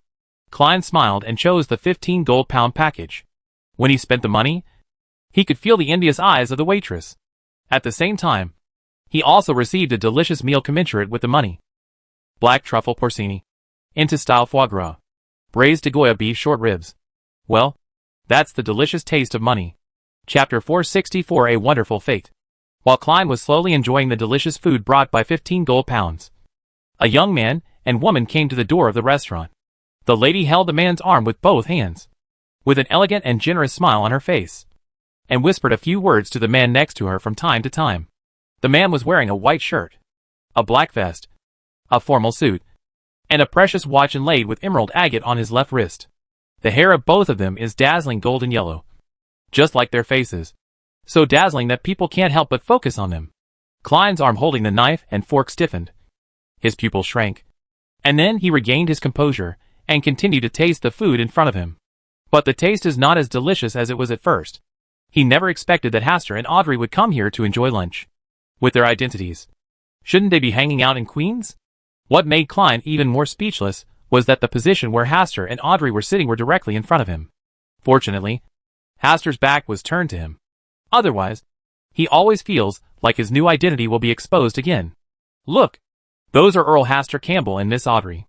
Klein smiled and chose the 15 gold pound package. When he spent the money, he could feel the envious eyes of the waitress. At the same time, he also received a delicious meal commensurate with the money. Black truffle porcini, Intis style foie gras, braised de Goya beef short ribs. Well, that's the delicious taste of money. Chapter 464 A Wonderful Fate. While Klein was slowly enjoying the delicious food brought by 15 gold pounds, a young man and woman came to the door of the restaurant. The lady held the man's arm with both hands, with an elegant and generous smile on her face, and whispered a few words to the man next to her from time to time. The man was wearing a white shirt, a black vest, a formal suit, and a precious watch inlaid with emerald agate on his left wrist. The hair of both of them is dazzling golden yellow, just like their faces, so dazzling that people can't help but focus on them. Klein's arm holding the knife and fork stiffened. His pupil shrank, and then he regained his composure and continued to taste the food in front of him. But the taste is not as delicious as it was at first. He never expected that Hastur and Audrey would come here to enjoy lunch. With their identities, shouldn't they be hanging out in Queens? What made Klein even more speechless was that the position where Hastur and Audrey were sitting were directly in front of him. Fortunately, Hastur's back was turned to him. Otherwise, he always feels like his new identity will be exposed again. Look, those are Earl Hastur Campbell and Miss Audrey.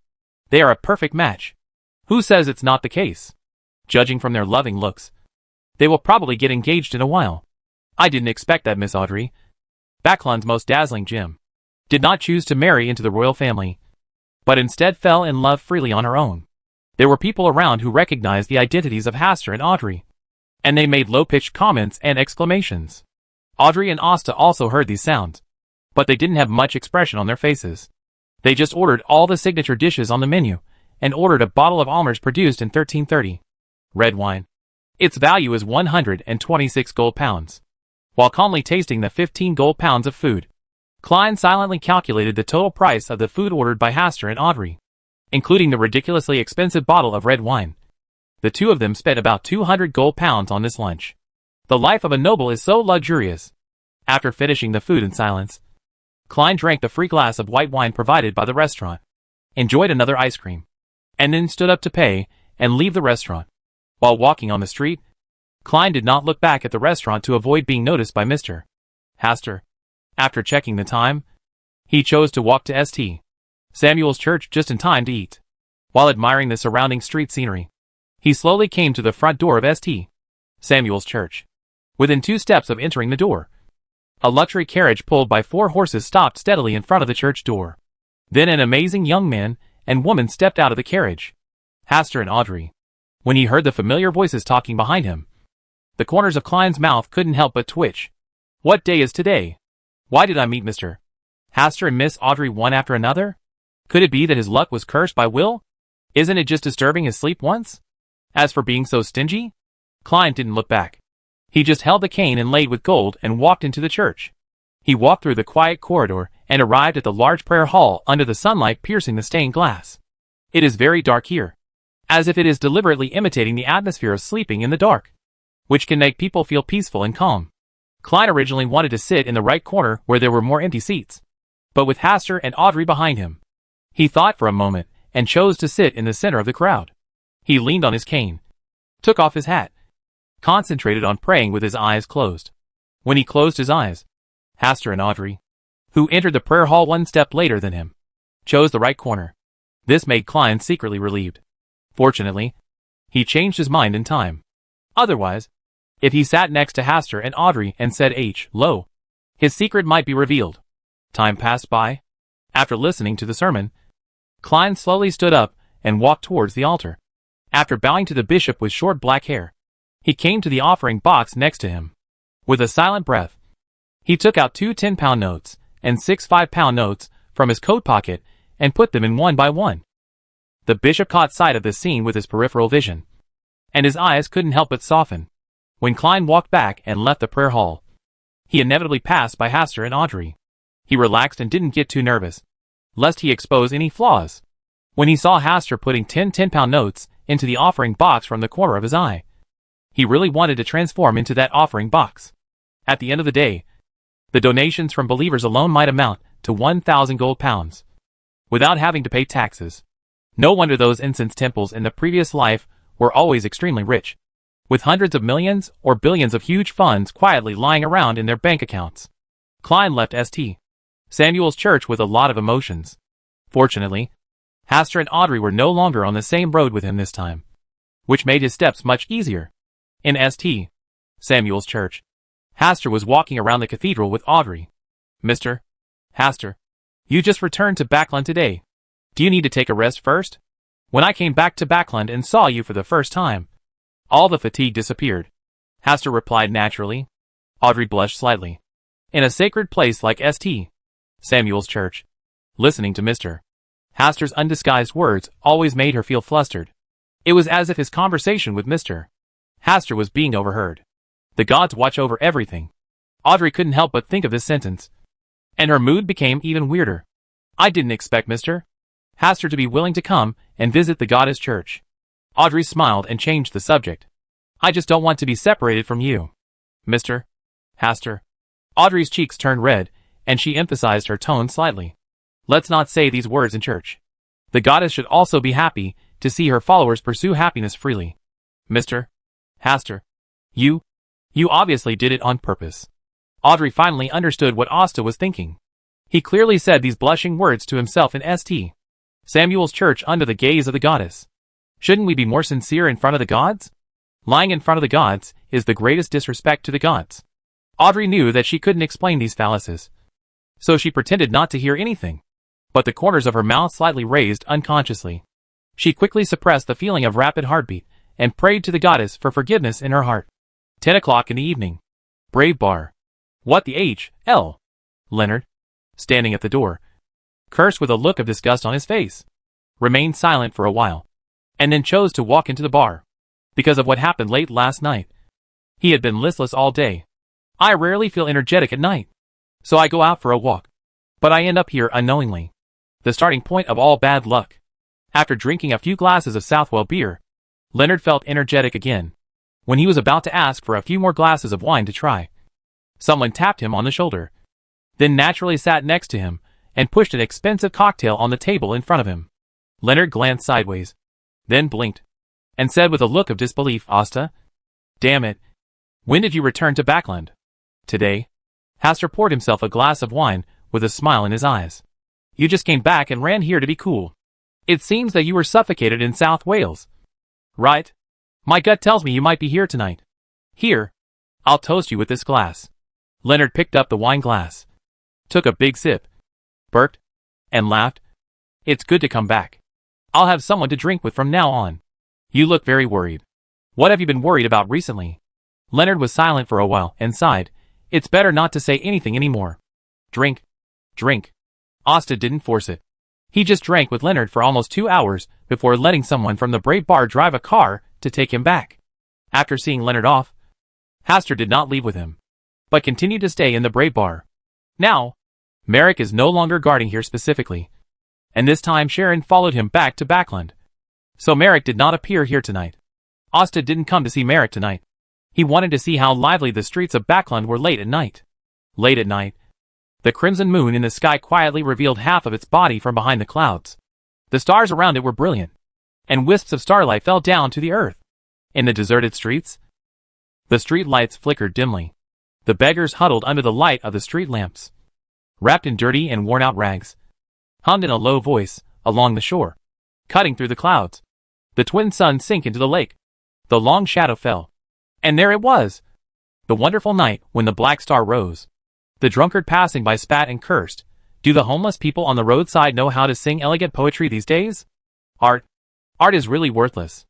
They are a perfect match. Who says it's not the case? Judging from their loving looks, they will probably get engaged in a while. I didn't expect that Miss Audrey, Backlund's most dazzling gem, did not choose to marry into the royal family, but instead fell in love freely on her own. There were people around who recognized the identities of Hastur and Audrey, and they made low-pitched comments and exclamations. Audrey and Asta also heard these sounds, but they didn't have much expression on their faces. They just ordered all the signature dishes on the menu, and ordered a bottle of Almers produced in 1330. Red wine. Its value is 126 gold pounds. While calmly tasting the 15 gold pounds of food, Klein silently calculated the total price of the food ordered by Hastur and Audrey, including the ridiculously expensive bottle of red wine. The two of them spent about 200 gold pounds on this lunch. The life of a noble is so luxurious. After finishing the food in silence, Klein drank the free glass of white wine provided by the restaurant, enjoyed another ice cream, and then stood up to pay and leave the restaurant. While walking on the street, Klein did not look back at the restaurant to avoid being noticed by Mr. Hastur. After checking the time, he chose to walk to St. Samuel's Church just in time to eat. While admiring the surrounding street scenery, he slowly came to the front door of St. Samuel's Church. Within 2 steps of entering the door, a luxury carriage pulled by 4 horses stopped steadily in front of the church door. Then an amazing young man and woman stepped out of the carriage. Hastur and Audrey. When he heard the familiar voices talking behind him, the corners of Klein's mouth couldn't help but twitch. What day is today? Why did I meet Mr. Hastur and Miss Audrey one after another? Could it be that his luck was cursed by Will? Isn't it just disturbing his sleep once? As for being so stingy, Klein didn't look back. He just held the cane inlaid with gold and walked into the church. He walked through the quiet corridor and arrived at the large prayer hall under the sunlight piercing the stained glass. It is very dark here, as if it is deliberately imitating the atmosphere of sleeping in the dark, which can make people feel peaceful and calm. Klein originally wanted to sit in the right corner where there were more empty seats, but with Hastur and Audrey behind him, he thought for a moment and chose to sit in the center of the crowd. He leaned on his cane, took off his hat, concentrated on praying with his eyes closed. When he closed his eyes, Hastur and Audrey, who entered the prayer hall 1 step later than him, chose the right corner. This made Klein secretly relieved. Fortunately, he changed his mind in time. Otherwise, if he sat next to Hastur and Audrey and said hello, his secret might be revealed. Time passed by. After listening to the sermon, Klein slowly stood up and walked towards the altar. After bowing to the bishop with short black hair, he came to the offering box next to him. With a silent breath, he took out 2 10-pound notes and 6 5-pound notes from his coat pocket and put them in one by one. The bishop caught sight of this scene with his peripheral vision, and his eyes couldn't help but soften. When Klein walked back and left the prayer hall, he inevitably passed by Hastur and Audrey. He relaxed and didn't get too nervous, lest he expose any flaws. When he saw Hastur putting 10 10-pound notes into the offering box from the corner of his eye, he really wanted to transform into that offering box. At the end of the day, the donations from believers alone might amount to 1,000 gold pounds, without having to pay taxes. No wonder those incense temples in the previous life were always extremely rich, with hundreds of millions or billions of huge funds quietly lying around in their bank accounts. Klein left St. Samuel's Church with a lot of emotions. Fortunately, Hastur and Audrey were no longer on the same road with him this time, which made his steps much easier. In St. Samuel's Church, Hastur was walking around the cathedral with Audrey. Mr. Hastur, you just returned to Backland today. Do you need to take a rest first? When I came back to Backland and saw you for the first time, all the fatigue disappeared. Hastur replied naturally. Audrey blushed slightly. In a sacred place like St. Samuel's Church, listening to Mr. Hastur's undisguised words always made her feel flustered. It was as if his conversation with Mr. Hastur was being overheard. The gods watch over everything. Audrey couldn't help but think of this sentence, and her mood became even weirder. I didn't expect Mr. Hastur to be willing to come and visit the goddess church. Audrey smiled and changed the subject. I just don't want to be separated from you, Mr. Hastur. Audrey's cheeks turned red, and she emphasized her tone slightly. Let's not say these words in church. The goddess should also be happy to see her followers pursue happiness freely. Mr. Hastur, you obviously did it on purpose. Audrey finally understood what Asta was thinking. He clearly said these blushing words to himself in St. Samuel's Church under the gaze of the goddess. Shouldn't we be more sincere in front of the gods? Lying in front of the gods is the greatest disrespect to the gods. Audrey knew that she couldn't explain these fallacies, so she pretended not to hear anything, but the corners of her mouth slightly raised unconsciously. She quickly suppressed the feeling of rapid heartbeat and prayed to the goddess for forgiveness in her heart. 10 o'clock in the evening. Brave Bar. What the H.L. Leonard, standing at the door, cursed with a look of disgust on his face, remained silent for a while, and then chose to walk into the bar. Because of what happened late last night, he had been listless all day. I rarely feel energetic at night, so I go out for a walk, but I end up here unknowingly. The starting point of all bad luck. After drinking a few glasses of Southwell beer, Leonard felt energetic again. When he was about to ask for a few more glasses of wine to try, someone tapped him on the shoulder, then naturally sat next to him and pushed an expensive cocktail on the table in front of him. Leonard glanced sideways, then blinked, and said with a look of disbelief, "Asta? Damn it. When did you return to Backland?" "Today." Hastur poured himself a glass of wine with a smile in his eyes. "You just came back and ran here to be cool. It seems that you were suffocated in South Wales. Right? My gut tells me you might be here tonight. Here, I'll toast you with this glass." Leonard picked up the wine glass, took a big sip, burped, and laughed. "It's good to come back. I'll have someone to drink with from now on. You look very worried. What have you been worried about recently?" Leonard was silent for a while and sighed. It's better not to say anything anymore. Drink. Drink. Asta didn't force it. He just drank with Leonard for almost 2 hours before letting someone from the Brave Bar drive a car to take him back. After seeing Leonard off, Hastur did not leave with him, but continued to stay in the Brave Bar. Now, Merrick is no longer guarding here specifically, and this time Sharon followed him back to Backland. So Merrick did not appear here tonight. Asta didn't come to see Merrick tonight. He wanted to see how lively the streets of Backland were late at night. Late at night, the crimson moon in the sky quietly revealed half of its body from behind the clouds. The stars around it were brilliant, and wisps of starlight fell down to the earth. In the deserted streets, the street lights flickered dimly. The beggars huddled under the light of the street lamps, wrapped in dirty and worn-out rags, hummed in a low voice along the shore, cutting through the clouds. The twin suns sank into the lake. The long shadow fell. And there it was, the wonderful night when the black star rose. The drunkard passing by spat and cursed. Do the homeless people on the roadside know how to sing elegant poetry these days? Art is really worthless.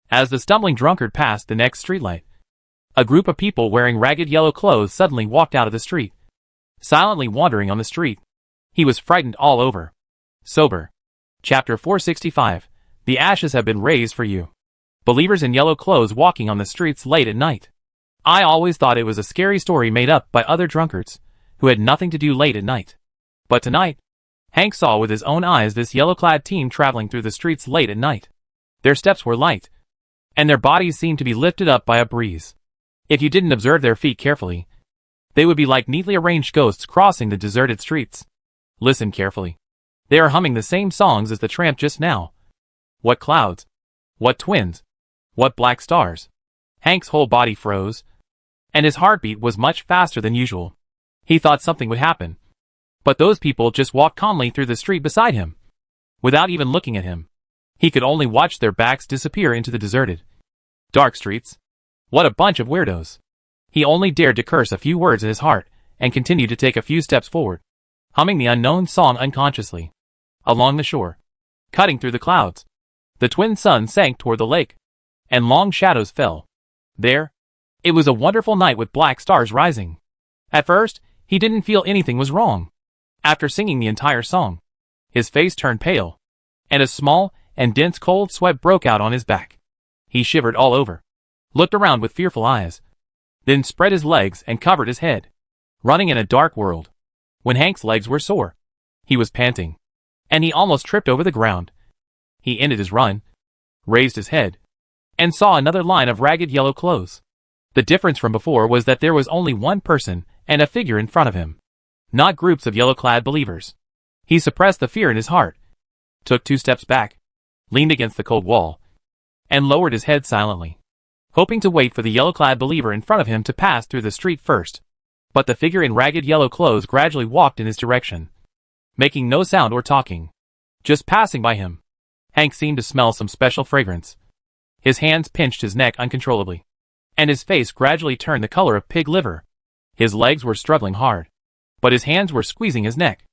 As the stumbling drunkard passed the next streetlight, a group of people wearing ragged yellow clothes suddenly walked out of the street, silently wandering on the street. He was frightened all over. Sober. Chapter 465. The ashes have been raised for you. Believers in yellow clothes walking on the streets late at night. I always thought it was a scary story made up by other drunkards who had nothing to do late at night. But tonight, Hank saw with his own eyes this yellow-clad team traveling through the streets late at night. Their steps were light, and their bodies seemed to be lifted up by a breeze. If you didn't observe their feet carefully, they would be like neatly arranged ghosts crossing the deserted streets. Listen carefully. They are humming the same songs as the tramp just now. What clouds! What twins! What black stars! Hank's whole body froze, and his heartbeat was much faster than usual. He thought something would happen. But those people just walked calmly through the street beside him, without even looking at him. He could only watch their backs disappear into the deserted, dark streets. What a bunch of weirdos. He only dared to curse a few words in his heart, and continued to take a few steps forward, humming the unknown song unconsciously. Along the shore, cutting through the clouds, the twin suns sank toward the lake, and long shadows fell. There, it was a wonderful night with black stars rising. At first, he didn't feel anything was wrong. After singing the entire song, his face turned pale, and a small and dense cold sweat broke out on his back. He shivered all over, looked around with fearful eyes, then spread his legs and covered his head. Running in a dark world. When Hank's legs were sore, he was panting, and he almost tripped over the ground. He ended his run, raised his head, and saw another line of ragged yellow clothes. The difference from before was that there was only one person and a figure in front of him, not groups of yellow-clad believers. He suppressed the fear in his heart, took 2 steps back, leaned against the cold wall, and lowered his head silently, hoping to wait for the yellow-clad believer in front of him to pass through the street first. But the figure in ragged yellow clothes gradually walked in his direction, making no sound or talking, just passing by him. Hank seemed to smell some special fragrance. His hands pinched his neck uncontrollably, and his face gradually turned the color of pig liver. His legs were struggling hard, but his hands were squeezing his neck,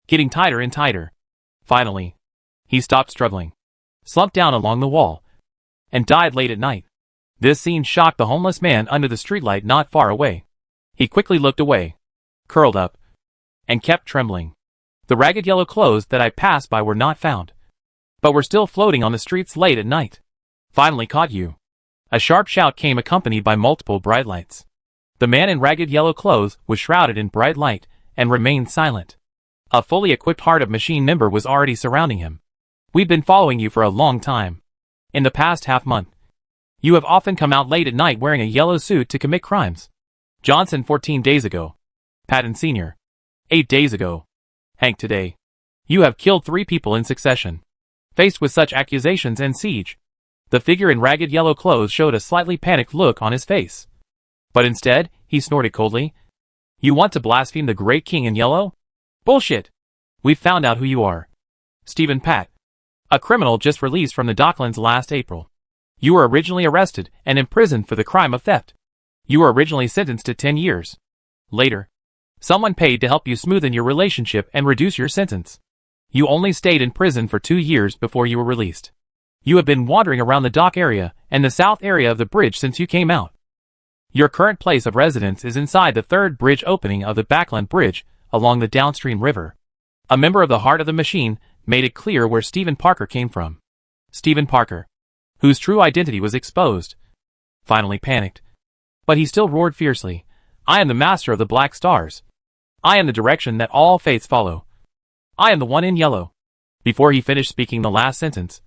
getting tighter and tighter. Finally, he stopped struggling, slumped down along the wall, and died late at night. This scene shocked the homeless man under the streetlight not far away. He quickly looked away, curled up, and kept trembling. The ragged yellow clothes that I passed by were not found, but were still floating on the streets late at night. Finally caught you. A sharp shout came accompanied by multiple bright lights. The man in ragged yellow clothes was shrouded in bright light and remained silent. A fully equipped Heart of Machine member was already surrounding him. We've been following you for a long time. In the past half-month, You have often come out late at night wearing a yellow suit to commit crimes. Johnson 14 days ago. Patton Sr. 8 days ago. Hank today. You have killed 3 people in succession. Faced with such accusations and siege, the figure in ragged yellow clothes showed a slightly panicked look on his face. But instead, he snorted coldly. You want to blaspheme the great king in yellow? Bullshit! We've found out who you are. Stephen Pat. A criminal just released from the Docklands last April. You were originally arrested and imprisoned for the crime of theft. You were originally sentenced to 10 years. Later, someone paid to help you smoothen your relationship and reduce your sentence. You only stayed in prison for 2 years before you were released. You have been wandering around the dock area and the south area of the bridge since you came out. Your current place of residence is inside the 3rd bridge opening of the Backland Bridge along the downstream river. A member of the Heart of the Machine made it clear where Stephen Parker came from. Stephen Parker, whose true identity was exposed, finally panicked. But he still roared fiercely, I am the master of the black stars. I am the direction that all faiths follow. I am the one in yellow. Before he finished speaking the last sentence,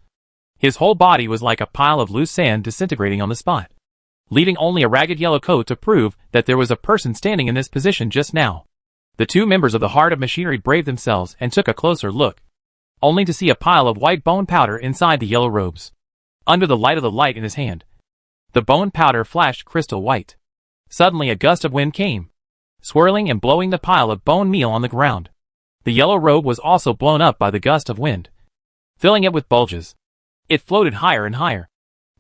his whole body was like a pile of loose sand disintegrating on the spot, leaving only a ragged yellow coat to prove that there was a person standing in this position just now. The 2 members of the Heart of Machinery braved themselves and took a closer look, only to see a pile of white bone powder inside the yellow robes. Under the light of the light in his hand, the bone powder flashed crystal white. Suddenly a gust of wind came, swirling and blowing the pile of bone meal on the ground. The yellow robe was also blown up by the gust of wind, filling it with bulges. It floated higher and higher,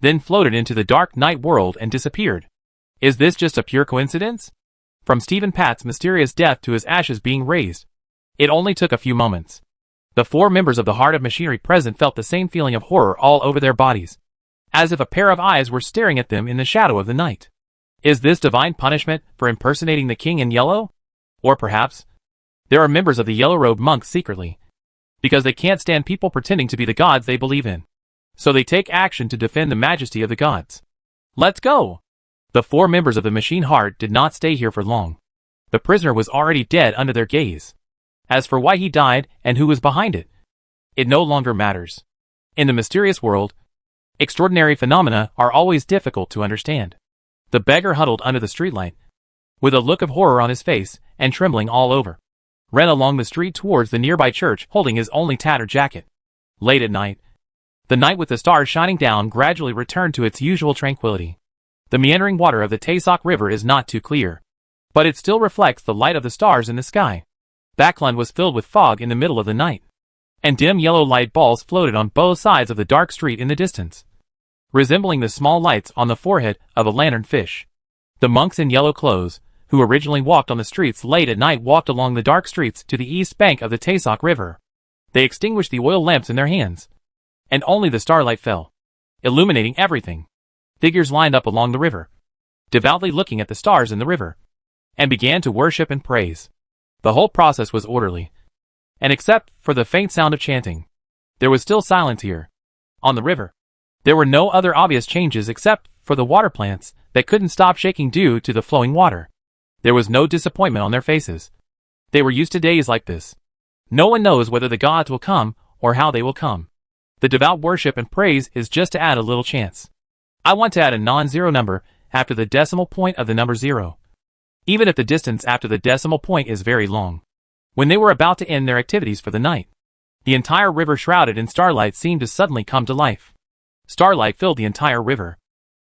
then floated into the dark night world and disappeared. Is this just a pure coincidence? From Stephen Pat's mysterious death to his ashes being raised, it only took a few moments. The 4 members of the Heart of Machinery present felt the same feeling of horror all over their bodies, as if a pair of eyes were staring at them in the shadow of the night. Is this divine punishment for impersonating the king in yellow? Or perhaps, there are members of the yellow-robed monks secretly, because they can't stand people pretending to be the gods they believe in. So they take action to defend the majesty of the gods. Let's go! The 4 members of the Machine Heart did not stay here for long. The prisoner was already dead under their gaze. As for why he died and who was behind it, it no longer matters. In the mysterious world, extraordinary phenomena are always difficult to understand. The beggar huddled under the streetlight, with a look of horror on his face and trembling all over, ran along the street towards the nearby church holding his only tattered jacket. Late at night, the night with the stars shining down gradually returned to its usual tranquility. The meandering water of the Taysok River is not too clear, but it still reflects the light of the stars in the sky. Backland was filled with fog in the middle of the night, and dim yellow light balls floated on both sides of the dark street in the distance, resembling the small lights on the forehead of a lanternfish. The monks in yellow clothes, who originally walked on the streets late at night, walked along the dark streets to the east bank of the Taysok River. They extinguished the oil lamps in their hands, and only the starlight fell, illuminating everything. Figures lined up along the river, devoutly looking at the stars in the river, and began to worship and praise. The whole process was orderly, and except for the faint sound of chanting, there was still silence here. On the river, there were no other obvious changes except for the water plants that couldn't stop shaking due to the flowing water. There was no disappointment on their faces. They were used to days like this. No one knows whether the gods will come or how they will come. The devout worship and praise is just to add a little chance. I want to add a non-zero number after the decimal point of the number 0, even if the distance after the decimal point is very long. When they were about to end their activities for the night, the entire river shrouded in starlight seemed to suddenly come to life. Starlight filled the entire river.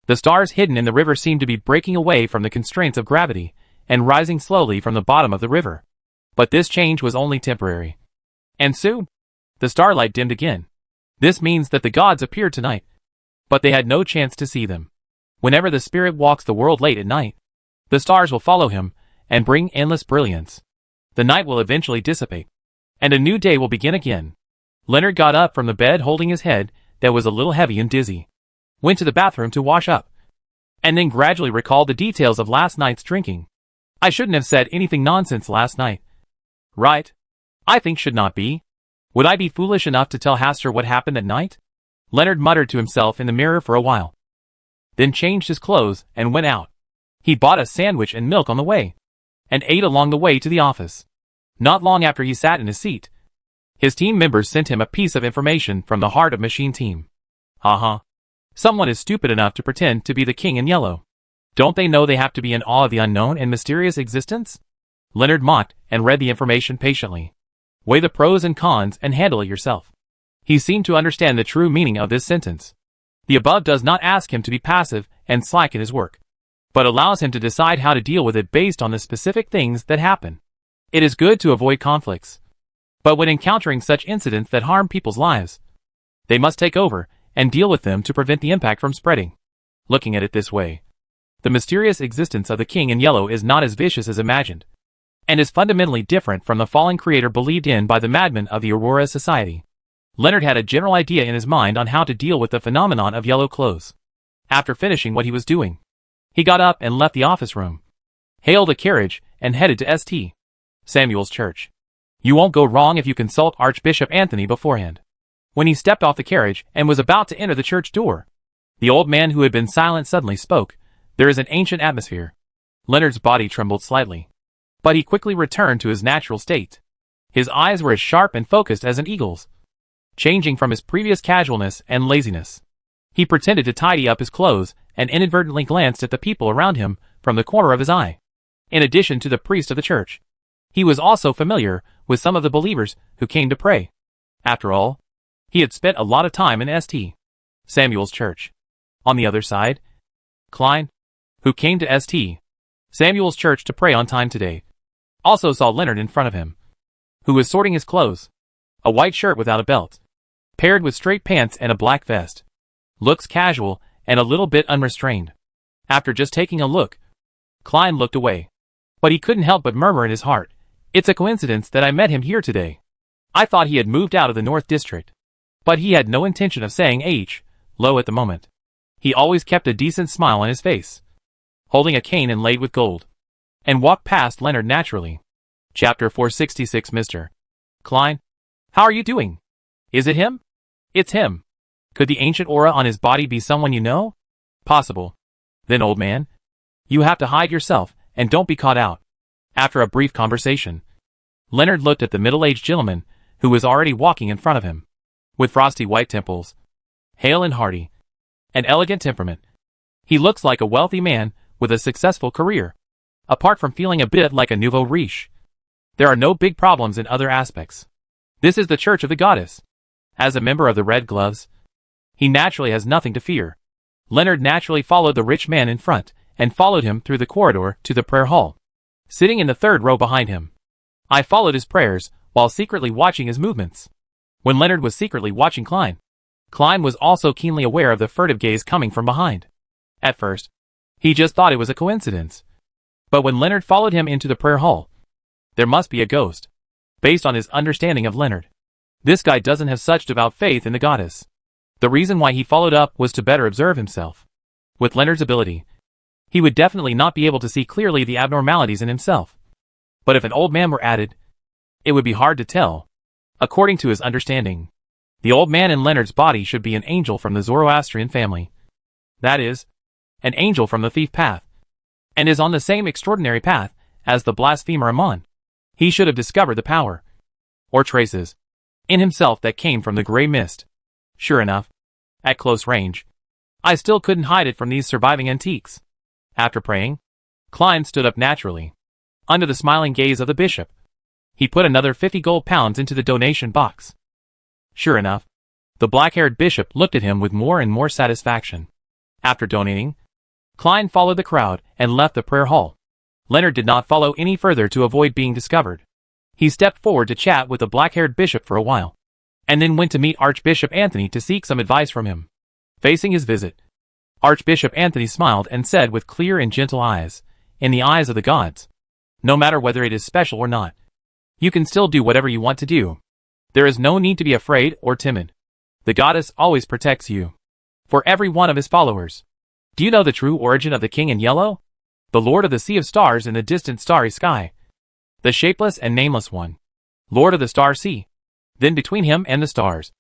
The stars hidden in the river seemed to be breaking away from the constraints of gravity and rising slowly from the bottom of the river. But this change was only temporary. And soon, the starlight dimmed again. This means that the gods appeared tonight, but they had no chance to see them. Whenever the spirit walks the world late at night, the stars will follow him and bring endless brilliance. The night will eventually dissipate, and a new day will begin again. Leonard got up from the bed holding his head that was a little heavy and dizzy, went to the bathroom to wash up, and then gradually recalled the details of last night's drinking. I shouldn't have said anything nonsense last night. Right? I think should not be. Would I be foolish enough to tell Hastur what happened at night? Leonard muttered to himself in the mirror for a while, then changed his clothes and went out. He bought a sandwich and milk on the way, and ate along the way to the office. Not long after he sat in his seat, his team members sent him a piece of information from the Heart of Machine team. Someone is stupid enough to pretend to be the king in yellow. Don't they know they have to be in awe of the unknown and mysterious existence? Leonard mocked and read the information patiently. Weigh the pros and cons and handle it yourself. He seemed to understand the true meaning of this sentence. The above does not ask him to be passive and slack in his work, but allows him to decide how to deal with it based on the specific things that happen. It is good to avoid conflicts, but when encountering such incidents that harm people's lives, they must take over and deal with them to prevent the impact from spreading. Looking at it this way, the mysterious existence of the king in yellow is not as vicious as imagined, and is fundamentally different from the fallen creator believed in by the madmen of the Aurora Society. Leonard had a general idea in his mind on how to deal with the phenomenon of yellow clothes. After finishing what he was doing, he got up and left the office room, hailed a carriage, and headed to St. Samuel's Church. You won't go wrong if you consult Archbishop Anthony beforehand. When he stepped off the carriage and was about to enter the church door, the old man who had been silent suddenly spoke. There is an ancient atmosphere. Leonard's body trembled slightly, but he quickly returned to his natural state. His eyes were as sharp and focused as an eagle's, changing from his previous casualness and laziness. He pretended to tidy up his clothes and inadvertently glanced at the people around him from the corner of his eye. In addition to the priest of the church, he was also familiar with some of the believers who came to pray. After all, he had spent a lot of time in St. Samuel's Church. On the other side, Klein, who came to St. Samuel's Church to pray on time today, also saw Leonard in front of him, who was sorting his clothes. A white shirt without a belt, paired with straight pants and a black vest. Looks casual and a little bit unrestrained. After just taking a look, Klein looked away, but he couldn't help but murmur in his heart, "It's a coincidence that I met him here today. I thought he had moved out of the North District." But he had no intention of saying low at the moment. He always kept a decent smile on his face, holding a cane inlaid with gold, and walked past Leonard naturally. Chapter 466. Mr. Klein, how are you doing? Is it him? It's him. Could the ancient aura on his body be someone you know? Possible. Then, old man, you have to hide yourself and don't be caught out. After a brief conversation, Leonard looked at the middle-aged gentleman who was already walking in front of him. With frosty white temples, hale and hearty, an elegant temperament, he looks like a wealthy man with a successful career. Apart from feeling a bit like a nouveau riche, there are no big problems in other aspects. This is the Church of the Goddess. As a member of the Red Gloves, he naturally has nothing to fear. Leonard naturally followed the rich man in front and followed him through the corridor to the prayer hall, sitting in the third row behind him. I followed his prayers while secretly watching his movements. When Leonard was secretly watching Klein, Klein was also keenly aware of the furtive gaze coming from behind. At first, he just thought it was a coincidence. But when Leonard followed him into the prayer hall, there must be a ghost. Based on his understanding of Leonard, this guy doesn't have such devout faith in the goddess. The reason why he followed up was to better observe himself. With Leonard's ability, he would definitely not be able to see clearly the abnormalities in himself. But if an old man were added, it would be hard to tell. According to his understanding, the old man in Leonard's body should be an angel from the Zoroastrian family. That is, an angel from the thief path, and is on the same extraordinary path as the blasphemer Amon. He should have discovered the power, or traces, in himself that came from the gray mist. Sure enough, at close range, I still couldn't hide it from these surviving antiques. After praying, Klein stood up naturally, under the smiling gaze of the bishop. He put another 50 gold pounds into the donation box. Sure enough, the black-haired bishop looked at him with more and more satisfaction. After donating, Klein followed the crowd and left the prayer hall. Leonard did not follow any further to avoid being discovered. He stepped forward to chat with the black-haired bishop for a while, and then went to meet Archbishop Anthony to seek some advice from him. Facing his visit, Archbishop Anthony smiled and said with clear and gentle eyes, "In the eyes of the gods, no matter whether it is special or not, you can still do whatever you want to do. There is no need to be afraid or timid. The goddess always protects you. For every one of his followers. Do you know the true origin of the King in Yellow? The Lord of the Sea of Stars in the distant starry sky. The shapeless and nameless one. Lord of the Star Sea. Then between him and the stars."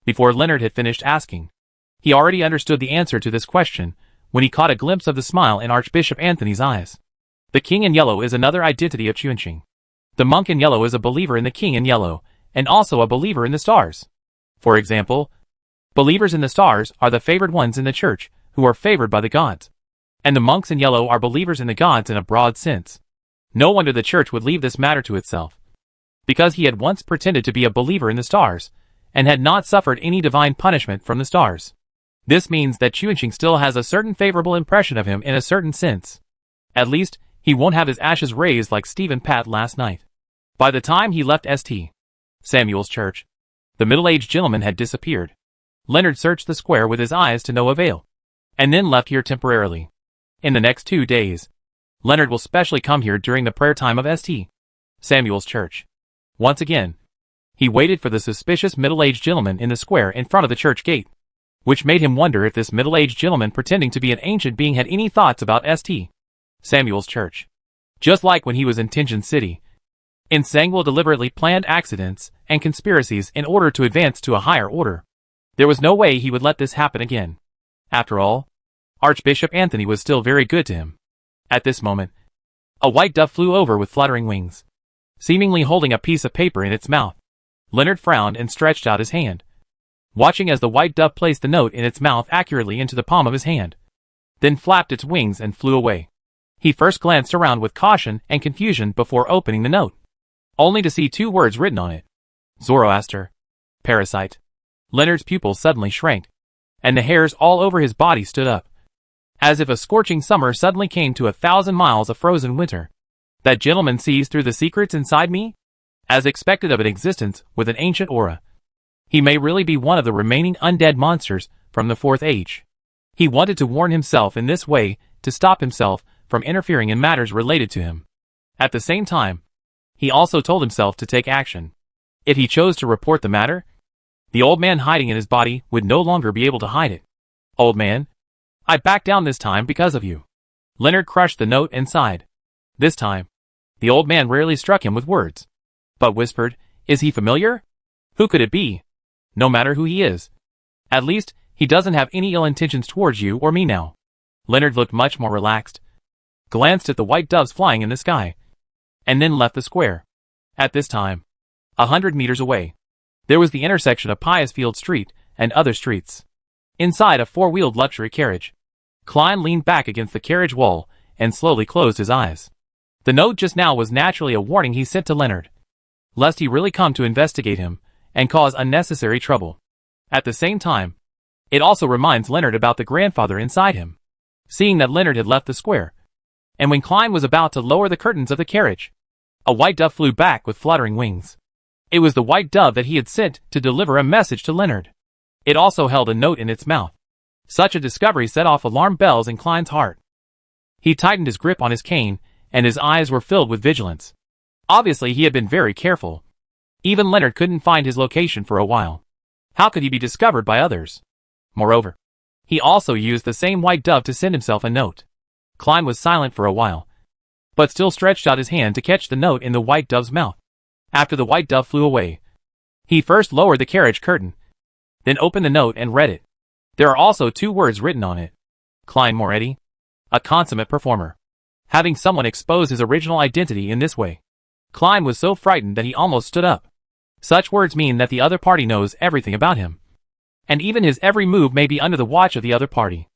Before Leonard had finished asking, he already understood the answer to this question when he caught a glimpse of the smile in Archbishop Anthony's eyes. The King in Yellow is another identity of Chuanqing. The monk in yellow is a believer in the King in Yellow, and also a believer in the stars. For example, Believers in the stars are the favored ones in the church, who are favored by the gods. And the monks in yellow are believers in the gods in a broad sense. No wonder the church would leave this matter to itself. Because he had once pretended to be a believer in the stars, and had not suffered any divine punishment from the stars. This means that Chuanqing still has a certain favorable impression of him in a certain sense. At least, he won't have his ashes raised like Stephen Pat last night. By the time he left St. Samuel's church, the middle-aged gentleman had disappeared. Leonard searched the square with his eyes to no avail, and then left here temporarily. In the next 2 days, Leonard will specially come here during the prayer time of St. Samuel's church. Once again, he waited for the suspicious middle-aged gentleman in the square in front of the church gate, which made him wonder if this middle-aged gentleman pretending to be an ancient being had any thoughts about St. Samuel's church. Just like when he was in Tianjin City, Samuel deliberately planned accidents and conspiracies in order to advance to a higher order. There was no way he would let this happen again. After all, Archbishop Anthony was still very good to him. At this moment, a white dove flew over with fluttering wings, seemingly holding a piece of paper in its mouth. Leonard frowned and stretched out his hand, watching as the white dove placed the note in its mouth accurately into the palm of his hand, then flapped its wings and flew away. He first glanced around with caution and confusion before opening the note, only to see 2 words written on it. Zoroaster. Parasite. Leonard's pupils suddenly shrank, and the hairs all over his body stood up, as if a scorching summer suddenly came to 1,000 miles of frozen winter. That gentleman sees through the secrets inside me? As expected of an existence with an ancient aura, he may really be one of the remaining undead monsters from the 4th age. He wanted to warn himself in this way to stop himself from interfering in matters related to him. At the same time, he also told himself to take action. If he chose to report the matter, the old man hiding in his body would no longer be able to hide it. Old man, I backed down this time because of you. Leonard crushed the note and sighed. This time, the old man rarely struck him with words, but whispered, "Is he familiar? Who could it be? No matter who he is. At least, he doesn't have any ill intentions towards you or me now." Leonard looked much more relaxed, glanced at the white doves flying in the sky, and then left the square. At this time, 100 meters away, there was the intersection of Piusfield Street and other streets. Inside a 4-wheeled luxury carriage, Klein leaned back against the carriage wall and slowly closed his eyes. The note just now was naturally a warning he sent to Leonard, lest he really come to investigate him and cause unnecessary trouble. At the same time, it also reminds Leonard about the grandfather inside him. Seeing that Leonard had left the square, and when Klein was about to lower the curtains of the carriage, a white dove flew back with fluttering wings. It was the white dove that he had sent to deliver a message to Leonard. It also held a note in its mouth. Such a discovery set off alarm bells in Klein's heart. He tightened his grip on his cane, and his eyes were filled with vigilance. Obviously he had been very careful. Even Leonard couldn't find his location for a while. How could he be discovered by others? Moreover, he also used the same white dove to send himself a note. Klein was silent for a while, but still stretched out his hand to catch the note in the white dove's mouth. After the white dove flew away, he first lowered the carriage curtain, then opened the note and read it. There are also 2 words written on it. Klein Moretti, a consummate performer. Having someone expose his original identity in this way, Klein was so frightened that he almost stood up. Such words mean that the other party knows everything about him, and even his every move may be under the watch of the other party.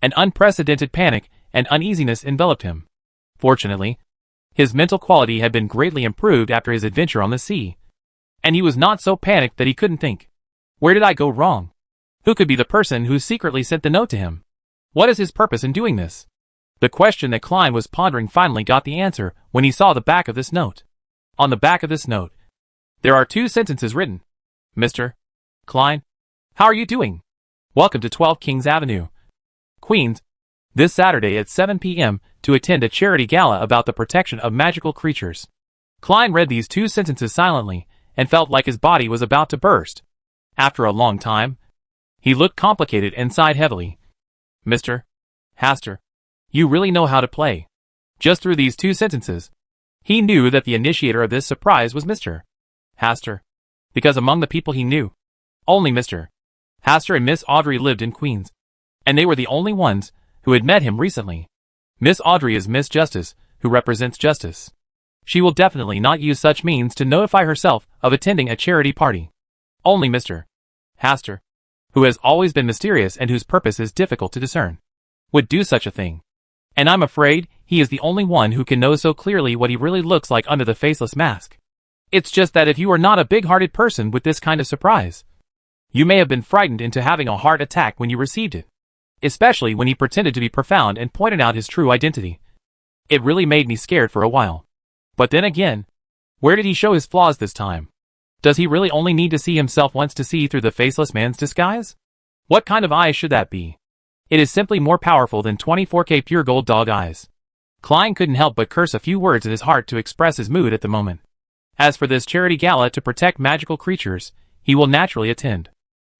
An unprecedented panic and uneasiness enveloped him. Fortunately, his mental quality had been greatly improved after his adventure on the sea, and he was not so panicked that he couldn't think, "Where did I go wrong? Who could be the person who secretly sent the note to him? What is his purpose in doing this?" The question that Klein was pondering finally got the answer when he saw the back of this note. On the back of this note, there are 2 sentences written. "Mr. Klein, how are you doing? Welcome to 12 Kings Avenue, Queens, this Saturday at 7 p.m. to attend a charity gala about the protection of magical creatures." Klein read these 2 sentences silently and felt like his body was about to burst. After a long time, he looked complicated and sighed heavily. "Mr. Hastur, you really know how to play." Just through these 2 sentences, he knew that the initiator of this surprise was Mr. Hastur, because among the people he knew, only Mr. Hastur and Miss Audrey lived in Queens, and they were the only ones who had met him recently. Miss Audrey is Miss Justice, who represents justice. She will definitely not use such means to notify herself of attending a charity party. Only Mr. Hastur, who has always been mysterious and whose purpose is difficult to discern, would do such a thing. And I'm afraid he is the only one who can know so clearly what he really looks like under the faceless mask. It's just that if you are not a big-hearted person with this kind of surprise, you may have been frightened into having a heart attack when you received it, especially when he pretended to be profound and pointed out his true identity. It really made me scared for a while. But then again, where did he show his flaws this time? Does he really only need to see himself once to see through the faceless man's disguise? What kind of eyes should that be? It is simply more powerful than 24K pure gold dog eyes. Klein couldn't help but curse a few words in his heart to express his mood at the moment. As for this charity gala to protect magical creatures, he will naturally attend.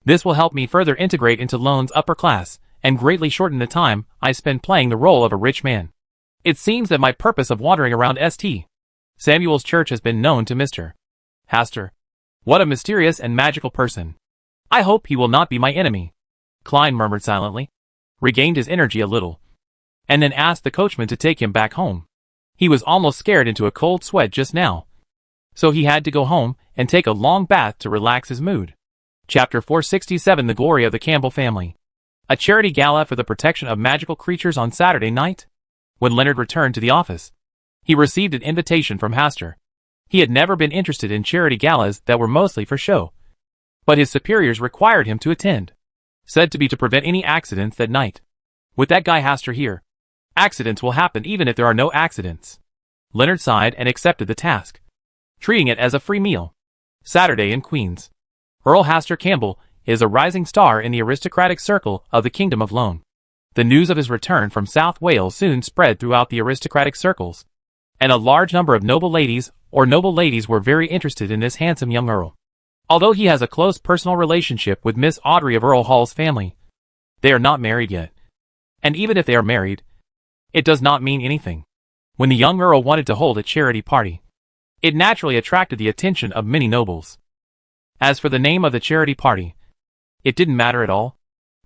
This will help me further integrate into Lone's upper class, and greatly shorten the time I spend playing the role of a rich man. It seems that my purpose of wandering around St. Samuel's church has been known to Mr. Hastur. What a mysterious and magical person. I hope he will not be my enemy. Klein murmured silently, regained his energy a little, and then asked the coachman to take him back home. He was almost scared into a cold sweat just now, so he had to go home and take a long bath to relax his mood. Chapter 467 The Glory of the Campbell Family. A charity gala for the protection of magical creatures on Saturday night? When Leonard returned to the office, he received an invitation from Hastur. He had never been interested in charity galas that were mostly for show, but his superiors required him to attend, said to be to prevent any accidents that night. With that guy Hastur here, accidents will happen even if there are no accidents. Leonard sighed and accepted the task, treating it as a free meal. Saturday in Queens. Earl Hastur Campbell is a rising star in the aristocratic circle of the Kingdom of Lone. The news of his return from South Wales soon spread throughout the aristocratic circles, and a large number of noble ladies were very interested in this handsome young earl. Although he has a close personal relationship with Miss Audrey of Earl Hall's family, they are not married yet. And even if they are married, it does not mean anything. When the young earl wanted to hold a charity party, it naturally attracted the attention of many nobles. As for the name of the charity party, it didn't matter at all.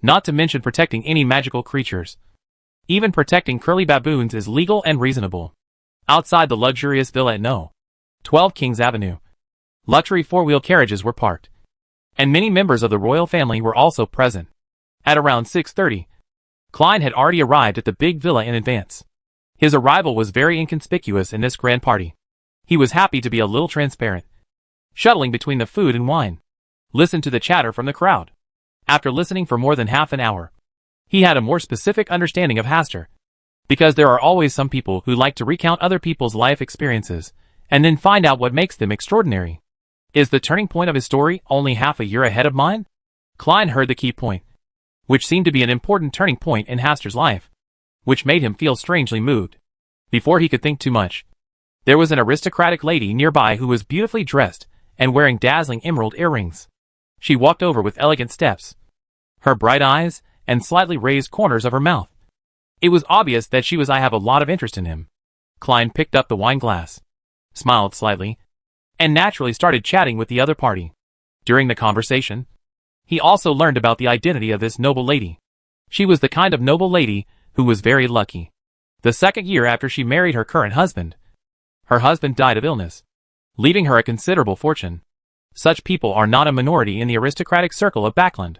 Not to mention protecting any magical creatures. Even protecting curly baboons is legal and reasonable. Outside the luxurious villa at No. 12 Kings Avenue, luxury four-wheel carriages were parked, and many members of the royal family were also present. At around 6:30, Klein had already arrived at the big villa in advance. His arrival was very inconspicuous in this grand party. He was happy to be a little transparent, shuttling between the food and wine. Listen to the chatter from the crowd. After listening for more than half an hour, he had a more specific understanding of Hastur, because there are always some people who like to recount other people's life experiences, and then find out what makes them extraordinary. Is the turning point of his story only half a year ahead of mine? Klein heard the key point, which seemed to be an important turning point in Hastur's life, which made him feel strangely moved. Before he could think too much, there was an aristocratic lady nearby who was beautifully dressed and wearing dazzling emerald earrings. She walked over with elegant steps, her bright eyes and slightly raised corners of her mouth. It was obvious that she was I have a lot of interest in him. Klein picked up the wine glass, smiled slightly, and naturally started chatting with the other party. During the conversation, he also learned about the identity of this noble lady. She was the kind of noble lady who was very lucky. The second year after she married her current husband, her husband died of illness, leaving her a considerable fortune. Such people are not a minority in the aristocratic circle of Backland.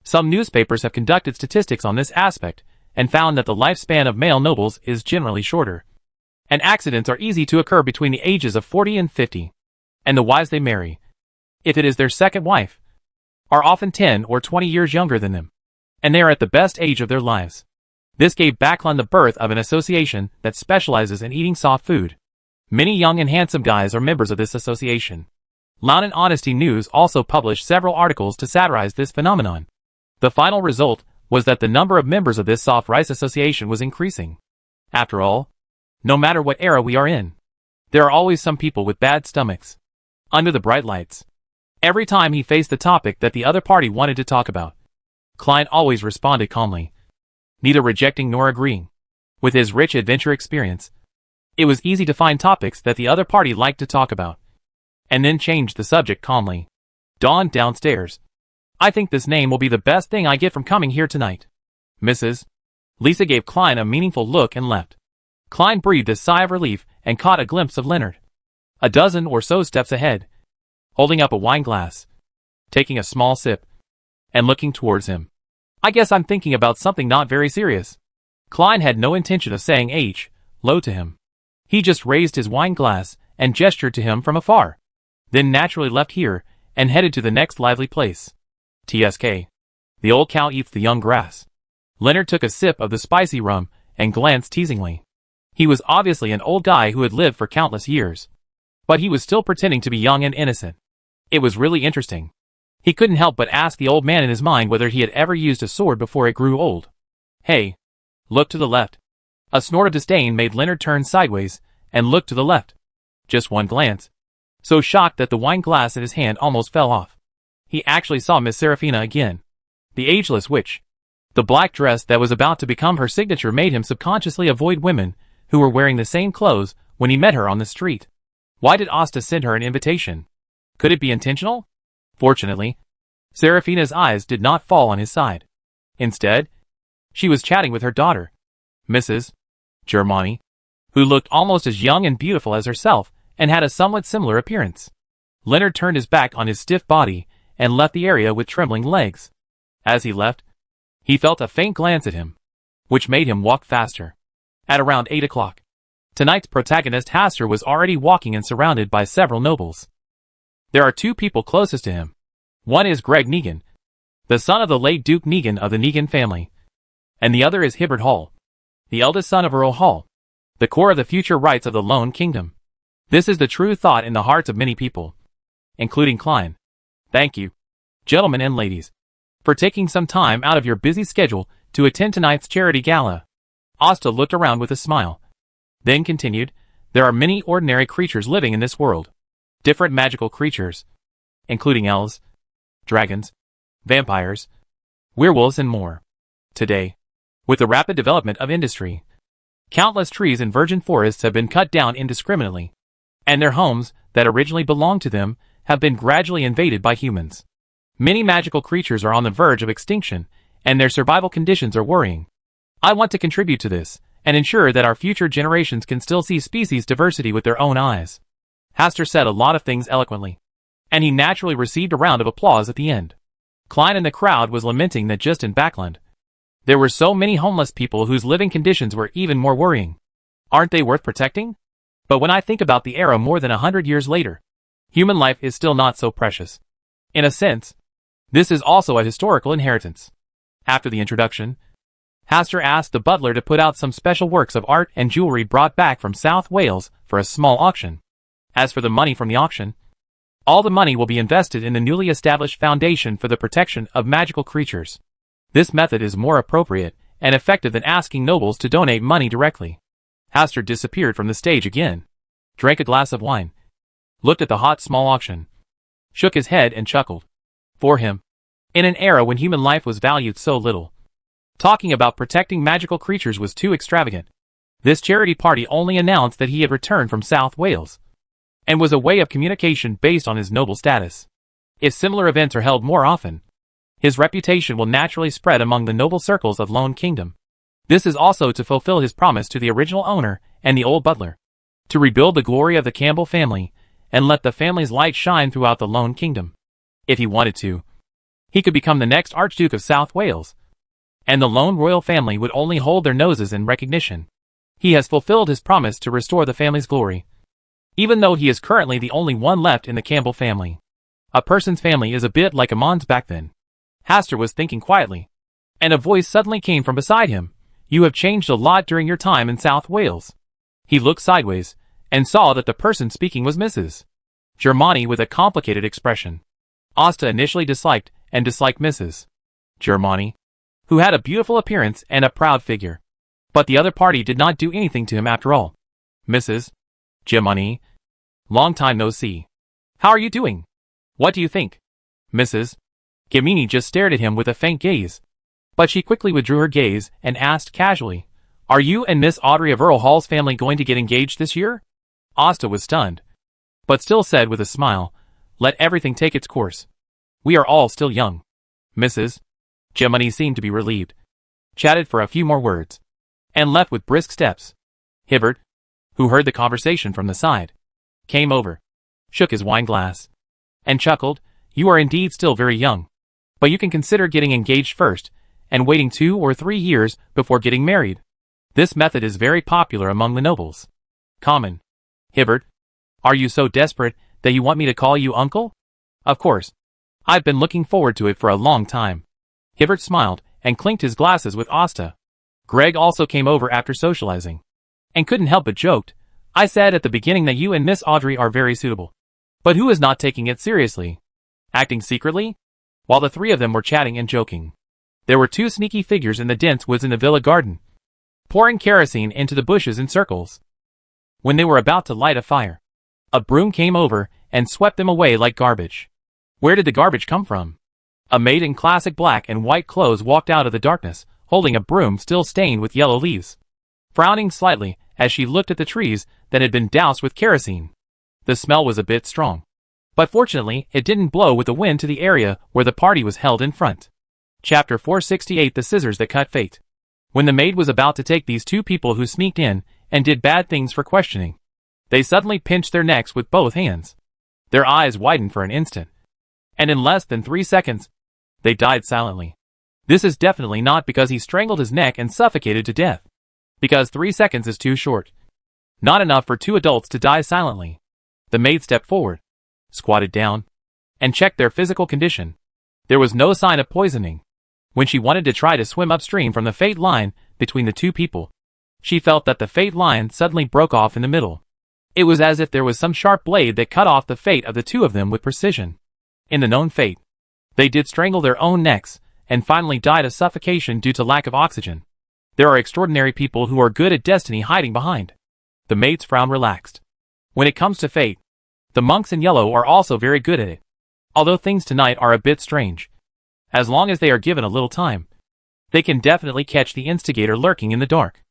Some newspapers have conducted statistics on this aspect and found that the lifespan of male nobles is generally shorter, and accidents are easy to occur between the ages of 40 and 50. And the wives they marry, if it is their second wife, are often 10 or 20 years younger than them, and they are at the best age of their lives. This gave Backland the birth of an association that specializes in eating soft food. Many young and handsome guys are members of this association. Loud and Honesty News also published several articles to satirize this phenomenon. The final result was that the number of members of this soft rice association was increasing. After all, no matter what era we are in, there are always some people with bad stomachs. Under the bright lights, every time he faced the topic that the other party wanted to talk about, Klein always responded calmly, neither rejecting nor agreeing. With his rich adventure experience, it was easy to find topics that the other party liked to talk about, and then change the subject calmly. Dawn downstairs. I think this name will be the best thing I get from coming here tonight. Mrs. Lisa gave Klein a meaningful look and left. Klein breathed a sigh of relief and caught a glimpse of Leonard, a dozen or so steps ahead, holding up a wine glass, taking a small sip. and looking towards him. I guess I'm thinking about something not very serious. Klein had no intention of saying hello to him. He just raised his wine glass and gestured to him from afar, then naturally left here and headed to the next lively place. TSK. The old cow eats the young grass. Leonard took a sip of the spicy rum and glanced teasingly. He was obviously an old guy who had lived for countless years, but he was still pretending to be young and innocent. It was really interesting. He couldn't help but ask the old man in his mind whether he had ever used a sword before it grew old. Hey, look to the left. A snort of disdain made Leonard turn sideways and look to the left. Just one glance. So shocked that the wine glass in his hand almost fell off. He actually saw Miss Serafina again. The ageless witch. The black dress that was about to become her signature made him subconsciously avoid women who were wearing the same clothes when he met her on the street. Why did Asta send her an invitation? Could it be intentional? Fortunately, Serafina's eyes did not fall on his side. Instead, she was chatting with her daughter, Mrs. Germani, who looked almost as young and beautiful as herself and had a somewhat similar appearance. Leonard turned his back on his stiff body and left the area with trembling legs. As he left, he felt a faint glance at him, which made him walk faster. At around 8 o'clock, tonight's protagonist Hastur was already walking and surrounded by several nobles. There are two people closest to him. One is Greg Negan, the son of the late Duke Negan of the Negan family, and the other is Hibbert Hall, the eldest son of Earl Hall, the core of the future rights of the Lone Kingdom. This is the true thought in the hearts of many people, including Klein. Thank you, gentlemen and ladies, for taking some time out of your busy schedule to attend tonight's charity gala. Asta looked around with a smile, then continued, there are many ordinary creatures living in this world. Different magical creatures, including elves, dragons, vampires, werewolves and more. Today, with the rapid development of industry, countless trees and virgin forests have been cut down indiscriminately, and their homes, that originally belonged to them, have been gradually invaded by humans. Many magical creatures are on the verge of extinction, and their survival conditions are worrying. I want to contribute to this, and ensure that our future generations can still see species diversity with their own eyes. Hastur said a lot of things eloquently, and he naturally received a round of applause at the end. Klein in the crowd was lamenting that just in Backland, there were so many homeless people whose living conditions were even more worrying. Aren't they worth protecting? But when I think about the era more than 100 years later, human life is still not so precious. In a sense, this is also a historical inheritance. After the introduction, Hastur asked the butler to put out some special works of art and jewelry brought back from South Wales for a small auction. As for the money from the auction, all the money will be invested in the newly established Foundation for the Protection of Magical Creatures. This method is more appropriate and effective than asking nobles to donate money directly. Hastur disappeared from the stage again, drank a glass of wine, looked at the hot small auction, shook his head and chuckled. For him, in an era when human life was valued so little, talking about protecting magical creatures was too extravagant. This charity party only announced that he had returned from South Wales, and was a way of communication based on his noble status. If similar events are held more often, his reputation will naturally spread among the noble circles of Lone Kingdom. This is also to fulfill his promise to the original owner and the old butler, to rebuild the glory of the Campbell family, and let the family's light shine throughout the Lone Kingdom. If he wanted to, he could become the next Archduke of South Wales, and the Lone royal family would only hold their noses in recognition. He has fulfilled his promise to restore the family's glory, even though he is currently the only one left in the Campbell family. A person's family is a bit like a man's back then. Hastur was thinking quietly, and a voice suddenly came from beside him. You have changed a lot during your time in South Wales. He looked sideways, and saw that the person speaking was Mrs. Germani with a complicated expression. Asta initially disliked Mrs. Germani, who had a beautiful appearance and a proud figure. But the other party did not do anything to him after all. Mrs. Germani, long time no see. How are you doing? What do you think? Mrs. Germani just stared at him with a faint gaze, but she quickly withdrew her gaze and asked casually, are you and Miss Audrey of Earl Hall's family going to get engaged this year? Asta was stunned, but still said with a smile, let everything take its course. We are all still young. Mrs. Germani seemed to be relieved, chatted for a few more words, and left with brisk steps. Hibbert, who heard the conversation from the side, came over, shook his wine glass, and chuckled, you are indeed still very young. But you can consider getting engaged first, and waiting 2 or 3 years before getting married. This method is very popular among the nobles. Common. Hibbert, are you so desperate that you want me to call you uncle? Of course. I've been looking forward to it for a long time. Hibbert smiled and clinked his glasses with Asta. Greg also came over after socializing, and couldn't help but joked, I said at the beginning that you and Miss Audrey are very suitable. But who is not taking it seriously? Acting secretly? While the three of them were chatting and joking, there were 2 sneaky figures in the dense woods in the villa garden, pouring kerosene into the bushes in circles. When they were about to light a fire, a broom came over and swept them away like garbage. Where did the garbage come from? A maid in classic black and white clothes walked out of the darkness, holding a broom still stained with yellow leaves, frowning slightly as she looked at the trees that had been doused with kerosene. The smell was a bit strong, but fortunately it didn't blow with the wind to the area where the party was held in front. Chapter 468 The Scissors That Cut Fate. When the maid was about to take these 2 people who sneaked in and did bad things for questioning, they suddenly pinched their necks with both hands. Their eyes widened for an instant, and in less than 3 seconds, they died silently. This is definitely not because he strangled his neck and suffocated to death, because 3 seconds is too short. Not enough for 2 adults to die silently. The maid stepped forward, squatted down, and checked their physical condition. There was no sign of poisoning. When she wanted to try to swim upstream from the fate line between the 2 people, she felt that the fate line suddenly broke off in the middle. It was as if there was some sharp blade that cut off the fate of the 2 of them with precision. In the known fate, they did strangle their own necks, and finally died of suffocation due to lack of oxygen. There are extraordinary people who are good at destiny hiding behind. The maid's frown relaxed. When it comes to fate, the monks in yellow are also very good at it. Although things tonight are a bit strange, as long as they are given a little time, they can definitely catch the instigator lurking in the dark.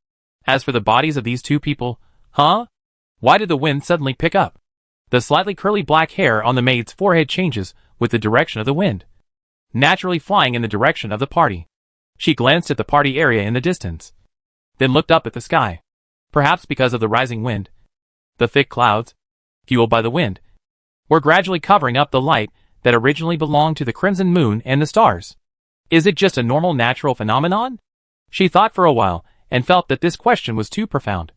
As for the bodies of these 2 people, why did the wind suddenly pick up? The slightly curly black hair on the maid's forehead changes with the direction of the wind, naturally flying in the direction of the party. She glanced at the party area in the distance, then looked up at the sky. Perhaps because of the rising wind, the thick clouds, fueled by the wind, were gradually covering up the light that originally belonged to the crimson moon and the stars. Is it just a normal natural phenomenon? She thought for a while and felt that this question was too profound.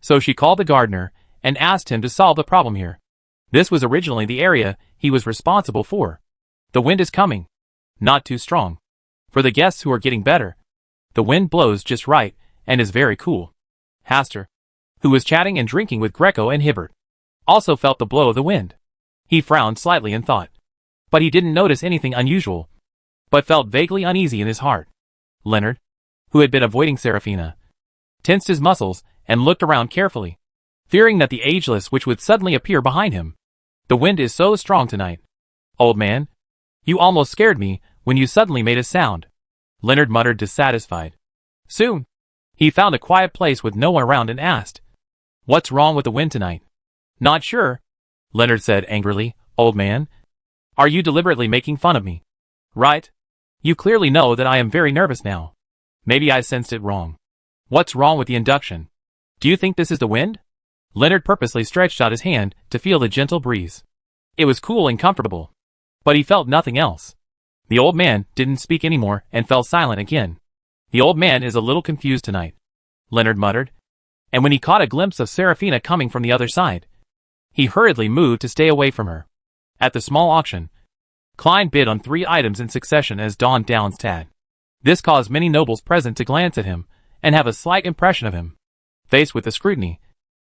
So she called the gardener and asked him to solve the problem here. This was originally the area he was responsible for. The wind is coming. Not too strong. For the guests who are getting better, the wind blows just right and is very cool. Hastur, who was chatting and drinking with Greco and Hibbert, also felt the blow of the wind. He frowned slightly and thought, but he didn't notice anything unusual, but felt vaguely uneasy in his heart. Leonard, who had been avoiding Serafina, tensed his muscles and looked around carefully, fearing that the ageless witch would suddenly appear behind him. The wind is so strong tonight. Old man, you almost scared me when you suddenly made a sound. Leonard muttered dissatisfied. Soon, he found a quiet place with no one around and asked, what's wrong with the wind tonight? Not sure, Leonard said angrily. Old man, are you deliberately making fun of me? Right. You clearly know that I am very nervous now. Maybe I sensed it wrong. What's wrong with the induction? Do you think this is the wind? Leonard purposely stretched out his hand to feel the gentle breeze. It was cool and comfortable, but he felt nothing else. The old man didn't speak anymore and fell silent again. The old man is a little confused tonight, Leonard muttered, and when he caught a glimpse of Serafina coming from the other side, he hurriedly moved to stay away from her. At the small auction, Klein bid on 3 items in succession as Don Downs Tad. This caused many nobles present to glance at him and have a slight impression of him. Faced with the scrutiny,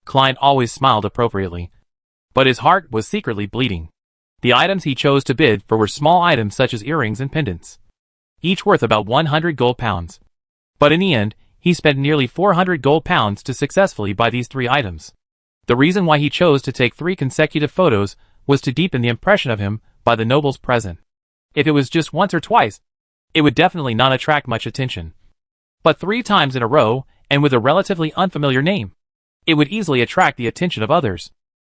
Klein always smiled appropriately, but his heart was secretly bleeding. The items he chose to bid for were small items such as earrings and pendants, each worth about 100 gold pounds. But in the end, he spent nearly 400 gold pounds to successfully buy these 3 items. The reason why he chose to take 3 consecutive photos was to deepen the impression of him by the nobles present. If it was just once or twice, it would definitely not attract much attention. But 3 times in a row, and with a relatively unfamiliar name, it would easily attract the attention of others.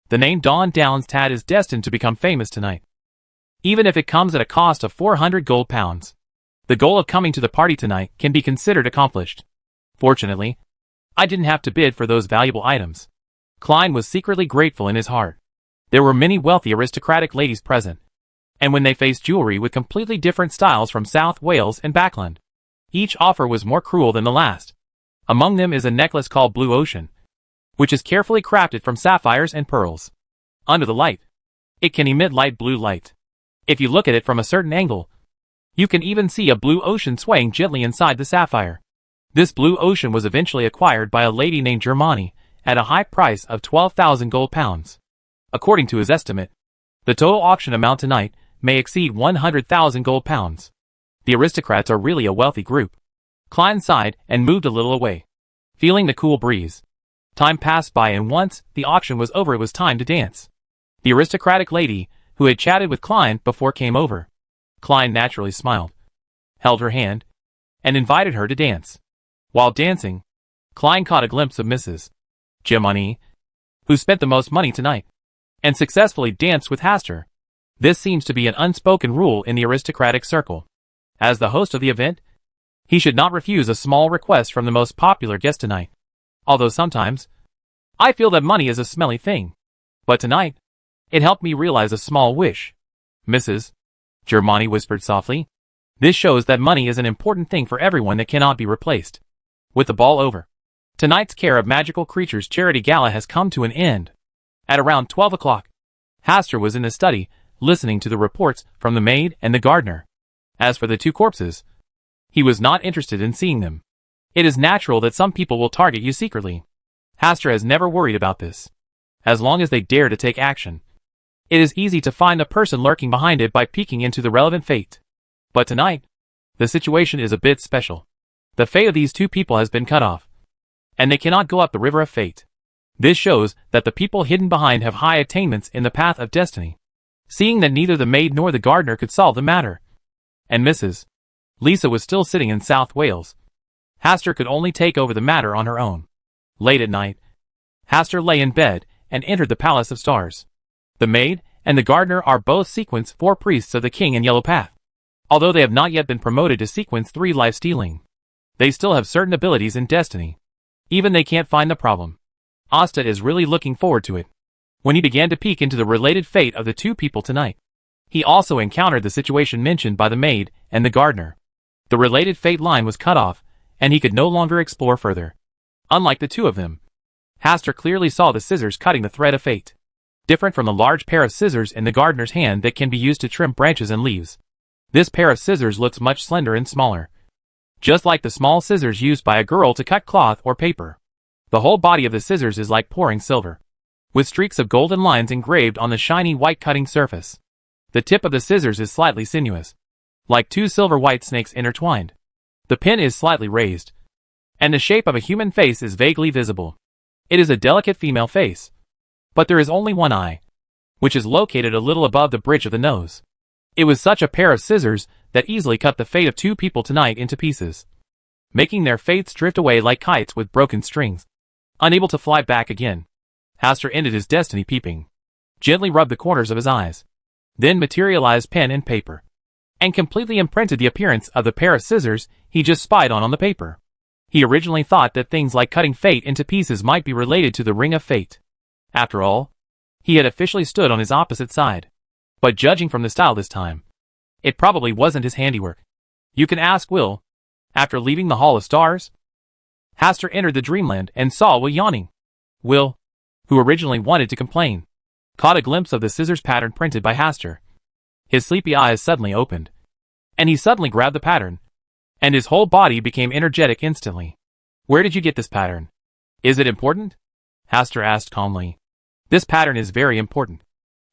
The name Don Downs Tad is destined to become famous tonight, even if it comes at a cost of 400 gold pounds. The goal of coming to the party tonight can be considered accomplished. Fortunately, I didn't have to bid for those valuable items. Klein was secretly grateful in his heart. There were many wealthy aristocratic ladies present, and when they faced jewelry with completely different styles from South Wales and Backland. Each offer was more cruel than the last. Among them is a necklace called Blue Ocean, which is carefully crafted from sapphires and pearls. Under the light, it can emit light blue light. If you look at it from a certain angle, you can even see a blue ocean swaying gently inside the sapphire. This blue ocean was eventually acquired by a lady named Germani at a high price of 12,000 gold pounds. According to his estimate, the total auction amount tonight may exceed 100,000 gold pounds. The aristocrats are really a wealthy group. Klein sighed and moved a little away, feeling the cool breeze. Time passed by, and once the auction was over, it was time to dance. The aristocratic lady, who had chatted with Klein before, came over. Klein naturally smiled, held her hand, and invited her to dance. While dancing, Klein caught a glimpse of Mrs. Germani, who spent the most money tonight, and successfully danced with Hastur. This seems to be an unspoken rule in the aristocratic circle. As the host of the event, he should not refuse a small request from the most popular guest tonight. Although sometimes, I feel that money is a smelly thing. But tonight, it helped me realize a small wish. Mrs. Germani whispered softly. This shows that money is an important thing for everyone that cannot be replaced. With the ball over, tonight's Care of Magical Creatures charity gala has come to an end. At around 12 o'clock, Hastur was in the study, listening to the reports from the maid and the gardener. As for the two corpses, he was not interested in seeing them. It is natural that some people will target you secretly. Hastur has never worried about this. As long as they dare to take action, it is easy to find the person lurking behind it by peeking into the relevant fate. But tonight, the situation is a bit special. The fate of these two people has been cut off, and they cannot go up the river of fate. This shows that the people hidden behind have high attainments in the path of destiny. Seeing that neither the maid nor the gardener could solve the matter, and Mrs. Lisa was still sitting in South Wales, Hastur could only take over the matter on her own. Late at night, Hastur lay in bed and entered the Palace of Stars. The maid and the gardener are both Sequence 4 priests of the King in Yellow Path. Although they have not yet been promoted to Sequence 3 life stealing, they still have certain abilities in destiny. Even they can't find the problem. Asta is really looking forward to it. When he began to peek into the related fate of the two people tonight, he also encountered the situation mentioned by the maid and the gardener. The related fate line was cut off, and he could no longer explore further. Unlike the two of them, Hastur clearly saw the scissors cutting the thread of fate. Different from the large pair of scissors in the gardener's hand that can be used to trim branches and leaves, this pair of scissors looks much slender and smaller. Just like the small scissors used by a girl to cut cloth or paper. The whole body of the scissors is like pouring silver, with streaks of golden lines engraved on the shiny white cutting surface. The tip of the scissors is slightly sinuous, like two silver white snakes intertwined. The pin is slightly raised, and the shape of a human face is vaguely visible. It is a delicate female face, but there is only one eye, which is located a little above the bridge of the nose. It was such a pair of scissors that easily cut the fate of two people tonight into pieces, making their fates drift away like kites with broken strings, unable to fly back again. Hastur ended his destiny peeping, gently rubbed the corners of his eyes, then materialized pen and paper, and completely imprinted the appearance of the pair of scissors he just spied on the paper. He originally thought that things like cutting fate into pieces might be related to the Ring of Fate. After all, he had officially stood on his opposite side. But judging from the style this time, it probably wasn't his handiwork. You can ask Will. After leaving the Hall of Stars, Hastur entered the dreamland and saw Will yawning. Will, who originally wanted to complain, caught a glimpse of the scissors pattern printed by Hastur. His sleepy eyes suddenly opened, and he suddenly grabbed the pattern, and his whole body became energetic instantly. Where did you get this pattern? Is it important? Hastur asked calmly. This pattern is very important.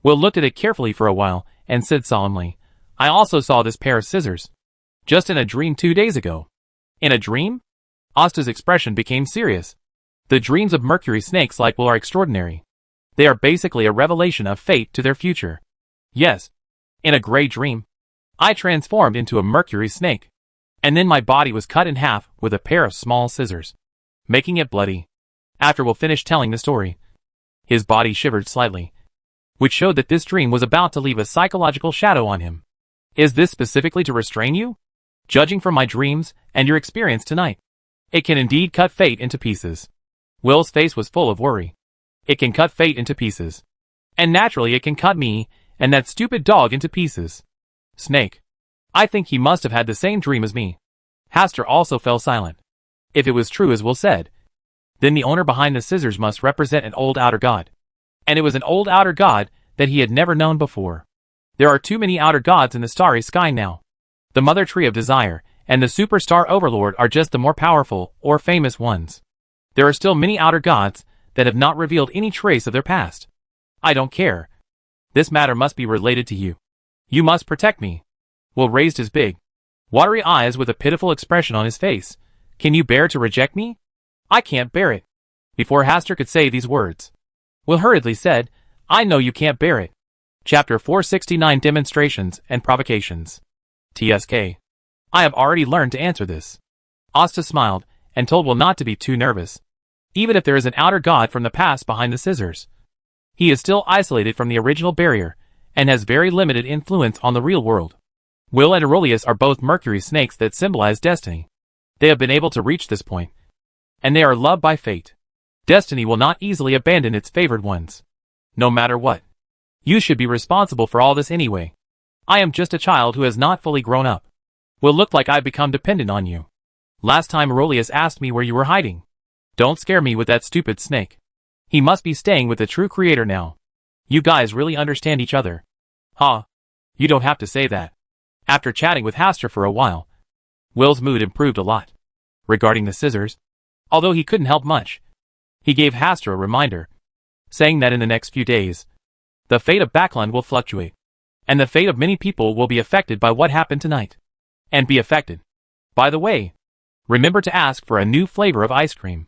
Will looked at it carefully for a while and said solemnly, I also saw this pair of scissors, just in a dream 2 days ago. In a dream? Asta's expression became serious. The dreams of Mercury snakes like Will are extraordinary. They are basically a revelation of fate to their future. Yes. In a gray dream, I transformed into a Mercury snake, and then my body was cut in half with a pair of small scissors, making it bloody. After Will finished telling the story, his body shivered slightly, which showed that this dream was about to leave a psychological shadow on him. Is this specifically to restrain you? Judging from my dreams and your experience tonight, it can indeed cut fate into pieces. Will's face was full of worry. It can cut fate into pieces. And naturally it can cut me, and that stupid dog into pieces. Snake. I think he must have had the same dream as me. Hastur also fell silent. If it was true as Will said, then the owner behind the scissors must represent an old outer god. And it was an old outer god that he had never known before. There are too many outer gods in the starry sky now. The Mother Tree of Desire and the Superstar Overlord are just the more powerful or famous ones. There are still many outer gods that have not revealed any trace of their past. I don't care. This matter must be related to you. You must protect me. Will raised his big, watery eyes with a pitiful expression on his face. Can you bear to reject me? I can't bear it. Before Hastur could say these words, Will hurriedly said, I know you can't bear it. Chapter 469 Demonstrations and Provocations. TSK. I have already learned to answer this. Asta smiled, and told Will not to be too nervous. Even if there is an outer god from the past behind the scissors, he is still isolated from the original barrier, and has very limited influence on the real world. Will and Aurelius are both Mercury snakes that symbolize destiny. They have been able to reach this point, and they are loved by fate. Destiny will not easily abandon its favored ones. No matter what. You should be responsible for all this anyway. I am just a child who has not fully grown up. Will look like I've become dependent on you. Last time Aurelius asked me where you were hiding. Don't scare me with that stupid snake. He must be staying with the true creator now. You guys really understand each other. Huh? You don't have to say that. After chatting with Hastur for a while, Will's mood improved a lot. Regarding the scissors, although he couldn't help much, he gave Hastur a reminder, saying that in the next few days, the fate of Backland will fluctuate, and the fate of many people will be affected by what happened tonight. And be affected. By the way, remember to ask for a new flavor of ice cream.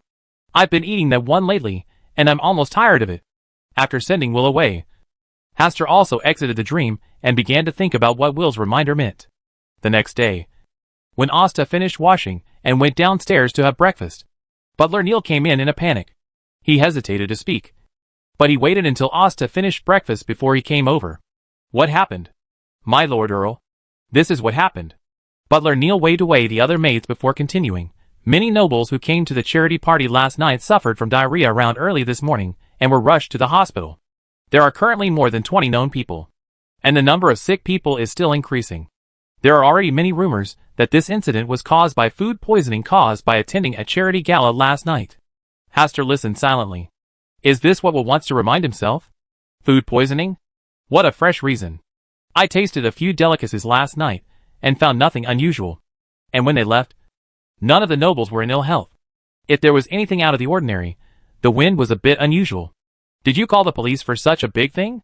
I've been eating that one lately, and I'm almost tired of it. After sending Will away, Hastur also exited the dream and began to think about what Will's reminder meant. The next day, when Asta finished washing and went downstairs to have breakfast, Butler Neil came in a panic. He hesitated to speak, but he waited until Asta finished breakfast before he came over. What happened? My Lord Earl. This is what happened. Butler Neil waved away the other maids before continuing. Many nobles who came to the charity party last night suffered from diarrhea around early this morning and were rushed to the hospital. There are currently more than 20 known people, and the number of sick people is still increasing. There are already many rumors that this incident was caused by food poisoning caused by attending a charity gala last night. Hastur listened silently. Is this what Will wants to remind himself? Food poisoning? What a fresh reason. I tasted a few delicacies last night and found nothing unusual. And when they left, none of the nobles were in ill health. If there was anything out of the ordinary, the wind was a bit unusual. Did you call the police for such a big thing?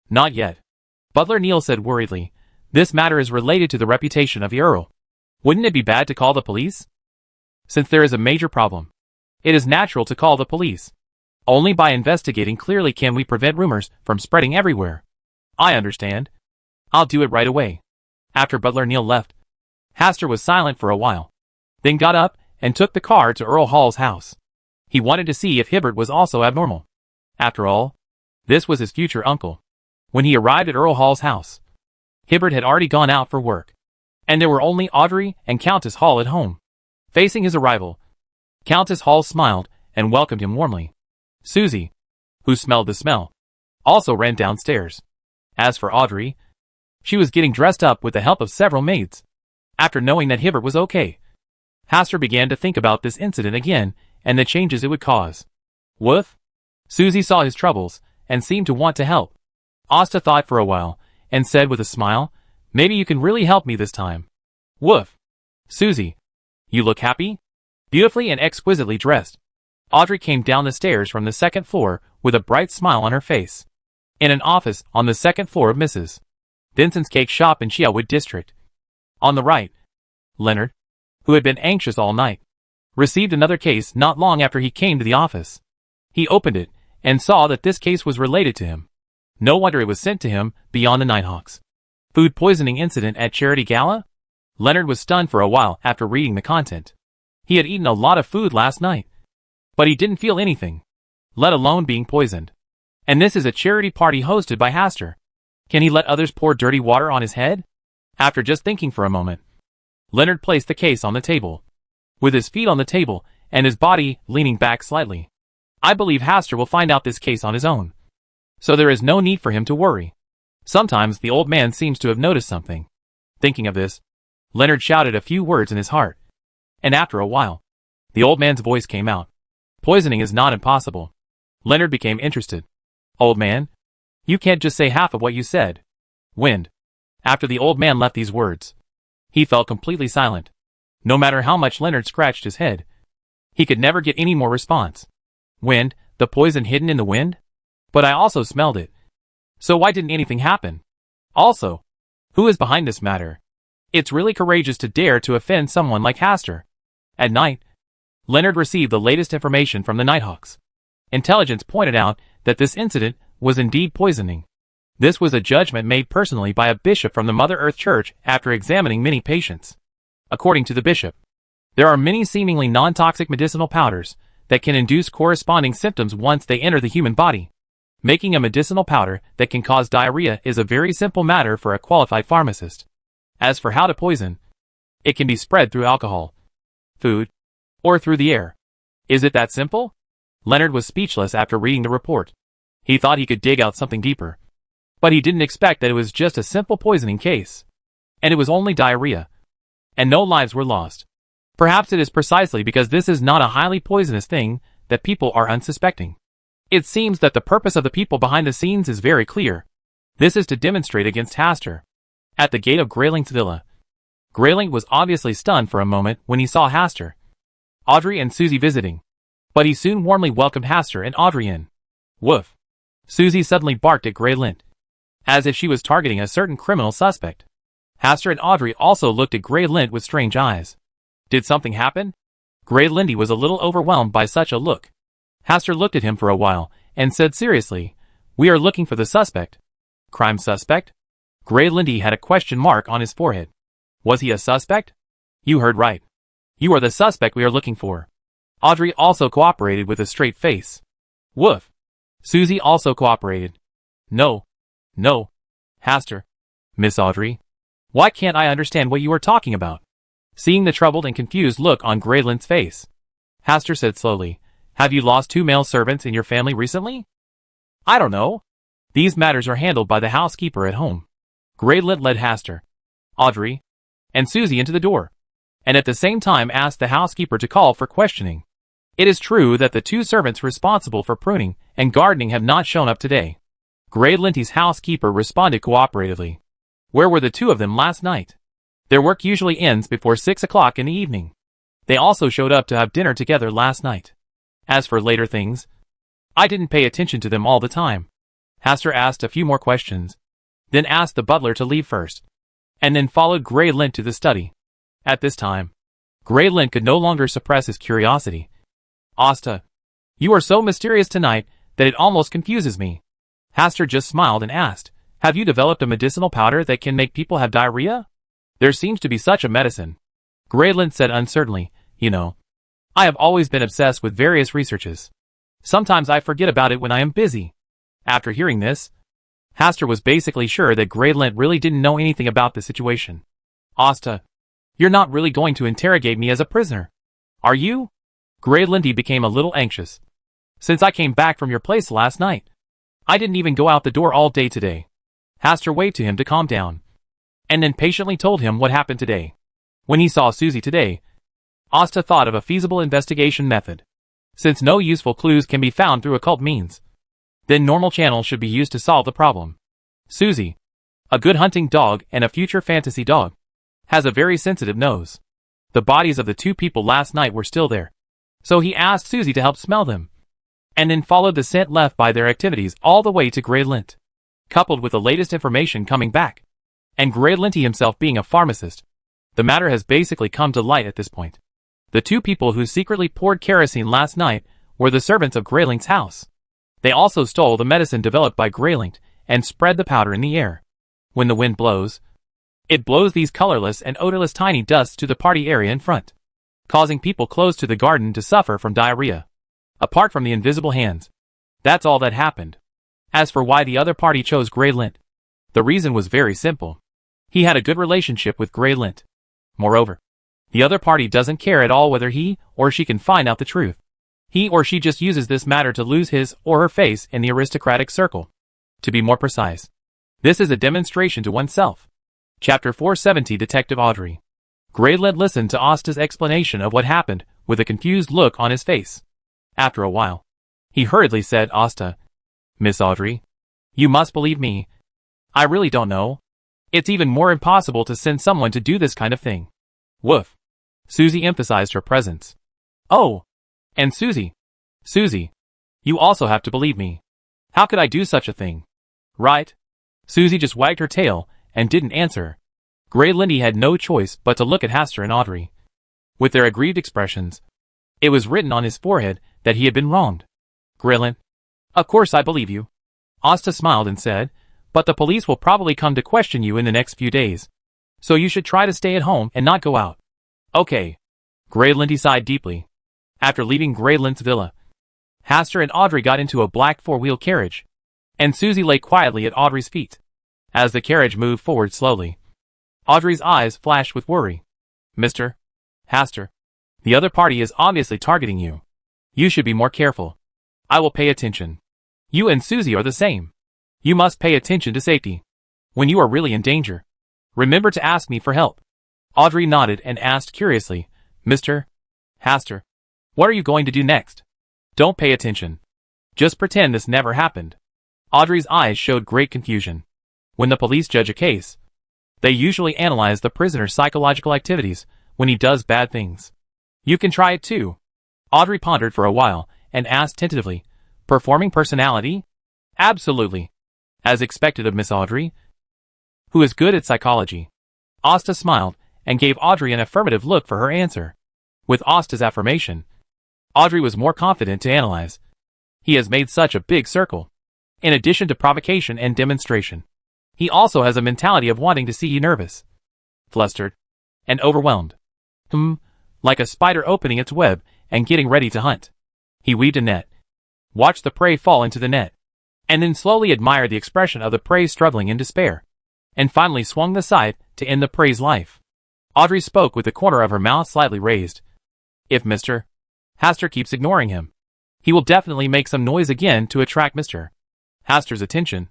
Not yet. Butler Neil said worriedly. This matter is related to the reputation of the Earl. Wouldn't it be bad to call the police? Since there is a major problem, it is natural to call the police. Only by investigating clearly can we prevent rumors from spreading everywhere. I understand. I'll do it right away. After Butler Neil left, Hastur was silent for a while, then got up and took the car to Earl Hall's house. He wanted to see if Hibbert was also abnormal. After all, this was his future uncle. When he arrived at Earl Hall's house, Hibbert had already gone out for work, and there were only Audrey and Countess Hall at home. Facing his arrival, Countess Hall smiled and welcomed him warmly. Susie, who smelled the smell, also ran downstairs. As for Audrey, she was getting dressed up with the help of several maids. After knowing that Hibbert was okay, Hastur began to think about this incident again and the changes it would cause. Woof? Susie saw his troubles and seemed to want to help. Asta thought for a while and said with a smile, maybe you can really help me this time. Woof. Susie, you look happy? Beautifully and exquisitely dressed. Audrey came down the stairs from the second floor with a bright smile on her face. In an office on the second floor of Mrs. Vincent's cake shop in Chiawood district. On the right, Leonard, who had been anxious all night, received another case not long after he came to the office. He opened it and saw that this case was related to him. No wonder it was sent to him beyond the Nighthawks. Food poisoning incident at charity gala? Leonard was stunned for a while after reading the content. He had eaten a lot of food last night, but he didn't feel anything, let alone being poisoned. And this is a charity party hosted by Hastur. Can he let others pour dirty water on his head? After just thinking for a moment, Leonard placed the case on the table, with his feet on the table and his body leaning back slightly. I believe Hastur will find out this case on his own, so there is no need for him to worry. Sometimes the old man seems to have noticed something. Thinking of this, Leonard shouted a few words in his heart. And after a while, the old man's voice came out. Poisoning is not impossible. Leonard became interested. Old man, you can't just say half of what you said. Wind. After the old man left these words, he fell completely silent. No matter how much Leonard scratched his head, he could never get any more response. Wind, the poison hidden in the wind? But I also smelled it. So why didn't anything happen? Also, who is behind this matter? It's really courageous to dare to offend someone like Hastur. At night, Leonard received the latest information from the Nighthawks. Intelligence pointed out that this incident was indeed poisoning. This was a judgment made personally by a bishop from the Mother Earth Church after examining many patients. According to the bishop, there are many seemingly non-toxic medicinal powders that can induce corresponding symptoms once they enter the human body. Making a medicinal powder that can cause diarrhea is a very simple matter for a qualified pharmacist. As for how to poison, it can be spread through alcohol, food, or through the air. Is it that simple? Leonard was speechless after reading the report. He thought he could dig out something deeper. But he didn't expect that it was just a simple poisoning case. And it was only diarrhea. And no lives were lost. Perhaps it is precisely because this is not a highly poisonous thing that people are unsuspecting. It seems that the purpose of the people behind the scenes is very clear. This is to demonstrate against Hastur. At the gate of Grayling's villa, Grayling was obviously stunned for a moment when he saw Hastur, Audrey and Susie visiting. But he soon warmly welcomed Hastur and Audrey in. Woof. Susie suddenly barked at Graylint, as if she was targeting a certain criminal suspect. Hastur and Audrey also looked at Graylint with strange eyes. Did something happen? Graylindy was a little overwhelmed by such a look. Hastur looked at him for a while and said seriously, "We are looking for the suspect." Crime suspect? Graylindy had a question mark on his forehead. Was he a suspect? You heard right. You are the suspect we are looking for. Audrey also cooperated with a straight face. Woof. Susie also cooperated. No. Hastur. Miss Audrey. Why can't I understand what you are talking about? Seeing the troubled and confused look on Graylint's face, Hastur said slowly, "Have you lost 2 male servants in your family recently?" "I don't know. These matters are handled by the housekeeper at home." Graylint led Hastur, Audrey, and Susie into the door, and at the same time asked the housekeeper to call for questioning. It is true that the 2 servants responsible for pruning and gardening have not shown up today. Graylinty's housekeeper responded cooperatively. Where were the 2 of them last night? Their work usually ends before 6 o'clock in the evening. They also showed up to have dinner together last night. As for later things, I didn't pay attention to them all the time. Hastur asked a few more questions, then asked the butler to leave first, and then followed Graylint to the study. At this time, Graylint could no longer suppress his curiosity. "Asta, you are so mysterious tonight that it almost confuses me." Hastur just smiled and asked, "Have you developed a medicinal powder that can make people have diarrhea?" "There seems to be such a medicine," Graylint said uncertainly. "You know, I have always been obsessed with various researches. Sometimes I forget about it when I am busy." After hearing this, Hastur was basically sure that Graylint really didn't know anything about the situation. "Asta, you're not really going to interrogate me as a prisoner, are you?" Graylinty became a little anxious. "Since I came back from your place last night, I didn't even go out the door all day today." Hastur waited to him to calm down, and then patiently told him what happened today. When he saw Susie today, Asta thought of a feasible investigation method. Since no useful clues can be found through occult means, then normal channels should be used to solve the problem. Susie, a good hunting dog and a future fantasy dog, has a very sensitive nose. The bodies of the 2 people last night were still there, so he asked Susie to help smell them, and then followed the scent left by their activities all the way to Graylint. Coupled with the latest information coming back, and Graylinty himself being a pharmacist, the matter has basically come to light at this point. The 2 people who secretly poured kerosene last night were the servants of Grayling's house. They also stole the medicine developed by Grayling and spread the powder in the air. When the wind blows, it blows these colorless and odorless tiny dusts to the party area in front, causing people close to the garden to suffer from diarrhea. Apart from the invisible hands, that's all that happened. As for why the other party chose Graylint, the reason was very simple. He had a good relationship with Graylint. Moreover, the other party doesn't care at all whether he or she can find out the truth. He or she just uses this matter to lose his or her face in the aristocratic circle. To be more precise, This is a demonstration to oneself. Chapter 470 Detective Audrey. Grayland listened to Asta's explanation of what happened with a confused look on his face. After a while, he hurriedly said, Asta, Miss Audrey, you must believe me. I really don't know. It's even more impossible to send someone to do this kind of thing. Woof. Susie emphasized her presence. Oh, and Susie, you also have to believe me. How could I do such a thing? Right? Susie just wagged her tail and didn't answer. Graylindy had no choice but to look at Hastur and Audrey. With their aggrieved expressions, it was written on his forehead that he had been wronged. Grayland, of course I believe you. Asta smiled and said, but the police will probably come to question you in the next few days. So you should try to stay at home and not go out. Okay. Graylindy sighed deeply. After leaving Grayland's villa, Hastur and Audrey got into a black four-wheel carriage, and Susie lay quietly at Audrey's feet. As the carriage moved forward slowly, Audrey's eyes flashed with worry. Mr. Hastur, the other party is obviously targeting you. You should be more careful. I will pay attention. You and Susie are the same. You must pay attention to safety. When you are really in danger, remember to ask me for help. Audrey nodded and asked curiously, Mr. Hastur, what are you going to do next? Don't pay attention. Just pretend this never happened. Audrey's eyes showed great confusion. When the police judge a case, they usually analyze the prisoner's psychological activities when he does bad things. You can try it too. Audrey pondered for a while and asked tentatively, performing personality? Absolutely. As expected of Miss Audrey, who is good at psychology. Asta smiled and gave Audrey an affirmative look for her answer. With Asta's affirmation, Audrey was more confident to analyze. He has made such a big circle. In addition to provocation and demonstration, he also has a mentality of wanting to see you nervous, flustered, and overwhelmed. Like a spider opening its web and getting ready to hunt. He weaved a net, watched the prey fall into the net, and then slowly admired the expression of the prey struggling in despair, and finally swung the scythe to end the prey's life. Audrey spoke with the corner of her mouth slightly raised. If Mr. Hastur keeps ignoring him, he will definitely make some noise again to attract Mr. Hastur's attention,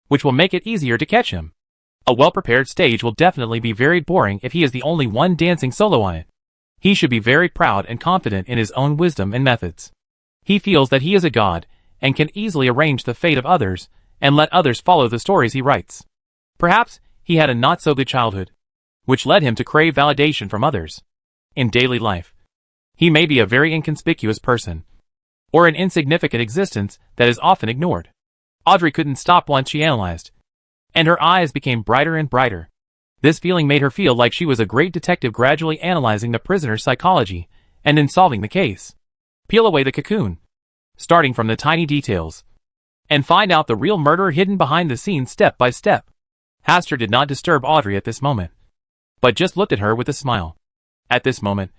which will make it easier to catch him. A well-prepared stage will definitely be very boring if he is the only one dancing solo on it. He should be very proud and confident in his own wisdom and methods. He feels that he is a god and can easily arrange the fate of others and let others follow the stories he writes. Perhaps he had a not-so-good childhood, which led him to crave validation from others. In daily life, he may be a very inconspicuous person, or an insignificant existence that is often ignored. Audrey couldn't stop once she analyzed, and her eyes became brighter and brighter. This feeling made her feel like she was a great detective gradually analyzing the prisoner's psychology and then solving the case. Peel away the cocoon, starting from the tiny details, and find out the real murderer hidden behind the scenes step by step. Hastur did not disturb Audrey at this moment, but just looked at her with a smile. At this moment,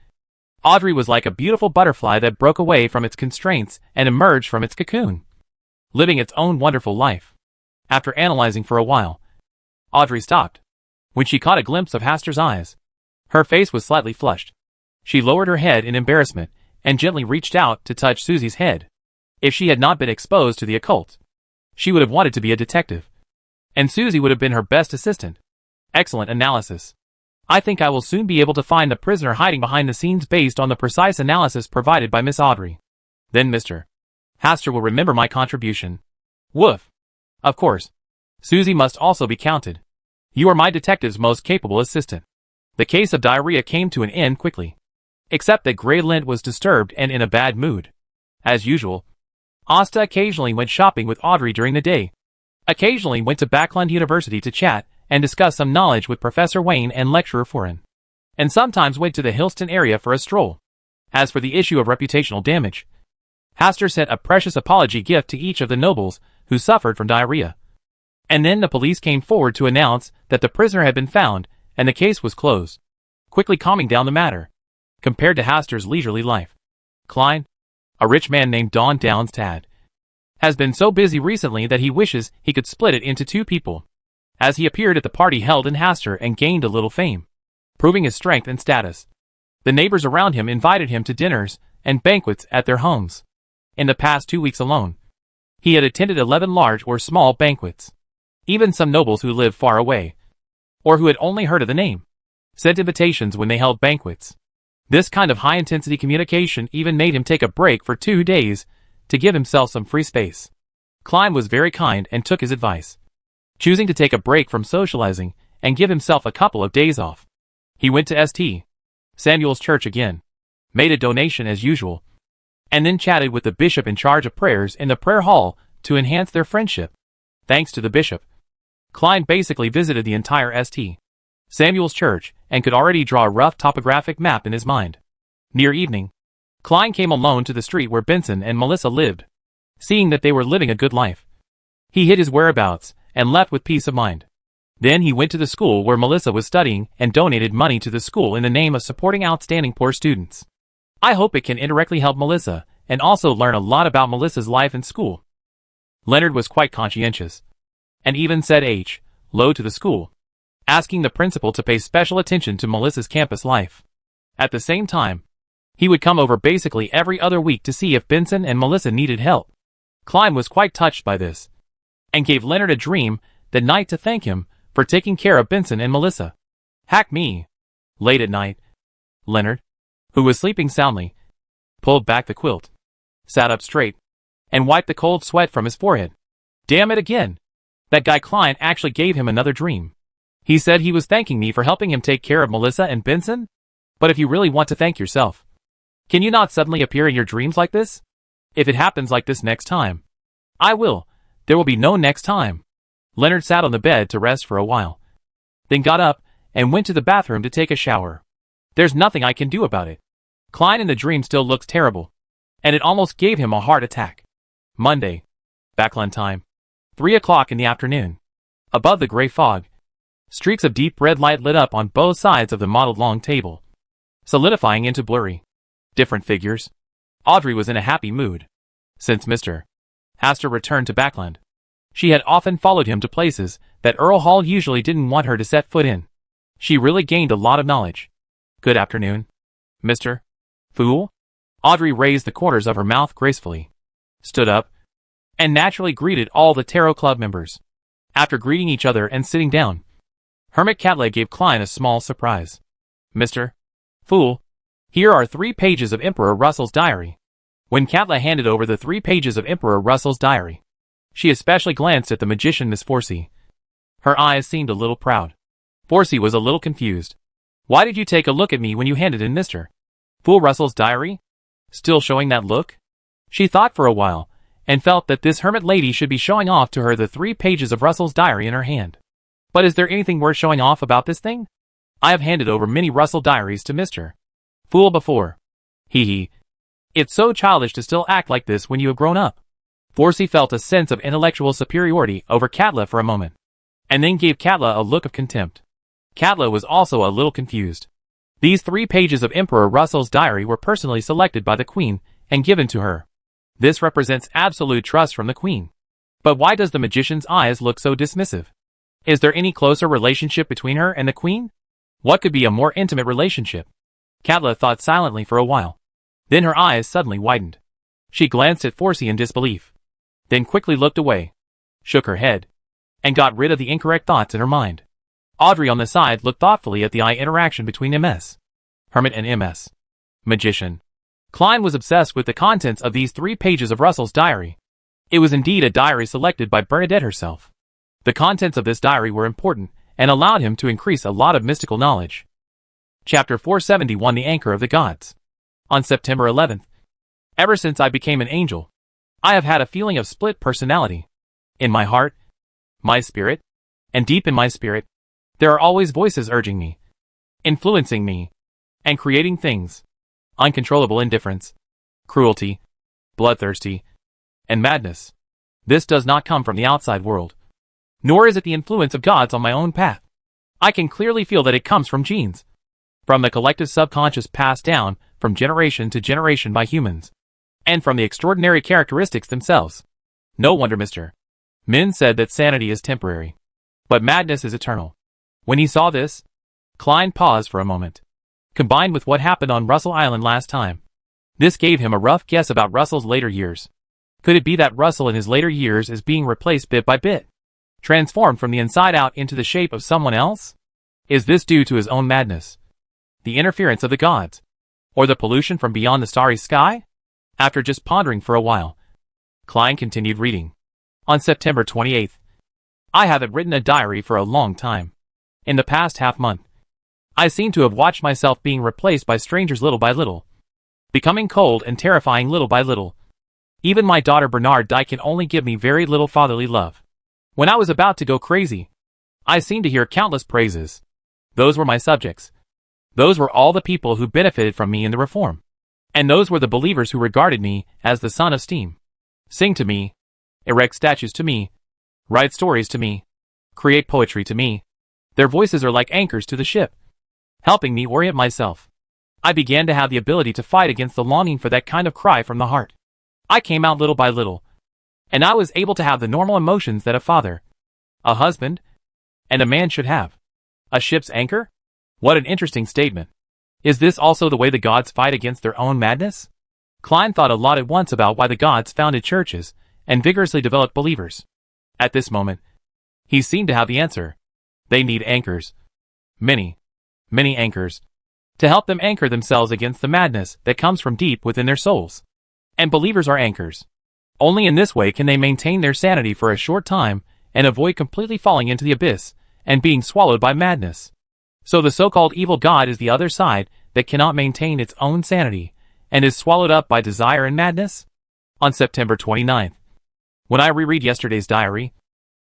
Audrey was like a beautiful butterfly that broke away from its constraints and emerged from its cocoon, living its own wonderful life. After analyzing for a while, Audrey stopped. When she caught a glimpse of Hastur's eyes, her face was slightly flushed. She lowered her head in embarrassment and gently reached out to touch Susie's head. If she had not been exposed to the occult, she would have wanted to be a detective, and Susie would have been her best assistant. Excellent analysis. I think I will soon be able to find the prisoner hiding behind the scenes based on the precise analysis provided by Miss Audrey. Then Mr. Hastur will remember my contribution. Woof. Of course. Susie must also be counted. You are my detective's most capable assistant. The case of diarrhea came to an end quickly, except that Grayland was disturbed and in a bad mood. As usual, Asta occasionally went shopping with Audrey during the day, occasionally went to Backland University to chat and discuss some knowledge with Professor Wayne and Lecturer Foreign, and sometimes went to the Hillston area for a stroll. As for the issue of reputational damage, Hastur sent a precious apology gift to each of the nobles who suffered from diarrhea. And then the police came forward to announce that the prisoner had been found and the case was closed, quickly calming down the matter. Compared to Hastur's leisurely life, Klein, a rich man named Don Downstad, has been so busy recently that he wishes he could split it into two people, as he appeared at the party held in Hastur and gained a little fame, proving his strength and status. The neighbors around him invited him to dinners and banquets at their homes. In the past 2 weeks alone, he had attended 11 large or small banquets. Even some nobles who lived far away, or who had only heard of the name, sent invitations when they held banquets. This kind of high-intensity communication even made him take a break for 2 days to give himself some free space. Klein was very kind and took his advice, choosing to take a break from socializing and give himself a couple of days off. He went to St. Samuel's Church again, made a donation as usual, and then chatted with the bishop in charge of prayers in the prayer hall to enhance their friendship. Thanks to the bishop, Klein basically visited the entire St. Samuel's Church and could already draw a rough topographic map in his mind. Near evening, Klein came alone to the street where Benson and Melissa lived. Seeing that they were living a good life, he hid his whereabouts and left with peace of mind. Then he went to the school where Melissa was studying and donated money to the school in the name of supporting outstanding poor students. I hope it can indirectly help Melissa and also learn a lot about Melissa's life in school. Leonard was quite conscientious, and even said hello to the school, asking the principal to pay special attention to Melissa's campus life. At the same time, he would come over basically every other week to see if Benson and Melissa needed help. Klein was quite touched by this, and gave Leonard a dream that night to thank him for taking care of Benson and Melissa. Hack me. Late at night, Leonard, who was sleeping soundly, pulled back the quilt, sat up straight, and wiped the cold sweat from his forehead. Damn it again. That guy Klein actually gave him another dream. He said he was thanking me for helping him take care of Melissa and Benson? But if you really want to thank yourself, can you not suddenly appear in your dreams like this? If it happens like this next time, I will. There will be no next time. Leonard sat on the bed to rest for a while, then got up and went to the bathroom to take a shower. There's nothing I can do about it. Klein in the dream still looks terrible, and it almost gave him a heart attack. Monday. Backland time. 3 o'clock in the afternoon. Above the gray fog, streaks of deep red light lit up on both sides of the mottled long table, solidifying into blurry, different figures. Audrey was in a happy mood. Since Mr. Hastur returned to Backland, she had often followed him to places that Earl Hall usually didn't want her to set foot in. She really gained a lot of knowledge. Good afternoon, Mr. Fool. Audrey raised the corners of her mouth gracefully, stood up, and naturally greeted all the Tarot Club members. After greeting each other and sitting down, Hermit Catlett gave Klein a small surprise. Mr. Fool, here are 3 pages of Emperor Russell's diary. When Catlett handed over the 3 pages of Emperor Russell's diary, she especially glanced at the magician Miss Forsey. Her eyes seemed a little proud. Forsey was a little confused. Why did you take a look at me when you handed in Mr. Fool Russell's diary? Still showing that look? She thought for a while, and felt that this hermit lady should be showing off to her the 3 pages of Russell's diary in her hand. But is there anything worth showing off about this thing? I have handed over many Russell diaries to Mr. Fool before. Hee. It's so childish to still act like this when you have grown up. Forsey felt a sense of intellectual superiority over Catlett for a moment, and then gave Catlett a look of contempt. Catlett was also a little confused. These 3 pages of Emperor Russell's diary were personally selected by the Queen and given to her. This represents absolute trust from the Queen. But why does the magician's eyes look so dismissive? Is there any closer relationship between her and the Queen? What could be a more intimate relationship? Catlett thought silently for a while. Then her eyes suddenly widened. She glanced at Forsey in disbelief, then quickly looked away, shook her head, and got rid of the incorrect thoughts in her mind. Audrey on the side looked thoughtfully at the eye interaction between MS. Hermit and MS. Magician. Klein was obsessed with the contents of these 3 pages of Russell's diary. It was indeed a diary selected by Bernadette herself. The contents of this diary were important and allowed him to increase a lot of mystical knowledge. Chapter 471 The Anchor of the Gods. On September 11th. Ever since I became an angel, I have had a feeling of split personality. In my heart, my spirit, and deep in my spirit, there are always voices urging me, influencing me, and creating things. Uncontrollable indifference, cruelty, bloodthirsty, and madness. This does not come from the outside world, nor is it the influence of gods on my own path. I can clearly feel that it comes from genes, from the collective subconscious passed down from generation to generation by humans, and from the extraordinary characteristics themselves. No wonder Mr. Min said that sanity is temporary, but madness is eternal. When he saw this, Klein paused for a moment. Combined with what happened on Russell Island last time, this gave him a rough guess about Russell's later years. Could it be that Russell in his later years is being replaced bit by bit? transformed from the inside out into the shape of someone else? Is this due to his own madness, the interference of the gods, or the pollution from beyond the starry sky? After just pondering for a while, Klein continued reading. On September 28th, I haven't written a diary for a long time. In the past half-month, I seem to have watched myself being replaced by strangers little by little, becoming cold and terrifying little by little. Even my daughter Bernard Di can only give me very little fatherly love. When I was about to go crazy, I seemed to hear countless praises. Those were my subjects. Those were all the people who benefited from me in the reform. And those were the believers who regarded me as the son of steam. Sing to me, erect statues to me, write stories to me, create poetry to me. Their voices are like anchors to the ship, helping me orient myself. I began to have the ability to fight against the longing for that kind of cry from the heart. I came out little by little, and I was able to have the normal emotions that a father, a husband, and a man should have. A ship's anchor? What an interesting statement. Is this also the way the gods fight against their own madness? Klein thought a lot at once about why the gods founded churches and vigorously developed believers. At this moment, he seemed to have the answer. They need anchors. Many, many anchors, to help them anchor themselves against the madness that comes from deep within their souls. And believers are anchors. Only in this way can they maintain their sanity for a short time and avoid completely falling into the abyss and being swallowed by madness. So the so-called evil god is the other side that cannot maintain its own sanity and is swallowed up by desire and madness? On September 29th, when I reread yesterday's diary,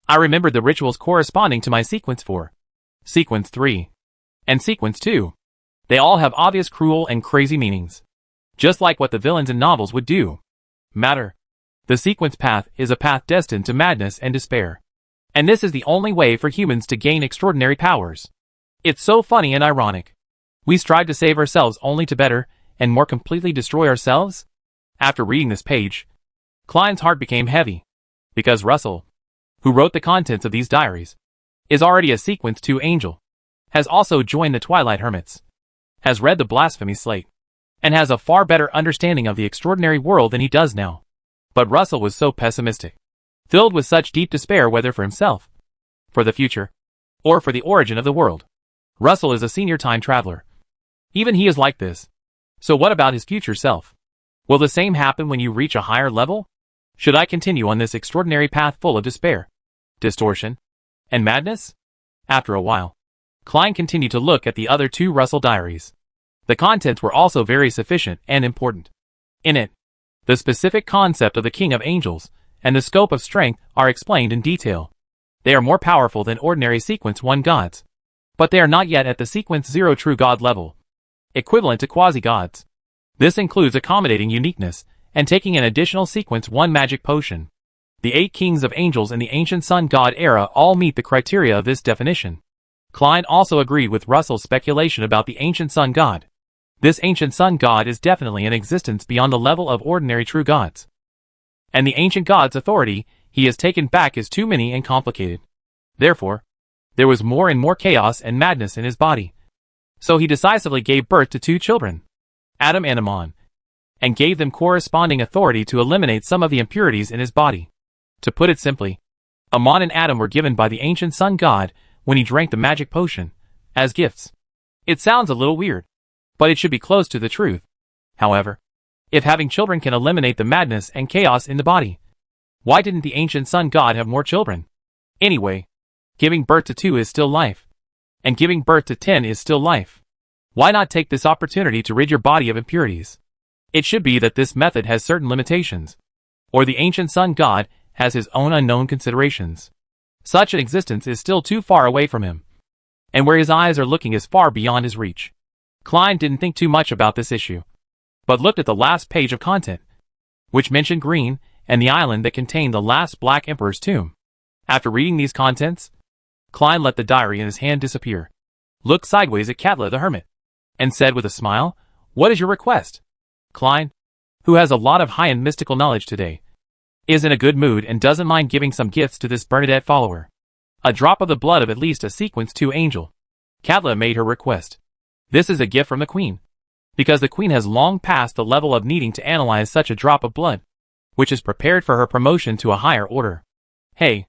I remembered the rituals corresponding to my sequence 4, sequence 3, and sequence 2. They all have obvious cruel and crazy meanings, just like what the villains in novels would do. Matter. The sequence path is a path destined to madness and despair. And this is the only way for humans to gain extraordinary powers. It's so funny and ironic. We strive to save ourselves only to better and more completely destroy ourselves? After reading this page, Klein's heart became heavy, because Russell, who wrote the contents of these diaries, is already a sequence 2 angel, has also joined the Twilight Hermits, has read the Blasphemy Slate, and has a far better understanding of the extraordinary world than he does now. But Russell was so pessimistic, filled with such deep despair whether for himself, for the future, or for the origin of the world. Russell is a senior time traveler. Even he is like this. So what about his future self? Will the same happen when you reach a higher level? Should I continue on this extraordinary path full of despair, distortion, and madness? After a while, Klein continued to look at the other 2 Russell diaries. The contents were also very sufficient and important. In it, the specific concept of the King of Angels and the scope of strength are explained in detail. They are more powerful than ordinary sequence 1 gods, but they are not yet at the sequence 0 true god level, equivalent to quasi-gods. This includes accommodating uniqueness and taking an additional sequence 1 magic potion. The 8 kings of angels in the ancient sun god era all meet the criteria of this definition. Klein also agreed with Russell's speculation about the ancient sun god. This ancient sun god is definitely in existence beyond the level of ordinary true gods. And the ancient god's authority he has taken back is too many and complicated. Therefore, there was more and more chaos and madness in his body. So he decisively gave birth to 2 children, Adam and Ammon, and gave them corresponding authority to eliminate some of the impurities in his body. To put it simply, Ammon and Adam were given by the ancient sun god when he drank the magic potion, as gifts. It sounds a little weird, but it should be close to the truth. However, if having children can eliminate the madness and chaos in the body, why didn't the ancient sun god have more children? Anyway, giving birth to 2 is still life, and giving birth to 10 is still life. Why not take this opportunity to rid your body of impurities? It should be that this method has certain limitations, or the ancient sun god has his own unknown considerations. Such an existence is still too far away from him, and where his eyes are looking is far beyond his reach. Klein didn't think too much about this issue, but looked at the last page of content, which mentioned Green and the island that contained the last Black Emperor's tomb. After reading these contents, Klein let the diary in his hand disappear, looked sideways at Katla the hermit, and said with a smile, "What is your request?" Klein, who has a lot of high-end mystical knowledge today, is in a good mood and doesn't mind giving some gifts to this Bernadette follower. A drop of the blood of at least a sequence 2 angel. Katla made her request. This is a gift from the queen, because the queen has long passed the level of needing to analyze such a drop of blood, which is prepared for her promotion to a higher order. Hey,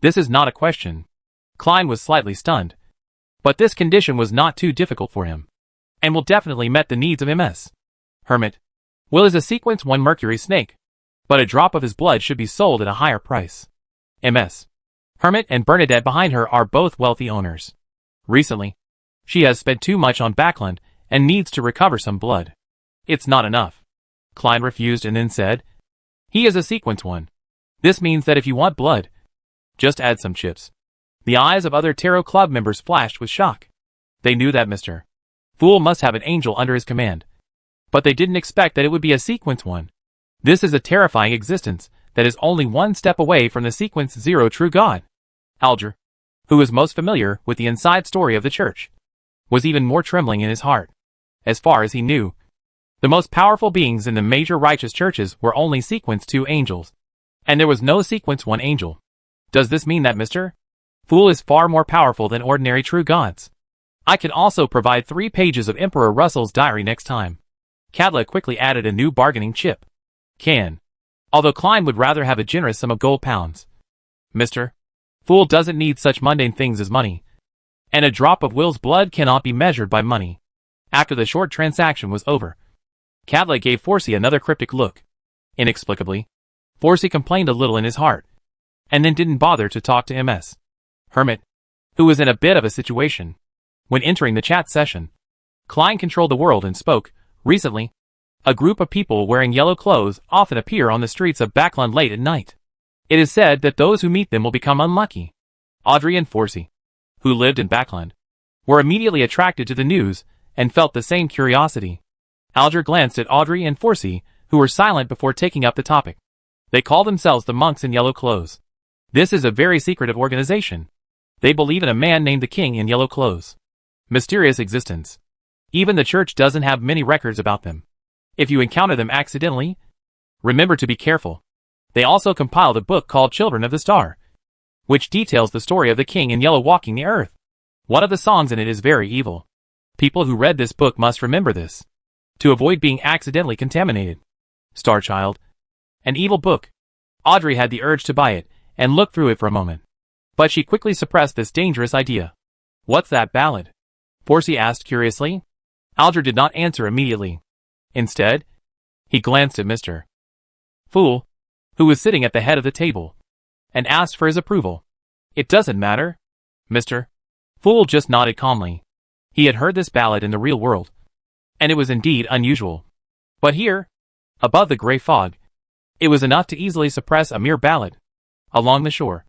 This is not a question. Klein was slightly stunned. But this condition was not too difficult for him, and will definitely met the needs of MS. Hermit. Will is a sequence 1 mercury snake, but a drop of his blood should be sold at a higher price. MS. Hermit and Bernadette behind her are both wealthy owners. Recently, she has spent too much on Backland and needs to recover some blood. It's not enough. Klein refused and then said, he is a sequence 1. This means that if you want blood, just add some chips. The eyes of other Tarot Club members flashed with shock. They knew that Mr. Fool must have an angel under his command. But they didn't expect that it would be a sequence 1. This is a terrifying existence that is only one step away from the sequence 0 true God. Alger, who was most familiar with the inside story of the church, was even more trembling in his heart. As far as he knew, the most powerful beings in the major righteous churches were only sequence 2 angels, and there was no sequence 1 angel. Does this mean that Mr. Fool is far more powerful than ordinary true gods? I can also provide 3 pages of Emperor Russell's diary next time. Cadla quickly added a new bargaining chip. Although Klein would rather have a generous sum of gold pounds. Mr. Fool doesn't need such mundane things as money, and a drop of Will's blood cannot be measured by money. After the short transaction was over, Cadla gave Forsey another cryptic look. Inexplicably, Forsey complained a little in his heart, and then didn't bother to talk to MS. Hermit, who was in a bit of a situation. When entering the chat session, Klein controlled the world and spoke. Recently, a group of people wearing yellow clothes often appear on the streets of Backland late at night. It is said that those who meet them will become unlucky. Audrey and Forsey, who lived in Backland, were immediately attracted to the news and felt the same curiosity. Alger glanced at Audrey and Forsey, who were silent before taking up the topic. They call themselves the monks in yellow clothes. This is a very secretive organization. They believe in a man named the King in yellow clothes. Mysterious existence. Even the church doesn't have many records about them. If you encounter them accidentally, remember to be careful. They also compiled a book called Children of the Star, which details the story of the King in yellow walking the earth. One of the songs in it is very evil. People who read this book must remember this, to avoid being accidentally contaminated. Starchild. An evil book. Audrey had the urge to buy it and look through it for a moment, but she quickly suppressed this dangerous idea. What's that ballad? Forsey asked curiously. Alger did not answer immediately. Instead, he glanced at Mr. Fool, who was sitting at the head of the table, and asked for his approval. It doesn't matter. Mr. Fool just nodded calmly. He had heard this ballad in the real world, and it was indeed unusual. But here, above the gray fog, it was enough to easily suppress a mere ballad. Along the shore,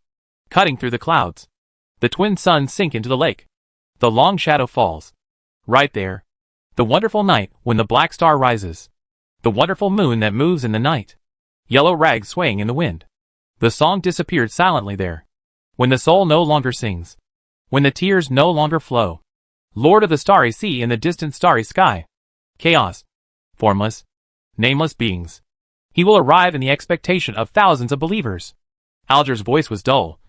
cutting through the clouds, the twin suns sink into the lake. The long shadow falls. Right there, the wonderful night when the black star rises. The wonderful moon that moves in the night. Yellow rags swaying in the wind. The song disappeared silently there. When the soul no longer sings. When the tears no longer flow. Lord of the starry sea in the distant starry sky. Chaos. Formless. Nameless beings. He will arrive in the expectation of thousands of believers. Alger's voice was dull,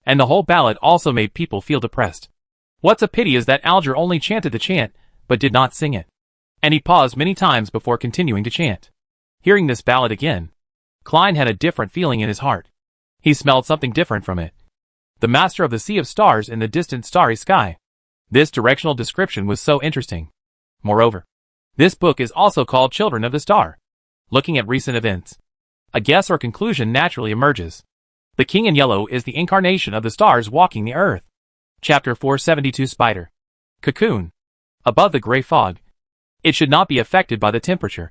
and the whole ballad also made people feel depressed. What's a pity is that Alger only chanted the chant, but did not sing it. And he paused many times before continuing to chant. Hearing this ballad again, Klein had a different feeling in his heart. He smelled something different from it. The master of the sea of stars in the distant starry sky. This directional description was so interesting. Moreover, this book is also called Children of the Star. Looking at recent events, a guess or conclusion naturally emerges. The King in Yellow is the incarnation of the stars walking the earth. Chapter 472 Spider. Cocoon. Above the gray fog. It should not be affected by the temperature.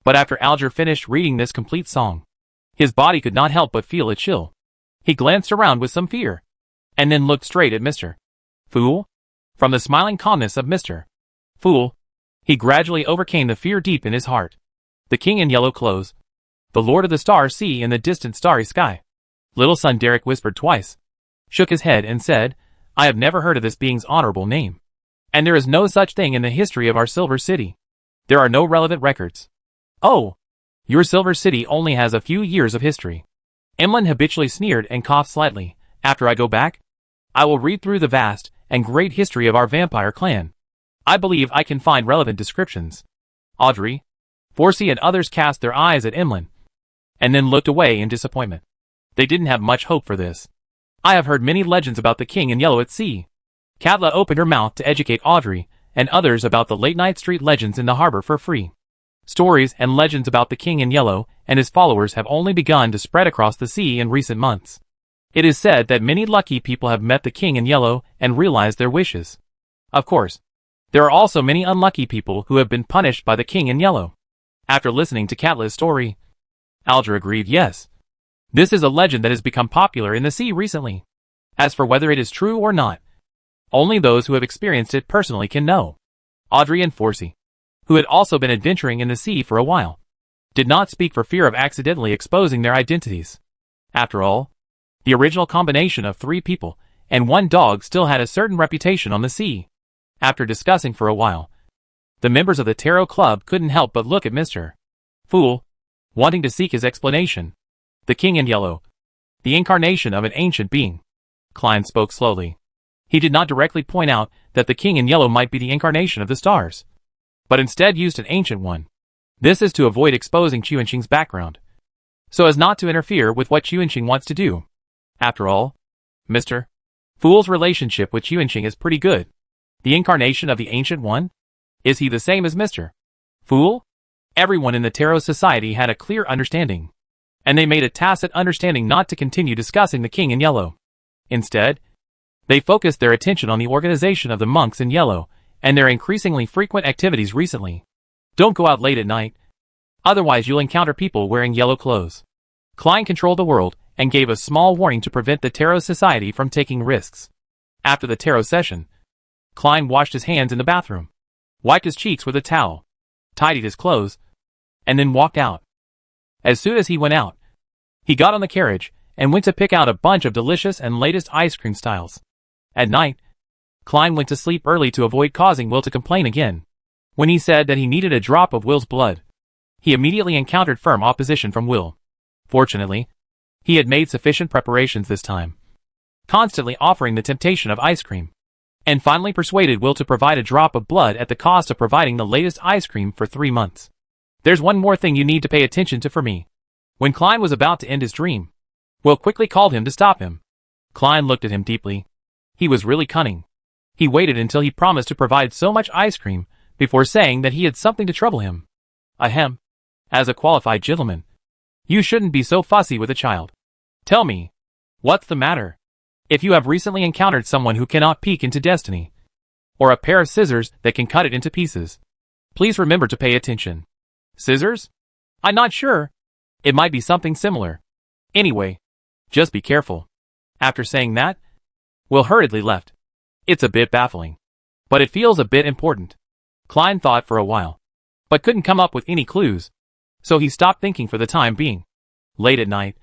But after Alger finished reading this complete song, his body could not help but feel a chill. He glanced around with some fear, and then looked straight at Mr. Fool. From the smiling calmness of Mr. Fool, he gradually overcame the fear deep in his heart. The King in Yellow Clothes. The Lord of the Star Sea in the distant starry sky. Little son Derek whispered twice, shook his head and said, I have never heard of this being's honorable name. And there is no such thing in the history of our Silver City. There are no relevant records. Oh, your Silver City only has a few years of history. Emlyn habitually sneered and coughed slightly. After I go back, I will read through the vast and great history of our vampire clan. I believe I can find relevant descriptions. Audrey, Forsey and others cast their eyes at Emlyn, and then looked away in disappointment. They didn't have much hope for this. I have heard many legends about the king in yellow at sea. Katla opened her mouth to educate Audrey and others about the late-night street legends in the harbor for free. Stories and legends about the king in yellow and his followers have only begun to spread across the sea in recent months. It is said that many lucky people have met the king in yellow and realized their wishes. Of course, there are also many unlucky people who have been punished by the king in yellow. After listening to Katla's story, Aldra agreed yes. This is a legend that has become popular in the sea recently. As for whether it is true or not, only those who have experienced it personally can know. Audrey and Forsey, who had also been adventuring in the sea for a while, did not speak for fear of accidentally exposing their identities. After all, the original combination of 3 people and 1 dog still had a certain reputation on the sea. After discussing for a while, the members of the Tarot Club couldn't help but look at Mr. Fool, wanting to seek his explanation. The king in yellow, the incarnation of an ancient being. Klein spoke slowly. He did not directly point out that the king in yellow might be the incarnation of the stars, but instead used an ancient one. This is to avoid exposing Chuanqing's background, so as not to interfere with what Chuanqing wants to do. After all, Mr. Fool's relationship with Chuanqing is pretty good. The incarnation of the ancient one? Is he the same as Mr. Fool? Everyone in the Tarot Society had a clear understanding, and they made a tacit understanding not to continue discussing the king in yellow. Instead, they focused their attention on the organization of the monks in yellow and their increasingly frequent activities recently. Don't go out late at night, otherwise you'll encounter people wearing yellow clothes. Klein controlled the world and gave a small warning to prevent the Tarot Society from taking risks. After the tarot session, Klein washed his hands in the bathroom, wiped his cheeks with a towel, tidied his clothes, and then walked out. As soon as he went out, he got on the carriage and went to pick out a bunch of delicious and latest ice cream styles. At night, Klein went to sleep early to avoid causing Will to complain again. When he said that he needed a drop of Will's blood, he immediately encountered firm opposition from Will. Fortunately, he had made sufficient preparations this time, constantly offering the temptation of ice cream, and finally persuaded Will to provide a drop of blood at the cost of providing the latest ice cream for 3 months. There's one more thing you need to pay attention to for me. When Klein was about to end his dream, Will quickly called him to stop him. Klein looked at him deeply. He was really cunning. He waited until he promised to provide so much ice cream before saying that he had something to trouble him. Ahem. As a qualified gentleman, you shouldn't be so fussy with a child. Tell me, what's the matter? If you have recently encountered someone who cannot peek into destiny, or a pair of scissors that can cut it into pieces, please remember to pay attention. Scissors? I'm not sure. It might be something similar. Anyway, just be careful. After saying that, Will hurriedly left. It's a bit baffling, but it feels a bit important. Klein thought for a while, but couldn't come up with any clues, so he stopped thinking for the time being. Late at night,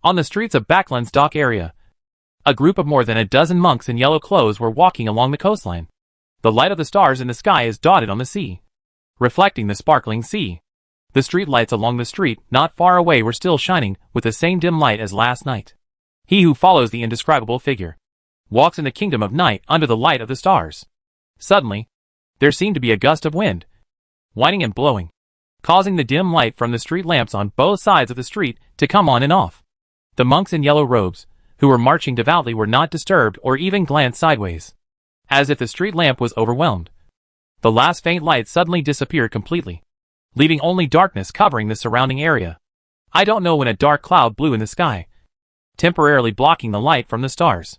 on the streets of Backland's dock area, a group of more than a dozen monks in yellow clothes were walking along the coastline. The light of the stars in the sky is dotted on the sea, reflecting the sparkling sea. The street lights along the street not far away were still shining with the same dim light as last night. He who follows the indescribable figure walks in the kingdom of night under the light of the stars. Suddenly, there seemed to be a gust of wind, whining and blowing, causing the dim light from the street lamps on both sides of the street to come on and off. The monks in yellow robes, who were marching devoutly, were not disturbed or even glanced sideways, as if the street lamp was overwhelmed. The last faint light suddenly disappeared completely, leaving only darkness covering the surrounding area. I don't know when a dark cloud blew in the sky, temporarily blocking the light from the stars.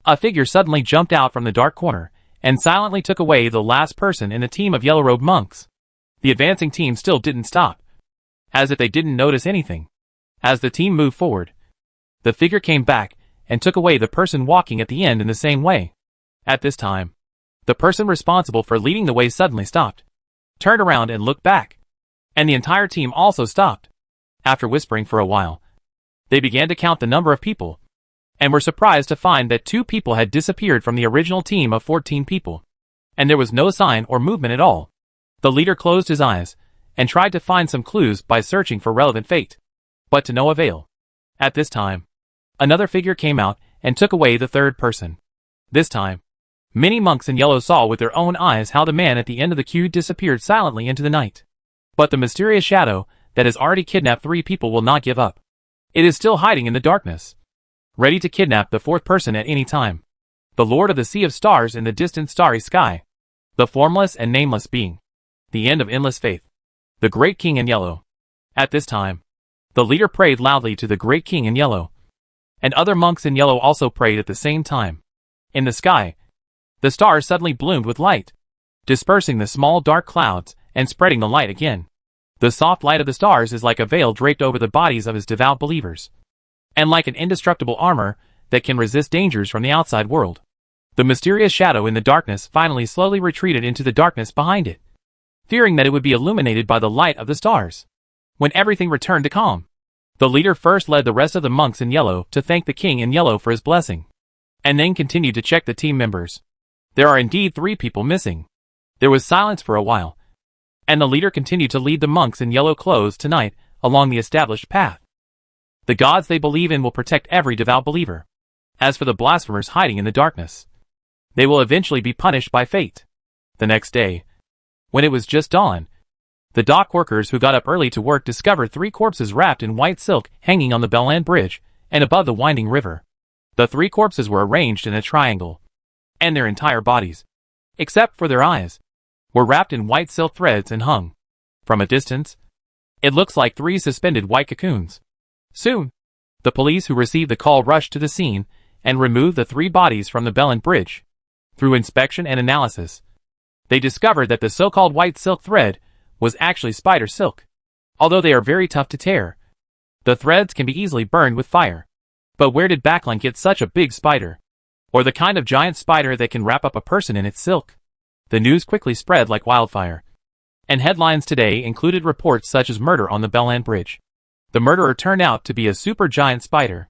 A figure suddenly jumped out from the dark corner and silently took away the last person in the team of yellow-robed monks. The advancing team still didn't stop, as if they didn't notice anything. As the team moved forward, the figure came back and took away the person walking at the end in the same way. At this time, the person responsible for leading the way suddenly stopped, turned around and looked back, and the entire team also stopped. After whispering for a while, they began to count the number of people, and were surprised to find that 2 people had disappeared from the original team of 14 people, and there was no sign or movement at all. The leader closed his eyes and tried to find some clues by searching for relevant fate, but to no avail. At this time, another figure came out and took away the third person. This time, many monks in yellow saw with their own eyes how the man at the end of the queue disappeared silently into the night. But the mysterious shadow that has already kidnapped 3 people will not give up. It is still hiding in the darkness. ready to kidnap the fourth person at any time. The lord of the sea of stars in the distant starry sky. The formless and nameless being. The end of endless faith. The great king in yellow. At this time, the leader prayed loudly to the great king in yellow. And other monks in yellow also prayed at the same time. In the sky, the stars suddenly bloomed with light, dispersing the small dark clouds and spreading the light again. The soft light of the stars is like a veil draped over the bodies of his devout believers, and like an indestructible armor that can resist dangers from the outside world. The mysterious shadow in the darkness finally slowly retreated into the darkness behind it, fearing that it would be illuminated by the light of the stars. When everything returned to calm, the leader first led the rest of the monks in yellow to thank the king in yellow for his blessing, and then continued to check the team members. There are indeed 3 people missing. There was silence for a while, and the leader continued to lead the monks in yellow clothes tonight along the established path. The gods they believe in will protect every devout believer. As for the blasphemers hiding in the darkness, they will eventually be punished by fate. The next day, when it was just dawn, the dock workers who got up early to work discovered 3 corpses wrapped in white silk hanging on the Bellland Bridge and above the winding river. The 3 corpses were arranged in a triangle, and their entire bodies, except for their eyes, were wrapped in white silk threads and hung. From a distance, it looks like 3 suspended white cocoons. Soon, the police who received the call rushed to the scene and removed the 3 bodies from the Bellland Bridge. Through inspection and analysis, they discovered that the so-called white silk thread was actually spider silk. Although they are very tough to tear, the threads can be easily burned with fire. But where did Backlund get such a big spider? Or the kind of giant spider that can wrap up a person in its silk? The news quickly spread like wildfire, and headlines today included reports such as murder on the Bellland Bridge. The murderer turned out to be a super giant spider.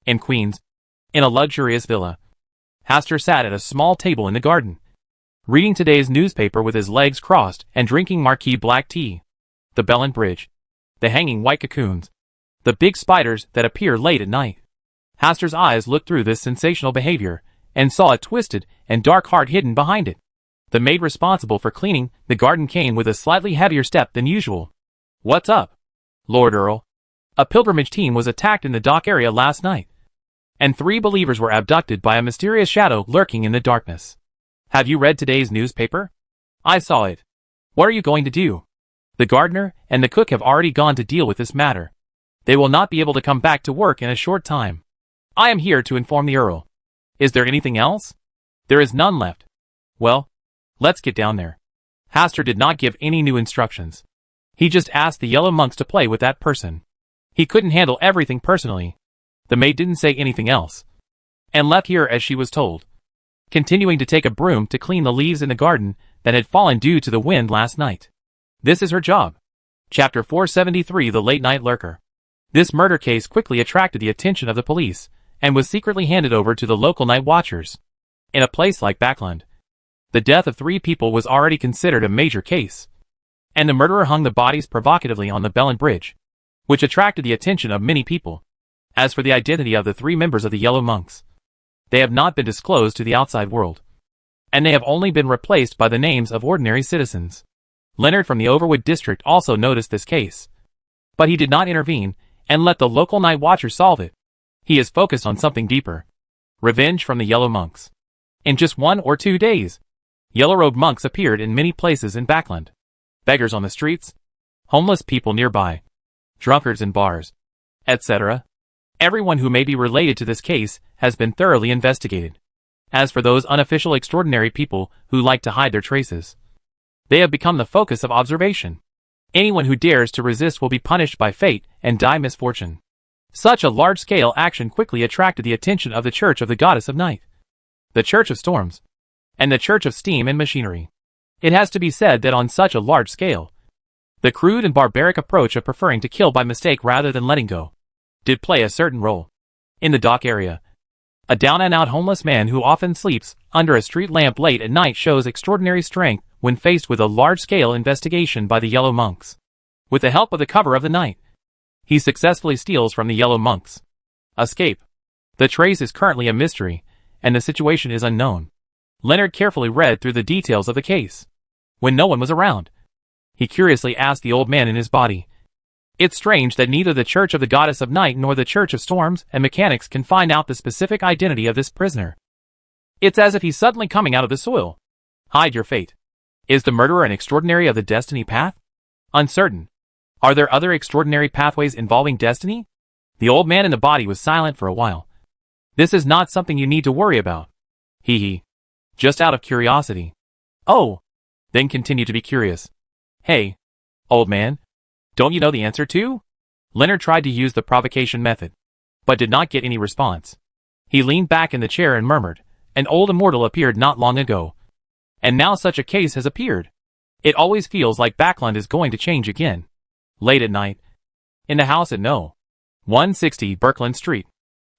In Queens, in a luxurious villa, Hastur sat at a small table in the garden, reading today's newspaper with his legs crossed and drinking marquee black tea. The Bellland Bridge, the hanging white cocoons, the big spiders that appear late at night. Hastur's eyes looked through this sensational behavior and saw a twisted and dark heart hidden behind it. The maid responsible for cleaning the garden came with a slightly heavier step than usual. "What's up, Lord Earl?" A pilgrimage team was attacked in the dock area last night, and 3 believers were abducted by a mysterious shadow lurking in the darkness. Have you read today's newspaper? I saw it. What are you going to do? The gardener and the cook have already gone to deal with this matter. They will not be able to come back to work in a short time. I am here to inform the Earl. Is there anything else? There is none left. Well, let's get down there. Hastur did not give any new instructions. He just asked the yellow monks to play with that person. He couldn't handle everything personally. The maid didn't say anything else, and left here as she was told, continuing to take a broom to clean the leaves in the garden that had fallen due to the wind last night. This is her job. Chapter 473, The Late Night Lurker. This murder case quickly attracted the attention of the police and was secretly handed over to the local night watchers. In a place like Backlund, the death of 3 people was already considered a major case, and the murderer hung the bodies provocatively on the Bellland Bridge, which attracted the attention of many people. As for the identity of the 3 members of the Yellow Monks, they have not been disclosed to the outside world, and they have only been replaced by the names of ordinary citizens. Leonard from the Overwood district also noticed this case, but he did not intervene and let the local night watcher solve it. He is focused on something deeper: revenge from the Yellow Monks. In just 1 or 2 days, yellow-robed monks appeared in many places in Backlund. Beggars on the streets, homeless people nearby, drunkards in bars, etc. Everyone who may be related to this case has been thoroughly investigated. As for those unofficial extraordinary people who like to hide their traces, they have become the focus of observation. Anyone who dares to resist will be punished by fate and die misfortune. Such a large-scale action quickly attracted the attention of the Church of the Goddess of Night, the Church of Storms, and the Church of Steam and Machinery. It has to be said that on such a large scale, the crude and barbaric approach of preferring to kill by mistake rather than letting go did play a certain role. In the dock area, a down-and-out homeless man who often sleeps under a street lamp late at night shows extraordinary strength when faced with a large-scale investigation by the Yellow Monks. With the help of the cover of the night, he successfully steals from the Yellow Monks. Escape. The trace is currently a mystery, and the situation is unknown. Leonard carefully read through the details of the case. When no one was around, he curiously asked the old man in his body, It's strange that neither the Church of the Goddess of Night nor the Church of Storms and Mechanics can find out the specific identity of this prisoner. It's as if he's suddenly coming out of the soil. Hide your fate. Is the murderer an extraordinary of the destiny path? Uncertain. Are there other extraordinary pathways involving destiny? The old man in the body was silent for a while. This is not something you need to worry about. Hee. Just out of curiosity. Oh. Then continue to be curious. Hey, old man. Don't you know the answer too? Leonard tried to use the provocation method, but did not get any response. He leaned back in the chair and murmured, "An old immortal appeared not long ago. And now such a case has appeared. It always feels like Backland is going to change again." Late at night, in the house at No. 160 Birkeland Street,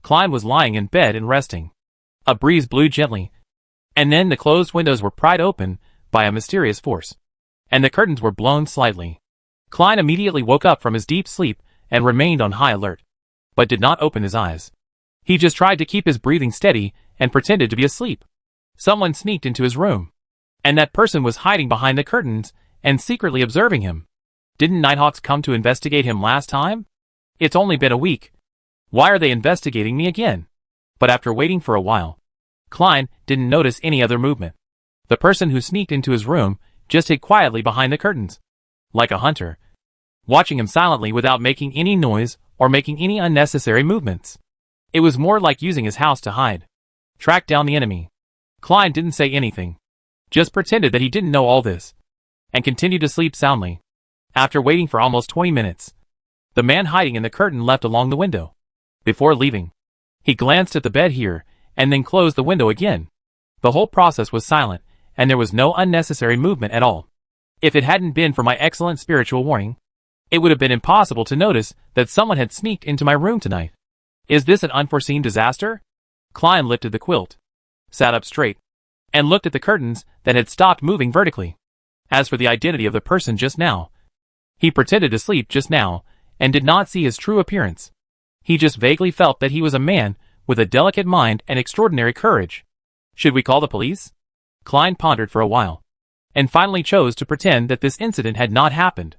Klein was lying in bed and resting. A breeze blew gently, and then the closed windows were pried open by a mysterious force, and the curtains were blown slightly. Klein immediately woke up from his deep sleep and remained on high alert, but did not open his eyes. He just tried to keep his breathing steady and pretended to be asleep. Someone sneaked into his room, and that person was hiding behind the curtains and secretly observing him. Didn't Nighthawks come to investigate him last time? It's only been a week. Why are they investigating me again? But after waiting for a while, Klein didn't notice any other movement. The person who sneaked into his room just hid quietly behind the curtains, like a hunter, watching him silently without making any noise or making any unnecessary movements. It was more like using his house to hide, track down the enemy. Klein didn't say anything, just pretended that he didn't know all this, and continued to sleep soundly. After waiting for almost 20 minutes, the man hiding in the curtain left along the window. Before leaving, he glanced at the bed here, and then closed the window again. The whole process was silent, and there was no unnecessary movement at all. If it hadn't been for my excellent spiritual warning, it would have been impossible to notice that someone had sneaked into my room tonight. Is this an unforeseen disaster? Klein lifted the quilt, sat up straight, and looked at the curtains that had stopped moving vertically. As for the identity of the person just now, he pretended to sleep just now, and did not see his true appearance. He just vaguely felt that he was a man with a delicate mind and extraordinary courage. Should we call the police? Klein pondered for a while, and finally chose to pretend that this incident had not happened.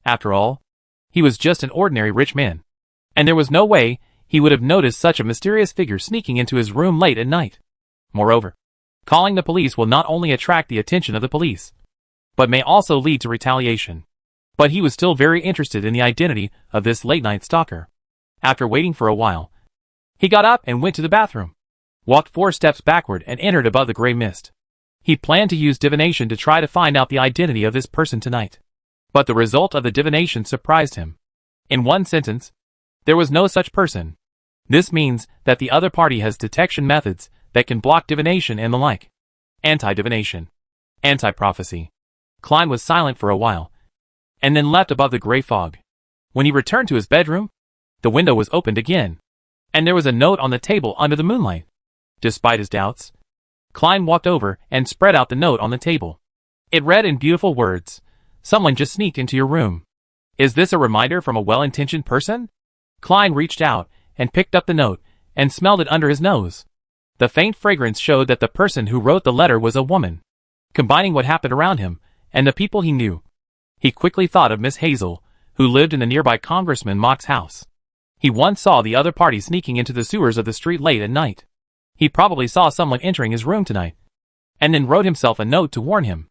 After all, he was just an ordinary rich man, and there was no way he would have noticed such a mysterious figure sneaking into his room late at night. Moreover, calling the police will not only attract the attention of the police, but may also lead to retaliation. But he was still very interested in the identity of this late-night stalker. After waiting for a while, he got up and went to the bathroom, walked 4 steps backward and entered above the gray mist. He planned to use divination to try to find out the identity of this person tonight. But the result of the divination surprised him. In one sentence, there was no such person. This means that the other party has detection methods that can block divination and the like. Anti-divination. Anti-prophecy. Klein was silent for a while, and then leapt above the gray fog. When he returned to his bedroom, the window was opened again, and there was a note on the table under the moonlight. Despite his doubts, Klein walked over and spread out the note on the table. It read in beautiful words, "Someone just sneaked into your room. Is this a reminder from a well-intentioned person?" Klein reached out and picked up the note and smelled it under his nose. The faint fragrance showed that the person who wrote the letter was a woman. Combining what happened around him and the people he knew, he quickly thought of Miss Hazel, who lived in the nearby Congressman Mock's house. He once saw the other party sneaking into the sewers of the street late at night. He probably saw someone entering his room tonight, and then wrote himself a note to warn him.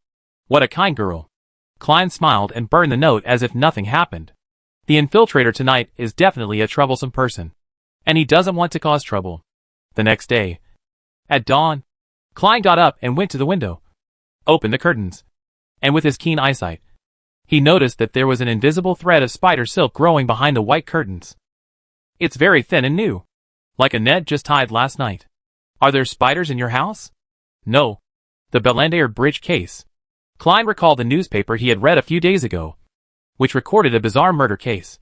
What a kind girl. Klein smiled and burned the note as if nothing happened. The infiltrator tonight is definitely a troublesome person, and he doesn't want to cause trouble. The next day, at dawn, Klein got up and went to the window, opened the curtains, and with his keen eyesight, he noticed that there was an invisible thread of spider silk growing behind the white curtains. It's very thin and new, like a net just tied last night. Are there spiders in your house? No. The Belander Bridge case. Klein recalled the newspaper he had read a few days ago, which recorded a bizarre murder case.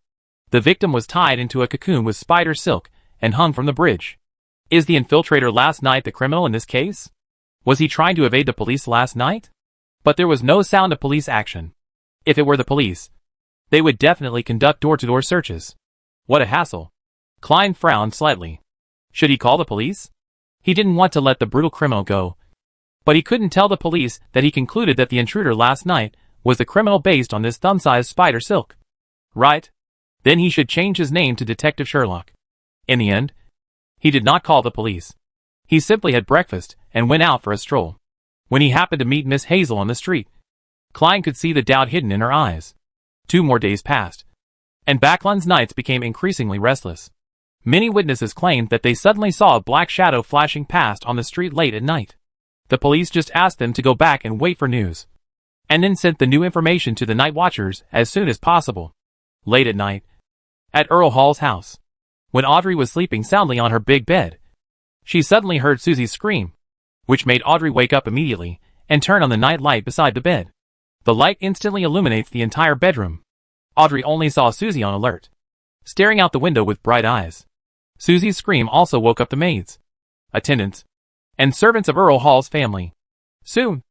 The victim was tied into a cocoon with spider silk and hung from the bridge. Is the infiltrator last night the criminal in this case? Was he trying to evade the police last night? But there was no sound of police action. If it were the police, they would definitely conduct door-to-door searches. What a hassle. Klein frowned slightly. Should he call the police? He didn't want to let the brutal criminal go, but he couldn't tell the police that he concluded that the intruder last night was the criminal based on this thumb-sized spider silk. Right? Then he should change his name to Detective Sherlock. In the end, he did not call the police. He simply had breakfast and went out for a stroll. When he happened to meet Miss Hazel on the street, Klein could see the doubt hidden in her eyes. 2 more days passed, and Backlund's nights became increasingly restless. Many witnesses claimed that they suddenly saw a black shadow flashing past on the street late at night. The police just asked them to go back and wait for news, and then sent the new information to the night watchers as soon as possible. Late at night, at Earl Hall's house, when Audrey was sleeping soundly on her big bed, she suddenly heard Susie scream, which made Audrey wake up immediately and turn on the night light beside the bed. The light instantly illuminates the entire bedroom. Audrey only saw Susie on alert, staring out the window with bright eyes. Susie's scream also woke up the maids, attendants, and servants of Earl Hall's family. Soon,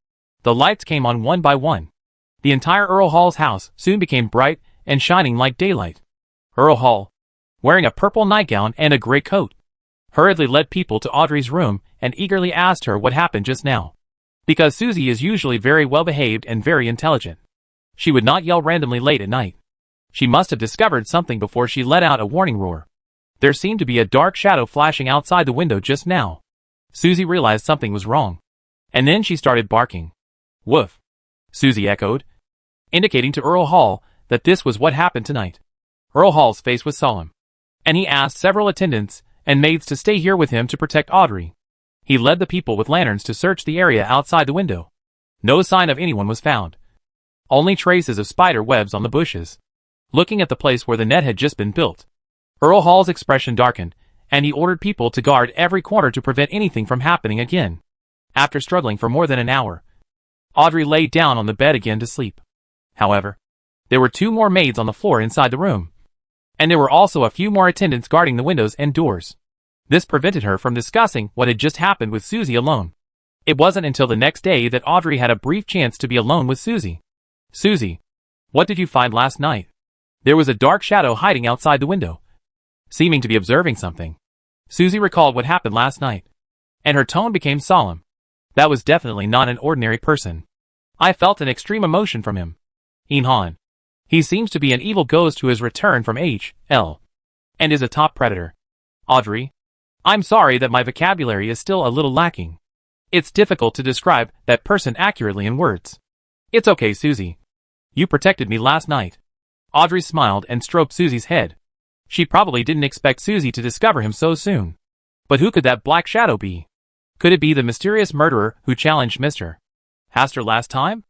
the lights came on one by one. The entire Earl Hall's house soon became bright and shining like daylight. Earl Hall, wearing a purple nightgown and a gray coat, hurriedly led people to Audrey's room and eagerly asked her what happened just now. Because Susie is usually very well behaved and very intelligent, she would not yell randomly late at night. She must have discovered something before she let out a warning roar. There seemed to be a dark shadow flashing outside the window just now. Susie realized something was wrong, and then she started barking. Woof, Susie echoed, indicating to Earl Hall that this was what happened tonight. Earl Hall's face was solemn, and he asked several attendants and maids to stay here with him to protect Audrey. He led the people with lanterns to search the area outside the window. No sign of anyone was found. Only traces of spider webs on the bushes. Looking at the place where the net had just been built, Earl Hall's expression darkened, and he ordered people to guard every corner to prevent anything from happening again. After struggling for more than an hour, Audrey lay down on the bed again to sleep. However, there were 2 more maids on the floor inside the room, and there were also a few more attendants guarding the windows and doors. This prevented her from discussing what had just happened with Susie alone. It wasn't until the next day that Audrey had a brief chance to be alone with Susie. Susie, what did you find last night? There was a dark shadow hiding outside the window, seeming to be observing something. Susie recalled what happened last night, and her tone became solemn. That was definitely not an ordinary person. I felt an extreme emotion from him. Han. He seems to be an evil ghost who has returned from H.L. and is a top predator. Audrey, I'm sorry that my vocabulary is still a little lacking. It's difficult to describe that person accurately in words. It's okay, Susie. You protected me last night. Audrey smiled and stroked Susie's head. She probably didn't expect Susie to discover him so soon. But who could that black shadow be? Could it be the mysterious murderer who challenged Mr. Hastur last time?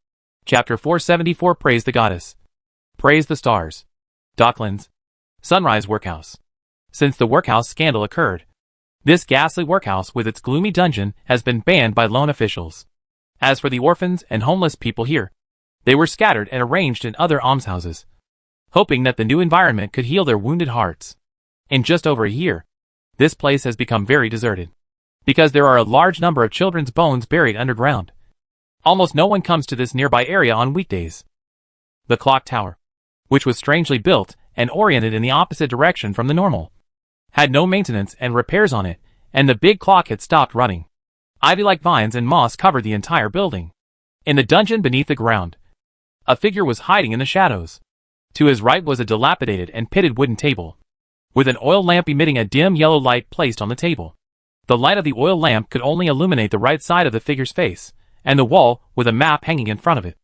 Chapter 474. Praise the Goddess. Praise the Stars. Docklands. Sunrise Workhouse. Since the workhouse scandal occurred, this ghastly workhouse with its gloomy dungeon has been banned by lone officials. As for the orphans and homeless people here, they were scattered and arranged in other almshouses, hoping that the new environment could heal their wounded hearts. In just over a year, this place has become very deserted, because there are a large number of children's bones buried underground. Almost no one comes to this nearby area on weekdays. The clock tower, which was strangely built and oriented in the opposite direction from the normal, had no maintenance and repairs on it, and the big clock had stopped running. Ivy-like vines and moss covered the entire building. In the dungeon beneath the ground, a figure was hiding in the shadows. To his right was a dilapidated and pitted wooden table, with an oil lamp emitting a dim yellow light placed on the table. The light of the oil lamp could only illuminate the right side of the figure's face, and the wall with a map hanging in front of it.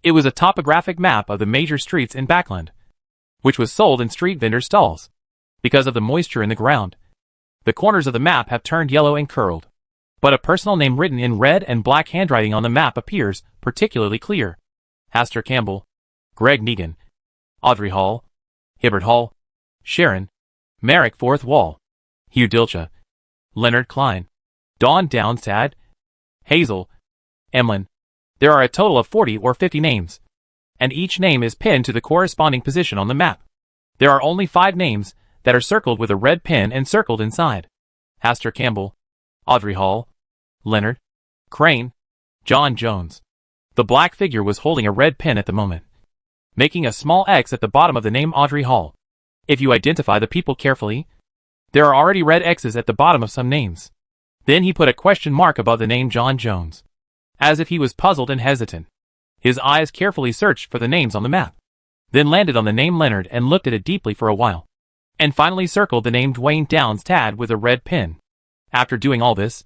It was a topographic map of the major streets in Backland, which was sold in street vendor stalls. Because of the moisture in the ground, the corners of the map have turned yellow and curled. But a personal name written in red and black handwriting on the map appears particularly clear. Hastur Campbell, Greg Negan, Audrey Hall, Hibbert Hall, Sharon, Merrick Fourth Wall, Hugh Dilcha, Leonard Klein, Dawn Downstad, Hazel, Emlyn. There are a total of 40 or 50 names, and each name is pinned to the corresponding position on the map. There are only 5 names that are circled with a red pin and circled inside. Hastur Campbell, Audrey Hall, Leonard, Crane, John Jones. The black figure was holding a red pin at the moment, making a small X at the bottom of the name Audrey Hall. If you identify the people carefully, there are already red X's at the bottom of some names. Then he put a question mark above the name John Jones, as if he was puzzled and hesitant. His eyes carefully searched for the names on the map. then landed on the name Leonard and looked at it deeply for a while, and finally circled the name Dwayne Downs Tad with a red pen. After doing all this,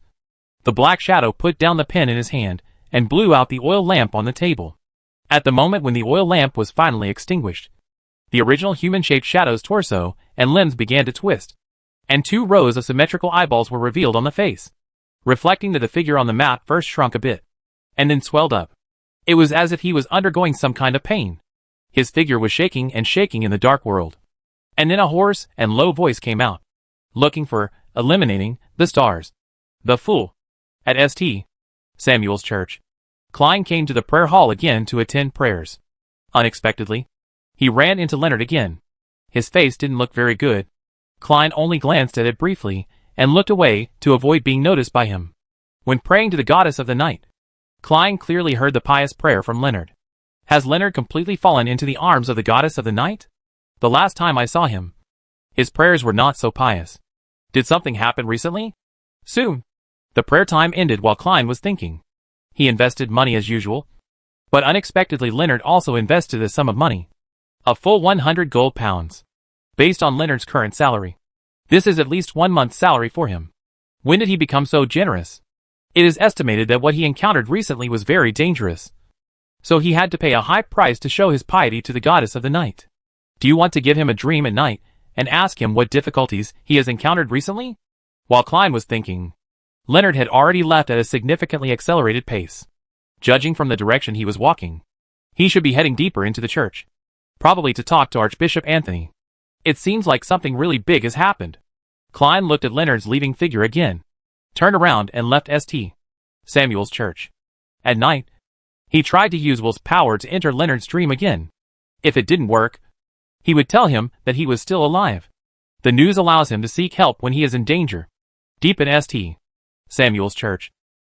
the black shadow put down the pen in his hand and blew out the oil lamp on the table. At the moment when the oil lamp was finally extinguished, the original human-shaped shadow's torso and limbs began to twist, and 2 rows of symmetrical eyeballs were revealed on the face, reflecting that the figure on the map first shrunk a bit, and then swelled up. It was as if he was undergoing some kind of pain. His figure was shaking and shaking in the dark world. And then a hoarse and low voice came out, looking for, eliminating, the stars. The fool. At St. Samuel's Church, Klein came to the prayer hall again to attend prayers. Unexpectedly, he ran into Leonard again. His face didn't look very good. Klein only glanced at it briefly and looked away to avoid being noticed by him. When praying to the goddess of the night, Klein clearly heard the pious prayer from Leonard. Has Leonard completely fallen into the arms of the goddess of the night? The last time I saw him, his prayers were not so pious. Did something happen recently? Soon. The prayer time ended while Klein was thinking. He invested money as usual, but unexpectedly Leonard also invested a sum of money. A full 100 gold pounds. Based on Leonard's current salary. This is at least 1 month's salary for him. When did he become so generous? It is estimated that what he encountered recently was very dangerous, so he had to pay a high price to show his piety to the goddess of the night. Do you want to give him a dream at night and ask him what difficulties he has encountered recently? While Klein was thinking, Leonard had already left at a significantly accelerated pace. Judging from the direction he was walking, he should be heading deeper into the church, probably to talk to Archbishop Anthony. It seems like something really big has happened. Klein looked at Leonard's leaving figure again, turned around and left St. Samuel's Church. At night, he tried to use Will's power to enter Leonard's dream again. If it didn't work, he would tell him that he was still alive. The news allows him to seek help when he is in danger. Deep in St. Samuel's Church,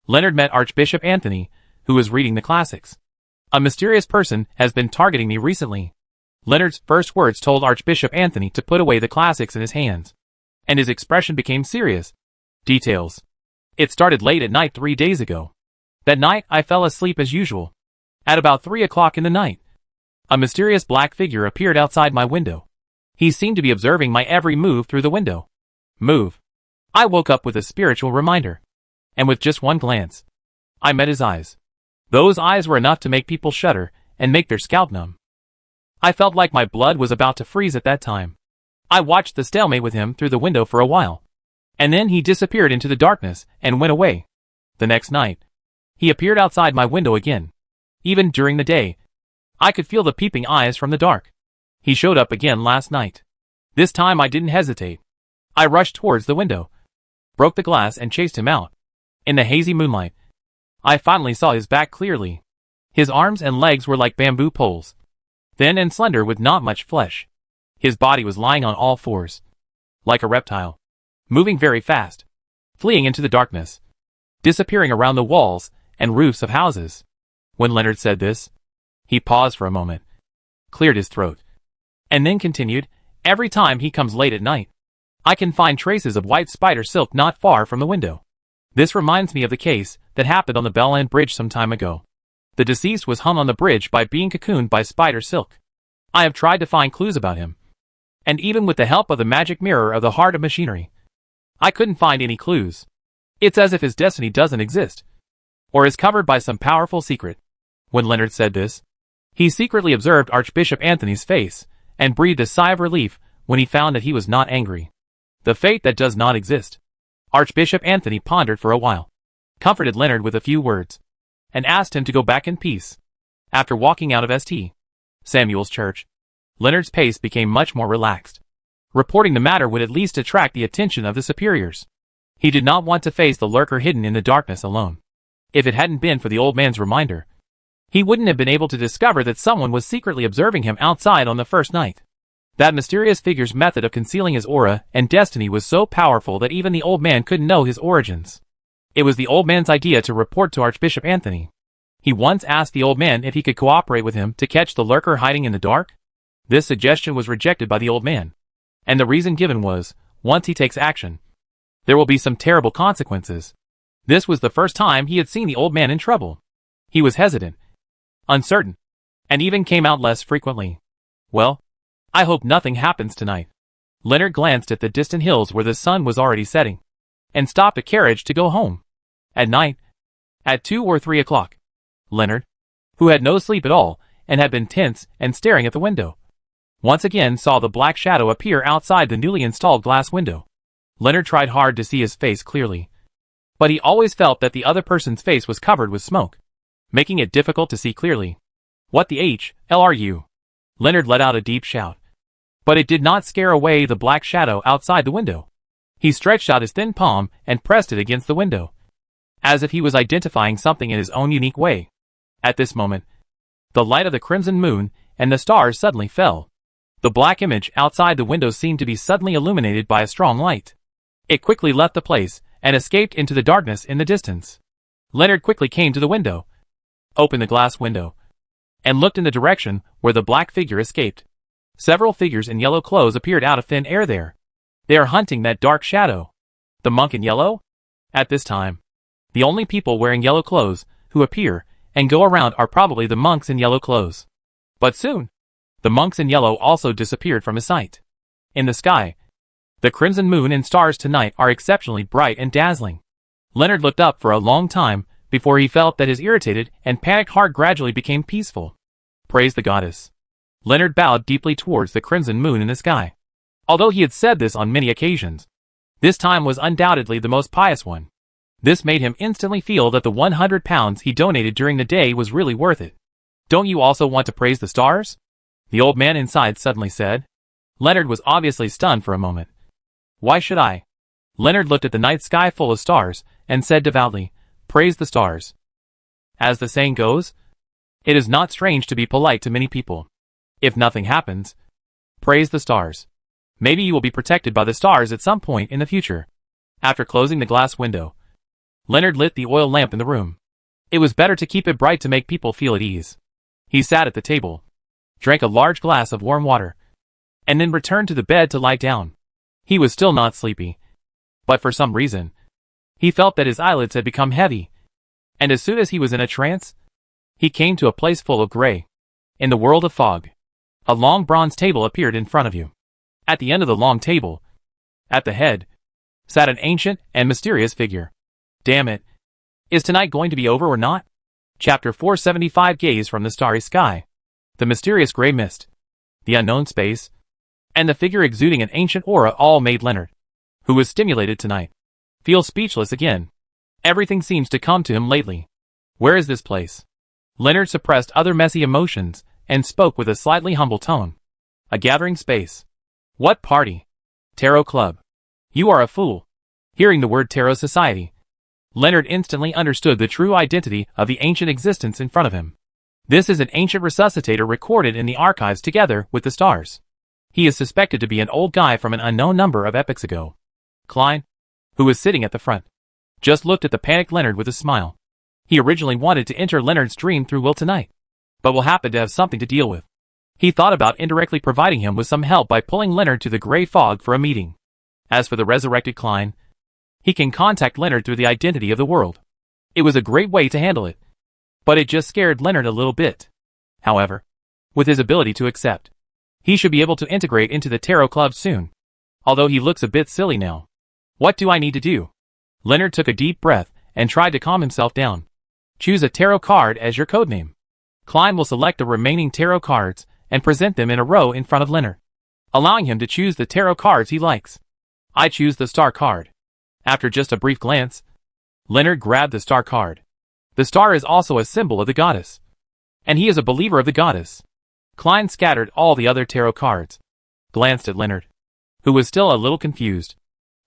Leonard met Archbishop Anthony, who was reading the classics. A mysterious person has been targeting me recently. Leonard's first words told Archbishop Anthony to put away the classics in his hands, and his expression became serious. Details. It started late at night 3 days ago. That night I fell asleep as usual. At about 3 o'clock in the night, a mysterious black figure appeared outside my window. He seemed to be observing my every move through the window. Move. I woke up with a spiritual reminder, and with just one glance, I met his eyes. Those eyes were enough to make people shudder and make their scalp numb. I felt like my blood was about to freeze at that time. I watched the stalemate with him through the window for a while, and then he disappeared into the darkness and went away. The next night, he appeared outside my window again. Even during the day, I could feel the peeping eyes from the dark. He showed up again last night. This time I didn't hesitate. I rushed towards the window, broke the glass and chased him out. In the hazy moonlight, I finally saw his back clearly. His arms and legs were like bamboo poles, thin and slender with not much flesh. His body was lying on all fours, like a reptile, moving very fast, fleeing into the darkness, disappearing around the walls and roofs of houses. When Leonard said this, he paused for a moment, cleared his throat, and then continued, every time he comes late at night, I can find traces of white spider silk not far from the window. This reminds me of the case that happened on the Bell End Bridge some time ago. The deceased was hung on the bridge by being cocooned by spider silk. I have tried to find clues about him, and even with the help of the magic mirror of the heart of machinery, I couldn't find any clues. It's as if his destiny doesn't exist, or is covered by some powerful secret. When Leonard said this, he secretly observed Archbishop Anthony's face, and breathed a sigh of relief when he found that he was not angry. The fate that does not exist. Archbishop Anthony pondered for a while, comforted Leonard with a few words, and asked him to go back in peace. After walking out of St. Samuel's Church, Leonard's pace became much more relaxed. Reporting the matter would at least attract the attention of the superiors. He did not want to face the lurker hidden in the darkness alone. If it hadn't been for the old man's reminder, he wouldn't have been able to discover that someone was secretly observing him outside on the first night. That mysterious figure's method of concealing his aura and destiny was so powerful that even the old man couldn't know his origins. It was the old man's idea to report to Archbishop Anthony. He once asked the old man if he could cooperate with him to catch the lurker hiding in the dark. This suggestion was rejected by the old man, and the reason given was, once he takes action, there will be some terrible consequences. This was the first time he had seen the old man in trouble. He was hesitant, uncertain, and even came out less frequently. Well, I hope nothing happens tonight. Leonard glanced at the distant hills where the sun was already setting, and stopped a carriage to go home. At night, at 2 or 3 o'clock, Leonard, who had no sleep at all and had been tense and staring at the window, once again saw the black shadow appear outside the newly installed glass window. Leonard tried hard to see his face clearly, but he always felt that the other person's face was covered with smoke, making it difficult to see clearly. What the hell are you? Leonard let out a deep shout, but it did not scare away the black shadow outside the window. He stretched out his thin palm and pressed it against the window, as if he was identifying something in his own unique way. At this moment, the light of the crimson moon and the stars suddenly fell. The black image outside the window seemed to be suddenly illuminated by a strong light. It quickly left the place and escaped into the darkness in the distance. Leonard quickly came to the window, opened the glass window, and looked in the direction where the black figure escaped. Several figures in yellow clothes appeared out of thin air there. They are hunting that dark shadow. The monk in yellow? At this time, the only people wearing yellow clothes who appear and go around are probably the monks in yellow clothes. But soon, the monks in yellow also disappeared from his sight. In the sky, the crimson moon and stars tonight are exceptionally bright and dazzling. Leonard looked up for a long time before he felt that his irritated and panicked heart gradually became peaceful. Praise the goddess. Leonard bowed deeply towards the crimson moon in the sky. Although he had said this on many occasions, this time was undoubtedly the most pious one. This made him instantly feel that the £100 he donated during the day was really worth it. Don't you also want to praise the stars? The old man inside suddenly said. Leonard was obviously stunned for a moment. Why should I? Leonard looked at the night sky full of stars and said devoutly, praise the stars. As the saying goes, it is not strange to be polite to many people. If nothing happens, praise the stars. Maybe you will be protected by the stars at some point in the future. After closing the glass window, Leonard lit the oil lamp in the room. It was better to keep it bright to make people feel at ease. He sat at the table, drank a large glass of warm water, and then returned to the bed to lie down. He was still not sleepy, but for some reason, he felt that his eyelids had become heavy, and as soon as he was in a trance, he came to a place full of gray. In the world of fog, a long bronze table appeared in front of you. At the end of the long table, at the head, sat an ancient and mysterious figure. Damn it. Is tonight going to be over or not? Chapter 475. Gaze from the starry sky. The mysterious gray mist, the unknown space, and the figure exuding an ancient aura all made Leonard, who was stimulated tonight, feel speechless again. Everything seems to come to him lately. Where is this place? Leonard suppressed other messy emotions and spoke with a slightly humble tone. A gathering space. What party? Tarot Club. You are a fool. Hearing the word Tarot Society, Leonard instantly understood the true identity of the ancient existence in front of him. This is an ancient resuscitator recorded in the archives together with the stars. He is suspected to be an old guy from an unknown number of epochs ago. Klein, who was sitting at the front, just looked at the panicked Leonard with a smile. He originally wanted to enter Leonard's dream through will tonight, but will happen to have something to deal with. He thought about indirectly providing him with some help by pulling Leonard to the gray fog for a meeting. As for the resurrected Klein, he can contact Leonard through the identity of the world. It was a great way to handle it, but it just scared Leonard a little bit. However, with his ability to accept, he should be able to integrate into the Tarot Club soon. Although he looks a bit silly now. What do I need to do? Leonard took a deep breath and tried to calm himself down. Choose a tarot card as your codename. Klein will select the remaining tarot cards and present them in a row in front of Leonard, allowing him to choose the tarot cards he likes. I choose the star card. After just a brief glance, Leonard grabbed the star card. The star is also a symbol of the goddess, and he is a believer of the goddess. Klein scattered all the other tarot cards, glanced at Leonard, who was still a little confused,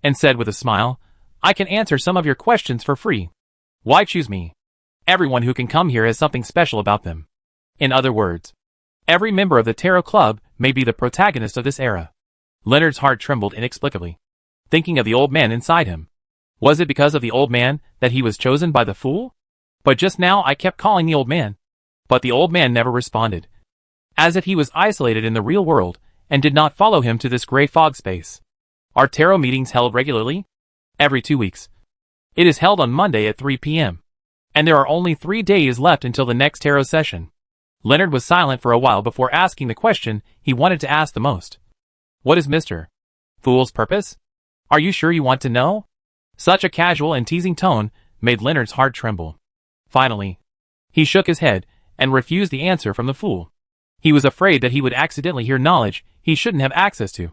and said with a smile, I can answer some of your questions for free. Why choose me? Everyone who can come here has something special about them. In other words, every member of the Tarot Club may be the protagonist of this era. Leonard's heart trembled inexplicably, thinking of the old man inside him. Was it because of the old man that he was chosen by the fool? But just now I kept calling the old man. But the old man never responded, as if he was isolated in the real world and did not follow him to this gray fog space. Are tarot meetings held regularly? Every 2 weeks. It is held on Monday at 3 p.m. And there are only 3 days left until the next tarot session. Leonard was silent for a while before asking the question he wanted to ask the most. What is Mr. Fool's purpose? Are you sure you want to know? Such a casual and teasing tone made Leonard's heart tremble. Finally, he shook his head and refused the answer from the fool. He was afraid that he would accidentally hear knowledge he shouldn't have access to.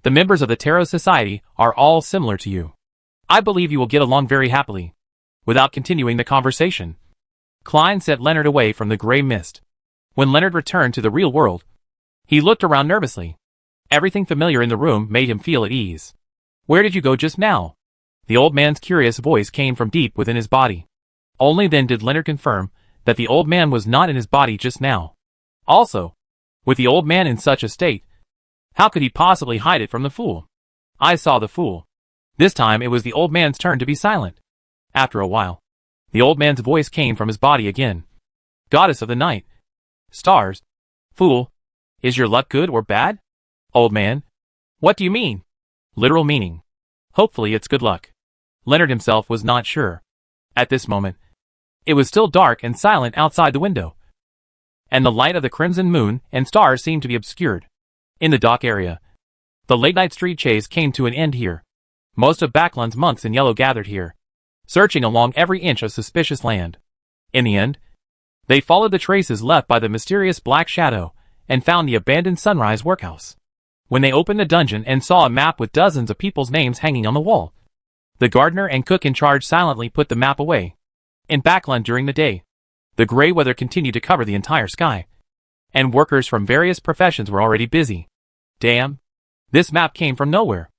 The members of the Tarot Society are all similar to you. I believe you will get along very happily. Without continuing the conversation, Klein sent Leonard away from the gray mist. When Leonard returned to the real world, he looked around nervously. Everything familiar in the room made him feel at ease. Where did you go just now? The old man's curious voice came from deep within his body. Only then did Leonard confirm that the old man was not in his body just now. Also, with the old man in such a state, how could he possibly hide it from the fool? I saw the fool. This time it was the old man's turn to be silent. After a while, the old man's voice came from his body again. Goddess of the night. Stars. Fool. Is your luck good or bad? Old man. What do you mean? Literal meaning. Hopefully it's good luck. Leonard himself was not sure. At this moment, it was still dark and silent outside the window, and the light of the crimson moon and stars seemed to be obscured. In the dock area, the late-night street chase came to an end here. Most of Backlund's monks in yellow gathered here, searching along every inch of suspicious land. In the end, they followed the traces left by the mysterious black shadow and found the abandoned Sunrise workhouse. When they opened the dungeon and saw a map with dozens of people's names hanging on the wall, the gardener and cook in charge silently put the map away. In Backlund during the day, the gray weather continued to cover the entire sky, and workers from various professions were already busy. Damn. This map came from nowhere.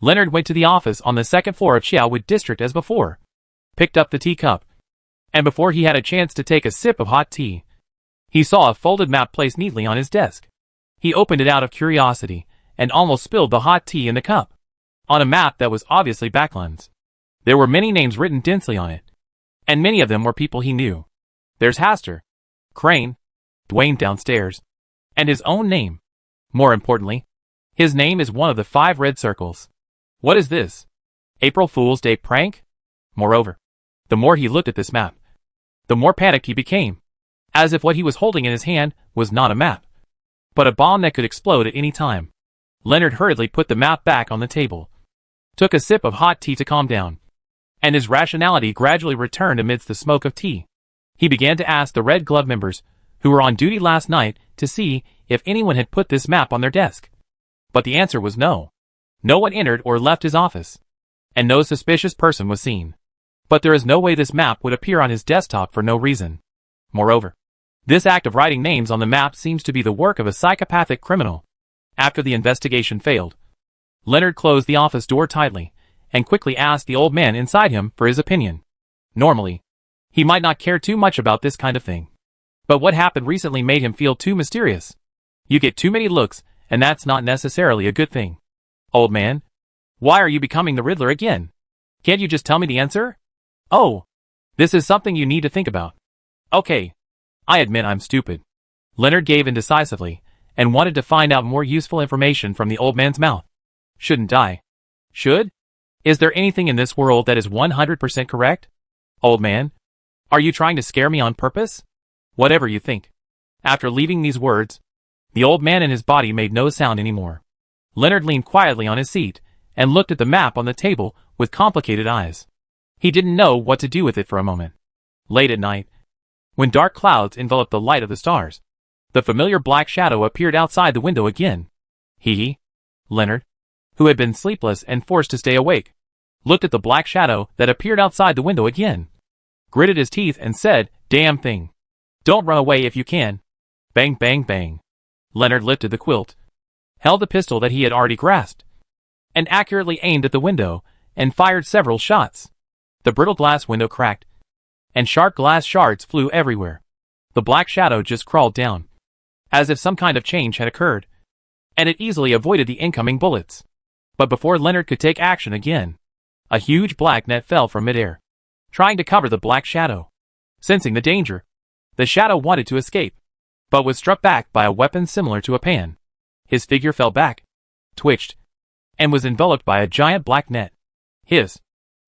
Leonard went to the office on the second floor of Xiaowood District as before, picked up the teacup, and before he had a chance to take a sip of hot tea, he saw a folded map placed neatly on his desk. He opened it out of curiosity and almost spilled the hot tea in the cup. On a map that was obviously Backlund's, there were many names written densely on it, and many of them were people he knew. There's Haster, Crane, Dwayne downstairs, and his own name. More importantly, his name is one of the 5 red circles. What is this? April Fool's Day prank? Moreover, the more he looked at this map, the more panicked he became, as if what he was holding in his hand was not a map, but a bomb that could explode at any time. Leonard hurriedly put the map back on the table, took a sip of hot tea to calm down, and his rationality gradually returned amidst the smoke of tea. He began to ask the Red Glove members who were on duty last night to see if anyone had put this map on their desk. But the answer was no. No one entered or left his office, and no suspicious person was seen. But there is no way this map would appear on his desktop for no reason. Moreover, this act of writing names on the map seems to be the work of a psychopathic criminal. After the investigation failed, Leonard closed the office door tightly and quickly asked the old man inside him for his opinion. Normally, he might not care too much about this kind of thing, but what happened recently made him feel too mysterious. You get too many looks, and that's not necessarily a good thing. Old man, why are you becoming the Riddler again? Can't you just tell me the answer? Oh, this is something you need to think about. Okay, I admit I'm stupid. Leonard gave in decisively and wanted to find out more useful information from the old man's mouth. Shouldn't I? Should? Is there anything in this world that is 100% correct? Old man, are you trying to scare me on purpose? Whatever you think. After leaving these words, the old man in his body made no sound anymore. Leonard leaned quietly on his seat and looked at the map on the table with complicated eyes. He didn't know what to do with it for a moment. Late at night, when dark clouds enveloped the light of the stars, the familiar black shadow appeared outside the window again. Leonard, who had been sleepless and forced to stay awake, looked at the black shadow that appeared outside the window again, gritted his teeth and said, "Damn thing. Don't run away if you can." Bang, bang, bang. Leonard lifted the quilt, held the pistol that he had already grasped, and accurately aimed at the window and fired several shots. The brittle glass window cracked, and sharp glass shards flew everywhere. The black shadow just crawled down, as if some kind of change had occurred, and it easily avoided the incoming bullets. But before Leonard could take action again, a huge black net fell from midair, trying to cover the black shadow. Sensing the danger, the shadow wanted to escape, but was struck back by a weapon similar to a pan. His figure fell back, twitched, and was enveloped by a giant black net.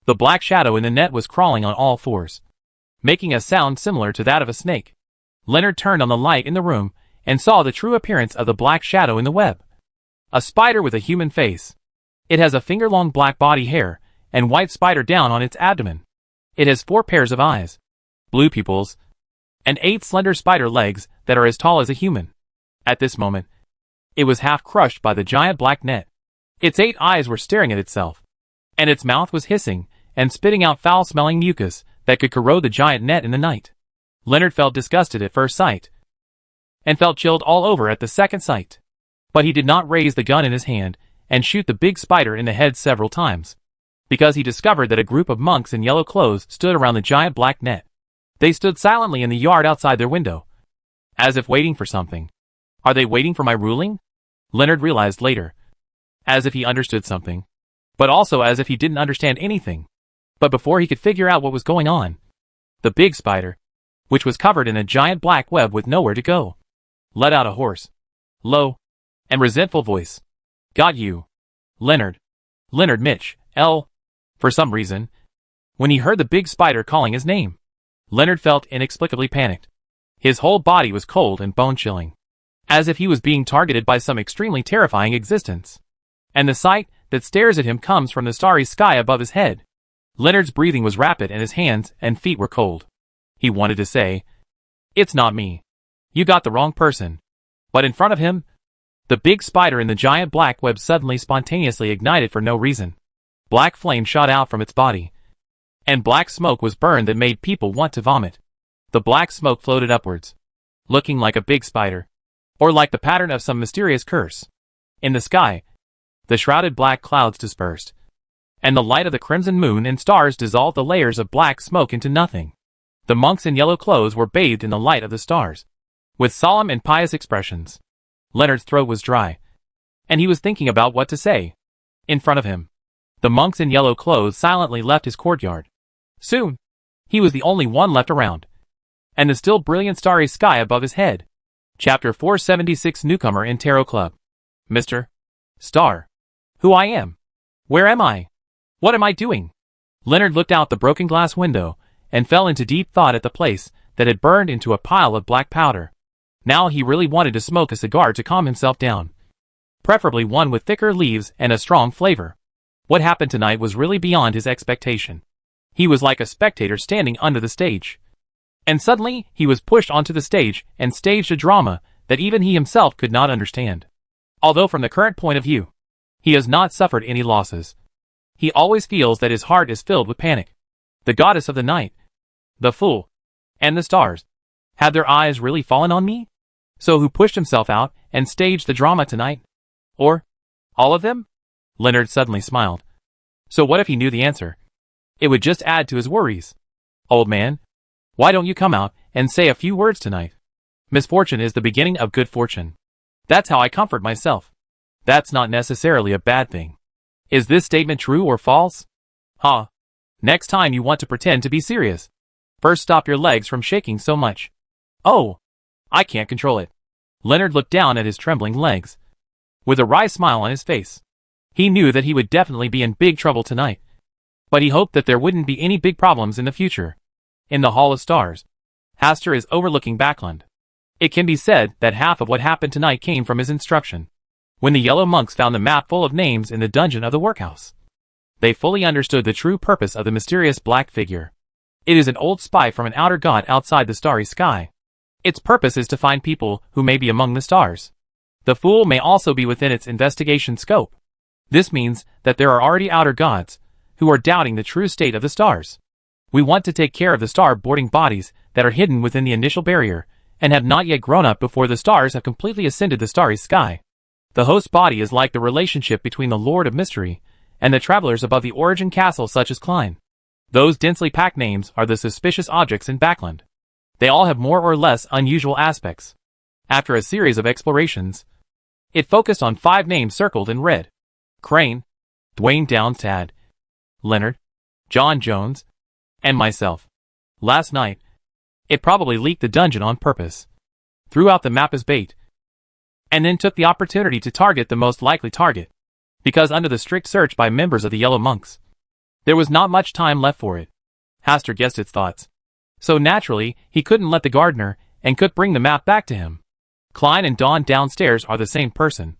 The black shadow in the net was crawling on all fours, making a sound similar to that of a snake. Leonard turned on the light in the room and saw the true appearance of the black shadow in the web. A spider with a human face. It has a finger-long black body hair and white spider down on its abdomen. It has 4 pairs of eyes, blue pupils, and 8 slender spider legs that are as tall as a human. At this moment, it was half crushed by the giant black net. Its 8 eyes were staring at itself, and its mouth was hissing and spitting out foul-smelling mucus that could corrode the giant net in the night. Leonard felt disgusted at first sight, and felt chilled all over at the second sight. But he did not raise the gun in his hand and shoot the big spider in the head several times, because he discovered that a group of monks in yellow clothes stood around the giant black net. They stood silently in the yard outside their window, as if waiting for something. Are they waiting for my ruling? Leonard realized later, as if he understood something, but also as if he didn't understand anything. But before he could figure out what was going on, the big spider, which was covered in a giant black web with nowhere to go, let out a hoarse, low, and resentful voice. Got you. Leonard. Leonard Mitch, L. For some reason, when he heard the big spider calling his name, Leonard felt inexplicably panicked. His whole body was cold and bone-chilling, as if he was being targeted by some extremely terrifying existence. And the sight that stares at him comes from the starry sky above his head. Leonard's breathing was rapid and his hands and feet were cold. He wanted to say, "It's not me. You got the wrong person." But in front of him, the big spider in the giant black web suddenly spontaneously ignited for no reason. Black flame shot out from its body, and black smoke was burned that made people want to vomit. The black smoke floated upwards, looking like a big spider, or like the pattern of some mysterious curse. In the sky, the shrouded black clouds dispersed, and the light of the crimson moon and stars dissolved the layers of black smoke into nothing. The monks in yellow clothes were bathed in the light of the stars, with solemn and pious expressions. Leonard's throat was dry, and he was thinking about what to say. In front of him, the monks in yellow clothes silently left his courtyard. Soon, he was the only one left around, and the still brilliant starry sky above his head. Chapter 476 Newcomer in Tarot Club. Mr. Star. Who I am? Where am I? What am I doing? Leonard looked out the broken glass window and fell into deep thought at the place that had burned into a pile of black powder. Now he really wanted to smoke a cigar to calm himself down, preferably one with thicker leaves and a strong flavor. What happened tonight was really beyond his expectation. He was like a spectator standing under the stage, and suddenly he was pushed onto the stage and staged a drama that even he himself could not understand. Although from the current point of view, he has not suffered any losses, he always feels that his heart is filled with panic. The goddess of the night, the fool, and the stars, had their eyes really fallen on me? So who pushed himself out and staged the drama tonight? Or all of them? Leonard suddenly smiled. So what if he knew the answer? It would just add to his worries. Old man, why don't you come out and say a few words tonight? Misfortune is the beginning of good fortune. That's how I comfort myself. That's not necessarily a bad thing. Is this statement true or false? Huh. Next time you want to pretend to be serious, first stop your legs from shaking so much. Oh, I can't control it. Leonard looked down at his trembling legs, with a wry smile on his face. He knew that he would definitely be in big trouble tonight, but he hoped that there wouldn't be any big problems in the future. In the Hall of Stars, Hastur is overlooking Backland. It can be said that half of what happened tonight came from his instruction. When the yellow monks found the map full of names in the dungeon of the workhouse, they fully understood the true purpose of the mysterious black figure. It is an old spy from an outer god outside the starry sky. Its purpose is to find people who may be among the stars. The fool may also be within its investigation scope. This means that there are already outer gods who are doubting the true state of the stars. We want to take care of the star-boarding bodies that are hidden within the initial barrier and have not yet grown up before the stars have completely ascended the starry sky. The host body is like the relationship between the Lord of Mystery and the travelers above the origin castle such as Klein. Those densely packed names are the suspicious objects in Backland. They all have more or less unusual aspects. After a series of explorations, it focused on 5 names circled in red. Crane, Dwayne Downstad, Leonard, John Jones, and myself. Last night, it probably leaked the dungeon on purpose, threw out the map as bait, and then took the opportunity to target the most likely target, because under the strict search by members of the Yellow Monks, there was not much time left for it. Hastur guessed its thoughts, so naturally he couldn't let the gardener and could bring the map back to him. Klein and Dawn downstairs are the same person.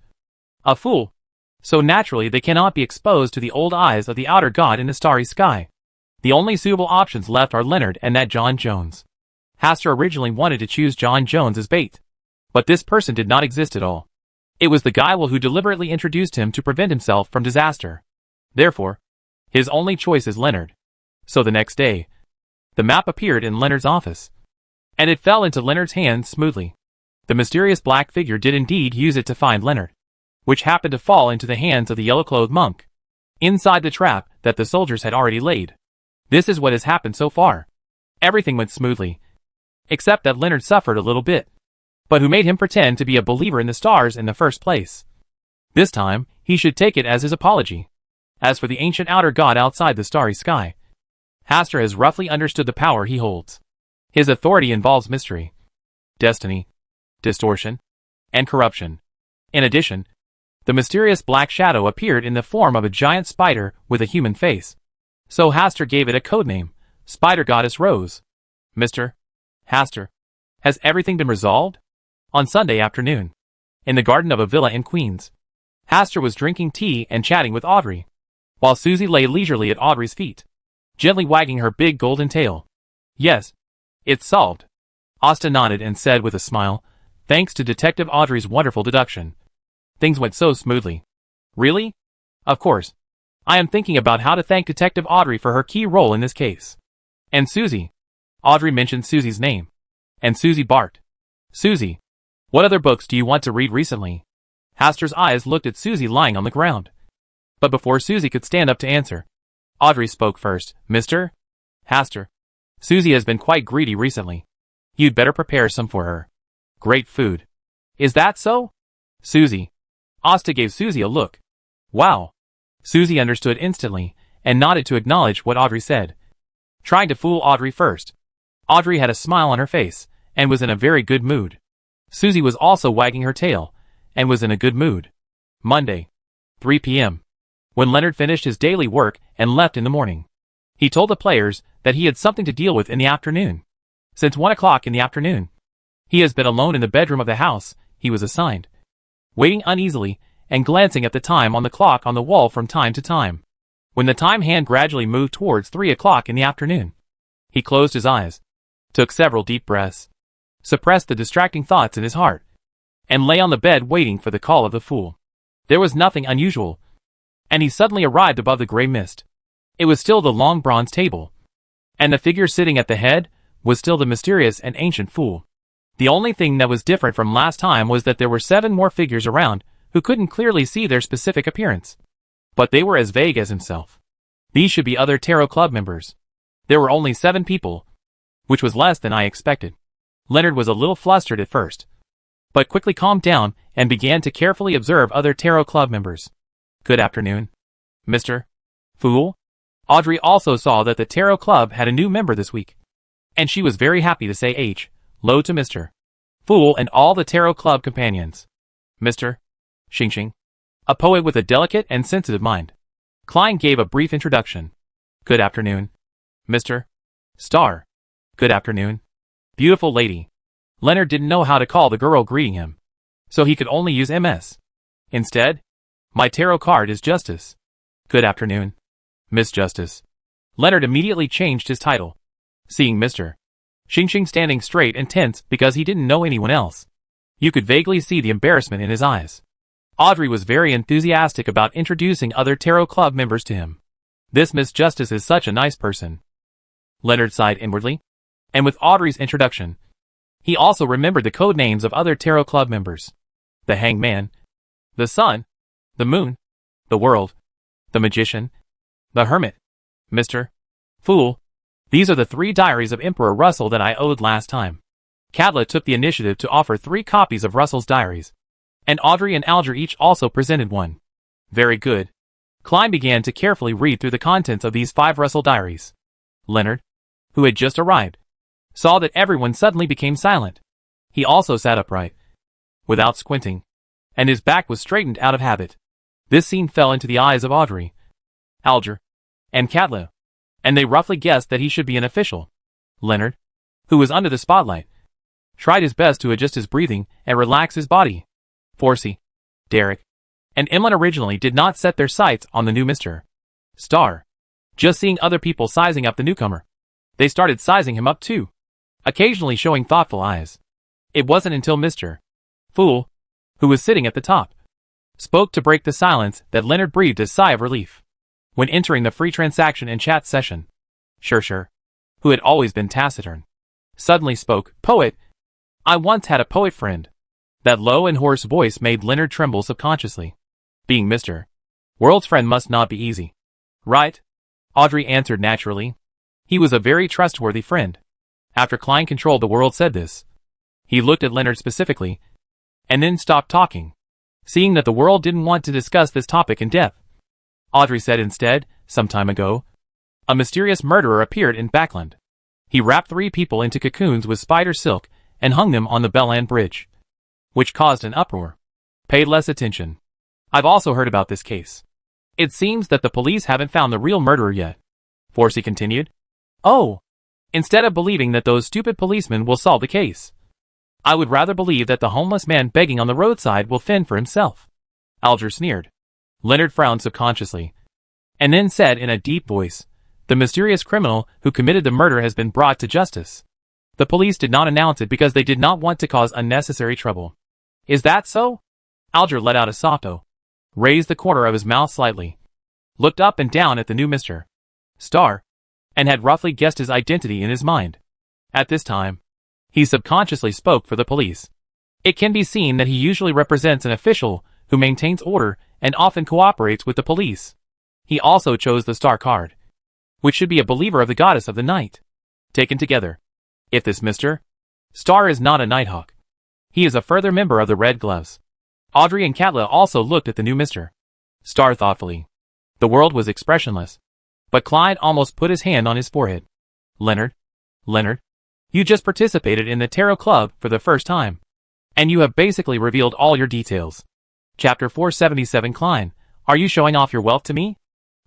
A fool. So naturally they cannot be exposed to the old eyes of the outer god in the starry sky. The only suitable options left are Leonard and that John Jones. Hastur originally wanted to choose John Jones as bait. But this person did not exist at all. It was the guy who deliberately introduced him to prevent himself from disaster. Therefore, his only choice is Leonard. So the next day, the map appeared in Leonard's office. And it fell into Leonard's hands smoothly. The mysterious black figure did indeed use it to find Leonard, which happened to fall into the hands of the yellow-clothed monk, inside the trap that the soldiers had already laid. This is what has happened so far. Everything went smoothly, except that Leonard suffered a little bit. But who made him pretend to be a believer in the stars in the first place? This time, he should take it as his apology. As for the ancient outer god outside the starry sky, Hastur has roughly understood the power he holds. His authority involves mystery, destiny, distortion, and corruption. In addition, the mysterious black shadow appeared in the form of a giant spider with a human face. So Hastur gave it a codename, Spider Goddess Rose. Mr. Hastur, has everything been resolved? On Sunday afternoon, in the garden of a villa in Queens, Hastur was drinking tea and chatting with Audrey, while Susie lay leisurely at Audrey's feet, gently wagging her big golden tail. Yes, it's solved. Asta nodded and said with a smile, thanks to Detective Audrey's wonderful deduction. Things went so smoothly. Really? Of course. I am thinking about how to thank Detective Audrey for her key role in this case. And Susie. Audrey mentioned Susie's name. And Susie barked. Susie, what other books do you want to read recently? Hastur's eyes looked at Susie lying on the ground. But before Susie could stand up to answer, Audrey spoke first. Mr. Hastur, Susie has been quite greedy recently. You'd better prepare some for her. Great food. Is that so? Susie. Asta gave Susie a look. Wow. Susie understood instantly, and nodded to acknowledge what Audrey said. Trying to fool Audrey first. Audrey had a smile on her face, and was in a very good mood. Susie was also wagging her tail, and was in a good mood. Monday, 3 p.m. When Leonard finished his daily work and left in the morning, he told the players that he had something to deal with in the afternoon. Since 1 o'clock in the afternoon, he has been alone in the bedroom of the house he was assigned, waiting uneasily and glancing at the time on the clock on the wall from time to time. When the time hand gradually moved towards 3 o'clock in the afternoon, he closed his eyes, took several deep breaths, suppressed the distracting thoughts in his heart, and lay on the bed waiting for the call of the fool. There was nothing unusual, and he suddenly arrived above the gray mist. It was still the long bronze table, and the figure sitting at the head was still the mysterious and ancient fool. The only thing that was different from last time was that there were 7 more figures around who couldn't clearly see their specific appearance. But they were as vague as himself. These should be other Tarot Club members. There were only 7 people, which was less than I expected. Leonard was a little flustered at first, but quickly calmed down and began to carefully observe other Tarot Club members. Good afternoon, Mr. Fool. Audrey also saw that the Tarot Club had a new member this week, and she was very happy to say hello to Mr. Fool and all the Tarot Club companions. Mr. Xing, a poet with a delicate and sensitive mind. Klein gave a brief introduction. Good afternoon, Mr. Star. Good afternoon, beautiful lady. Leonard didn't know how to call the girl greeting him, so he could only use MS. Instead, my tarot card is Justice. Good afternoon, Miss Justice. Leonard immediately changed his title, seeing Mr. Xing standing straight and tense because he didn't know anyone else. You could vaguely see the embarrassment in his eyes. Audrey was very enthusiastic about introducing other Tarot Club members to him. This Miss Justice is such a nice person. Leonard sighed inwardly, and with Audrey's introduction, he also remembered the code names of other Tarot Club members. The Hanged Man, the Sun, the Moon, the World, the Magician, the Hermit, Mr. Fool. These are the 3 diaries of Emperor Russell that I owed last time. Cadla took the initiative to offer 3 copies of Russell's diaries, and Audrey and Alger each also presented one. Very good. Klein began to carefully read through the contents of these 5 Russell diaries. Leonard, who had just arrived, saw that everyone suddenly became silent. He also sat upright, without squinting, and his back was straightened out of habit. This scene fell into the eyes of Audrey, Alger, and Cadla, and they roughly guessed that he should be an official. Leonard, who was under the spotlight, tried his best to adjust his breathing and relax his body. Forsey, Derek, and Emlyn originally did not set their sights on the new Mr. Star. Just seeing other people sizing up the newcomer, they started sizing him up too, occasionally showing thoughtful eyes. It wasn't until Mr. Fool, who was sitting at the top, spoke to break the silence that Leonard breathed a sigh of relief. When entering the free transaction and chat session, Sure, who had always been taciturn, suddenly spoke. Poet. I once had a poet friend. That low and hoarse voice made Leonard tremble subconsciously. Being Mr. World's friend must not be easy. Right? Audrey answered naturally. He was a very trustworthy friend. After Klein controlled the world said this, he looked at Leonard specifically, and then stopped talking, seeing that the world didn't want to discuss this topic in depth. Audrey said instead, some time ago, a mysterious murderer appeared in Backland. He wrapped 3 people into cocoons with spider silk and hung them on the Belland Bridge, which caused an uproar. Paid less attention. I've also heard about this case. It seems that the police haven't found the real murderer yet. Forsey continued. Oh! Instead of believing that those stupid policemen will solve the case, I would rather believe that the homeless man begging on the roadside will fend for himself. Alger sneered. Leonard frowned subconsciously, and then said in a deep voice, the mysterious criminal who committed the murder has been brought to justice. The police did not announce it because they did not want to cause unnecessary trouble. Is that so? Alger let out a soft "oh," raised the corner of his mouth slightly, looked up and down at the new Mr. Star, and had roughly guessed his identity in his mind. At this time, he subconsciously spoke for the police. It can be seen that he usually represents an official who maintains order and often cooperates with the police. He also chose the star card, which should be a believer of the goddess of the night. Taken together, if this Mr. Star is not a Nighthawk, he is a further member of the Red Gloves. Audrey and Katla also looked at the new Mr. Star thoughtfully. The world was expressionless, but Clyde almost put his hand on his forehead. Leonard, you just participated in the Tarot Club for the first time, and you have basically revealed all your details. Chapter 477. Klein, are you showing off your wealth to me?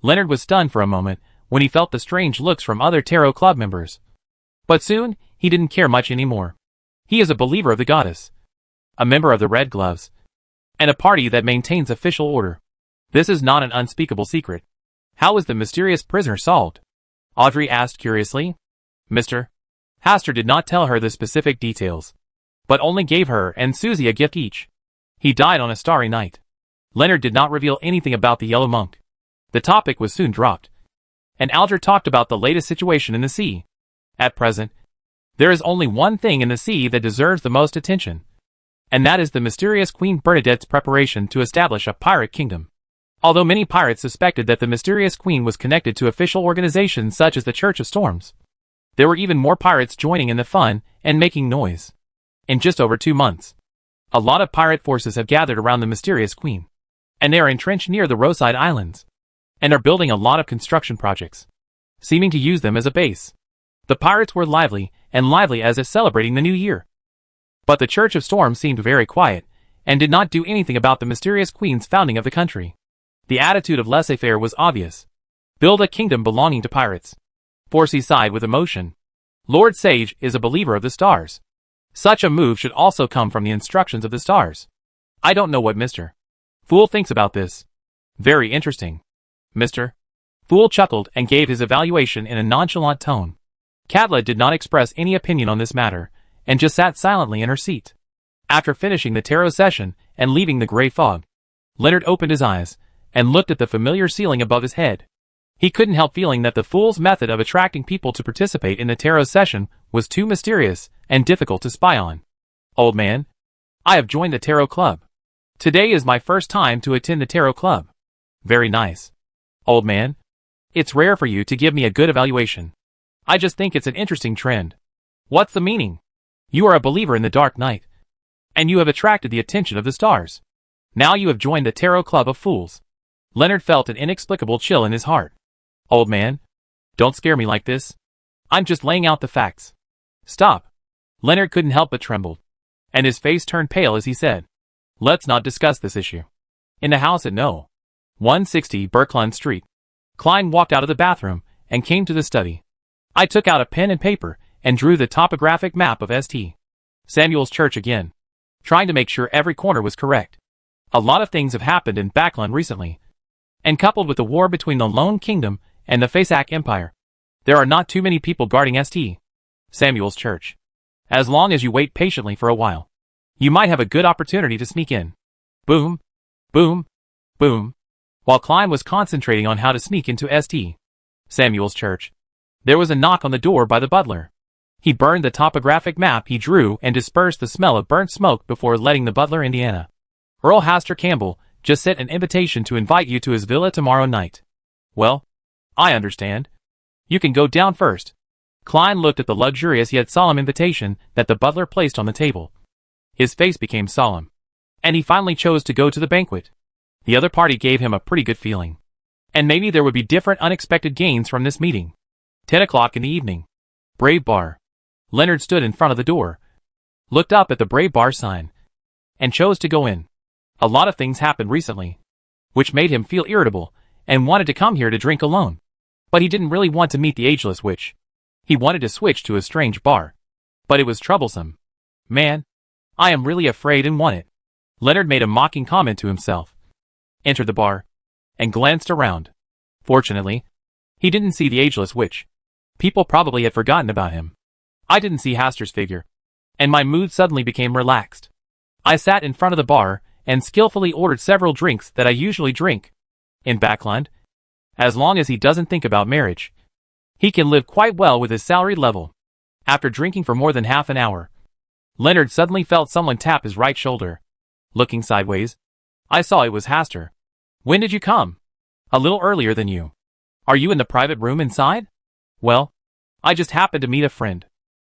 Leonard was stunned for a moment when he felt the strange looks from other Tarot Club members. But soon, he didn't care much anymore. He is a believer of the goddess, a member of the Red Gloves, and a party that maintains official order. This is not an unspeakable secret. How was the mysterious prisoner solved? Audrey asked curiously. Mr. Hastur did not tell her the specific details, but only gave her and Susie a gift each. He died on a starry night. Leonard did not reveal anything about the Yellow Monk. The topic was soon dropped, and Alger talked about the latest situation in the sea. At present, there is only one thing in the sea that deserves the most attention, and that is the mysterious Queen Bernadette's preparation to establish a pirate kingdom. Although many pirates suspected that the mysterious queen was connected to official organizations such as the Church of Storms, there were even more pirates joining in the fun and making noise. In just over 2 months, a lot of pirate forces have gathered around the mysterious queen, and they are entrenched near the Roadside Islands, and are building a lot of construction projects, seeming to use them as a base. The pirates were lively as if celebrating the new year. But the Church of Storms seemed very quiet, and did not do anything about the mysterious queen's founding of the country. The attitude of laissez-faire was obvious. Build a kingdom belonging to pirates. Forsey sighed with emotion. Lord Sage is a believer of the stars. Such a move should also come from the instructions of the stars. I don't know what Mr. Fool thinks about this. Very interesting. Mr. Fool chuckled and gave his evaluation in a nonchalant tone. Katla did not express any opinion on this matter, and just sat silently in her seat. After finishing the tarot session and leaving the gray fog, Leonard opened his eyes and looked at the familiar ceiling above his head. He couldn't help feeling that the Fool's method of attracting people to participate in the tarot session was too mysterious and difficult to spy on. Old man, I have joined the Tarot Club. Today is my first time to attend the Tarot Club. Very nice. Old man, it's rare for you to give me a good evaluation. I just think it's an interesting trend. What's the meaning? You are a believer in the Dark Night, and you have attracted the attention of the stars. Now you have joined the Tarot Club of Fools. Leonard felt an inexplicable chill in his heart. Old man, don't scare me like this. I'm just laying out the facts. Stop. Leonard couldn't help but tremble, and his face turned pale as he said, let's not discuss this issue. In the house at No. 160 Birkeland Street, Klein walked out of the bathroom and came to the study. I took out a pen and paper and drew the topographic map of St. Samuel's church again. Trying to make sure every corner was correct. A lot of things have happened in Backland recently. And coupled with the war between the Lone Kingdom and the Fasak Empire, there are not too many people guarding St. Samuel's church. As long as you wait patiently for a while, you might have a good opportunity to sneak in. Boom, boom, boom. While Klein was concentrating on how to sneak into St. Samuel's church, there was a knock on the door by the butler. He burned the topographic map he drew and dispersed the smell of burnt smoke before letting the butler Indiana. Earl Haster Campbell just sent an invitation to invite you to his villa tomorrow night. Well, I understand. You can go down first. Klein looked at the luxurious yet solemn invitation that the butler placed on the table. His face became solemn, and he finally chose to go to the banquet. The other party gave him a pretty good feeling. And maybe there would be different unexpected gains from this meeting. 10 o'clock in the evening. Brave Bar. Leonard stood in front of the door, looked up at the Brave Bar sign, and chose to go in. A lot of things happened recently, which made him feel irritable, and wanted to come here to drink alone. But he didn't really want to meet the ageless witch. He wanted to switch to a strange bar. But it was troublesome. Man, I am really afraid and want it. Leonard made a mocking comment to himself, entered the bar, and glanced around. Fortunately, he didn't see the ageless witch. People probably had forgotten about him. I didn't see Haster's figure, and my mood suddenly became relaxed. I sat in front of the bar and skillfully ordered several drinks that I usually drink. In Backland, as long as he doesn't think about marriage, he can live quite well with his salary level. After drinking for more than half an hour, Leonard suddenly felt someone tap his right shoulder. Looking sideways, I saw it was Haster. When did you come? A little earlier than you. Are you in the private room inside? Well, I just happened to meet a friend.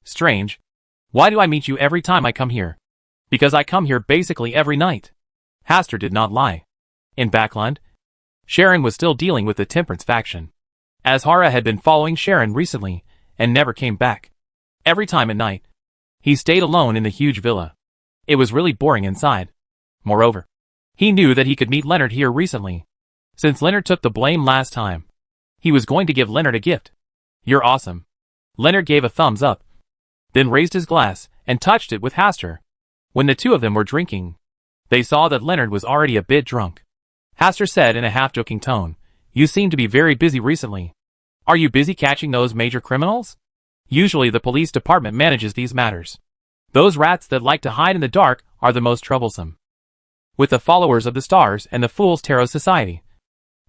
Strange. Why do I meet you every time I come here? Because I come here basically every night. Haster did not lie. In Backland, Sharon was still dealing with the Temperance faction. Azhara had been following Sharon recently, and never came back. Every time at night, he stayed alone in the huge villa. It was really boring inside. Moreover, he knew that he could meet Leonard here recently. Since Leonard took the blame last time, he was going to give Leonard a gift. You're awesome. Leonard gave a thumbs up, then raised his glass and touched it with Haster. When the two of them were drinking, they saw that Leonard was already a bit drunk. Haster said in a half-joking tone, "You seem to be very busy recently. Are you busy catching those major criminals? Usually the police department manages these matters. Those rats that like to hide in the dark are the most troublesome. With the followers of the Stars and the Fool's Tarot Society,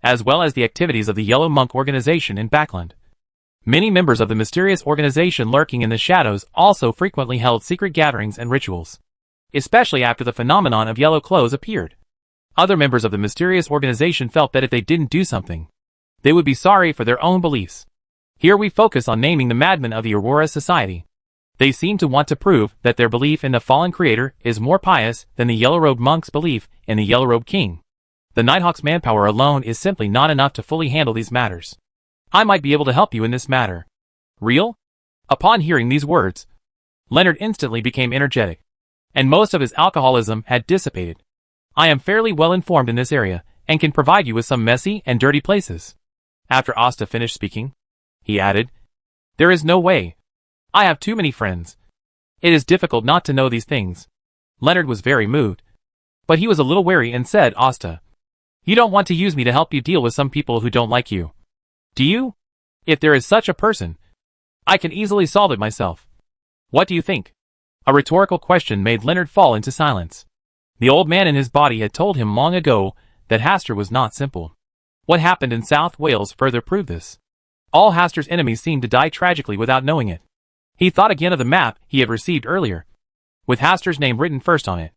as well as the activities of the Yellow Monk organization in Backland. Many members of the mysterious organization lurking in the shadows also frequently held secret gatherings and rituals, especially after the phenomenon of yellow clothes appeared. Other members of the mysterious organization felt that if they didn't do something, they would be sorry for their own beliefs. Here we focus on naming the madmen of the Aurora Society. They seem to want to prove that their belief in the fallen creator is more pious than the Yellow-Robed Monk's belief in the Yellow-Robed King. The Nighthawk's manpower alone is simply not enough to fully handle these matters. I might be able to help you in this matter. Real?" Upon hearing these words, Leonard instantly became energetic, and most of his alcoholism had dissipated. "I am fairly well informed in this area, and can provide you with some messy and dirty places." After Asta finished speaking, he added, "There is no way. I have too many friends. It is difficult not to know these things." Leonard was very moved, but he was a little wary and said, "Asta, you don't want to use me to help you deal with some people who don't like you, do you? If there is such a person, I can easily solve it myself. What do you think?" A rhetorical question made Leonard fall into silence. The old man in his body had told him long ago that Haster was not simple. What happened in South Wales further proved this. All Haster's enemies seemed to die tragically without knowing it. He thought again of the map he had received earlier, with Haster's name written first on it.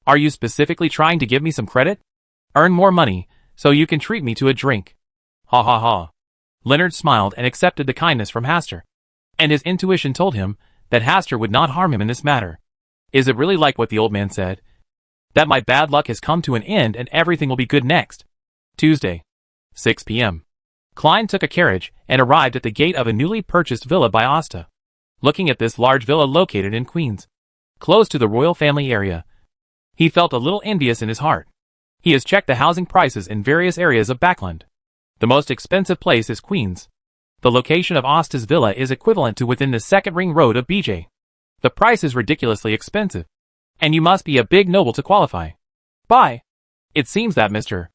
"Are you specifically trying to give me some credit? Earn more money, so you can treat me to a drink?" Ha ha ha. Leonard smiled and accepted the kindness from Haster. And his intuition told him that Haster would not harm him in this matter. Is it really like what the old man said? That my bad luck has come to an end and everything will be good next? Tuesday, 6 p.m. Klein took a carriage and arrived at the gate of a newly purchased villa by Asta. Looking at this large villa located in Queens, close to the royal family area, he felt a little envious in his heart. He has checked the housing prices in various areas of Backland. The most expensive place is Queens. The location of Asta's villa is equivalent to within the second ring road of BJ. The price is ridiculously expensive, and you must be a big noble to qualify. Bye. It seems that Mr.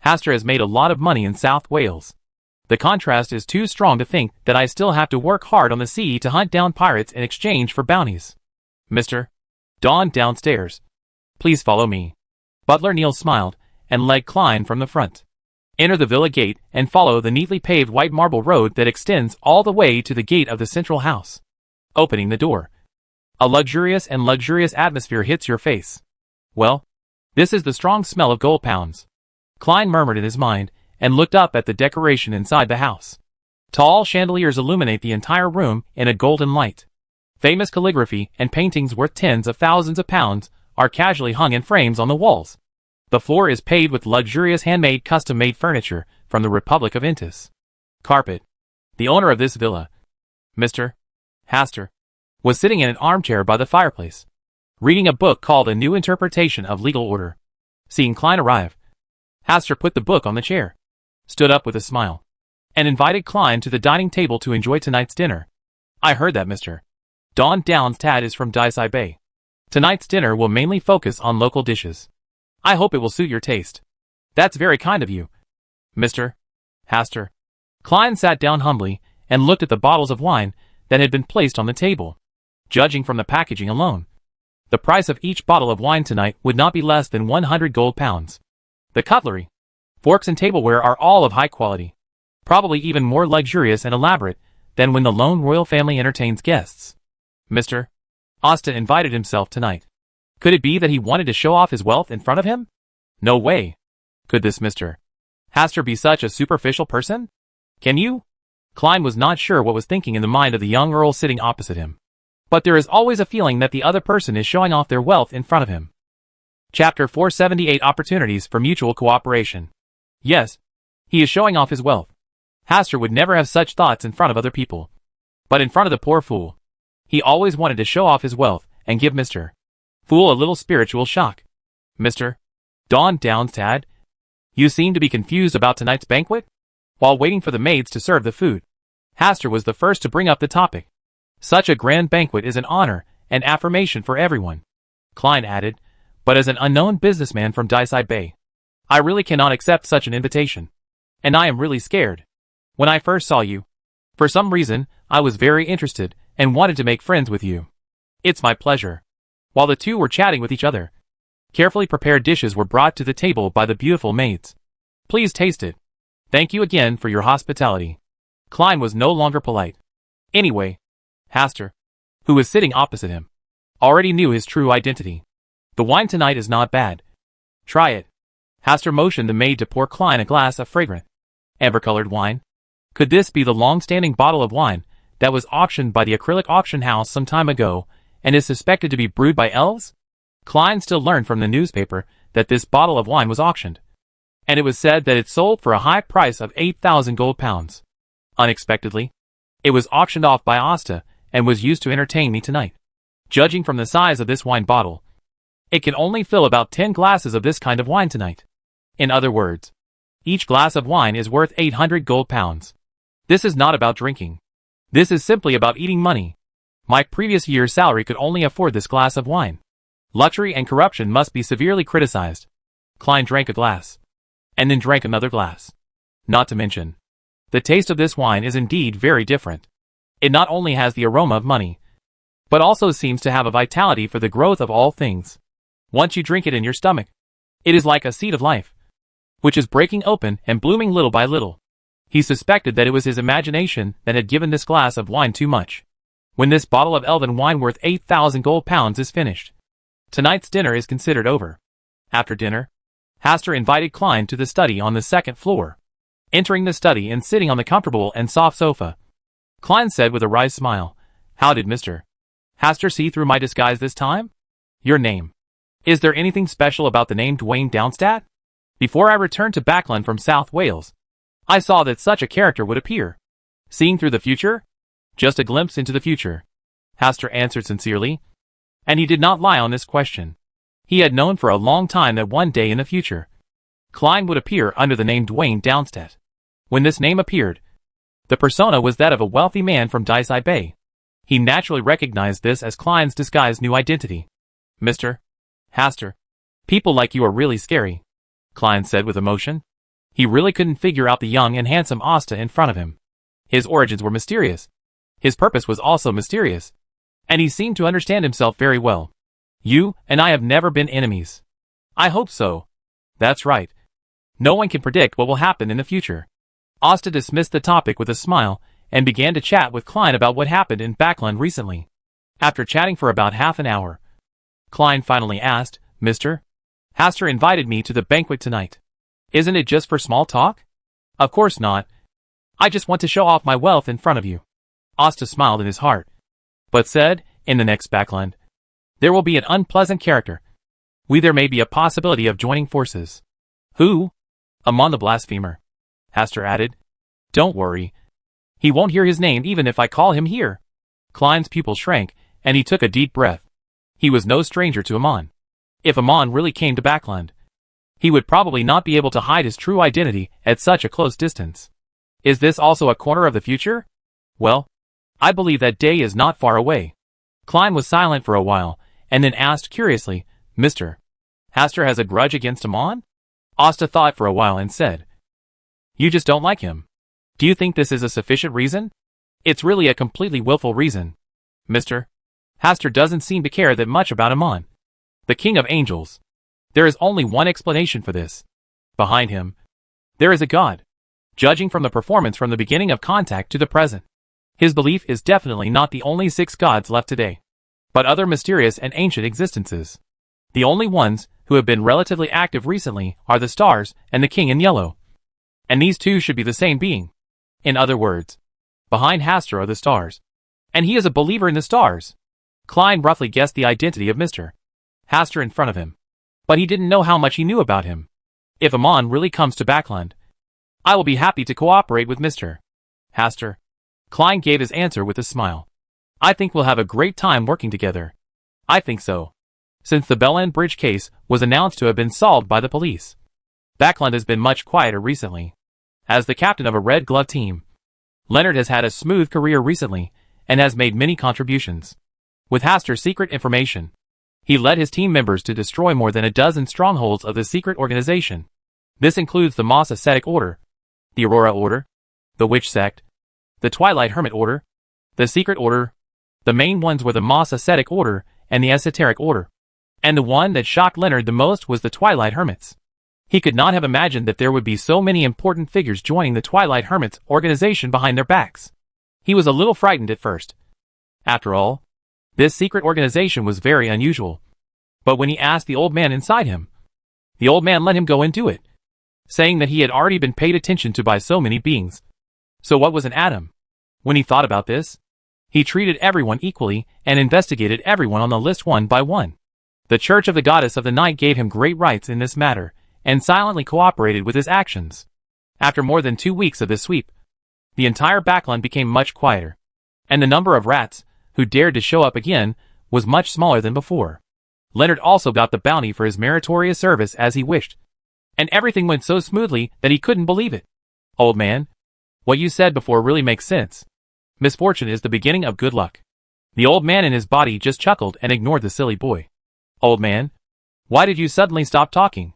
Hastur has made a lot of money in South Wales. The contrast is too strong to think that I still have to work hard on the sea to hunt down pirates in exchange for bounties. Mr. Don downstairs. Please follow me. Butler Neil smiled and led Klein from the front. Enter the villa gate and follow the neatly paved white marble road that extends all the way to the gate of the central house. Opening the door, a luxurious atmosphere hits your face. Well, this is the strong smell of gold pounds. Klein murmured in his mind and looked up at the decoration inside the house. Tall chandeliers illuminate the entire room in a golden light. Famous calligraphy and paintings worth tens of thousands of pounds are casually hung in frames on the walls. The floor is paved with luxurious handmade custom-made furniture from the Republic of Intis. Carpet. The owner of this villa, Mr. Hastur, was sitting in an armchair by the fireplace, reading a book called A New Interpretation of Legal Order. Seeing Klein arrive, Hastur put the book on the chair, stood up with a smile, and invited Klein to the dining table to enjoy tonight's dinner. I heard that Mr. Don Downstad is from Dicey Bay. Tonight's dinner will mainly focus on local dishes. I hope it will suit your taste. That's very kind of you, Mr. Hastur. Klein sat down humbly and looked at the bottles of wine that had been placed on the table. Judging from the packaging alone, the price of each bottle of wine tonight would not be less than 100 gold pounds. The cutlery, forks and tableware are all of high quality, probably even more luxurious and elaborate than when the lone royal family entertains guests. Mr. Austin invited himself tonight. Could it be that he wanted to show off his wealth in front of him? No way. Could this Mr. Hastur be such a superficial person? Can you? Klein was not sure what was thinking in the mind of the young earl sitting opposite him. But there is always a feeling that the other person is showing off their wealth in front of him. Chapter 478 Opportunities for Mutual Cooperation. Yes, he is showing off his wealth. Hastur would never have such thoughts in front of other people. But in front of the poor fool, he always wanted to show off his wealth and give Mr. Fool a little spiritual shock. Mr. Don Downstad, you seem to be confused about tonight's banquet? While waiting for the maids to serve the food, Hastur was the first to bring up the topic. Such a grand banquet is an honor and affirmation for everyone, Klein added, but as an unknown businessman from Dicey Bay, I really cannot accept such an invitation. And I am really scared. When I first saw you, for some reason, I was very interested and wanted to make friends with you. It's my pleasure. While the two were chatting with each other, carefully prepared dishes were brought to the table by the beautiful maids. Please taste it. Thank you again for your hospitality. Klein was no longer polite. Anyway, Hastur, who was sitting opposite him, already knew his true identity. The wine tonight is not bad. Try it. Hastur motioned the maid to pour Klein a glass of fragrant, amber-colored wine. Could this be the long-standing bottle of wine that was auctioned by the acrylic auction house some time ago and is suspected to be brewed by elves? Klein still learned from the newspaper that this bottle of wine was auctioned, and it was said that it sold for a high price of 8,000 gold pounds. Unexpectedly, it was auctioned off by Asta and was used to entertain me tonight. Judging from the size of this wine bottle, it can only fill about 10 glasses of this kind of wine tonight. In other words, each glass of wine is worth 800 gold pounds. This is not about drinking. This is simply about eating money. My previous year's salary could only afford this glass of wine. Luxury and corruption must be severely criticized. Klein drank a glass, and then drank another glass. Not to mention, the taste of this wine is indeed very different. It not only has the aroma of money, but also seems to have a vitality for the growth of all things. Once you drink it in your stomach, it is like a seed of life, which is breaking open and blooming little by little. He suspected that it was his imagination that had given this glass of wine too much. When this bottle of elven wine worth 8,000 gold pounds is finished, tonight's dinner is considered over. After dinner, Hastur invited Klein to the study on the second floor. Entering the study and sitting on the comfortable and soft sofa, Klein said with a wry smile, "How did Mr. Hastur see through my disguise this time? Your name. Is there anything special about the name Dwayne Downstad? Before I returned to Backland from South Wales, I saw that such a character would appear. Seeing through the future? Just a glimpse into the future," Hastur answered sincerely. And he did not lie on this question. He had known for a long time that one day in the future, Klein would appear under the name Dwayne Downstad. When this name appeared, the persona was that of a wealthy man from Dicey Bay. He naturally recognized this as Klein's disguised new identity. Mr. Hastur, people like you are really scary, Klein said with emotion. He really couldn't figure out the young and handsome Asta in front of him. His origins were mysterious. His purpose was also mysterious. And he seemed to understand himself very well. You and I have never been enemies. I hope so. That's right. No one can predict what will happen in the future. Asta dismissed the topic with a smile and began to chat with Klein about what happened in Backland recently. After chatting for about half an hour, Klein finally asked, Mr. Hastur invited me to the banquet tonight. Isn't it just for small talk? Of course not. I just want to show off my wealth in front of you. Asta smiled in his heart, but said, in the next Backland, there will be an unpleasant character. There may be a possibility of joining forces. Who? Amon the blasphemer, Hastur added. Don't worry. He won't hear his name even if I call him here. Klein's pupil shrank, and he took a deep breath. He was no stranger to Amon. If Amon really came to Backland, he would probably not be able to hide his true identity at such a close distance. Is this also a corner of the future? Well, I believe that day is not far away. Klein was silent for a while, and then asked curiously, Mr. Hastur has a grudge against Amon? Asta thought for a while and said, You just don't like him. Do you think this is a sufficient reason? It's really a completely willful reason. Mr. Hastur doesn't seem to care that much about Amon, the king of angels. There is only one explanation for this. Behind him, there is a god. Judging from the performance from the beginning of Contact to the present, his belief is definitely not the only 6 gods left today, but other mysterious and ancient existences. The only ones who have been relatively active recently are the stars and the king in yellow. And these two should be the same being. In other words, behind Hastur are the stars, and he is a believer in the stars. Klein roughly guessed the identity of Mr. Hastur in front of him, but he didn't know how much he knew about him. If Amon really comes to Backland, I will be happy to cooperate with Mr. Hastur. Klein gave his answer with a smile. I think we'll have a great time working together. I think so. Since the Bellend Bridge case was announced to have been solved by the police, Backland has been much quieter recently. As the captain of a Red Glove team, Leonard has had a smooth career recently and has made many contributions. With Hastur's secret information, he led his team members to destroy more than a dozen strongholds of the secret organization. This includes the Moss Ascetic Order, the Aurora Order, the Witch Sect, the Twilight Hermit Order, the Secret Order. The main ones were the Moss Ascetic Order and the Esoteric Order. And the one that shocked Leonard the most was the Twilight Hermits. He could not have imagined that there would be so many important figures joining the Twilight Hermits organization behind their backs. He was a little frightened at first. After all, this secret organization was very unusual. But when he asked the old man inside him, the old man let him go into it, saying that he had already been paid attention to by so many beings. So what was an atom? When he thought about this, he treated everyone equally and investigated everyone on the list one by one. The Church of the Goddess of the Night gave him great rights in this matter, and silently cooperated with his actions. After more than 2 weeks of this sweep, the entire Backland became much quieter, and the number of rats who dared to show up again was much smaller than before. Leonard also got the bounty for his meritorious service as he wished, and everything went so smoothly that he couldn't believe it. Old man, what you said before really makes sense. Misfortune is the beginning of good luck. The old man in his body just chuckled and ignored the silly boy. Old man, why did you suddenly stop talking?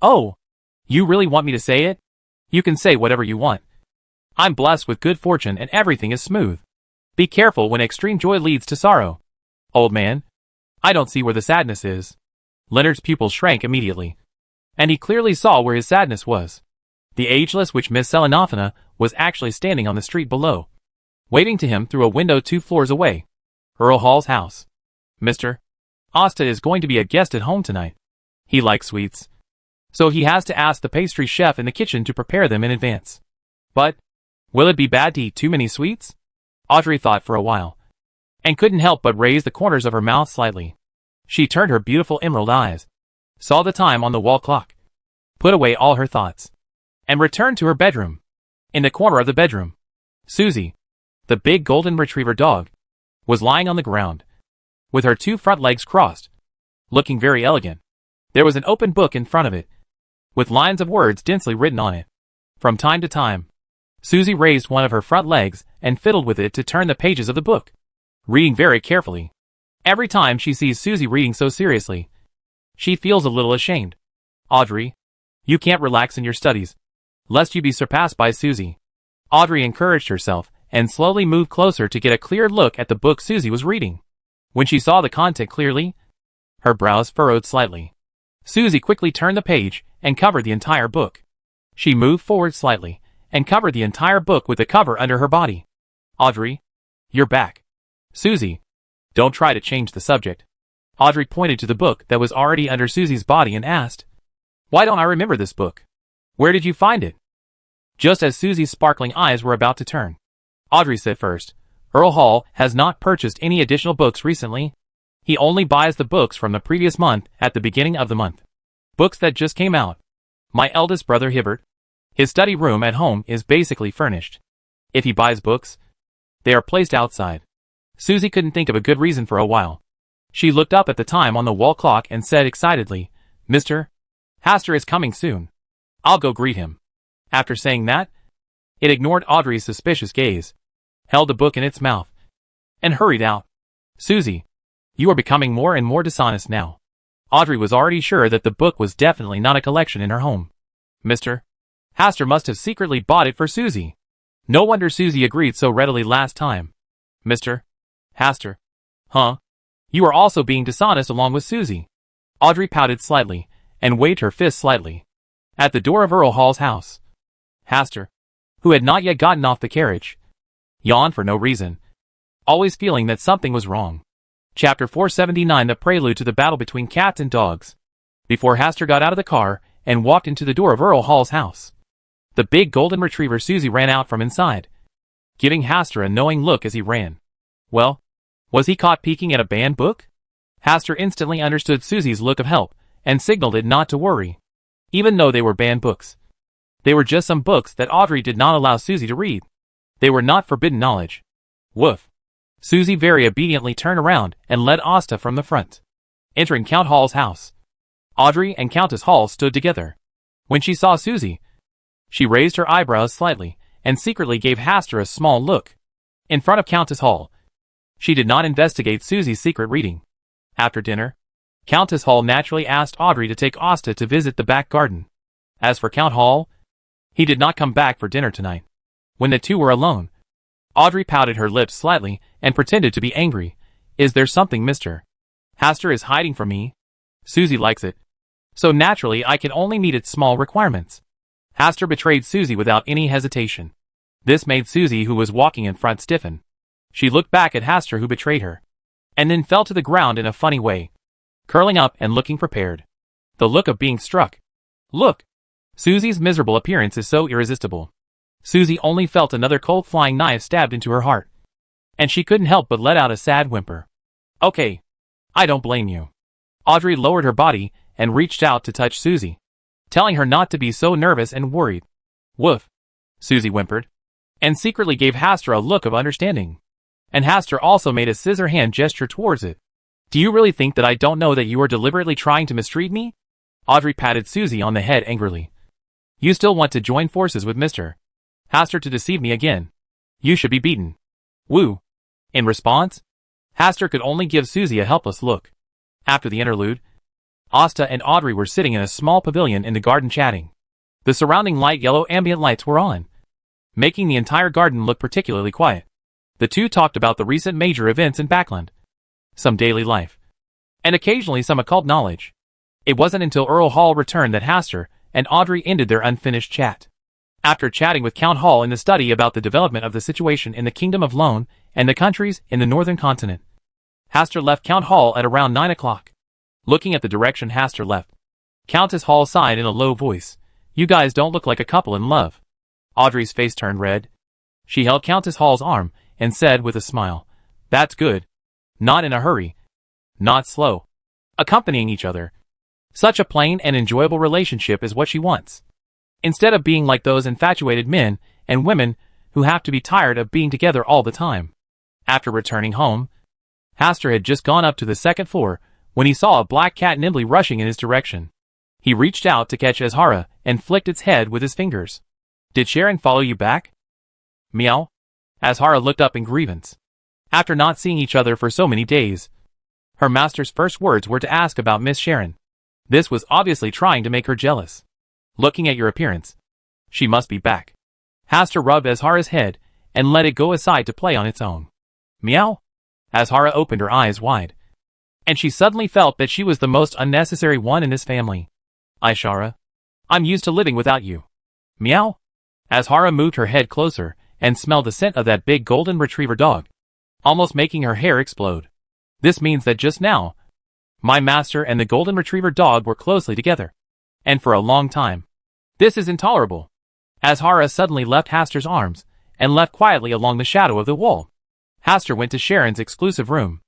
Oh, you really want me to say it? You can say whatever you want. I'm blessed with good fortune and everything is smooth. Be careful when extreme joy leads to sorrow. Old man, I don't see where the sadness is. Leonard's pupils shrank immediately, and he clearly saw where his sadness was. The ageless witch Miss Selenophina was actually standing on the street below, waving to him through a window 2 floors away. Earl Hall's house. Mr. Asta is going to be a guest at home tonight. He likes sweets, so he has to ask the pastry chef in the kitchen to prepare them in advance. But, will it be bad to eat too many sweets? Audrey thought for a while, and couldn't help but raise the corners of her mouth slightly. She turned her beautiful emerald eyes, saw the time on the wall clock, put away all her thoughts, and returned to her bedroom. In the corner of the bedroom, Susie, the big golden retriever dog, was lying on the ground, with her 2 front legs crossed, looking very elegant. There was an open book in front of it, with lines of words densely written on it. From time to time, Susie raised one of her front legs and fiddled with it to turn the pages of the book. reading very carefully. Every time she sees Susie reading so seriously, she feels a little ashamed. Audrey, you can't relax in your studies, lest you be surpassed by Susie. Audrey encouraged herself and slowly moved closer to get a clear look at the book Susie was reading. When she saw the content clearly, her brows furrowed slightly. Susie quickly turned the page and covered the entire book. She moved forward slightly and covered the entire book with the cover under her body. Audrey, you're back. Susie, don't try to change the subject. Audrey pointed to the book that was already under Susie's body and asked, why don't I remember this book? Where did you find it? Just as Susie's sparkling eyes were about to turn, Audrey said first, Earl Hall has not purchased any additional books recently. He only buys the books from the previous month at the beginning of the month. Books that just came out. My eldest brother Hibbert, his study room at home is basically furnished. If he buys books, they are placed outside. Susie couldn't think of a good reason for a while. She looked up at the time on the wall clock and said excitedly, Mr. Hastur is coming soon. I'll go greet him. After saying that, it ignored Audrey's suspicious gaze, held the book in its mouth, and hurried out. Susie, you are becoming more and more dishonest now. Audrey was already sure that the book was definitely not a collection in her home. Mr. Hastur must have secretly bought it for Susie. No wonder Susie agreed so readily last time. Mr. Hastur. Huh? You are also being dishonest along with Susie. Audrey pouted slightly and waved her fist slightly at the door of Earl Hall's house. Hastur, who had not yet gotten off the carriage, yawned for no reason, always feeling that something was wrong. Chapter 479, the prelude to the battle between cats and dogs. Before Hastur got out of the car and walked into the door of Earl Hall's house, the big golden retriever Susie ran out from inside, giving Hastur a knowing look as he ran. Well, was he caught peeking at a banned book? Hastur instantly understood Susie's look of help and signaled it not to worry. Even though they were banned books, they were just some books that Audrey did not allow Susie to read. They were not forbidden knowledge. Woof. Susie very obediently turned around and led Asta from the front. Entering Count Hall's house, Audrey and Countess Hall stood together. When she saw Susie, she raised her eyebrows slightly and secretly gave Hastur a small look. In front of Countess Hall, she did not investigate Susie's secret reading. After dinner, Countess Hall naturally asked Audrey to take Asta to visit the back garden. As for Count Hall, he did not come back for dinner tonight. When the two were alone, Audrey pouted her lips slightly and pretended to be angry. Is there something Mr. Hastur is hiding from me? Susie likes it, so naturally I can only meet its small requirements. Hastur betrayed Susie without any hesitation. This made Susie, who was walking in front, stiffen. She looked back at Hastur, who betrayed her, and then fell to the ground in a funny way, curling up and looking prepared. The look of being struck. Look! Susie's miserable appearance is so irresistible. Susie only felt another cold flying knife stabbed into her heart, and she couldn't help but let out a sad whimper. Okay, I don't blame you. Audrey lowered her body and reached out to touch Susie, telling her not to be so nervous and worried. Woof, Susie whimpered, and secretly gave Hastur a look of understanding. And Hastur also made a scissor hand gesture towards it. Do you really think that I don't know that you are deliberately trying to mistreat me? Audrey patted Susie on the head angrily. You still want to join forces with Mr. Hastur to deceive me again. You should be beaten. Woo. In response, Hastur could only give Susie a helpless look. After the interlude, Asta and Audrey were sitting in a small pavilion in the garden chatting. The surrounding light yellow ambient lights were on, making the entire garden look particularly quiet. The two talked about the recent major events in Backland, some daily life, and occasionally some occult knowledge. It wasn't until Earl Hall returned that Hastur and Audrey ended their unfinished chat. After chatting with Count Hall in the study about the development of the situation in the Kingdom of Lone and the countries in the northern continent, Hastur left Count Hall at around 9 o'clock. Looking at the direction Hastur left, Countess Hall sighed in a low voice. You guys don't look like a couple in love. Audrey's face turned red. She held Countess Hall's arm and said with a smile, That's good. Not in a hurry. Not slow. Accompanying each other. Such a plain and enjoyable relationship is what she wants. Instead of being like those infatuated men and women who have to be tired of being together all the time. After returning home, Hastur had just gone up to the second floor when he saw a black cat nimbly rushing in his direction. He reached out to catch Azhara and flicked its head with his fingers. Did Sharon follow you back? Meow. Azhara looked up in grievance. After not seeing each other for so many days, her master's first words were to ask about Miss Sharon. This was obviously trying to make her jealous. Looking at your appearance, she must be back. Hastur rubbed Azhara's head and let it go aside to play on its own. Meow? Azhara opened her eyes wide, and she suddenly felt that she was the most unnecessary one in this family. Ishara, I'm used to living without you. Meow? Azhara moved her head closer and smelled the scent of that big golden retriever dog, almost making her hair explode. This means that just now, my master and the golden retriever dog were closely together, and for a long time. This is intolerable. Azhara suddenly left Hastur's arms and left quietly along the shadow of the wall. Hastur went to Sharon's exclusive room.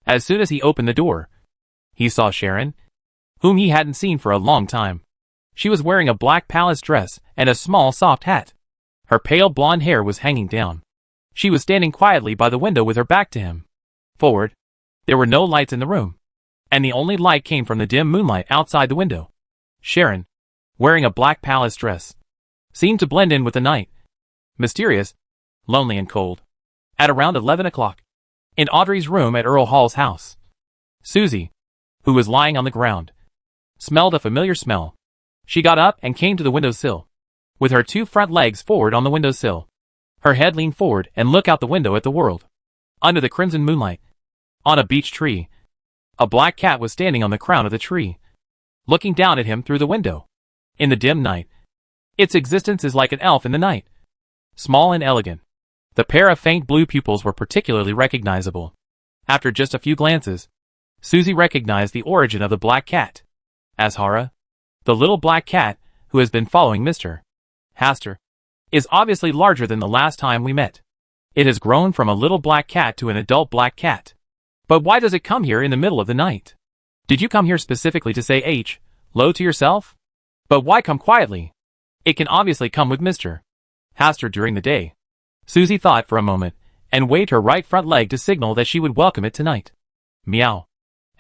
As soon as he opened the door, he saw Sharon, whom he hadn't seen for a long time. She was wearing a black palace dress and a small soft hat. Her pale blonde hair was hanging down. She was standing quietly by the window with her back to him. Forward, there were no lights in the room, and the only light came from the dim moonlight outside the window. Sharon, wearing a black palace dress, seemed to blend in with the night. Mysterious, lonely and cold. At around 11 o'clock, in Audrey's room at Earl Hall's house, Susie, who was lying on the ground, smelled a familiar smell. She got up and came to the windowsill, with her two front legs forward on the windowsill. Her head leaned forward and looked out the window at the world. Under the crimson moonlight, on a beech tree, a black cat was standing on the crown of the tree, looking down at him through the window. In the dim night, its existence is like an elf in the night. Small and elegant, the pair of faint blue pupils were particularly recognizable. After just a few glances, Susie recognized the origin of the black cat. Azhara, the little black cat who has been following Mr. Hastur, is obviously larger than the last time we met. It has grown from a little black cat to an adult black cat. But why does it come here in the middle of the night? Did you come here specifically to say hello to yourself? But why come quietly? It can obviously come with Mr. Hastur during the day. Susie thought for a moment, and waved her right front leg to signal that she would welcome it tonight. Meow.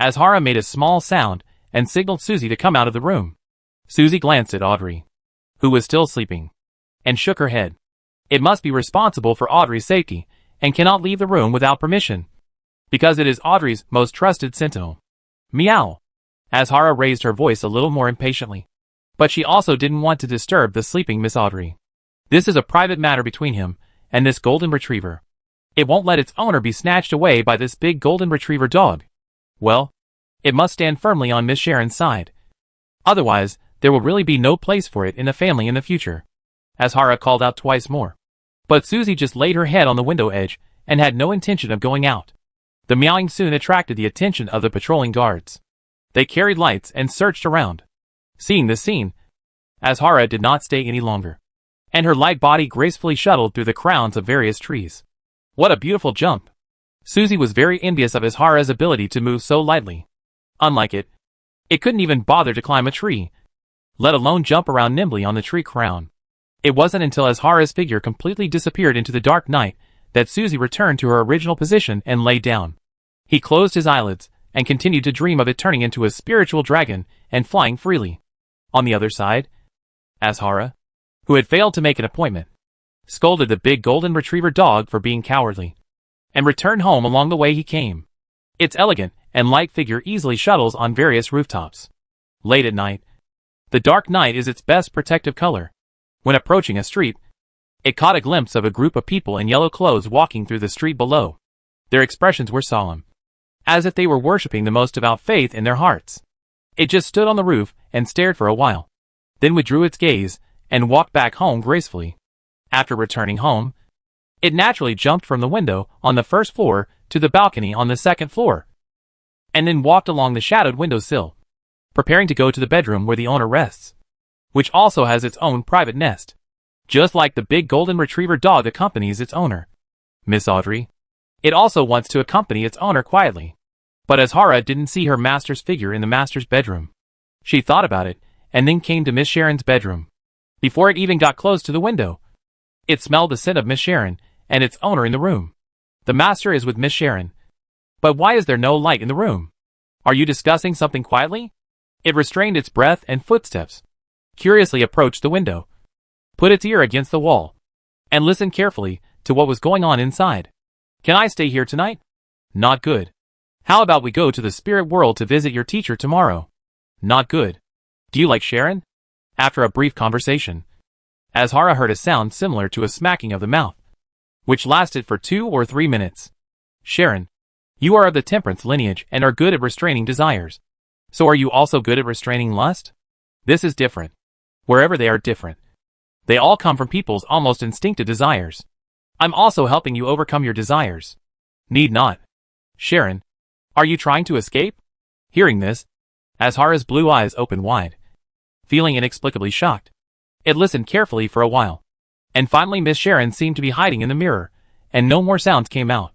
Azhara made a small sound, and signaled Susie to come out of the room. Susie glanced at Audrey, who was still sleeping, and shook her head. It must be responsible for Audrey's safety, and cannot leave the room without permission, because it is Audrey's most trusted sentinel. Meow. Azhara raised her voice a little more impatiently, but she also didn't want to disturb the sleeping Miss Audrey. This is a private matter between him and this golden retriever. It won't let its owner be snatched away by this big golden retriever dog. Well, it must stand firmly on Miss Sharon's side. Otherwise, there will really be no place for it in the family in the future. Azhara called out twice more. But Susie just laid her head on the window edge and had no intention of going out. The meowing soon attracted the attention of the patrolling guards. They carried lights and searched around. Seeing this scene, Azhara did not stay any longer, and her light body gracefully shuttled through the crowns of various trees. What a beautiful jump! Susie was very envious of Azhara's ability to move so lightly. Unlike it, it couldn't even bother to climb a tree, let alone jump around nimbly on the tree crown. It wasn't until Azhara's figure completely disappeared into the dark night that Susie returned to her original position and lay down. He closed his eyelids and continued to dream of it turning into a spiritual dragon and flying freely. On the other side, Azhara, who had failed to make an appointment, scolded the big golden retriever dog for being cowardly, and returned home along the way he came. Its elegant and light figure easily shuttles on various rooftops. Late at night, the dark night is its best protective color. When approaching a street, it caught a glimpse of a group of people in yellow clothes walking through the street below. Their expressions were solemn, as if they were worshipping the most devout faith in their hearts. It just stood on the roof and stared for a while, then withdrew its gaze and walked back home gracefully. After returning home, it naturally jumped from the window on the first floor to the balcony on the second floor, and then walked along the shadowed windowsill, preparing to go to the bedroom where the owner rests, which also has its own private nest, just like the big golden retriever dog accompanies its owner, Miss Audrey. It also wants to accompany its owner quietly. But Azhara didn't see her master's figure in the master's bedroom. She thought about it, and then came to Miss Sharon's bedroom. Before it even got close to the window, it smelled the scent of Miss Sharon and its owner in the room. The master is with Miss Sharon. But why is there no light in the room? Are you discussing something quietly? It restrained its breath and footsteps, curiously approached the window, put its ear against the wall, and listened carefully to what was going on inside. Can I stay here tonight? Not good. How about we go to the spirit world to visit your teacher tomorrow? Not good. Do you like Sharon? After a brief conversation, Azhara heard a sound similar to a smacking of the mouth, which lasted for 2 or 3 minutes. Sharon, you are of the temperance lineage and are good at restraining desires. So are you also good at restraining lust? This is different. Wherever they are different. They all come from people's almost instinctive desires. I'm also helping you overcome your desires. Need not. Sharon, are you trying to escape? Hearing this, Azhara's blue eyes opened wide, feeling inexplicably shocked. It listened carefully for a while, and finally Miss Sharon seemed to be hiding in the mirror, and no more sounds came out.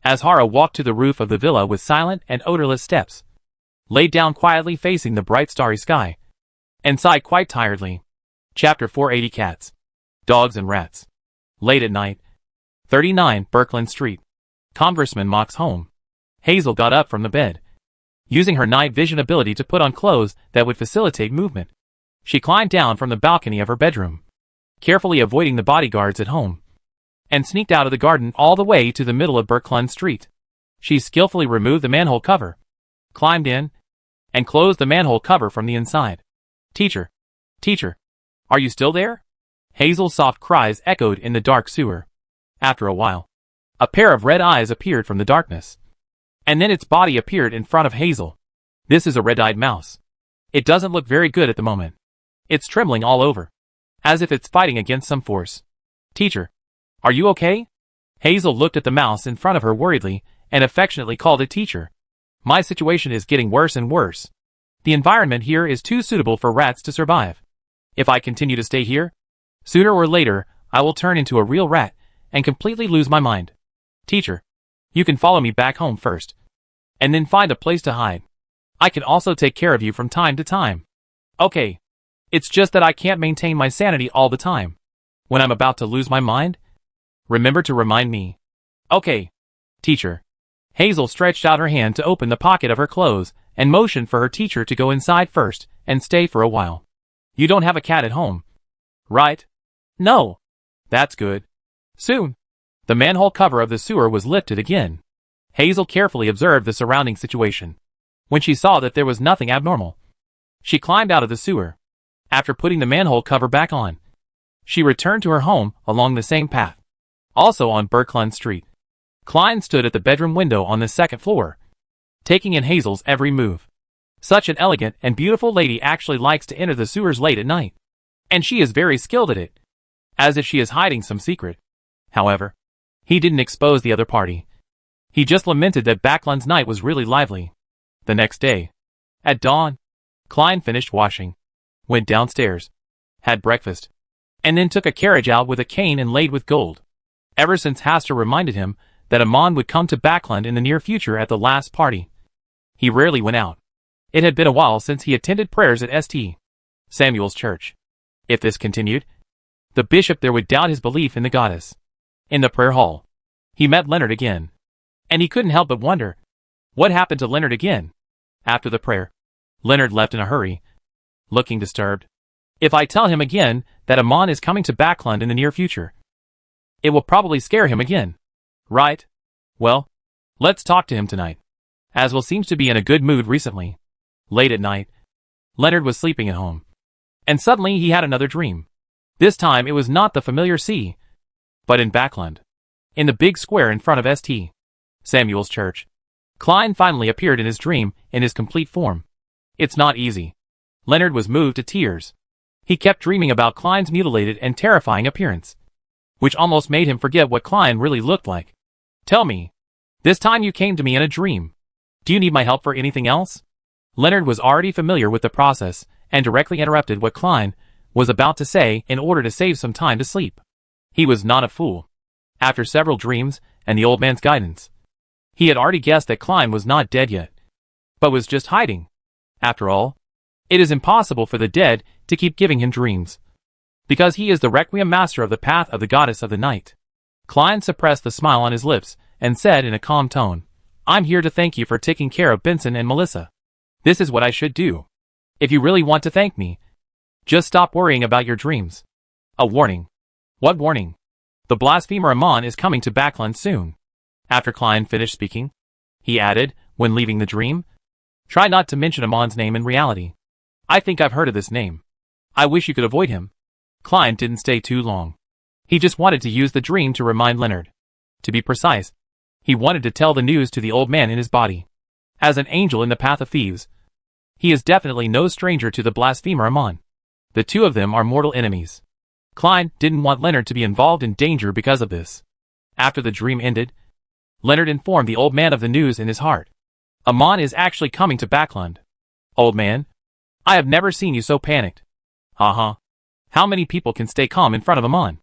Azhara walked to the roof of the villa with silent and odorless steps, laid down quietly facing the bright starry sky, and sighed quite tiredly. Chapter 480 Cats, Dogs and Rats. Late at night. 39 Birkeland Street. Congressman Mock's home. Hazel got up from the bed, using her night vision ability to put on clothes that would facilitate movement. She climbed down from the balcony of her bedroom, carefully avoiding the bodyguards at home, and sneaked out of the garden all the way to the middle of Birkeland Street. She skillfully removed the manhole cover, climbed in, and closed the manhole cover from the inside. Teacher! Teacher! Are you still there? Hazel's soft cries echoed in the dark sewer. After a while, a pair of red eyes appeared from the darkness, and then its body appeared in front of Hazel. This is a red-eyed mouse. It doesn't look very good at the moment. It's trembling all over, as if it's fighting against some force. Teacher, are you okay? Hazel looked at the mouse in front of her worriedly and affectionately called it teacher. My situation is getting worse and worse. The environment here is too suitable for rats to survive. If I continue to stay here, sooner or later I will turn into a real rat and completely lose my mind. Teacher, you can follow me back home first, and then find a place to hide. I can also take care of you from time to time. Okay. It's just that I can't maintain my sanity all the time. When I'm about to lose my mind, remember to remind me. Okay. Teacher. Hazel stretched out her hand to open the pocket of her clothes and motioned for her teacher to go inside first and stay for a while. You don't have a cat at home, right? No. That's good. Soon, the manhole cover of the sewer was lifted again. Hazel carefully observed the surrounding situation. When she saw that there was nothing abnormal, she climbed out of the sewer. After putting the manhole cover back on, she returned to her home along the same path, also on Birkeland Street. Klein stood at the bedroom window on the second floor, taking in Hazel's every move. Such an elegant and beautiful lady actually likes to enter the sewers late at night, and she is very skilled at it, as if she is hiding some secret. However, he didn't expose the other party. He just lamented that Birkeland's night was really lively. The next day, at dawn, Klein finished washing, went downstairs, had breakfast, and then took a carriage out with a cane inlaid with gold. Ever since Haster reminded him that Amon would come to Birkeland in the near future at the last party, he rarely went out. It had been a while since he attended prayers at St. Samuel's church. If this continued, the bishop there would doubt his belief in the goddess. In the prayer hall, he met Leonard again, and he couldn't help but wonder, what happened to Leonard again? After the prayer, Leonard left in a hurry, looking disturbed. If I tell him again that Amon is coming to Birkeland in the near future, it will probably scare him again. Right? Well, let's talk to him tonight. Aswell seems to be in a good mood recently. Late at night, Leonard was sleeping at home, and suddenly he had another dream. This time it was not the familiar sea, but in Birkeland, in the big square in front of St. Samuel's church. Klein finally appeared in his dream in his complete form. It's not easy. Leonard was moved to tears. He kept dreaming about Klein's mutilated and terrifying appearance, which almost made him forget what Klein really looked like. Tell me, this time you came to me in a dream. Do you need my help for anything else? Leonard was already familiar with the process and directly interrupted what Klein was about to say in order to save some time to sleep. He was not a fool. After several dreams and the old man's guidance, he had already guessed that Klein was not dead yet, but was just hiding. After all, it is impossible for the dead to keep giving him dreams, because he is the requiem master of the path of the goddess of the night. Klein suppressed the smile on his lips and said in a calm tone, I'm here to thank you for taking care of Benson and Melissa. This is what I should do. If you really want to thank me, just stop worrying about your dreams. A warning. What warning? The blasphemer Amon is coming to Birkeland soon. After Klein finished speaking, he added, when leaving the dream, "Try not to mention Amon's name in reality. I think I've heard of this name. I wish you could avoid him." Klein didn't stay too long. He just wanted to use the dream to remind Leonard. To be precise, he wanted to tell the news to the old man in his body. As an angel in the path of thieves, he is definitely no stranger to the blasphemer Amon. The two of them are mortal enemies. Klein didn't want Leonard to be involved in danger because of this. After the dream ended, Leonard informed the old man of the news in his heart. "Amon is actually coming to Backlund. Old man, I have never seen you so panicked." "Haha. How many people can stay calm in front of Amon?"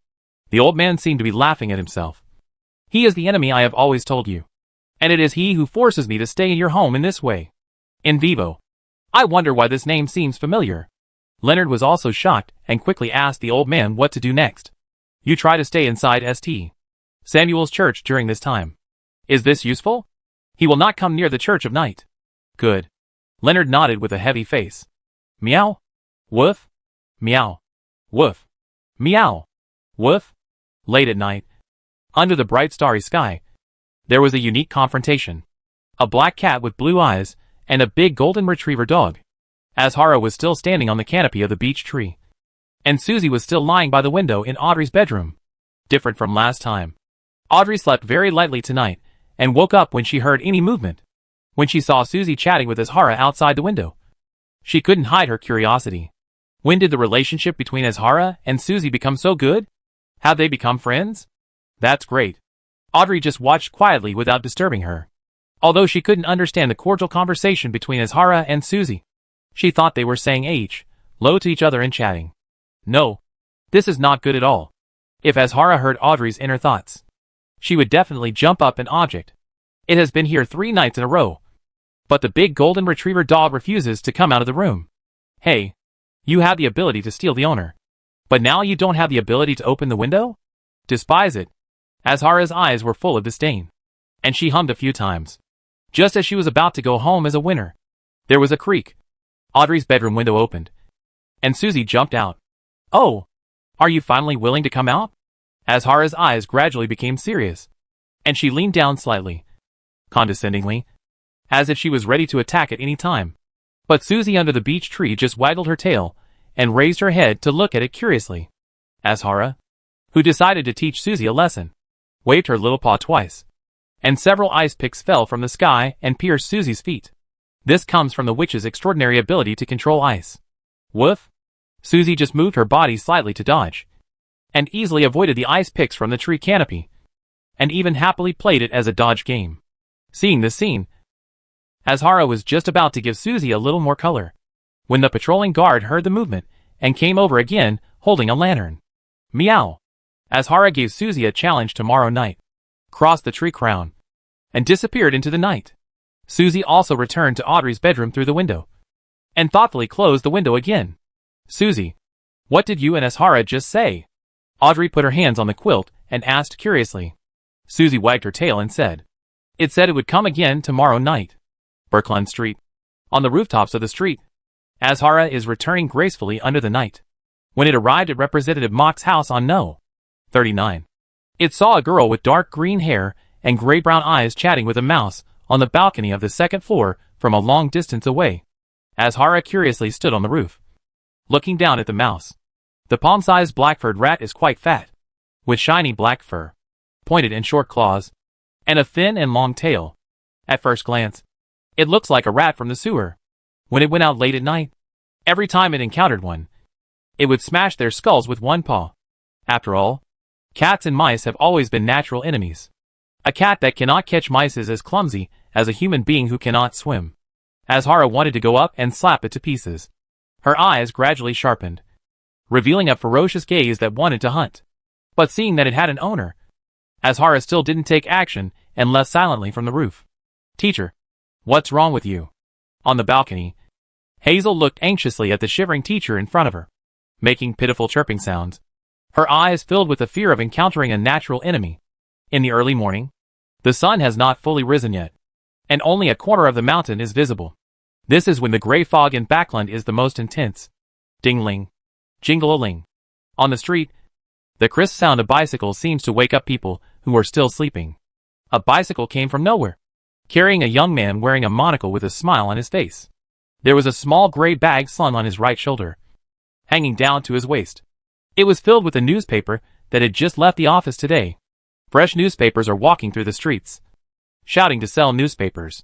The old man seemed to be laughing at himself. "He is the enemy I have always told you. And it is he who forces me to stay in your home in this way. In vivo. I wonder why this name seems familiar." Leonard was also shocked and quickly asked the old man what to do next. "You try to stay inside St. Samuel's church during this time. Is this useful? He will not come near the church of night." "Good." Leonard nodded with a heavy face. Meow. Woof. Meow. Woof. Meow. Woof. Late at night, under the bright starry sky, there was a unique confrontation. A black cat with blue eyes and a big golden retriever dog. Azhara was still standing on the canopy of the beech tree, and Susie was still lying by the window in Audrey's bedroom. Different from last time, Audrey slept very lightly tonight and woke up when she heard any movement. When she saw Susie chatting with Azhara outside the window, she couldn't hide her curiosity. When did the relationship between Azhara and Susie become so good? Have they become friends? That's great. Audrey just watched quietly without disturbing her. Although she couldn't understand the cordial conversation between Azhara and Susie, she thought they were saying low to each other and chatting. No, this is not good at all. If Azhara heard Audrey's inner thoughts, she would definitely jump up an object. It has been here 3 nights in a row. But the big golden retriever dog refuses to come out of the room. Hey, you have the ability to steal the owner, but now you don't have the ability to open the window? Despise it. Azhara's eyes were full of disdain, and she hummed a few times. Just as she was about to go home as a winner, there was a creak. Audrey's bedroom window opened, and Susie jumped out. "Oh, are you finally willing to come out?" Azhara's eyes gradually became serious, and she leaned down slightly, condescendingly, as if she was ready to attack at any time. But Susie under the beech tree just waggled her tail and raised her head to look at it curiously. Azhara, who decided to teach Susie a lesson, waved her little paw twice, and several ice picks fell from the sky and pierced Susie's feet. This comes from the witch's extraordinary ability to control ice. Woof! Susie just moved her body slightly to dodge, and easily avoided the ice picks from the tree canopy, and even happily played it as a dodge game. Seeing this scene, Azhara was just about to give Susie a little more color, when the patrolling guard heard the movement and came over again, holding a lantern. Meow! Azhara gave Susie a challenge tomorrow night, crossed the tree crown, and disappeared into the night. Susie also returned to Audrey's bedroom through the window, and thoughtfully closed the window again. "Susie, what did you and Azhara just say?" Audrey put her hands on the quilt and asked curiously. Susie wagged her tail and said, "It said it would come again tomorrow night. Berklund Street. On the rooftops of the street. Azhara is returning gracefully under the night. When it arrived at Representative Mock's house on No. 39. It saw a girl with dark green hair and gray-brown eyes chatting with a mouse on the balcony of the second floor from a long distance away. Azhara curiously stood on the roof, looking down at the mouse. The palm-sized black-furred rat is quite fat, with shiny black fur, pointed and short claws, and a thin and long tail. At first glance, it looks like a rat from the sewer. When it went out late at night, every time it encountered one, it would smash their skulls with one paw. After all, cats and mice have always been natural enemies. A cat that cannot catch mice is as clumsy as a human being who cannot swim. Azhara wanted to go up and slap it to pieces. Her eyes gradually sharpened, revealing a ferocious gaze that wanted to hunt. But seeing that it had an owner, Azhara still didn't take action and left silently from the roof. "Teacher, what's wrong with you?" On the balcony, Hazel looked anxiously at the shivering teacher in front of her, making pitiful chirping sounds. Her eyes filled with the fear of encountering a natural enemy. In the early morning, the sun has not fully risen yet, and only a corner of the mountain is visible. This is when the gray fog in Backlund is the most intense. Ding-ling, jingle-a-ling. On the street, the crisp sound of bicycles seems to wake up people who are still sleeping. A bicycle came from nowhere, carrying a young man wearing a monocle with a smile on his face. There was a small gray bag slung on his right shoulder, hanging down to his waist. It was filled with a newspaper that had just left the office today. Fresh newspapers are walking through the streets, shouting to sell newspapers.